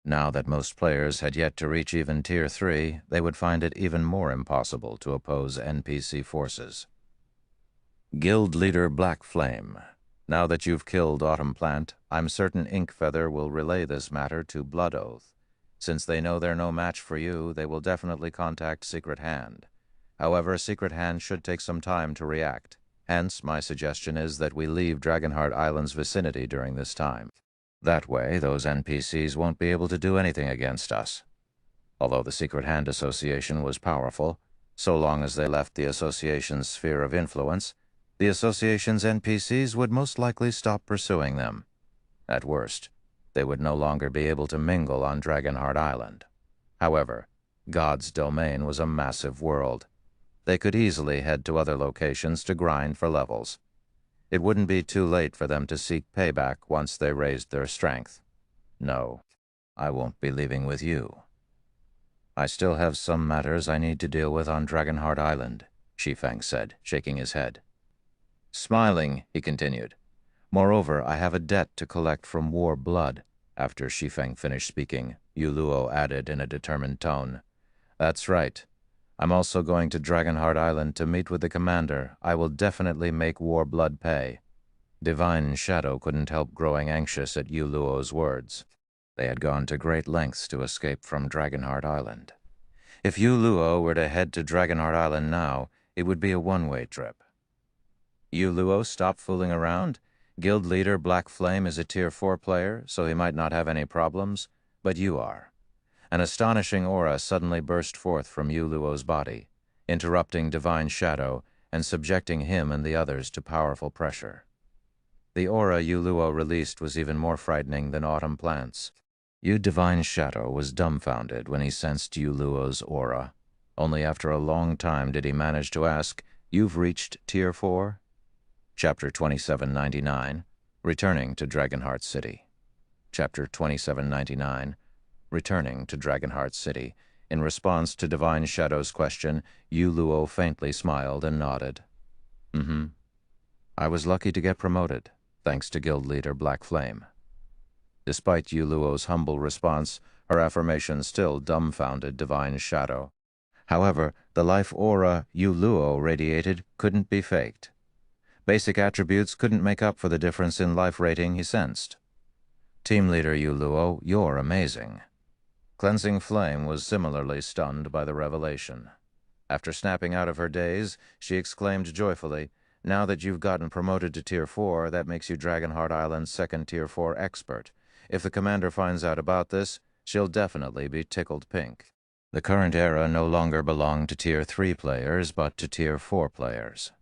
Now that most players had yet to reach even Tier 3, they would find it even more impossible to oppose NPC forces. Guild Leader Black Flame. Now that you've killed Autumn Plant, I'm certain Inkfeather will relay this matter to Blood Oath. Since they know they're no match for you, they will definitely contact Secret Hand. However, Secret Hand should take some time to react. Hence, my suggestion is that we leave Dragonheart Island's vicinity during this time. That way, those NPCs won't be able to do anything against us. Although the Secret Hand Association was powerful, so long as they left the Association's sphere of influence, the Association's NPCs would most likely stop pursuing them. At worst, they would no longer be able to mingle on Dragonheart Island. However, God's Domain was a massive world. They could easily head to other locations to grind for levels. It wouldn't be too late for them to seek payback once they raised their strength. No, I won't be leaving with you. I still have some matters I need to deal with on Dragonheart Island, Shi Feng said, shaking his head. Smiling, he continued. Moreover, I have a debt to collect from Warblood. After Shi Feng finished speaking, Yu Luo added in a determined tone, That's right. I'm also going to Dragonheart Island to meet with the commander. I will definitely make Warblood pay. Divine Shadow couldn't help growing anxious at Yu Luo's words. They had gone to great lengths to escape from Dragonheart Island. If Yu Luo were to head to Dragonheart Island now, it would be a one-way trip. Yu Luo, stop fooling around. Guild leader Black Flame is a Tier 4 player, so he might not have any problems, but you are. An astonishing aura suddenly burst forth from Yu Luo's body, interrupting Divine Shadow and subjecting him and the others to powerful pressure. The aura Yu Luo released was even more frightening than Autumn Plant's. Divine Shadow was dumbfounded when he sensed Yu Luo's aura. Only after a long time did he manage to ask, You've reached Tier 4? Chapter 2799, Returning to Dragonheart City. Chapter 2799, Returning to Dragonheart City. In response to Divine Shadow's question, Yu Luo faintly smiled and nodded. I was lucky to get promoted, thanks to Guild Leader Black Flame. Despite Yu Luo's humble response, her affirmation still dumbfounded Divine Shadow. However, the life aura Yu Luo radiated couldn't be faked. Basic attributes couldn't make up for the difference in life rating he sensed. Team leader Yu Luo, you're amazing. Cleansing Flame was similarly stunned by the revelation. After snapping out of her daze, she exclaimed joyfully, Now that you've gotten promoted to Tier 4, that makes you Dragonheart Island's second Tier 4 expert. If the commander finds out about this, she'll definitely be tickled pink. The current era no longer belonged to Tier 3 players, but to Tier 4 players.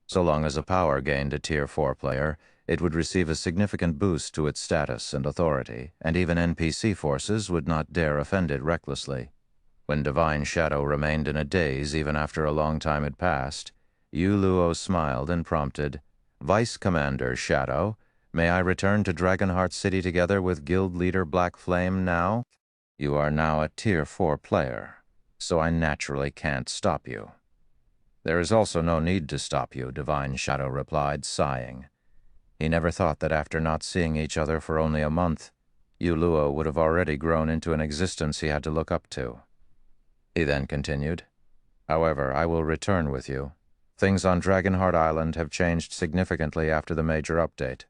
So long as a power gained a Tier 4 player, it would receive a significant boost to its status and authority, and even NPC forces would not dare offend it recklessly. When Divine Shadow remained in a daze even after a long time had passed, Yu Luo smiled and prompted, Vice Commander Shadow, may I return to Dragonheart City together with Guild Leader Black Flame now? You are now a Tier 4 player, so I naturally can't stop you. There is also no need to stop you, Divine Shadow replied, sighing. He never thought that after not seeing each other for only a month, Yuluo would have already grown into an existence he had to look up to. He then continued, However, I will return with you. Things on Dragonheart Island have changed significantly after the major update.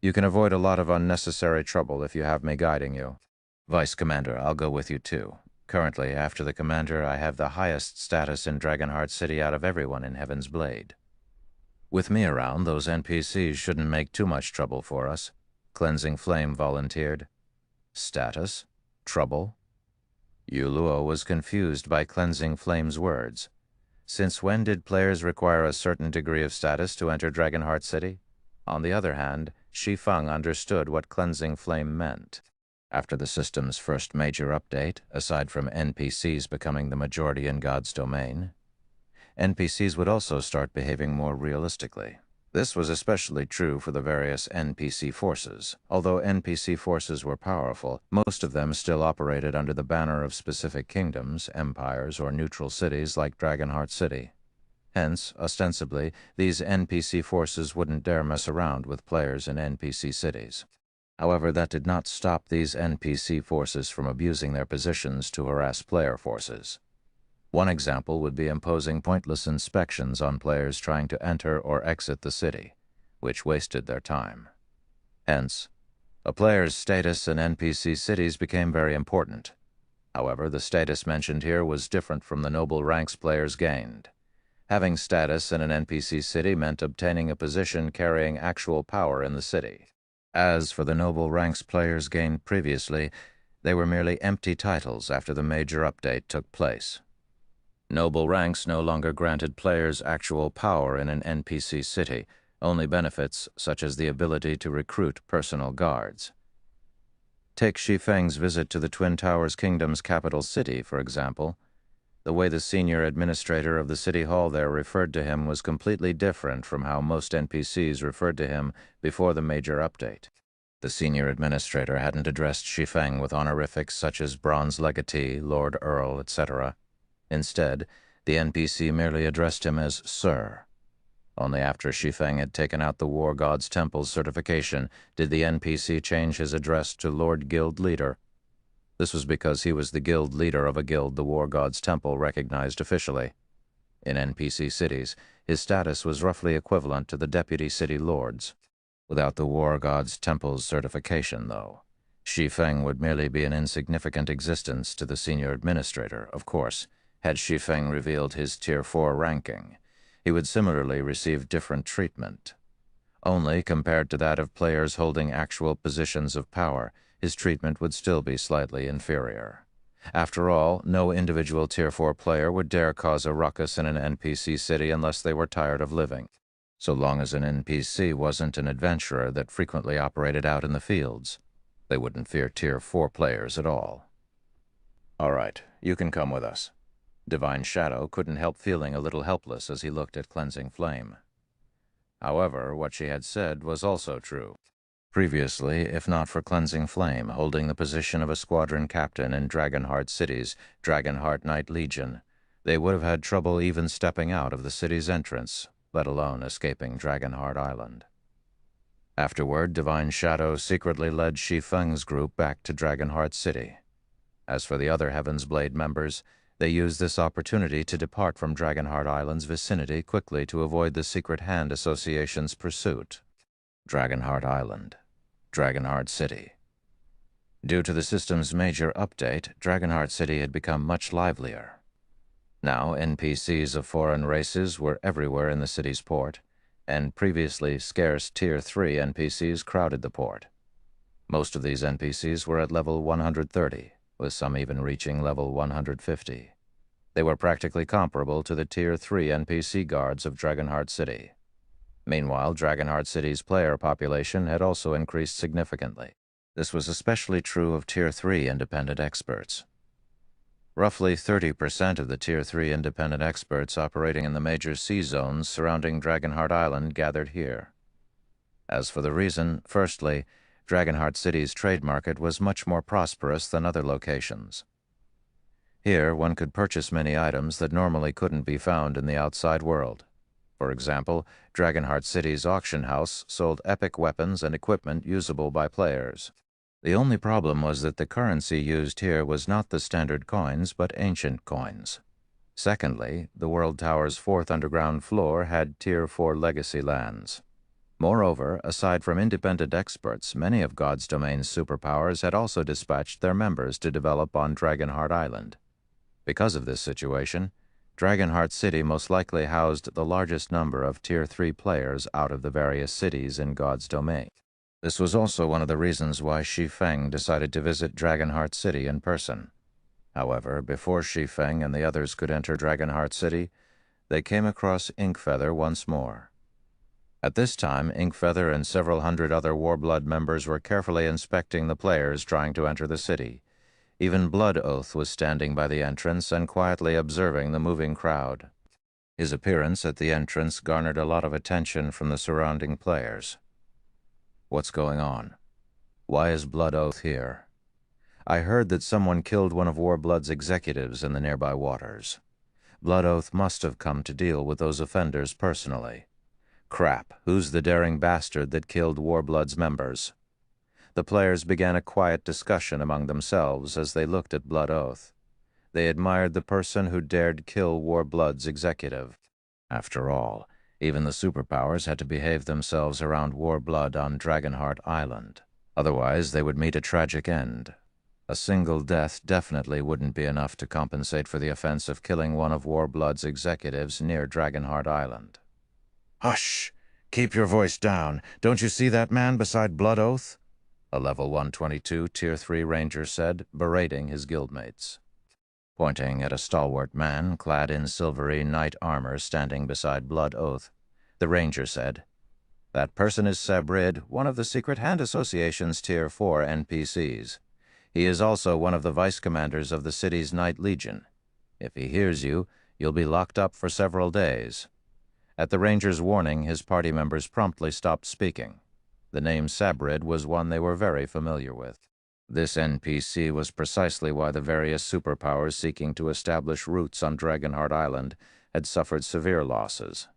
You can avoid a lot of unnecessary trouble if you have me guiding you. Vice Commander, I'll go with you too. Currently, after the Commander, I have the highest status in Dragonheart City out of everyone in Heaven's Blade. With me around, those NPCs shouldn't make too much trouble for us, Cleansing Flame volunteered. Status? Trouble? Yuluo was confused by Cleansing Flame's words. Since when did players require a certain degree of status to enter Dragonheart City? On the other hand, Shi Feng understood what Cleansing Flame meant. After the system's first major update, aside from NPCs becoming the majority in God's domain, NPCs would also start behaving more realistically. This was especially true for the various NPC forces. Although NPC forces were powerful, most of them still operated under the banner of specific kingdoms, empires, or neutral cities like Dragonheart City. Hence, ostensibly, these NPC forces wouldn't dare mess around with players in NPC cities. However, that did not stop these NPC forces from abusing their positions to harass player forces. One example would be imposing pointless inspections on players trying to enter or exit the city, which wasted their time. Hence, a player's status in NPC cities became very important. However, the status mentioned here was different from the noble ranks players gained. Having status in an NPC city meant obtaining a position carrying actual power in the city. As for the noble ranks players gained previously, they were merely empty titles after the major update took place. Noble ranks no longer granted players actual power in an NPC city, only benefits such as the ability to recruit personal guards. Take Shi Feng's visit to the Twin Towers Kingdom's capital city, for example. The way the senior administrator of the city hall there referred to him was completely different from how most NPCs referred to him before the major update. The senior administrator hadn't addressed Shi Feng with honorifics such as Bronze Legatee, Lord Earl, etc. Instead, the NPC merely addressed him as Sir. Only after Shi Feng had taken out the War God's Temple's certification did the NPC change his address to Lord Guild Leader. This was because he was the guild leader of a guild the War God's Temple recognized officially. In NPC cities, his status was roughly equivalent to the deputy city lords. Without the War God's Temple's certification, though, Shi Feng would merely be an insignificant existence to the senior administrator, of course. Had Shi Feng revealed his Tier 4 ranking, he would similarly receive different treatment. Only, compared to that of players holding actual positions of power, his treatment would still be slightly inferior. After all, no individual Tier 4 player would dare cause a ruckus in an NPC city unless they were tired of living, so long as an NPC wasn't an adventurer that frequently operated out in the fields. They wouldn't fear Tier 4 players at all. All right, you can come with us. Divine Shadow couldn't help feeling a little helpless as he looked at Cleansing Flame. However, what she had said was also true. Previously, if not for Cleansing Flame holding the position of a squadron captain in Dragonheart City's Dragonheart Knight Legion, they would have had trouble even stepping out of the city's entrance, let alone escaping Dragonheart Island. Afterward, Divine Shadow secretly led Shi Feng's group back to Dragonheart City. As for the other Heaven's Blade members, they used this opportunity to depart from Dragonheart Island's vicinity quickly to avoid the Secret Hand Association's pursuit. Dragonheart Island. Dragonheart City. Due to the system's major update, Dragonheart City had become much livelier. Now, NPCs of foreign races were everywhere in the city's port, and previously scarce Tier 3 NPCs crowded the port. Most of these NPCs were at level 130, with some even reaching level 150. They were practically comparable to the Tier 3 NPC guards of Dragonheart City. Meanwhile, Dragonheart City's player population had also increased significantly. This was especially true of Tier 3 independent experts. Roughly 30% of the Tier 3 independent experts operating in the major sea zones surrounding Dragonheart Island gathered here. As for the reason, firstly, Dragonheart City's trade market was much more prosperous than other locations. Here, one could purchase many items that normally couldn't be found in the outside world. For example, Dragonheart City's auction house sold epic weapons and equipment usable by players. The only problem was that the currency used here was not the standard coins, but ancient coins. Secondly, the World Tower's fourth underground floor had Tier 4 legacy lands. Moreover, aside from independent experts, many of God's Domain's superpowers had also dispatched their members to develop on Dragonheart Island. Because of this situation, Dragonheart City most likely housed the largest number of Tier 3 players out of the various cities in God's Domain. This was also one of the reasons why Shi Feng decided to visit Dragonheart City in person. However, before Shi Feng and the others could enter Dragonheart City, they came across Inkfeather once more. At this time, Inkfeather and several hundred other Warblood members were carefully inspecting the players trying to enter the city. Even Blood Oath was standing by the entrance and quietly observing the moving crowd. His appearance at the entrance garnered a lot of attention from the surrounding players. What's going on? Why is Blood Oath here? I heard that someone killed one of Warblood's executives in the nearby waters. Blood Oath must have come to deal with those offenders personally. Crap, who's the daring bastard that killed Warblood's members? The players began a quiet discussion among themselves as they looked at Blood Oath. They admired the person who dared kill Warblood's executive. After all, even the superpowers had to behave themselves around Warblood on Dragonheart Island. Otherwise, they would meet a tragic end. A single death definitely wouldn't be enough to compensate for the offense of killing one of Warblood's executives near Dragonheart Island. "Hush! Keep your voice down. Don't you see that man beside Blood Oath?" a level 122 Tier 3 ranger said, berating his guildmates. Pointing at a stalwart man clad in silvery knight armor standing beside Blood Oath, the ranger said, "That person is Sabrid, one of the Secret Hand Association's Tier 4 NPCs. He is also one of the vice-commanders of the city's Knight Legion. If he hears you, you'll be locked up for several days." At the ranger's warning, his party members promptly stopped speaking. The name Sabrid was one they were very familiar with. This NPC was precisely why the various superpowers seeking to establish roots on Dragonheart Island had suffered severe losses.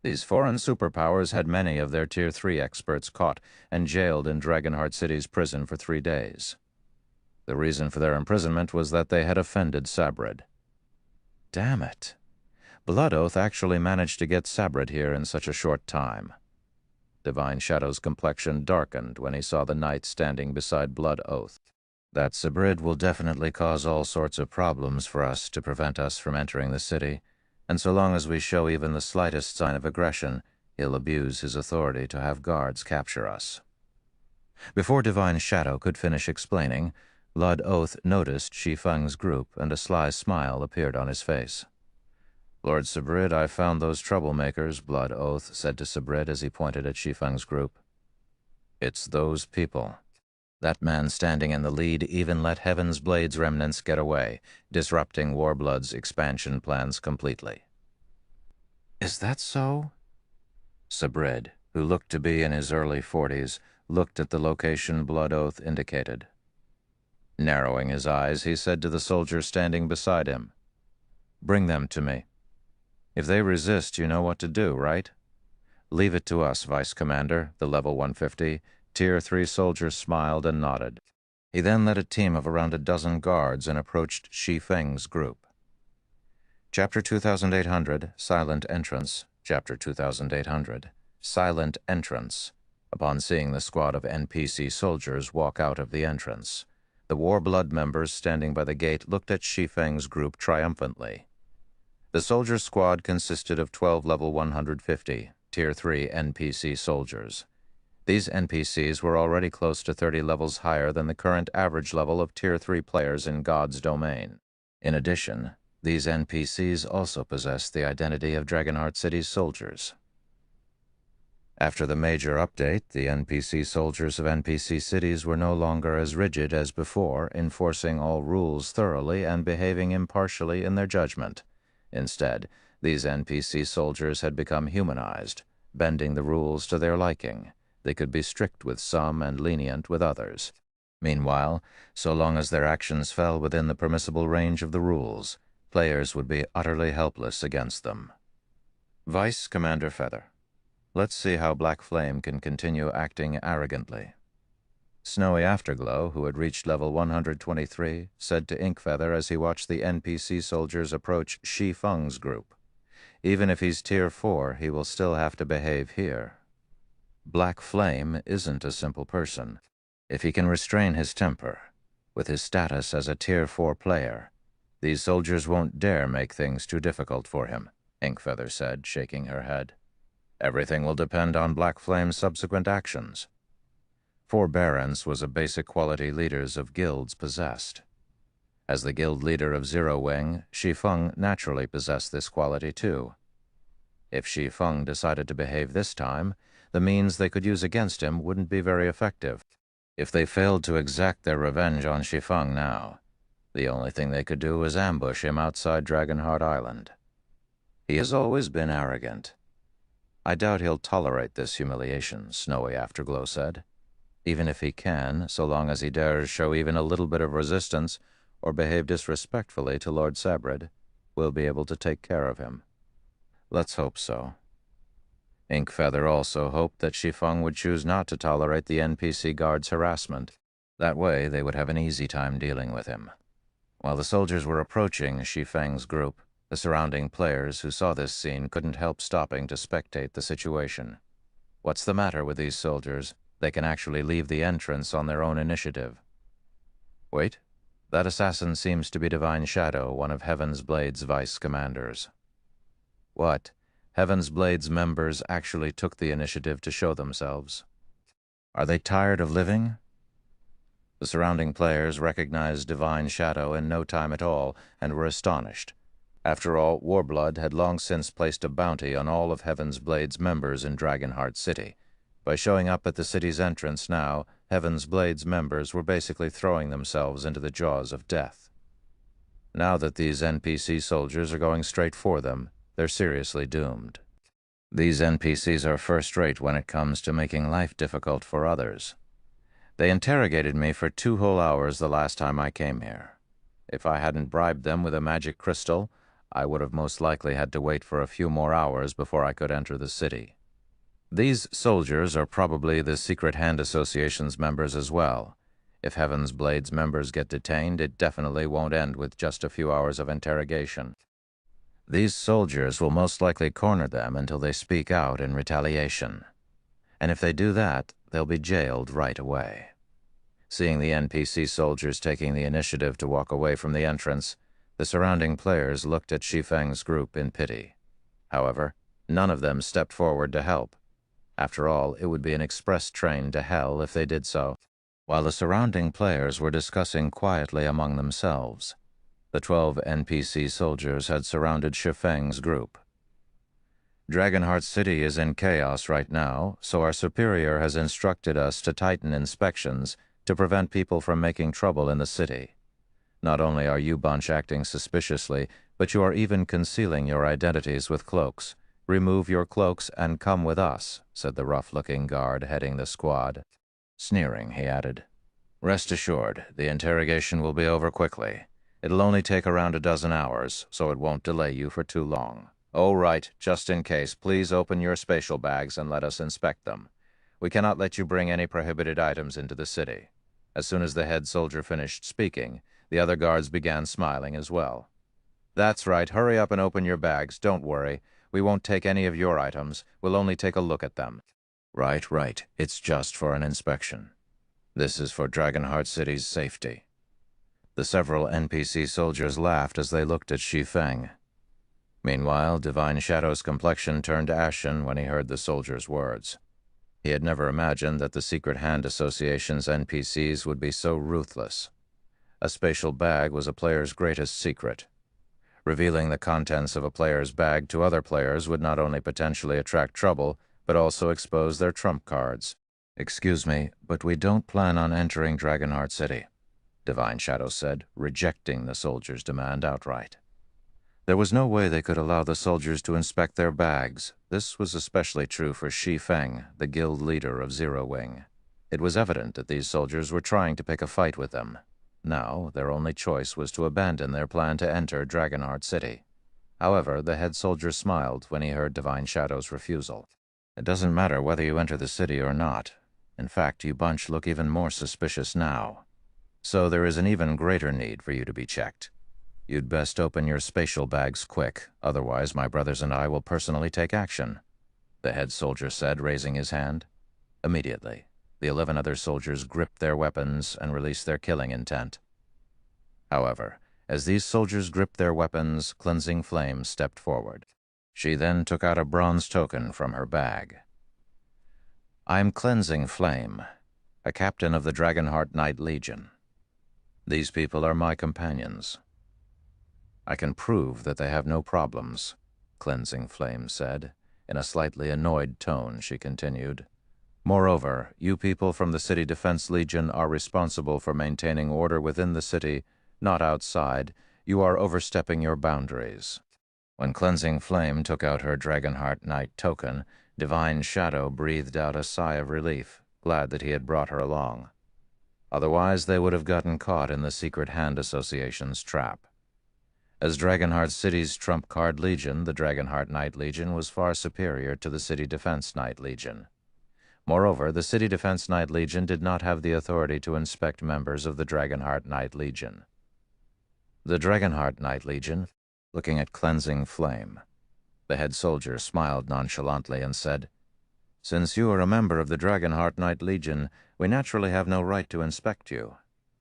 These foreign superpowers had many of their Tier 3 experts caught and jailed in Dragonheart City's prison for 3 days. The reason for their imprisonment was that they had offended Sabrid. Damn it! Blood Oath actually managed to get Sabrid here in such a short time. Divine Shadow's complexion darkened when he saw the knight standing beside Blood Oath. That Sabrid will definitely cause all sorts of problems for us to prevent us from entering the city, and so long as we show even the slightest sign of aggression, he'll abuse his authority to have guards capture us. Before Divine Shadow could finish explaining, Blood Oath noticed Shi Feng's group, and a sly smile appeared on his face. "Lord Sabrid, I found those troublemakers," Blood Oath said to Sabrid as he pointed at Shi Feng's group. "It's those people." That man standing in the lead even let Heaven's Blade's remnants get away, disrupting Warblood's expansion plans completely. "Is that so?" Sabrid, who looked to be in his early 40s, looked at the location Blood Oath indicated. Narrowing his eyes, he said to the soldier standing beside him, "Bring them to me. If they resist, you know what to do, right?" "Leave it to us, Vice Commander," the level 150, Tier 3 soldier smiled and nodded. He then led a team of around a dozen guards and approached Shi Feng's group. Chapter 2800, Silent Entrance. Chapter 2800, Silent Entrance. Upon seeing the squad of NPC soldiers walk out of the entrance, the Warblood members standing by the gate looked at Shi Feng's group triumphantly. The soldier squad consisted of 12 level 150, Tier 3 NPC soldiers. These NPCs were already close to 30 levels higher than the current average level of Tier 3 players in God's Domain. In addition, these NPCs also possessed the identity of Dragonheart City's soldiers. After the major update, the NPC soldiers of NPC cities were no longer as rigid as before, enforcing all rules thoroughly and behaving impartially in their judgment. Instead, these NPC soldiers had become humanized, bending the rules to their liking, They could be strict with some and lenient with others. Meanwhile, so long as their actions fell within the permissible range of the rules, players would be utterly helpless against them. Vice Commander Feather, let's see how Black Flame can continue acting arrogantly. Snowy Afterglow, who had reached level 123, said to Inkfeather as he watched the NPC soldiers approach Shi Feng's group. Even if he's Tier 4, he will still have to behave here. Black Flame isn't a simple person. If he can restrain his temper, with his status as a Tier 4 player, these soldiers won't dare make things too difficult for him, Inkfeather said, shaking her head. Everything will depend on Black Flame's subsequent actions. Forbearance was a basic quality leaders of guilds possessed. As the guild leader of Zero Wing, Shi Feng naturally possessed this quality too. If Shi Feng decided to behave this time, the means they could use against him wouldn't be very effective. If they failed to exact their revenge on Shi Feng now, the only thing they could do was ambush him outside Dragonheart Island. He has always been arrogant. I doubt he'll tolerate this humiliation, Snowy Afterglow said. Even if he can, so long as he dares show even a little bit of resistance or behave disrespectfully to Lord Sabrid, we'll be able to take care of him. Let's hope so. Inkfeather also hoped that Shi Feng would choose not to tolerate the NPC guards' harassment. That way, they would have an easy time dealing with him. While the soldiers were approaching Shi Feng's group, the surrounding players who saw this scene couldn't help stopping to spectate the situation. What's the matter with these soldiers? They can actually leave the entrance on their own initiative. Wait, that assassin seems to be Divine Shadow, one of Heaven's Blade's vice commanders. What? Heaven's Blade's members actually took the initiative to show themselves. Are they tired of living? The surrounding players recognized Divine Shadow in no time at all and were astonished. After all, Warblood had long since placed a bounty on all of Heaven's Blade's members in Dragonheart City. By showing up at the city's entrance now, Heaven's Blade's members were basically throwing themselves into the jaws of death. Now that these NPC soldiers are going straight for them, they're seriously doomed. These NPCs are first-rate when it comes to making life difficult for others. They interrogated me for 2 whole hours the last time I came here. If I hadn't bribed them with a magic crystal, I would have most likely had to wait for a few more hours before I could enter the city. These soldiers are probably the Secret Hand Association's members as well. If Heaven's Blade's members get detained, it definitely won't end with just a few hours of interrogation. These soldiers will most likely corner them until they speak out in retaliation. And if they do that, they'll be jailed right away. Seeing the NPC soldiers taking the initiative to walk away from the entrance, the surrounding players looked at Shi Feng's group in pity. However, none of them stepped forward to help. After all, it would be an express train to hell if they did so. While the surrounding players were discussing quietly among themselves, the 12 NPC soldiers had surrounded Shi Feng's group. Dragonheart City is in chaos right now, so our superior has instructed us to tighten inspections to prevent people from making trouble in the city. Not only are you bunch acting suspiciously, but you are even concealing your identities with cloaks. Remove your cloaks and come with us, said the rough-looking guard heading the squad. Sneering, he added, Rest assured, the interrogation will be over quickly. It'll only take around a dozen hours, so it won't delay you for too long. Oh, right, just in case, please open your spatial bags and let us inspect them. We cannot let you bring any prohibited items into the city. As soon as the head soldier finished speaking, the other guards began smiling as well. That's right, hurry up and open your bags, don't worry. We won't take any of your items, we'll only take a look at them. Right, it's just for an inspection. This is for Dragonheart City's safety. The several NPC soldiers laughed as they looked at Shi Feng. Meanwhile, Divine Shadow's complexion turned ashen when he heard the soldier's words. He had never imagined that the Secret Hand Association's NPCs would be so ruthless. A spatial bag was a player's greatest secret. Revealing the contents of a player's bag to other players would not only potentially attract trouble, but also expose their trump cards. Excuse me, but we don't plan on entering Dragonheart City, Divine Shadow said, rejecting the soldier's demand outright. There was no way they could allow the soldiers to inspect their bags. This was especially true for Shi Feng, the guild leader of Zero Wing. It was evident that these soldiers were trying to pick a fight with them. Now, their only choice was to abandon their plan to enter Dragonheart City. However, the head soldier smiled when he heard Divine Shadow's refusal. It doesn't matter whether you enter the city or not. In fact, you bunch look even more suspicious now. So there is an even greater need for you to be checked. You'd best open your spatial bags quick, otherwise my brothers and I will personally take action, the head soldier said, raising his hand. Immediately, the 11 other soldiers gripped their weapons and released their killing intent. However, as these soldiers gripped their weapons, Cleansing Flame stepped forward. She then took out a bronze token from her bag. I'm Cleansing Flame, a captain of the Dragonheart Knight Legion. These people are my companions. I can prove that they have no problems, Cleansing Flame said. In a slightly annoyed tone, she continued. Moreover, you people from the City Defense Legion are responsible for maintaining order within the city, not outside. You are overstepping your boundaries. When Cleansing Flame took out her Dragonheart Knight token, Divine Shadow breathed out a sigh of relief, glad that he had brought her along. Otherwise, they would have gotten caught in the Secret Hand Association's trap. As Dragonheart City's trump card legion, the Dragonheart Knight Legion was far superior to the City Defense Knight Legion. Moreover, the City Defense Knight Legion did not have the authority to inspect members of the Dragonheart Knight Legion. The Dragonheart Knight Legion, looking at Cleansing Flame. The head soldier smiled nonchalantly and said, Since you are a member of the Dragonheart Knight Legion, we naturally have no right to inspect you.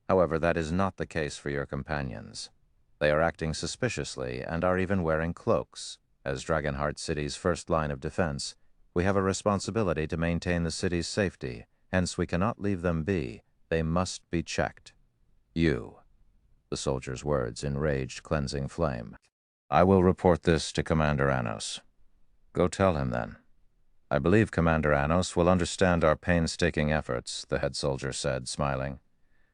However, that is not the case for your companions. They are acting suspiciously and are even wearing cloaks. As Dragonheart City's first line of defense, we have a responsibility to maintain the city's safety, hence we cannot leave them be. They must be checked. You. The soldier's words enraged Cleansing Flame. I will report this to Commander Anos. Go tell him then. I believe Commander Anos will understand our painstaking efforts, the head soldier said, smiling.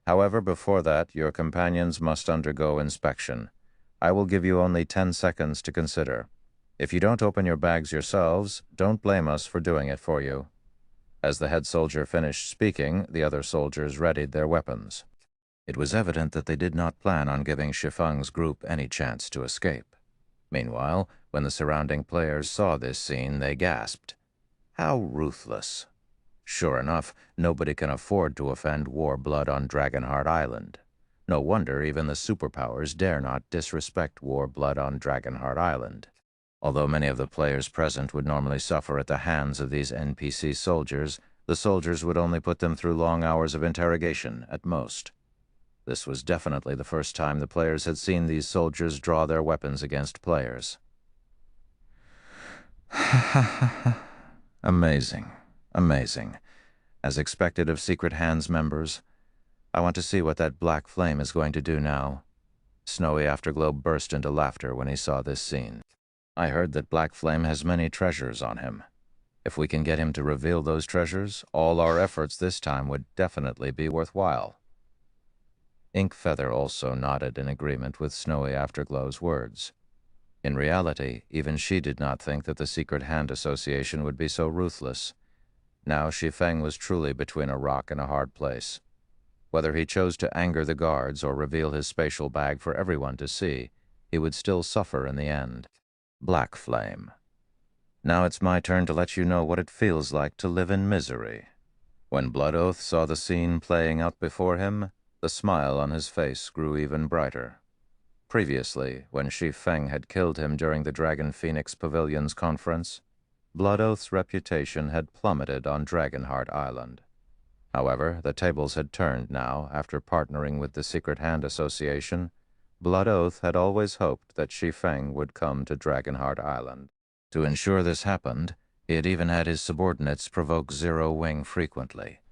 However, before that, your companions must undergo inspection. I will give you only 10 seconds to consider. If you don't open your bags yourselves, don't blame us for doing it for you. As the head soldier finished speaking, the other soldiers readied their weapons. It was evident that they did not plan on giving Shi Feng's group any chance to escape. Meanwhile, when the surrounding players saw this scene, they gasped. How ruthless! Sure enough, nobody can afford to offend war blood on Dragonheart Island. No wonder even the superpowers dare not disrespect war blood on Dragonheart Island. Although many of the players present would normally suffer at the hands of these NPC soldiers, the soldiers would only put them through long hours of interrogation, at most. This was definitely the first time the players had seen these soldiers draw their weapons against players. Amazing. Amazing. As expected of Secret Hand's members. I want to see what that black flame is going to do now. Snowy Afterglow burst into laughter when he saw this scene. I heard that Black Flame has many treasures on him. If we can get him to reveal those treasures, all our efforts this time would definitely be worthwhile. Ink Feather also nodded in agreement with Snowy Afterglow's words. In reality, even she did not think that the Secret Hand Association would be so ruthless. Now Shi Feng was truly between a rock and a hard place. Whether he chose to anger the guards or reveal his spatial bag for everyone to see, he would still suffer in the end. Black Flame. Now it's my turn to let you know what it feels like to live in misery. When Blood Oath saw the scene playing out before him, the smile on his face grew even brighter. Previously, when Shi Feng had killed him during the Dragon Phoenix Pavilion's conference, Blood Oath's reputation had plummeted on Dragonheart Island. However, the tables had turned now after partnering with the Secret Hand Association. Blood Oath had always hoped that Shi Feng would come to Dragonheart Island. To ensure this happened, he had even had his subordinates provoke Zero Wing frequently.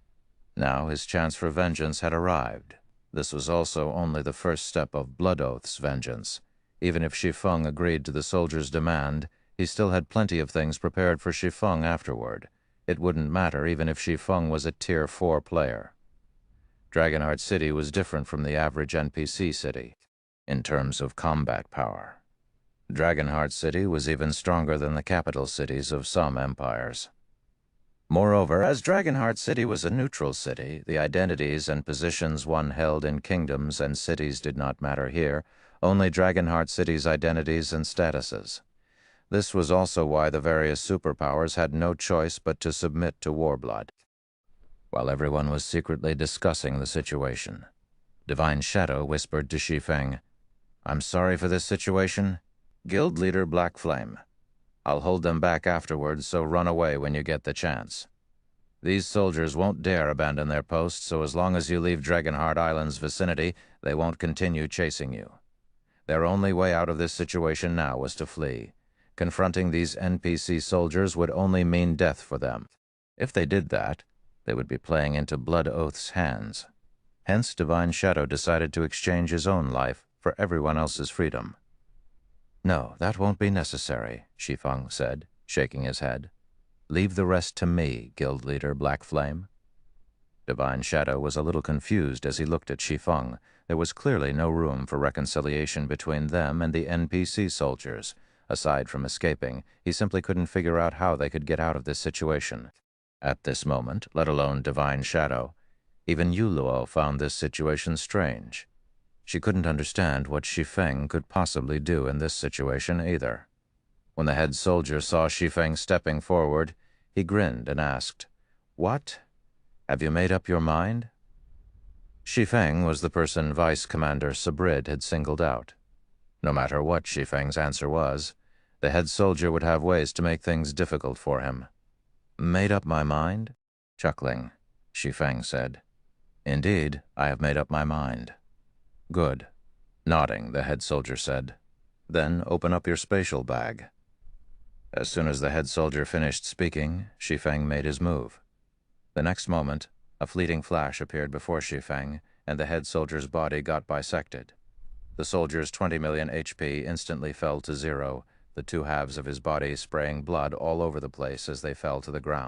Now his chance for vengeance had arrived. This was also only the first step of Blood Oath's vengeance. Even if Shi Feng agreed to the soldiers' demand, he still had plenty of things prepared for Shi Feng afterward. It wouldn't matter even if Shi Feng was a Tier 4 player. Dragonheart City was different from the average NPC city in terms of combat power. Dragonheart City was even stronger than the capital cities of some empires. Moreover, as Dragonheart City was a neutral city, the identities and positions one held in kingdoms and cities did not matter here, only Dragonheart City's identities and statuses. This was also why the various superpowers had no choice but to submit to Warblood. While everyone was secretly discussing the situation, Divine Shadow whispered to Shi Feng, "I'm sorry for this situation. Guild Leader Black Flame. I'll hold them back afterwards, so run away when you get the chance. These soldiers won't dare abandon their posts, so as long as you leave Dragonheart Island's vicinity, they won't continue chasing you." Their only way out of this situation now was to flee. Confronting these NPC soldiers would only mean death for them. If they did that, they would be playing into Blood Oath's hands. Hence, Divine Shadow decided to exchange his own life for everyone else's freedom. "No, that won't be necessary," Shi Feng said, shaking his head. "Leave the rest to me, Guild Leader Black Flame." Divine Shadow was a little confused as he looked at Shi Feng. There was clearly no room for reconciliation between them and the NPC soldiers. Aside from escaping, he simply couldn't figure out how they could get out of this situation. At this moment, let alone Divine Shadow, even Yu Luo found this situation strange. She couldn't understand what Shi Feng could possibly do in this situation either. When the head soldier saw Shi Feng stepping forward, he grinned and asked, "What? Have you made up your mind?" Shi Feng was the person Vice Commander Sabrid had singled out. No matter what Shi Feng's answer was, the head soldier would have ways to make things difficult for him. "Made up my mind?" Chuckling, Shi Feng said, "Indeed, I have made up my mind." "Good." Nodding, the head soldier said, "Then open up your spatial bag." As soon as the head soldier finished speaking, Shi Feng made his move. The next moment, a fleeting flash appeared before Shi Feng, and the head soldier's body got bisected. The soldier's 20 million HP instantly fell to 0, the two halves of his body spraying blood all over the place as they fell to the ground.